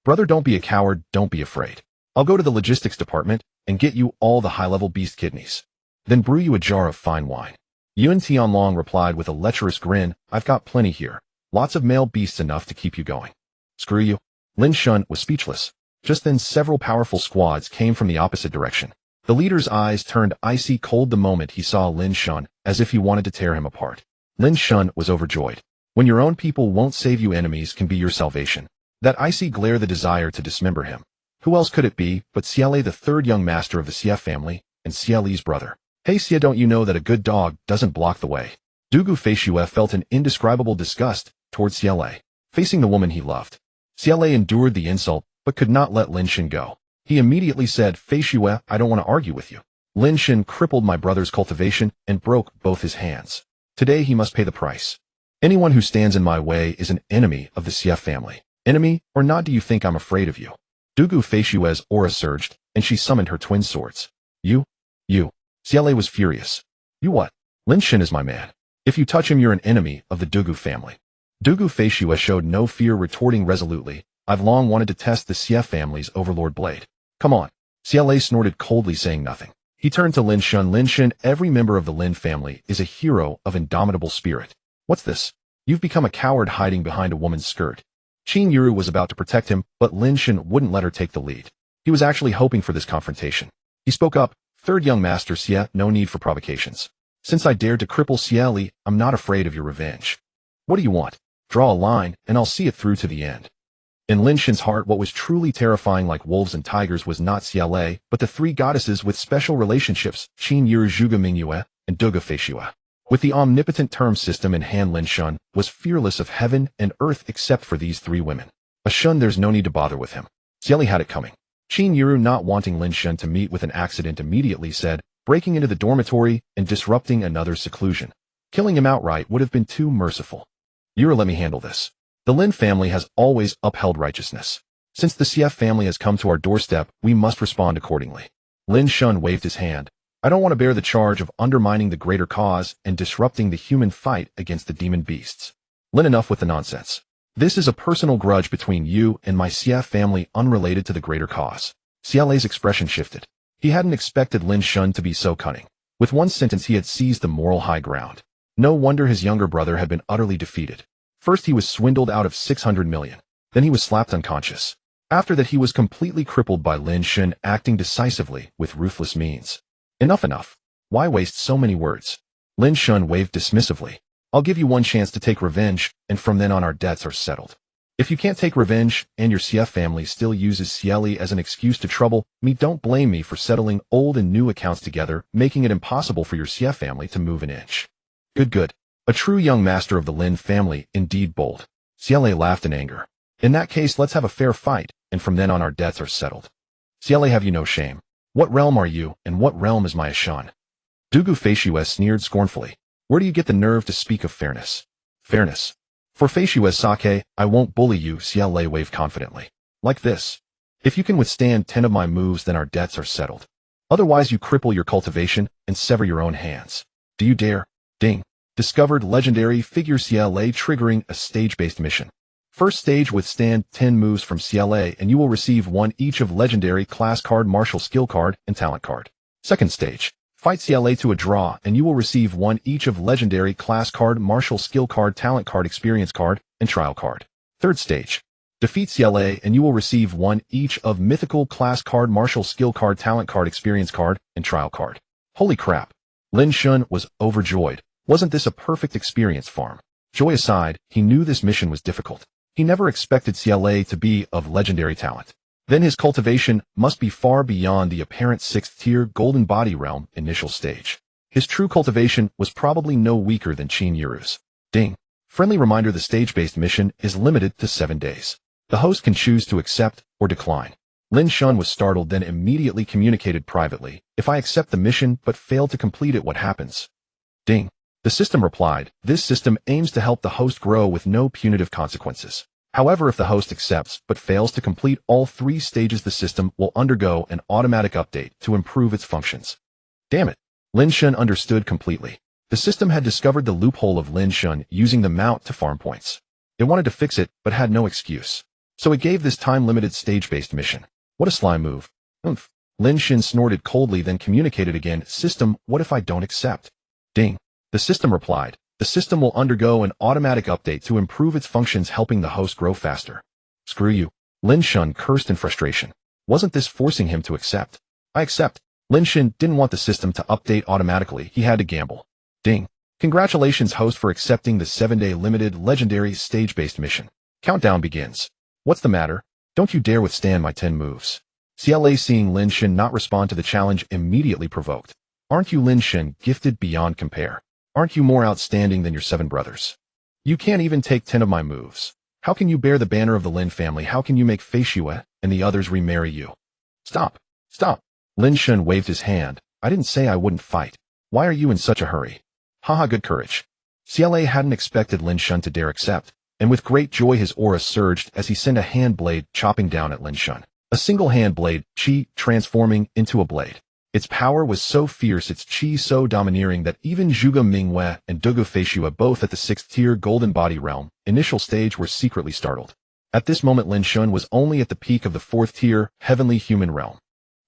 Brother, don't be a coward, don't be afraid. I'll go to the logistics department and get you all the high-level beast kidneys. Then brew you a jar of fine wine. Yun Tianlong replied with a lecherous grin, I've got plenty here. Lots of male beasts, enough to keep you going. Screw you. Lin Shen was speechless. Just then several powerful squads came from the opposite direction. The leader's eyes turned icy cold the moment he saw Lin Shen, as if he wanted to tear him apart. Lin Shen was overjoyed. When your own people won't save you, enemies can be your salvation. That icy glare, the desire to dismember him. Who else could it be but Xiale, the third young master of the Xie family, and Xiale's brother? Hey Xie, don't you know that a good dog doesn't block the way? Dugu Feishue felt an indescribable disgust towards Xiale, facing the woman he loved. Xiale endured the insult, but could not let Lin Shen go. He immediately said, Feishue, I don't want to argue with you. Lin Shen crippled my brother's cultivation and broke both his hands. Today he must pay the price. Anyone who stands in my way is an enemy of the Xie family. Enemy or not, do you think I'm afraid of you? Dugu Feishue's aura surged, and she summoned her twin swords. You. Xiale was furious. You what? Lin Shen is my man. If you touch him, you're an enemy of the Dugu family. Dugu Feishue showed no fear, retorting resolutely, I've long wanted to test the Xie family's overlord blade. Come on. Xiale snorted coldly, saying nothing. He turned to Lin Shen. Lin Shen, every member of the Lin family is a hero of indomitable spirit. What's this? You've become a coward hiding behind a woman's skirt. Qin Yiru was about to protect him, but Lin Shen wouldn't let her take the lead. He was actually hoping for this confrontation. He spoke up, Third young master Xie, no need for provocations. Since I dared to cripple Xiale, I'm not afraid of your revenge. What do you want? draw a line, and I'll see it through to the end. In Lin Shen's heart, what was truly terrifying like wolves and tigers was not Xiaolei, but the three goddesses with special relationships, Qin Yiru Zhuge Mingyue and Duge Feishue. With the omnipotent term system in hand, Lin Shen was fearless of heaven and earth except for these three women. A Shun, there's no need to bother with him. Xiaolei had it coming. Qin Yiru, not wanting Lin Shen to meet with an accident, immediately said, breaking into the dormitory and disrupting another's seclusion. Killing him outright would have been too merciful. Yiru, let me handle this. The Lin family has always upheld righteousness. Since the CF family has come to our doorstep, we must respond accordingly. Lin Shen waved his hand. I don't want to bear the charge of undermining the greater cause and disrupting the human fight against the demon beasts. Lin, enough with the nonsense. This is a personal grudge between you and my CF family unrelated to the greater cause. Xiaolei's expression shifted. He hadn't expected Lin Shen to be so cunning. With one sentence he had seized the moral high ground. No wonder his younger brother had been utterly defeated. First he was swindled out of 600 million. Then he was slapped unconscious. After that he was completely crippled by Lin Shen acting decisively with ruthless means. Enough. Why waste so many words? Lin Shen waved dismissively. I'll give you one chance to take revenge, and from then on our debts are settled. If you can't take revenge, and your CF family still uses Xiaolei as an excuse to trouble me, don't blame me for settling old and new accounts together, making it impossible for your CF family to move an inch. Good. A true young master of the Lin family, indeed bold. Xiaolei laughed in anger. In that case, let's have a fair fight, and from then on our debts are settled. Xiaolei, have you no shame? What realm are you, and what realm is my Ashan? Duge Feishue sneered scornfully. Where do you get the nerve to speak of fairness? Fairness. For Feishue's sake, I won't bully you, Xiaolei waved confidently. Like this. If you can withstand 10 of my moves, then our debts are settled. Otherwise you cripple your cultivation and sever your own hands. Do you dare? Ding. Discovered legendary figure Xiaolei triggering a stage-based mission. First stage, withstand 10 moves from Xiaolei and you will receive one each of legendary class card, martial skill card, and talent card. Second stage, fight Xiaolei to a draw and you will receive one each of legendary class card, martial skill card, talent card, experience card, and trial card. Third stage, defeat Xiaolei and you will receive one each of mythical class card, martial skill card, talent card, experience card, and trial card. Holy crap. Lin Shen was overjoyed. Wasn't this a perfect experience farm? Joy aside, he knew this mission was difficult. He never expected Xiaolei to be of legendary talent. Then his cultivation must be far beyond the apparent 6th tier golden body realm initial stage. His true cultivation was probably no weaker than Qin Yiru's. Ding. Friendly reminder, the stage-based mission is limited to 7 days. The host can choose to accept or decline. Lin Shen was startled, then immediately communicated privately. If I accept the mission but fail to complete it, what happens? Ding. The system replied, this system aims to help the host grow with no punitive consequences. However, if the host accepts but fails to complete all 3 stages, the system will undergo an automatic update to improve its functions. Damn it. Lin Shen understood completely. The system had discovered the loophole of Lin Shen using the mount to farm points. It wanted to fix it, but had no excuse. So it gave this time-limited stage-based mission. What a sly move. Oomph. Lin Shen snorted coldly, then communicated again, system, what if I don't accept? Ding. The system replied, the system will undergo an automatic update to improve its functions, helping the host grow faster. Screw you. Lin Shen cursed in frustration. Wasn't this forcing him to accept? I accept. Lin Shen didn't want the system to update automatically. He had to gamble. Ding. Congratulations, host, for accepting the 7-day limited legendary stage-based mission. Countdown begins. What's the matter? Don't you dare withstand my 10 moves. Xiaolei, seeing Lin Shen not respond to the challenge, immediately provoked. Aren't you Lin Shen gifted beyond compare? Aren't you more outstanding than your 7 brothers? You can't even take 10 of my moves. How can you bear the banner of the Lin family? How can you make Feishue and the others remarry you? Stop. Lin Shen waved his hand. I didn't say I wouldn't fight. Why are you in such a hurry? Haha, good courage. Xiaolei hadn't expected Lin Shen to dare accept, and with great joy his aura surged as he sent a hand blade chopping down at Lin Shen. A single hand blade, chi transforming into a blade. Its power was so fierce, its chi so domineering that even Zhuge Mingyue and Duge Feishue, both at the 6th tier golden body realm initial stage, were secretly startled. At this moment Lin Shen was only at the peak of the 4th tier heavenly human realm.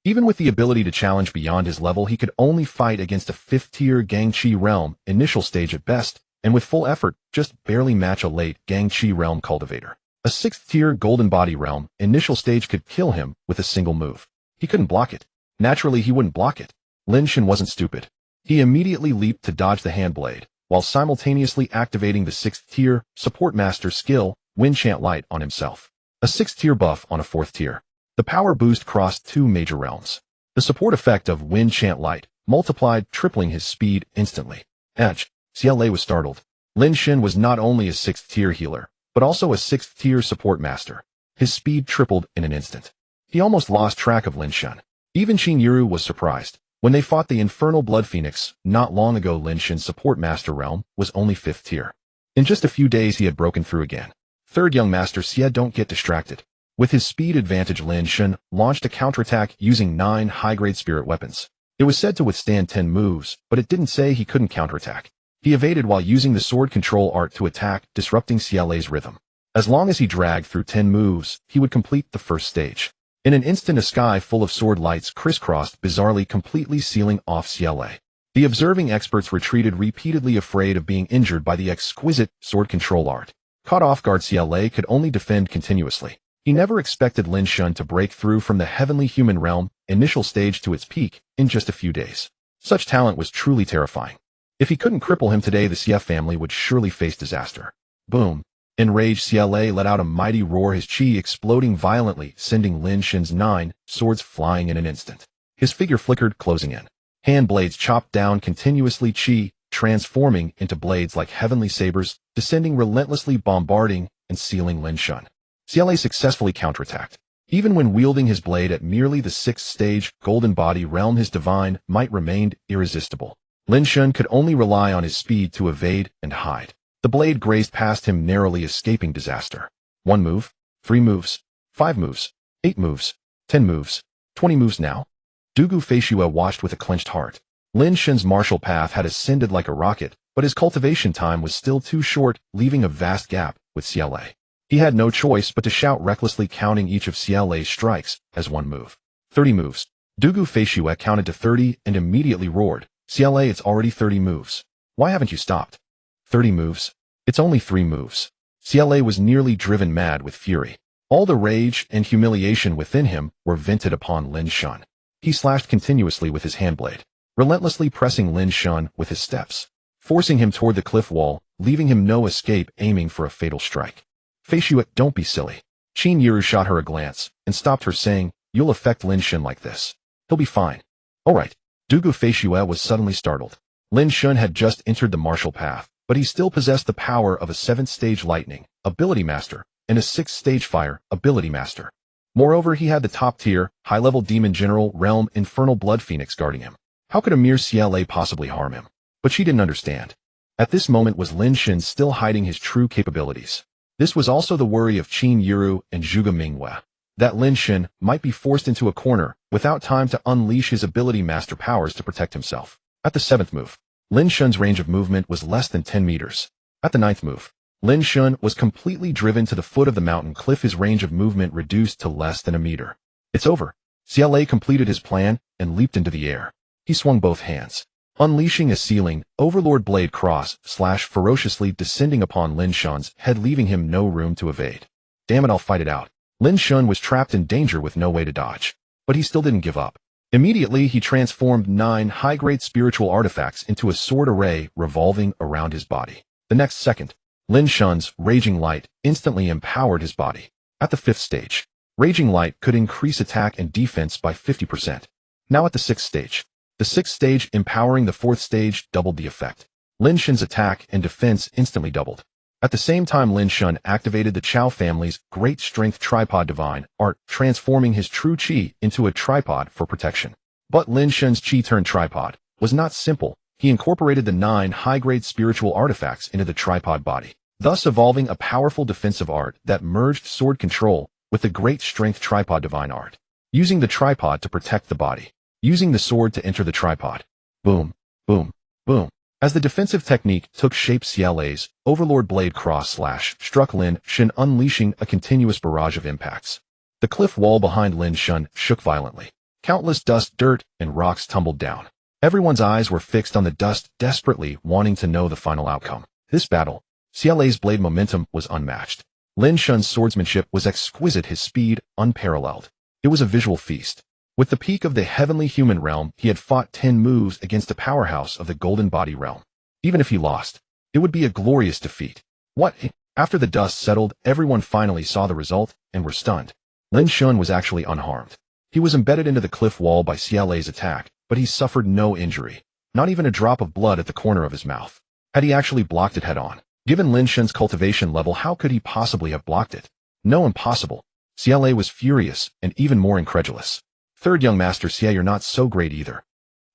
Even with the ability to challenge beyond his level, he could only fight against a 5th tier Gangqi realm initial stage at best, and with full effort just barely match a late Gangqi realm cultivator. A 6th tier golden body realm initial stage could kill him with a single move. He couldn't block it. Naturally, he wouldn't block it. Lin Shen wasn't stupid. He immediately leaped to dodge the hand blade. while simultaneously activating the 6th tier support master skill, Wind Chant Light, on himself. A 6th tier buff on a 4th tier. The power boost crossed 2 major realms. The support effect of Wind Chant Light multiplied, tripling his speed instantly. Edge. CLA was startled. Lin Shen was not only a 6th tier healer, but also a 6th tier support master. His speed tripled in an instant. He almost lost track of Lin Shen. Even Qin Yiru was surprised. When they fought the Infernal Blood Phoenix, not long ago, Lin Shen's support master realm was only 5th tier. In just a few days he had broken through again. Third young master Xie, don't get distracted. With his speed advantage, Lin Shen launched a counterattack using 9 high-grade spirit weapons. It was said to withstand 10 moves, but it didn't say he couldn't counterattack. He evaded while using the sword control art to attack, disrupting CLA's rhythm. As long as he dragged through 10 moves, he would complete the first stage. In an instant, a sky full of sword lights crisscrossed, bizarrely completely sealing off CLA. The observing experts retreated repeatedly, afraid of being injured by the exquisite sword control art. Caught off guard, CLA could only defend continuously. He never expected Lin Shen to break through from the heavenly human realm initial stage to its peak in just a few days. Such talent was truly terrifying. If he couldn't cripple him today, the CF family would surely face disaster. Boom. Enraged, CLA let out a mighty roar, his chi exploding violently, sending Lin Shen's 9 swords flying in an instant. His figure flickered, closing in. Hand blades chopped down continuously, chi transforming into blades like heavenly sabers, descending relentlessly, bombarding and sealing Lin Shen. CLA successfully counterattacked. Even when wielding his blade at merely the 6th stage golden body realm, his divine might remained irresistible. Lin Shen could only rely on his speed to evade and hide. The blade grazed past him, narrowly escaping disaster. 1 move, 3 moves, 5 moves, 8 moves, 10 moves, 20 moves now. Dugu Feishue watched with a clenched heart. Lin Shen's martial path had ascended like a rocket, but his cultivation time was still too short, leaving a vast gap with CLA. He had no choice but to shout, recklessly counting each of CLA's strikes as 1 move. 30 moves. Dugu Feishue counted to 30 and immediately roared, CLA, it's already 30 moves. Why haven't you stopped? 30 moves. It's only 3 moves. CLA was nearly driven mad with fury. All the rage and humiliation within him were vented upon Lin Shen. He slashed continuously with his handblade, relentlessly pressing Lin Shen with his steps, forcing him toward the cliff wall, leaving him no escape, aiming for a fatal strike. Feishue, don't be silly. Qin Yiru shot her a glance and stopped her, saying, you'll affect Lin Shen like this. He'll be fine. All right. Dugu Feishue was suddenly startled. Lin Shen had just entered the martial path, but he still possessed the power of a 7th stage lightning ability master and a 6th stage fire ability master. Moreover, he had the top tier, high-level demon general realm Infernal Blood Phoenix guarding him. How could a mere CLA possibly harm him? But she didn't understand. At this moment was Lin Shen still hiding his true capabilities. This was also the worry of Qin Yiru and Zhuge Mingwei, that Lin Shen might be forced into a corner without time to unleash his ability master powers to protect himself. At the 7th move, Lin Shen's range of movement was less than 10 meters. At the 9th move, Lin Shen was completely driven to the foot of the mountain cliff, his range of movement reduced to less than a meter. It's over. CLA completed his plan and leaped into the air. He swung both hands, unleashing a ceiling overlord blade cross slash ferociously descending upon Lin Shen's head, leaving him no room to evade. Damn it, I'll fight it out. Lin Shen was trapped in danger with no way to dodge. But he still didn't give up. Immediately, he transformed 9 high-grade spiritual artifacts into a sword array revolving around his body. The next second, Lin Shen's Raging Light instantly empowered his body. At the 5th stage, Raging Light could increase attack and defense by 50%. Now at the 6th stage, the 6th stage empowering the 4th stage doubled the effect. Lin Shen's attack and defense instantly doubled. At the same time, Lin Shen activated the Chao family's Great Strength Tripod Divine Art, transforming his true Qi into a tripod for protection. But Lin Shen's Qi turned tripod was not simple. He incorporated the 9 high-grade spiritual artifacts into the tripod body, thus evolving a powerful defensive art that merged sword control with the Great Strength Tripod Divine Art. Using the tripod to protect the body, using the sword to enter the tripod. Boom, boom, boom. As the defensive technique took shape, CLA's Overlord Blade Cross slash struck Lin Shen, unleashing a continuous barrage of impacts. The cliff wall behind Lin Shen shook violently. Countless dust, dirt, and rocks tumbled down. Everyone's eyes were fixed on the dust, desperately wanting to know the final outcome. This battle, CLA's blade momentum was unmatched. Lin Shen's swordsmanship was exquisite, his speed unparalleled. It was a visual feast. With the peak of the heavenly human realm, he had fought 10 moves against the powerhouse of the golden body realm. Even if he lost, it would be a glorious defeat. What? After the dust settled, everyone finally saw the result and were stunned. Lin Shen was actually unharmed. He was embedded into the cliff wall by Xiaolei's attack, but he suffered no injury, not even a drop of blood at the corner of his mouth. Had he actually blocked it head-on? Given Lin Shen's cultivation level, how could he possibly have blocked it? No, impossible. Xiaolei was furious and even more incredulous. Third young master Xia, you're not so great either.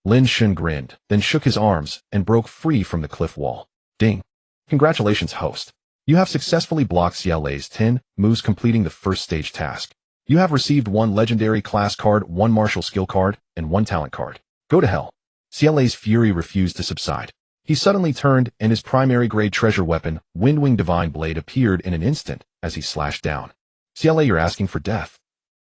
Lin Shen grinned, then shook his arms and broke free from the cliff wall. Ding. Congratulations, host. You have successfully blocked Xiaolei's 10 moves, completing the first stage task. You have received 1 legendary class card, 1 martial skill card, and 1 talent card. Go to hell. Xiaolei's fury refused to subside. He suddenly turned, and his primary grade treasure weapon, Windwing Divine Blade, appeared in an instant as he slashed down. Xiaolei, you're asking for death.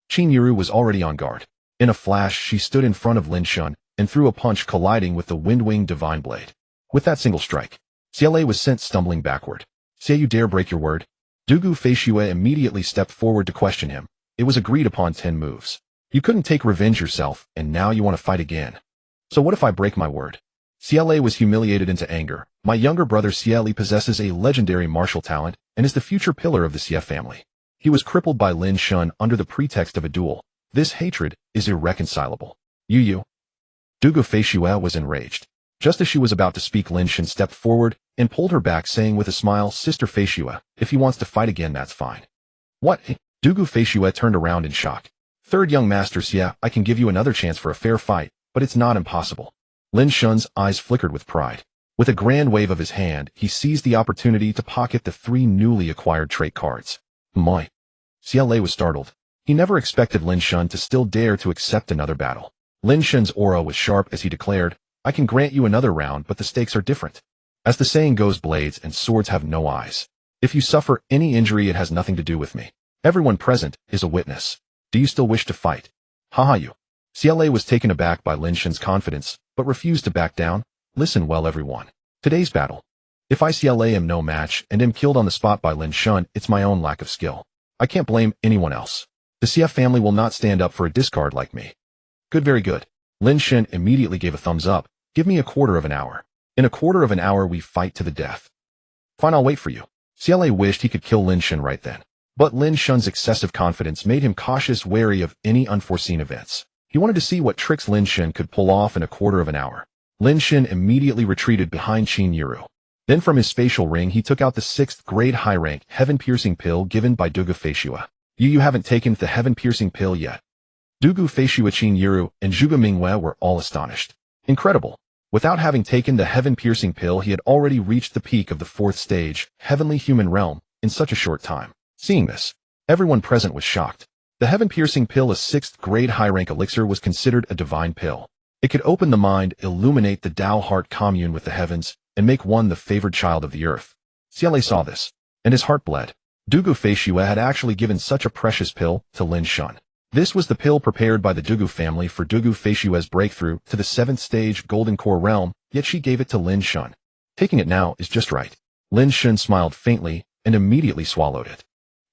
Qin Yiru was already on guard. In a flash, she stood in front of Lin Shen and threw a punch, colliding with the Windwing Divine Blade. With that single strike, Xiaolei was sent stumbling backward. Xia, you dare break your word? Dugu Feishue immediately stepped forward to question him. It was agreed upon 10 moves. You couldn't take revenge yourself, and now you want to fight again. So what if I break my word? Xiaolei was humiliated into anger. My younger brother Xiaolei possesses a legendary martial talent and is the future pillar of the Xia family. He was crippled by Lin Shen under the pretext of a duel. This hatred is irreconcilable. You. Dugu Feishue was enraged. Just as she was about to speak, Lin Shen stepped forward and pulled her back, saying with a smile, Sister Feishue, if he wants to fight again, that's fine. What? Dugu Feishue turned around in shock. Third young master Xia, I can give you another chance for a fair fight, but it's not impossible. Lin Shen's eyes flickered with pride. With a grand wave of his hand, he seized the opportunity to pocket the 3 newly acquired trait cards. My. Xiaolei was startled. He never expected Lin Shen to still dare to accept another battle. Lin Shen's aura was sharp as he declared, I can grant you another round, but the stakes are different. As the saying goes, blades and swords have no eyes. If you suffer any injury, it has nothing to do with me. Everyone present is a witness. Do you still wish to fight? Haha, you. Xiaolei was taken aback by Lin Shen's confidence, but refused to back down. Listen well, everyone. Today's battle. If I Xiaolei am no match and am killed on the spot by Lin Shen, it's my own lack of skill. I can't blame anyone else. The Xia family will not stand up for a discard like me. Good, very good. Lin Shen immediately gave a thumbs up. Give me a quarter of an hour. In a quarter of an hour, we fight to the death. Fine, I'll wait for you. Xiaolei wished he could kill Lin Shen right then. But Lin Shen's excessive confidence made him cautious, wary of any unforeseen events. He wanted to see what tricks Lin Shen could pull off in a quarter of an hour. Lin Shen immediately retreated behind Qin Yiru. Then from his spatial ring, he took out the 6th grade high-rank heaven-piercing pill given by Dugu Feishue. You haven't taken the heaven-piercing pill yet. Dugu Feishue, Qin Yiru, and Zhuge Mingwei were all astonished. Incredible. Without having taken the heaven-piercing pill, he had already reached the peak of the 4th stage, heavenly human realm, in such a short time. Seeing this, everyone present was shocked. The heaven-piercing pill, a 6th grade high-rank elixir, was considered a divine pill. It could open the mind, illuminate the Tao heart, commune with the heavens, and make one the favored child of the earth. Xiaolei saw this, and his heart bled. Dugu Feishue had actually given such a precious pill to Lin Shen. This was the pill prepared by the Dugu family for Dugu Feishue's breakthrough to the 7th stage Golden Core realm, yet she gave it to Lin Shen. Taking it now is just right. Lin Shen smiled faintly and immediately swallowed it.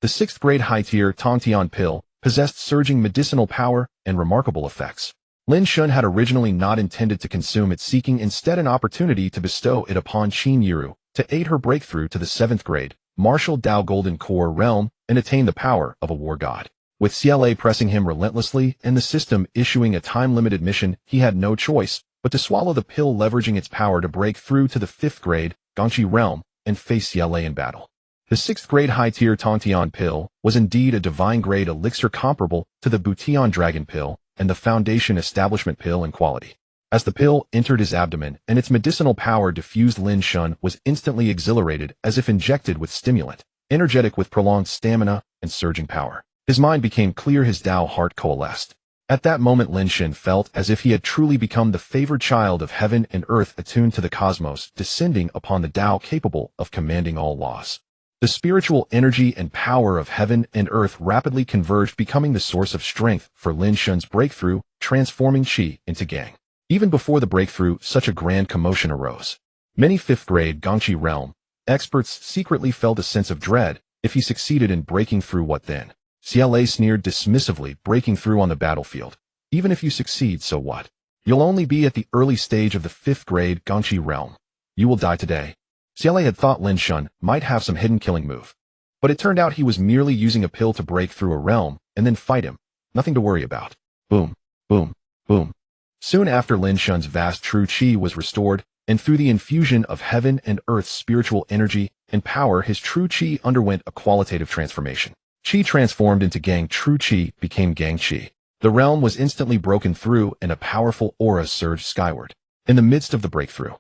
The 6th grade high-tier Tongtian pill possessed surging medicinal power and remarkable effects. Lin Shen had originally not intended to consume it, seeking instead an opportunity to bestow it upon Qin Yiru to aid her breakthrough to the 7th grade martial Tao Golden Core realm and attain the power of a war god. With Xiaolei pressing him relentlessly and the system issuing a time-limited mission, he had no choice but to swallow the pill, leveraging its power to break through to the 5th grade Gongqi realm and face Xiaolei in battle. The 6th grade high-tier Tongtian pill was indeed a divine grade elixir comparable to the Butian Dragon pill and the Foundation Establishment pill in quality. As the pill entered his abdomen and its medicinal power diffused, Lin Shen was instantly exhilarated as if injected with stimulant, energetic with prolonged stamina and surging power. His mind became clear, his Tao heart coalesced. At that moment, Lin Shen felt as if he had truly become the favored child of heaven and earth, attuned to the cosmos, descending upon the Tao, capable of commanding all laws. The spiritual energy and power of heaven and earth rapidly converged, becoming the source of strength for Lin Shen's breakthrough, transforming Qi into Gang. Even before the breakthrough, such a grand commotion arose. Many 5th grade Gongqi realm experts secretly felt a sense of dread. If he succeeded in breaking through, what then? Xiaolei sneered dismissively. Breaking through on the battlefield. Even if you succeed, so what? You'll only be at the early stage of the 5th grade Gongqi realm. You will die today. Xiaolei had thought Lin Shen might have some hidden killing move. But it turned out he was merely using a pill to break through a realm and then fight him. Nothing to worry about. Boom, boom, boom. Soon after, Lin Shen's vast true qi was restored, and through the infusion of heaven and earth's spiritual energy and power, his true qi underwent a qualitative transformation. Qi transformed into Gang. True qi became Gang qi. The realm was instantly broken through and a powerful aura surged skyward. In the midst of the breakthrough,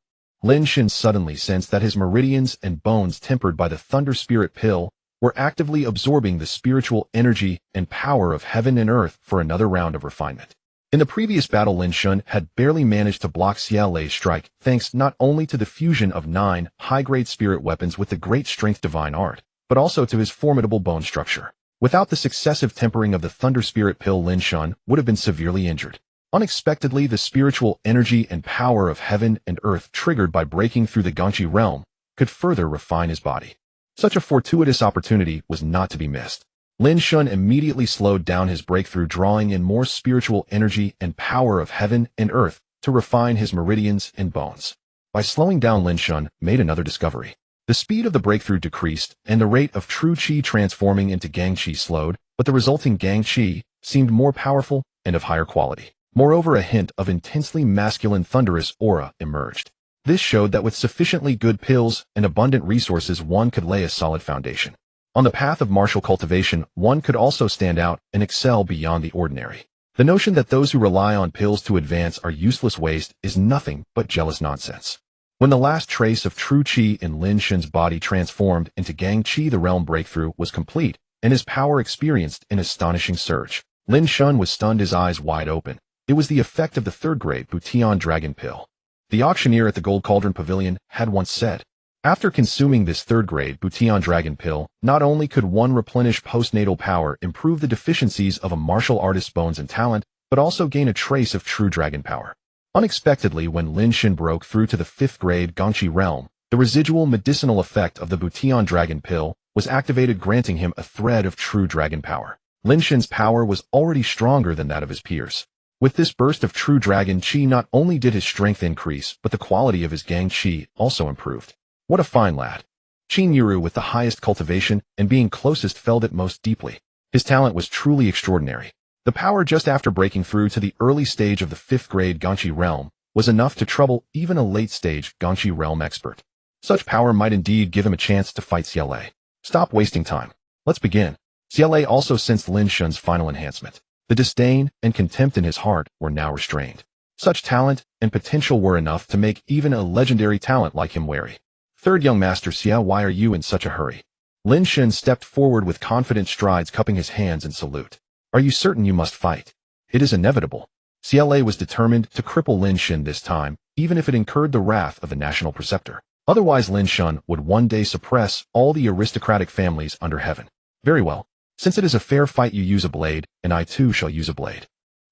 Lin Shen suddenly sensed that his meridians and bones, tempered by the Thunder Spirit pill, were actively absorbing the spiritual energy and power of heaven and earth for another round of refinement. In the previous battle, Lin Shen had barely managed to block Xiaolei's strike, thanks not only to the fusion of 9 high-grade spirit weapons with the great strength divine art, but also to his formidable bone structure. Without the successive tempering of the Thunder Spirit pill, Lin Shen would have been severely injured. Unexpectedly, the spiritual energy and power of heaven and earth, triggered by breaking through the Gangqi realm, could further refine his body. Such a fortuitous opportunity was not to be missed. Lin Shen immediately slowed down his breakthrough, drawing in more spiritual energy and power of heaven and earth to refine his meridians and bones. By slowing down, Lin Shen made another discovery. The speed of the breakthrough decreased, and the rate of true qi transforming into Gang qi slowed, but the resulting Gang qi seemed more powerful and of higher quality. Moreover, a hint of intensely masculine thunderous aura emerged. This showed that with sufficiently good pills and abundant resources, one could lay a solid foundation. On the path of martial cultivation, one could also stand out and excel beyond the ordinary. The notion that those who rely on pills to advance are useless waste is nothing but jealous nonsense. When the last trace of true qi in Lin Shen's body transformed into Gang qi, the realm breakthrough was complete, and his power experienced an astonishing surge. Lin Shen was stunned, his eyes wide open. It was the effect of the third-grade Butian Dragon Pill. The auctioneer at the Gold Cauldron Pavilion had once said, after consuming this third-grade Butian Dragon Pill, not only could one replenish postnatal power, improve the deficiencies of a martial artist's bones and talent, but also gain a trace of true dragon power. Unexpectedly, when Lin Shen broke through to the 5th-grade Gangqi realm, the residual medicinal effect of the Butian Dragon Pill was activated, granting him a thread of true dragon power. Lin Shen's power was already stronger than that of his peers. With this burst of true dragon qi, not only did his strength increase, but the quality of his Gang qi also improved. What a fine lad. Qin Yuru, with the highest cultivation and being closest, felt it most deeply. His talent was truly extraordinary. The power just after breaking through to the early stage of the 5th-grade Gangqi realm was enough to trouble even a late-stage Gangqi realm expert. Such power might indeed give him a chance to fight Xiaolei. Stop wasting time. Let's begin. Xiaolei also sensed Lin Shen's final enhancement. The disdain and contempt in his heart were now restrained. Such talent and potential were enough to make even a legendary talent like him wary. Third young master Xia, why are you in such a hurry? Lin Shen stepped forward with confident strides, cupping his hands in salute. Are you certain you must fight? It is inevitable. Xiaolei was determined to cripple Lin Shen this time, even if it incurred the wrath of the national preceptor. Otherwise, Lin Shen would one day suppress all the aristocratic families under heaven. Very well. Since it is a fair fight, you use a blade, and I too shall use a blade.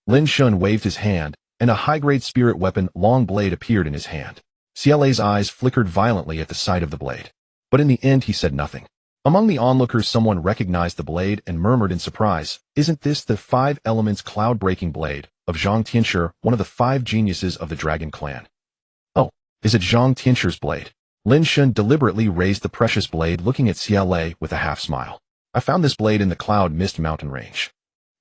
Lin Shen waved his hand, and a high-grade spirit weapon, long blade, appeared in his hand. Xiaolei's eyes flickered violently at the sight of the blade. But in the end he said nothing. Among the onlookers, someone recognized the blade and murmured in surprise, isn't this the 5 elements cloud-breaking blade of Zhang Tianshi, one of the 5 geniuses of the Dragon Clan? Oh, is it Zhang Tianshi's blade? Lin Shen deliberately raised the precious blade, looking at Xiaolei with a half-smile. I found this blade in the Cloud Mist mountain range.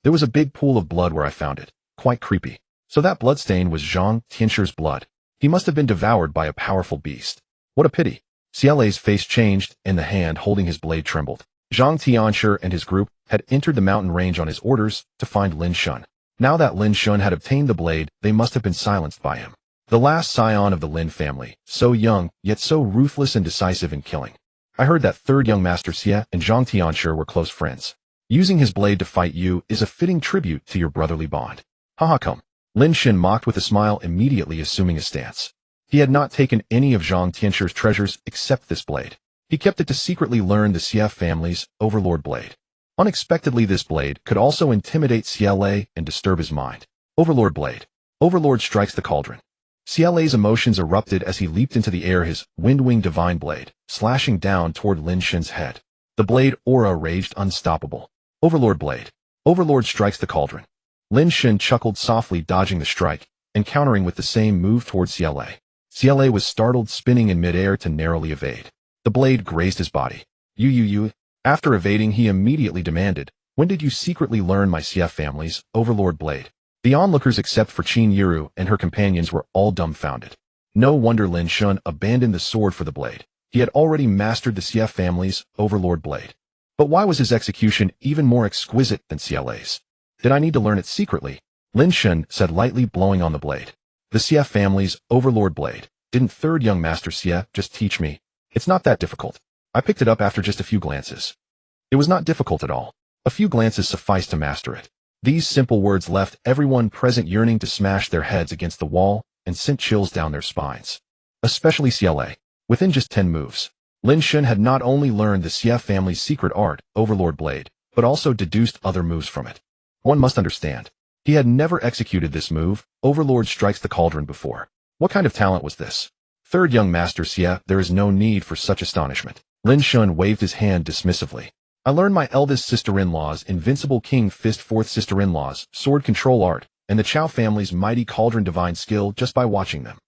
There was a big pool of blood where I found it. Quite creepy. So that bloodstain was Zhang Tianshi's blood. He must have been devoured by a powerful beast. What a pity. Xiaolei's face changed, and the hand holding his blade trembled. Zhang Tianshi and his group had entered the mountain range on his orders to find Lin Shen. Now that Lin Shen had obtained the blade, they must have been silenced by him. The last scion of the Lin family, so young, yet so ruthless and decisive in killing. I heard that third young master Xie and Zhang Tianshi were close friends. Using his blade to fight you is a fitting tribute to your brotherly bond. Haha, come. Lin Shen mocked with a smile, immediately assuming a stance. He had not taken any of Zhang Tianshi's treasures except this blade. He kept it to secretly learn the Xie family's overlord blade. Unexpectedly, this blade could also intimidate Xiaolei and disturb his mind. Overlord blade. Overlord strikes the cauldron. Xiaolei's emotions erupted as he leaped into the air, his wind-winged divine blade, slashing down toward Lin Shen's head. The blade aura raged unstoppable. Overlord blade. Overlord strikes the cauldron. Lin Shen chuckled softly, dodging the strike and countering with the same move towards Xiaolei. CLA was startled, spinning in midair to narrowly evade. The blade grazed his body. You. After evading, he immediately demanded, "When did you secretly learn my CF family's overlord blade?" The onlookers, except for Qin Yiru and her companions, were all dumbfounded. No wonder Lin Shen abandoned the sword for the blade. He had already mastered the CF family's overlord blade. But why was his execution even more exquisite than CLA's? Did I need to learn it secretly? Lin Shen said, lightly blowing on the blade. The CF family's overlord blade. Didn't third young master Xie just teach me? It's not that difficult. I picked it up after just a few glances. It was not difficult at all. A few glances sufficed to master it. These simple words left everyone present yearning to smash their heads against the wall and sent chills down their spines. Especially CLA. Within just 10 moves, Lin Shen had not only learned the CF family's secret art, Overlord Blade, but also deduced other moves from it. One must understand. He had never executed this move, Overlord Strikes the Cauldron, before. What kind of talent was this? Third young master Xie, there is no need for such astonishment. Lin Shen waved his hand dismissively. I learned my eldest sister-in-law's Invincible King Fist, fourth sister-in-law's sword control art, and the Chao family's mighty cauldron divine skill just by watching them.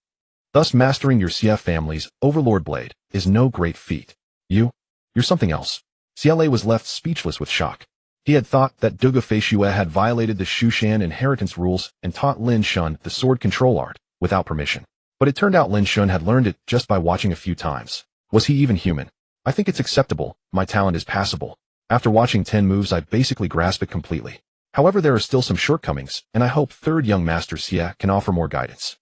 Thus mastering your CF family's Overlord Blade is no great feat. You're something else. CLA was left speechless with shock. He had thought that Duga Feishue had violated the Shushan inheritance rules and taught Lin Shen the sword control art without permission. But it turned out Lin Shen had learned it just by watching a few times. Was he even human? I think it's acceptable. My talent is passable. After watching 10 moves, I basically grasp it completely. However, there are still some shortcomings, and I hope third young master Xie can offer more guidance.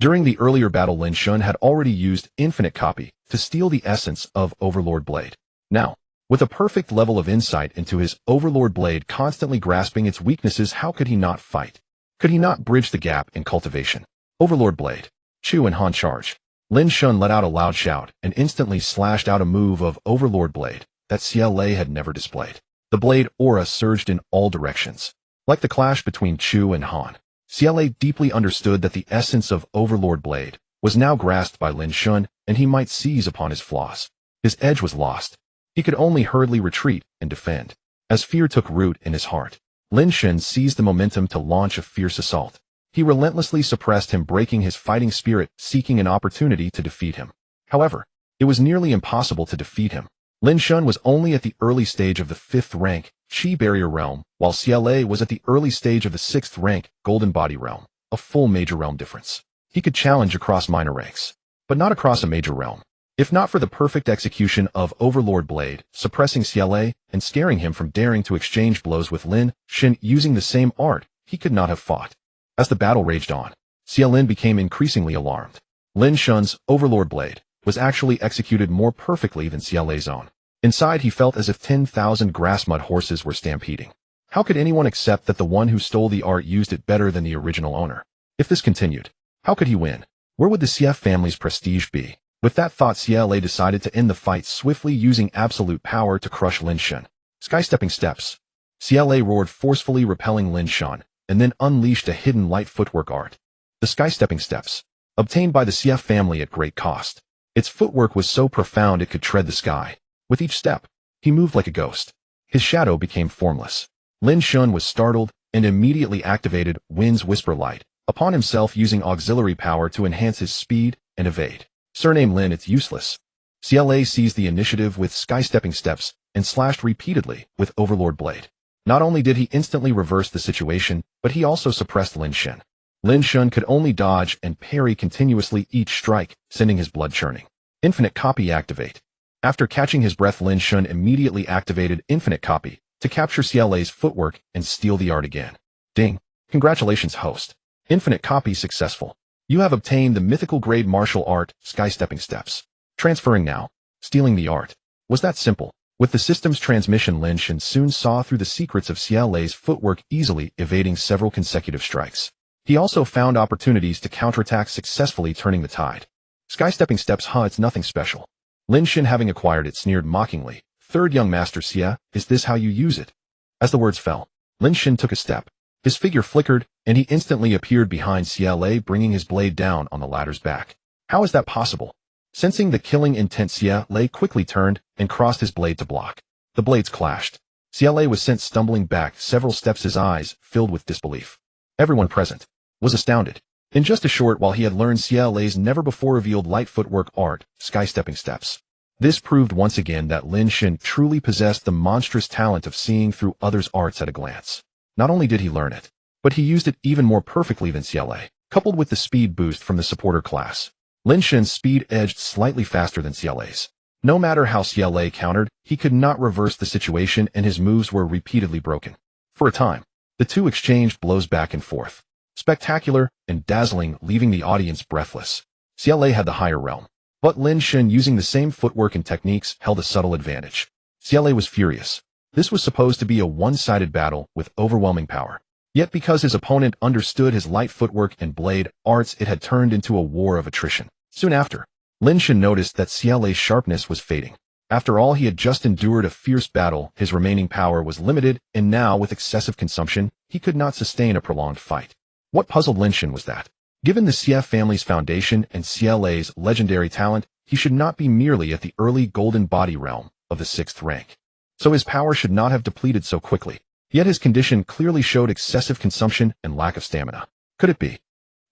During the earlier battle, Lin Shen had already used Infinite Copy to steal the essence of Overlord Blade. Now, with a perfect level of insight into his Overlord Blade constantly grasping its weaknesses, how could he not fight? Could he not bridge the gap in cultivation? Overlord Blade. Chu and Han charge. Lin Shen let out a loud shout and instantly slashed out a move of Overlord Blade that CLA had never displayed. The blade aura surged in all directions. Like the clash between Chu and Han, CLA deeply understood that the essence of Overlord Blade was now grasped by Lin Shen, and he might seize upon his flaws. His edge was lost. He could only hurriedly retreat and defend. As fear took root in his heart, Lin Shen seized the momentum to launch a fierce assault. He relentlessly suppressed him, breaking his fighting spirit, seeking an opportunity to defeat him. However, it was nearly impossible to defeat him. Lin Shen was only at the early stage of the 5th rank, Qi Barrier Realm, while CLA was at the early stage of the 6th rank, Golden Body Realm, a full major realm difference. He could challenge across minor ranks, but not across a major realm. If not for the perfect execution of Overlord Blade, suppressing CLA and scaring him from daring to exchange blows with Lin Shen using the same art, he could not have fought. As the battle raged on, Xiaolin became increasingly alarmed. Lin Shen's Overlord Blade was actually executed more perfectly than CLA's own. Inside, he felt as if 10,000 grass-mud horses were stampeding. How could anyone accept that the one who stole the art used it better than the original owner? If this continued, how could he win? Where would the CF family's prestige be? With that thought, CLA decided to end the fight swiftly, using absolute power to crush Lin Shen. Sky-stepping steps. CLA roared forcefully, repelling Lin Shen, and then unleashed a hidden light footwork art. The sky-stepping steps, obtained by the CF family at great cost. Its footwork was so profound it could tread the sky. With each step, he moved like a ghost. His shadow became formless. Lin Shen was startled and immediately activated Wind's Whisper Light upon himself, using auxiliary power to enhance his speed and evade. Surname Lin, it's useless. CLA seized the initiative with sky-stepping steps and slashed repeatedly with Overlord Blade. Not only did he instantly reverse the situation, but he also suppressed Lin Shen. Lin Shen could only dodge and parry continuously each strike, sending his blood churning. Infinite Copy activate. After catching his breath, Lin Shen immediately activated Infinite Copy to capture CLA's footwork and steal the art again. Ding! Congratulations, host. Infinite Copy successful. You have obtained the mythical grade martial art, Sky-stepping steps. Transferring now. Stealing the art. Was that simple? With the system's transmission, Lin Shen soon saw through the secrets of CLA's footwork, easily evading several consecutive strikes. He also found opportunities to counterattack, successfully turning the tide. Sky-stepping steps, it's nothing special. Lin Shen, having acquired it, sneered mockingly. Third young master Xie, is this how you use it? As the words fell, Lin Shen took a step. His figure flickered, and he instantly appeared behind CLA, bringing his blade down on the latter's back. How is that possible? Sensing the killing intent, CLA quickly turned and crossed his blade to block. The blades clashed. CLA was sent stumbling back several steps, his eyes filled with disbelief. Everyone present was astounded. In just a short while he had learned Xiaolei's never-before-revealed light footwork art, sky-stepping steps. This proved once again that Lin Shen truly possessed the monstrous talent of seeing through others' arts at a glance. Not only did he learn it, but he used it even more perfectly than Xiaolei. Coupled with the speed boost from the supporter class, Lin Shen's speed edged slightly faster than Xiaolei's. No matter how Xiaolei countered, he could not reverse the situation and his moves were repeatedly broken. For a time, the two exchanged blows back and forth. Spectacular and dazzling, leaving the audience breathless. Xiaolei had the higher realm, but Lin Shen, using the same footwork and techniques, held a subtle advantage. Xiaolei was furious. This was supposed to be a one-sided battle with overwhelming power. Yet because his opponent understood his light footwork and blade arts, it had turned into a war of attrition. Soon after, Lin Shen noticed that Xiaolei's sharpness was fading. After all, he had just endured a fierce battle, his remaining power was limited, and now, with excessive consumption, he could not sustain a prolonged fight. What puzzled Lin Shen was that, given the Xie family's foundation and Xiaolei's legendary talent, he should not be merely at the early golden body realm of the 6th rank. So his power should not have depleted so quickly. Yet his condition clearly showed excessive consumption and lack of stamina. Could it be?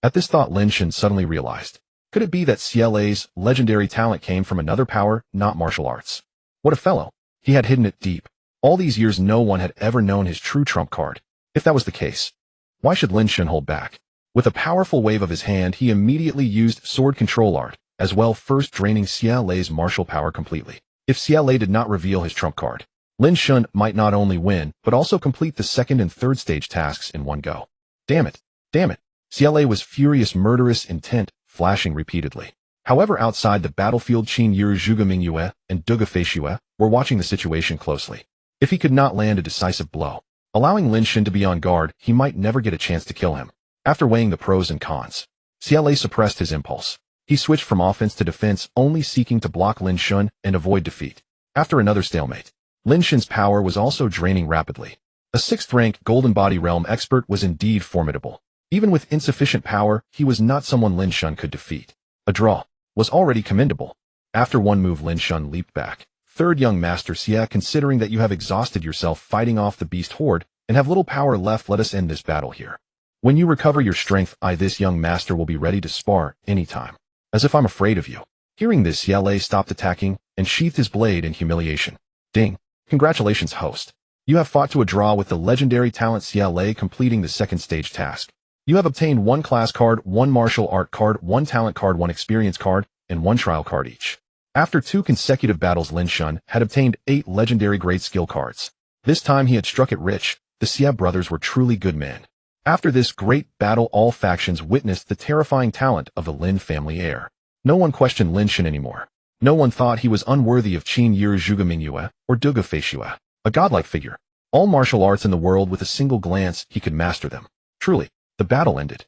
At this thought, Lin Shen suddenly realized. Could it be that Xiaolei's legendary talent came from another power, not martial arts? What a fellow! He had hidden it deep. All these years no one had ever known his true trump card. If that was the case, why should Lin Shen hold back? With a powerful wave of his hand, he immediately used sword control art, as well, first draining Xiaolei's martial power completely. If Xiaolei did not reveal his trump card, Lin Shen might not only win, but also complete the 2nd and 3rd stage tasks in one go. Damn it! Damn it! Xiaolei was furious, murderous intent, flashing repeatedly. However, outside the battlefield, Qin Yur Zhuge and Duge Feishue were watching the situation closely. If he could not land a decisive blow, allowing Lin Shen to be on guard, he might never get a chance to kill him. After weighing the pros and cons, Xiaolei suppressed his impulse. He switched from offense to defense, only seeking to block Lin Shen and avoid defeat. After another stalemate, Lin Shen's power was also draining rapidly. A 6th-rank Golden Body Realm expert was indeed formidable. Even with insufficient power, he was not someone Lin Shen could defeat. A draw was already commendable. After one move, Lin Shen leaped back. Third young master Xie, considering that you have exhausted yourself fighting off the beast horde and have little power left, let us end this battle here. When you recover your strength, this young master will be ready to spar anytime. As if I'm afraid of you. Hearing this, Xiaolei stopped attacking and sheathed his blade in humiliation. Ding! Congratulations, host. You have fought to a draw with the legendary talent Xiaolei, completing the 2nd stage task. You have obtained 1 class card, 1 martial art card, 1 talent card, 1 experience card, and 1 trial card each. After 2 consecutive battles, Lin Shen had obtained 8 legendary great skill cards. This time he had struck it rich. The Xie brothers were truly good men. After this great battle, all factions witnessed the terrifying talent of the Lin family heir. No one questioned Lin Shen anymore. No one thought he was unworthy of Qin Yur Zhuge or Duge Feishue, a godlike figure. All martial arts in the world, with a single glance, he could master them. Truly, the battle ended.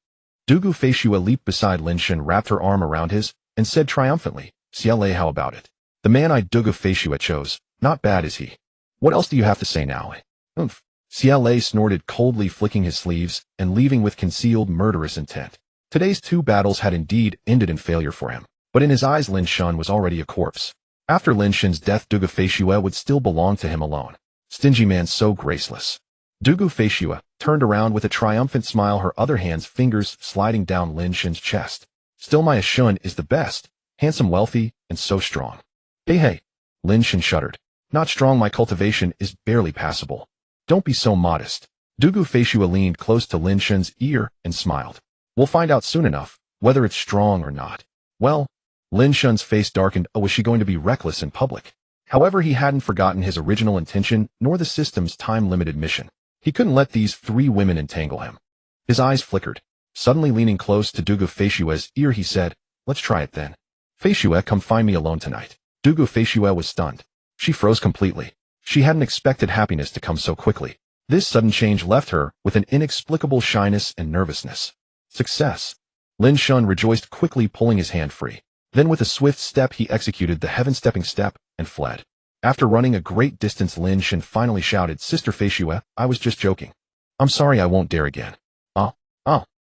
Duge Feishue leaped beside Lin Shen, wrapped her arm around his, and said triumphantly, Xiaolei, how about it? The man Duge Feishue chose, not bad, is he? What else do you have to say now? Oomph. Xiaolei snorted coldly, flicking his sleeves and leaving with concealed murderous intent. Today's 2 battles had indeed ended in failure for him, but in his eyes Lin Shen was already a corpse. After Lin Shen's death, Duge Feishue would still belong to him alone. Stingy man, so graceless. Duge Feishue turned around with a triumphant smile, her other hand's fingers sliding down Lin Shen's chest. Still, my Shun is the best, handsome, wealthy, and so strong. Hey, Lin Shen shuddered. Not strong, my cultivation is barely passable. Don't be so modest. Duge Feishue leaned close to Lin Shen's ear and smiled. We'll find out soon enough, whether it's strong or not. Well, Lin Shen's face darkened. Was she going to be reckless in public? However, he hadn't forgotten his original intention, nor the system's time-limited mission. He couldn't let these 3 women entangle him. His eyes flickered. Suddenly leaning close to Duge Feishue's ear, he said, let's try it then. Feishue, come find me alone tonight. Duge Feishue was stunned. She froze completely. She hadn't expected happiness to come so quickly. This sudden change left her with an inexplicable shyness and nervousness. Success. Lin Shen rejoiced, quickly pulling his hand free. Then with a swift step he executed the heaven-stepping step and fled. After running a great distance, Lin Shen finally shouted, Sister Feishue, I was just joking. I'm sorry, I won't dare again.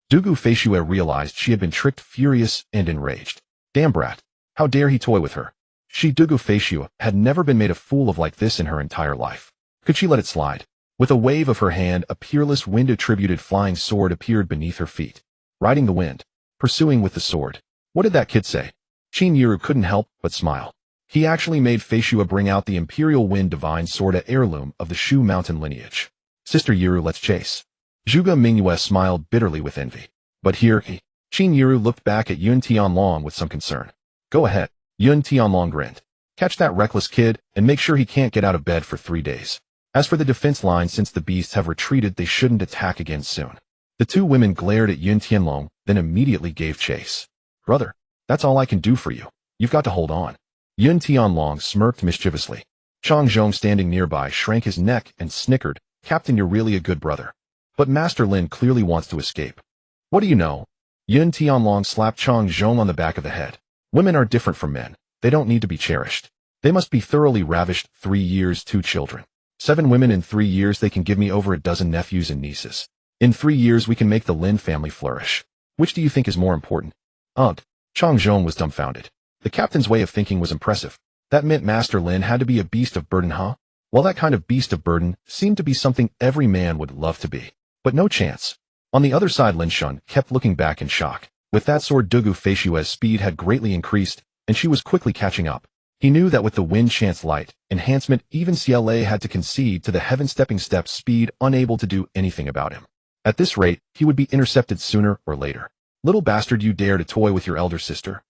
Duge Feishue realized she had been tricked, furious and enraged. Damn brat. How dare he toy with her? She, Duge Feishue, had never been made a fool of like this in her entire life. Could she let it slide? With a wave of her hand, a peerless wind-attributed flying sword appeared beneath her feet. Riding the wind, pursuing with the sword. What did that kid say? Qin Yiru couldn't help but smile. He actually made Fei Shua bring out the Imperial Wind Divine Sword, a heirloom of the Shu Mountain lineage. Sister Yiru, let's chase. Zhuge Mingyue smiled bitterly with envy. But here, Qin Yiru looked back at Yun Tianlong with some concern. Go ahead. Yun Tianlong grinned. Catch that reckless kid, and make sure he can't get out of bed for 3 days. As for the defense line, since the beasts have retreated, they shouldn't attack again soon. The two women glared at Yun Tianlong, then immediately gave chase. Brother, that's all I can do for you. You've got to hold on. Yun Tianlong smirked mischievously. Chang Zhong, standing nearby, shrank his neck and snickered. Captain, you're really a good brother. But Master Lin clearly wants to escape. What do you know? Yun Tianlong slapped Chang Zhong on the back of the head. Women are different from men. They don't need to be cherished. They must be thoroughly ravished. 3 years, 2 children. 7 women in 3 years. They can give me over a dozen nephews and nieces. In 3 years we can make the Lin family flourish. Which do you think is more important? Ugh. Chang Zhong was dumbfounded. The captain's way of thinking was impressive. That meant Master Lin had to be a beast of burden, huh? Well, that kind of beast of burden seemed to be something every man would love to be. But no chance. On the other side, Lin Shen kept looking back in shock. With that sword, Dugu Fei Shua's speed had greatly increased, and she was quickly catching up. He knew that with the wind chance light enhancement, even CLA had to concede to the heaven stepping steps speed, unable to do anything about him. At this rate, he would be intercepted sooner or later. Little bastard, you dare to toy with your elder sister?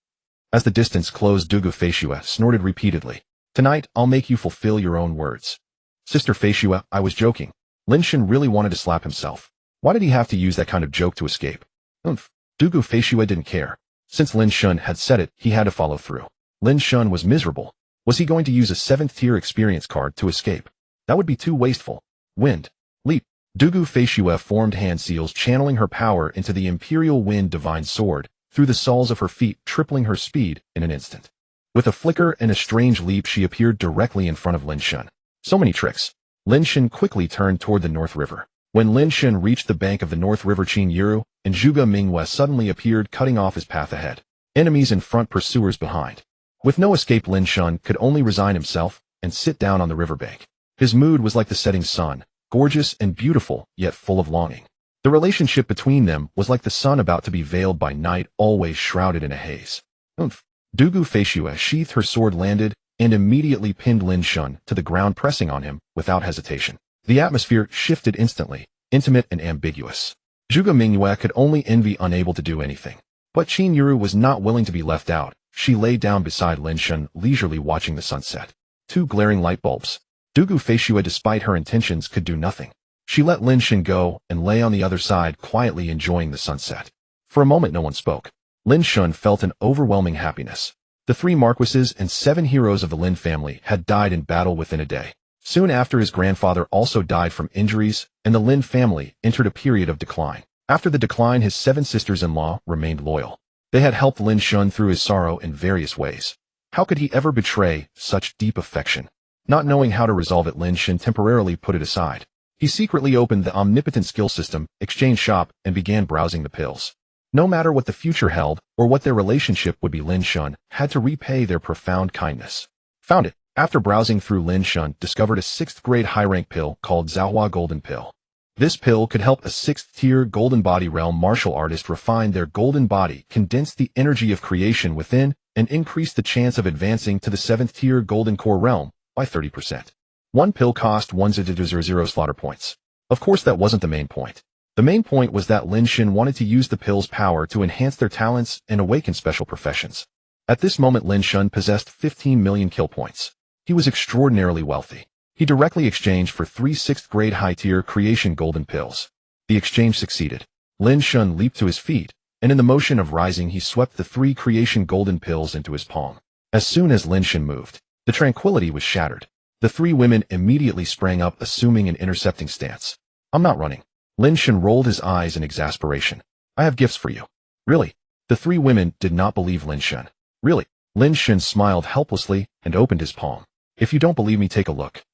As the distance closed, Dugu Fei Shua snorted repeatedly. Tonight, I'll make you fulfill your own words. Sister Fei Shua, I was joking. Lin Shen really wanted to slap himself. Why did he have to use that kind of joke to escape? Dugu Fei Shua didn't care. Since Lin Shen had said it, he had to follow through. Lin Shen was miserable. Was he going to use a 7th tier experience card to escape? That would be too wasteful. Wind. Leap. Dugu Fei Shua formed hand seals, channeling her power into the Imperial Wind Divine Sword, through the soles of her feet, tripling her speed in an instant. With a flicker and a strange leap, she appeared directly in front of Lin Shen. So many tricks. Lin Shen quickly turned toward the North River. When Lin Shen reached the bank of the North River, Qin Yiru and Zhuge Mingyue suddenly appeared, cutting off his path ahead. Enemies in front, pursuers behind. With no escape, Lin Shen could only resign himself and sit down on the riverbank. His mood was like the setting sun, gorgeous and beautiful, yet full of longing. The relationship between them was like the sun about to be veiled by night, always shrouded in a haze. Dugu Fei Shua sheathed her sword, landed, and immediately pinned Lin Shen to the ground, pressing on him without hesitation. The atmosphere shifted instantly, intimate and ambiguous. Zhuge Mingyue could only envy, unable to do anything. But Qin Yiru was not willing to be left out. She lay down beside Lin Shen, leisurely watching the sunset. 2 glaring light bulbs. Dugu Fei Shua, despite her intentions, could do nothing. She let Lin Shen go and lay on the other side, quietly enjoying the sunset. For a moment no one spoke. Lin Shen felt an overwhelming happiness. The 3 marquises and 7 heroes of the Lin family had died in battle within a day. Soon after, his grandfather also died from injuries, and the Lin family entered a period of decline. After the decline, his 7 sisters-in-law remained loyal. They had helped Lin Shen through his sorrow in various ways. How could he ever betray such deep affection? Not knowing how to resolve it, Lin Shen temporarily put it aside. He secretly opened the omnipotent skill system exchange shop and began browsing the pills. No matter what the future held or what their relationship would be, Lin Shen had to repay their profound kindness. Found it. After browsing through, Lin Shen discovered a 6th grade high-rank pill called Zhaohua Golden Pill. This pill could help a 6th tier golden body realm martial artist refine their golden body, condense the energy of creation within, and increase the chance of advancing to the 7th tier golden core realm by 30%. One pill cost 1,000 slaughter points. Of course, that wasn't the main point. The main point was that Lin Shen wanted to use the pill's power to enhance their talents and awaken special professions. At this moment, Lin Shen possessed 15 million kill points. He was extraordinarily wealthy. He directly exchanged for 3 6th grade high-tier creation golden pills. The exchange succeeded. Lin Shen leaped to his feet, and in the motion of rising, he swept the 3 creation golden pills into his palm. As soon as Lin Shen moved, the tranquility was shattered. The 3 women immediately sprang up, assuming an intercepting stance. I'm not running. Lin Shen rolled his eyes in exasperation. I have gifts for you. Really? The 3 women did not believe Lin Shen. Really? Lin Shen smiled helplessly and opened his palm. If you don't believe me, take a look.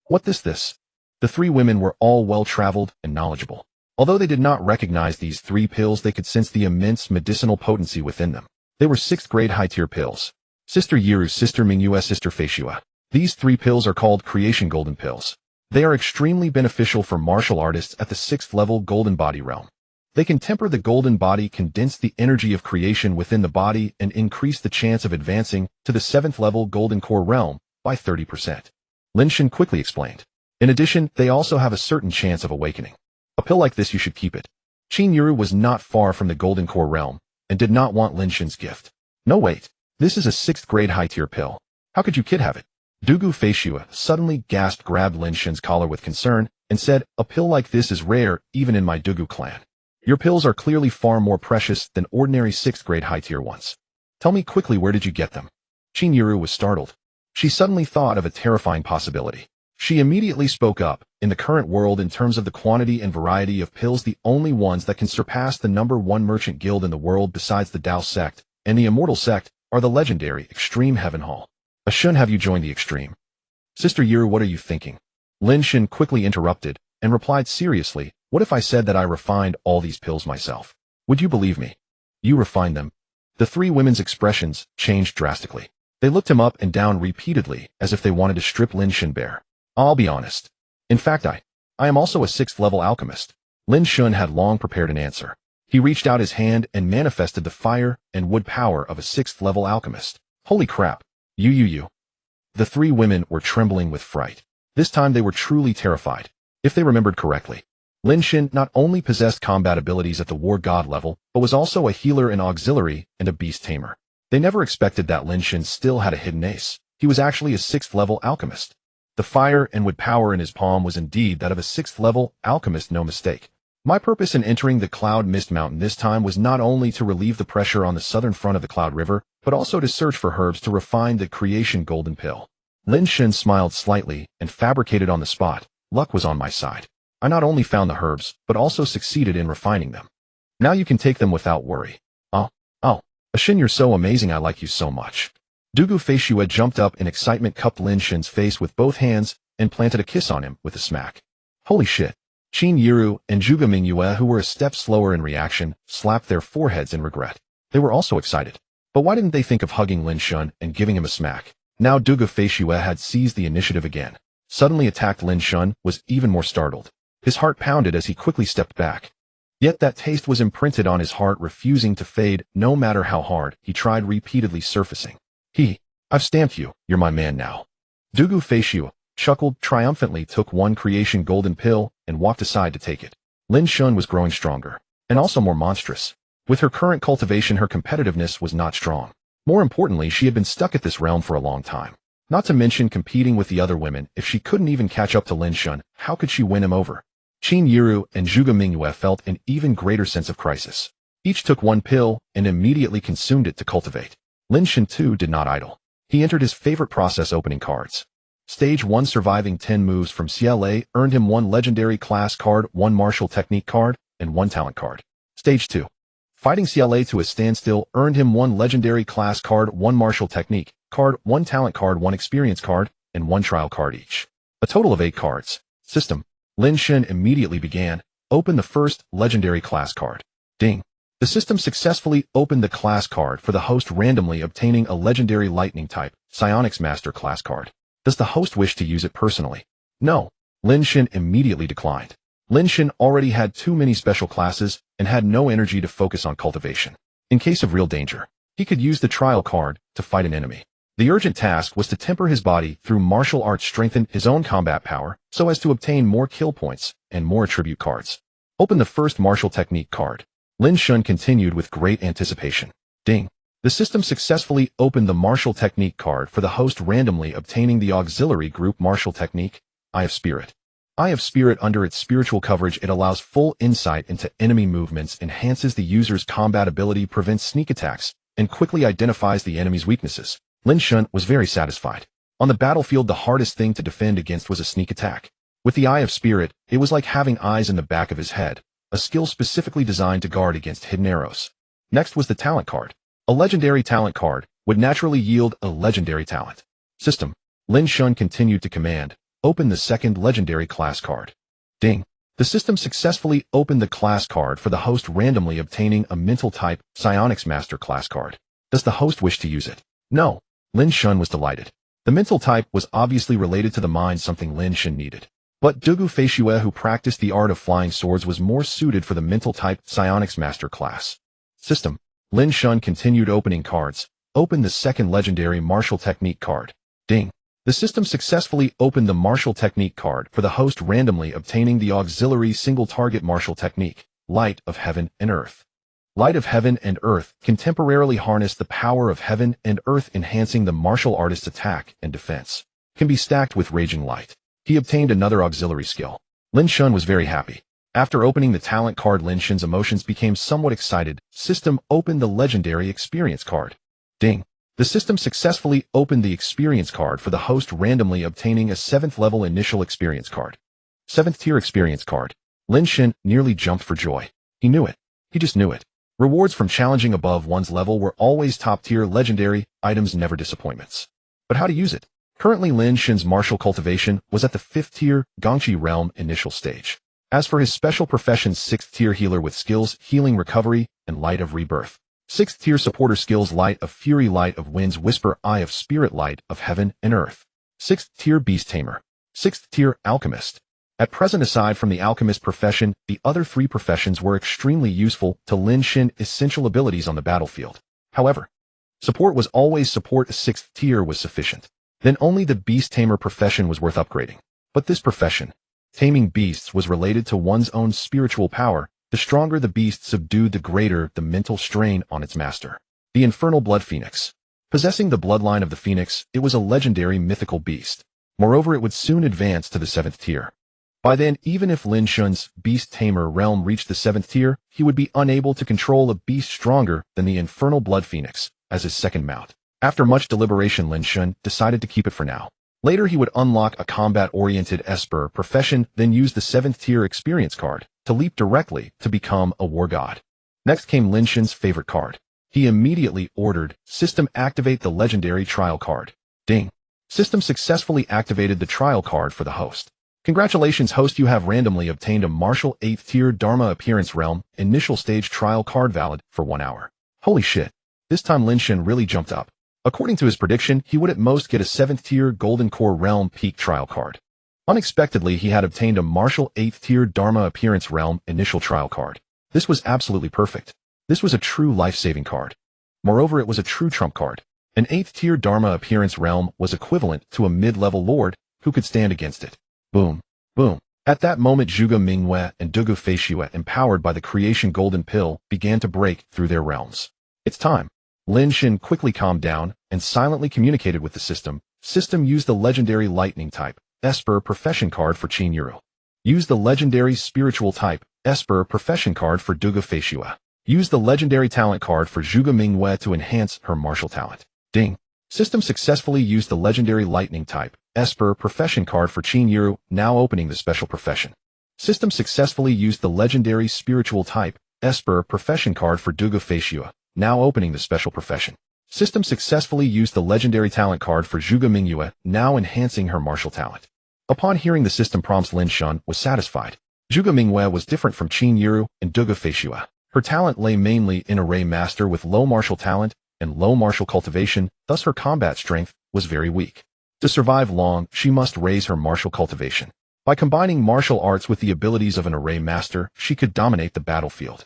What this? The 3 women were all well-traveled and knowledgeable. Although they did not recognize these 3 pills, they could sense the immense medicinal potency within them. They were 6th grade high-tier pills. Sister Yiru, Sister Mingyue, Sister Fei Shua. These 3 pills are called creation golden pills. They are extremely beneficial for martial artists at the 6th level golden body realm. They can temper the golden body, condense the energy of creation within the body, and increase the chance of advancing to the 7th level golden core realm by 30%. Lin Shen quickly explained. In addition, they also have a certain chance of awakening. A pill like this, you should keep it. Qin Yuru was not far from the golden core realm and did not want Lin Shen's gift. No, wait. This is a 6th grade high-tier pill. How could you kid have it? Dugu Feishua suddenly gasped, grabbed Lin Shen's collar with concern, and said, a pill like this is rare even in my Dugu clan. Your pills are clearly far more precious than ordinary 6th grade high-tier ones. Tell me quickly, where did you get them? Qin Yuru was startled. She suddenly thought of a terrifying possibility. She immediately spoke up. In the current world, in terms of the quantity and variety of pills, the only ones that can surpass the #1 merchant guild in the world besides the Dao sect and the Immortal sect are the legendary Extreme Heaven Hall. Shouldn't have you joined the Extreme? Sister Yuru, what are you thinking? Lin Shen quickly interrupted and replied seriously, what if I said that I refined all these pills myself? Would you believe me? You refined them? The three women's expressions changed drastically. They looked him up and down repeatedly as if they wanted to strip Lin Shen bare. I'll be honest. In fact, I am also a 6th level alchemist. Lin Shen had long prepared an answer. He reached out his hand and manifested the fire and wood power of a 6th level alchemist. Holy crap. You. The three women were trembling with fright. This time they were truly terrified. If they remembered correctly, Lin Shen not only possessed combat abilities at the war god level, but was also a healer, an auxiliary, and a beast tamer. They never expected that Lin Shen still had a hidden ace. He was actually a 6th level alchemist. The fire and wood power in his palm was indeed that of a 6th level alchemist, no mistake. My purpose in entering the Cloud Mist Mountain this time was not only to relieve the pressure on the southern front of the Cloud River, but also to search for herbs to refine the creation golden pill. Lin Shen smiled slightly and fabricated on the spot. Luck was on my side. I not only found the herbs, but also succeeded in refining them. Now you can take them without worry. Oh, Shen, you're so amazing, I like you so much. Dugu Feishua jumped up in excitement, cupped Lin Shen's face with both hands, and planted a kiss on him with a smack. Holy shit. Qin Yuru and Zhuge Mingyue, who were a step slower in reaction, slapped their foreheads in regret. They were also excited. But why didn't they think of hugging Lin Shen and giving him a smack? Now Dugu Feishua had seized the initiative again. Suddenly attacked Lin Shen was even more startled. His heart pounded as he quickly stepped back. Yet that taste was imprinted on his heart, refusing to fade, no matter how hard he tried, repeatedly surfacing. I've stamped you, you're my man now. Dugu Feishua chuckled triumphantly, took one creation golden pill, and walked aside to take it. Lin Shen was growing stronger, and also more monstrous. With her current cultivation, her competitiveness was not strong. More importantly, she had been stuck at this realm for a long time. Not to mention competing with the other women. If she couldn't even catch up to Lin Shen, how could she win him over? Qin Yuru and Zhuge Mingyue felt an even greater sense of crisis. Each took one pill and immediately consumed it to cultivate. Lin Shen too did not idle. He entered his favorite process, opening cards. Stage 1, surviving 10 moves from CLA earned him 1 legendary class card, 1 martial technique card, and 1 talent card. Stage 2. Fighting CLA to a standstill earned him 1 legendary class card, 1 martial technique card, 1 talent card, 1 experience card, and 1 trial card each. A total of 8 cards. System. Lin Shen immediately began. Open the first legendary class card. Ding. The system successfully opened the class card for the host, randomly obtaining a legendary lightning type, psionics master class card. Does the host wish to use it personally? No. Lin Shen immediately declined. Lin Shen already had too many special classes and had no energy to focus on cultivation. In case of real danger, he could use the trial card to fight an enemy. The urgent task was to temper his body through martial arts, strengthen his own combat power so as to obtain more kill points and more attribute cards. Open the first martial technique card. Lin Shen continued with great anticipation. Ding. The system successfully opened the martial technique card for the host, randomly obtaining the auxiliary group martial technique, Eye of Spirit. Eye of Spirit, under its spiritual coverage, it allows full insight into enemy movements, enhances the user's combat ability, prevents sneak attacks, and quickly identifies the enemy's weaknesses. Lin Shen was very satisfied. On the battlefield, the hardest thing to defend against was a sneak attack. With the Eye of Spirit, it was like having eyes in the back of his head, a skill specifically designed to guard against hidden arrows. Next was the talent card. A legendary talent card would naturally yield a legendary talent. System. Lin Shen continued to command. Open the second legendary class card. Ding. The system successfully opened the class card for the host, randomly obtaining a mental type, psionics master class card. Does the host wish to use it? No. Lin Shen was delighted. The mental type was obviously related to the mind, something Lin Shen needed. But Dugu Feishue, who practiced the art of flying swords, was more suited for the mental type psionics master class. System. Lin Shen continued opening cards. Open the second legendary martial technique card. Ding. The system successfully opened the martial technique card for the host, randomly obtaining the auxiliary single target martial technique, Light of Heaven and Earth. Light of Heaven and Earth can temporarily harness the power of heaven and earth, enhancing the martial artist's attack and defense. Can be stacked with Raging Light. He obtained another auxiliary skill. Lin Shen was very happy. After opening the talent card, Lin Shen's emotions became somewhat excited. System opened the legendary experience card. Ding. The system successfully opened the experience card for the host, randomly obtaining a 7th level initial experience card. 7th tier experience card. Lin Shen nearly jumped for joy. He knew it. He just knew it. Rewards from challenging above one's level were always top tier legendary items, never disappointments. But how to use it? Currently, Lin Shen's martial cultivation was at the 5th tier Gongqi realm initial stage. As for his special professions, 6th tier healer with skills Healing Recovery and Light of Rebirth. 6th tier supporter skills Light of Fury, Light of Winds, Whisper, Eye of Spirit, Light of Heaven and Earth. 6th tier Beast Tamer. 6th tier Alchemist. At present, aside from the alchemist profession, the other 3 professions were extremely useful to Lin Shen essential abilities on the battlefield. However, support was always support. A 6th tier was sufficient. Then only the Beast Tamer profession was worth upgrading. But this profession, taming beasts, was related to one's own spiritual power. The stronger the beast subdued, the greater the mental strain on its master. The Infernal Blood Phoenix. Possessing the bloodline of the Phoenix, it was a legendary mythical beast. Moreover, it would soon advance to the 7th tier. By then, even if Lin Shen's Beast Tamer realm reached the 7th tier, he would be unable to control a beast stronger than the Infernal Blood Phoenix as his second mount. After much deliberation, Lin Shen decided to keep it for now. Later, he would unlock a combat-oriented Esper profession, then use the 7th tier experience card to leap directly to become a war god. Next came Lin Shen's favorite card. He immediately ordered, System activate the legendary trial card. Ding. System successfully activated the trial card for the host. Congratulations, host, you have randomly obtained a martial 8th tier Dharma appearance realm initial stage trial card, valid for 1 hour. Holy shit. This time Lin Shen really jumped up. According to his prediction, he would at most get a 7th tier Golden Core Realm Peak Trial card. Unexpectedly, he had obtained a martial 8th tier Dharma Appearance Realm Initial Trial card. This was absolutely perfect. This was a true life-saving card. Moreover, it was a true trump card. An 8th tier Dharma Appearance Realm was equivalent to a mid-level lord who could stand against it. Boom. Boom. At that moment, Zhuge Mingwei and Dugu Feishue, empowered by the creation golden pill, began to break through their realms. It's time. Lin Shen quickly calmed down and silently communicated with the system. System used the legendary lightning type Esper profession card for Qin Yuru. Use the legendary spiritual type Esper profession card for Dugu Feishue. Use the legendary talent card for Zhuge Mingwei to enhance her martial talent. Ding. System successfully used the legendary lightning type Esper profession card for Qin Yuru, now opening the special profession. System successfully used the legendary spiritual type Esper profession card for Dugu Feishue, now opening the special profession. System successfully used the legendary talent card for Zhuge Mingyue, now enhancing her martial talent. Upon hearing the system prompts, Lin Shen was satisfied. Zhuge Mingwei was different from Qin Yuru and Dugu Feishue. Her talent lay mainly in array master with low martial talent and low martial cultivation, thus her combat strength was very weak. To survive long, she must raise her martial cultivation. By combining martial arts with the abilities of an array master, she could dominate the battlefield.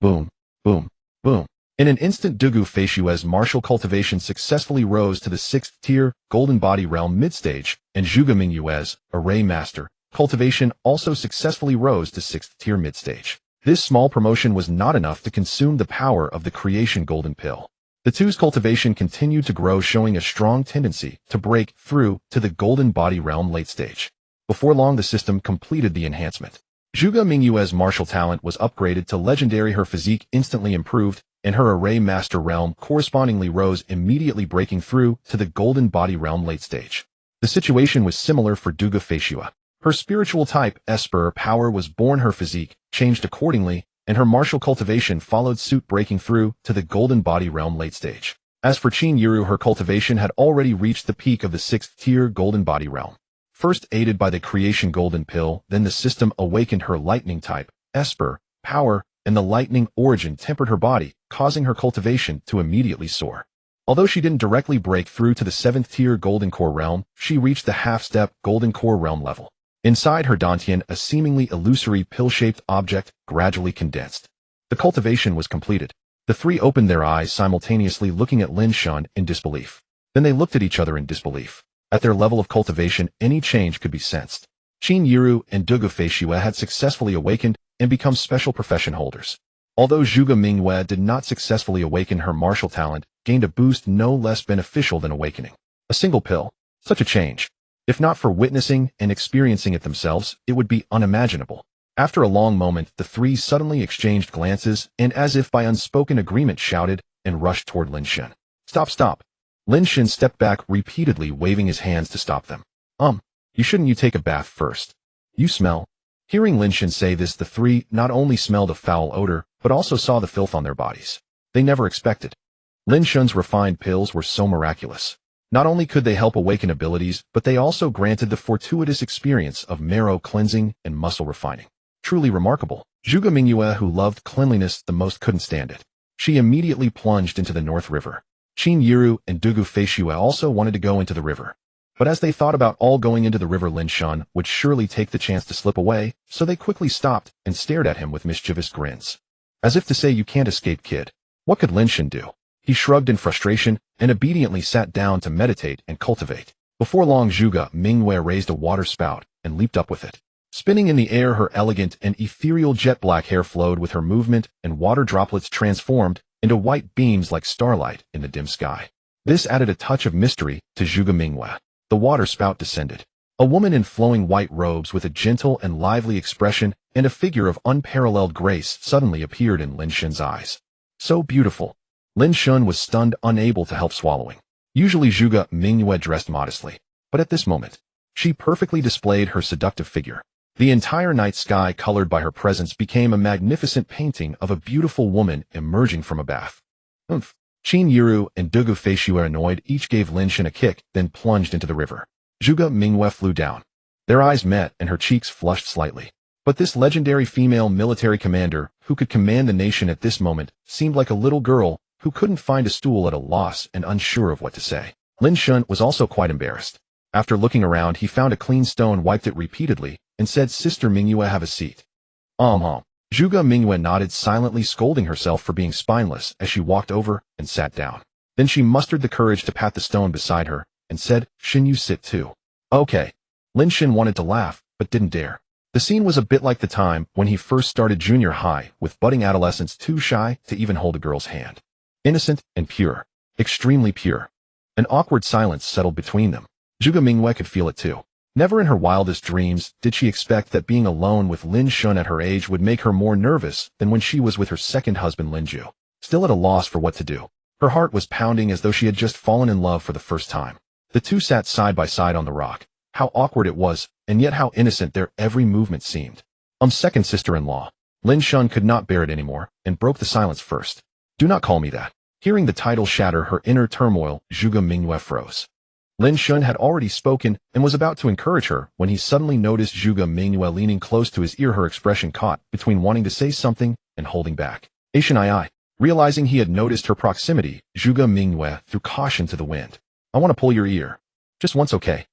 Boom, boom, boom. In an instant, Dugu Feishue's martial cultivation successfully rose to the 6th tier Golden Body Realm mid-stage, and Zhuge Mingyue's Array Master cultivation also successfully rose to 6th tier mid-stage. This small promotion was not enough to consume the power of the creation golden pill. The two's cultivation continued to grow, showing a strong tendency to break through to the Golden Body Realm late stage. Before long, the system completed the enhancement. Zhuge Mingyue's martial talent was upgraded to legendary, her physique instantly improved, and her Array Master realm correspondingly rose, immediately breaking through to the Golden Body Realm late stage. The situation was similar for Dugu Feishue. Her spiritual type, Esper power, was born, her physique changed accordingly, and her martial cultivation followed suit, breaking through to the Golden Body Realm late stage. As for Qin Yuru, her cultivation had already reached the peak of the 6th tier Golden Body Realm. First aided by the creation golden pill, then the system awakened her lightning type, Esper power, and the lightning origin tempered her body, causing her cultivation to immediately soar. Although she didn't directly break through to the 7th tier Golden Core Realm, she reached the half-step Golden Core Realm level. Inside her dantian, a seemingly illusory pill-shaped object gradually condensed. The cultivation was completed. The three opened their eyes simultaneously, looking at Lin Shen in disbelief. Then they looked at each other in disbelief. At their level of cultivation, any change could be sensed. Qin Yiru and Dugu Feishue had successfully awakened and become special profession holders. Although Zhuge Mingyue did not successfully awaken, her martial talent gained a boost no less beneficial than awakening. A single pill. Such a change. If not for witnessing and experiencing it themselves, it would be unimaginable. After a long moment, the three suddenly exchanged glances and, as if by unspoken agreement, shouted and rushed toward Lin Shen. Stop, stop. Lin Shen stepped back, repeatedly waving his hands to stop them. You shouldn't you take a bath first? You smell. Hearing Lin Shen say this, the three not only smelled a foul odor, but also saw the filth on their bodies. They never expected. Lin Shen's refined pills were so miraculous. Not only could they help awaken abilities, but they also granted the fortuitous experience of marrow cleansing and muscle refining. Truly remarkable. Zhuge Mingyue, who loved cleanliness the most, couldn't stand it. She immediately plunged into the North River. Qin Yiru and Dugu Feishue also wanted to go into the river. But as they thought about all going into the river, Lin Shen would surely take the chance to slip away, so they quickly stopped and stared at him with mischievous grins. As if to say, you can't escape, kid. What could Lin Shen do? He shrugged in frustration and obediently sat down to meditate and cultivate. Before long, Zhuge Mingyue raised a water spout and leaped up with it. Spinning in the air, her elegant and ethereal jet-black hair flowed with her movement, and water droplets transformed into white beams like starlight in the dim sky. This added a touch of mystery to Zhuge Mingyue. The water spout descended. A woman in flowing white robes with a gentle and lively expression and a figure of unparalleled grace suddenly appeared in Lin Shen's eyes. So beautiful. Lin Shen was stunned, unable to help swallowing. Usually Zhuge Mingyue dressed modestly, but at this moment, she perfectly displayed her seductive figure. The entire night sky, colored by her presence, became a magnificent painting of a beautiful woman emerging from a bath. Qin Yiru and Dugu Feishue, annoyed, each gave Lin Shen a kick, then plunged into the river. Zhuge Mingyue flew down. Their eyes met and her cheeks flushed slightly. But this legendary female military commander, who could command the nation at this moment, seemed like a little girl who couldn't find a stool, at a loss and unsure of what to say. Lin Shen was also quite embarrassed. After looking around, he found a clean stone, wiped it repeatedly, and said, Sister Mingyue, have a seat. Zhuge Mingyue nodded, silently scolding herself for being spineless as she walked over and sat down. Then she mustered the courage to pat the stone beside her and said, Shen, you sit too. Okay. Lin Shen wanted to laugh, but didn't dare. The scene was a bit like the time when he first started junior high, with budding adolescents too shy to even hold a girl's hand. Innocent and pure. Extremely pure. An awkward silence settled between them. Zhuge Mingyue could feel it too. Never in her wildest dreams did she expect that being alone with Lin Shen at her age would make her more nervous than when she was with her second husband Linju. Still at a loss for what to do, her heart was pounding as though she had just fallen in love for the first time. The two sat side by side on the rock. How awkward it was, and yet how innocent their every movement seemed. Second sister-in-law. Lin Shen could not bear it anymore, and broke the silence first. Do not call me that. Hearing the title shatter her inner turmoil, Zhuge Mingyue froze. Lin Shen had already spoken and was about to encourage her when he suddenly noticed Zhuge Mingyue leaning close to his ear, her expression caught between wanting to say something and holding back. Ai. Realizing he had noticed her proximity, Zhuge Mingyue threw caution to the wind. I want to pull your ear. Just once, okay?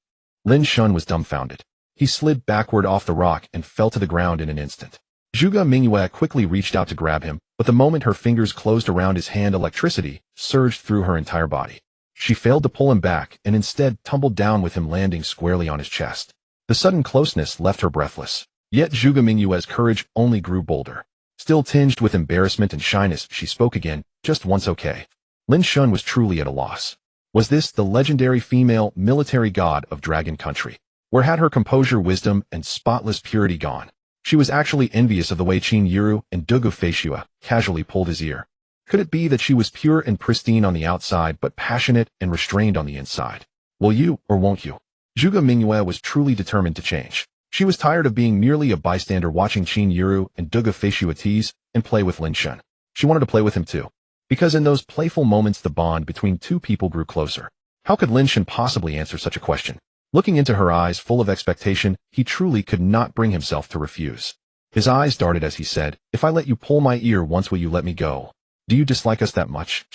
Lin Shen was dumbfounded. He slid backward off the rock and fell to the ground in an instant. Zhuge Mingyue quickly reached out to grab him, but the moment her fingers closed around his hand, electricity surged through her entire body. She failed to pull him back and instead tumbled down with him landing squarely on his chest. The sudden closeness left her breathless. Yet Zhuge Mingyue's courage only grew bolder. Still tinged with embarrassment and shyness, she spoke again, just once, okay? Lin Shen was truly at a loss. Was this the legendary female military god of Dragon Country? Where had her composure, wisdom, and spotless purity gone? She was actually envious of the way Qin Yiru and Dugu Feishue casually pulled his ear. Could it be that she was pure and pristine on the outside, but passionate and restrained on the inside? Will you, or won't you? Zhuge Mingyue was truly determined to change. She was tired of being merely a bystander watching Qin Yiru and Dugu Feishue tease and play with Lin Shen. She wanted to play with him too. Because in those playful moments the bond between two people grew closer. How could Lin Shen possibly answer such a question? Looking into her eyes full of expectation, he truly could not bring himself to refuse. His eyes darted as he said, If I let you pull my ear once, will you let me go? Do you dislike us that much?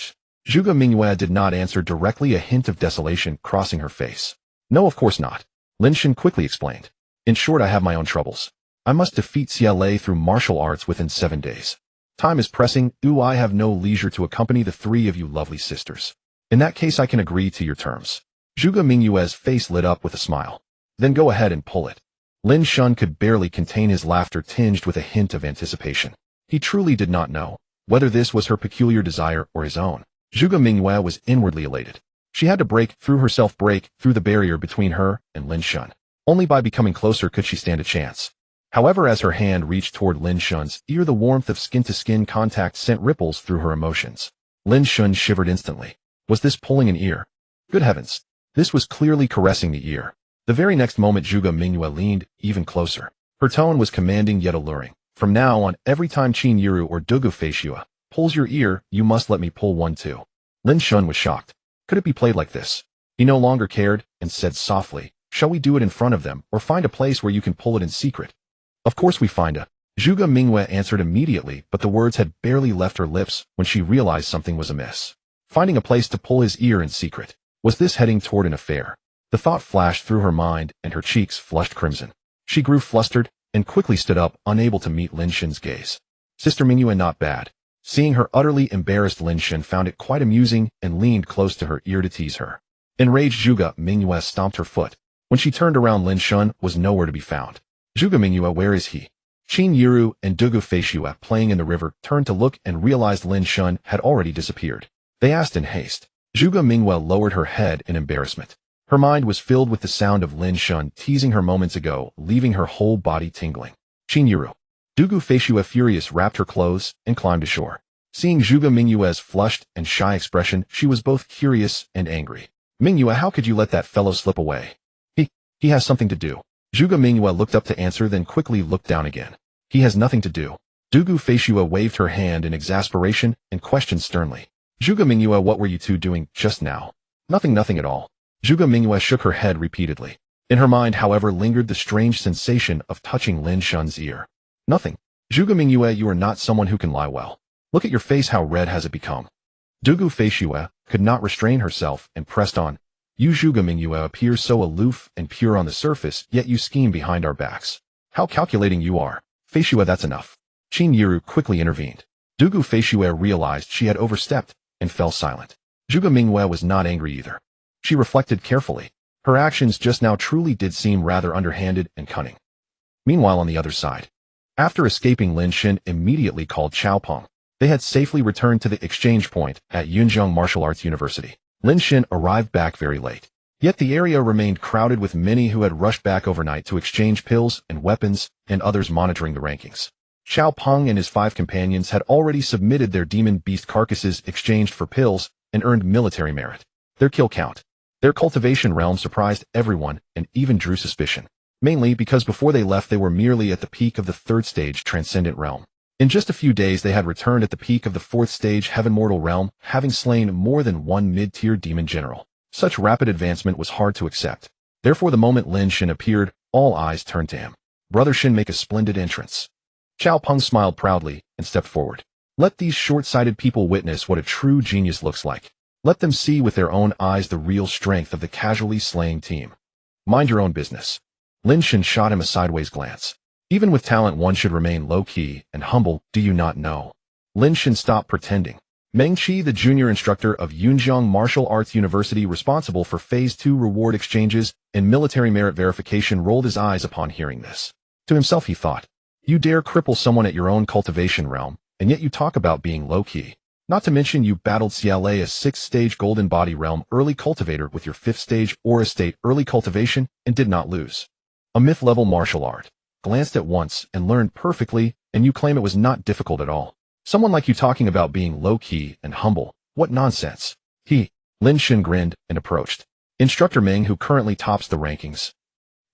Zhuge Mingyue did not answer directly, a hint of desolation crossing her face. No, of course not. Lin Shen quickly explained. In short, I have my own troubles. I must defeat CLA through martial arts within 7 days. Time is pressing. I have no leisure to accompany the 3 of you lovely sisters. In that case, I can agree to your terms. Zhuge Mingyue's face lit up with a smile. Then go ahead and pull it. Lin Shen could barely contain his laughter, tinged with a hint of anticipation. He truly did not know whether this was her peculiar desire or his own. Zhuge Mingyue was inwardly elated. She had to break through the barrier between her and Lin Shen. Only by becoming closer could she stand a chance. However, as her hand reached toward Lin Shen's ear, the warmth of skin-to-skin contact sent ripples through her emotions. Lin Shen shivered instantly. Was this pulling an ear? Good heavens! This was clearly caressing the ear. The very next moment, Zhuge Mingyue leaned even closer. Her tone was commanding yet alluring. From now on, every time Qin Yiru or Dugu Feishua pulls your ear, you must let me pull one too. Lin Shen was shocked. Could it be played like this? He no longer cared, and said softly, shall we do it in front of them, or find a place where you can pull it in secret? Of course we find a. Zhuge Mingyue answered immediately, but the words had barely left her lips when she realized something was amiss. Finding a place to pull his ear in secret. Was this heading toward an affair? The thought flashed through her mind, and her cheeks flushed crimson. She grew flustered, and quickly stood up, unable to meet Lin Shen's gaze. Sister Mingyue, not bad. Seeing her utterly embarrassed, Lin Shen found it quite amusing and leaned close to her ear to tease her. Enraged, Zhuge Mingyue stomped her foot. When she turned around, Lin Shen was nowhere to be found. Zhuge Mingyue, where is he? Qin Yiru and Dugu Feishua, playing in the river, turned to look and realized Lin Shen had already disappeared. They asked in haste. Zhuge Mingyue lowered her head in embarrassment. Her mind was filled with the sound of Lin Shen teasing her moments ago, leaving her whole body tingling. Qin Yiru. Dugu Feishua, furious, wrapped her clothes and climbed ashore. Seeing Zhuge Mingyue's flushed and shy expression, she was both curious and angry. Mingyue, how could you let that fellow slip away? He has something to do. Zhuge Mingyue looked up to answer, then quickly looked down again. He has nothing to do. Dugu Feishua waved her hand in exasperation and questioned sternly. Zhuge Mingyue, what were you two doing just now? Nothing at all. Zhuge Mingyue shook her head repeatedly. In her mind, however, lingered the strange sensation of touching Lin Shen's ear. Nothing. Zhuge Mingyue, you are not someone who can lie well. Look at your face, how red has it become? Dugu Feishua could not restrain herself and pressed on. You, Zhuge Mingyue, appear so aloof and pure on the surface, yet you scheme behind our backs. How calculating you are. Feishua, that's enough. Qin Yiru quickly intervened. Dugu Feishua realized she had overstepped and fell silent. Zhuge Mingyue was not angry either. She reflected carefully. Her actions just now truly did seem rather underhanded and cunning. Meanwhile, on the other side, after escaping, Lin Shen immediately called Qiao Peng. They had safely returned to the exchange point at Yunjiang Martial Arts University. Lin Shen arrived back very late. Yet the area remained crowded with many who had rushed back overnight to exchange pills and weapons, and others monitoring the rankings. Qiao Peng and his 5 companions had already submitted their demon beast carcasses exchanged for pills and earned military merit. Their kill count, their cultivation realm surprised everyone and even drew suspicion. Mainly because before they left they were merely at the peak of the 3rd stage transcendent realm. In just a few days they had returned at the peak of the 4th stage heaven mortal realm, having slain more than one mid-tier demon general. Such rapid advancement was hard to accept. Therefore, the moment Lin Shen appeared, all eyes turned to him. Brother Shen, make a splendid entrance. Qiao Peng smiled proudly and stepped forward. Let these short-sighted people witness what a true genius looks like. Let them see with their own eyes the real strength of the casually slaying team. Mind your own business. Lin Shen shot him a sideways glance. Even with talent, one should remain low-key and humble, do you not know? Lin Shen stopped pretending. Meng Qi, the junior instructor of Yunjiang Martial Arts University responsible for Phase 2 reward exchanges and military merit verification, rolled his eyes upon hearing this. To himself he thought, you dare cripple someone at your own cultivation realm, and yet you talk about being low-key. Not to mention you battled CLA, a 6th stage golden body realm early cultivator, with your 5th stage aura state early cultivation and did not lose. A myth-level martial art. Glanced at once and learned perfectly, and you claim it was not difficult at all. Someone like you talking about being low-key and humble. What nonsense. Lin Shen grinned and approached Instructor Meng, who currently tops the rankings.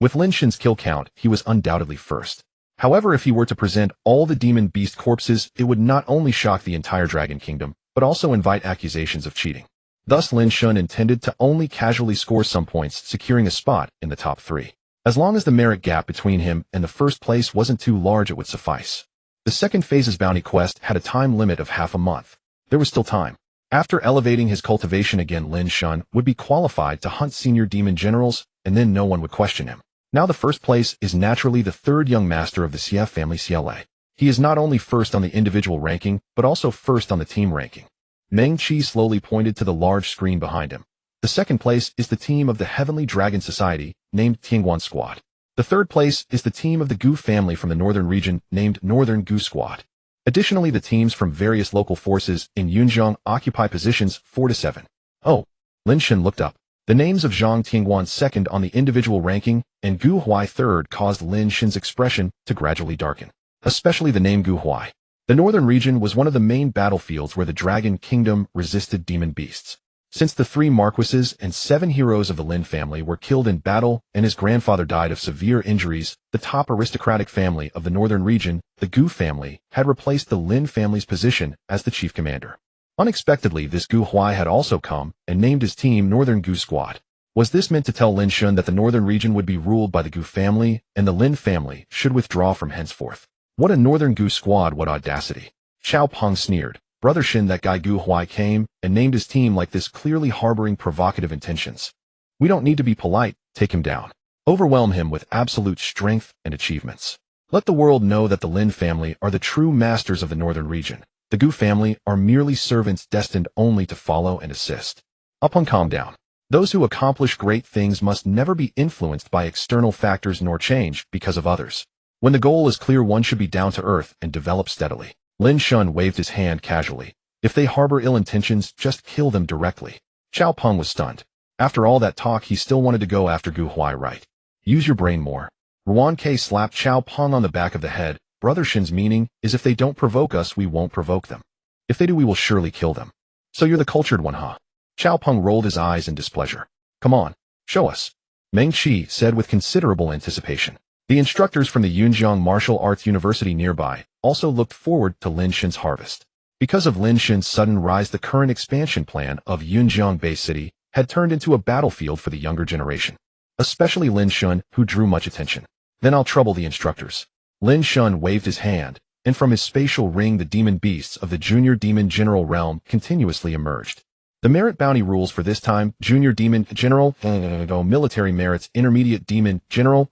With Lin Shen's kill count, he was undoubtedly first. However, if he were to present all the demon beast corpses, it would not only shock the entire Dragon Kingdom, but also invite accusations of cheating. Thus, Lin Shen intended to only casually score some points, securing a spot in the top 3. As long as the merit gap between him and the first place wasn't too large, it would suffice. The second phase's bounty quest had a time limit of half a month. There was still time. After elevating his cultivation again, Lin Shen would be qualified to hunt senior demon generals, and then no one would question him. Now the first place is naturally the third young master of the Xie family CLA. He is not only first on the individual ranking, but also first on the team ranking. Meng Qi slowly pointed to the large screen behind him. The second place is the team of the Heavenly Dragon Society, named Tianguan Squad. The third place is the team of the Gu family from the northern region, named Northern Gu Squad. Additionally, the teams from various local forces in Yunjiang occupy positions 4 to 7. Oh, Lin Shen looked up. The names of Zhang Tianguan second on the individual ranking and Gu Huai third caused Lin Shen's expression to gradually darken. Especially the name Gu Huai. The northern region was one of the main battlefields where the Dragon Kingdom resisted demon beasts. Since the 3 marquises and 7 heroes of the Lin family were killed in battle and his grandfather died of severe injuries, the top aristocratic family of the northern region, the Gu family, had replaced the Lin family's position as the chief commander. Unexpectedly, this Gu Huai had also come and named his team Northern Gu Squad. Was this meant to tell Lin Shen that the northern region would be ruled by the Gu family and the Lin family should withdraw from henceforth? What a Northern Gu Squad, what audacity! Xiao Peng sneered. Brother Shen, that guy Gu Huai came and named his team like this, clearly harboring provocative intentions. We don't need to be polite, take him down. Overwhelm him with absolute strength and achievements. Let the world know that the Lin family are the true masters of the northern region. The Gu family are merely servants destined only to follow and assist. Calm down. Those who accomplish great things must never be influenced by external factors nor change because of others. When the goal is clear, one should be down to earth and develop steadily. Lin Shen waved his hand casually. If they harbor ill intentions, just kill them directly. Xiao Peng was stunned. After all that talk, he still wanted to go after Gu Huai, right? Use your brain more. Ruan Ke slapped Xiao Peng on the back of the head. Brother Shen's meaning is if they don't provoke us, we won't provoke them. If they do, we will surely kill them. So you're the cultured one, huh? Xiao Peng rolled his eyes in displeasure. Come on, show us. Meng Qi said with considerable anticipation. The instructors from the Yunjiang Martial Arts University nearby also looked forward to Lin Shen's harvest. Because of Lin Shen's sudden rise, the current expansion plan of Yunjiang Bay City had turned into a battlefield for the younger generation. Especially Lin Shen, who drew much attention. Then I'll trouble the instructors. Lin Shen waved his hand, and from his spatial ring the demon beasts of the Junior Demon General realm continuously emerged. The merit bounty rules for this time: Junior Demon General, military merits; Intermediate Demon General,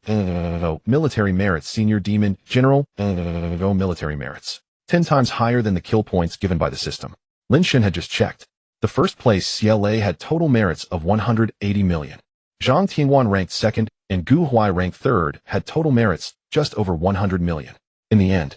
military merits; Senior Demon General, military merits. 10 times higher than the kill points given by the system. Lin Shen had just checked. The first place CLA had total merits of 180 million. Zhang Tianguan ranked second, and Gu Huai ranked third had total merits just over 100 million. In the end,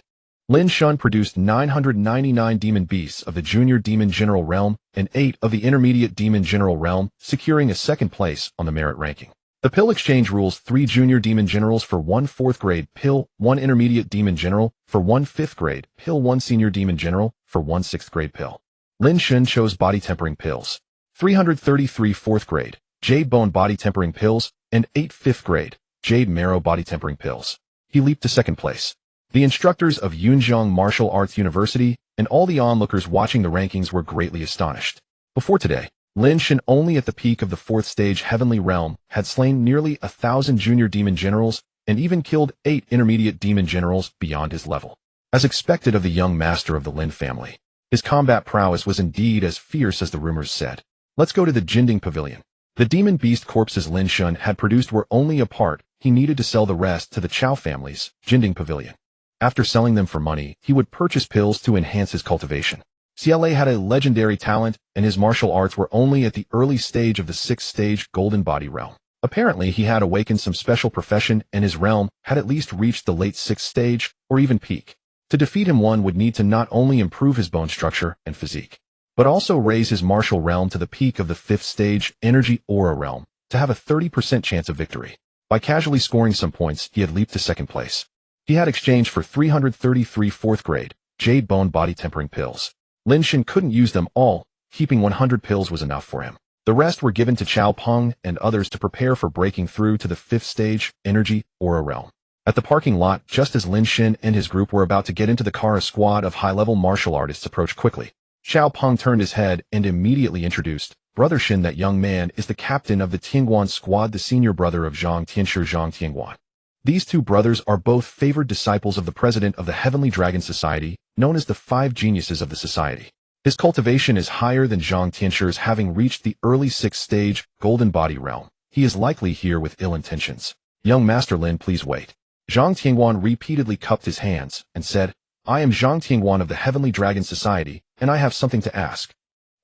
Lin Shen produced 999 demon beasts of the Junior Demon General realm and 8 of the Intermediate Demon General realm, securing a second place on the merit ranking. The pill exchange rules: 3 Junior Demon Generals for 1 4th grade pill, 1 Intermediate Demon General for 1 5th grade pill, 1 Senior Demon General for 1 6th grade pill. Lin Shen chose body tempering pills. 333 4th grade Jade Bone body tempering pills and 8 5th grade Jade Marrow body tempering pills. He leaped to second place. The instructors of Yunjiang Martial Arts University and all the onlookers watching the rankings were greatly astonished. Before today, Lin Shen, only at the peak of the 4th stage Heavenly Realm, had slain nearly 1,000 Junior Demon Generals and even killed 8 Intermediate Demon Generals beyond his level. As expected of the young master of the Lin family, his combat prowess was indeed as fierce as the rumors said. Let's go to the Jinding Pavilion. The demon beast corpses Lin Shen had produced were only a part. He needed to sell the rest to the Chao family's Jinding Pavilion. After selling them for money, he would purchase pills to enhance his cultivation. CLA had a legendary talent, and his martial arts were only at the early stage of the 6th stage Golden Body realm. Apparently, he had awakened some special profession, and his realm had at least reached the late 6th stage, or even peak. To defeat him, one would need to not only improve his bone structure and physique, but also raise his martial realm to the peak of the 5th stage Energy Aura realm, to have a 30% chance of victory. By casually scoring some points, he had leaped to second place. He had exchanged for 333 4th grade Jade Bone body tempering pills. Lin Shen couldn't use them all. Keeping 100 pills was enough for him. The rest were given to Xiao Peng and others to prepare for breaking through to the 5th stage Energy Aura realm. At the parking lot, just as Lin Shen and his group were about to get into the car, a squad of high-level martial artists approached quickly. Xiao Peng turned his head and immediately introduced, Brother Shen, that young man is the captain of the Tianguan squad, the senior brother of Zhang Tianshi, Zhang Tianguan. These 2 brothers are both favored disciples of the president of the Heavenly Dragon Society, known as the 5 geniuses of the society. His cultivation is higher than Zhang Tianshi's, having reached the early 6th stage Golden Body realm. He is likely here with ill intentions. Young Master Lin, please wait. Zhang Tianguan repeatedly cupped his hands and said, I am Zhang Tianguan of the Heavenly Dragon Society, and I have something to ask.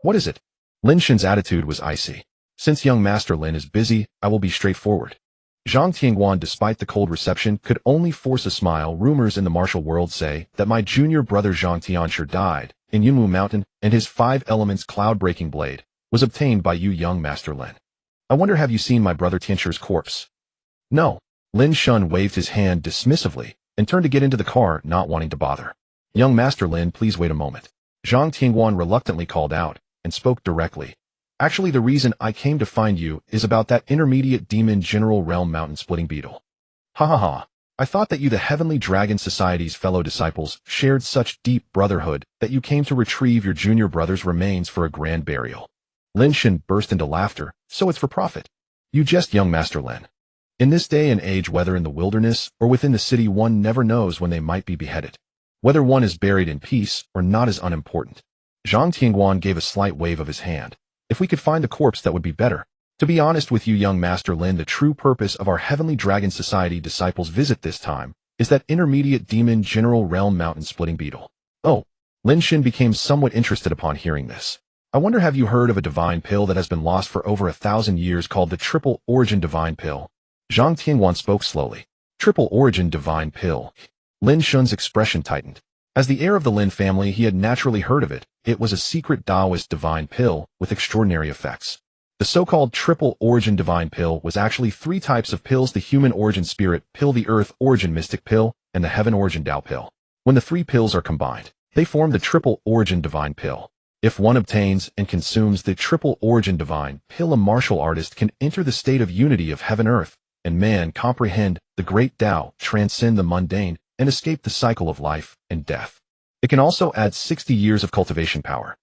What is it? Lin Shen's attitude was icy. Since young Master Lin is busy, I will be straightforward. Zhang Tianguan, despite the cold reception, could only force a smile. Rumors in the martial world say that my junior brother Zhang Tianshi died in Yunwu Mountain, and his 5 elements cloud-breaking blade was obtained by you, young Master Lin. I wonder, have you seen my brother Tianshi's corpse? No. Lin Shen waved his hand dismissively and turned to get into the car, not wanting to bother. Young Master Lin, please wait a moment. Zhang Tianguan reluctantly called out and spoke directly. Actually, the reason I came to find you is about that intermediate demon general realm mountain-splitting beetle. Ha ha ha. I thought that you, the Heavenly Dragon Society's fellow disciples, shared such deep brotherhood that you came to retrieve your junior brother's remains for a grand burial. Lin Shen burst into laughter. So it's for profit. You jest, young Master Lin. In this day and age, whether in the wilderness or within the city, one never knows when they might be beheaded. Whether one is buried in peace or not is unimportant. Zhang Tianguan gave a slight wave of his hand. If we could find the corpse, that would be better. To be honest with you, young Master Lin, the true purpose of our Heavenly Dragon Society disciples' visit this time is that intermediate demon general realm mountain-splitting beetle. Oh. Lin Shen became somewhat interested upon hearing this. I wonder, have you heard of a divine pill that has been lost for over 1,000 years called the Triple Origin Divine Pill? Zhang Tianguan spoke slowly. Triple Origin Divine Pill. Lin Shen's expression tightened. As the heir of the Lin family, he had naturally heard of it. It was a secret Taoist divine pill with extraordinary effects. The so-called Triple Origin Divine Pill was actually 3 types of pills: the Human Origin Spirit Pill, the Earth Origin Mystic Pill, and the Heaven Origin Tao Pill. When the 3 pills are combined, they form the Triple Origin Divine Pill. If one obtains and consumes the Triple Origin Divine Pill, a martial artist can enter the state of unity of heaven, earth, and man, comprehend the great Tao, transcend the mundane, and escape the cycle of life and death. It can also add 60 years of cultivation power.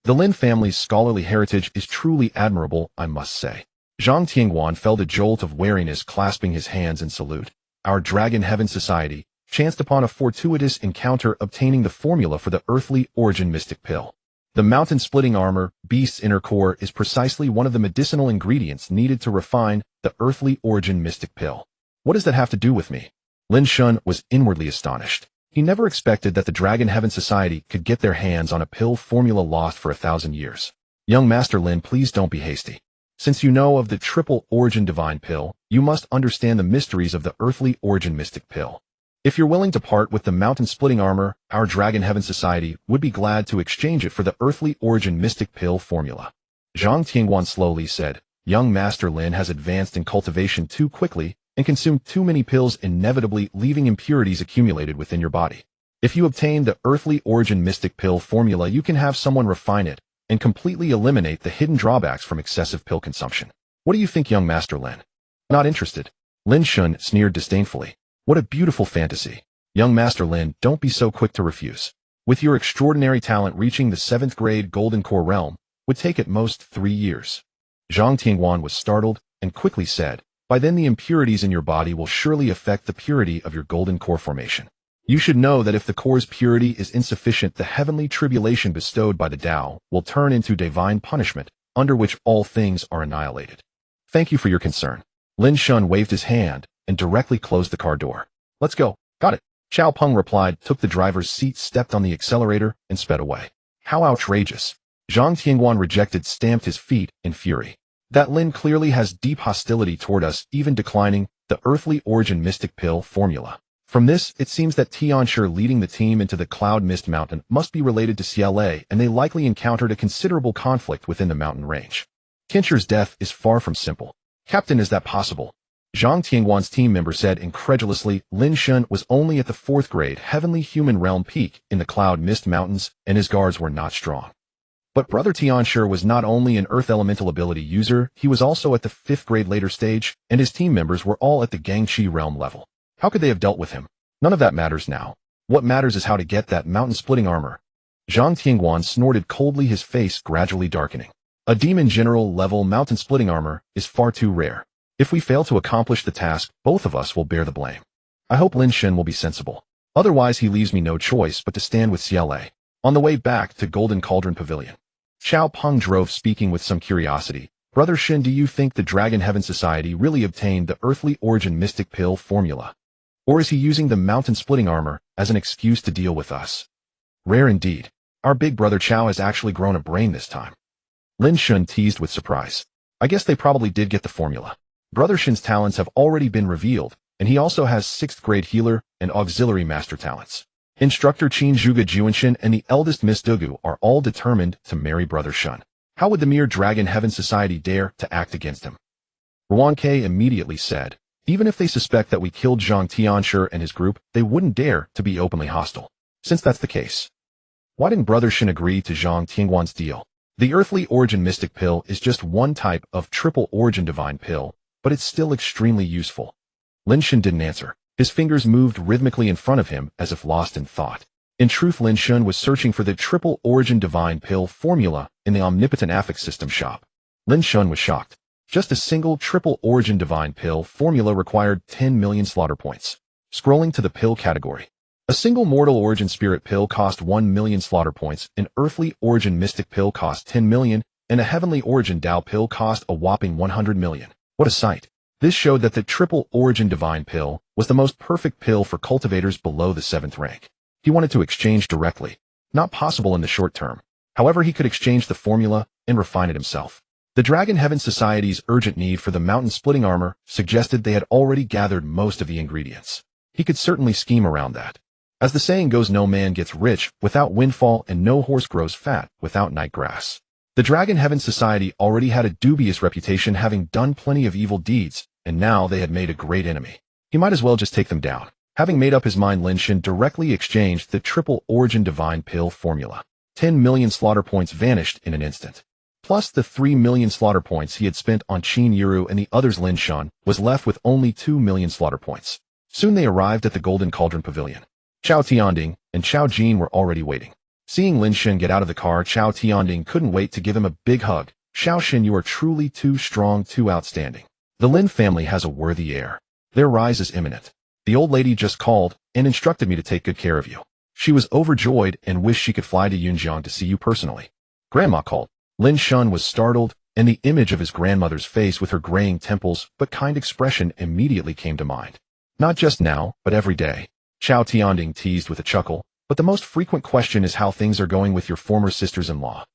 The Lin family's scholarly heritage is truly admirable, I must say. Zhang Tianguan felt a jolt of wariness, clasping his hands in salute. Our Dragon Heaven Society chanced upon a fortuitous encounter, obtaining the formula for the Earthly Origin Mystic Pill. The mountain-splitting armor, beast's inner core, is precisely one of the medicinal ingredients needed to refine the Earthly Origin Mystic Pill. What does that have to do with me? Lin Shen was inwardly astonished. He never expected that the Dragon Heaven Society could get their hands on a pill formula lost for 1,000 years. Young Master Lin, please don't be hasty. Since you know of the Triple Origin Divine Pill, you must understand the mysteries of the Earthly Origin Mystic Pill. If you're willing to part with the mountain-splitting armor, our Dragon Heaven Society would be glad to exchange it for the Earthly Origin Mystic Pill formula. Zhang Tianguan slowly said, Young Master Lin has advanced in cultivation too quickly and consumed too many pills, inevitably leaving impurities accumulated within your body. If you obtain the Earthly Origin Mystic Pill formula, you can have someone refine it and completely eliminate the hidden drawbacks from excessive pill consumption. What do you think, young Master Lin? Not interested. Lin Shen sneered disdainfully. What a beautiful fantasy. Young Master Lin, don't be so quick to refuse. With your extraordinary talent, reaching the 7th grade Golden Core realm would take at most 3 years. Zhang Tianguan was startled and quickly said, By then the impurities in your body will surely affect the purity of your Golden Core formation. You should know that if the core's purity is insufficient, the heavenly tribulation bestowed by the Tao will turn into divine punishment, under which all things are annihilated. Thank you for your concern. Lin Shen waved his hand and directly closed the car door. Let's go. Got it. Xiao Peng replied, took the driver's seat, stepped on the accelerator, and sped away. How outrageous. Zhang Tianguan rejected, stamped his feet in fury. That Lin clearly has deep hostility toward us, even declining the Earthly Origin Mystic Pill formula. From this, it seems that Tianshi leading the team into the Cloud Mist Mountain must be related to CLA, and they likely encountered a considerable conflict within the mountain range. Tianshi's death is far from simple. Captain, is that possible? Zhang Tianguan's team member said incredulously. Lin Shen was only at the 4th grade Heavenly Human Realm peak in the Cloud Mist Mountains, and his guards were not strong. But Brother Tianshi was not only an Earth Elemental ability user, he was also at the 5th grade later stage, and his team members were all at the Gangqi realm level. How could they have dealt with him? None of that matters now. What matters is how to get that mountain-splitting armor. Zhang Tianguan snorted coldly, his face gradually darkening. A demon general level mountain-splitting armor is far too rare. If we fail to accomplish the task, both of us will bear the blame. I hope Lin Shen will be sensible. Otherwise, he leaves me no choice but to stand with CLA. On the way back to Golden Cauldron Pavilion, Xiao Peng drove, speaking with some curiosity. Brother Shen, do you think the Dragon Heaven Society really obtained the earthly origin mystic pill formula? Or is he using the mountain-splitting armor as an excuse to deal with us? Rare indeed. Our big brother Chao has actually grown a brain this time. Lin Shen teased with surprise. I guess they probably did get the formula. Brother Shen's talents have already been revealed, and he also has 6th grade healer and auxiliary master talents. Instructor Qin Zhuge Juanshin and the eldest Miss Dugu are all determined to marry Brother Shen. How would the mere Dragon Heaven Society dare to act against him? Ruan Ke immediately said, even if they suspect that we killed Zhang Tianshi and his group, they wouldn't dare to be openly hostile. Since that's the case, why didn't Brother Shen agree to Zhang Tianguan's deal? The earthly origin mystic pill is just one type of triple origin divine pill, but it's still extremely useful. Lin Shen didn't answer. His fingers moved rhythmically in front of him as if lost in thought. In truth, Lin Shen was searching for the triple origin divine pill formula in the omnipotent affix system shop. Lin Shen was shocked. Just a single triple origin divine pill formula required 10 million slaughter points. Scrolling to the pill category. A single mortal origin spirit pill cost 1 million slaughter points, an earthly origin mystic pill cost 10 million, and a heavenly origin Dao pill cost a whopping 100 million. What a sight. This showed that the triple origin divine pill was the most perfect pill for cultivators below the 7th rank. He wanted to exchange directly. Not possible in the short term. However, he could exchange the formula and refine it himself. The Dragon Heaven Society's urgent need for the mountain-splitting armor suggested they had already gathered most of the ingredients. He could certainly scheme around that. As the saying goes, no man gets rich without windfall and no horse grows fat without night grass. The Dragon Heaven Society already had a dubious reputation, having done plenty of evil deeds, and now they had made a great enemy. He might as well just take them down. Having made up his mind, Lin Shen directly exchanged the triple origin divine pill formula. 10 million slaughter points vanished in an instant. Plus the 3 million slaughter points he had spent on Qin Yuru and the others, Lin Shen was left with only 2 million slaughter points. Soon they arrived at the Golden Cauldron Pavilion. Chao Tianding and Chao Jin were already waiting. Seeing Lin Shen get out of the car, Chao Tianding couldn't wait to give him a big hug. Xiao Shen, you are truly too strong, too outstanding. The Lin family has a worthy heir. Their rise is imminent. The old lady just called and instructed me to take good care of you. She was overjoyed and wished she could fly to Yunjiang to see you personally. Grandma called. Lin Shen was startled, and the image of his grandmother's face with her graying temples but kind expression immediately came to mind. Not just now, but every day. Chao Tianding teased with a chuckle, but the most frequent question is how things are going with your former sisters-in-law.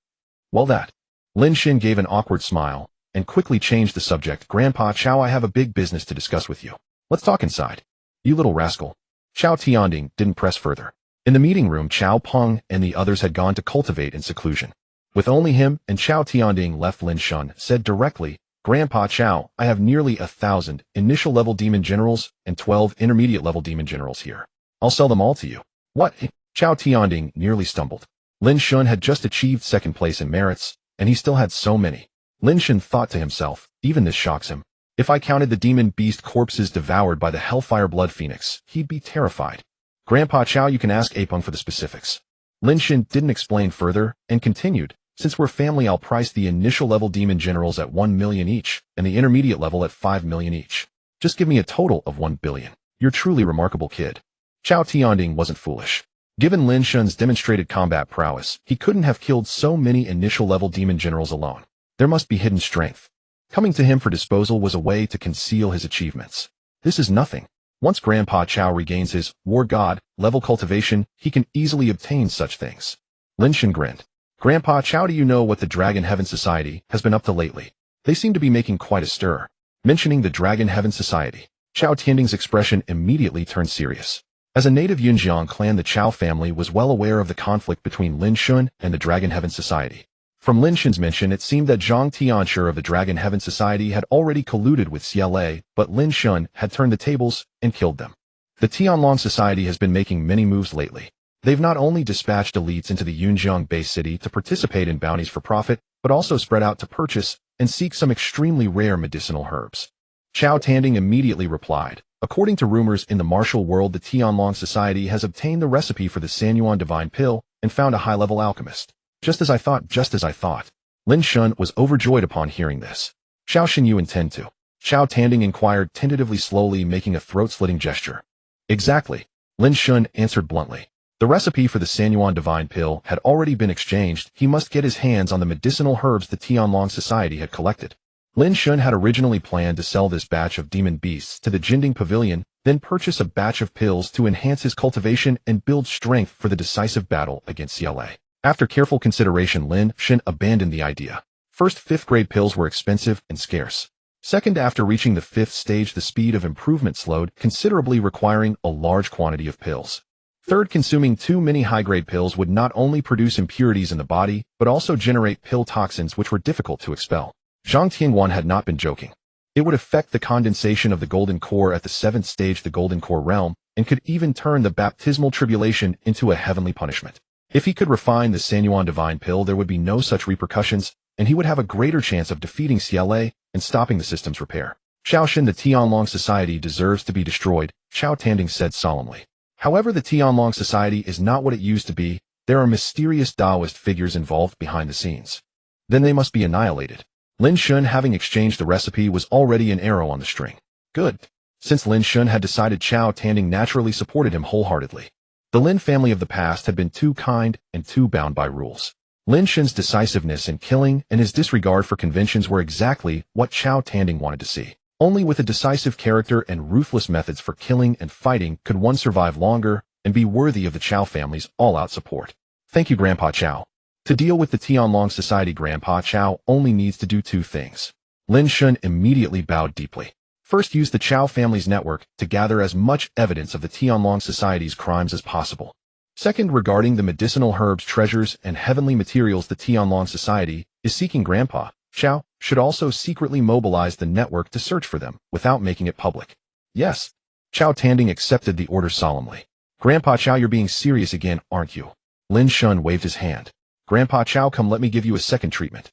Well, that. Lin Shen gave an awkward smile and quickly changed the subject. Grandpa Chao, I have a big business to discuss with you. Let's talk inside. You little rascal. Chao Tianding didn't press further. In the meeting room, Chao Peng and the others had gone to cultivate in seclusion. With only him and Chao Tianding left, Lin Shen said directly, Grandpa Chao, I have nearly 1,000 initial level demon generals and 12 intermediate level demon generals here. I'll sell them all to you. What? Chao Tianding nearly stumbled. Lin Shen had just achieved 2nd place in merits, and he still had so many. Lin Shen thought to himself, even this shocks him. If I counted the demon beast corpses devoured by the Hellfire Blood Phoenix, he'd be terrified. Grandpa Chao, you can ask Apeng for the specifics. Lin Shen didn't explain further and continued, since we're family, I'll price the initial level demon generals at 1 million each and the intermediate level at 5 million each. Just give me a total of 1 billion. You're truly remarkable, kid. Chao Tianding wasn't foolish. Given Lin Shen's demonstrated combat prowess, he couldn't have killed so many initial level demon generals alone. There must be hidden strength. Coming to him for disposal was a way to conceal his achievements. This is nothing. Once Grandpa Chao regains his war god level cultivation, he can easily obtain such things. Lin Shen grinned. Grandpa Chao, do you know what the Dragon Heaven Society has been up to lately? They seem to be making quite a stir. Mentioning the Dragon Heaven Society, Chao Tianding's expression immediately turned serious. As a native Yunjiang clan, the Chao family was well aware of the conflict between Lin Shen and the Dragon Heaven Society. From Lin Shen's mention, it seemed that Zhang Tianshi of the Dragon Heaven Society had already colluded with CLA, but Lin Shen had turned the tables and killed them. The Tianlong Society has been making many moves lately. They've not only dispatched elites into the Yunjiang base city to participate in bounties for profit, but also spread out to purchase and seek some extremely rare medicinal herbs. Chao Tianding immediately replied, according to rumors in the martial world, the Tianlong Society has obtained the recipe for the Sanyuan Divine Pill and found a high-level alchemist. Just as I thought. Lin Shen was overjoyed upon hearing this. Xiao Shen, you intend to? Chao Tianding inquired tentatively, slowly making a throat-slitting gesture. Exactly. Lin Shen answered bluntly. The recipe for the Sanyuan Divine Pill had already been exchanged. He must get his hands on the medicinal herbs the Tianlong Society had collected. Lin Shen had originally planned to sell this batch of demon beasts to the Jinding Pavilion, then purchase a batch of pills to enhance his cultivation and build strength for the decisive battle against CLA. After careful consideration, Lin Shen abandoned the idea. First, 5th grade pills were expensive and scarce. Second, after reaching the 5th stage, the speed of improvement slowed considerably, requiring a large quantity of pills. Third, consuming too many high-grade pills would not only produce impurities in the body, but also generate pill toxins which were difficult to expel. Zhang Tianguan had not been joking. It would affect the condensation of the golden core at the 7th stage, the golden core realm, and could even turn the baptismal tribulation into a heavenly punishment. If he could refine the Sanyuan divine pill, there would be no such repercussions, and he would have a greater chance of defeating CLA and stopping the system's repair. Xiaoshen, the Tianlong Society deserves to be destroyed, Qiao Tanding said solemnly. However, the Tianlong Society is not what it used to be. There are mysterious Taoist figures involved behind the scenes. Then they must be annihilated. Lin Shen, having exchanged the recipe, was already an arrow on the string. Good. Since Lin Shen had decided, Qiao Tanding naturally supported him wholeheartedly. The Lin family of the past had been too kind and too bound by rules. Lin Shen's decisiveness in killing and his disregard for conventions were exactly what Qiao Tanding wanted to see. Only with a decisive character and ruthless methods for killing and fighting could one survive longer and be worthy of the Qiao family's all-out support. Thank you, Grandpa Qiao. To deal with the Tianlong Society, Grandpa Qiao only needs to do 2 things. Lin Shen immediately bowed deeply. First, use the Qiao family's network to gather as much evidence of the Tianlong Society's crimes as possible. Second, regarding the medicinal herbs, treasures, and heavenly materials the Tianlong Society is seeking, Grandpa Qiao should also secretly mobilize the network to search for them without making it public. Yes. Qiao Tanding accepted the order solemnly. Grandpa Qiao, you're being serious again, aren't you? Lin Shen waved his hand. Grandpa Qiao, come, let me give you a second treatment.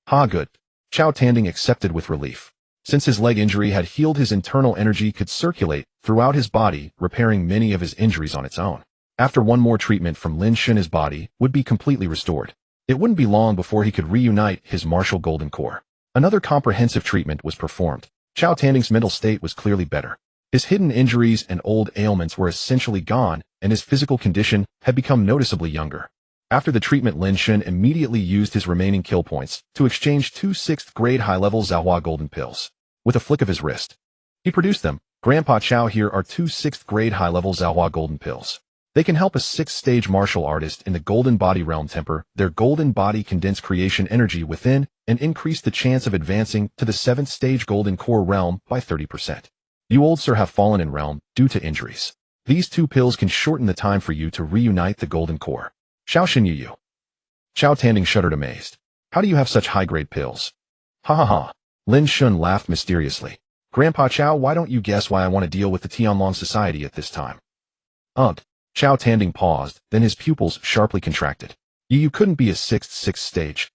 Ha, good. Qiao Tanding accepted with relief. Since his leg injury had healed, his internal energy could circulate throughout his body, repairing many of his injuries on its own. After one more treatment from Lin Shen, his body would be completely restored. It wouldn't be long before he could reunite his martial golden core. Another comprehensive treatment was performed. Qiao Tanding's mental state was clearly better. His hidden injuries and old ailments were essentially gone, and his physical condition had become noticeably younger. After the treatment, Lin Shen immediately used his remaining kill points to exchange 2 6th-grade high-level Zhaohua golden pills. With a flick of his wrist, he produced them. Grandpa Qiao, here are 2 6th-grade high-level Zhaohua golden pills. They can help a 6th-stage martial artist in the golden body realm temper their golden body, condense creation energy within, and increase the chance of advancing to the 7th-stage golden core realm by 30%. You old sir have fallen in realm due to injuries. These 2 pills can shorten the time for you to reunite the golden core. Xiaoshen Yu. Qiao Tanding shuddered, amazed. How do you have such high-grade pills? Ha ha ha. Lin Shen laughed mysteriously. Grandpa Qiao, why don't you guess why I want to deal with the Tianlong Society at this time? Qiao Tanding paused, then his pupils sharply contracted. You couldn't be a 6th stage.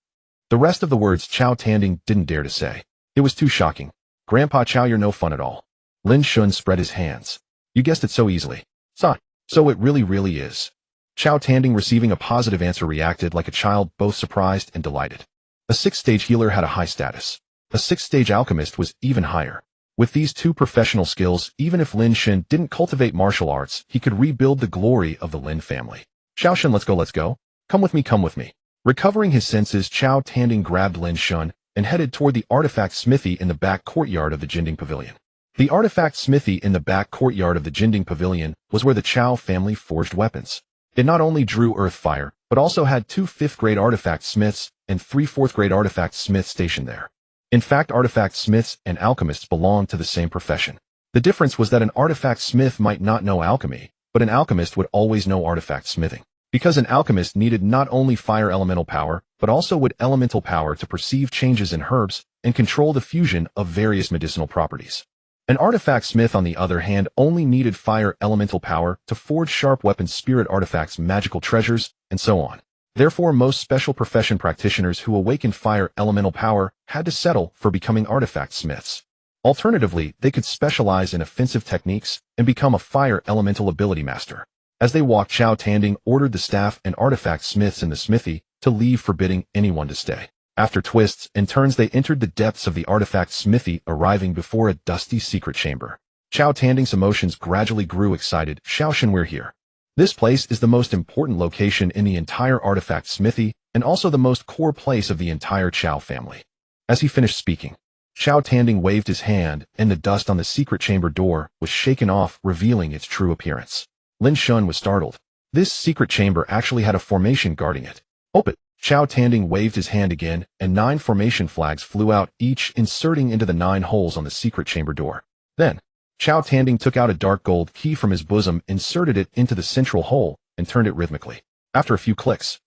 The rest of the words Qiao Tanding didn't dare to say. It was too shocking. Grandpa Qiao, you're no fun at all. Lin Shen spread his hands. You guessed it so easily. So it really is. Qiao Tanding, receiving a positive answer, reacted like a child, both surprised and delighted. A 6th-stage healer had a high status. A 6th-stage alchemist was even higher. With these 2 professional skills, even if Lin Shen didn't cultivate martial arts, he could rebuild the glory of the Lin family. Xiaoshen, let's go. Come with me. Recovering his senses, Qiao Tanding grabbed Lin Shen and headed toward the artifact smithy in the back courtyard of the Jinding Pavilion. The artifact smithy in the back courtyard of the Jinding Pavilion was where the Qiao family forged weapons. It not only drew earth fire, but also had 2 5th-grade artifact smiths and 3 4th-grade artifact smiths stationed there. In fact, artifact smiths and alchemists belonged to the same profession. The difference was that an artifact smith might not know alchemy, but an alchemist would always know artifact smithing. Because an alchemist needed not only fire elemental power, but also wood elemental power to perceive changes in herbs and control the fusion of various medicinal properties. An artifact smith, on the other hand, only needed fire elemental power to forge sharp weapons, spirit artifacts, magical treasures, and so on. Therefore, most special profession practitioners who awakened fire elemental power had to settle for becoming artifact smiths. Alternatively, they could specialize in offensive techniques and become a fire elemental ability master. As they walked, Qiao Tanding ordered the staff and artifact smiths in the smithy to leave, forbidding anyone to stay. After twists and turns, they entered the depths of the artifact smithy, arriving before a dusty secret chamber. Qiao Tanding's emotions gradually grew excited. Xiaoshen, we're here. This place is the most important location in the entire artifact smithy, and also the most core place of the entire Qiao family. As he finished speaking, Xiao Tanding waved his hand, and the dust on the secret chamber door was shaken off, revealing its true appearance. Lin Shen was startled. This secret chamber actually had a formation guarding it. Open! Xiao Tanding waved his hand again, and 9 formation flags flew out, each inserting into the 9 holes on the secret chamber door. Then, Xiao Tanding took out a dark gold key from his bosom, inserted it into the central hole, and turned it rhythmically. After a few clicks,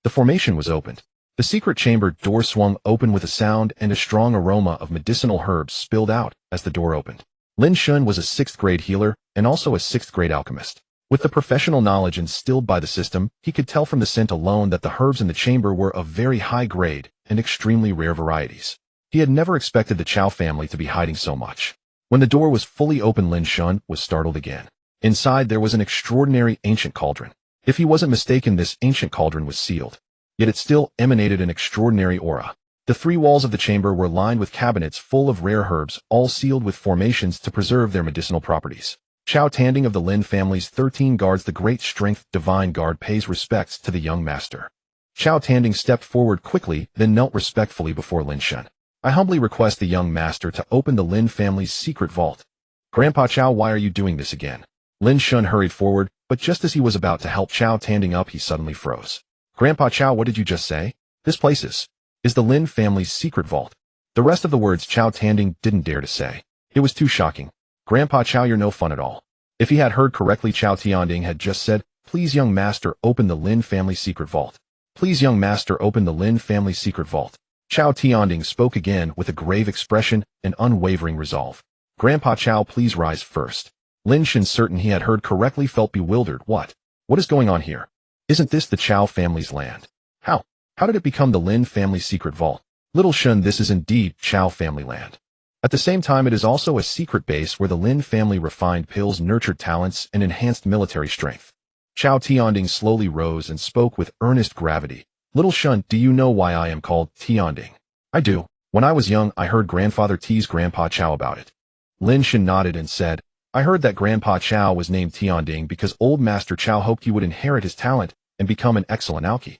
the formation was opened. The secret chamber door swung open with a sound, and a strong aroma of medicinal herbs spilled out as the door opened. Lin Shen was a 6th grade healer and also a 6th grade alchemist. With the professional knowledge instilled by the system, he could tell from the scent alone that the herbs in the chamber were of very high grade and extremely rare varieties. He had never expected the Chao family to be hiding so much. When the door was fully open, Lin Shen was startled again. Inside there was an extraordinary ancient cauldron. If he wasn't mistaken, this ancient cauldron was sealed. Yet it still emanated an extraordinary aura. The 3 walls of the chamber were lined with cabinets full of rare herbs, all sealed with formations to preserve their medicinal properties. Xiao Tanding of the Lin family's 13 guards, the Great Strength Divine Guard, pays respects to the young master. Xiao Tanding stepped forward quickly, then knelt respectfully before Lin Shen. I humbly request the young master to open the Lin family's secret vault. Grandpa Chao, why are you doing this again? Lin Shen hurried forward, but just as he was about to help Xiao Tanding up, he suddenly froze. Grandpa Chao, what did you just say? This place is the Lin family's secret vault. The rest of the words Xiao Tanding didn't dare to say. It was too shocking. Grandpa Chao, you're no fun at all. If he had heard correctly, Xiao Tianding had just said, please young master, open the Lin family secret vault. Please young master, open the Lin family secret vault. Xiao Tianding spoke again with a grave expression and unwavering resolve. Grandpa Chao, please rise first. Lin Shen, certain he had heard correctly, felt bewildered. What is going on here? Isn't this the Chao family's land? How did it become the Lin family secret vault? Little Shen, this is indeed Chao family land. At the same time, it is also a secret base where the Lin family refined pills, nurtured talents, and enhanced military strength. Xiao Tianding slowly rose and spoke with earnest gravity. Little Shen, do you know why I am called Tianding? I do. When I was young, I heard grandfather tease Grandpa Chao about it. Lin Shen nodded and said, I heard that Grandpa Chao was named Tianding because old Master Chao hoped he would inherit his talent and become an excellent alchemy.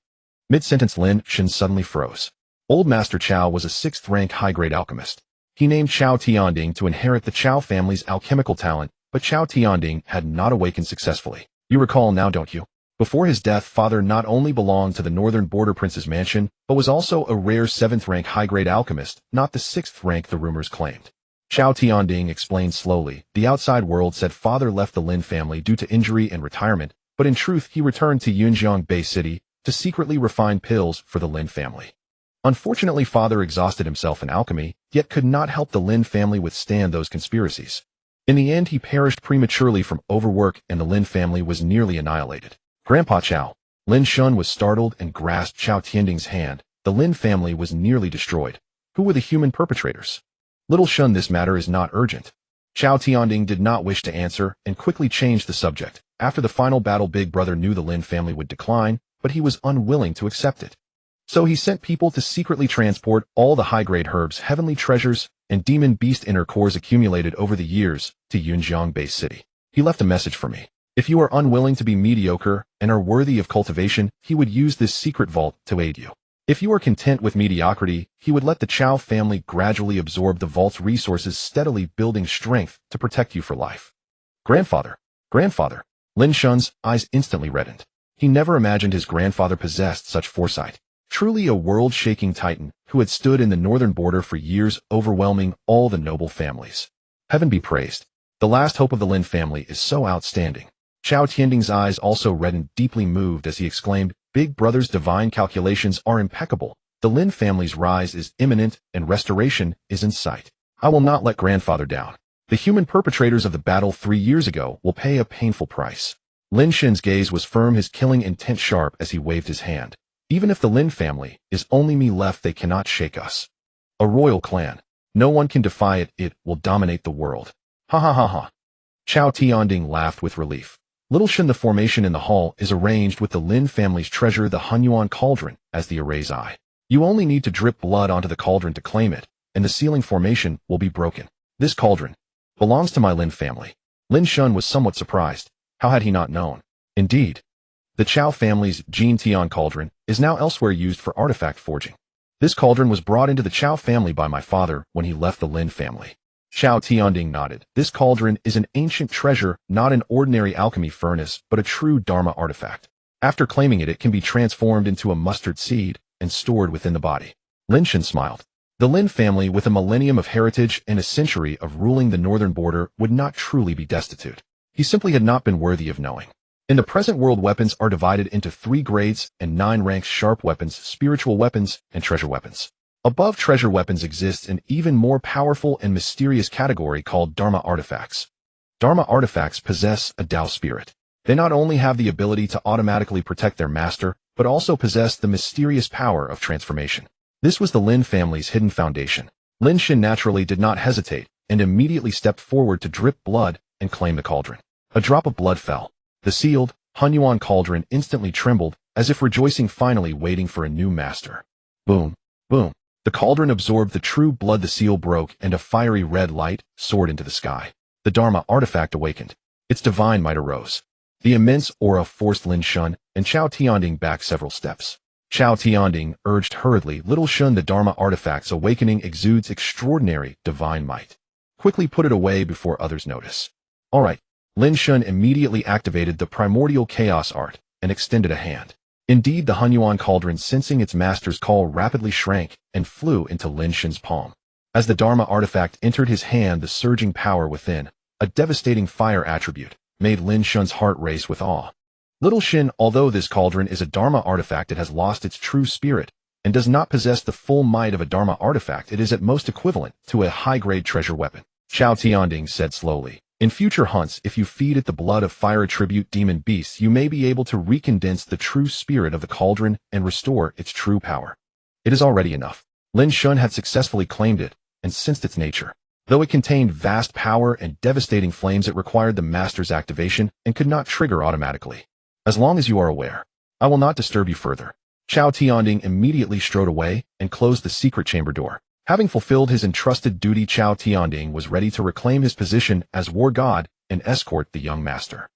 Mid-sentence, Lin Shen suddenly froze. Old Master Chao was a 6th-rank high-grade alchemist. He named Xiao Tianding to inherit the Chao family's alchemical talent, but Xiao Tianding had not awakened successfully. You recall now, don't you? Before his death, father not only belonged to the northern border prince's mansion, but was also a rare 7th-rank high-grade alchemist, not the 6th rank the rumors claimed. Xiao Tianding explained slowly. The outside world said father left the Lin family due to injury and retirement, but in truth he returned to Yunjiang Bay City to secretly refine pills for the Lin family. Unfortunately, father exhausted himself in alchemy, yet could not help the Lin family withstand those conspiracies. In the end, he perished prematurely from overwork, and the Lin family was nearly annihilated. Grandpa Chao. Lin Shen was startled and grasped Xiao Tianding's hand. The Lin family was nearly destroyed. Who were the human perpetrators? Little Shen, this matter is not urgent. Xiao Tianding did not wish to answer and quickly changed the subject. After the final battle, Big Brother knew the Lin family would decline, but he was unwilling to accept it. So he sent people to secretly transport all the high-grade herbs, heavenly treasures, and demon beast inner cores accumulated over the years to Yunjiang Bay City. He left a message for me. If you are unwilling to be mediocre and are worthy of cultivation, he would use this secret vault to aid you. If you are content with mediocrity, he would let the Chao family gradually absorb the vault's resources, steadily building strength to protect you for life. Grandfather. Lin Shen's eyes instantly reddened. He never imagined his grandfather possessed such foresight. Truly a world-shaking titan who had stood in the northern border for years, overwhelming all the noble families. Heaven be praised. The last hope of the Lin family is so outstanding. Xiao Tianding's eyes also reddened, deeply moved as he exclaimed, Big Brother's divine calculations are impeccable. The Lin family's rise is imminent and restoration is in sight. I will not let grandfather down. The human perpetrators of the battle 3 years ago will pay a painful price. Lin Shen's gaze was firm, his killing intent sharp as he waved his hand. Even if the Lin family is only me left, they cannot shake us. A royal clan. No one can defy it. It will dominate the world. Ha ha ha ha. Xiao Tianding laughed with relief. Little Shen, the formation in the hall is arranged with the Lin family's treasure, the Hunyuan cauldron, as the array's eye. You only need to drip blood onto the cauldron to claim it, and the sealing formation will be broken. This cauldron belongs to my Lin family. Lin Shen was somewhat surprised. How had he not known? Indeed, the Chao family's Jin Tian cauldron is now elsewhere used for artifact forging. This cauldron was brought into the Chao family by my father when he left the Lin family. Chao Tianding nodded. This cauldron is an ancient treasure, not an ordinary alchemy furnace, but a true Dharma artifact. After claiming it, it can be transformed into a mustard seed and stored within the body. Lin Shen smiled. The Lin family, with a millennium of heritage and a century of ruling the northern border, would not truly be destitute. He simply had not been worthy of knowing. In the present world, weapons are divided into 3 grades and 9 ranks: sharp weapons, spiritual weapons, and treasure weapons. Above treasure weapons exists an even more powerful and mysterious category called Dharma artifacts. Dharma artifacts possess a Tao spirit. They not only have the ability to automatically protect their master, but also possess the mysterious power of transformation. This was the Lin family's hidden foundation. Lin Shen naturally did not hesitate and immediately stepped forward to drip blood and claim the cauldron. A drop of blood fell. The sealed, Hunyuan cauldron instantly trembled, as if rejoicing, finally waiting for a new master. Boom, boom. The cauldron absorbed the true blood. The seal broke, and a fiery red light soared into the sky. The Dharma artifact awakened. Its divine might arose. The immense aura forced Lin Shen and Chao Tianding back several steps. Chao Tianding urged hurriedly, "Little Shen, the Dharma artifact's awakening exudes extraordinary divine might. Quickly put it away before others notice." All right. Lin Shen immediately activated the primordial chaos art and extended a hand. Indeed, the Hunyuan cauldron, sensing its master's call, rapidly shrank and flew into Lin Shen's palm. As the Dharma artifact entered his hand, the surging power within, a devastating fire attribute, made Lin Shen's heart race with awe. Little Shen, although this cauldron is a Dharma artifact, it has lost its true spirit and does not possess the full might of a Dharma artifact. It is at most equivalent to a high-grade treasure weapon. Chao Tianding said slowly, "In future hunts, if you feed it the blood of fire attribute demon beasts, you may be able to recondense the true spirit of the cauldron and restore its true power. It is already enough." Lin Shen had successfully claimed it and sensed its nature. Though it contained vast power and devastating flames, it required the master's activation and could not trigger automatically. "As long as you are aware, I will not disturb you further." Chao Tianding immediately strode away and closed the secret chamber door. Having fulfilled his entrusted duty, Chao Tianding was ready to reclaim his position as war god and escort the young master.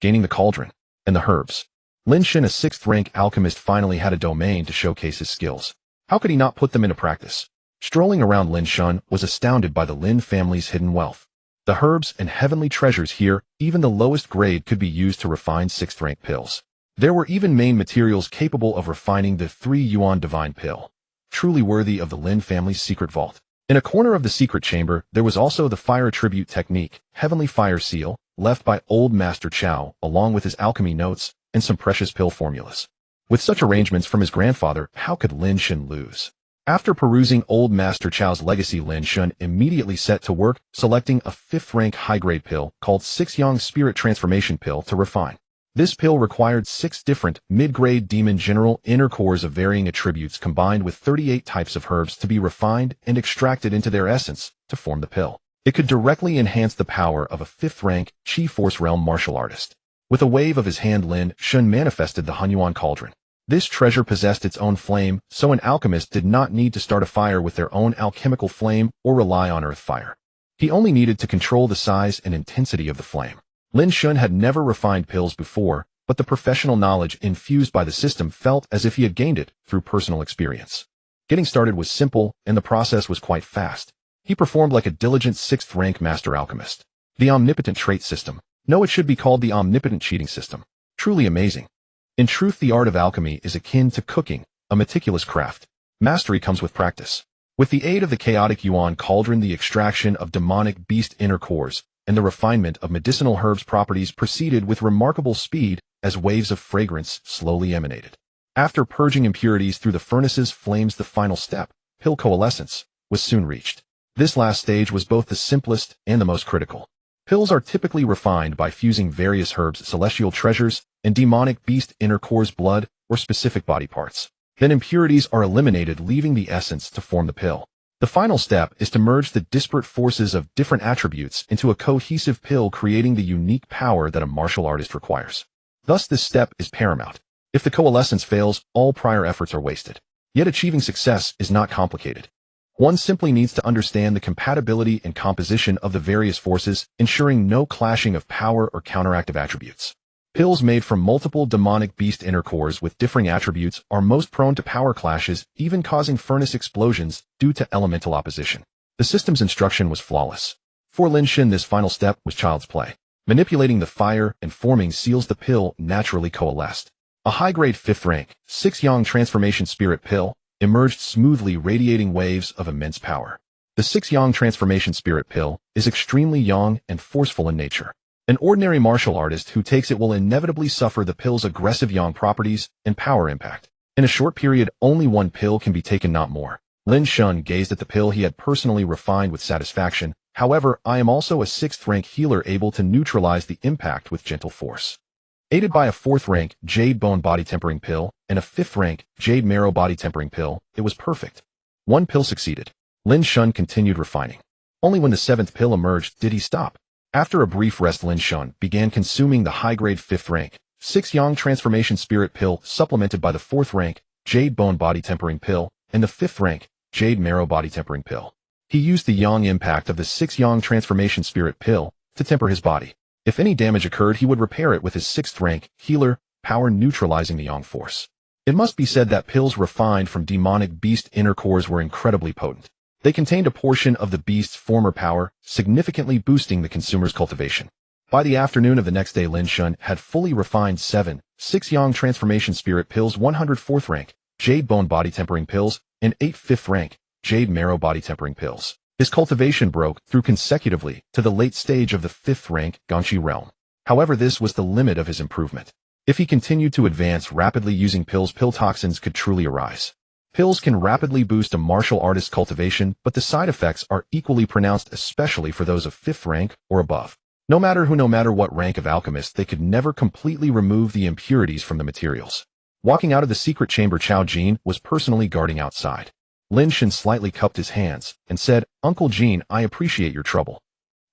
Gaining the cauldron and the herbs. Lin Shen, a 6th-rank alchemist, finally had a domain to showcase his skills. How could he not put them into practice? Strolling around, Lin Shen was astounded by the Lin family's hidden wealth. The herbs and heavenly treasures here, even the lowest grade, could be used to refine 6th-rank pills. There were even main materials capable of refining the 3-yuan divine pill, truly worthy of the Lin family's secret vault. In a corner of the secret chamber, there was also the fire attribute technique, heavenly fire seal, left by old Master Chao, along with his alchemy notes and some precious pill formulas. With such arrangements from his grandfather, how could Lin Shen lose? After perusing old Master Chao's legacy, Lin Shen immediately set to work, selecting a 5th-rank high-grade pill called 6-Yang Spirit Transformation Pill to refine. This pill required 6 different mid-grade demon general inner cores of varying attributes combined with 38 types of herbs to be refined and extracted into their essence to form the pill. It could directly enhance the power of a 5th-rank Qi Force Realm martial artist. With a wave of his hand, Lin Shen manifested the Hunyuan cauldron. This treasure possessed its own flame, so an alchemist did not need to start a fire with their own alchemical flame or rely on earth fire. He only needed to control the size and intensity of the flame. Lin Shen had never refined pills before, but the professional knowledge infused by the system felt as if he had gained it through personal experience. Getting started was simple, and the process was quite fast. He performed like a diligent 6th-rank master alchemist. The omnipotent trait system. No, it should be called the omnipotent cheating system. Truly amazing. In truth, the art of alchemy is akin to cooking, a meticulous craft. Mastery comes with practice. With the aid of the chaotic yuan cauldron, the extraction of demonic beast inner cores and the refinement of medicinal herbs properties proceeded with remarkable speed as waves of fragrance slowly emanated. After purging impurities through the furnace's flames, the final step, pill coalescence, was soon reached. This last stage was both the simplest and the most critical. Pills are typically refined by fusing various herbs, celestial treasures, and demonic beast inner cores, blood, or specific body parts. Then impurities are eliminated, leaving the essence to form the pill. The final step is to merge the disparate forces of different attributes into a cohesive pill, creating the unique power that a martial artist requires. Thus, this step is paramount. If the coalescence fails, all prior efforts are wasted. Yet achieving success is not complicated. One simply needs to understand the compatibility and composition of the various forces, ensuring no clashing of power or counteractive attributes. Pills made from multiple demonic beast inner cores with differing attributes are most prone to power clashes, even causing furnace explosions due to elemental opposition. The system's instruction was flawless. For Lin Shen, this final step was child's play. Manipulating the fire and forming seals the pill naturally coalesced. A high-grade 5th rank, 6-yang transformation spirit pill emerged smoothly, radiating waves of immense power. The 6-yang transformation spirit pill is extremely yang and forceful in nature. An ordinary martial artist who takes it will inevitably suffer the pill's aggressive yang properties and power impact. In a short period, only one pill can be taken, not more. Lin Shen gazed at the pill he had personally refined with satisfaction. However, I am also a 6th rank healer able to neutralize the impact with gentle force. Aided by a 4th rank Jade Bone Body Tempering Pill and a 5th rank Jade Marrow Body Tempering Pill, it was perfect. One pill succeeded. Lin Shen continued refining. Only when the 7th pill emerged did he stop. After a brief rest, Lin Shen began consuming the high-grade 5th rank 6-yang transformation spirit pill supplemented by the 4th rank Jade Bone Body Tempering Pill and the 5th rank Jade Marrow Body Tempering Pill. He used the yang impact of the 6-yang transformation spirit pill to temper his body. If any damage occurred, he would repair it with his 6th rank healer power, neutralizing the yang force. It must be said that pills refined from demonic beast inner cores were incredibly potent. They contained a portion of the beast's former power, significantly boosting the consumer's cultivation. By the afternoon of the next day, Lin Shen had fully refined 7 6-yang transformation spirit pills, 104th rank Jade Bone Body Tempering Pills, and 8 5th rank Jade Marrow Body Tempering Pills. His cultivation broke through consecutively to the late stage of the 5th rank Ganqi realm. However, this was the limit of his improvement. If he continued to advance rapidly using pills, pill toxins could truly arise. Pills can rapidly boost a martial artist's cultivation, but the side effects are equally pronounced, especially for those of 5th rank or above. No matter what rank of alchemist, they could never completely remove the impurities from the materials. Walking out of the secret chamber, Chao Jin was personally guarding outside. Lin Shen slightly cupped his hands and said, "Uncle Jin, I appreciate your trouble.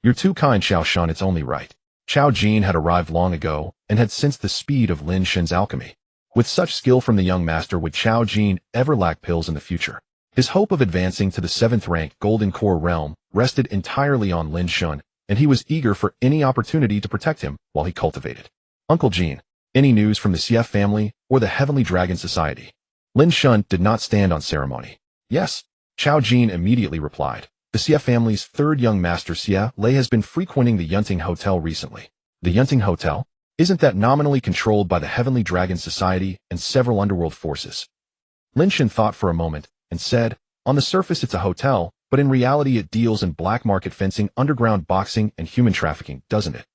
You're too kind, Chao Shen, it's only right." Chao Jin had arrived long ago and had sensed the speed of Lin Shen's alchemy. With such skill from the young master, would Chao Jin ever lack pills in the future? His hope of advancing to the 7th rank Golden Core realm rested entirely on Lin Shen, and he was eager for any opportunity to protect him while he cultivated. "Uncle Jin, any news from the Xie family or the Heavenly Dragon Society?" Lin Shen did not stand on ceremony. "Yes," Chao Jin immediately replied. "The Xie family's 3rd young master Xie Lei has been frequenting the Yunting Hotel recently." "The Yunting Hotel? Isn't that nominally controlled by the Heavenly Dragon Society and several underworld forces?" Lin Shen thought for a moment and said, "On the surface it's a hotel, but in reality it deals in black market fencing, underground boxing, and human trafficking, doesn't it?"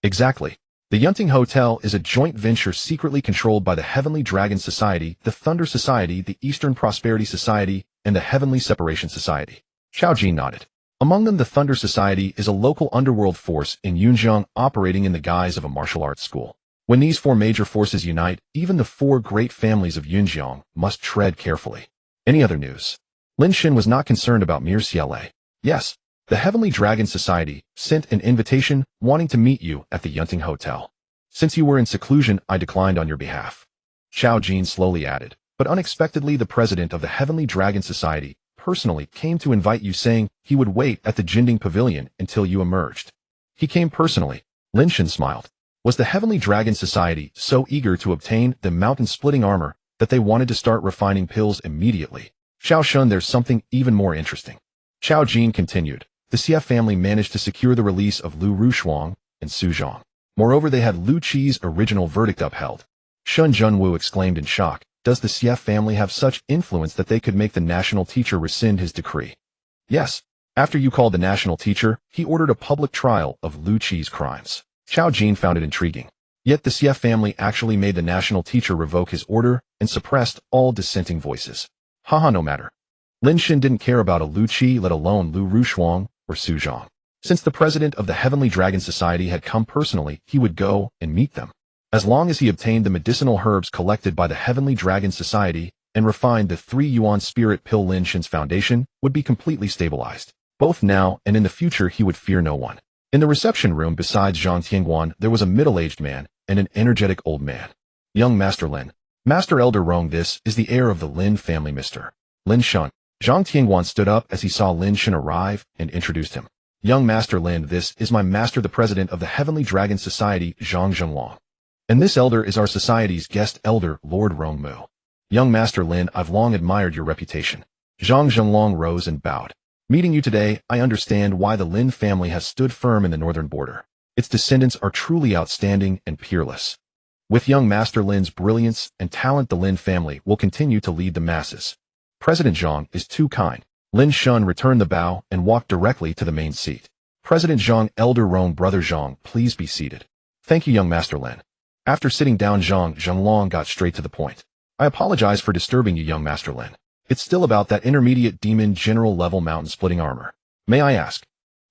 "Exactly. The Yunting Hotel is a joint venture secretly controlled by the Heavenly Dragon Society, the Thunder Society, the Eastern Prosperity Society, and the Heavenly Separation Society." Chao Jin nodded. Among them, the Thunder Society is a local underworld force in Yunjiang operating in the guise of a martial arts school. When these 4 major forces unite, even the 4 great families of Yunjiang must tread carefully. Any other news? Lin Shen was not concerned about mere Xie Lei. "Yes, the Heavenly Dragon Society sent an invitation wanting to meet you at the Yunting Hotel. Since you were in seclusion, I declined on your behalf." Chao Jin slowly added, "But unexpectedly the president of the Heavenly Dragon Society personally came to invite you, saying he would wait at the Jinding Pavilion until you emerged." "He came personally?" Lin Shen smiled. Was the Heavenly Dragon Society so eager to obtain the mountain-splitting armor that they wanted to start refining pills immediately? "Chao Shen, there's something even more interesting." Chao Jin continued. "The Xie family managed to secure the release of Liu Rushuang and Su Zhang. Moreover, they had Lu Qi's original verdict upheld." Shun Junwu exclaimed in shock. "Does the Xie family have such influence that they could make the national teacher rescind his decree?" "Yes. After you called the national teacher, he ordered a public trial of Lu Qi's crimes." Chao Jin found it intriguing. Yet the Xie family actually made the national teacher revoke his order and suppressed all dissenting voices. Haha, no matter. Lin Shen didn't care about a Lu Qi, let alone Liu Rushuang or Su Zhang. Since the president of the Heavenly Dragon Society had come personally, he would go and meet them. As long as he obtained the medicinal herbs collected by the Heavenly Dragon Society and refined the 3-yuan spirit pill, Lin Shen's foundation would be completely stabilized. Both now and in the future he would fear no one. In the reception room besides Zhang Tianguan there was a middle-aged man and an energetic old man. "Young Master Lin. Master Elder Rong, this is the heir of the Lin family, Mr. Lin Shen." Zhang Tianguan stood up as he saw Lin Shen arrive and introduced him. "Young Master Lin, this is my master, the president of the Heavenly Dragon Society, Zhang Zhenglong." And this elder is our society's guest elder, Lord Rongmu. Young Master Lin, I've long admired your reputation. Zhang Zhenglong rose and bowed. Meeting you today, I understand why the Lin family has stood firm in the northern border. Its descendants are truly outstanding and peerless. With young Master Lin's brilliance and talent, the Lin family will continue to lead the masses. President Zhang is too kind. Lin Shen returned the bow and walked directly to the main seat. President Zhang, elder Rong, brother Zhang, please be seated. Thank you, young Master Lin. After sitting down, Zhang Zhenglong got straight to the point. I apologize for disturbing you, young Master Lin. It's still about that intermediate demon general level mountain splitting armor. May I ask?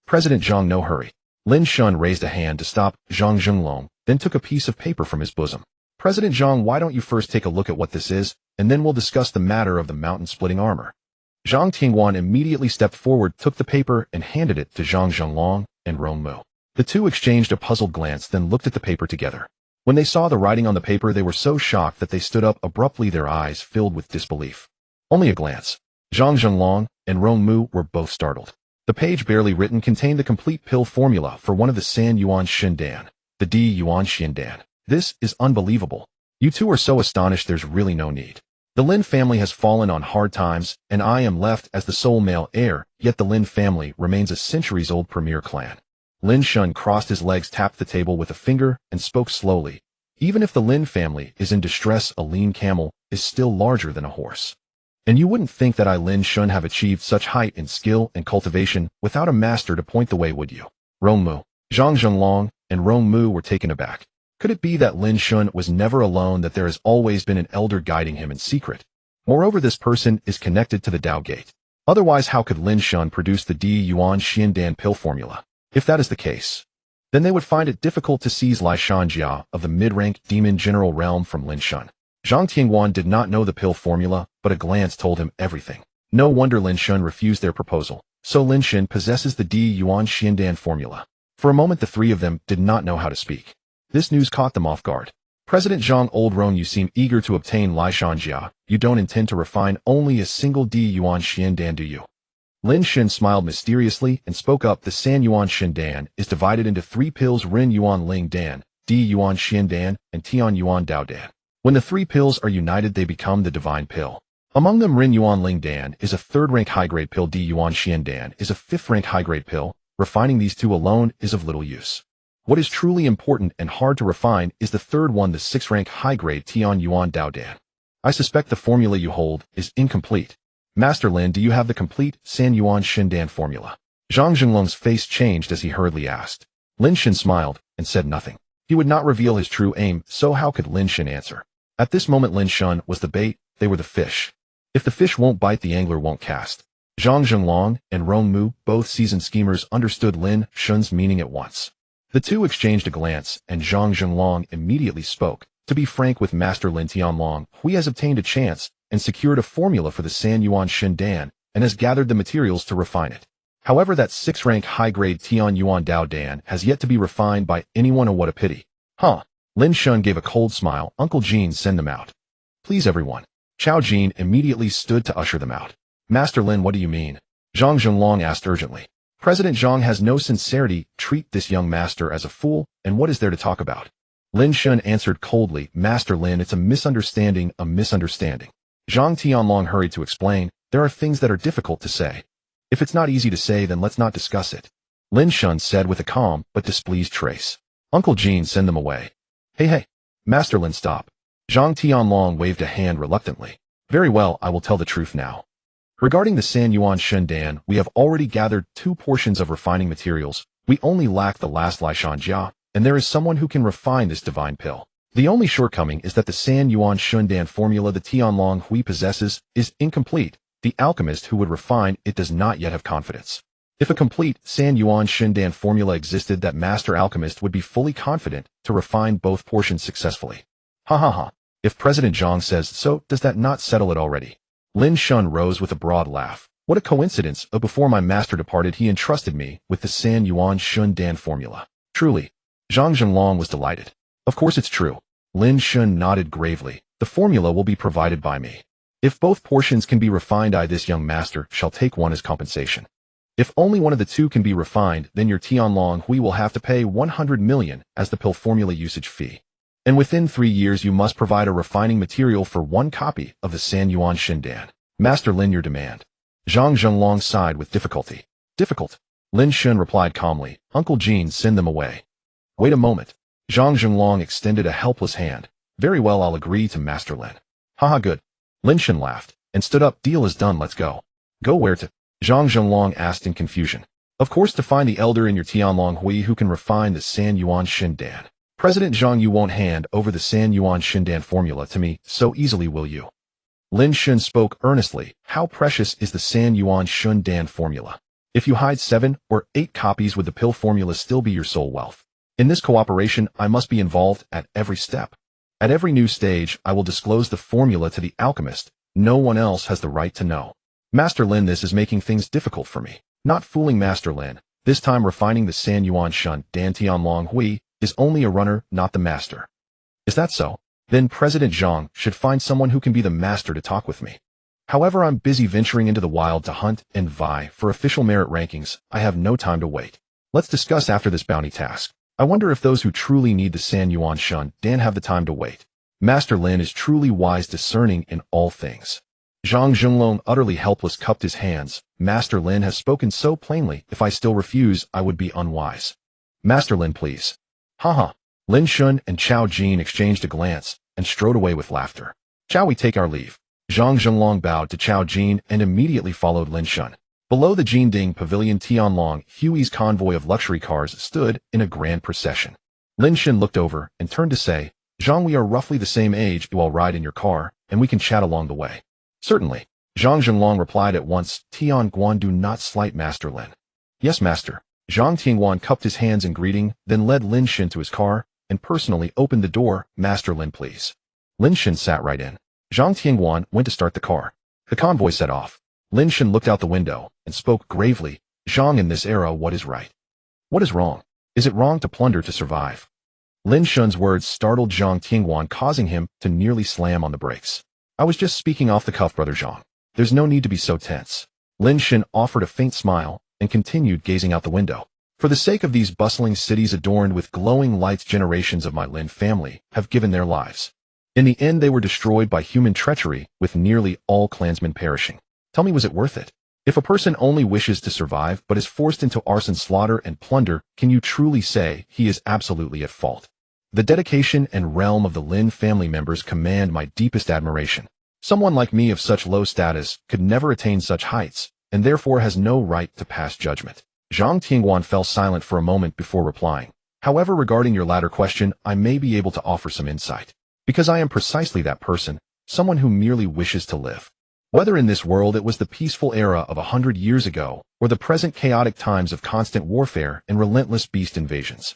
President Zhang, no hurry. Lin Shen raised a hand to stop Zhang Zhenglong, then took a piece of paper from his bosom. President Zhang, why don't you first take a look at what this is, and then we'll discuss the matter of the mountain splitting armor. Zhang Tingguan immediately stepped forward, took the paper, and handed it to Zhang Zhenglong and Rongmu. The two exchanged a puzzled glance, then looked at the paper together. When they saw the writing on the paper, they were so shocked that they stood up abruptly, their eyes filled with disbelief. Only a glance. Zhang Zhenglong and Rongmu were both startled. The page, barely written, contained the complete pill formula for one of the San Yuan Shindan, the D Yuan Shindan. This is unbelievable. You two are so astonished, there's really no need. The Lin family has fallen on hard times, and I am left as the sole male heir, yet the Lin family remains a centuries-old premier clan. Lin Shen crossed his legs, tapped the table with a finger, and spoke slowly. Even if the Lin family is in distress, a lean camel is still larger than a horse. And you wouldn't think that I, Lin Shen, have achieved such height in skill and cultivation without a master to point the way, would you? Rongmu, Zhang Zhenglong, and Rongmu were taken aback. Could it be that Lin Shen was never alone, that there has always been an elder guiding him in secret? Moreover, this person is connected to the Dao Gate. Otherwise, how could Lin Shen produce the D Yuan Xiandan pill formula? If that is the case, then they would find it difficult to seize Li Shanjia of the mid-rank demon general realm from Lin Shen. Zhang Tingguan did not know the pill formula, but a glance told him everything. No wonder Lin Shen refused their proposal. So Lin Shen possesses the D Yuan Xiandan formula. For a moment, the three of them did not know how to speak. This news caught them off guard. President Zhang, old Rong, you seem eager to obtain Li Shanjia. You don't intend to refine only a single D Yuan Xiandan, do you? Lin Shen smiled mysteriously and spoke up. The San Yuan Shindan is divided into 3 pills: Ren Yuan Ling Dan, D Yuan Xiandan, and Tian Yuan Dao Dan. When the 3 pills are united, they become the divine pill. Among them, Ren Yuan Ling Dan is a 3rd-rank high-grade pill, D Yuan Xiandan is a 5th-rank high-grade pill. Refining these 2 alone is of little use. What is truly important and hard to refine is the 3rd one, the 6th-rank high-grade Tian Yuan Dao Dan. I suspect the formula you hold is incomplete. Master Lin, do you have the complete San Yuan Shindan formula? Zhang Zhenglong's face changed as he hurriedly asked. Lin Shen smiled and said nothing. He would not reveal his true aim, so how could Lin Shen answer? At this moment, Lin Shen was the bait, they were the fish. If the fish won't bite, the angler won't cast. Zhang Zhenglong and Rongmu, both seasoned schemers, understood Lin Shen's meaning at once. The two exchanged a glance, and Zhang Zhenglong immediately spoke. To be frank with Master Lin Tianlong, he has obtained a chance and secured a formula for the San Yuan Shindan, and has gathered the materials to refine it. However, that 6th-rank high-grade Tian Yuan Dao Dan has yet to be refined by anyone. Oh, what a pity. Huh. Lin Shen gave a cold smile. Uncle Jean, send them out. Please, everyone. Chao Jin immediately stood to usher them out. Master Lin, what do you mean? Zhang Zhenglong asked urgently. President Zhang has no sincerity. Treat this young master as a fool, and what is there to talk about? Lin Shen answered coldly. Master Lin, it's a misunderstanding, a misunderstanding. Zhang Tianlong hurried to explain. There are things that are difficult to say. If it's not easy to say, then let's not discuss it. Lin Shen said with a calm but displeased trace. Uncle Jean, send them away. Hey, Master Lin, stop. Zhang Tianlong waved a hand reluctantly. Very well, I will tell the truth now. Regarding the San Yuan Shindan, we have already gathered 2 portions of refining materials. We only lack the last Li Shanjia, and there is someone who can refine this divine pill. The only shortcoming is that the San Yuan Shindan formula the Tianlong Hui possesses is incomplete. The alchemist who would refine it does not yet have confidence. If a complete San Yuan Shindan formula existed, that master alchemist would be fully confident to refine both portions successfully. Ha ha ha. If President Zhang says so, does that not settle it already? Lin Shen rose with a broad laugh. What a coincidence. Before my master departed, he entrusted me with the San Yuan Shindan formula. Truly. Zhang Zhenglong was delighted. Of course it's true. Lin Shen nodded gravely. The formula will be provided by me. If both portions can be refined, I, this young master, shall take one as compensation. If only one of the 2 can be refined, then your Tianlong Hui will have to pay 100 million as the pill formula usage fee. And within 3 years you must provide a refining material for 1 copy of the San Yuan Shindan. Master Lin, your demand. Zhang Zhenglong sighed with difficulty. Difficult. Lin Shen replied calmly, Uncle Jean, send them away. Wait a moment. Zhang Zhenglong extended a helpless hand. Very well, I'll agree to Master Lin. Haha, good. Lin Shen laughed and stood up. Deal is done, let's go. Go where to? Zhang Zhenglong asked in confusion. Of course, to find the elder in your Tianlong Hui who can refine the San Yuan Shindan. President Zhang, you won't hand over the San Yuan Shindan formula to me so easily, will you? Lin Shen spoke earnestly. How precious is the San Yuan Shindan formula? If you hide 7 or 8 copies, would the pill formula still be your sole wealth? In this cooperation, I must be involved at every step. At every new stage, I will disclose the formula to the alchemist. No one else has the right to know. Master Lin, this is making things difficult for me. Not fooling Master Lin. This time refining the San Yuan Shindan Tianlong Hui is only a runner, not the master. Is that so? Then President Zhang should find someone who can be the master to talk with me. However, I'm busy venturing into the wild to hunt and vie for official merit rankings. I have no time to wait. Let's discuss after this bounty task. I wonder if those who truly need the San Yuan Shindan have the time to wait. Master Lin is truly wise, discerning in all things. Zhang Zhenglong, utterly helpless, cupped his hands. Master Lin has spoken so plainly. If I still refuse, I would be unwise. Master Lin, please. Haha. Lin Shen and Chao Jin exchanged a glance and strode away with laughter. Shall we take our leave? Zhang Zhenglong bowed to Chao Jin and immediately followed Lin Shen. Below the Jinding Pavilion, Tianlong Hui's convoy of luxury cars stood in a grand procession. Lin Shen looked over and turned to say, Zhang, we are roughly the same age. I'll ride in your car, and we can chat along the way. Certainly. Zhang Zhenglong replied at once. Tianguan, do not slight Master Lin. Yes, master. Zhang Tianguan cupped his hands in greeting, then led Lin Shen to his car and personally opened the door. Master Lin, please. Lin Shen sat right in. Zhang Tianguan went to start the car. The convoy set off. Lin Shen looked out the window and spoke gravely. Zhang, in this era, what is right? What is wrong? Is it wrong to plunder to survive? Lin Shen's words startled Zhang Tianguan, causing him to nearly slam on the brakes. I was just speaking off the cuff, brother Zhang. There's no need to be so tense. Lin Shen offered a faint smile and continued gazing out the window. For the sake of these bustling cities adorned with glowing lights, generations of my Lin family have given their lives. In the end, they were destroyed by human treachery, with nearly all clansmen perishing. Tell me, was it worth it? If a person only wishes to survive but is forced into arson, slaughter, and plunder, can you truly say he is absolutely at fault? The dedication and realm of the Lin family members command my deepest admiration. Someone like me of such low status could never attain such heights, and therefore has no right to pass judgment. Zhang Tianguan fell silent for a moment before replying. However, regarding your latter question, I may be able to offer some insight. Because I am precisely that person, someone who merely wishes to live. Whether in this world it was the peaceful era of 100 years ago, or the present chaotic times of constant warfare and relentless beast invasions.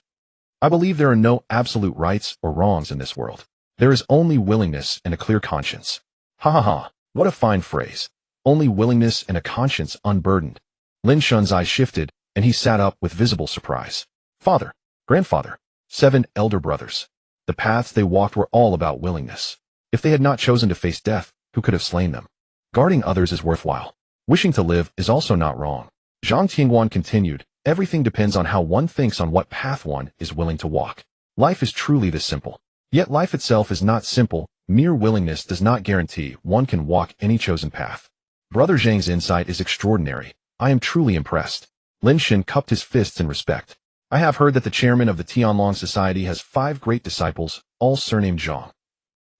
I believe there are no absolute rights or wrongs in this world. There is only willingness and a clear conscience. Ha ha ha, what a fine phrase. Only willingness and a conscience unburdened. Lin Shen's eyes shifted, and he sat up with visible surprise. Father, grandfather, 7 elder brothers. The paths they walked were all about willingness. If they had not chosen to face death, who could have slain them? Guarding others is worthwhile. Wishing to live is also not wrong. Zhang Tianguan continued, everything depends on how one thinks, on what path one is willing to walk. Life is truly this simple. Yet life itself is not simple. Mere willingness does not guarantee one can walk any chosen path. Brother Zhang's insight is extraordinary. I am truly impressed. Lin Shen cupped his fists in respect. I have heard that the chairman of the Tianlong Society has 5 great disciples, all surnamed Zhang.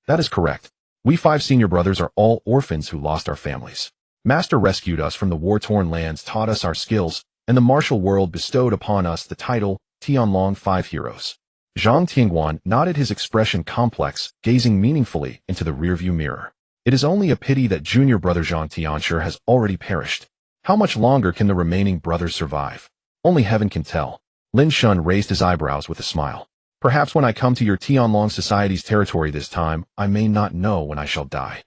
That is correct. We 5 senior brothers are all orphans who lost our families. Master rescued us from the war-torn lands, taught us our skills, and the martial world bestowed upon us the title Tianlong 5 Heroes. Zhang Tianguan nodded, his expression complex, gazing meaningfully into the rearview mirror. It is only a pity that junior brother Zhang Tianshi has already perished. How much longer can the remaining brothers survive? Only heaven can tell. Lin Shen raised his eyebrows with a smile. Perhaps when I come to your Tianlong Society's territory this time, I may not know when I shall die.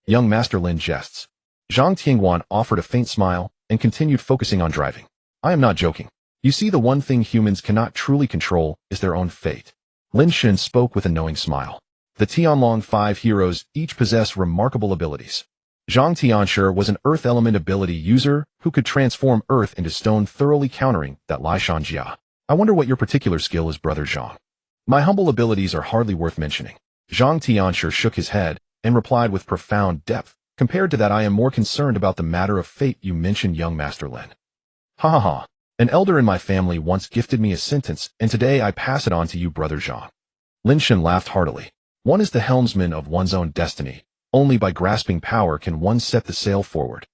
Young Master Lin jests. Zhang Tianguan offered a faint smile and continued focusing on driving. I am not joking. You see, the one thing humans cannot truly control is their own fate. Lin Shen spoke with a knowing smile. The Tianlong 5 heroes each possess remarkable abilities. Zhang Tianshi was an earth element ability user who could transform earth into stone, thoroughly countering that Li Shanjia. I wonder what your particular skill is, brother Zhang. My humble abilities are hardly worth mentioning. Zhang Tianshi shook his head and replied with profound depth. Compared to that, I am more concerned about the matter of fate you mentioned, young Master Lin. Ha ha ha. An elder in my family once gifted me a sentence, and today I pass it on to you, brother Zhang. Lin Shen laughed heartily. One is the helmsman of one's own destiny. Only by grasping power can one set the sail forward.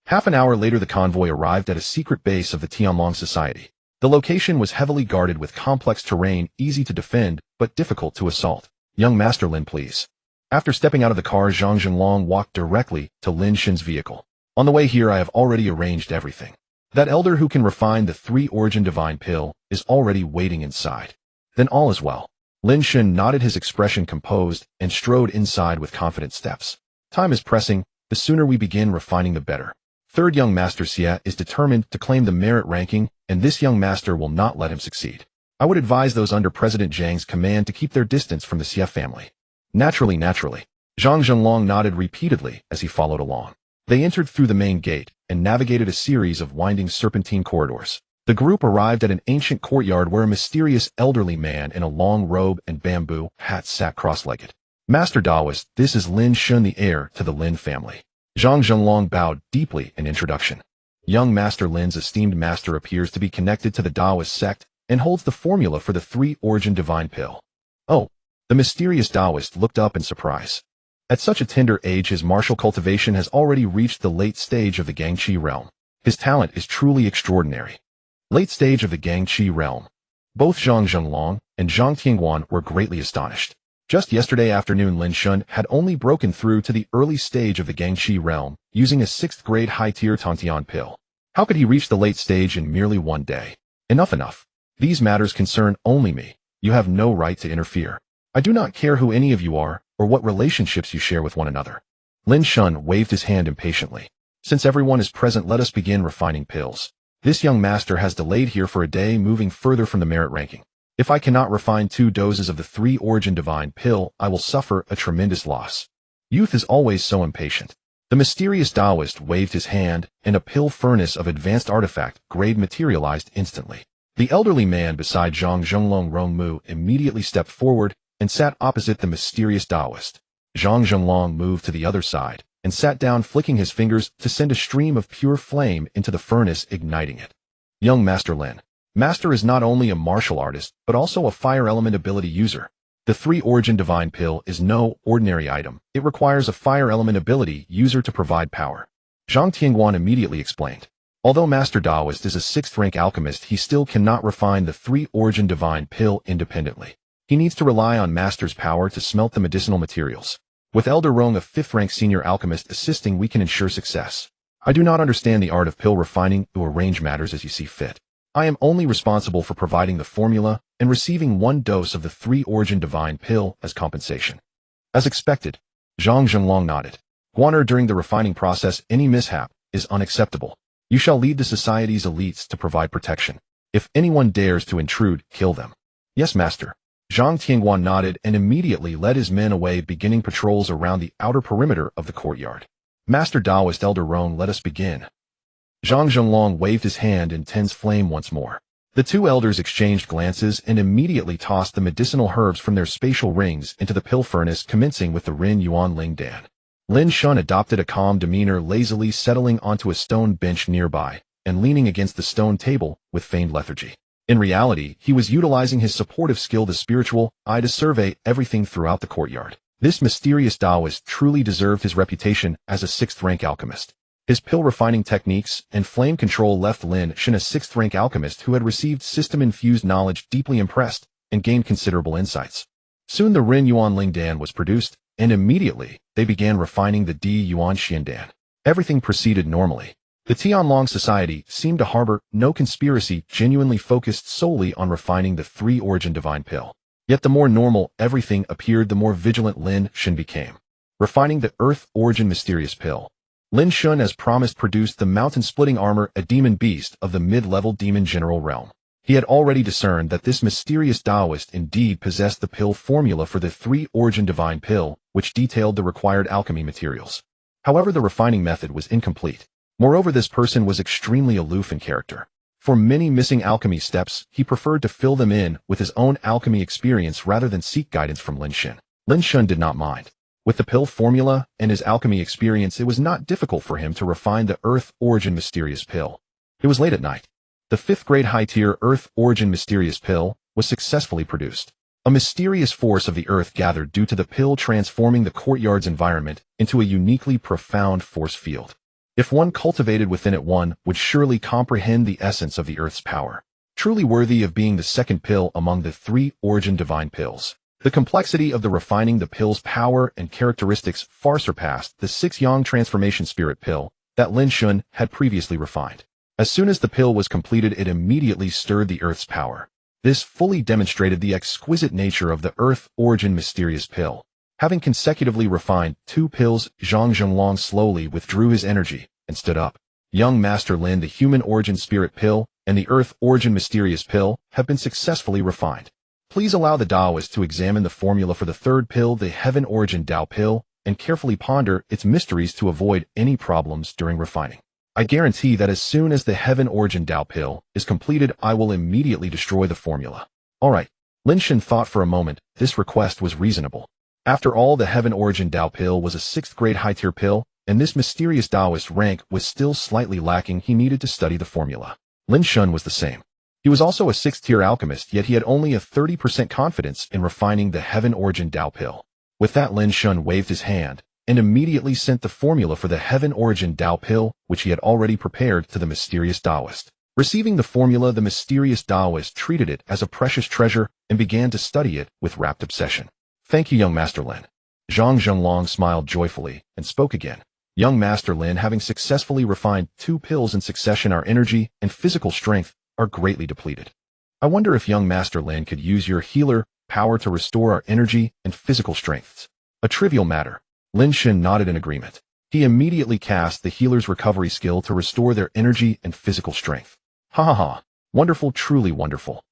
Half an hour later, the convoy arrived at a secret base of the Tianlong Society. The location was heavily guarded with complex terrain, easy to defend, but difficult to assault. Young Master Lin, please. After stepping out of the car, Zhang Zhenlong walked directly to Lin Shen's vehicle. On the way here, I have already arranged everything. That elder who can refine the three-origin divine pill is already waiting inside. Then all is well. Lin Shen nodded, his expression composed, and strode inside with confident steps. Time is pressing. The sooner we begin refining, the better. Third young Master Xie is determined to claim the merit ranking, and this young master will not let him succeed. I would advise those under President Zhang's command to keep their distance from the Xie family. Naturally. Zhang Zhenlong nodded repeatedly as he followed along. They entered through the main gate and navigated a series of winding serpentine corridors. The group arrived at an ancient courtyard where a mysterious elderly man in a long robe and bamboo hat sat cross-legged. Master Daoist, this is Lin Shen, the heir to the Lin family. Zhang Zhenlong bowed deeply in introduction. Young Master Lin's esteemed master appears to be connected to the Daoist sect and holds the formula for the three-origin divine pill. Oh, the mysterious Daoist looked up in surprise. At such a tender age, his martial cultivation has already reached the late stage of the Gangqi realm. His talent is truly extraordinary. Late stage of the Gangqi realm. Both Zhang Zhenlong and Zhang Tianguan were greatly astonished. Just yesterday afternoon, Lin Shen had only broken through to the early stage of the Gangqi realm, using a 6th-grade high-tier Tantian pill. How could he reach the late stage in merely one day? Enough. These matters concern only me. You have no right to interfere. I do not care who any of you are, or what relationships you share with one another. Lin Shen waved his hand impatiently. Since everyone is present, let us begin refining pills. This young master has delayed here for a day, moving further from the merit ranking. If I cannot refine 2 doses of the three-origin divine pill, I will suffer a tremendous loss. Youth is always so impatient. The mysterious Daoist waved his hand, and a pill furnace of advanced artifact grade materialized instantly. The elderly man beside Zhang Zhenlong Rongmu immediately stepped forward and sat opposite the mysterious Daoist. Zhang Zhenlong moved to the other side and sat down, flicking his fingers to send a stream of pure flame into the furnace, igniting it. Young Master Lin. Master is not only a martial artist, but also a fire element ability user. The three-origin divine pill is no ordinary item. It requires a fire element ability user to provide power. Zhang Tianguan immediately explained. Although Master Daoist is a 6th-rank alchemist, he still cannot refine the three-origin divine pill independently. He needs to rely on Master's power to smelt the medicinal materials. With Elder Rong, a 5th-rank senior alchemist, assisting, we can ensure success. I do not understand the art of pill refining. To arrange matters as you see fit. I am only responsible for providing the formula and receiving 1 dose of the three-origin divine pill as compensation. As expected, Zhang Zhenlong nodded. Guaner, during the refining process, any mishap is unacceptable. You shall lead the society's elites to provide protection. If anyone dares to intrude, kill them. Yes, Master. Zhang Tianguan nodded and immediately led his men away, beginning patrols around the outer perimeter of the courtyard. Master Daoist, Elder Roan, let us begin. Zhang Zhenlong waved his hand in tense flame once more. The 2 elders exchanged glances and immediately tossed the medicinal herbs from their spatial rings into the pill furnace, commencing with the Ren Yuan Ling Dan. Lin Shen adopted a calm demeanor, lazily settling onto a stone bench nearby and leaning against the stone table with feigned lethargy. In reality, he was utilizing his supportive skill, the spiritual eye, to survey everything throughout the courtyard. This mysterious Daoist truly deserved his reputation as a 6th-rank alchemist. His pill refining techniques and flame control left Lin Shen, a 6th-rank alchemist who had received system-infused knowledge, deeply impressed and gained considerable insights. Soon the Ren Yuan Ling Dan was produced, and immediately they began refining the Di Yuan Xian Dan. Everything proceeded normally. The Tianlong Society seemed to harbor no conspiracy, genuinely focused solely on refining the three-origin divine pill. Yet the more normal everything appeared, the more vigilant Lin Shen became. Refining the Earth-origin mysterious pill. Lin Shen, as promised, produced the mountain-splitting armor, a demon beast of the mid-level demon general realm. He had already discerned that this mysterious Daoist indeed possessed the pill formula for the three-origin divine pill, which detailed the required alchemy materials. However, the refining method was incomplete. Moreover, this person was extremely aloof in character. For many missing alchemy steps, he preferred to fill them in with his own alchemy experience rather than seek guidance from Lin Shen. Lin Shen did not mind. With the pill formula and his alchemy experience, it was not difficult for him to refine the Earth Origin Mysterious Pill. It was late at night. The 5th grade high-tier Earth Origin Mysterious Pill was successfully produced. A mysterious force of the Earth gathered due to the pill transforming the courtyard's environment into a uniquely profound force field. If one cultivated within it, one would surely comprehend the essence of the Earth's power, truly worthy of being the second pill among the 3 Origin Divine Pills. The complexity of the refining the pill's power and characteristics far surpassed the 6 Yang Transformation Spirit Pill that Lin Shen had previously refined. As soon as the pill was completed, it immediately stirred the Earth's power. This fully demonstrated the exquisite nature of the Earth Origin Mysterious Pill. Having consecutively refined 2 pills, Zhang Zhenglong slowly withdrew his energy and stood up. Young Master Lin, the Human Origin Spirit Pill and the Earth Origin Mysterious Pill have been successfully refined. Please allow the Taoist to examine the formula for the 3rd pill, the Heaven Origin Tao Pill, and carefully ponder its mysteries to avoid any problems during refining. I guarantee that as soon as the Heaven Origin Tao Pill is completed, I will immediately destroy the formula. Alright. Lin Shen thought for a moment. This request was reasonable. After all, the Heaven Origin Tao Pill was a 6th grade high-tier pill, and this mysterious Taoist rank was still slightly lacking. He needed to study the formula. Lin Shen was the same. He was also a 6th-tier alchemist, yet he had only a 30% confidence in refining the Heaven Origin Tao Pill. With that, Lin Shen waved his hand and immediately sent the formula for the Heaven Origin Tao Pill, which he had already prepared, to the mysterious Taoist. Receiving the formula, the mysterious Taoist treated it as a precious treasure and began to study it with rapt obsession. Thank you, young Master Lin. Zhang Zhenglong smiled joyfully and spoke again. Young Master Lin, having successfully refined 2 pills in succession, our energy and physical strength are greatly depleted. I wonder if young Master Lin could use your healer power to restore our energy and physical strengths. A trivial matter. Lin Shen nodded in agreement. He immediately cast the healer's recovery skill to restore their energy and physical strength. Ha ha ha. Wonderful, truly wonderful.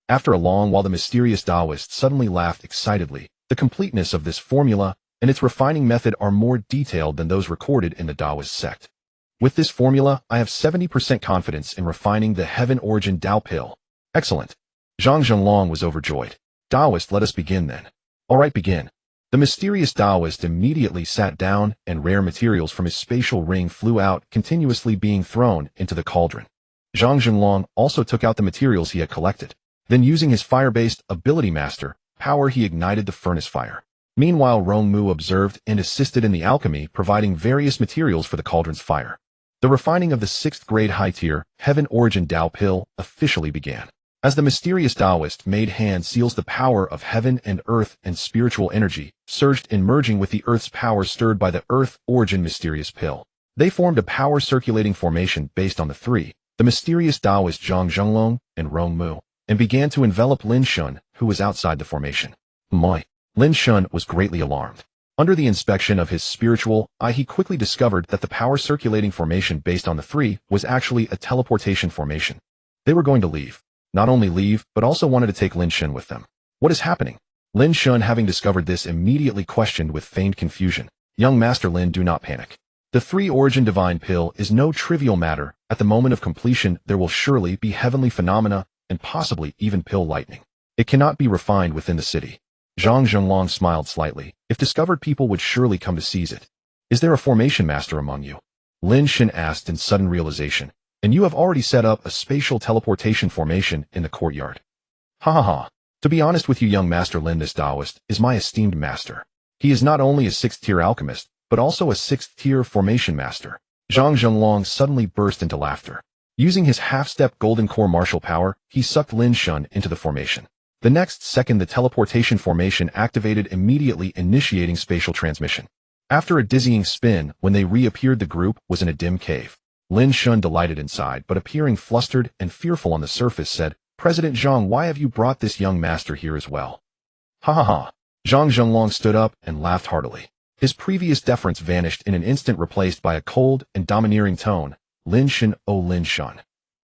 After a long while, the mysterious Taoist suddenly laughed excitedly. The completeness of this formula and its refining method are more detailed than those recorded in the Taoist sect. With this formula, I have 70% confidence in refining the Heaven Origin Tao Pill. Excellent. Zhang Zhenglong was overjoyed. Taoist, let us begin then. Alright, begin. The mysterious Taoist immediately sat down, and rare materials from his spatial ring flew out, continuously being thrown into the cauldron. Zhang Zhenglong also took out the materials he had collected. Then, using his fire-based ability master power, he ignited the furnace fire. Meanwhile, Rongmu observed and assisted in the alchemy, providing various materials for the cauldron's fire. The refining of the 6th grade high-tier Heaven Origin Tao Pill officially began. As the mysterious Taoist made hand seals, the power of heaven and earth and spiritual energy surged in, merging with the earth's power stirred by the Earth Origin Mysterious Pill. They formed a power circulating formation based on the 3, the mysterious Taoist Zhang Zhenglong and Rongmu, and began to envelop Lin Shen, who was outside the formation. My! Lin Shen was greatly alarmed. Under the inspection of his spiritual eye, he quickly discovered that the power circulating formation based on the 3 was actually a teleportation formation. They were going to leave. Not only leave, but also wanted to take Lin Shen with them. What is happening? Lin Shen, having discovered this, immediately questioned with feigned confusion. Young Master Lin, do not panic. The 3 Origin Divine Pill is no trivial matter. At the moment of completion, there will surely be heavenly phenomena and possibly even pill lightning. It cannot be refined within the city. Zhang Zhenglong smiled slightly. If discovered, people would surely come to seize it. Is there a formation master among you? Lin Shen asked in sudden realization. And you have already set up a spatial teleportation formation in the courtyard. Ha ha ha. To be honest with you, young Master Lin, this Taoist is my esteemed master. He is not only a 6th-tier alchemist, but also a 6th-tier formation master. Zhang Zhenglong suddenly burst into laughter. Using his half-step golden core martial power, he sucked Lin Shen into the formation. The next second, the teleportation formation activated, immediately initiating spatial transmission. After a dizzying spin, when they reappeared, the group was in a dim cave. Lin Shen, delighted inside but appearing flustered and fearful on the surface, said, President Zhang, why have you brought this young master here as well? Ha ha ha. Zhang Zhenglong stood up and laughed heartily. His previous deference vanished in an instant, replaced by a cold and domineering tone. Lin Shen, oh Lin Shen.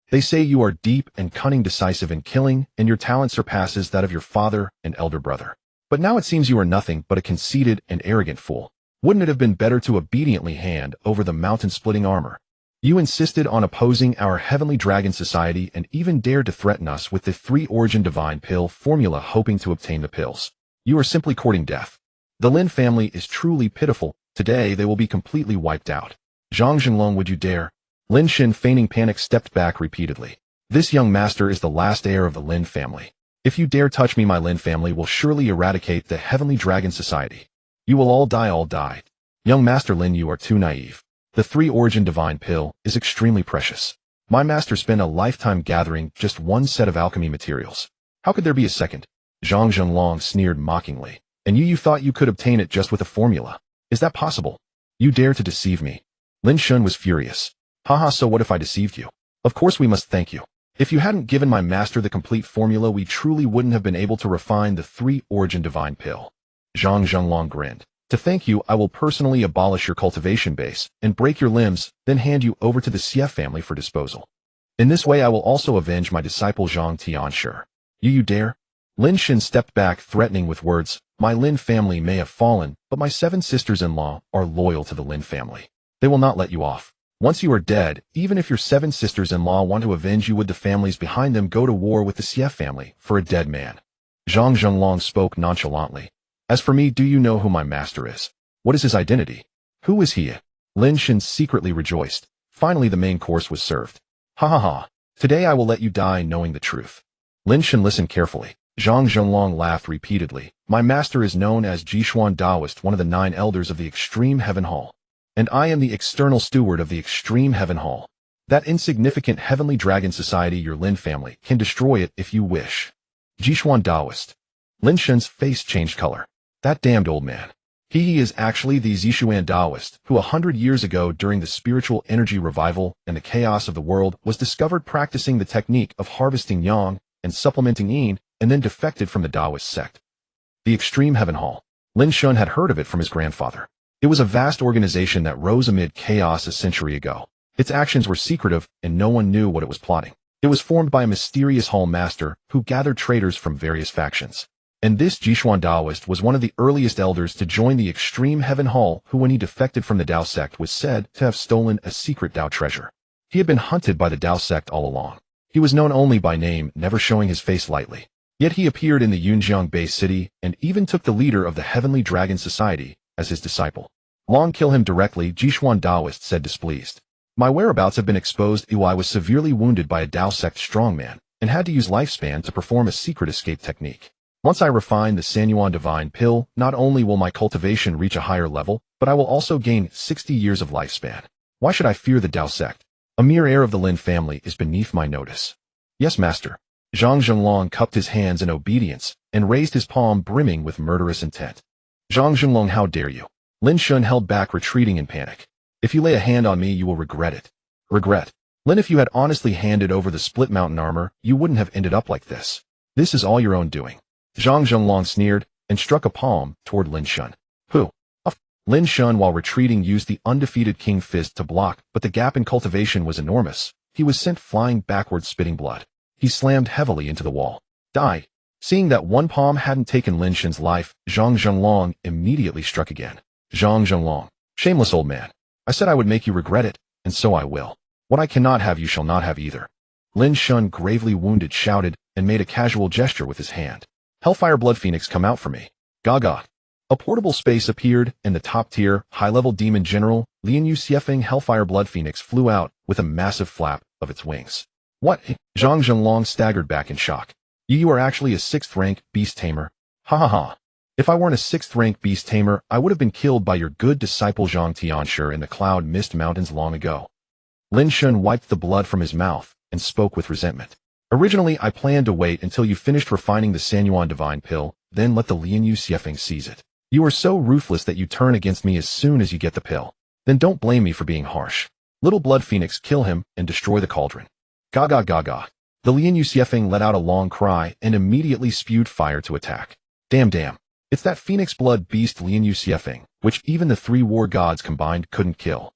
They say you are deep and cunning, decisive in killing, and your talent surpasses that of your father and elder brother. But now it seems you are nothing but a conceited and arrogant fool. Wouldn't it have been better to obediently hand over the mountain-splitting armor? You insisted on opposing our Heavenly Dragon Society and even dared to threaten us with the 3-origin divine pill formula hoping to obtain the pills. You are simply courting death. The Lin family is truly pitiful. Today they will be completely wiped out. Zhang Zhenlong, would you dare? Lin Shen, feigning panic, stepped back repeatedly. This young master is the last heir of the Lin family. If you dare touch me, my Lin family will surely eradicate the Heavenly Dragon Society. You will all die. Young Master Lin, you are too naive. The 3-origin divine pill is extremely precious. My master spent a lifetime gathering just one set of alchemy materials. How could there be a second? Zhang Zhenlong sneered mockingly. And you thought you could obtain it just with a formula. Is that possible? You dare to deceive me? Lin Shen was furious. Haha, so what if I deceived you? Of course we must thank you. If you hadn't given my master the complete formula, we truly wouldn't have been able to refine the 3-origin divine pill. Zhang Zhenlong grinned. To thank you, I will personally abolish your cultivation base and break your limbs, then hand you over to the Xie family for disposal. In this way I will also avenge my disciple Zhang Tianshi. You dare? Lin Shen stepped back, threatening with words. My Lin family may have fallen, but my 7 sisters-in-law are loyal to the Lin family. They will not let you off. Once you are dead, even if your 7 sisters-in-law want to avenge you with the families behind them, go to war with the Xie family for a dead man. Zhang Zhenlong spoke nonchalantly. As for me, do you know who my master is? What is his identity? Who is he? Lin Shen secretly rejoiced. Finally the main course was served. Ha ha ha. Today I will let you die knowing the truth. Lin Shen listened carefully. Zhang Zhenlong laughed repeatedly. My master is known as Jishuan Taoist, one of the 9 elders of the Extreme Heaven Hall. And I am the external steward of the Extreme Heaven Hall. That insignificant Heavenly Dragon Society, your Lin family, can destroy it if you wish. Jishuan Taoist. Lin Shen's face changed color. That damned old man. He is actually the Zishuan Taoist, who 100 years ago during the spiritual energy revival and the chaos of the world was discovered practicing the technique of harvesting yang and supplementing yin, and then defected from the Taoist sect. The Extreme Heaven Hall. Lin Shen had heard of it from his grandfather. It was a vast organization that rose amid chaos a century ago. Its actions were secretive, and no one knew what it was plotting. It was formed by a mysterious hall master who gathered traitors from various factions. And this Jishuan Taoist was one of the earliest elders to join the Extreme Heaven Hall, who when he defected from the Tao sect was said to have stolen a secret Tao treasure. He had been hunted by the Tao sect all along. He was known only by name, never showing his face lightly. Yet he appeared in the Yunjiang Bay city and even took the leader of the Heavenly Dragon Society as his disciple. Long kill him directly, Jishuan Taoist said, displeased. My whereabouts have been exposed. I was severely wounded by a Tao sect strongman and had to use lifespan to perform a secret escape technique. Once I refine the Sanyuan Divine Pill, not only will my cultivation reach a higher level, but I will also gain 60 years of lifespan. Why should I fear the Tao sect? A mere heir of the Lin family is beneath my notice. Yes, master. Zhang Zhenlong cupped his hands in obedience and raised his palm, brimming with murderous intent. Zhang Zhenlong, how dare you? Lin Shen held back, retreating in panic. If you lay a hand on me, you will regret it. Regret? Lin, if you had honestly handed over the split mountain armor, you wouldn't have ended up like this. This is all your own doing. Zhang Zhenlong sneered and struck a palm toward Lin Shen. Who? Lin Shen, while retreating, used the undefeated King Fist to block, but the gap in cultivation was enormous. He was sent flying backwards, spitting blood. He slammed heavily into the wall. Die. Seeing that one palm hadn't taken Lin Shen's life, Zhang Zhenlong immediately struck again. Zhang Zhenlong. Shameless old man. I said I would make you regret it, and so I will. What I cannot have, you shall not have either. Lin Shen, gravely wounded, shouted and made a casual gesture with his hand. Hellfire Blood Phoenix, come out for me. Gaga. A portable space appeared, and the top-tier, high-level demon general, Lin Rushuang Hellfire Blood Phoenix, flew out with a massive flap of its wings. What? Zhang Zhenlong staggered back in shock. You are actually a 6th-rank beast tamer. Ha ha ha. If I weren't a 6th-rank beast tamer, I would have been killed by your good disciple Zhang Tianshi in the Cloud Mist Mountains long ago. Lin Shen wiped the blood from his mouth and spoke with resentment. Originally, I planned to wait until you finished refining the Sanyuan Divine Pill, then let the Lin Rushuang seize it. You are so ruthless that you turn against me as soon as you get the pill. Then don't blame me for being harsh. Little Blood Phoenix, kill him and destroy the cauldron. Gaga gaga. The Lin Rushuang let out a long cry and immediately spewed fire to attack. Damn. It's that phoenix blood beast Lin Rushuang, which even the 3 war gods combined couldn't kill.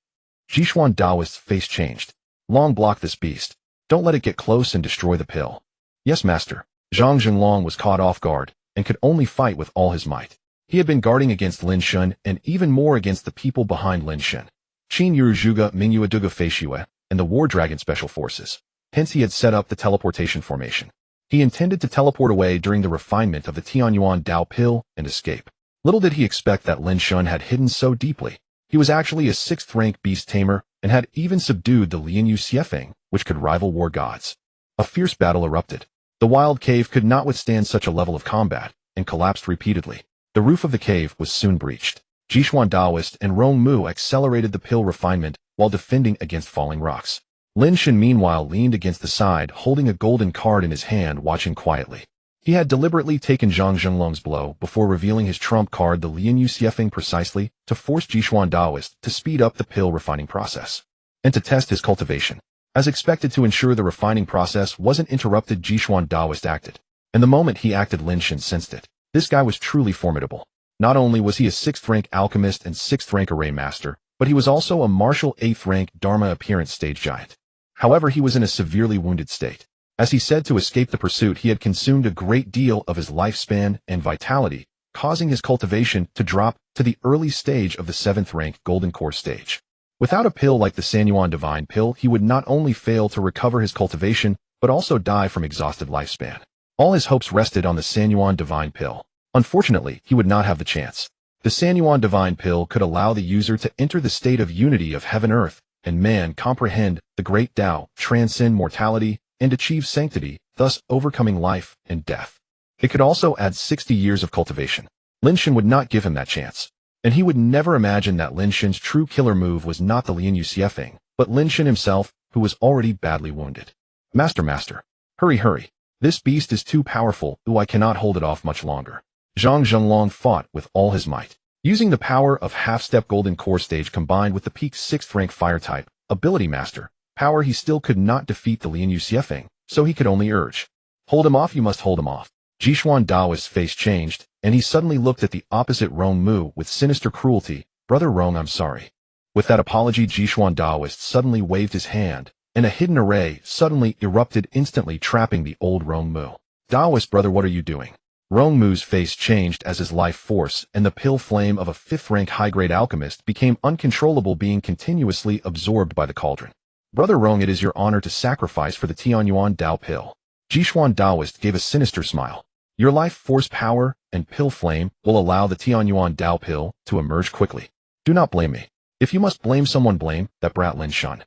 Jishuan Taoist's face changed. Long block this beast. Don't let it get close and destroy the pill. Yes, master. Zhang Zhenlong was caught off guard and could only fight with all his might. He had been guarding against Lin Shen and even more against the people behind Lin Shen. Qin Yurujuga Mingyuaduga Feishiwe, and the War Dragon Special Forces. Hence he had set up the teleportation formation. He intended to teleport away during the refinement of the Tianyuan Dao pill and escape. Little did he expect that Lin Shen had hidden so deeply. He was actually a 6th-rank beast tamer and had even subdued the Lianyu Xiefeng, which could rival war gods. A fierce battle erupted. The wild cave could not withstand such a level of combat and collapsed repeatedly. The roof of the cave was soon breached. Jishuan Daoist and Rong Mu accelerated the pill refinement while defending against falling rocks. Lin Shen meanwhile leaned against the side, holding a golden card in his hand, watching quietly. He had deliberately taken Zhang Zhenglong's blow before revealing his trump card, the Lianyu Xiefeng, precisely to force Jishuan Daoist to speed up the pill refining process and to test his cultivation. As expected, to ensure the refining process wasn't interrupted, Jishuan Daoist acted. And the moment he acted, Lin Shen sensed it. This guy was truly formidable. Not only was he a 6th-rank alchemist and 6th-rank array master, but he was also a martial 8th-rank Dharma appearance stage giant. However, he was in a severely wounded state. As he said, to escape the pursuit, he had consumed a great deal of his lifespan and vitality, causing his cultivation to drop to the early stage of the 7th-rank Golden Core stage. Without a pill like the Sanyuan Divine Pill, he would not only fail to recover his cultivation, but also die from exhausted lifespan. All his hopes rested on the Sanyuan Divine Pill. Unfortunately, he would not have the chance. The Sanyuan Divine Pill could allow the user to enter the state of unity of heaven, earth, and man, comprehend the great Tao, transcend mortality, and achieve sanctity, thus overcoming life and death. It could also add 60 years of cultivation. Lin Shen would not give him that chance. And he would never imagine that Lin Shen's true killer move was not the Lianyu Xiefeng, but Lin Shen himself, who was already badly wounded. Master, hurry. This beast is too powerful, I cannot hold it off much longer. Zhang Zhenglong fought with all his might. Using the power of half-step Golden Core stage combined with the peak 6th-rank fire type, ability master, power, he still could not defeat the Lianyu Xiefeng, so he could only urge. Hold him off, you must hold him off. Jishuan Daoist's face changed, and he suddenly looked at the opposite Rong Mu with sinister cruelty. Brother Rong, I'm sorry. With that apology, Jishuan Daoist suddenly waved his hand, and a hidden array suddenly erupted, instantly trapping the old Rong Mu. Daoist brother, what are you doing? Rong Mu's face changed as his life force and the pill flame of a 5th-rank high-grade alchemist became uncontrollable, being continuously absorbed by the cauldron. Brother Rong, it is your honor to sacrifice for the Tianyuan Dao pill. Jishuan Daoist gave a sinister smile. Your life force power and pill flame will allow the Tianyuan Dao pill to emerge quickly. Do not blame me. If you must blame someone, blame that brat Lin Shen.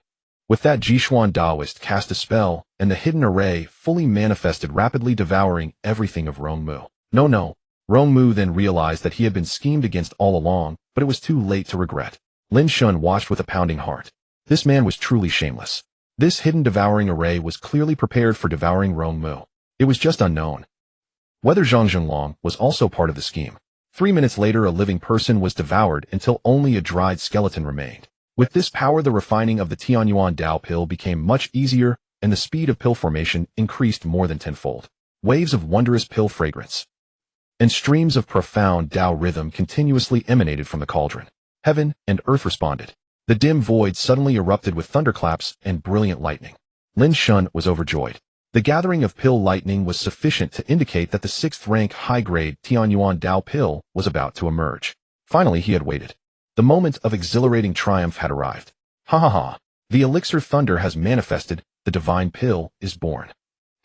With that, Jishuan Daoist cast a spell, and the hidden array fully manifested, rapidly devouring everything of Rong Mu. No. Rong Mu then realized that he had been schemed against all along, but it was too late to regret. Lin Shen watched with a pounding heart. This man was truly shameless. This hidden devouring array was clearly prepared for devouring Rong Mu. It was just unknown whether Zhang Zhenglong was also part of the scheme. 3 minutes later, a living person was devoured until only a dried skeleton remained. With this power, the refining of the Tianyuan Dao pill became much easier, and the speed of pill formation increased more than tenfold. Waves of wondrous pill fragrance and streams of profound Tao rhythm continuously emanated from the cauldron. Heaven and earth responded. The dim void suddenly erupted with thunderclaps and brilliant lightning. Lin Shen was overjoyed. The gathering of pill lightning was sufficient to indicate that the 6th-rank high-grade Tianyuan Dao pill was about to emerge. Finally, he had waited. The moment of exhilarating triumph had arrived. Ha! The elixir thunder has manifested, the divine pill is born.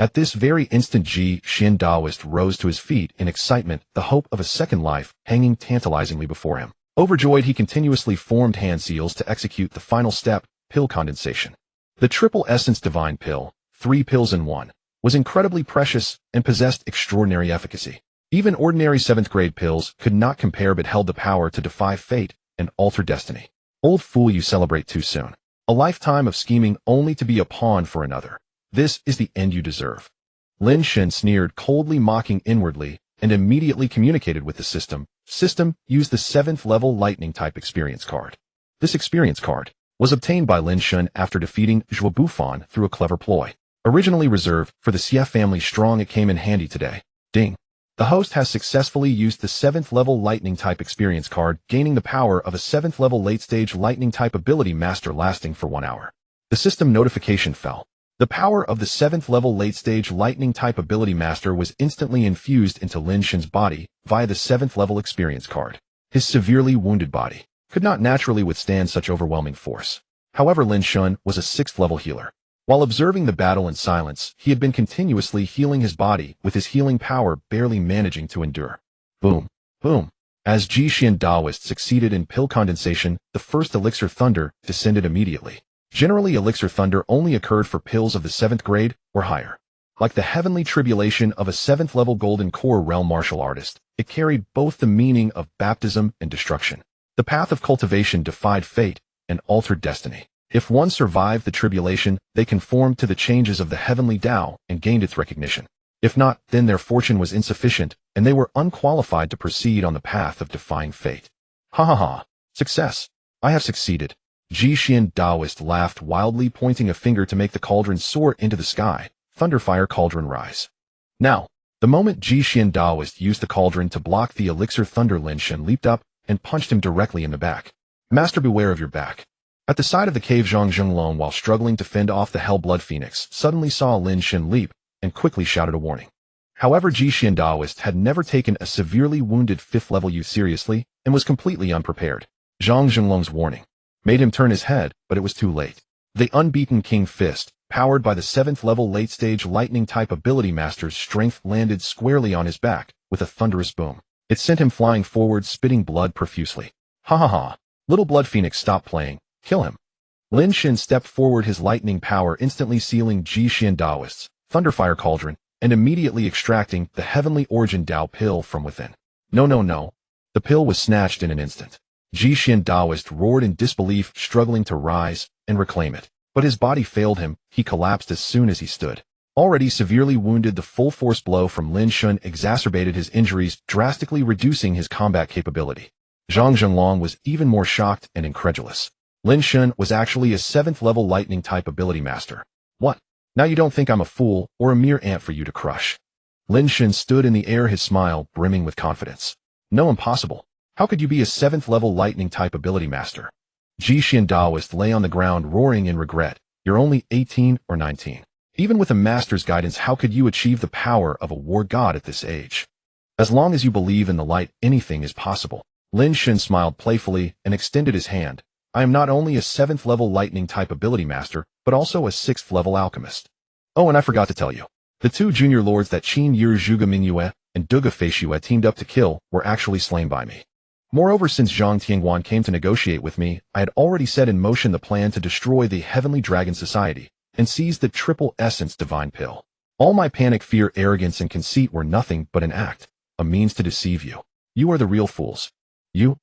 At this very instant, Jishuan Daoist rose to his feet in excitement, the hope of a second life hanging tantalizingly before him. Overjoyed, he continuously formed hand seals to execute the final step, pill condensation. The triple essence divine pill, 3 pills in 1, was incredibly precious and possessed extraordinary efficacy. Even ordinary 7th-grade pills could not compare, but held the power to defy fate and alter destiny. Old fool, you celebrate too soon. A lifetime of scheming only to be a pawn for another. This is the end you deserve. Lin Shen sneered coldly, mocking inwardly, and immediately communicated with the system. System, use the 7th-level lightning type experience card. This experience card was obtained by Lin Shen after defeating Zhuo Bufan through a clever ploy. Originally reserved for the Xie family, strong, it came in handy today. Ding. The host has successfully used the 7th-level lightning type experience card, gaining the power of a 7th-level late-stage lightning type ability master lasting for 1 hour. The system notification fell. The power of the 7th-level late-stage lightning type ability master was instantly infused into Lin Shen's body via the 7th-level experience card. His severely wounded body could not naturally withstand such overwhelming force. However, Lin Shen was a 6th-level healer. While observing the battle in silence, he had been continuously healing his body, with his healing power barely managing to endure. Boom. Boom. As Jixian Daoist succeeded in pill condensation, the first elixir thunder descended immediately. Generally, elixir thunder only occurred for pills of the 7th grade or higher. Like the heavenly tribulation of a 7th-level golden core realm martial artist, it carried both the meaning of baptism and destruction. The path of cultivation defied fate and altered destiny. If one survived the tribulation, they conformed to the changes of the heavenly Tao and gained its recognition. If not, then their fortune was insufficient, and they were unqualified to proceed on the path of defying fate. Ha ha ha. Success. I have succeeded. Jixian Daoist laughed wildly, pointing a finger to make the cauldron soar into the sky. Thunderfire cauldron rise. Now, the moment Jixian Daoist used the cauldron to block the elixir thunder, Lin Shen leaped up and punched him directly in the back. Master, beware of your back. At the side of the cave, Zhang Zhenglong, while struggling to fend off the Hellblood Phoenix, suddenly saw Lin Shen leap and quickly shouted a warning. However, Jixian Daoist had never taken a severely wounded 5th-level youth seriously and was completely unprepared. Zhang Zhenglong's warning made him turn his head, but it was too late. The unbeaten King Fist, powered by the 7th-level late-stage lightning-type ability master's strength, landed squarely on his back with a thunderous boom. It sent him flying forward, spitting blood profusely. Ha ha ha. Little Blood Phoenix, stop playing. Kill him. Lin Shen stepped forward, his lightning power instantly sealing Jixian Daoist's Thunderfire Cauldron and immediately extracting the Heavenly Origin Dao pill from within. No, no, no. The pill was snatched in an instant. Jixian Daoist roared in disbelief, struggling to rise and reclaim it. But his body failed him. He collapsed as soon as he stood. Already severely wounded, the full-force blow from Lin Shen exacerbated his injuries, drastically reducing his combat capability. Zhang Zhenglong was even more shocked and incredulous. Lin Shen was actually a 7th-level lightning-type ability master. What? Now you don't think I'm a fool or a mere ant for you to crush? Lin Shen stood in the air, his smile brimming with confidence. No, impossible. How could you be a 7th-level lightning-type ability master? Jixian Daoist lay on the ground, roaring in regret. You're only 18 or 19. Even with a master's guidance, how could you achieve the power of a war god at this age? As long as you believe in the light, anything is possible. Lin Shen smiled playfully and extended his hand. I am not only a 7th-level lightning-type ability master, but also a 6th-level alchemist. Oh, and I forgot to tell you. The 2 junior lords that Qin Yi Zhuge Mingyue and Duge Feishue teamed up to kill were actually slain by me. Moreover, since Zhang Tianguan came to negotiate with me, I had already set in motion the plan to destroy the Heavenly Dragon Society and seize the Triple Essence Divine Pill. All my panic, fear, arrogance, and conceit were nothing but an act, a means to deceive you. You are the real fools. You.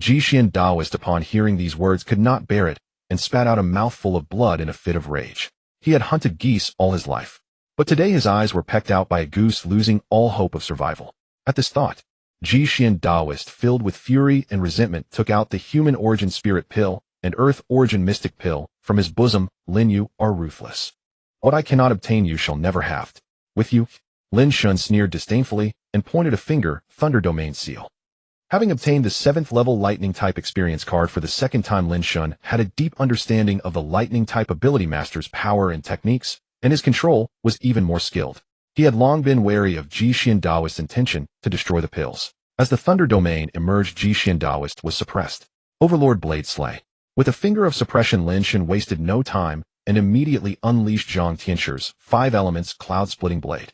Jixian Daoist, upon hearing these words, could not bear it and spat out a mouthful of blood in a fit of rage. He had hunted geese all his life, but today his eyes were pecked out by a goose, losing all hope of survival. At this thought, Jixian Daoist, filled with fury and resentment, took out the Human Origin Spirit Pill and Earth Origin Mystic Pill from his bosom. Lin, you are ruthless. What I cannot obtain, you shall never have. With you, Lin Shen sneered disdainfully and pointed a finger. Thunder Domain Seal. Having obtained the 7th-level lightning-type experience card for the 2nd time, Lin Shen had a deep understanding of the lightning-type ability master's power and techniques, and his control was even more skilled. He had long been wary of Jixian Daoist's intention to destroy the pills. As the Thunder Domain emerged, Jixian Daoist was suppressed. Overlord Blade Slay. With a finger of suppression, Lin Shen wasted no time and immediately unleashed Zhang Tianshur's 5 elements cloud-splitting blade.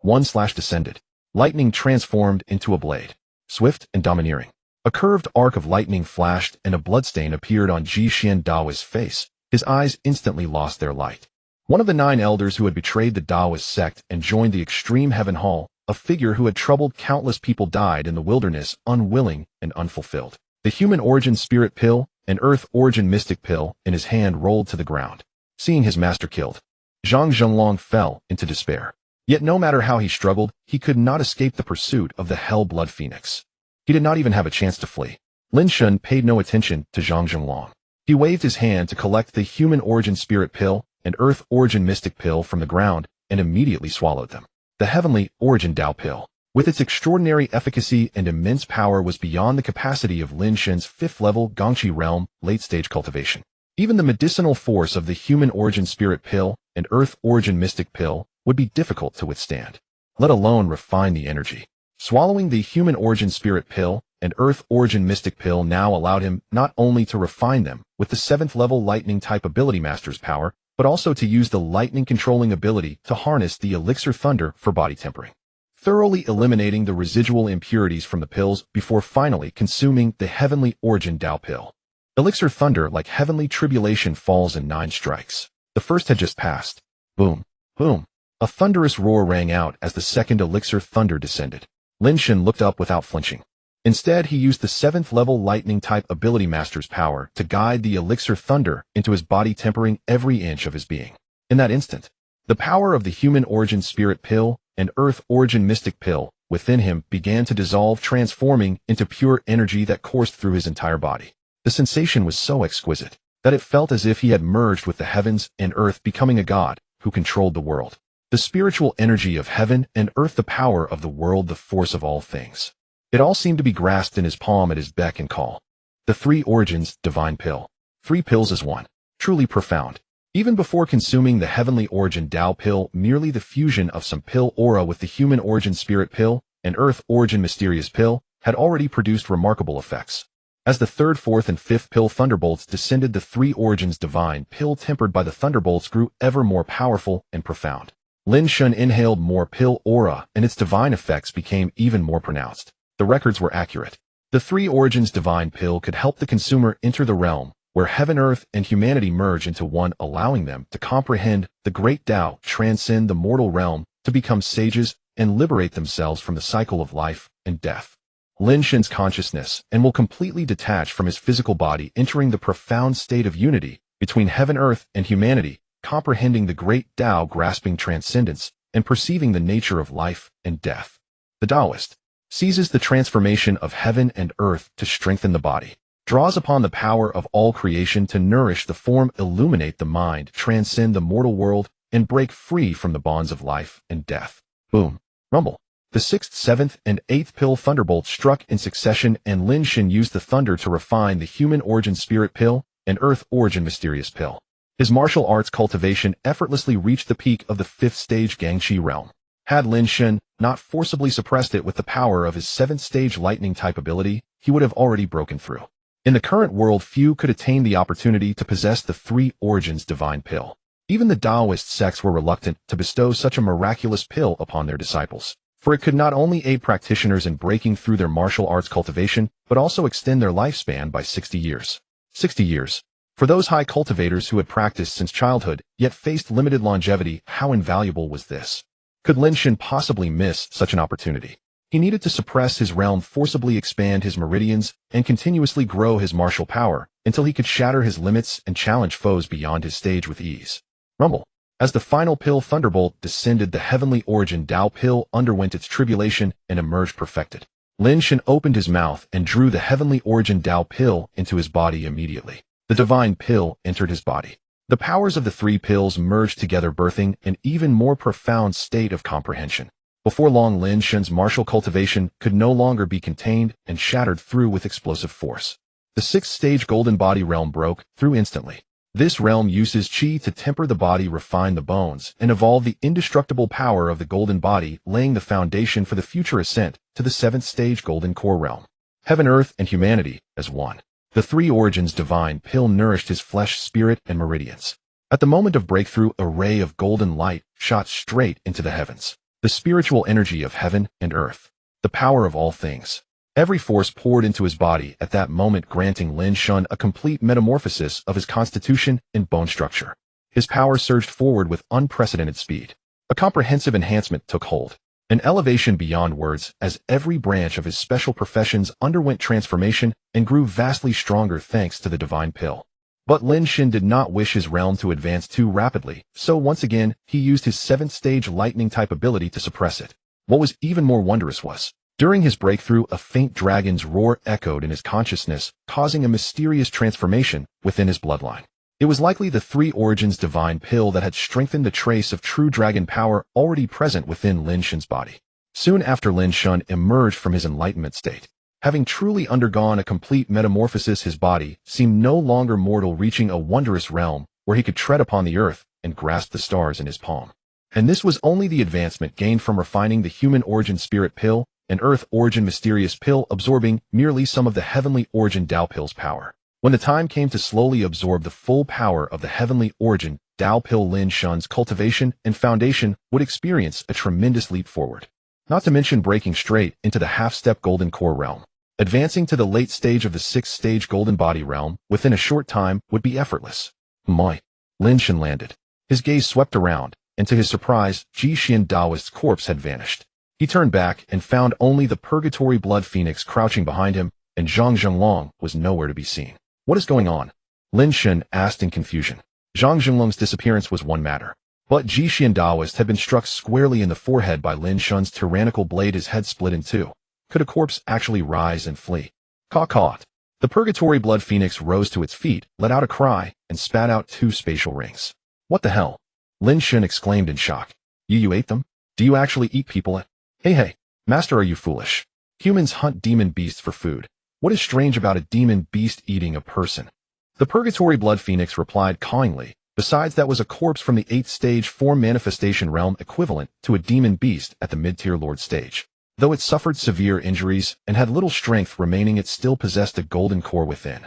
1/ descended. Lightning transformed into a blade. Swift and domineering. A curved arc of lightning flashed and a bloodstain appeared on Jixian Daoist's face. His eyes instantly lost their light. One of the 9 elders who had betrayed the Daoist sect and joined the Extreme Heaven Hall, a figure who had troubled countless people, died in the wilderness, unwilling and unfulfilled. The Human Origin Spirit Pill and Earth Origin Mystic Pill in his hand rolled to the ground. Seeing his master killed, Zhang Zhenglong fell into despair. Yet no matter how he struggled, he could not escape the pursuit of the Hellblood Phoenix. He did not even have a chance to flee. Lin Shen paid no attention to Zhang Zhenglong. He waved his hand to collect the Human Origin Spirit Pill and Earth Origin Mystic Pill from the ground and immediately swallowed them. The Heavenly Origin Dao Pill, with its extraordinary efficacy and immense power, was beyond the capacity of Lin Shen's 5th-level Gongqi realm late-stage cultivation. Even the medicinal force of the Human Origin Spirit Pill and Earth Origin Mystic Pill would be difficult to withstand, let alone refine the energy. Swallowing the Human Origin Spirit Pill and Earth Origin Mystic Pill now allowed him not only to refine them with the 7th level Lightning type ability Master's power, but also to use the lightning controlling ability to harness the Elixir Thunder for body tempering, thoroughly eliminating the residual impurities from the pills before finally consuming the Heavenly Origin Tao Pill. Elixir Thunder, like Heavenly Tribulation, falls in 9 strikes. The first had just passed. Boom, boom. A thunderous roar rang out as the second Elixir Thunder descended. Lin Shen looked up without flinching. Instead, he used the 7th level Lightning type ability Master's power to guide the Elixir Thunder into his body, tempering every inch of his being. In that instant, the power of the Human Origin Spirit Pill and Earth Origin Mystic Pill within him began to dissolve, transforming into pure energy that coursed through his entire body. The sensation was so exquisite that it felt as if he had merged with the heavens and earth, becoming a god who controlled the world. The spiritual energy of heaven and earth, the power of the world, the force of all things. It all seemed to be grasped in his palm at his beck and call. The 3 Origins Divine Pill. 3 pills as one. Truly profound. Even before consuming the Heavenly Origin Tao Pill, merely the fusion of some pill aura with the Human Origin Spirit Pill and Earth Origin Mysterious Pill had already produced remarkable effects. As the 3rd, 4th, and 5th pill thunderbolts descended, the 3 Origins Divine Pill tempered by the thunderbolts grew ever more powerful and profound. Lin Shen inhaled more pill aura, and its divine effects became even more pronounced. The records were accurate. The 3 Origins Divine Pill could help the consumer enter the realm where heaven, earth, and humanity merge into one, allowing them to comprehend the great Tao, transcend the mortal realm, to become sages, and liberate themselves from the cycle of life and death. Lin Shen's consciousness and will completely detach from his physical body, entering the profound state of unity between heaven, earth, and humanity, comprehending the great Tao, grasping transcendence, and perceiving the nature of life and death. The Taoist seizes the transformation of heaven and earth to strengthen the body, draws upon the power of all creation to nourish the form, illuminate the mind, transcend the mortal world, and break free from the bonds of life and death. Boom. Rumble. The 6th, 7th, and 8th pill thunderbolts struck in succession, and Lin Shen used the thunder to refine the Human Origin Spirit Pill and Earth Origin Mysterious Pill. His martial arts cultivation effortlessly reached the peak of the 5th stage Gangxi realm. Had Lin Shen not forcibly suppressed it with the power of his 7th stage lightning type ability, he would have already broken through. In the current world, few could attain the opportunity to possess the 3 Origins Divine Pill. Even the Taoist sects were reluctant to bestow such a miraculous pill upon their disciples, for it could not only aid practitioners in breaking through their martial arts cultivation, but also extend their lifespan by 60 years. 60 years. For those high cultivators who had practiced since childhood, yet faced limited longevity, how invaluable was this? Could Lin Shen possibly miss such an opportunity? He needed to suppress his realm, forcibly expand his meridians, and continuously grow his martial power until he could shatter his limits and challenge foes beyond his stage with ease. Rumble. As the final pill thunderbolt descended, the Heavenly Origin Tao Pill underwent its tribulation and emerged perfected. Lin Shen opened his mouth and drew the Heavenly Origin Tao Pill into his body immediately. The Divine Pill entered his body. The powers of the 3 pills merged together, birthing an even more profound state of comprehension. Before long, Lin Shen's martial cultivation could no longer be contained and shattered through with explosive force. The 6th stage Golden Body realm broke through instantly. This realm uses Qi to temper the body, refine the bones, and evolve the indestructible power of the Golden Body, laying the foundation for the future ascent to the 7th stage Golden Core realm. Heaven, earth, and humanity as one. The 3 Origins Divine Pill nourished his flesh, spirit, and meridians. At the moment of breakthrough, a ray of golden light shot straight into the heavens. The spiritual energy of heaven and earth. The power of all things. Every force poured into his body at that moment, granting Lin Shen a complete metamorphosis of his constitution and bone structure. His power surged forward with unprecedented speed. A comprehensive enhancement took hold. An elevation beyond words, as every branch of his special professions underwent transformation and grew vastly stronger thanks to the Divine Pill. But Lin Shen did not wish his realm to advance too rapidly, so once again, he used his 7th stage lightning type ability to suppress it. What was even more wondrous was, during his breakthrough, a faint dragon's roar echoed in his consciousness, causing a mysterious transformation within his bloodline. It was likely the 3 Origins Divine Pill that had strengthened the trace of true dragon power already present within Lin Shen's body. Soon after Lin Shen emerged from his enlightenment state, having truly undergone a complete metamorphosis, his body seemed no longer mortal, reaching a wondrous realm where he could tread upon the earth and grasp the stars in his palm. And this was only the advancement gained from refining the Human Origin Spirit Pill an Earth origin mysterious pill absorbing merely some of the heavenly origin Tao pill's power. When the time came to slowly absorb the full power of the heavenly origin Tao pill, Lin Shen's cultivation and foundation would experience a tremendous leap forward. Not to mention breaking straight into the half-step golden core realm. Advancing to the late stage of the sixth stage golden body realm within a short time would be effortless. My. Lin Shen landed. His gaze swept around, and to his surprise, Jixian Daoist's corpse had vanished. He turned back and found only the Purgatory Blood Phoenix crouching behind him, and Zhang Zhenglong was nowhere to be seen. What is going on? Lin Shen asked in confusion. Zhang Zhenglong's disappearance was one matter, but Jixian Daoist had been struck squarely in the forehead by Lin Shen's tyrannical blade, his head split in two. Could a corpse actually rise and flee? Caw. The Purgatory Blood Phoenix rose to its feet, let out a cry, and spat out 2 spatial rings. What the hell? Lin Shen exclaimed in shock. You ate them? Do you actually eat people? Hey, master, are you foolish? Humans hunt demon beasts for food. What is strange about a demon beast eating a person? The Purgatory Blood Phoenix replied cawingly. Besides, that was a corpse from the 8th stage form manifestation realm equivalent to a demon beast at the mid-tier lord stage. Though it suffered severe injuries and had little strength remaining, it still possessed a golden core within.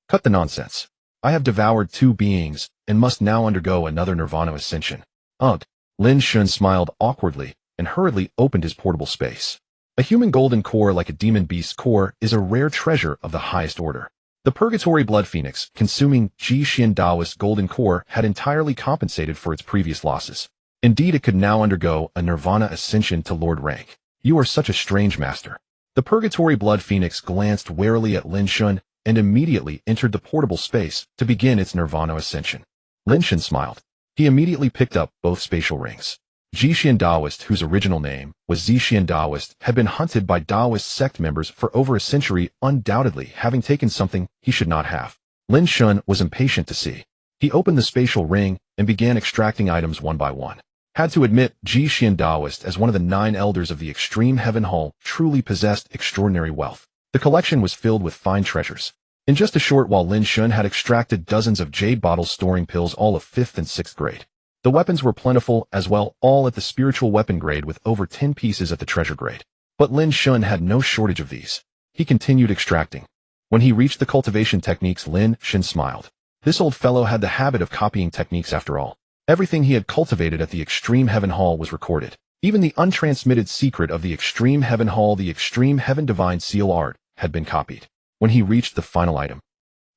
Cut the nonsense. I have devoured 2 beings and must now undergo another nirvana ascension. Ugh. Lin Shen smiled awkwardly and hurriedly opened his portable space. A human golden core like a demon beast's core is a rare treasure of the highest order. The Purgatory Blood Phoenix, consuming Jixian Daoist's golden core, had entirely compensated for its previous losses. Indeed, it could now undergo a nirvana ascension to lord rank. You are such a strange master. The Purgatory Blood Phoenix glanced warily at Lin Shen and immediately entered the portable space to begin its nirvana ascension. Lin Shen smiled. He immediately picked up both spatial rings. Jixian Daoist, whose original name was Zixian Daoist, had been hunted by Daoist sect members for over a century, undoubtedly having taken something he should not have. Lin Shen was impatient to see. He opened the spatial ring and began extracting items one by one. Had to admit, Jixian Daoist, as one of the 9 elders of the Extreme Heaven Hall, truly possessed extraordinary wealth. The collection was filled with fine treasures. In just a short while, Lin Shen had extracted dozens of jade bottles storing pills, all of 5th and 6th grade. The weapons were plentiful as well, all at the spiritual weapon grade with over 10 pieces at the treasure grade. But Lin Shen had no shortage of these. He continued extracting. When he reached the cultivation techniques, Lin Shen smiled. This old fellow had the habit of copying techniques after all. Everything he had cultivated at the Extreme Heaven Hall was recorded. Even the untransmitted secret of the Extreme Heaven Hall, the Extreme Heaven Divine Seal Art, had been copied. When he reached the final item,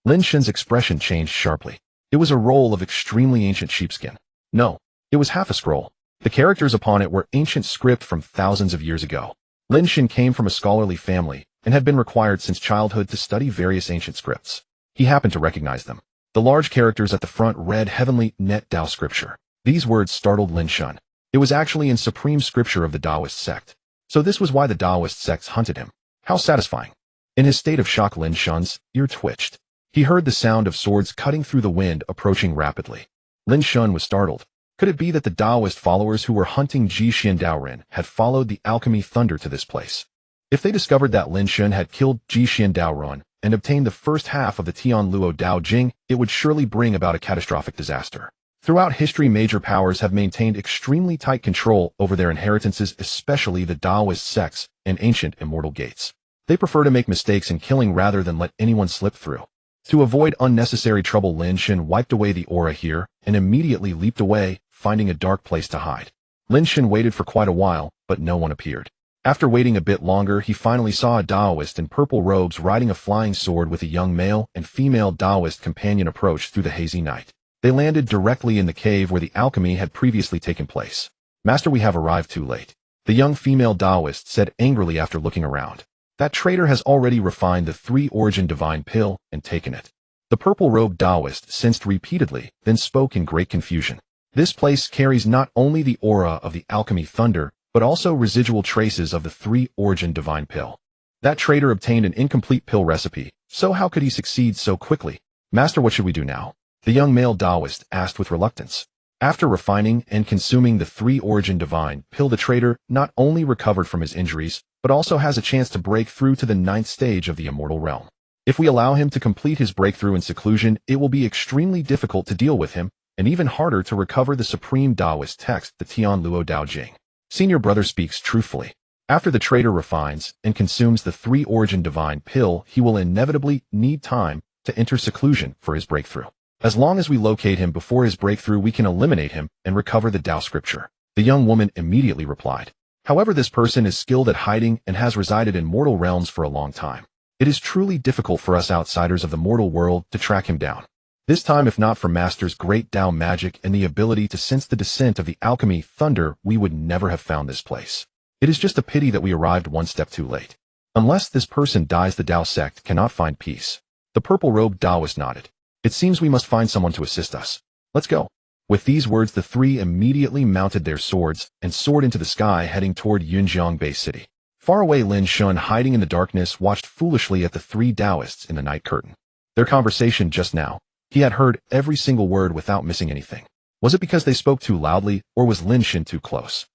Lin Shen's expression changed sharply. It was a roll of extremely ancient sheepskin. No, it was half a scroll. The characters upon it were ancient script from thousands of years ago. Lin Shen came from a scholarly family and had been required since childhood to study various ancient scripts. He happened to recognize them. The large characters at the front read Heavenly Net Tao Scripture. These words startled Lin Shen. It was actually in supreme scripture of the Taoist sect. So this was why the Taoist sects hunted him. How satisfying. In his state of shock, Lin Shen's ear twitched. He heard the sound of swords cutting through the wind approaching rapidly. Lin Shen was startled. Could it be that the Taoist followers who were hunting Jixian Daoren had followed the alchemy thunder to this place? If they discovered that Lin Shen had killed Jixian Daoren and obtained the first half of the Tian Luo Dao Jing, it would surely bring about a catastrophic disaster. Throughout history, major powers have maintained extremely tight control over their inheritances, especially the Taoist sects and ancient immortal gates. They prefer to make mistakes in killing rather than let anyone slip through. To avoid unnecessary trouble, Lin Shen wiped away the aura here and immediately leaped away, finding a dark place to hide. Lin Shen waited for quite a while, but no one appeared. After waiting a bit longer, he finally saw a Taoist in purple robes riding a flying sword with a young male and female Taoist companion approach through the hazy night. They landed directly in the cave where the alchemy had previously taken place. Master, we have arrived too late, the young female Taoist said angrily after looking around. That traitor has already refined the 3 origin divine pill and taken it. The purple-robed Taoist sensed repeatedly, then spoke in great confusion. This place carries not only the aura of the alchemy thunder, but also residual traces of the 3 origin divine pill. That traitor obtained an incomplete pill recipe, so how could he succeed so quickly? Master, what should we do now? The young male Taoist asked with reluctance. After refining and consuming the 3 origin divine pill, the traitor not only recovered from his injuries, but also has a chance to break through to the 9th stage of the immortal realm. If we allow him to complete his breakthrough in seclusion, it will be extremely difficult to deal with him, and even harder to recover the supreme Taoist text, the Tian Luo Dao Jing. Senior brother speaks truthfully. After the traitor refines and consumes the three-origin divine pill, he will inevitably need time to enter seclusion for his breakthrough. As long as we locate him before his breakthrough, we can eliminate him and recover the Tao scripture. The young woman immediately replied. However, this person is skilled at hiding and has resided in mortal realms for a long time. It is truly difficult for us outsiders of the mortal world to track him down. This time, if not for Master's great Tao magic and the ability to sense the descent of the alchemy thunder, we would never have found this place. It is just a pity that we arrived one step too late. Unless this person dies, the Tao sect cannot find peace. The purple-robed Taoist nodded. It seems we must find someone to assist us. Let's go. With these words, the three immediately mounted their swords and soared into the sky, heading toward Yunjiang Bay City. Far away, Lin Shen, hiding in the darkness, watched foolishly at the three Taoists in the night curtain. Their conversation just now. He had heard every single word without missing anything. Was it because they spoke too loudly, or was Lin Shen too close?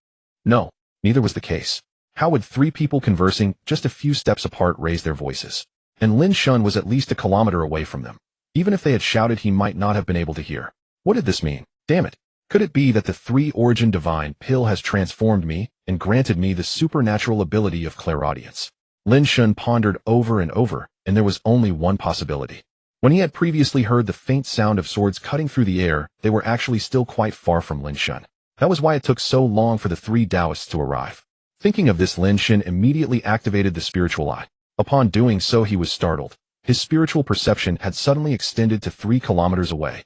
No, neither was the case. How would three people conversing just a few steps apart raise their voices? And Lin Shen was at least a kilometer away from them. Even if they had shouted, he might not have been able to hear. What did this mean? Damn it. Could it be that the three-origin divine pill has transformed me and granted me the supernatural ability of clairaudience? Lin Shen pondered over and over, and there was only one possibility. When he had previously heard the faint sound of swords cutting through the air, they were actually still quite far from Lin Shen. That was why it took so long for the three Taoists to arrive. Thinking of this, Lin Shen immediately activated the spiritual eye. Upon doing so, he was startled. His spiritual perception had suddenly extended to 3 kilometers away.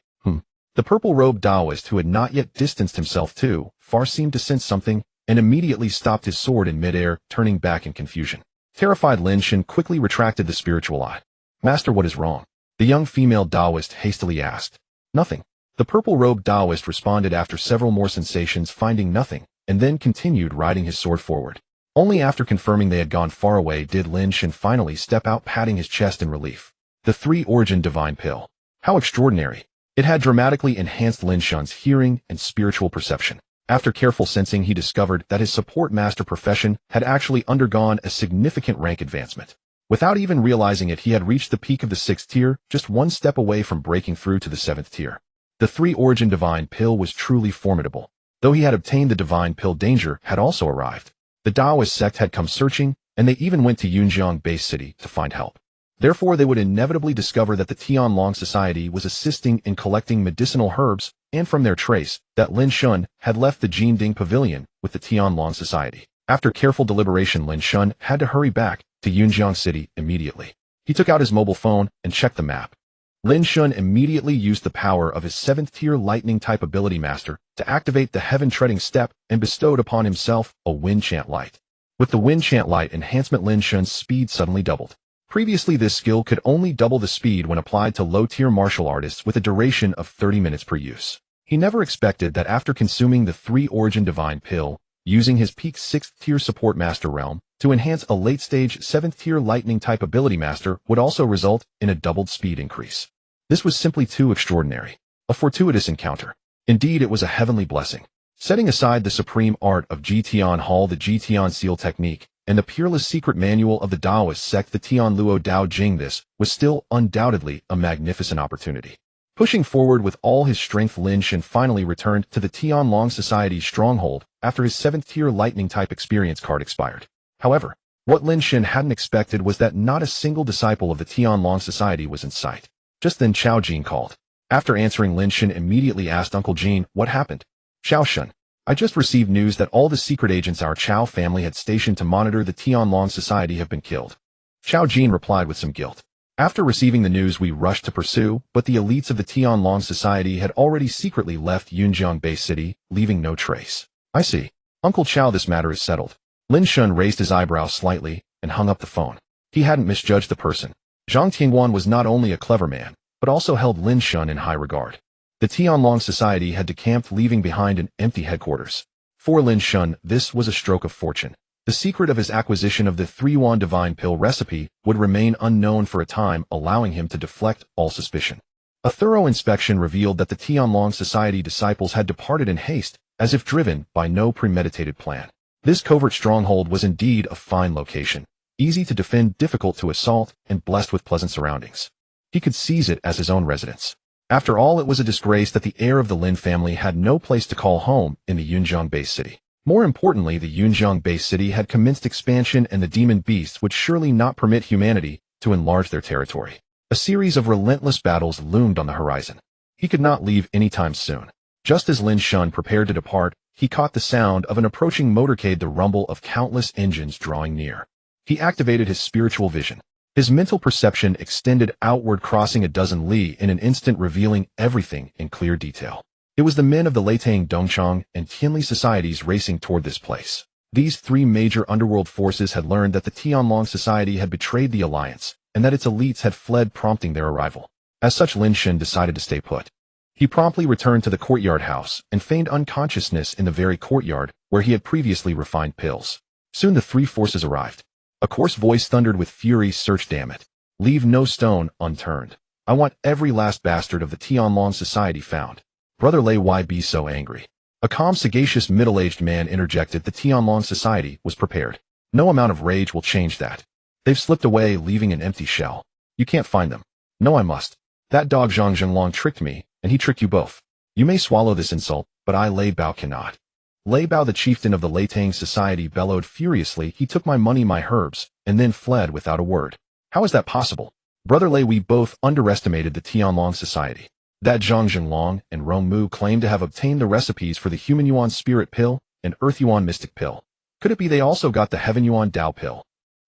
The purple-robed Taoist, who had not yet distanced himself too far, seemed to sense something and immediately stopped his sword in midair, turning back in confusion. Terrified, Lin Shen quickly retracted the spiritual eye. Master, what is wrong? The young female Taoist hastily asked. Nothing. The purple-robed Taoist responded after several more sensations, finding nothing, and then continued riding his sword forward. Only after confirming they had gone far away did Lin Shen finally step out, patting his chest in relief. The three-origin divine pill. How extraordinary. It had dramatically enhanced Lin Shen's hearing and spiritual perception. After careful sensing, he discovered that his support master profession had actually undergone a significant rank advancement. Without even realizing it, he had reached the peak of the 6th tier, just one step away from breaking through to the 7th tier. The three-origin divine pill was truly formidable. Though he had obtained the divine pill, danger had also arrived. The Taoist sect had come searching, and they even went to Yunjiang Bay City to find help. Therefore, they would inevitably discover that the Tianlong Society was assisting in collecting medicinal herbs, and from their trace, that Lin Shen had left the Jinding Pavilion with the Tianlong Society. After careful deliberation, Lin Shen had to hurry back to Yunjiang City immediately. He took out his mobile phone and checked the map. Lin Shen immediately used the power of his 7th tier lightning type ability master to activate the heaven treading step and bestowed upon himself a wind chant light. With the wind chant light enhancement, Lin Shen's speed suddenly doubled. Previously, this skill could only double the speed when applied to low-tier martial artists with a duration of 30 minutes per use. He never expected that after consuming the three-origin divine pill, using his peak 6th tier support master realm to enhance a late-stage 7th tier lightning type ability master would also result in a doubled speed increase. This was simply too extraordinary. A fortuitous encounter. Indeed, it was a heavenly blessing. Setting aside the supreme art of Jitian Hall, the Jitian Seal technique, and the peerless secret manual of the Taoist sect, the Tian Luo Dao Jing, this was still undoubtedly a magnificent opportunity. Pushing forward with all his strength, Lin Shen finally returned to the Tianlong Society's stronghold after his 7th tier lightning type experience card expired. However, what Lin Shen hadn't expected was that not a single disciple of the Tianlong Society was in sight. Just then Xiao Jin called. After answering, Lin Shen immediately asked Uncle Jin, what happened? Xiao Shen, I just received news that all the secret agents our Chao family had stationed to monitor the Tianlong Society have been killed. Xiao Jin replied with some guilt. After receiving the news, we rushed to pursue, but the elites of the Tianlong Society had already secretly left Yunjiang Bay City, leaving no trace. I see. Uncle Chao, this matter is settled. Lin Shen raised his eyebrows slightly and hung up the phone. He hadn't misjudged the person. Zhang Tingguan was not only a clever man, but also held Lin Shen in high regard. The Tianlong Society had decamped, leaving behind an empty headquarters. For Lin Shen, this was a stroke of fortune. The secret of his acquisition of the 3-yuan divine pill recipe would remain unknown for a time, allowing him to deflect all suspicion. A thorough inspection revealed that the Tianlong Society disciples had departed in haste, as if driven by no premeditated plan. This covert stronghold was indeed a fine location, easy to defend, difficult to assault, and blessed with pleasant surroundings. He could seize it as his own residence. After all, it was a disgrace that the heir of the Lin family had no place to call home in the Yunjiang Bay City. More importantly, the Yunjiang base city had commenced expansion and the demon beasts would surely not permit humanity to enlarge their territory. A series of relentless battles loomed on the horizon. He could not leave anytime soon. Just as Lin Shen prepared to depart, he caught the sound of an approaching motorcade, the rumble of countless engines drawing near. He activated his spiritual vision. His mental perception extended outward, crossing a dozen li in an instant, revealing everything in clear detail. It was the men of the Leitang Dongchang and Tianli societies racing toward this place. These three major underworld forces had learned that the Tianlong society had betrayed the alliance, and that its elites had fled, prompting their arrival. As such, Lin Shen decided to stay put. He promptly returned to the courtyard house and feigned unconsciousness in the very courtyard where he had previously refined pills. Soon the three forces arrived. A coarse voice thundered with fury, "Search, damn it. Leave no stone unturned. I want every last bastard of the Tianlong society found." Brother Lei, why be so angry? A calm, sagacious, middle-aged man interjected. The Tianlong society was prepared. No amount of rage will change that. They've slipped away, leaving an empty shell. You can't find them. No, I must. That dog Zhang Zhenglong tricked me, and he tricked you both. You may swallow this insult, but I, Lei Bao, cannot. Lei Bao, the chieftain of the Leitang society, bellowed furiously. He took my money, my herbs, and then fled without a word. How is that possible? Brother Lei, we both underestimated the Tianlong society. That Zhang Zhenglong and Rong Mu claimed to have obtained the recipes for the Human Yuan Spirit Pill and Earth Yuan Mystic Pill. Could it be they also got the Heaven Yuan Dao Pill?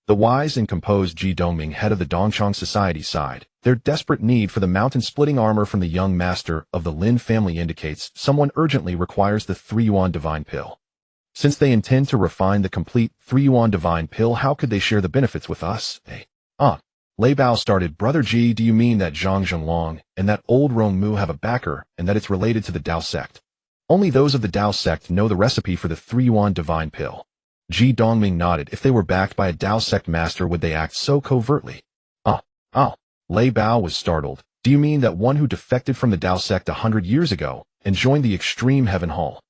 The wise and composed Ji Dongming, head of the Dongchang society, sighed. Their desperate need for the mountain-splitting armor from the young master of the Lin family indicates someone urgently requires the 3 Yuan Divine Pill. Since they intend to refine the complete 3 Yuan Divine Pill, how could they share the benefits with us? Lei Bao started. Brother Ji, do you mean that Zhang Zhenglong and that old Rong Mu have a backer and that it's related to the Dao sect? Only those of the Dao sect know the recipe for the 3 Yuan Divine Pill. Ji Dongming nodded. If they were backed by a Dao sect master, would they act so covertly? Lei Bao was startled. Do you mean that one who defected from the Dao sect 100 years ago and joined the Extreme Heaven Hall?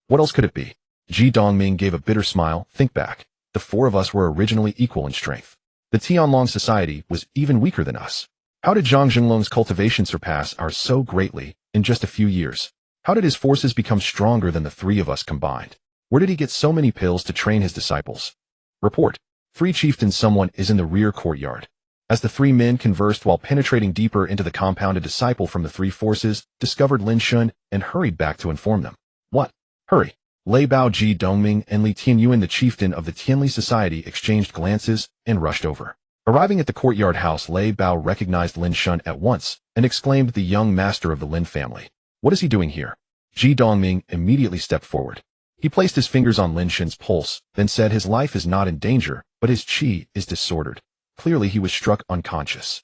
What else could it be? Ji Dongming gave a bitter smile. Think back. The four of us were originally equal in strength. The Tianlong society was even weaker than us. How did Zhang Zhenglong's cultivation surpass ours so greatly in just a few years? How did his forces become stronger than the three of us combined? Where did he get so many pills to train his disciples? Report. 3 chieftains, someone is in the rear courtyard. As the 3 men conversed while penetrating deeper into the compound, a disciple from the 3 forces discovered Lin Shen and hurried back to inform them. What? Hurry. Lei Bao, Ji Dongming, and Li Tianyuan, the chieftain of the Tianli society, exchanged glances and rushed over. Arriving at the courtyard house, Lei Bao recognized Lin Shen at once and exclaimed, the young master of the Lin family. What is he doing here? Ji Dongming immediately stepped forward. He placed his fingers on Lin Shen's pulse, then said, his life is not in danger, but his qi is disordered. Clearly he was struck unconscious.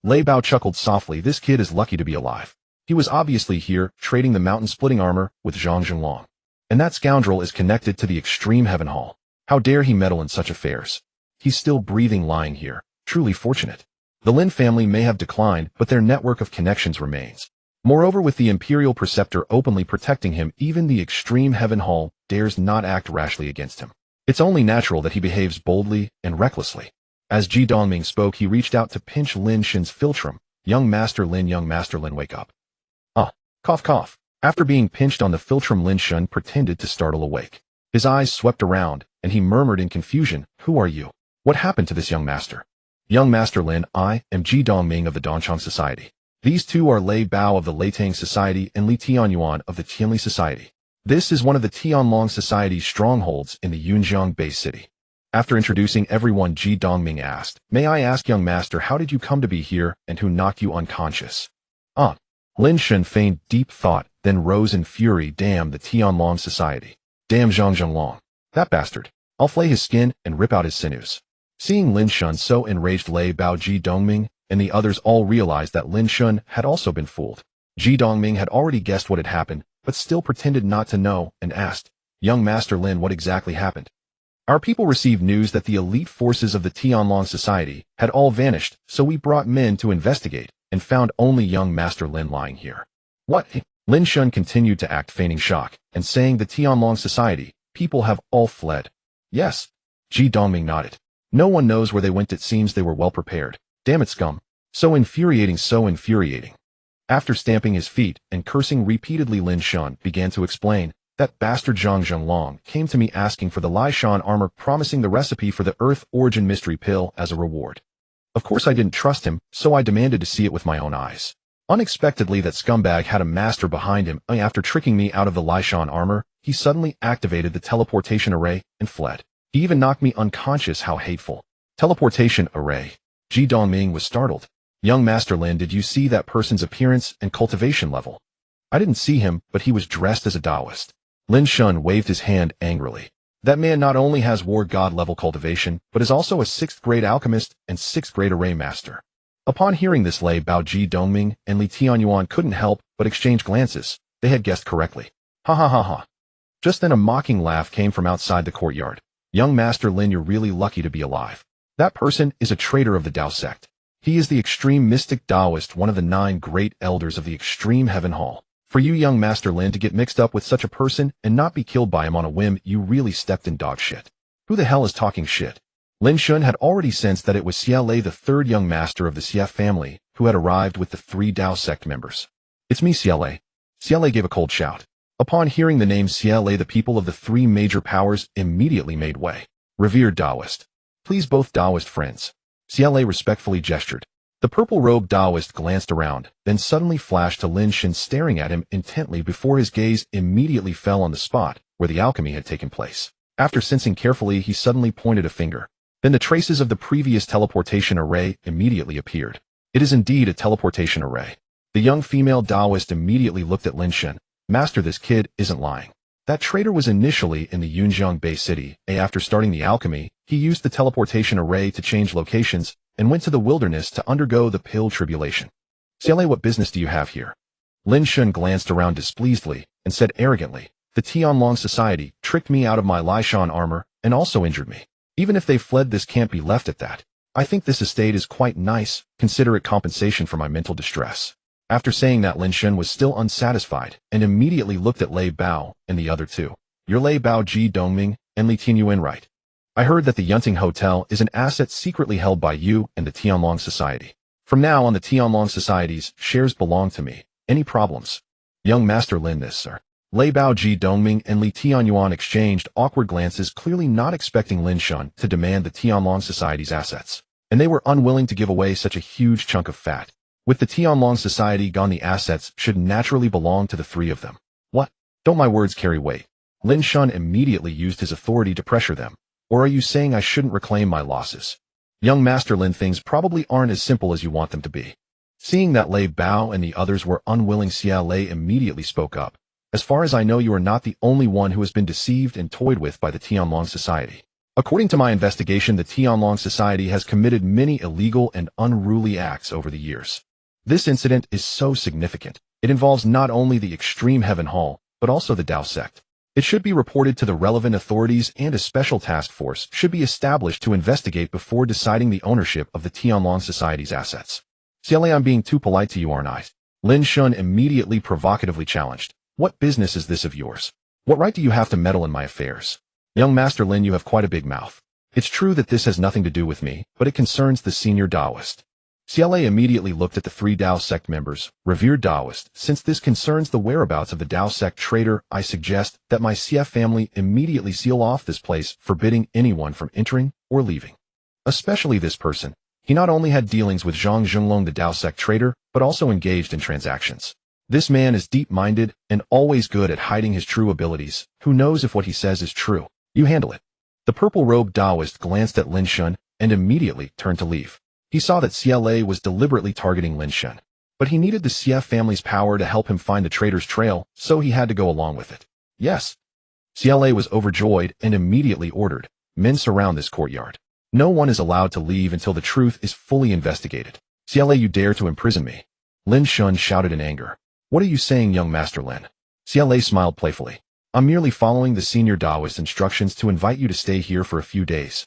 Lei Bao chuckled softly. This kid is lucky to be alive. He was obviously here, trading the mountain-splitting armor with Zhang Zhenglong. And that scoundrel is connected to the Extreme Heaven Hall. How dare he meddle in such affairs? He's still breathing, lying here. Truly fortunate. The Lin family may have declined, but their network of connections remains. Moreover, with the Imperial Preceptor openly protecting him, even the Extreme Heaven Hall dares not act rashly against him. It's only natural that he behaves boldly and recklessly. As Ji Dongming spoke, he reached out to pinch Lin Shen's philtrum. Young Master Lin, wake up. Cough, cough. After being pinched on the philtrum, Lin Shen pretended to startle awake. His eyes swept around, and he murmured in confusion, who are you? What happened to this young master? Young Master Lin, I am Ji Dongming of the Dongchang Society. These two are Lei Bao of the Leitang Society and Li Tianyuan of the Tianli Society. This is one of the Tianlong Society's strongholds in the Yunjiang base city. After introducing everyone, Ji Dongming asked, may I ask, young master, how did you come to be here and who knocked you unconscious? Lin Shen feigned deep thought, then rose in fury. Damn the Tianlong Society. Damn Zhang Zhenglong. That bastard. I'll flay his skin and rip out his sinews. Seeing Lin Shen so enraged, Lei Bao, Ji Dongming, and the others all realized that Lin Shen had also been fooled. Ji Dongming had already guessed what had happened, but still pretended not to know and asked, young Master Lin, what exactly happened? Our people received news that the elite forces of the Tianlong Society had all vanished, so we brought men to investigate and found only young Master Lin lying here. What? Lin Shen continued to act, feigning shock and saying, the Tianlong Society, people have all fled. Yes. Ji Dongming nodded. No one knows where they went. It seems they were well prepared. Damn it, scum. So infuriating, so infuriating. After stamping his feet and cursing repeatedly, Lin Shen began to explain, That bastard Zhang Zhenglong came to me asking for the Li Shan armor, promising the recipe for the Earth Origin Mystery Pill as a reward. Of course I didn't trust him, so I demanded to see it with my own eyes. Unexpectedly, that scumbag had a master behind him. After tricking me out of the Li Shan armor, he suddenly activated the teleportation array and fled. He even knocked me unconscious. How hateful. Teleportation array. Ji Dongming was startled. Young Master Lin, did you see that person's appearance and cultivation level? I didn't see him, but he was dressed as a Taoist. Lin Shen waved his hand angrily. That man not only has war god level cultivation, but is also a 6th grade alchemist and 6th grade array master. Upon hearing this, Lei Bao, Ji Dongming, and Li Tianyuan couldn't help but exchange glances. They had guessed correctly. Ha ha ha ha. Just then a mocking laugh came from outside the courtyard. Young Master Lin, you're really lucky to be alive. That person is a traitor of the Tao sect. He is the extreme mystic Taoist, one of the 9 great elders of the extreme heaven hall. For you, young Master Lin, to get mixed up with such a person and not be killed by him on a whim, you really stepped in dog shit. Who the hell is talking shit? Lin Shen had already sensed that it was Xia Lei, the 3rd young master of the Xia family, who had arrived with the 3 Tao sect members. It's me, Xia Lei. Xia Lei gave a cold shout. Upon hearing the name Xia Lei, the people of the 3 major powers immediately made way. Revered Taoist. Please, both Taoist friends. Xia Lei respectfully gestured. The purple-robed Taoist glanced around, then suddenly flashed to Lin Shen, staring at him intently before his gaze immediately fell on the spot where the alchemy had taken place. After sensing carefully, he suddenly pointed a finger. Then the traces of the previous teleportation array immediately appeared. It is indeed a teleportation array. The young female Taoist immediately looked at Lin Shen. Master, this kid isn't lying. That traitor was initially in the Yunjiang Bay City. After starting the alchemy, he used the teleportation array to change locations and went to the wilderness to undergo the pill tribulation. Xia Lei, what business do you have here? Lin Shen glanced around displeasedly and said arrogantly, the Tianlong Society tricked me out of my Li Shan armor and also injured me. Even if they fled, this can't be left at that. I think this estate is quite nice. Consider it compensation for my mental distress. After saying that, Lin Shen was still unsatisfied and immediately looked at Lei Bao and the other 2. You're Lei Bao, Ji Dongming, and Li Tianyuan, right? I heard that the Yunting Hotel is an asset secretly held by you and the Tianlong Society. From now on, the Tianlong Society's shares belong to me. Any problems? Young Master Lin, this, sir. Lei Bao, Ji Dongming, and Li Tianyuan exchanged awkward glances, clearly not expecting Lin Shen to demand the Tianlong Society's assets. And they were unwilling to give away such a huge chunk of fat. With the Tianlong Society gone, the assets should naturally belong to the 3 of them. What? Don't my words carry weight? Lin Shen immediately used his authority to pressure them. Or are you saying I shouldn't reclaim my losses? Young Master Lin, things probably aren't as simple as you want them to be. Seeing that Lei Bao and the others were unwilling, Xia Lei immediately spoke up. As far as I know, you are not the only one who has been deceived and toyed with by the Tianlong Society. According to my investigation, the Tianlong Society has committed many illegal and unruly acts over the years. This incident is so significant. It involves not only the Extreme Heaven Hall, but also the Tao sect. It should be reported to the relevant authorities, and a special task force should be established to investigate before deciding the ownership of the Tianlong Society's assets. Xia Lei, I'm being too polite to you, aren't I? Lin Shen immediately provocatively challenged. What business is this of yours? What right do you have to meddle in my affairs? Young Master Lin, you have quite a big mouth. It's true that this has nothing to do with me, but it concerns the senior Taoist. Xia Lei immediately looked at the 3 Tao sect members. Revered Taoist, since this concerns the whereabouts of the Tao sect traitor, I suggest that my Xia family immediately seal off this place, forbidding anyone from entering or leaving. Especially this person. He not only had dealings with Zhang Zhenglong, the Tao sect traitor, but also engaged in transactions. This man is deep-minded and always good at hiding his true abilities. Who knows if what he says is true? You handle it. The purple-robed Taoist glanced at Lin Shen and immediately turned to leave. He saw that Xia Lei was deliberately targeting Lin Shen, but he needed the Xia family's power to help him find the traitor's trail, so he had to go along with it. Yes. Xia Lei was overjoyed and immediately ordered, men surround this courtyard. No one is allowed to leave until the truth is fully investigated. Xia Lei, you dare to imprison me? Lin Shen shouted in anger. What are you saying, young Master Lin? Xia Lei smiled playfully. I'm merely following the senior Taoist instructions to invite you to stay here for a few days.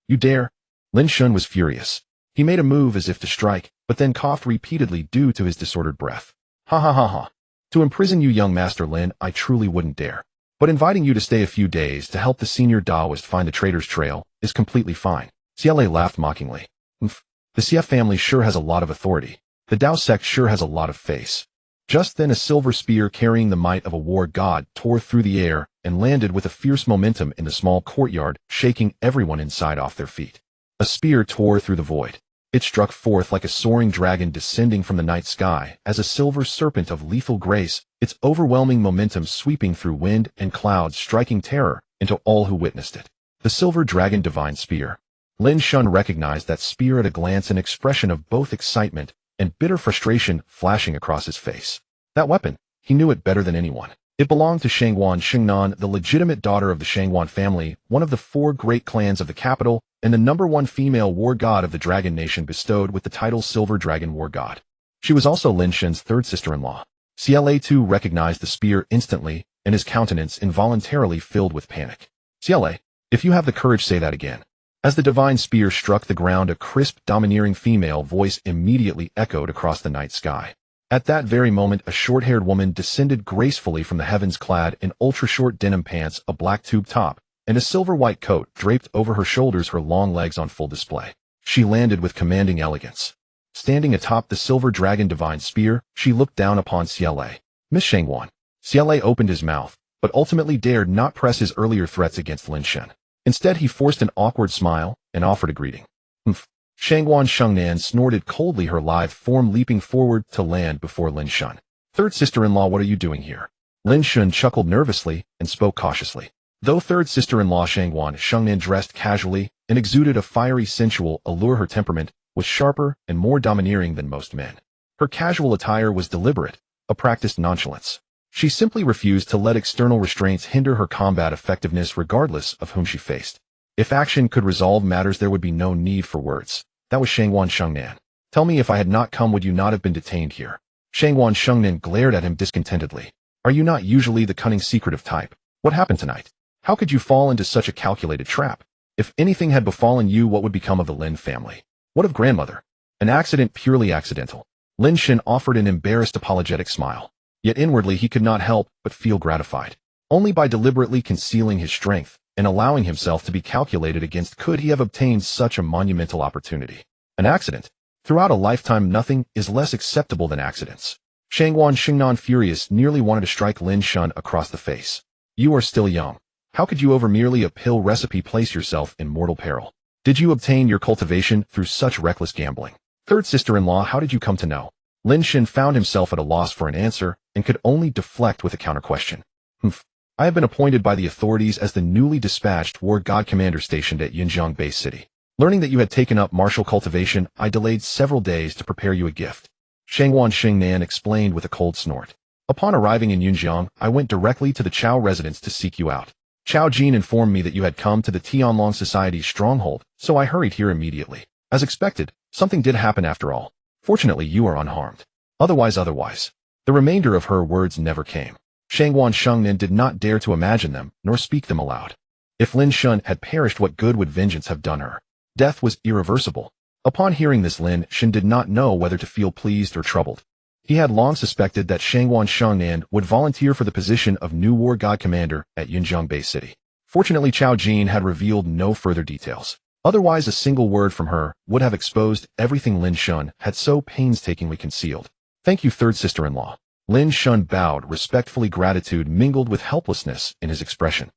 You dare? Lin Shen was furious. He made a move as if to strike, but then coughed repeatedly due to his disordered breath. Ha ha ha ha. To imprison you, young Master Lin, I truly wouldn't dare. But inviting you to stay a few days to help the senior Taoist find the traitor's trail is completely fine. Xia Lei laughed mockingly. The Xia family sure has a lot of authority. The Tao sect sure has a lot of face. Just then a silver spear carrying the might of a war god tore through the air and landed with a fierce momentum in the small courtyard, shaking everyone inside off their feet. A spear tore through the void. It struck forth like a soaring dragon descending from the night sky as a silver serpent of lethal grace, its overwhelming momentum sweeping through wind and clouds, striking terror into all who witnessed it. The silver dragon divine spear. Lin Shen recognized that spear at a glance, an expression of both excitement and bitter frustration flashing across his face. That weapon, he knew it better than anyone. It belonged to Shangwan Xingnan, the legitimate daughter of the Shangwan family, one of the 4 great clans of the capital, and the #1 female war god of the Dragon Nation, bestowed with the title Silver Dragon War God. She was also Lin Shen's third sister-in-law. CLA too recognized the spear instantly, and his countenance involuntarily filled with panic. CLA, if you have the courage, say that again. As the divine spear struck the ground, a crisp, domineering female voice immediately echoed across the night sky. At that very moment, a short-haired woman descended gracefully from the heavens, clad in ultra-short denim pants, a black tube top, and a silver-white coat draped over her shoulders, her long legs on full display. She landed with commanding elegance. Standing atop the silver dragon divine spear, she looked down upon CLA. Miss Shangwan. CLA opened his mouth, but ultimately dared not press his earlier threats against Lin Shen. Instead, he forced an awkward smile and offered a greeting. Humph. Shangwan Shengnan snorted coldly, her lithe form leaping forward to land before Lin Shen. Third sister-in-law, what are you doing here? Lin Shen chuckled nervously and spoke cautiously. Though third sister-in-law Shangwan Shengnan dressed casually and exuded a fiery, sensual allure, her temperament was sharper and more domineering than most men. Her casual attire was deliberate, a practiced nonchalance. She simply refused to let external restraints hinder her combat effectiveness, regardless of whom she faced. If action could resolve matters, there would be no need for words. That was Shangwan Shengnan. Tell me, if I had not come, would you not have been detained here? Shangwan Shengnan glared at him discontentedly. Are you not usually the cunning, secretive type? What happened tonight? How could you fall into such a calculated trap? If anything had befallen you, what would become of the Lin family? What of grandmother? An accident, purely accidental. Lin Shen offered an embarrassed, apologetic smile. Yet inwardly he could not help but feel gratified. Only by deliberately concealing his strength and allowing himself to be calculated against could he have obtained such a monumental opportunity. An accident? Throughout a lifetime, nothing is less acceptable than accidents. Shangwan Shengnan, furious, nearly wanted to strike Lin Shen across the face. You are still young. How could you, over merely a pill recipe, place yourself in mortal peril? Did you obtain your cultivation through such reckless gambling? Third sister-in-law, how did you come to know? Lin Shen found himself at a loss for an answer and could only deflect with a counter-question. Humph. I have been appointed by the authorities as the newly dispatched war god commander stationed at Yunjiang Bay City. Learning that you had taken up martial cultivation, I delayed several days to prepare you a gift. Shangwan Shengnan explained with a cold snort. Upon arriving in Yunjiang, I went directly to the Chao residence to seek you out. Chao Jin informed me that you had come to the Tianlong Society's stronghold, so I hurried here immediately. As expected, something did happen after all. Fortunately, you are unharmed. Otherwise. The remainder of her words never came. Shangwan Shengnan did not dare to imagine them, nor speak them aloud. If Lin Shen had perished, what good would vengeance have done her? Death was irreversible. Upon hearing this, Lin Shen did not know whether to feel pleased or troubled. He had long suspected that Shangwan Shengnan would volunteer for the position of new war god commander at Yunjiang Bay City. Fortunately, Chao Jin had revealed no further details. Otherwise, a single word from her would have exposed everything Lin Shen had so painstakingly concealed. Thank you, third sister-in-law. Lin Shen bowed respectfully, gratitude mingled with helplessness in his expression.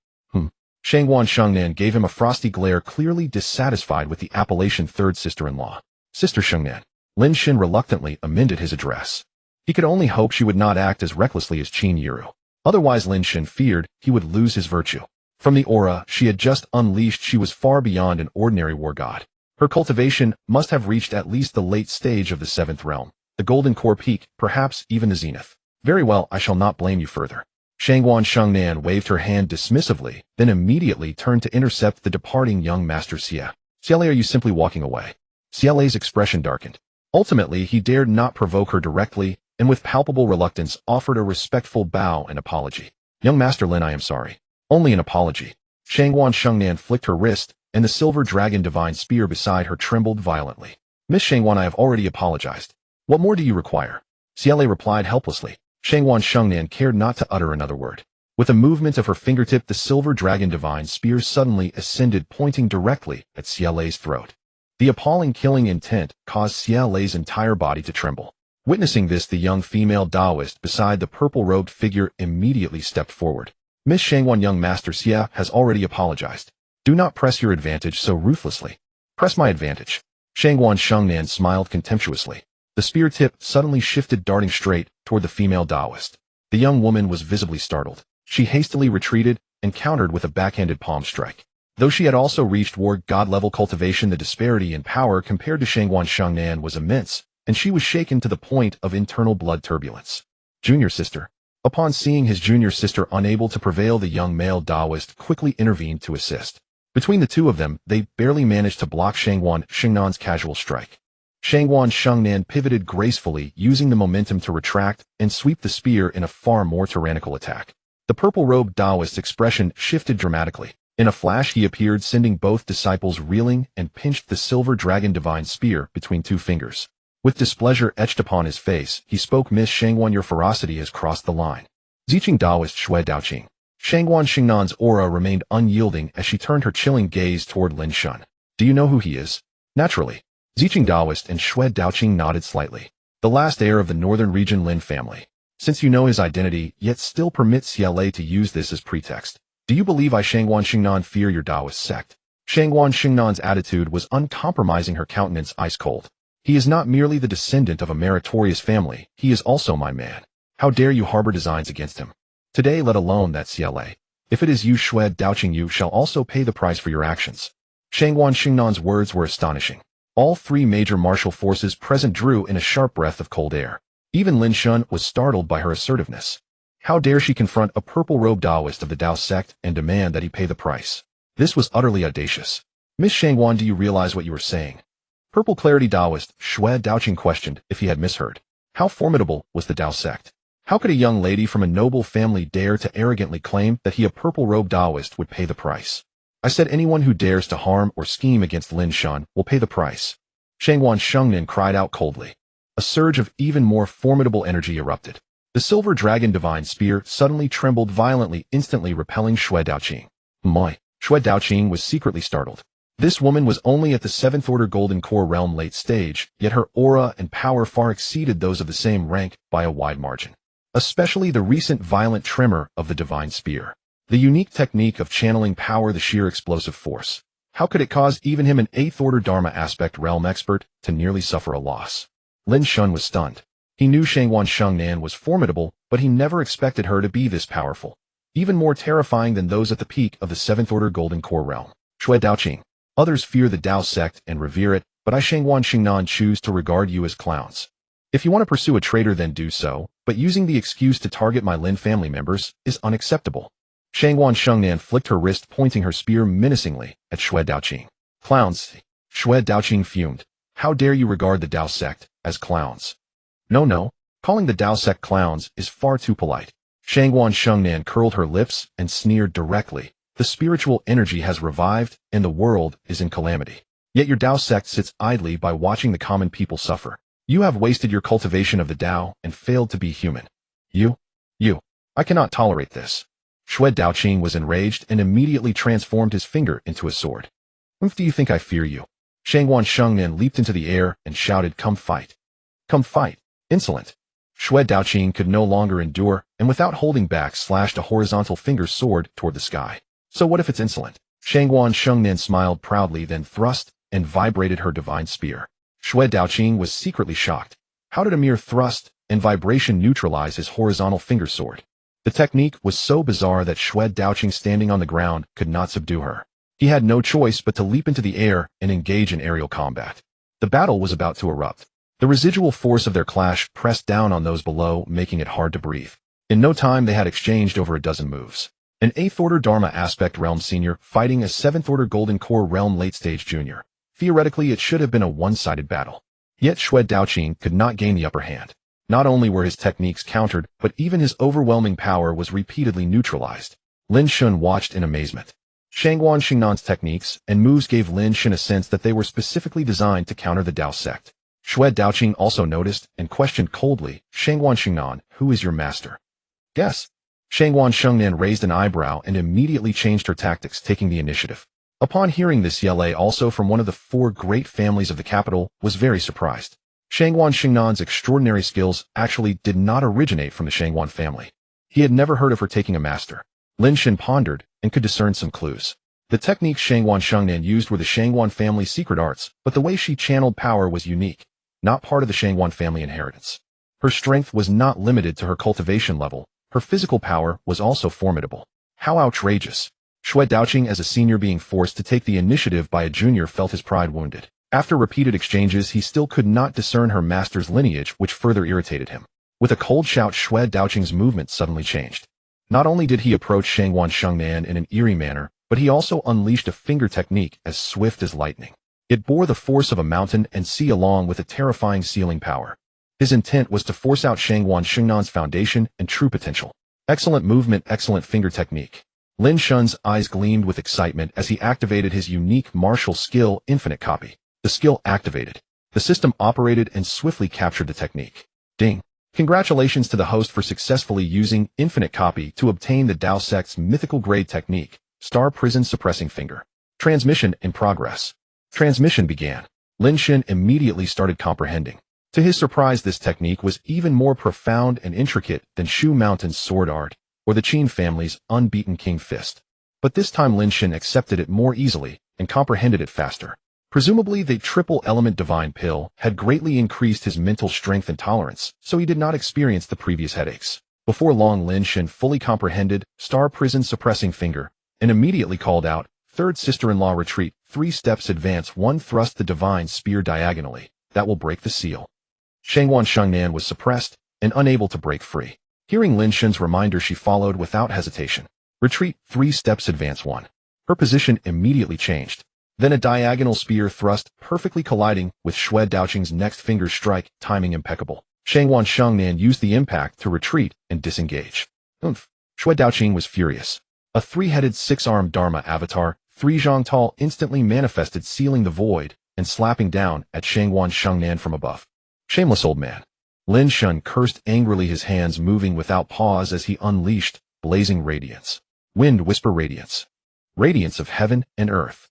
Shangwan Shengnan gave him a frosty glare, clearly dissatisfied with the appellation third sister-in-law. Sister Shengnan. Lin Shen reluctantly amended his address. He could only hope she would not act as recklessly as Qin Yiru. Otherwise, Lin Shen feared he would lose his virtue. From the aura she had just unleashed, she was far beyond an ordinary war god. Her cultivation must have reached at least the late stage of the seventh realm, the golden core peak, perhaps even the zenith. Very well, I shall not blame you further. Shangwan Shengnan waved her hand dismissively, then immediately turned to intercept the departing young master Xie. Xie, are you simply walking away? Xie's expression darkened. Ultimately, he dared not provoke her directly, and with palpable reluctance offered a respectful bow and apology. Young Master Lin, I am sorry. Only an apology. Shangwan Shengnan flicked her wrist, and the silver dragon divine spear beside her trembled violently. Miss Shangwan, I have already apologized. What more do you require? Xie replied helplessly. Shangwan Shengnan cared not to utter another word. With a movement of her fingertip, the silver dragon divine spear suddenly ascended, pointing directly at Xie's throat. The appalling killing intent caused Xie's entire body to tremble. Witnessing this, the young female Taoist beside the purple-robed figure immediately stepped forward. Miss Shangwan, young Master Xia has already apologized. Do not press your advantage so ruthlessly. Press my advantage. Shangwan Shengnan smiled contemptuously. The spear tip suddenly shifted, darting straight toward the female Taoist. The young woman was visibly startled. She hastily retreated and countered with a backhanded palm strike. Though she had also reached war god-level cultivation, the disparity in power compared to Shangwan Shengnan was immense, and she was shaken to the point of internal blood turbulence. Junior sister. Upon seeing his junior sister unable to prevail, the young male Taoist quickly intervened to assist. Between the two of them, they barely managed to block Shangwan Shengnan's casual strike. Shangwan Shengnan pivoted gracefully, using the momentum to retract and sweep the spear in a far more tyrannical attack. The purple-robed Taoist's expression shifted dramatically. In a flash, he appeared, sending both disciples reeling, and pinched the silver dragon divine spear between two fingers. With displeasure etched upon his face, he spoke, Miss Shangwan, your ferocity has crossed the line. Ziqing Taoist Shui Daoqing. Shangwan Shengnan's aura remained unyielding as she turned her chilling gaze toward Lin Shen. Do you know who he is? Naturally. Ziqing Taoist and Shui Daoqing nodded slightly. The last heir of the northern region Lin family. Since you know his identity, yet still permit Xiaolei to use this as pretext. Do you believe I Shangwan Shengnan fear your Taoist sect? Shangwan Shengnan's attitude was uncompromising, her countenance ice cold. He is not merely the descendant of a meritorious family, he is also my man. How dare you harbor designs against him? Today, let alone that Xiaolei. If it is you, Shui Daoqing, you shall also pay the price for your actions. Shangwan Shengnan's words were astonishing. All three major martial forces present drew in a sharp breath of cold air. Even Lin Shen was startled by her assertiveness. How dare she confront a purple-robed Taoist of the Tao sect and demand that he pay the price? This was utterly audacious. Miss Shangwan, do you realize what you are saying? Purple Clarity Taoist Shui Daoqing questioned if he had misheard. How formidable was the Tao sect? How could a young lady from a noble family dare to arrogantly claim that he, a purple-robed Taoist, would pay the price? I said anyone who dares to harm or scheme against Lin Shen will pay the price. Shangwan Shengnan cried out coldly. A surge of even more formidable energy erupted. The silver dragon divine spear suddenly trembled violently, instantly repelling Shui Daoqing. My! Shui Daoqing was secretly startled. This woman was only at the 7th Order Golden Core realm late stage, yet her aura and power far exceeded those of the same rank by a wide margin. Especially the recent violent tremor of the divine spear. The unique technique of channeling power, the sheer explosive force. How could it cause even him, an 8th Order Dharma aspect realm expert, to nearly suffer a loss? Lin Shen was stunned. He knew Shangwan Shengnan was formidable, but he never expected her to be this powerful. Even more terrifying than those at the peak of the 7th Order Golden Core realm. Shui Daoqing. Others fear the Tao sect and revere it, but I Shangwan Shengnan choose to regard you as clowns. If you want to pursue a traitor, then do so, but using the excuse to target my Lin family members is unacceptable. Shangwan Shengnan flicked her wrist, pointing her spear menacingly at Shui Daoqing. Clowns. Shui Daoqing fumed. How dare you regard the Tao sect as clowns? No. Calling the Tao sect clowns is far too polite. Shangwan Shengnan curled her lips and sneered directly. The spiritual energy has revived, and the world is in calamity. Yet your Tao sect sits idly by, watching the common people suffer. You have wasted your cultivation of the Tao and failed to be human. You. I cannot tolerate this. Shui Daoqing was enraged and immediately transformed his finger into a sword. Do you think I fear you? Shangwan Shengnan leaped into the air and shouted, Come fight. Come fight. Insolent. Shui Daoqing could no longer endure, and without holding back slashed a horizontal finger sword toward the sky. So what if it's insolent? Shangwan Shengnan smiled proudly, then thrust and vibrated her divine spear. Shui Daoqing was secretly shocked. How did a mere thrust and vibration neutralize his horizontal finger sword? The technique was so bizarre that Shui Daoqing, standing on the ground, could not subdue her. He had no choice but to leap into the air and engage in aerial combat. The battle was about to erupt. The residual force of their clash pressed down on those below, making it hard to breathe. In no time they had exchanged over a dozen moves. An 8th Order Dharma aspect realm senior fighting a 7th Order Golden Core realm late stage junior. Theoretically, it should have been a one-sided battle. Yet Shui Daoqing could not gain the upper hand. Not only were his techniques countered, but even his overwhelming power was repeatedly neutralized. Lin Shen watched in amazement. Shangwan Shengnan's techniques and moves gave Lin Shen a sense that they were specifically designed to counter the Tao sect. Shui Daoqing also noticed and questioned coldly, Shangwan Shengnan, who is your master? Guess. Shangwan Shengnan raised an eyebrow and immediately changed her tactics, taking the initiative. Upon hearing this, Xiaolei, also from one of the 4 great families of the capital, was very surprised. Shangwan Xingnan's extraordinary skills actually did not originate from the Shangwan family. He had never heard of her taking a master. Lin Shen pondered and could discern some clues. The techniques Shangwan Shengnan used were the Shangwan family's secret arts, but the way she channeled power was unique, not part of the Shangwan family inheritance. Her strength was not limited to her cultivation level. Her physical power was also formidable. How outrageous! Xue Daoqing, as a senior being forced to take the initiative by a junior, felt his pride wounded. After repeated exchanges, he still could not discern her master's lineage, which further irritated him. With a cold shout, Xue Daoqing's movement suddenly changed. Not only did he approach Shangwan Shengnan in an eerie manner, but he also unleashed a finger technique as swift as lightning. It bore the force of a mountain and sea along with a terrifying sealing power. His intent was to force out Shangwan Shengnan's foundation and true potential. Excellent movement, excellent finger technique. Lin Shen's eyes gleamed with excitement as he activated his unique martial skill, Infinite Copy. The skill activated. The system operated and swiftly captured the technique. Ding! Congratulations to the host for successfully using Infinite Copy to obtain the Dao Sect's mythical grade technique, Star Prison Suppressing Finger. Transmission in progress. Transmission began. Lin Shen immediately started comprehending. To his surprise, this technique was even more profound and intricate than Shu Mountain's sword art, or the Qin family's unbeaten King Fist. But this time Lin Shen accepted it more easily and comprehended it faster. Presumably, the triple-element divine pill had greatly increased his mental strength and tolerance, so he did not experience the previous headaches. Before long, Lin Shen fully comprehended Star Prison Suppressing Finger and immediately called out, "Third sister-in-law retreat, 3 steps advance, 1 thrust the divine spear diagonally. That will break the seal." Shangwan Shengnan was suppressed and unable to break free. Hearing Lin Shen's reminder, she followed without hesitation. "Retreat, 3 steps advance, 1." Her position immediately changed. Then a diagonal spear thrust, perfectly colliding with Xue Daoqing's next finger strike, timing impeccable. Shangwan Shengnan used the impact to retreat and disengage. Oomph! Xue Daoqing was furious. A 3-headed 6-armed Dharma avatar, 3 zhang tall, instantly manifested, sealing the void and slapping down at Shangwan Shengnan from above. Shameless old man. Lin Shen cursed angrily, his hands moving without pause as he unleashed blazing radiance. Wind whisper radiance. Radiance of heaven and earth.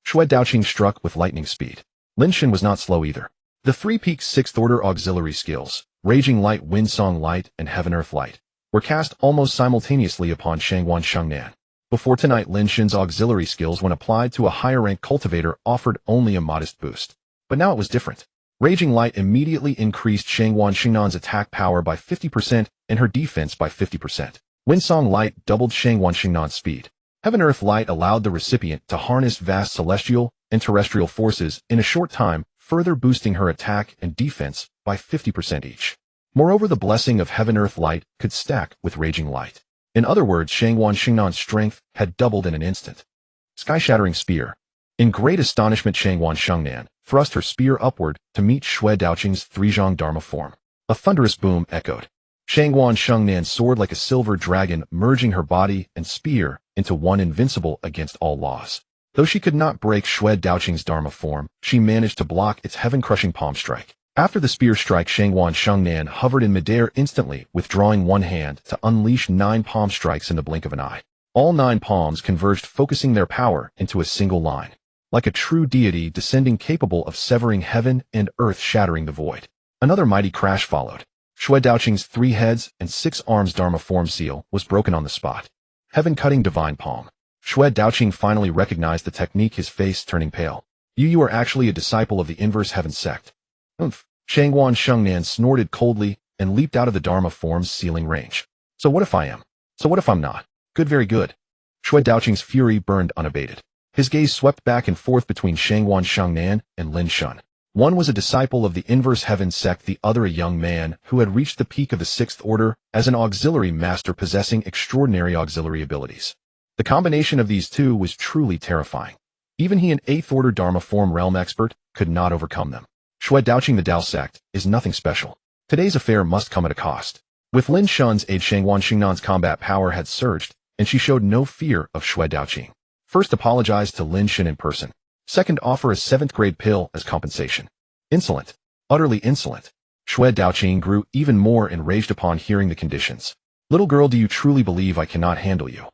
Xue Daoqing struck with lightning speed. Lin Shen was not slow either. The 3-peak 6th-order auxiliary skills, Raging Light, Wind Song Light, and Heaven Earth Light, were cast almost simultaneously upon Shangwan Shengnan. Before tonight, Lin Shen's auxiliary skills, when applied to a higher-rank cultivator, offered only a modest boost. But now it was different. Raging Light immediately increased Shangwan Shengnan's attack power by 50% and her defense by 50%. Wind Song Light doubled Shangwan Shengnan's speed. Heaven Earth Light allowed the recipient to harness vast celestial and terrestrial forces in a short time, further boosting her attack and defense by 50% each. Moreover, the blessing of Heaven Earth Light could stack with Raging Light. In other words, Shangwan Shengnan's strength had doubled in an instant. Sky-shattering spear. In great astonishment, Shangwan Shengnan thrust her spear upward to meet Xue Daoqing's 3-zhang Dharma form. A thunderous boom echoed. Shangwan Shengnan soared like a silver dragon, merging her body and spear into one, invincible against all laws. Though she could not break Xue Daoqing's Dharma form, she managed to block its heaven-crushing palm strike. After the spear strike, Shangwan Shengnan hovered in midair instantly, withdrawing one hand to unleash 9 palm strikes in the blink of an eye. All 9 palms converged, focusing their power into a single line. Like a true deity descending, capable of severing heaven and earth, shattering the void. Another mighty crash followed. Xue Daoqing's 3 heads and 6 arms Dharma form seal was broken on the spot. Heaven-cutting divine palm. Xue Daoqing finally recognized the technique, his face turning pale. You are actually a disciple of the inverse heaven sect." Oomph! Shangwan Shengnan snorted coldly and leaped out of the Dharma form's sealing range. "So what if I am? So what if I'm not? Good, very good." Xue Daoqing's fury burned unabated. His gaze swept back and forth between Shangwan Shengnan and Lin Shen. One was a disciple of the inverse heaven sect, the other a young man who had reached the peak of the 6th order as an auxiliary master, possessing extraordinary auxiliary abilities. The combination of these two was truly terrifying. Even he, an 8th order Dharma form realm expert, could not overcome them. Xue Daoqing, the Dao sect, is nothing special. Today's affair must come at a cost. With Lin Shen's aid, Shangwan Shengnan's combat power had surged, and she showed no fear of Xue Daoqing. First, apologize to Lin Shen in person. Second, offer a 7th grade pill as compensation. Insolent. Utterly insolent. Xue Daoqing grew even more enraged upon hearing the conditions. "Little girl, do you truly believe I cannot handle you?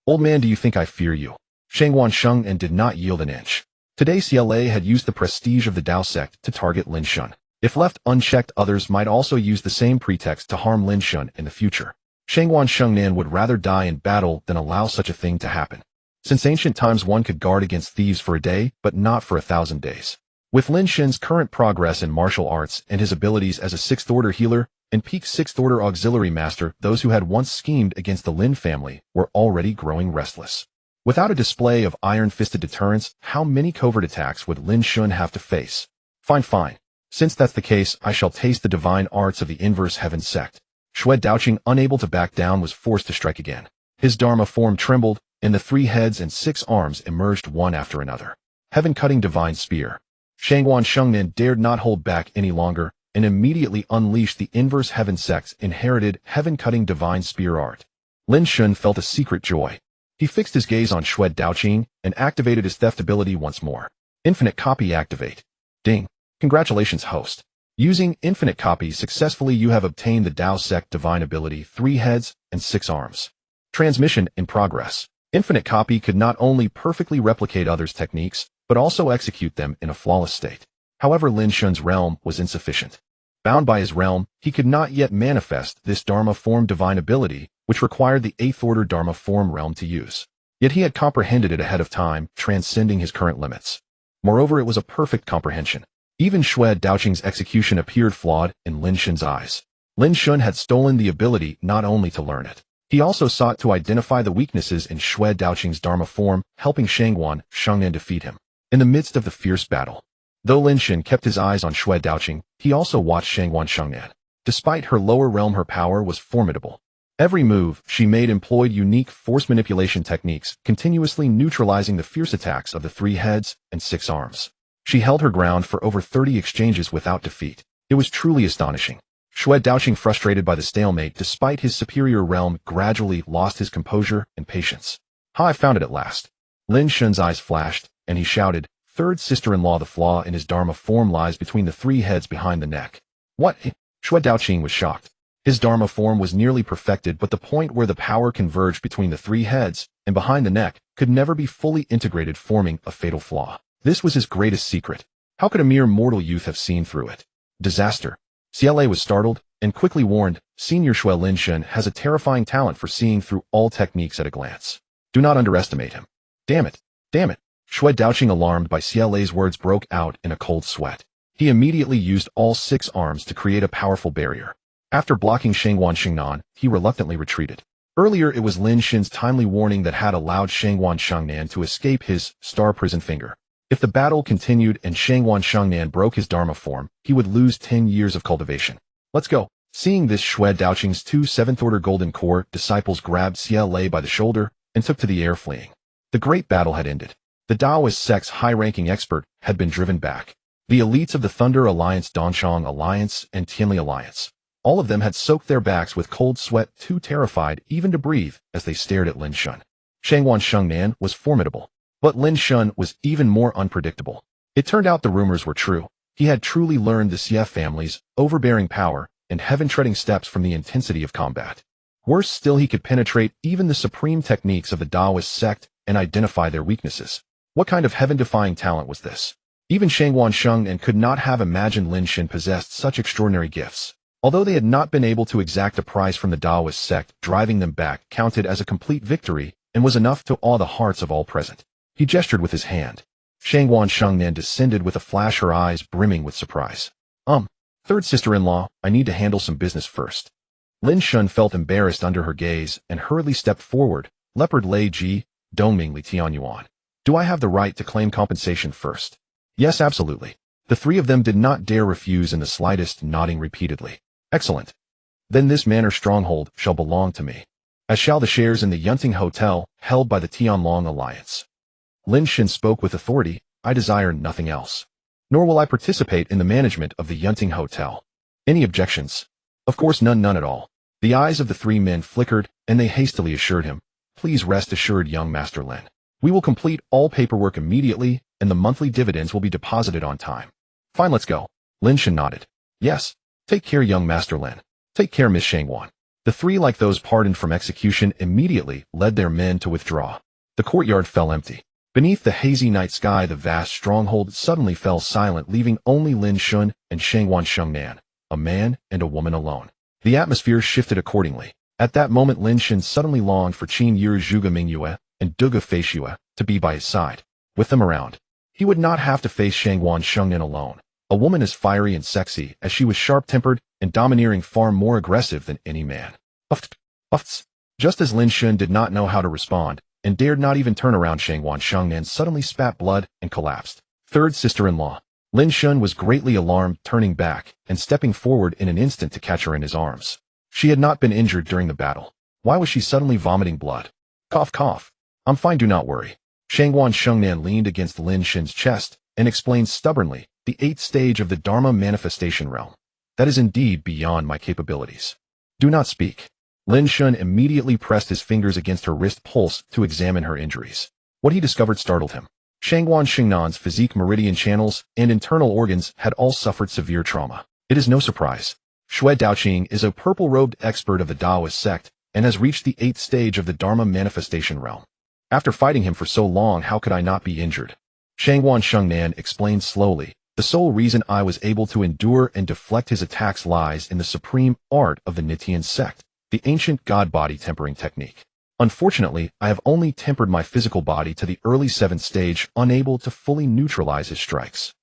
Old man, do you think I fear you?" Shangwan Shengnan did not yield an inch. Today, CLA had used the prestige of the Dao sect to target Lin Shen. If left unchecked, others might also use the same pretext to harm Lin Shen in the future. Shangwan Shengnan would rather die in battle than allow such a thing to happen. Since ancient times, one could guard against thieves for a day, but not for 1,000 days. With Lin Shen's current progress in martial arts and his abilities as a 6th-order healer and peak 6th-order auxiliary master, those who had once schemed against the Lin family were already growing restless. Without a display of iron-fisted deterrence, how many covert attacks would Lin Shen have to face? Fine. Since that's the case, I shall taste the divine arts of the inverse heaven sect. Shui Daoqing, unable to back down, was forced to strike again. His Dharma form trembled, and the 3 heads and 6 arms emerged one after another. Heaven-cutting divine spear. Shangwan Shengnan dared not hold back any longer, and immediately unleashed the inverse heaven sect's inherited heaven-cutting divine spear art. Lin Shen felt a secret joy. He fixed his gaze on Shui Daoqing and activated his theft ability once more. Infinite copy activate. Ding. Congratulations, host. Using infinite copy successfully, you have obtained the Dao sect divine ability 3 heads and 6 arms. Transmission in progress. Infinite copy could not only perfectly replicate others' techniques, but also execute them in a flawless state. However, Lin Shen's realm was insufficient. Bound by his realm, he could not yet manifest this Dharma form divine ability, which required the 8th-order Dharma form realm to use. Yet he had comprehended it ahead of time, transcending his current limits. Moreover, it was a perfect comprehension. Even Shui Daoqing's execution appeared flawed in Lin Shen's eyes. Lin Shen had stolen the ability not only to learn it. He also sought to identify the weaknesses in Shui Daoqing's Dharma form, helping Shangwan Shengnan defeat him. In the midst of the fierce battle, though Lin Shen kept his eyes on Shui Daoqing, he also watched Shangwan Shengnan. Despite her lower realm, her power was formidable. Every move she made employed unique force manipulation techniques, continuously neutralizing the fierce attacks of the 3 heads and 6 arms. She held her ground for over 30 exchanges without defeat. It was truly astonishing. Shui Daoqing, frustrated by the stalemate despite his superior realm, gradually lost his composure and patience. I found it at last. Lin Shen's eyes flashed, and he shouted, "Third sister-in-law, the flaw in his Dharma form lies between the 3 heads behind the neck." What? Shui Daoqing was shocked. His Dharma form was nearly perfected, but the point where the power converged between the 3 heads and behind the neck could never be fully integrated, forming a fatal flaw. This was his greatest secret. How could a mere mortal youth have seen through it? Disaster. CLA was startled and quickly warned, Senior Shui Lin Shen has a terrifying talent for seeing through all techniques at a glance. Do not underestimate him. Damn it. Shui Daoqing, alarmed by CLA's words, broke out in a cold sweat. He immediately used all 6 arms to create a powerful barrier. After blocking Shangwan Shengnan, he reluctantly retreated. Earlier, it was Lin Shen's timely warning that had allowed Shangwan Shengnan to escape his star prison finger. If the battle continued and Shangwan Shengnan broke his Dharma form, he would lose 10 years of cultivation. Let's go. Seeing this, Shui Daoqing's 2 7th-order Golden Core disciples grabbed CLA by the shoulder and took to the air, fleeing. The great battle had ended. The Taoist sect's high-ranking expert had been driven back. The elites of the Thunder Alliance, Dongshang Alliance, and Tianli Alliance, all of them had soaked their backs with cold sweat, too terrified even to breathe as they stared at Lin Shen. Shangwan Shengnan was formidable. But Lin Shen was even more unpredictable. It turned out the rumors were true. He had truly learned the Xie family's overbearing power and heaven-treading steps from the intensity of combat. Worse still, he could penetrate even the supreme techniques of the Taoist sect and identify their weaknesses. What kind of heaven-defying talent was this? Even Shangwan Shengnan could not have imagined Lin Shen possessed such extraordinary gifts. Although they had not been able to exact a prize from the Taoist sect, driving them back counted as a complete victory and was enough to awe the hearts of all present. He gestured with his hand. Shangwan Shengnan descended with a flash, her eyes brimming with surprise. Third sister-in-law, I need to handle some business first. Lin Shen felt embarrassed under her gaze and hurriedly stepped forward. Leopard Lei Ji, Dongming Li Tianyuan. Do I have the right to claim compensation first? Yes, absolutely. The 3 of them did not dare refuse in the slightest, nodding repeatedly. Excellent. Then this manor stronghold shall belong to me, as shall the shares in the Yunting Hotel, held by the Tianlong Alliance. Lin Shen spoke with authority. I desire nothing else. Nor will I participate in the management of the Yunting Hotel. Any objections? Of course, none at all. The eyes of the 3 men flickered, and they hastily assured him, Please rest assured, young Master Lin. We will complete all paperwork immediately, and the monthly dividends will be deposited on time. Fine, let's go. Lin Shen nodded. Yes. Take care, young Master Lin. Take care, Miss Shangwan. The 3, like those pardoned from execution, immediately led their men to withdraw. The courtyard fell empty. Beneath the hazy night sky, the vast stronghold suddenly fell silent, leaving only Lin Shen and Shangwan Shengnan, a man and a woman alone. The atmosphere shifted accordingly. At that moment, Lin Shen suddenly longed for Qin Yi Zhuge Mingyue and Duge Feishue to be by his side. With them around, he would not have to face Shangwan Shengnan alone. A woman as fiery and sexy as she was sharp-tempered and domineering, far more aggressive than any man. Uffs. Just as Lin Shen did not know how to respond, and dared not even turn around, Shangwan Shengnan suddenly spat blood and collapsed. Third sister-in-law. Lin Shen was greatly alarmed, turning back and stepping forward in an instant to catch her in his arms. She had not been injured during the battle. Why was she suddenly vomiting blood? Cough, cough. I'm fine, do not worry. Shangwan Shengnan leaned against Lin Shen's chest and explained stubbornly, the 8th stage of the Dharma manifestation realm. That is indeed beyond my capabilities. Do not speak. Lin Shen immediately pressed his fingers against her wrist pulse to examine her injuries. What he discovered startled him. Shangwan Shengnan's physique, meridian channels, and internal organs had all suffered severe trauma. It is no surprise. Xue Daoqing is a purple-robed expert of the Taoist sect and has reached the 8th stage of the Dharma manifestation realm. After fighting him for so long, how could I not be injured? Shangwan Shengnan explained slowly, the sole reason I was able to endure and deflect his attacks lies in the supreme art of the Nitian sect, the ancient god-body tempering technique. Unfortunately, I have only tempered my physical body to the early 7th stage, unable to fully neutralize his strikes.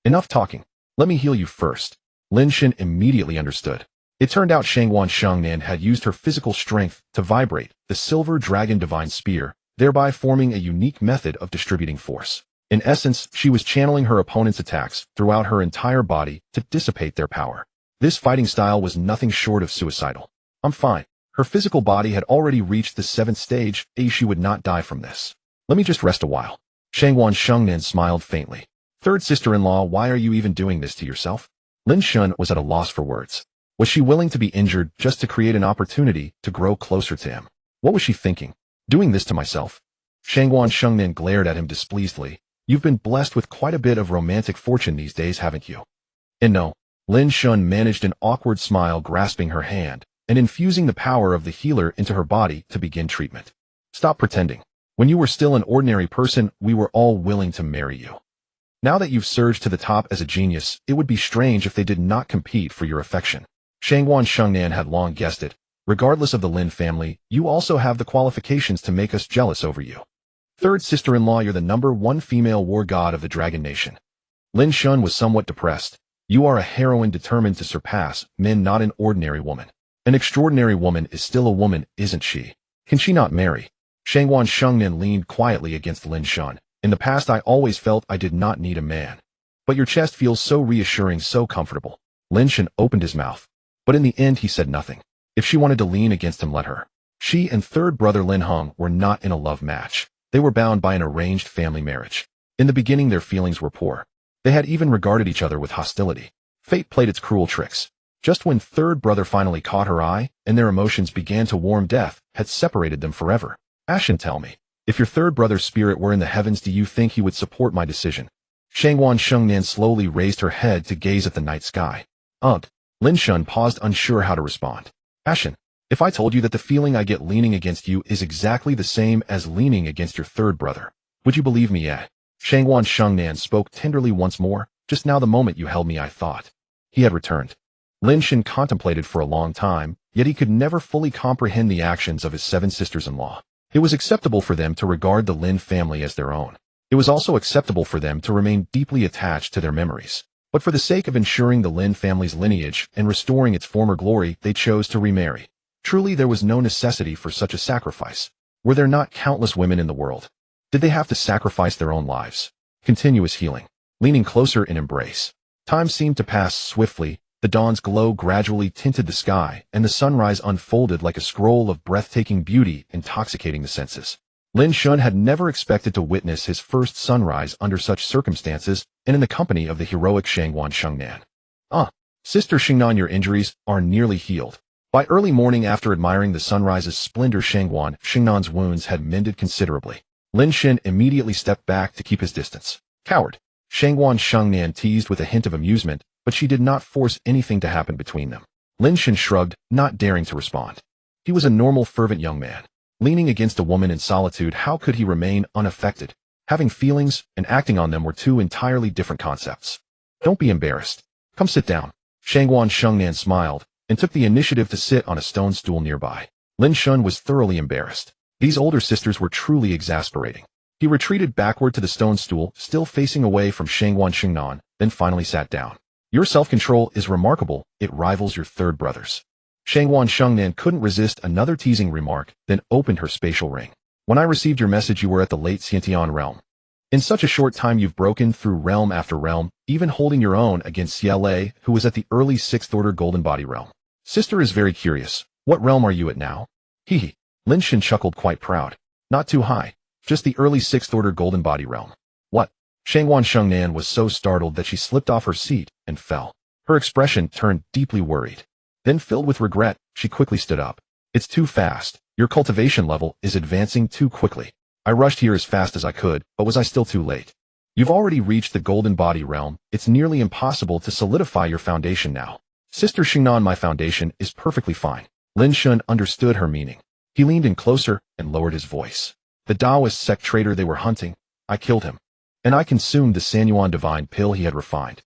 Enough talking. Let me heal you first. Lin Shen immediately understood. It turned out Shangwan Shengnan had used her physical strength to vibrate the silver dragon divine spear, thereby forming a unique method of distributing force. In essence, she was channeling her opponent's attacks throughout her entire body to dissipate their power. This fighting style was nothing short of suicidal. I'm fine. Her physical body had already reached the 7th stage, she would not die from this. Let me just rest a while. Shangwan Shengnan smiled faintly. Third sister-in-law, why are you even doing this to yourself? Lin Shen was at a loss for words. Was she willing to be injured just to create an opportunity to grow closer to him? What was she thinking? Doing this to myself? Shangwan Shengnan glared at him displeasedly. You've been blessed with quite a bit of romantic fortune these days, haven't you? And no. Lin Shen managed an awkward smile, grasping her hand and infusing the power of the healer into her body to begin treatment. Stop pretending. When you were still an ordinary person, we were all willing to marry you. Now that you've surged to the top as a genius, it would be strange if they did not compete for your affection. Shangwan Shengnan had long guessed it. Regardless of the Lin family, you also have the qualifications to make us jealous over you. Third sister-in-law, you're the #1 female war god of the Dragon Nation. Lin Shen was somewhat depressed. You are a heroine determined to surpass men, not an ordinary woman. An extraordinary woman is still a woman, isn't she? Can she not marry? Shangwan Shengnan leaned quietly against Lin Shen. In the past, I always felt I did not need a man. But your chest feels so reassuring, so comfortable. Lin Shen opened his mouth. But in the end, he said nothing. If she wanted to lean against him, let her. She and third brother Lin Heng were not in a love match. They were bound by an arranged family marriage. In the beginning, their feelings were poor. They had even regarded each other with hostility. Fate played its cruel tricks. Just when third brother finally caught her eye, and their emotions began to warm, death had separated them forever. Ashen, tell me, if your third brother's spirit were in the heavens, do you think he would support my decision? Shangwan Shengnan slowly raised her head to gaze at the night sky. Lin Shen paused, unsure how to respond. Ashen, if I told you that the feeling I get leaning against you is exactly the same as leaning against your third brother, would you believe me yet? Shangwan Shengnan spoke tenderly once more. Just now, the moment you held me, I thought he had returned. Lin Shen contemplated for a long time, yet he could never fully comprehend the actions of his 7 sisters-in-law. It was acceptable for them to regard the Lin family as their own. It was also acceptable for them to remain deeply attached to their memories. But for the sake of ensuring the Lin family's lineage and restoring its former glory, they chose to remarry. Truly, there was no necessity for such a sacrifice. Were there not countless women in the world? Did they have to sacrifice their own lives? Continuous healing. Leaning closer in embrace. Time seemed to pass swiftly. The dawn's glow gradually tinted the sky, and the sunrise unfolded like a scroll of breathtaking beauty, intoxicating the senses. Lin Shen had never expected to witness his first sunrise under such circumstances, and in the company of the heroic Shangwan Shengnan. Sister Shengnan, your injuries are nearly healed. By early morning, after admiring the sunrise's splendor, Shangwan Shengnan's wounds had mended considerably. Lin Shen immediately stepped back to keep his distance. Coward! Shangwan Shengnan teased with a hint of amusement, but she did not force anything to happen between them. Lin Shen shrugged, not daring to respond. He was a normal, fervent young man. Leaning against a woman in solitude, how could he remain unaffected? Having feelings and acting on them were two entirely different concepts. Don't be embarrassed. Come sit down. Shangguan Shengnan smiled and took the initiative to sit on a stone stool nearby. Lin Shen was thoroughly embarrassed. These older sisters were truly exasperating. He retreated backward to the stone stool, still facing away from Shangguan Shengnan, then finally sat down. Your self-control is remarkable. It rivals your third brother's. Shangguan Shengnan couldn't resist another teasing remark, then opened her spatial ring. When I received your message, you were at the late Xiantian realm. In such a short time you've broken through realm after realm, even holding your own against Xia Lei, who was at the early 6th order golden body realm. Sister is very curious. What realm are you at now? Hee. Lin Shen chuckled, quite proud. Not too high. Just the early 6th order golden body realm. What? Shangguan Shengnan was so startled that she slipped off her seat and fell. Her expression turned deeply worried. Then filled with regret, she quickly stood up. It's too fast. Your cultivation level is advancing too quickly. I rushed here as fast as I could, but was I still too late? You've already reached the golden body realm. It's nearly impossible to solidify your foundation now. Sister Xingnan, my foundation is perfectly fine. Lin Shen understood her meaning. He leaned in closer and lowered his voice. The Taoist sect traitor they were hunting, I killed him. And I consumed the Sanyuan divine pill he had refined.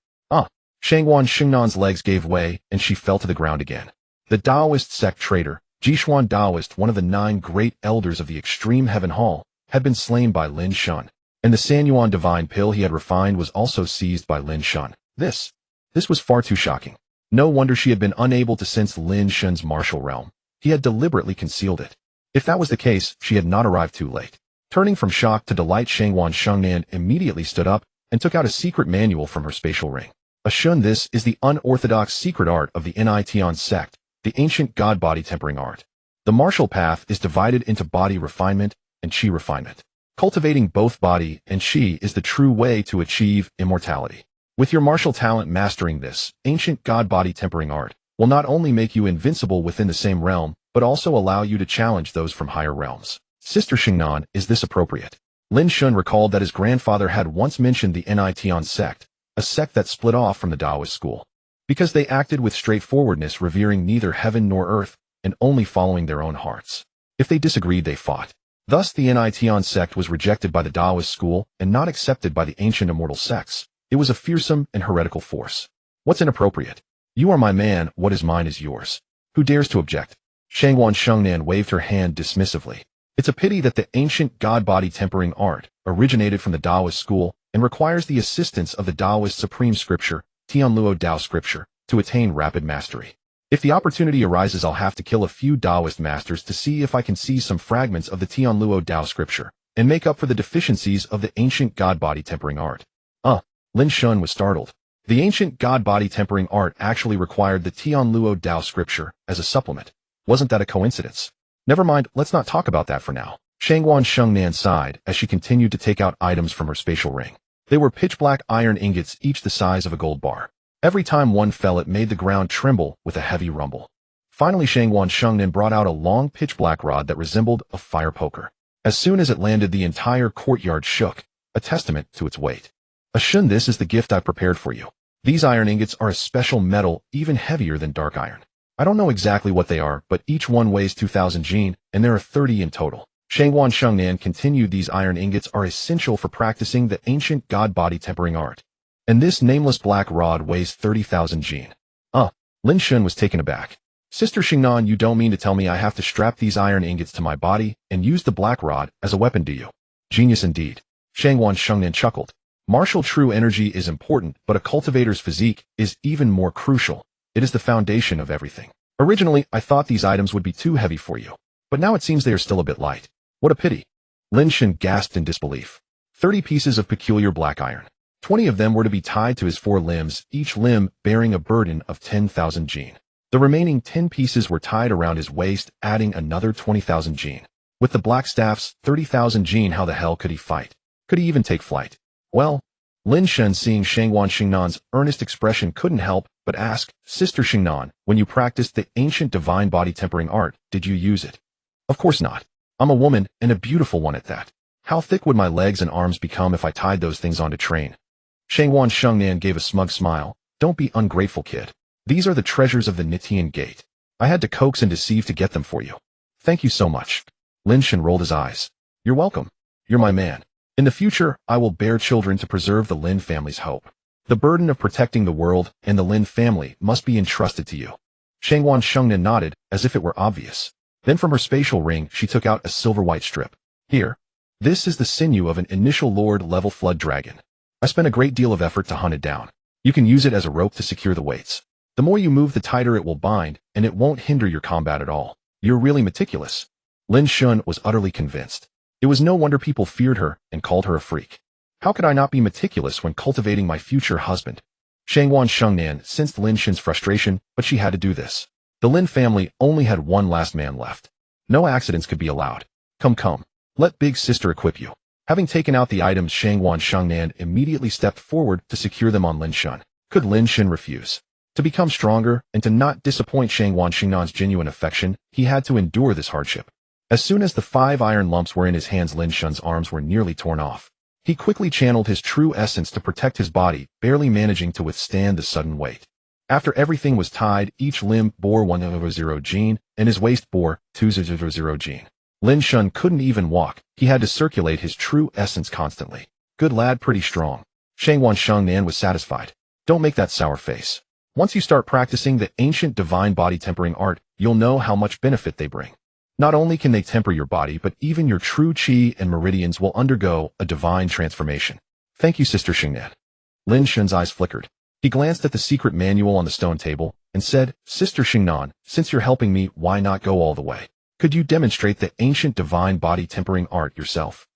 Shangguan Xingnan's legs gave way and she fell to the ground again. The Taoist sect traitor, Jishuan Taoist, one of the 9 great elders of the extreme heaven hall, had been slain by Lin Shen. And the Sanyuan divine pill he had refined was also seized by Lin Shen. This was far too shocking. No wonder she had been unable to sense Lin Shen's martial realm. He had deliberately concealed it. If that was the case, she had not arrived too late. Turning from shock to delight, Shangguan Shengnan immediately stood up and took out a secret manual from her spatial ring. Shun, this is the unorthodox secret art of the Nitian sect, the ancient god body tempering art. The martial path is divided into body refinement and chi refinement. Cultivating both body and chi is the true way to achieve immortality. With your martial talent mastering this ancient god body tempering art will not only make you invincible within the same realm, but also allow you to challenge those from higher realms. Sister Xingnan, is this appropriate? Lin Shen recalled that his grandfather had once mentioned the Nitian sect, a sect that split off from the Taoist school. Because they acted with straightforwardness, revering neither heaven nor earth, and only following their own hearts. If they disagreed, they fought. Thus the Nitian sect was rejected by the Taoist school and not accepted by the ancient immortal sects. It was a fearsome and heretical force. What's inappropriate? You are my man, what is mine is yours. Who dares to object? Shangguan Shengnan waved her hand dismissively. It's a pity that the ancient god body tempering art originated from the Taoist school and requires the assistance of the Taoist supreme scripture, Tianluo Dao scripture, to attain rapid mastery. If the opportunity arises, I'll have to kill a few Taoist masters to see if I can seize some fragments of the Tianluo Dao scripture and make up for the deficiencies of the ancient god body tempering art. Lin Shen was startled. The ancient god body tempering art actually required the Tianluo Dao scripture as a supplement. Wasn't that a coincidence? Never mind, let's not talk about that for now. Shangguan Shengnan sighed as she continued to take out items from her spatial ring. They were pitch-black iron ingots, each the size of a gold bar. Every time one fell, it made the ground tremble with a heavy rumble. Finally, Shangguan Shengnan brought out a long pitch-black rod that resembled a fire poker. As soon as it landed, the entire courtyard shook, a testament to its weight. Shun, this is the gift I prepared for you. These iron ingots are a special metal, even heavier than dark iron. I don't know exactly what they are, but each one weighs 2,000 jin, and there are 30 in total. Shangguan Shengnan continued, these iron ingots are essential for practicing the ancient god body tempering art. And this nameless black rod weighs 30,000 jin. Lin Shen was taken aback. Sister Xingnan, you don't mean to tell me I have to strap these iron ingots to my body and use the black rod as a weapon, do you? Genius indeed. Shangguan Shengnan chuckled. Martial true energy is important, but a cultivator's physique is even more crucial. It is the foundation of everything. Originally, I thought these items would be too heavy for you, but now it seems they are still a bit light. What a pity. Lin Shen gasped in disbelief. 30 pieces of peculiar black iron. 20 of them were to be tied to his 4 limbs, each limb bearing a burden of 10,000 jin. The remaining 10 pieces were tied around his waist, adding another 20,000 jin. With the black staffs, 30,000 jin, how the hell could he fight? Could he even take flight? Well, Lin Shen, seeing Shangguan Xingnan's earnest expression, couldn't help but ask, Sister Xingnan, when you practiced the ancient divine body tempering art, did you use it? Of course not. I'm a woman, and a beautiful one at that. How thick would my legs and arms become if I tied those things on to train? Shangguan Shengnan gave a smug smile. Don't be ungrateful, kid. These are the treasures of the Nitian Gate. I had to coax and deceive to get them for you. Thank you so much. Lin Shen rolled his eyes. You're welcome. You're my man. In the future, I will bear children to preserve the Lin family's hope. The burden of protecting the world and the Lin family must be entrusted to you. Shengwan nodded, as if it were obvious. Then from her spatial ring, she took out a silver-white strip. Here. This is the sinew of an initial Lord-level flood dragon. I spent a great deal of effort to hunt it down. You can use it as a rope to secure the weights. The more you move, the tighter it will bind, and it won't hinder your combat at all. You're really meticulous. Lin Shen was utterly convinced. It was no wonder people feared her and called her a freak. How could I not be meticulous when cultivating my future husband? Shengwan sensed Lin Shen's frustration, but she had to do this. The Lin family only had one last man left. No accidents could be allowed. Come. Let big sister equip you. Having taken out the items, Shengwan immediately stepped forward to secure them on Lin Shen. Could Lin Shen refuse? To become stronger and to not disappoint Shengwan's genuine affection, he had to endure this hardship. As soon as the 5 iron lumps were in his hands, Lin Shen's arms were nearly torn off. He quickly channeled his true essence to protect his body, barely managing to withstand the sudden weight. After everything was tied, each limb bore 100 gene, and his waist bore 200 gene. Lin Shen couldn't even walk. He had to circulate his true essence constantly. Good lad, pretty strong. Shengwan was satisfied. Don't make that sour face. Once you start practicing the ancient divine body tempering art, you'll know how much benefit they bring. Not only can they temper your body, but even your true qi and meridians will undergo a divine transformation. Thank you, Sister Xingnan. Lin Shen's eyes flickered. He glanced at the secret manual on the stone table and said, Sister Xingnan, since you're helping me, why not go all the way? Could you demonstrate the ancient divine body tempering art yourself?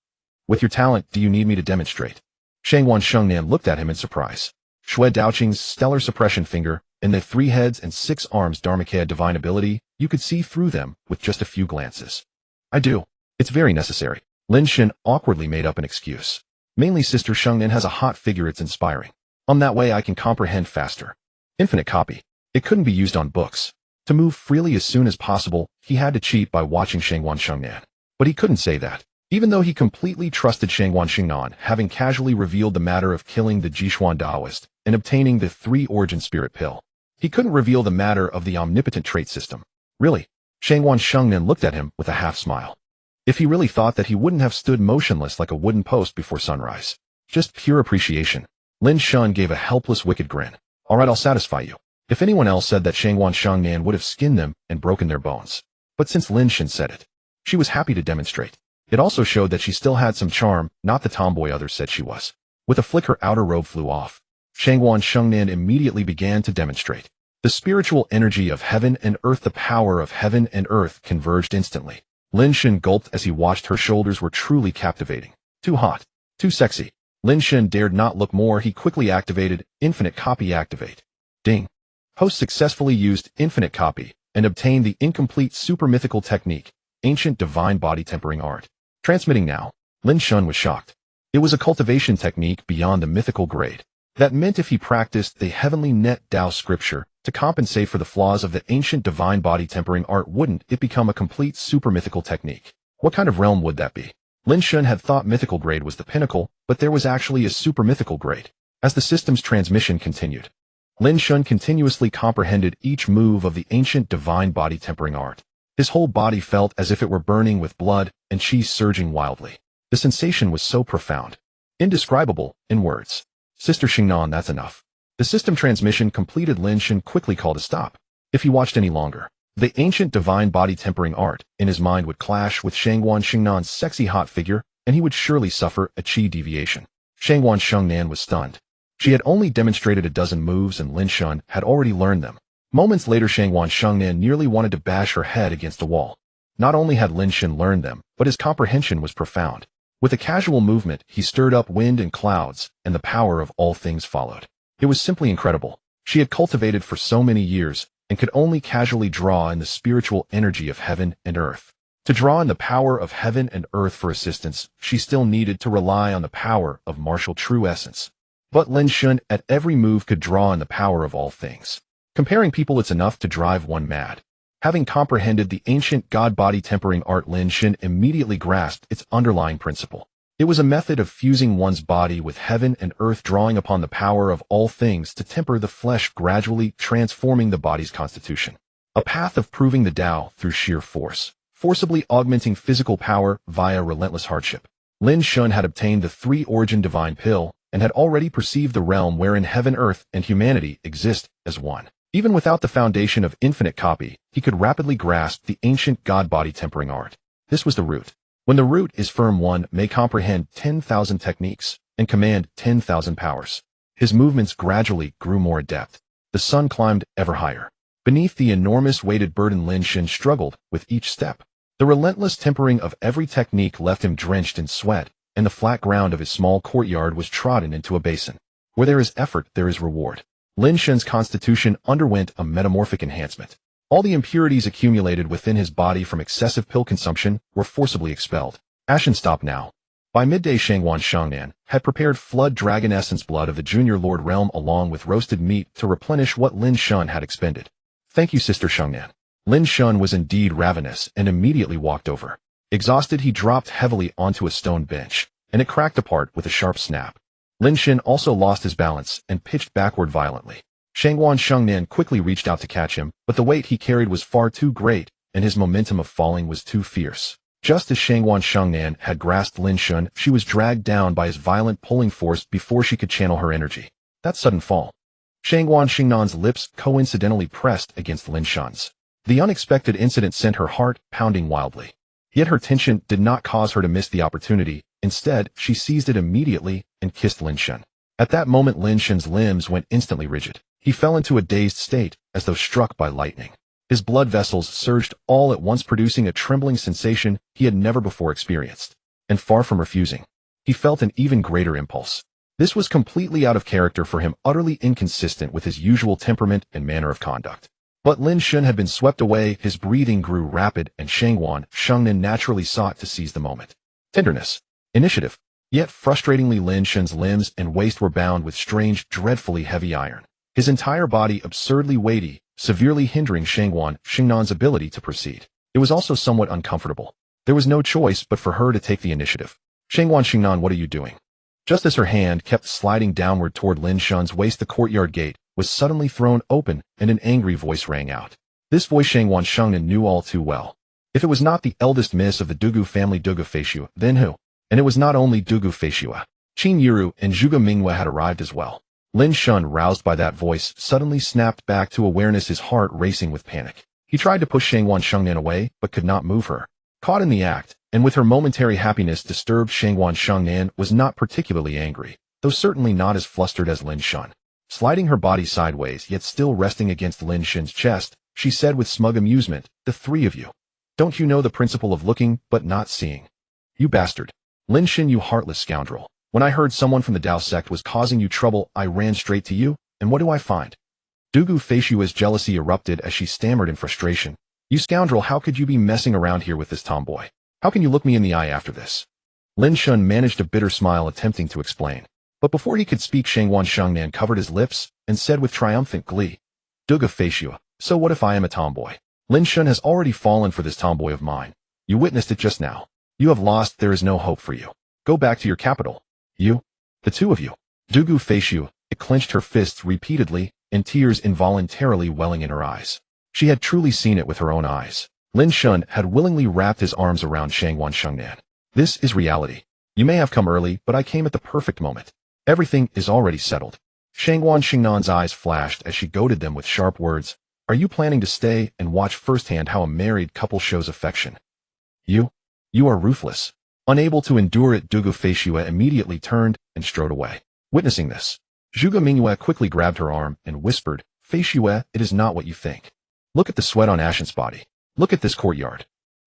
With your talent, do you need me to demonstrate? Shengwan looked at him in surprise. Xue Daoqing's stellar suppression finger and the 3 heads and 6 arms Dharmakaya divine ability, you could see through them with just a few glances. I do. It's very necessary. Lin Shen awkwardly made up an excuse. Mainly Sister Xingnan has a hot figure, it's inspiring. That way I can comprehend faster. Infinite copy. It couldn't be used on books. To move freely as soon as possible, he had to cheat by watching Shengwan. But he couldn't say that. Even though he completely trusted Shengwan, having casually revealed the matter of killing the Jishuan Taoist and obtaining the 3-origin spirit pill, he couldn't reveal the matter of the omnipotent trait system. Really? Shengwan looked at him with a half-smile. If he really thought that, he wouldn't have stood motionless like a wooden post before sunrise. Just pure appreciation. Lin Shen gave a helpless, wicked grin. All right, I'll satisfy you. If anyone else said that, Shengwan would have skinned them and broken their bones. But since Lin Shen said it, she was happy to demonstrate. It also showed that she still had some charm, not the tomboy others said she was. With a flick, her outer robe flew off. Shengwan immediately began to demonstrate. The spiritual energy of heaven and earth, the power of heaven and earth converged instantly. Lin Shen gulped as he watched. Her shoulders were truly captivating. Too hot. Too sexy. Lin Shen dared not look more. He quickly activated Infinite Copy. Activate. Ding. Host successfully used Infinite Copy and obtained the incomplete super mythical technique, Ancient Divine Body Tempering Art. Transmitting now. Lin Shen was shocked. It was a cultivation technique beyond the mythical grade. That meant if he practiced the heavenly net Tao scripture to compensate for the flaws of the ancient divine body tempering art, wouldn't it become a complete super mythical technique? What kind of realm would that be? Lin Shen had thought mythical grade was the pinnacle, but there was actually a super mythical grade. As the system's transmission continued, Lin Shen continuously comprehended each move of the ancient divine body tempering art. His whole body felt as if it were burning with blood and qi surging wildly. The sensation was so profound, indescribable in words. Sister Xingnan, that's enough. The system transmission completed. Lin Shen quickly called a stop. If he watched any longer, the ancient divine body tempering art in his mind would clash with Shengwan's sexy hot figure, and he would surely suffer a qi deviation. Shengwan was stunned. She had only demonstrated a dozen moves and Lin Shen had already learned them. Moments later, Shengwan nearly wanted to bash her head against a wall. Not only had Lin Shen learned them, but his comprehension was profound. With a casual movement, he stirred up wind and clouds, and the power of all things followed. It was simply incredible. She had cultivated for so many years, and could only casually draw in the spiritual energy of heaven and earth. To draw in the power of heaven and earth for assistance, she still needed to rely on the power of martial true essence. But Lin Shen at every move could draw in the power of all things. Comparing people, it's enough to drive one mad. Having comprehended the ancient god-body tempering art, Lin Shen immediately grasped its underlying principle. It was a method of fusing one's body with heaven and earth, drawing upon the power of all things to temper the flesh, gradually transforming the body's constitution. A path of proving the Tao through sheer force, forcibly augmenting physical power via relentless hardship. Lin Shen had obtained the three-origin divine pill and had already perceived the realm wherein heaven, earth, and humanity exist as one. Even without the foundation of infinite copy, he could rapidly grasp the ancient god-body tempering art. This was the root. When the root is firm, one may comprehend 10,000 techniques and command 10,000 powers. His movements gradually grew more adept. The sun climbed ever higher. Beneath the enormous weighted burden, Lin Shen struggled with each step. The relentless tempering of every technique left him drenched in sweat, and the flat ground of his small courtyard was trodden into a basin. Where there is effort, there is reward. Lin Shen's constitution underwent a metamorphic enhancement. All the impurities accumulated within his body from excessive pill consumption were forcibly expelled. Ashen stopped now. By midday, Shangwan Shangnan had prepared flood dragon essence blood of the junior lord realm along with roasted meat to replenish what Lin Shen had expended. Thank you, Sister Shangnan. Lin Shen was indeed ravenous and immediately walked over. Exhausted, he dropped heavily onto a stone bench, and it cracked apart with a sharp snap. Lin Shen also lost his balance and pitched backward violently. Shangwan Shangnan quickly reached out to catch him, but the weight he carried was far too great, and his momentum of falling was too fierce. Just as Shangwan Shangnan had grasped Lin Shen, she was dragged down by his violent pulling force before she could channel her energy. That sudden fall. Shangwan Shingnan's lips coincidentally pressed against Lin Shen's. The unexpected incident sent her heart pounding wildly. Yet her tension did not cause her to miss the opportunity. Instead, she seized it immediately and kissed Lin Shen. At that moment, Lin Shen's limbs went instantly rigid. He fell into a dazed state, as though struck by lightning. His blood vessels surged all at once, producing a trembling sensation he had never before experienced. And far from refusing, he felt an even greater impulse. This was completely out of character for him, utterly inconsistent with his usual temperament and manner of conduct. But Lin Shen had been swept away, his breathing grew rapid, and Shangwan Shangnan naturally sought to seize the moment. Tenderness. Initiative. Yet frustratingly, Lin Shen's limbs and waist were bound with strange, dreadfully heavy iron. His entire body absurdly weighty, severely hindering Shangwan Shingnan's ability to proceed. It was also somewhat uncomfortable. There was no choice but for her to take the initiative. Shangwan Shingnan, what are you doing? Just as her hand kept sliding downward toward Lin Shen's waist, the courtyard gate was suddenly thrown open and an angry voice rang out. This voice Shangwan Shengnan knew all too well. If it was not the eldest miss of the Dugu family, Dugu Feishua, then who? And it was not only Dugu Feishua. Qin Yiru and Zhuge Minghua had arrived as well. Lin Shen, roused by that voice, suddenly snapped back to awareness, his heart racing with panic. He tried to push Shangwan Shengnan away, but could not move her. Caught in the act, and with her momentary happiness disturbed, Shangwan Shengnan was not particularly angry, though certainly not as flustered as Lin Shen. Sliding her body sideways, yet still resting against Lin Shen's chest, she said with smug amusement, "The three of you. Don't you know the principle of looking but not seeing? You bastard. Lin Shen, you heartless scoundrel. When I heard someone from the Dao sect was causing you trouble, I ran straight to you, and what do I find?" Dugu Feishua's jealousy erupted as she stammered in frustration. "You scoundrel, how could you be messing around here with this tomboy? How can you look me in the eye after this?" Lin Shen managed a bitter smile, attempting to explain. But before he could speak, Shangwan Shengnan covered his lips and said with triumphant glee, "Dugu Feishua, so what if I am a tomboy? Lin Shen has already fallen for this tomboy of mine. You witnessed it just now. You have lost, there is no hope for you. Go back to your capital. You, the two of you." Dugu Feishua clenched her fists repeatedly, and tears involuntarily welling in her eyes. She had truly seen it with her own eyes. Lin Shen had willingly wrapped his arms around Shangwan Shengnan. "This is reality. You may have come early, but I came at the perfect moment. Everything is already settled." Shangwan Shingnan's eyes flashed as she goaded them with sharp words. "Are you planning to stay and watch firsthand how a married couple shows affection? You are ruthless." Unable to endure it, Dugu Feishua immediately turned and strode away. Witnessing this, Zhuge Minghua quickly grabbed her arm and whispered, "Feishua, it is not what you think. Look at the sweat on Ashen's body. Look at this courtyard."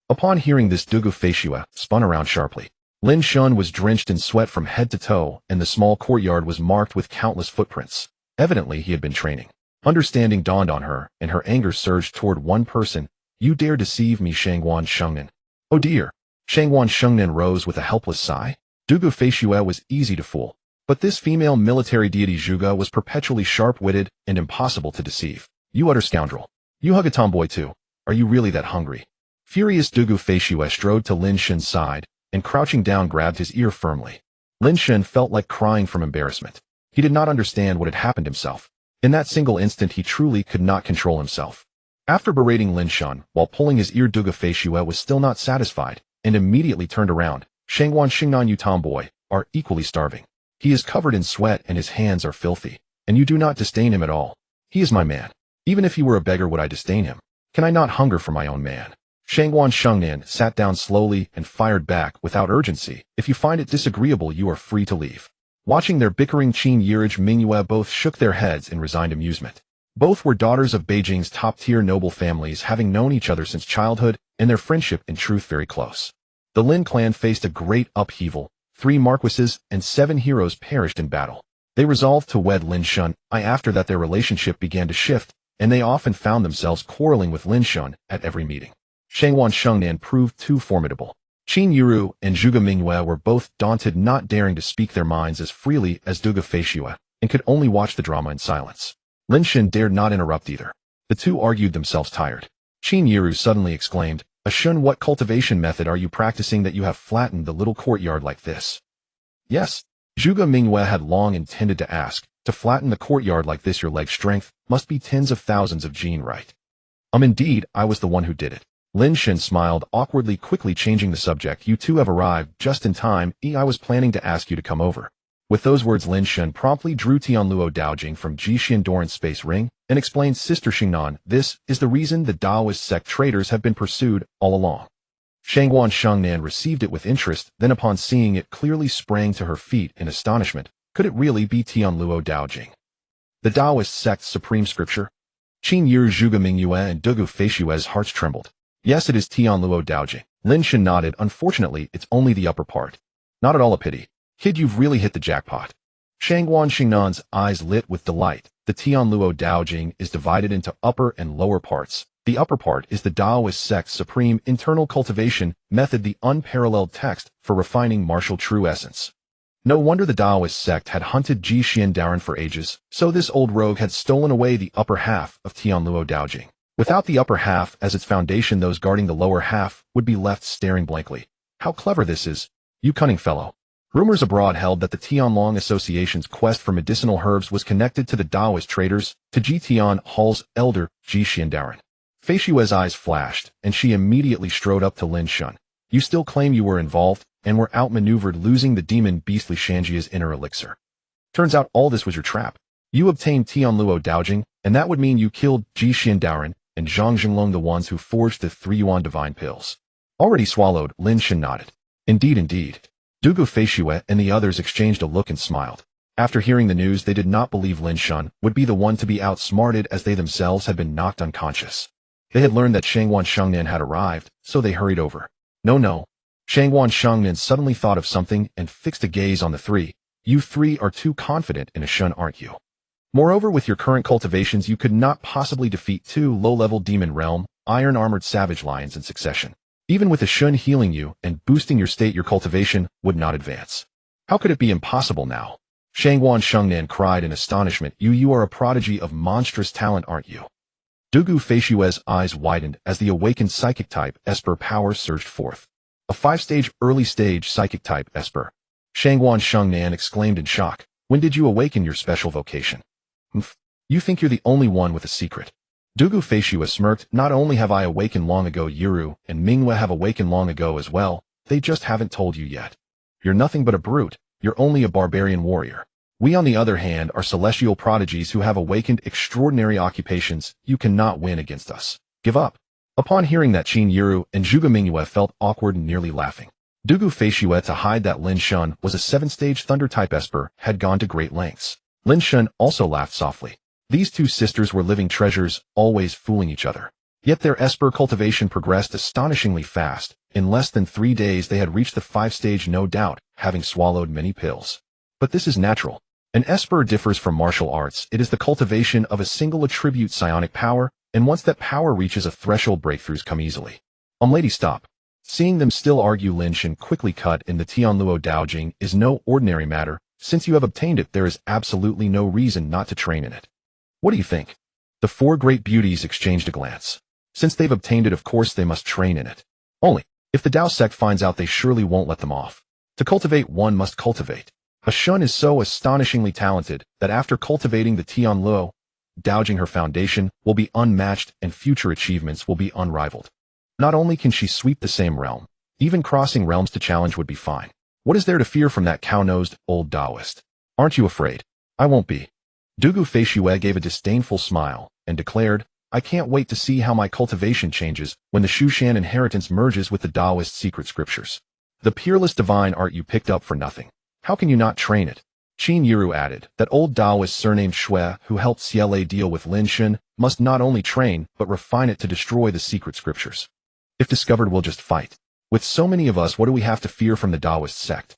Upon hearing this, Dugu Feishua spun around sharply. Lin Shen was drenched in sweat from head to toe, and the small courtyard was marked with countless footprints. Evidently, he had been training. Understanding dawned on her, and her anger surged toward one person. "You dare deceive me, Shangwan Shengnan." "Oh dear." Shangwan Shengnan rose with a helpless sigh. Dugu Feishua was easy to fool, but this female military deity Zhuge was perpetually sharp-witted and impossible to deceive. "You utter scoundrel. You hug a tomboy too. Are you really that hungry?" Furious, Dugu Feishua strode to Lin Shen's side, and crouching down grabbed his ear firmly. Lin Shen felt like crying from embarrassment. He did not understand what had happened himself. In that single instant, he truly could not control himself. After berating Lin Shen while pulling his ear, Dugu Feishua was still not satisfied, and immediately turned around. Shangwan Xingnan, you tomboy, are equally starving. He is covered in sweat and his hands are filthy, and you do not disdain him at all. He is my man. Even if he were a beggar, would I disdain him? Can I not hunger for my own man? Shangwan Shengnan sat down slowly and fired back without urgency. If you find it disagreeable, you are free to leave. Watching their bickering, Qin Yirij Mingyue both shook their heads in resigned amusement. Both were daughters of Beijing's top-tier noble families, having known each other since childhood, and their friendship in truth very close. The Lin clan faced a great upheaval. 3 marquises and 7 heroes perished in battle. They resolved to wed Lin Shen. After that, their relationship began to shift, and they often found themselves quarreling with Lin Shen at every meeting. Shangwan Shengnan proved too formidable. Qin Yiru and Zhuge Mingyue were both daunted, not daring to speak their minds as freely as Duge Feishue, and could only watch the drama in silence. Lin Shen dared not interrupt either. The two argued themselves tired. Qin Yiru suddenly exclaimed, "Shun, what cultivation method are you practicing that you have flattened the little courtyard like this?" "Yes," Zhuge Mingyue had long intended to ask. "To flatten the courtyard like this, your leg strength must be tens of thousands of gene, right?" Indeed, I was the one who did it." Lin Shen smiled awkwardly, quickly changing the subject. "You two have arrived just in time. I was planning to ask you to come over." With those words, Lin Shen promptly drew Tianluo Daojing from Jixian Doran's space ring and explained, "Sister Xingnan, this is the reason the Daoist sect traitors have been pursued all along." Shangwan Shengnan received it with interest, then upon seeing it clearly sprang to her feet in astonishment. Could it really be Tianluo Daojing, the Daoist sect's supreme scripture? Qin Yirij, Zhuge Mingyue, and Duge Feishue's hearts trembled. "Yes, it is Tianluo Daojing." Lin Shen nodded. "Unfortunately, it's only the upper part." "Not at all a pity. Kid, you've really hit the jackpot." Shangwan Xingnan's eyes lit with delight. The Tianluo Daojing is divided into upper and lower parts. The upper part is the Daoist sect's supreme internal cultivation method, the unparalleled text for refining martial true essence. No wonder the Daoist sect had hunted Jixian Doran for ages, so this old rogue had stolen away the upper half of Tianluo Daojing. Without the upper half as its foundation, those guarding the lower half would be left staring blankly. How clever this is, you cunning fellow. Rumors abroad held that the Tianlong Association's quest for medicinal herbs was connected to the Daoist traders, to Ji Tian Hall's elder, Jixian Doran. Feishue's eyes flashed, and she immediately strode up to Lin Shen. "You still claim you were involved, and were outmaneuvered, losing the demon beastly Shanjia's inner elixir. Turns out all this was your trap. You obtained Tianluo Daojing, and that would mean you killed Jixian Doran and Zhang Jinglong, the ones who forged the 3 yuan divine pills." "Already swallowed," Lin Shen nodded. "Indeed, indeed." Duge Feishue and the others exchanged a look and smiled. After hearing the news, they did not believe Lin Shen would be the one to be outsmarted, as they themselves had been knocked unconscious. They had learned that Shangwan Shengnan had arrived, so they hurried over. No. Shangwan Shengnan suddenly thought of something and fixed a gaze on the 3. "You 3 are too confident in a Shun, aren't you? Moreover, with your current cultivations, you could not possibly defeat 2 low-level demon realm, iron-armored savage lions in succession. Even with a Shun healing you and boosting your state, your cultivation would not advance. How could it be impossible now?" Shangwan Shengnan cried in astonishment. You are a prodigy of monstrous talent, aren't you?" Duge Feishue's eyes widened as the awakened psychic type Esper power surged forth. A 5-stage early-stage psychic type Esper. Shangwan Shengnan exclaimed in shock. "When did you awaken your special vocation?" "You think you're the only one with a secret." Duge Feishue smirked. "Not only have I awakened long ago, Yiru and Mingyue have awakened long ago as well. They just haven't told you yet. You're nothing but a brute. You're only a barbarian warrior. We, on the other hand, are celestial prodigies who have awakened extraordinary occupations. You cannot win against us. Give up." Upon hearing that, Qin Yiru and Zhuge Mingyue felt awkward and nearly laughing. Duge Feishue, to hide that Lin Shen was a 7-stage thunder-type Esper, had gone to great lengths. Lin Shen also laughed softly. These 2 sisters were living treasures, always fooling each other. Yet their Esper cultivation progressed astonishingly fast. In less than 3 days they had reached the 5-stage, no doubt, having swallowed many pills. But this is natural. An Esper differs from martial arts. It is the cultivation of a single attribute, psionic power, and once that power reaches a threshold, breakthroughs come easily. Lady, stop." Seeing them still argue, Lin Shen quickly cut in. "The Tianluo Daojing is no ordinary matter. Since you have obtained it, there is absolutely no reason not to train in it. What do you think?" The 4 great beauties exchanged a glance. Since they've obtained it, of course they must train in it. Only, if the Dao sect finds out, they surely won't let them off. To cultivate, one must cultivate. A Shun is so astonishingly talented that after cultivating the Tianluo Daojing, her foundation will be unmatched and future achievements will be unrivaled. Not only can she sweep the same realm, Even crossing realms to challenge would be fine. What is there to fear from that cow-nosed old Taoist? Aren't you afraid? I won't be. Dugu Feishue gave a disdainful smile and declared, I can't wait to see how my cultivation changes when the Shushan inheritance merges with the Taoist secret scriptures. The peerless divine art you picked up for nothing. How can you not train it? Qin Yiru added that old Taoist surnamed Shui, who helped Ciele deal with Lin Shen, must not only train but refine it to destroy the secret scriptures. If discovered, we'll just fight. With so many of us, what do we have to fear from the Taoist sect?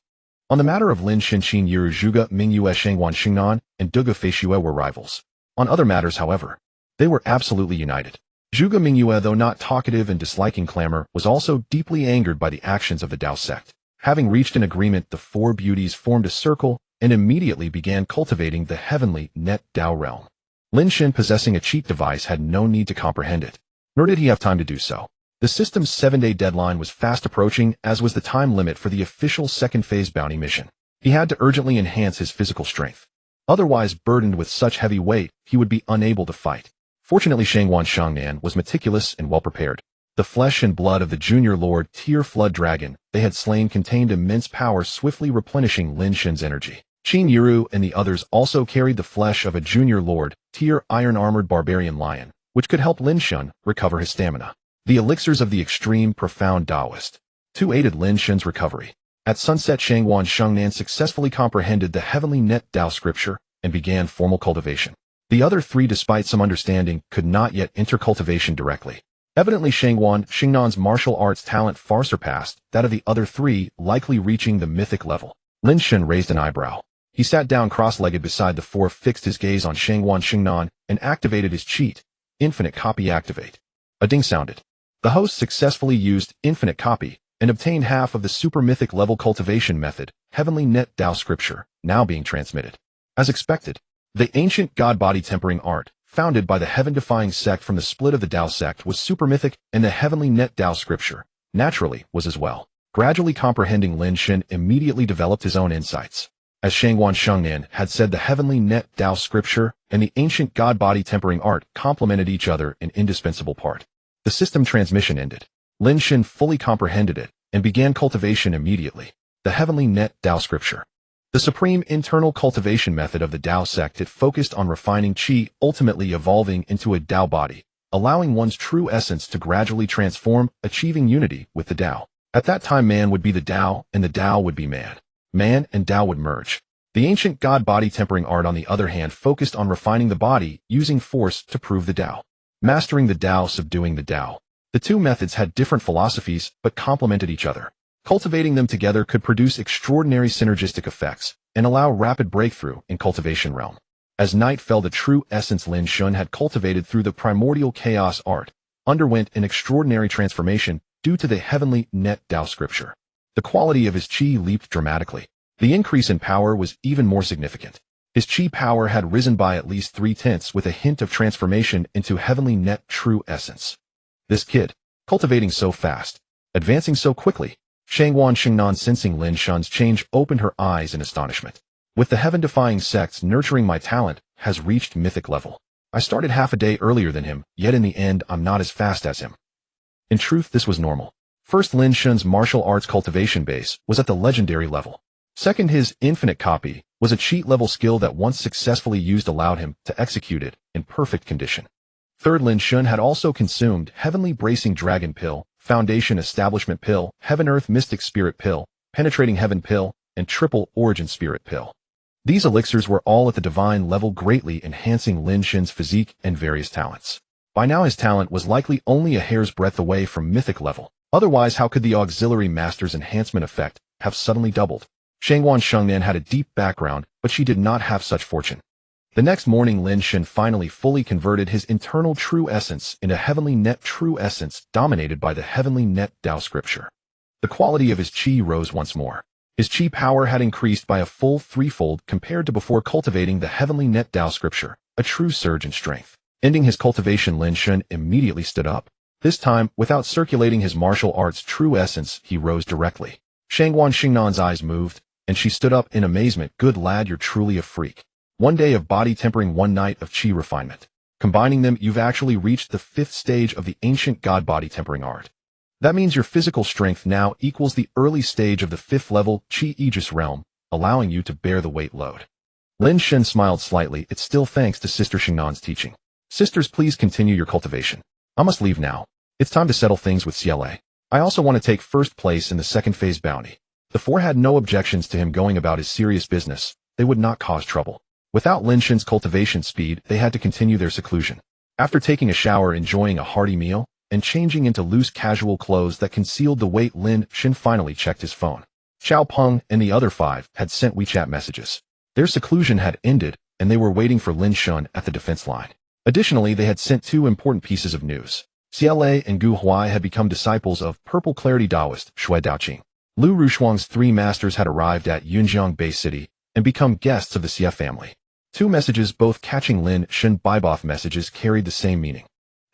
On the matter of Lin Shen, Qin Yiru, Zhuge Mingyue, Shengwan Xingnan, and Dugu Feishue were rivals. On other matters, however, they were absolutely united. Zhuge Mingyue, though not talkative and disliking clamor, was also deeply angered by the actions of the Tao sect. Having reached an agreement, the four beauties formed a circle and immediately began cultivating the heavenly net Tao realm. Lin Shen, possessing a cheat device, had no need to comprehend it, nor did he have time to do so. The system's 7-day deadline was fast approaching, as was the time limit for the official second phase bounty mission. He had to urgently enhance his physical strength. Otherwise, burdened with such heavy weight, he would be unable to fight. Fortunately, Shangwan Shangnan was meticulous and well-prepared. The flesh and blood of the junior lord Tier Flood Dragon they had slain contained immense power, swiftly replenishing Lin Shen's energy. Qin Yiru and the others also carried the flesh of a junior lord Tier Iron-Armored Barbarian Lion, which could help Lin Shen recover his stamina. The elixirs of the extreme profound Taoist, 2 aided Lin Shen's recovery. At sunset, Shangwan Shangnan successfully comprehended the heavenly net Tao scripture and began formal cultivation. The other 3, despite some understanding, could not yet enter cultivation directly. Evidently, Shangwan Xingnan's martial arts talent far surpassed that of the other 3, likely reaching the mythic level. Lin Shen raised an eyebrow. He sat down cross-legged beside the 4, fixed his gaze on Shangwan Xingnan, and activated his cheat, Infinite Copy Activate. A ding sounded. The host successfully used Infinite Copy and obtained half of the super mythic level cultivation method, Heavenly Net Tao Scripture, now being transmitted. As expected, the ancient god-body tempering art, founded by the heaven-defying sect from the split of the Tao sect, was super mythic, and the Heavenly Net Tao Scripture, naturally, was as well. Gradually comprehending, Lin Shen immediately developed his own insights. As Shangwan Shangnan had said, the Heavenly Net Tao Scripture and the ancient god-body tempering art complemented each other, an indispensable part. The system transmission ended. Lin Shen fully comprehended it and began cultivation immediately. The Heavenly Net Tao Scripture, the supreme internal cultivation method of the Tao sect, it focused on refining qi, ultimately evolving into a Tao body, allowing one's true essence to gradually transform, achieving unity with the Tao. At that time, man would be the Tao and the Tao would be man. Man and Tao would merge. The ancient god-body tempering art, on the other hand, focused on refining the body, using force to prove the Tao. Mastering the Tao, subduing the Tao. The 2 methods had different philosophies, but complemented each other. Cultivating them together could produce extraordinary synergistic effects and allow rapid breakthrough in cultivation realm. As night fell, the true essence Lin Shen had cultivated through the primordial chaos art underwent an extraordinary transformation due to the Heavenly Net Tao Scripture. The quality of his qi leaped dramatically. The increase in power was even more significant. His qi power had risen by at least 3/10, with a hint of transformation into Heavenly Net True Essence. This kid, cultivating so fast, advancing so quickly. Shangwan Xingnan, sensing Lin Shen's change, opened her eyes in astonishment. With the heaven-defying sects nurturing my talent, has reached mythic level. I started half a day earlier than him, yet in the end I'm not as fast as him. In truth, this was normal. First, Lin Shen's martial arts cultivation base was at the legendary level. Second, his infinite copy was a cheat level skill that, once successfully used, allowed him to execute it in perfect condition. Third, Lin Shen had also consumed Heavenly Bracing Dragon Pill, Foundation Establishment Pill, Heaven Earth Mystic Spirit Pill, Penetrating Heaven Pill, and Triple Origin Spirit Pill. These elixirs were all at the divine level, greatly enhancing Lin Shen's physique and various talents. By now his talent was likely only a hair's breadth away from mythic level. Otherwise, how could the auxiliary master's enhancement effect have suddenly doubled? Shangwan Shangnan had a deep background, but she did not have such fortune. The next morning, Lin Shen finally fully converted his internal true essence into Heavenly Net True Essence, dominated by the Heavenly Net Tao Scripture. The quality of his qi rose once more. His qi power had increased by a full 3-fold compared to before cultivating the Heavenly Net Tao Scripture, a true surge in strength. Ending his cultivation, Lin Shen immediately stood up. This time, without circulating his martial arts true essence, he rose directly. Shangwan Xingnan's eyes moved, and she stood up in amazement. Good lad, you're truly a freak. 1 day of body tempering, 1 night of qi refinement. Combining them, you've actually reached the 5th stage of the ancient god body tempering art. That means your physical strength now equals the early stage of the 5th level Qi Aegis realm, allowing you to bear the weight load. Lin Shen smiled slightly. It's still thanks to Sister Xingnan's teaching. Sisters, please continue your cultivation. I must leave now. It's time to settle things with CLA. I also want to take first place in the second phase bounty. The four had no objections to him going about his serious business. They would not cause trouble. Without Lin Shen's cultivation speed, they had to continue their seclusion. After taking a shower, enjoying a hearty meal, and changing into loose casual clothes that concealed the weight, Lin Shen finally checked his phone. Xiao Peng and the other 5 had sent WeChat messages. Their seclusion had ended, and they were waiting for Lin Shen at the defense line. Additionally, they had sent 2 important pieces of news. CLA and Gu Huai had become disciples of Purple Clarity Taoist Shui Daoqing. Liu Rushuang's 3 masters had arrived at Yunjiang Bay City and become guests of the Xie family. 2 messages, both catching Lin Shen. Both messages carried the same meaning.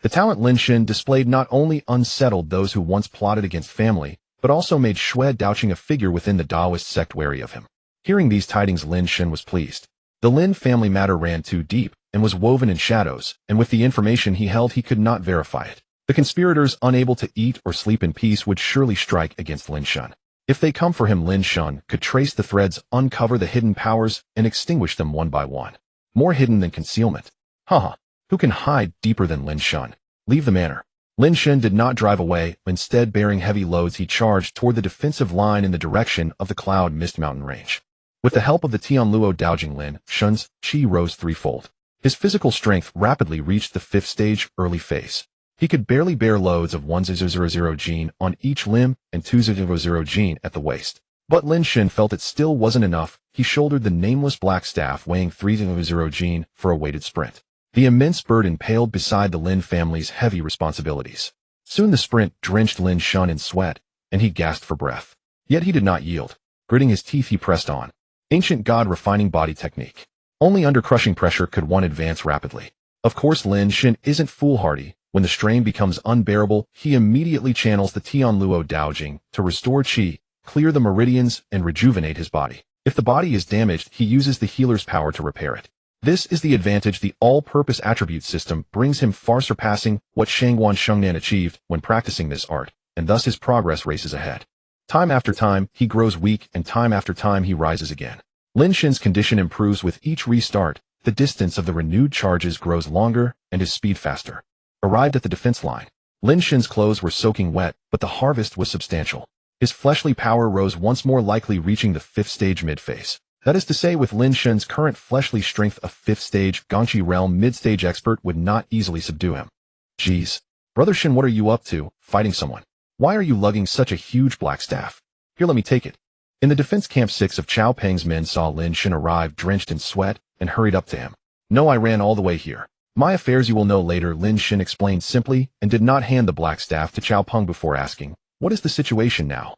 The talent Lin Shen displayed not only unsettled those who once plotted against family, but also made Shui Daoqing a figure within the Taoist sect wary of him. Hearing these tidings, Lin Shen was pleased. The Lin family matter ran too deep and was woven in shadows, and with the information he held, he could not verify it. The conspirators, unable to eat or sleep in peace, would surely strike against Lin Shen. If they come for him, Lin Shen could trace the threads, uncover the hidden powers, and extinguish them one by one. More hidden than concealment. Haha. Who can hide deeper than Lin Shen? Leave the manor. Lin Shen did not drive away. Instead, bearing heavy loads, he charged toward the defensive line in the direction of the Cloud Mist mountain range. With the help of the Tianluo Daojing, Lin Shen's qi rose threefold. His physical strength rapidly reached the 5th stage, early phase. He could barely bear loads of 1,000 gene on each limb and 2,000 gene at the waist. But Lin Shen felt it still wasn't enough. He shouldered the nameless black staff weighing 3,000 gene for a weighted sprint. The immense burden paled beside the Lin family's heavy responsibilities. Soon the sprint drenched Lin Shen in sweat, and he gasped for breath. Yet he did not yield. Gritting his teeth, he pressed on. Ancient God refining body technique. Only under crushing pressure could one advance rapidly. Of course, Lin Shen isn't foolhardy. When the strain becomes unbearable, he immediately channels the Tianluo Daojing to restore qi, clear the meridians, and rejuvenate his body. If the body is damaged, he uses the healer's power to repair it. This is the advantage the all-purpose attribute system brings him, far surpassing what Shangguan Shengnan achieved when practicing this art, and thus his progress races ahead. Time after time, he grows weak, and time after time he rises again. Lin Shen's condition improves with each restart. The distance of the renewed charges grows longer, and his speed faster. Arrived at the defense line. Lin Shen's clothes were soaking wet, but the harvest was substantial. His fleshly power rose once more, likely reaching the 5th stage mid-phase. That is to say, with Lin Shen's current fleshly strength, a 5th stage Gongqi realm mid-stage expert would not easily subdue him. Geez. Brother Shen, what are you up to, fighting someone? Why are you lugging such a huge black staff? Here, let me take it. In the defense camp, 6 of Chao Peng's men saw Lin Shen arrive drenched in sweat and hurried up to him. No, I ran all the way here. My affairs you will know later, Lin Shen explained simply, and did not hand the black staff to Xiao Peng before asking, what is the situation now?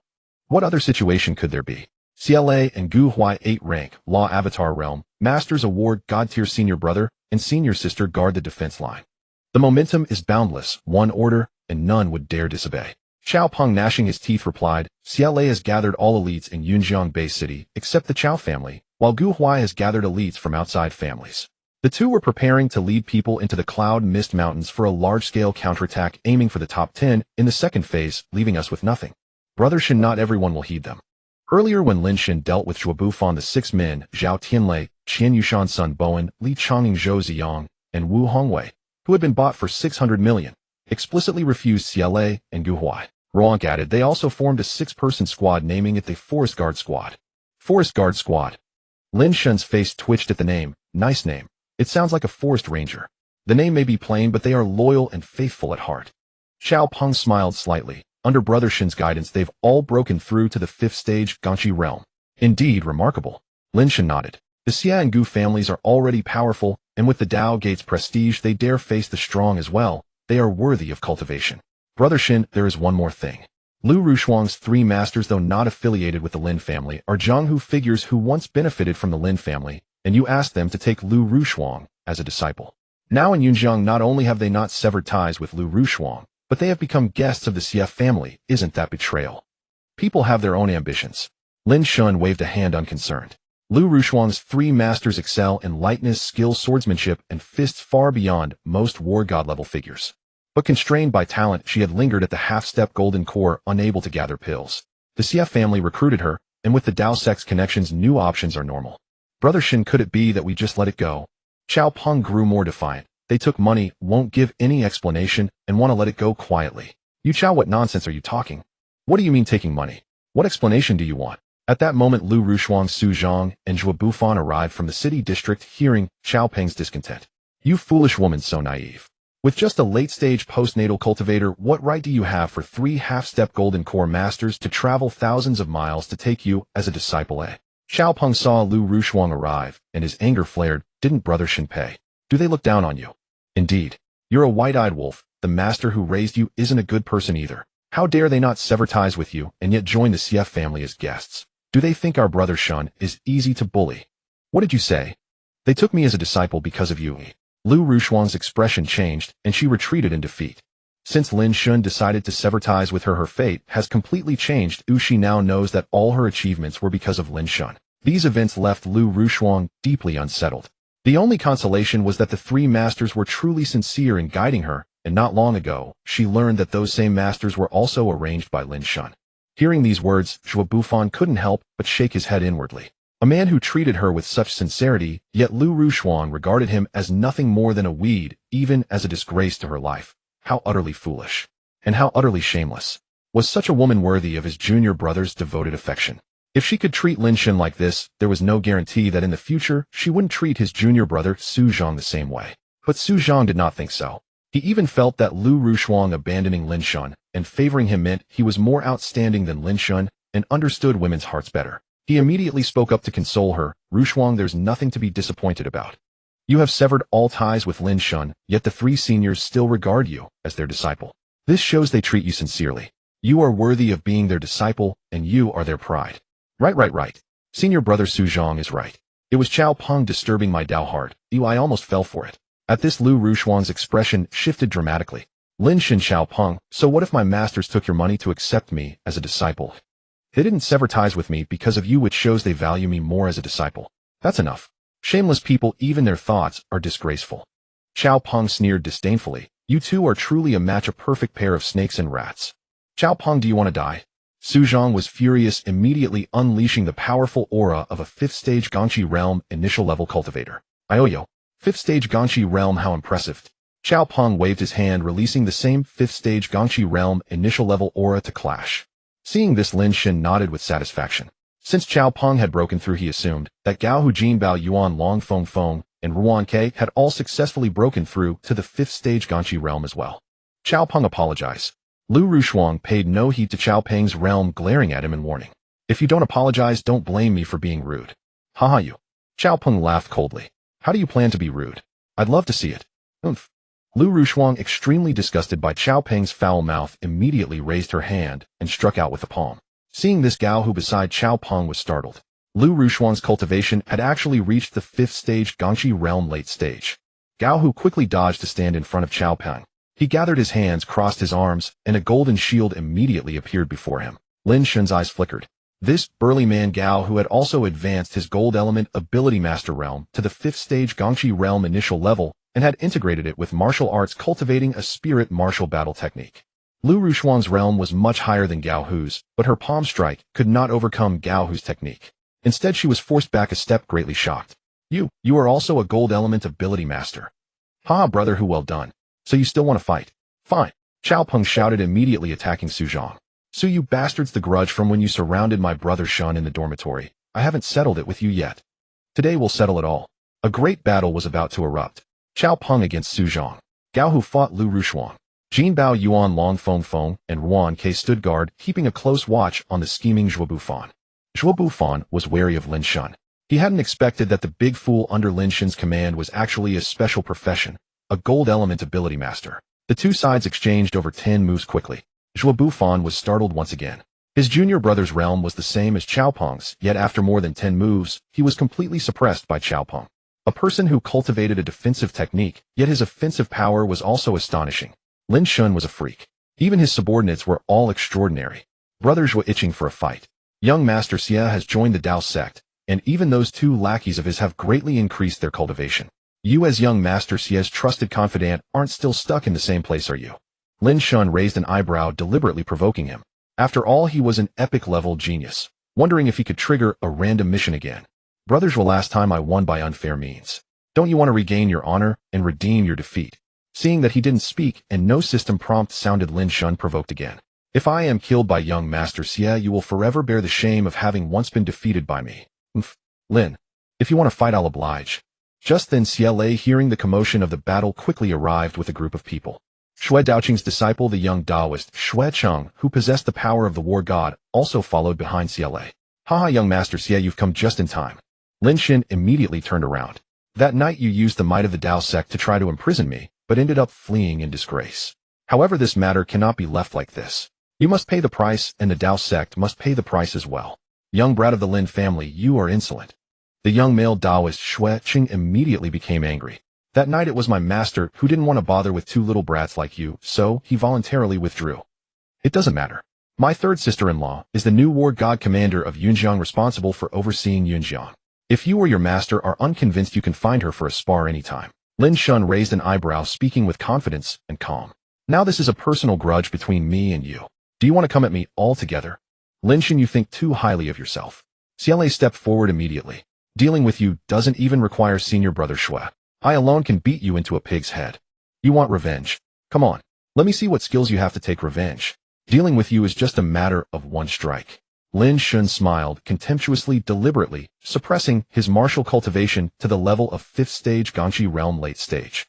What other situation could there be? CLA and Gu Huai 8 rank, Law Avatar Realm, Masters Award, God Tier Senior Brother, and Senior Sister guard the defense line. The momentum is boundless, one order, and none would dare disobey. Xiao Peng, gnashing his teeth, replied, CLA has gathered all elites in Yunjiang Bay City, except the Chao family, while Gu Huai has gathered elites from outside families. The two were preparing to lead people into the Cloud Mist Mountains for a large-scale counterattack, aiming for the top 10 in the second phase, leaving us with nothing. Brother Shen, not everyone will heed them. Earlier, when Lin Shen dealt with Zhuo Bufan, the 6 men, Zhao Tianlei, Qian Yushan's son Bowen, Li Changing, Zhou Ziyang, and Wu Hongwei, who had been bought for 600 million, explicitly refused CLA and Gu Huai. Ruank added they also formed a 6-person squad, naming it the Forest Guard Squad. Forest Guard Squad. Lin Shen's face twitched at the name. Nice name. It sounds like a forest ranger. The name may be plain, but they are loyal and faithful at heart. Xiao Peng smiled slightly. Under Brother Shen's guidance, they've all broken through to the 5th stage Gongqi realm. Indeed, remarkable. Lin Shen nodded. The Xia and Gu families are already powerful, and with the Dao Gate's prestige, they dare face the strong as well. They are worthy of cultivation. Brother Shen, there is one more thing. Liu Rushuang's 3 masters, though not affiliated with the Lin family, are Zhanghu figures who once benefited from the Lin family, and you asked them to take Liu Rushuang as a disciple. Now in Yunjiang, not only have they not severed ties with Liu Rushuang, but they have become guests of the Xie family. Isn't that betrayal? People have their own ambitions. Lin Shen waved a hand, unconcerned. Liu Rushuang's 3 masters excel in lightness, skill, swordsmanship, and fists far beyond most war god level figures. But constrained by talent, she had lingered at the half-step golden core, unable to gather pills. The Xie family recruited her, and with the Dao sect's connections, new options are normal. Brother Shen, could it be that we just let it go? Xiao Peng grew more defiant. They took money, won't give any explanation, and want to let it go quietly. You Xiao, what nonsense are you talking? What do you mean taking money? What explanation do you want? At that moment, Liu Rushuang, Su Zhang, and Zhuo Bufan arrived from the city district, hearing Xiao Peng's discontent. You foolish woman, so naive. With just a late-stage postnatal cultivator, what right do you have for 3 half-step golden core masters to travel thousands of miles to take you as a disciple? Xiao Peng saw Liu Rushuang arrive, and his anger flared. Didn't Brother Shen pay? Do they look down on you? Indeed. You're a white-eyed wolf. The master who raised you isn't a good person either. How dare they not sever ties with you and yet join the Xie family as guests? Do they think our brother Shen is easy to bully? What did you say? They took me as a disciple because of you. Liu Rushuang's expression changed, and she retreated in defeat. Since Lin Shen decided to sever ties with her, her fate has completely changed. She now knows that all her achievements were because of Lin Shen. These events left Liu Rushuang deeply unsettled. The only consolation was that the 3 masters were truly sincere in guiding her, and not long ago, she learned that those same masters were also arranged by Lin Shen. Hearing these words, Zhuo Bufan couldn't help but shake his head inwardly. A man who treated her with such sincerity, yet Liu Rushuang regarded him as nothing more than a weed, even as a disgrace to her life. How utterly foolish. And how utterly shameless. Was such a woman worthy of his junior brother's devoted affection? If she could treat Lin Shen like this, there was no guarantee that in the future, she wouldn't treat his junior brother Su Zhang the same way. But Su Zhang did not think so. He even felt that Liu Rushuang abandoning Lin Shen and favoring him meant he was more outstanding than Lin Shen and understood women's hearts better. He immediately spoke up to console her. Rushuang, there's nothing to be disappointed about. You have severed all ties with Lin Shen, yet the 3 seniors still regard you as their disciple. This shows they treat you sincerely. You are worthy of being their disciple, and you are their pride. Right. Senior brother Su Zhang is right. It was Xiao Peng disturbing my Dao heart. I almost fell for it. At this, Liu Rushuang's expression shifted dramatically. Lin Shen, Xiao Peng, so what if my masters took your money to accept me as a disciple? They didn't sever ties with me because of you, which shows they value me more as a disciple. That's enough. Shameless people, even their thoughts are disgraceful. Xiao Peng sneered disdainfully. You two are truly a match, a perfect pair of snakes and rats. Xiao Peng, do you want to die? Su Zhang was furious, immediately unleashing the powerful aura of a 5th stage Gangxi realm initial level cultivator. Ioyo. 5th stage Gangxi realm, how impressive. Xiao Peng waved his hand, releasing the same 5th stage Gangxi realm initial level aura to clash. Seeing this, Lin Shen nodded with satisfaction. Since Xiao Peng had broken through, he assumed that Gao Hu, Jin Bao, Yuan Long Feng Feng, and Ruan Ke had all successfully broken through to the 5th stage Gangxi realm as well. Xiao Peng apologized. Liu Rushuang paid no heed to Xiao Peng's realm, glaring at him in warning. If you don't apologize, don't blame me for being rude. Haha, you. Xiao Peng laughed coldly. How do you plan to be rude? I'd love to see it. Oomph. Liu Rushuang, extremely disgusted by Xiao Peng's foul mouth, immediately raised her hand and struck out with the palm. Seeing this, Gao Hu beside Xiao Peng was startled. Liu Rushuang's cultivation had actually reached the 5th stage Gangxi realm late stage. Gao Hu quickly dodged to stand in front of Xiao Peng. He gathered his hands, crossed his arms, and a golden shield immediately appeared before him. Lin Shen's eyes flickered. This burly man Gao, who had also advanced his gold element ability master realm to the 5th stage Gangxi realm initial level, and had integrated it with martial arts, cultivating a spirit martial battle technique. Liu Rushuang's realm was much higher than Gao Hu's, but her palm strike could not overcome Gao Hu's technique. Instead, she was forced back a step, greatly shocked. You are also a gold element ability master. Ha, brother Hu, well done. So you still want to fight? Fine. Xiao Peng shouted, immediately attacking Su Zhang. So you bastards, the grudge from when you surrounded my brother Shen in the dormitory. I haven't settled it with you yet. Today we'll settle it all. A great battle was about to erupt. Xiao Peng against Su Zhang. Gao Hu fought Liu Rushuang. Jin Bao, Yuan Long Feng Feng, and Ruan Ke stood guard, keeping a close watch on the scheming Zhuo Bufan. Zhuo Bufan was wary of Lin Shen. He hadn't expected that the big fool under Lin Shen's command was actually a special profession, a gold element ability master. The two sides exchanged over 10 moves quickly. Zhuo Bufan was startled once again. His junior brother's realm was the same as Xiao Peng's, yet after more than 10 moves, he was completely suppressed by Xiao Peng. A person who cultivated a defensive technique, yet his offensive power was also astonishing. Lin Shen was a freak. Even his subordinates were all extraordinary. Brothers were itching for a fight. Young Master Xie has joined the Dao sect, and even those 2 lackeys of his have greatly increased their cultivation. You as young Master Xia's trusted confidant aren't still stuck in the same place, are you? Lin Shen raised an eyebrow, deliberately provoking him. After all, he was an epic-level genius, wondering if he could trigger a random mission again. Brothers, well, last time I won by unfair means. Don't you want to regain your honor and redeem your defeat? Seeing that he didn't speak and no system prompt sounded, Lin Shen provoked again. If I am killed by young Master Xia, you will forever bear the shame of having once been defeated by me. Lin, if you want to fight, I'll oblige. Just then, Xia Lei, hearing the commotion of the battle, quickly arrived with a group of people. Shui Daoqing's disciple, the young Taoist Shui Cheng, who possessed the power of the war god, also followed behind Xia Lei. Haha, young Master Xia, you've come just in time. Lin Shen immediately turned around. That night you used the might of the Dao sect to try to imprison me, but ended up fleeing in disgrace. However, this matter cannot be left like this. You must pay the price, and the Dao sect must pay the price as well. Young brat of the Lin family, you are insolent. The young male Taoist Shui Cheng immediately became angry. That night it was my master who didn't want to bother with two little brats like you, so he voluntarily withdrew. It doesn't matter. My third sister-in-law is the new war god commander of Yunjiang, responsible for overseeing Yunjiang. If you or your master are unconvinced, you can find her for a spar anytime. Lin Shen raised an eyebrow, speaking with confidence and calm. Now this is a personal grudge between me and you. Do you want to come at me all together? Lin Shen, you think too highly of yourself. Xia Lei stepped forward immediately. Dealing with you doesn't even require senior brother Shui. I alone can beat you into a pig's head. You want revenge? Come on. Let me see what skills you have to take revenge. Dealing with you is just a matter of one strike. Lin Shen smiled contemptuously, deliberately suppressing his martial cultivation to the level of 5th stage Ganqi realm late stage.